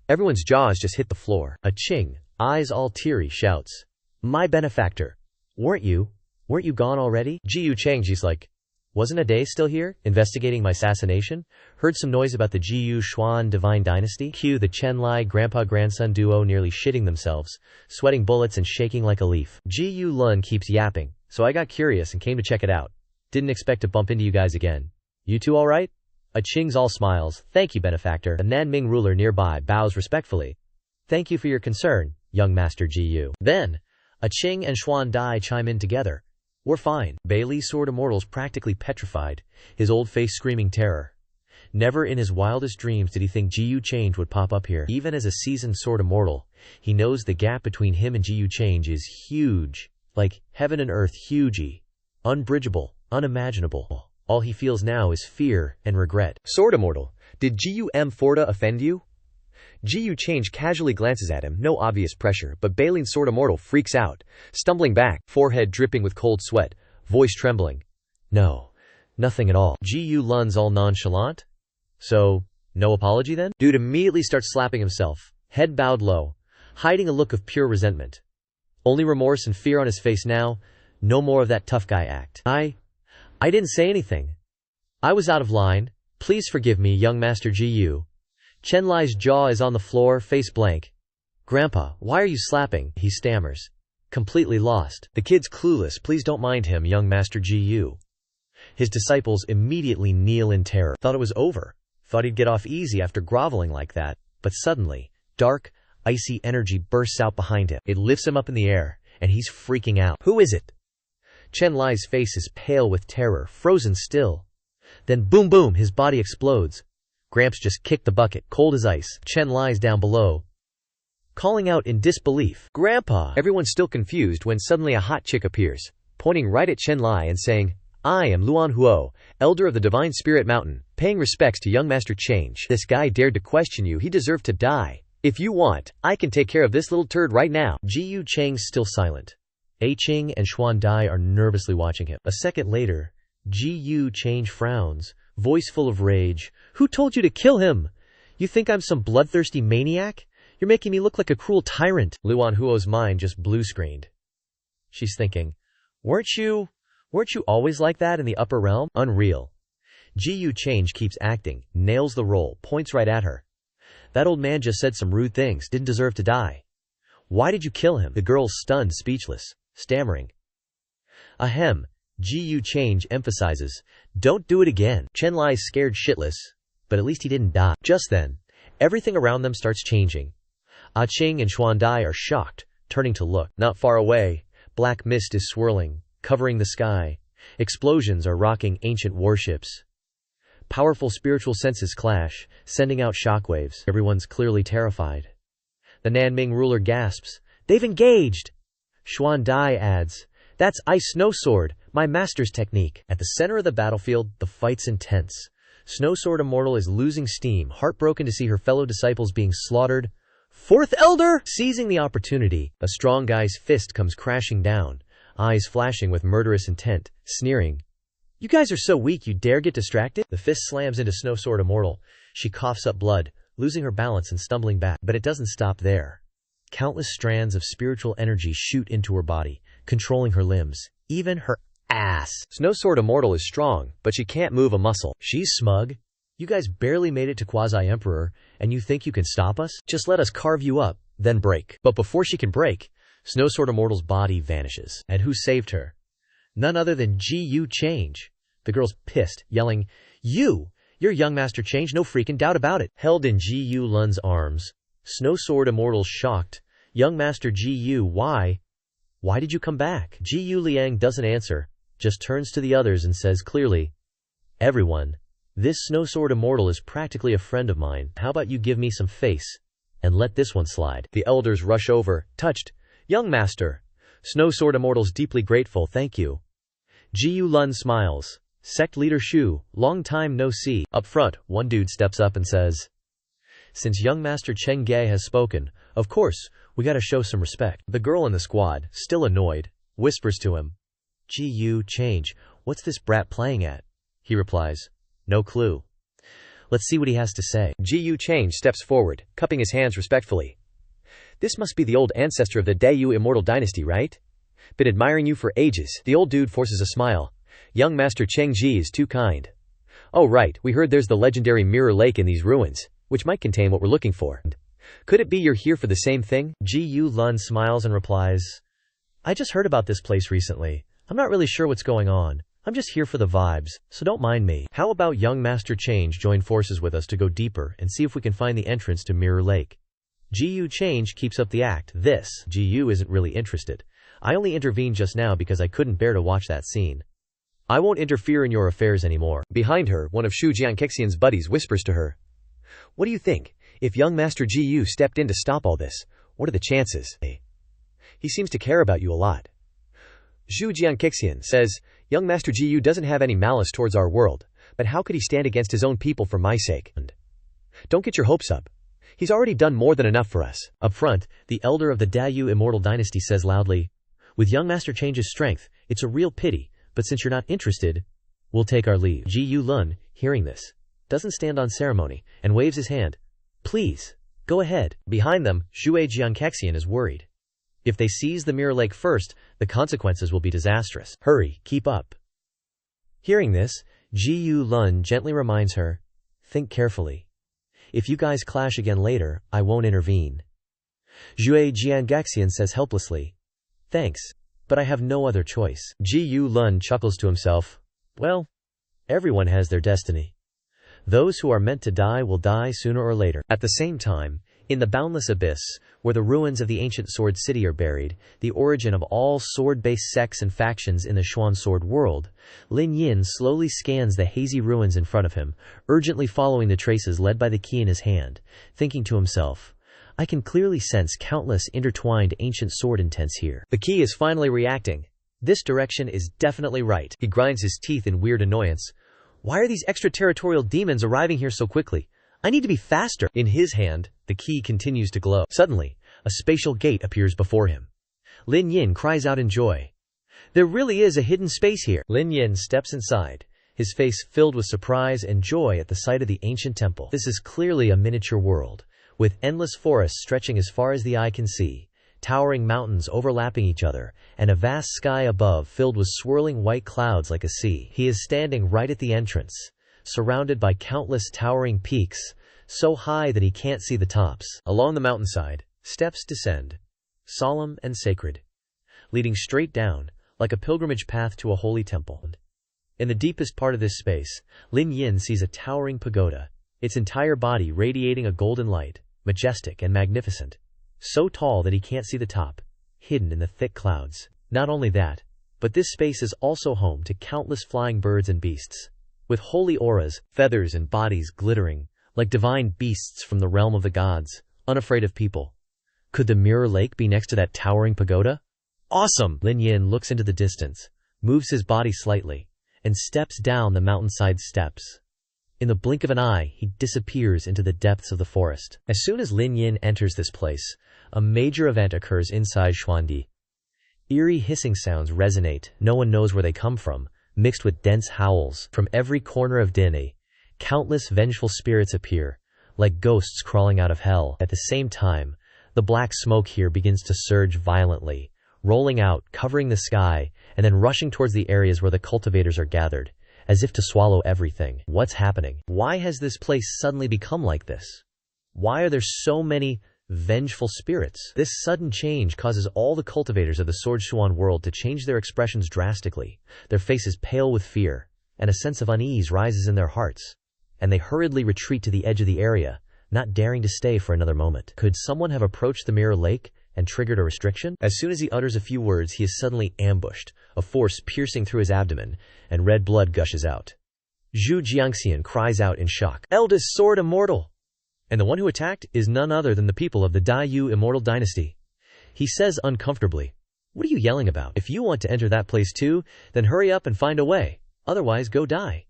Everyone's jaws just hit the floor. A Qing, eyes all teary, shouts, my benefactor. Weren't you gone already? Ji Change's like, wasn't a day still here, investigating my assassination? Heard some noise about the Ji Xuan divine dynasty? Cue the Chen Lai grandpa-grandson duo nearly shitting themselves, sweating bullets and shaking like a leaf. Ji Lun keeps yapping, so I got curious and came to check it out. Didn't expect to bump into you guys again. You two alright? A Qing's all smiles, thank you benefactor. The Nanming ruler nearby bows respectfully. Thank you for your concern, young master Ji. Then, a Qing and Xuan Dai chime in together. We're fine. Bailey Sword Immortal's practically petrified, his old face screaming terror. Never in his wildest dreams did he think Ji Change would pop up here. Even as a seasoned Sword Immortal, he knows the gap between him and Ji Change is huge. Like heaven and earth huge. Unbridgeable, unimaginable. All he feels now is fear and regret. Sword Immortal, did Ji Forta offend you? Ji Change casually glances at him, no obvious pressure, but Baleen Sword Immortal freaks out, stumbling back, forehead dripping with cold sweat, voice trembling. No, nothing at all. Ji Lun's all nonchalant? So, no apology then? Dude immediately starts slapping himself, head bowed low, hiding a look of pure resentment. Only remorse and fear on his face now, no more of that tough guy act. I didn't say anything. I was out of line. Please forgive me, young master Ji. Chen Lai's jaw is on the floor, face blank. Grandpa, why are you slapping? He stammers. Completely lost. The kid's clueless. Please don't mind him, young master Ji. His disciples immediately kneel in terror. Thought it was over. Thought he'd get off easy after groveling like that. But suddenly, dark, icy energy bursts out behind him. It lifts him up in the air, and he's freaking out. Who is it? Chen Lai's face is pale with terror, frozen still. Then boom boom, his body explodes. Gramps just kicked the bucket, cold as ice. Chen lies down below, calling out in disbelief. Grandpa! Everyone's still confused when suddenly a hot chick appears, pointing right at Chen Lai and saying, I am Luan Huo, elder of the Divine Spirit Mountain, paying respects to young master Change. This guy dared to question you, he deserved to die. If you want, I can take care of this little turd right now. Ji Chang's still silent. A Qing and Xuan Dai are nervously watching him. A second later, Ji Change frowns, voice full of rage. Who told you to kill him? You think I'm some bloodthirsty maniac? You're making me look like a cruel tyrant. Luan Huo's mind just blue-screened. She's thinking, weren't you always like that in the upper realm? Unreal. Ji Change keeps acting, nails the role, points right at her. That old man just said some rude things, didn't deserve to die. Why did you kill him? The girl's stunned, speechless, stammering. Ahem. Ji Change emphasizes, don't do it again. Chen Lai's scared shitless, but at least he didn't die. Just then, everything around them starts changing. A Qing and Xuan Dai are shocked, turning to look. Not far away, black mist is swirling, covering the sky. Explosions are rocking ancient warships. Powerful spiritual senses clash, sending out shockwaves. Everyone's clearly terrified. The Nanming ruler gasps, they've engaged! Xuan Dai adds, That's Ice Snow Sword, my master's technique. At the center of the battlefield, the fight's intense. Snow Sword Immortal is losing steam, heartbroken to see her fellow disciples being slaughtered. Fourth Elder! Seizing the opportunity, a strong guy's fist comes crashing down, eyes flashing with murderous intent, sneering. You guys are so weak you dare get distracted? The fist slams into Snow Sword Immortal. She coughs up blood, losing her balance and stumbling back. But it doesn't stop there. Countless strands of spiritual energy shoot into her body, controlling her limbs, even her ass. Snow Sword Immortal is strong, but she can't move a muscle. She's smug. You guys barely made it to Quasi-Emperor, and you think you can stop us? Just let us carve you up, then break. But before she can break, Snow Sword Immortal's body vanishes. And who saved her? None other than Ji-Yu Change. The girl's pissed, yelling, You're young Master Change, no freaking doubt about it. Held in Ji-Yu Lun's arms, Snow Sword Immortal's shocked. Young Master Ji-Yu, why? Why did you come back? Ji-Yu Liang doesn't answer, just turns to the others and says clearly, Everyone, this Snow Sword Immortal is practically a friend of mine. How about you give me some face, and let this one slide? The elders rush over, touched. Young Master. Snow Sword Immortal's deeply grateful, thank you. Ji-Yu Lun smiles. Sect Leader Shu, long time no see. Up front, one dude steps up and says, Since young Master Cheng Ge has spoken, of course, we gotta show some respect. The girl in the squad, still annoyed, whispers to him, Ji-Yu Change, what's this brat playing at? He replies, No clue. Let's see what he has to say. Ji-Yu Change steps forward, cupping his hands respectfully. This must be the old ancestor of the Dayu Immortal Dynasty, right? Been admiring you for ages. The old dude forces a smile. Young Master Cheng Ji is too kind. Oh right, we heard there's the legendary Mirror Lake in these ruins, which might contain what we're looking for. Could it be you're here for the same thing? Ji-Yu Lun smiles and replies, I just heard about this place recently. I'm not really sure what's going on. I'm just here for the vibes, so don't mind me. How about young Master Change join forces with us to go deeper and see if we can find the entrance to Mirror Lake? Ji-Yu Change keeps up the act. Ji-Yu isn't really interested. I only intervened just now because I couldn't bear to watch that scene. I won't interfere in your affairs anymore. Behind her, one of Shu Jiankexian's buddies whispers to her, What do you think? If young Master Ji-Yu stepped in to stop all this, what are the chances? He seems to care about you a lot. Zhu Jiankexian says, Young Master Ji-Yu doesn't have any malice towards our world, but how could he stand against his own people for my sake? Don't get your hopes up. He's already done more than enough for us. Up front, the elder of the Dayu Immortal Dynasty says loudly, With young Master Change's strength, it's a real pity, but since you're not interested, we'll take our leave. Ji-Yu Lun, hearing this, doesn't stand on ceremony, and waves his hand. Please, go ahead. Behind them, Xue Jiankexian is worried. If they seize the Mirror Lake first, the consequences will be disastrous. Hurry, keep up. Hearing this, Ji-Yu Lun gently reminds her, Think carefully. If you guys clash again later, I won't intervene. Xue Jiankexian says helplessly, Thanks, but I have no other choice. Ji-Yu Lun chuckles to himself. Well, everyone has their destiny. Those who are meant to die will die sooner or later. At the same time, in the boundless abyss, where the ruins of the ancient sword city are buried, the origin of all sword-based sects and factions in the Xuan sword world, Lin Yin slowly scans the hazy ruins in front of him, urgently following the traces led by the key in his hand, thinking to himself, I can clearly sense countless intertwined ancient sword intents here. The key is finally reacting. This direction is definitely right. He grinds his teeth in weird annoyance. Why are these extraterritorial demons arriving here so quickly? I need to be faster. In his hand, the key continues to glow. Suddenly, a spatial gate appears before him. Lin Yin cries out in joy. There really is a hidden space here. Lin Yin steps inside, his face filled with surprise and joy at the sight of the ancient temple. This is clearly a miniature world, with endless forests stretching as far as the eye can see, towering mountains overlapping each other, and a vast sky above filled with swirling white clouds like a sea. He is standing right at the entrance, surrounded by countless towering peaks, so high that he can't see the tops. Along the mountainside, steps descend, solemn and sacred, leading straight down, like a pilgrimage path to a holy temple. In the deepest part of this space, Lin Yin sees a towering pagoda, its entire body radiating a golden light, majestic and magnificent, so tall that he can't see the top, hidden in the thick clouds. Not only that, but this space is also home to countless flying birds and beasts, with holy auras, feathers and bodies glittering, like divine beasts from the realm of the gods, unafraid of people. Could the Mirror Lake be next to that towering pagoda? Awesome! Lin Yin looks into the distance, moves his body slightly, and steps down the mountainside steps. In the blink of an eye, he disappears into the depths of the forest. As soon as Lin Yin enters this place, a major event occurs inside Xuandi. Eerie hissing sounds resonate, no one knows where they come from, mixed with dense howls. From every corner of Dine, countless vengeful spirits appear, like ghosts crawling out of hell. At the same time, the black smoke here begins to surge violently, rolling out, covering the sky, and then rushing towards the areas where the cultivators are gathered, as if to swallow everything. What's happening? Why has this place suddenly become like this? Why are there so many vengeful spirits? This sudden change causes all the cultivators of the Sword Xuan world to change their expressions drastically. Their faces pale with fear, and a sense of unease rises in their hearts, and they hurriedly retreat to the edge of the area, not daring to stay for another moment. Could someone have approached the Mirror Lake and triggered a restriction? As soon as he utters a few words, he is suddenly ambushed, a force piercing through his abdomen, and red blood gushes out. Zhu Jiangxian cries out in shock. Eldest Sword Immortal! And the one who attacked is none other than the people of the Dai Yu Immortal Dynasty. He says uncomfortably, "What are you yelling about? If you want to enter that place too, then hurry up and find a way. Otherwise, go die.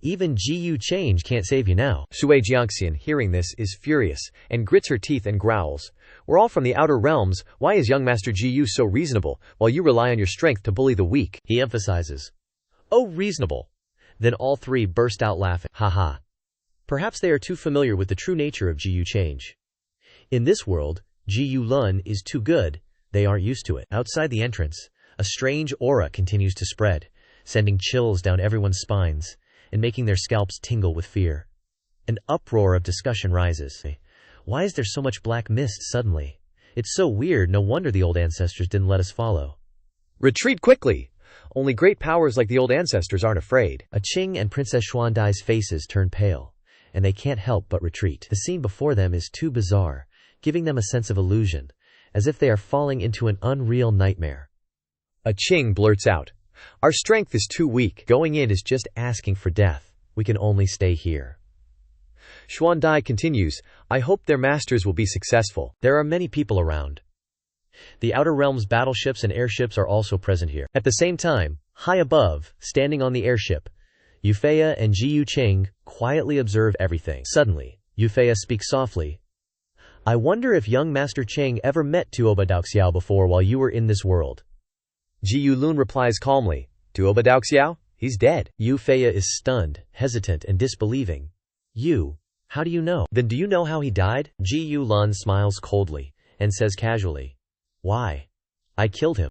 Even Ji Change can't save you now." Sui Jiangxian, hearing this, is furious, and grits her teeth and growls. "We're all from the outer realms. Why is young Master Ji so reasonable, while you rely on your strength to bully the weak?" He emphasizes, "Oh, reasonable." Then all three burst out laughing. Haha. Perhaps they are too familiar with the true nature of Ji Change. In this world, Ji Lun is too good, they aren't used to it. Outside the entrance, a strange aura continues to spread, sending chills down everyone's spines, and making their scalps tingle with fear. An uproar of discussion rises. Why is there so much black mist suddenly? It's so weird, no wonder the old ancestors didn't let us follow. Retreat quickly! Only great powers like the old ancestors aren't afraid. A Qing and Princess Xuandai's faces turn pale, and they can't help but retreat. The scene before them is too bizarre, giving them a sense of illusion, as if they are falling into an unreal nightmare. A Qing blurts out, "Our strength is too weak. Going in is just asking for death. We can only stay here." Xuandai continues, "I hope their masters will be successful." There are many people around. The Outer Realms battleships and airships are also present here. At the same time, high above, standing on the airship, Yufei and Ji Cheng quietly observe everything. Suddenly, Yufei speaks softly. "I wonder if young Master Cheng ever met Tuoba Daoxiao before while you were in this world." Ji Lun replies calmly, "Tuoba Daoxiao? He's dead." Yufei is stunned, hesitant, and disbelieving. How do you know? Then do you know how he died?" Ji Lun smiles coldly, and says casually, "Why? I killed him."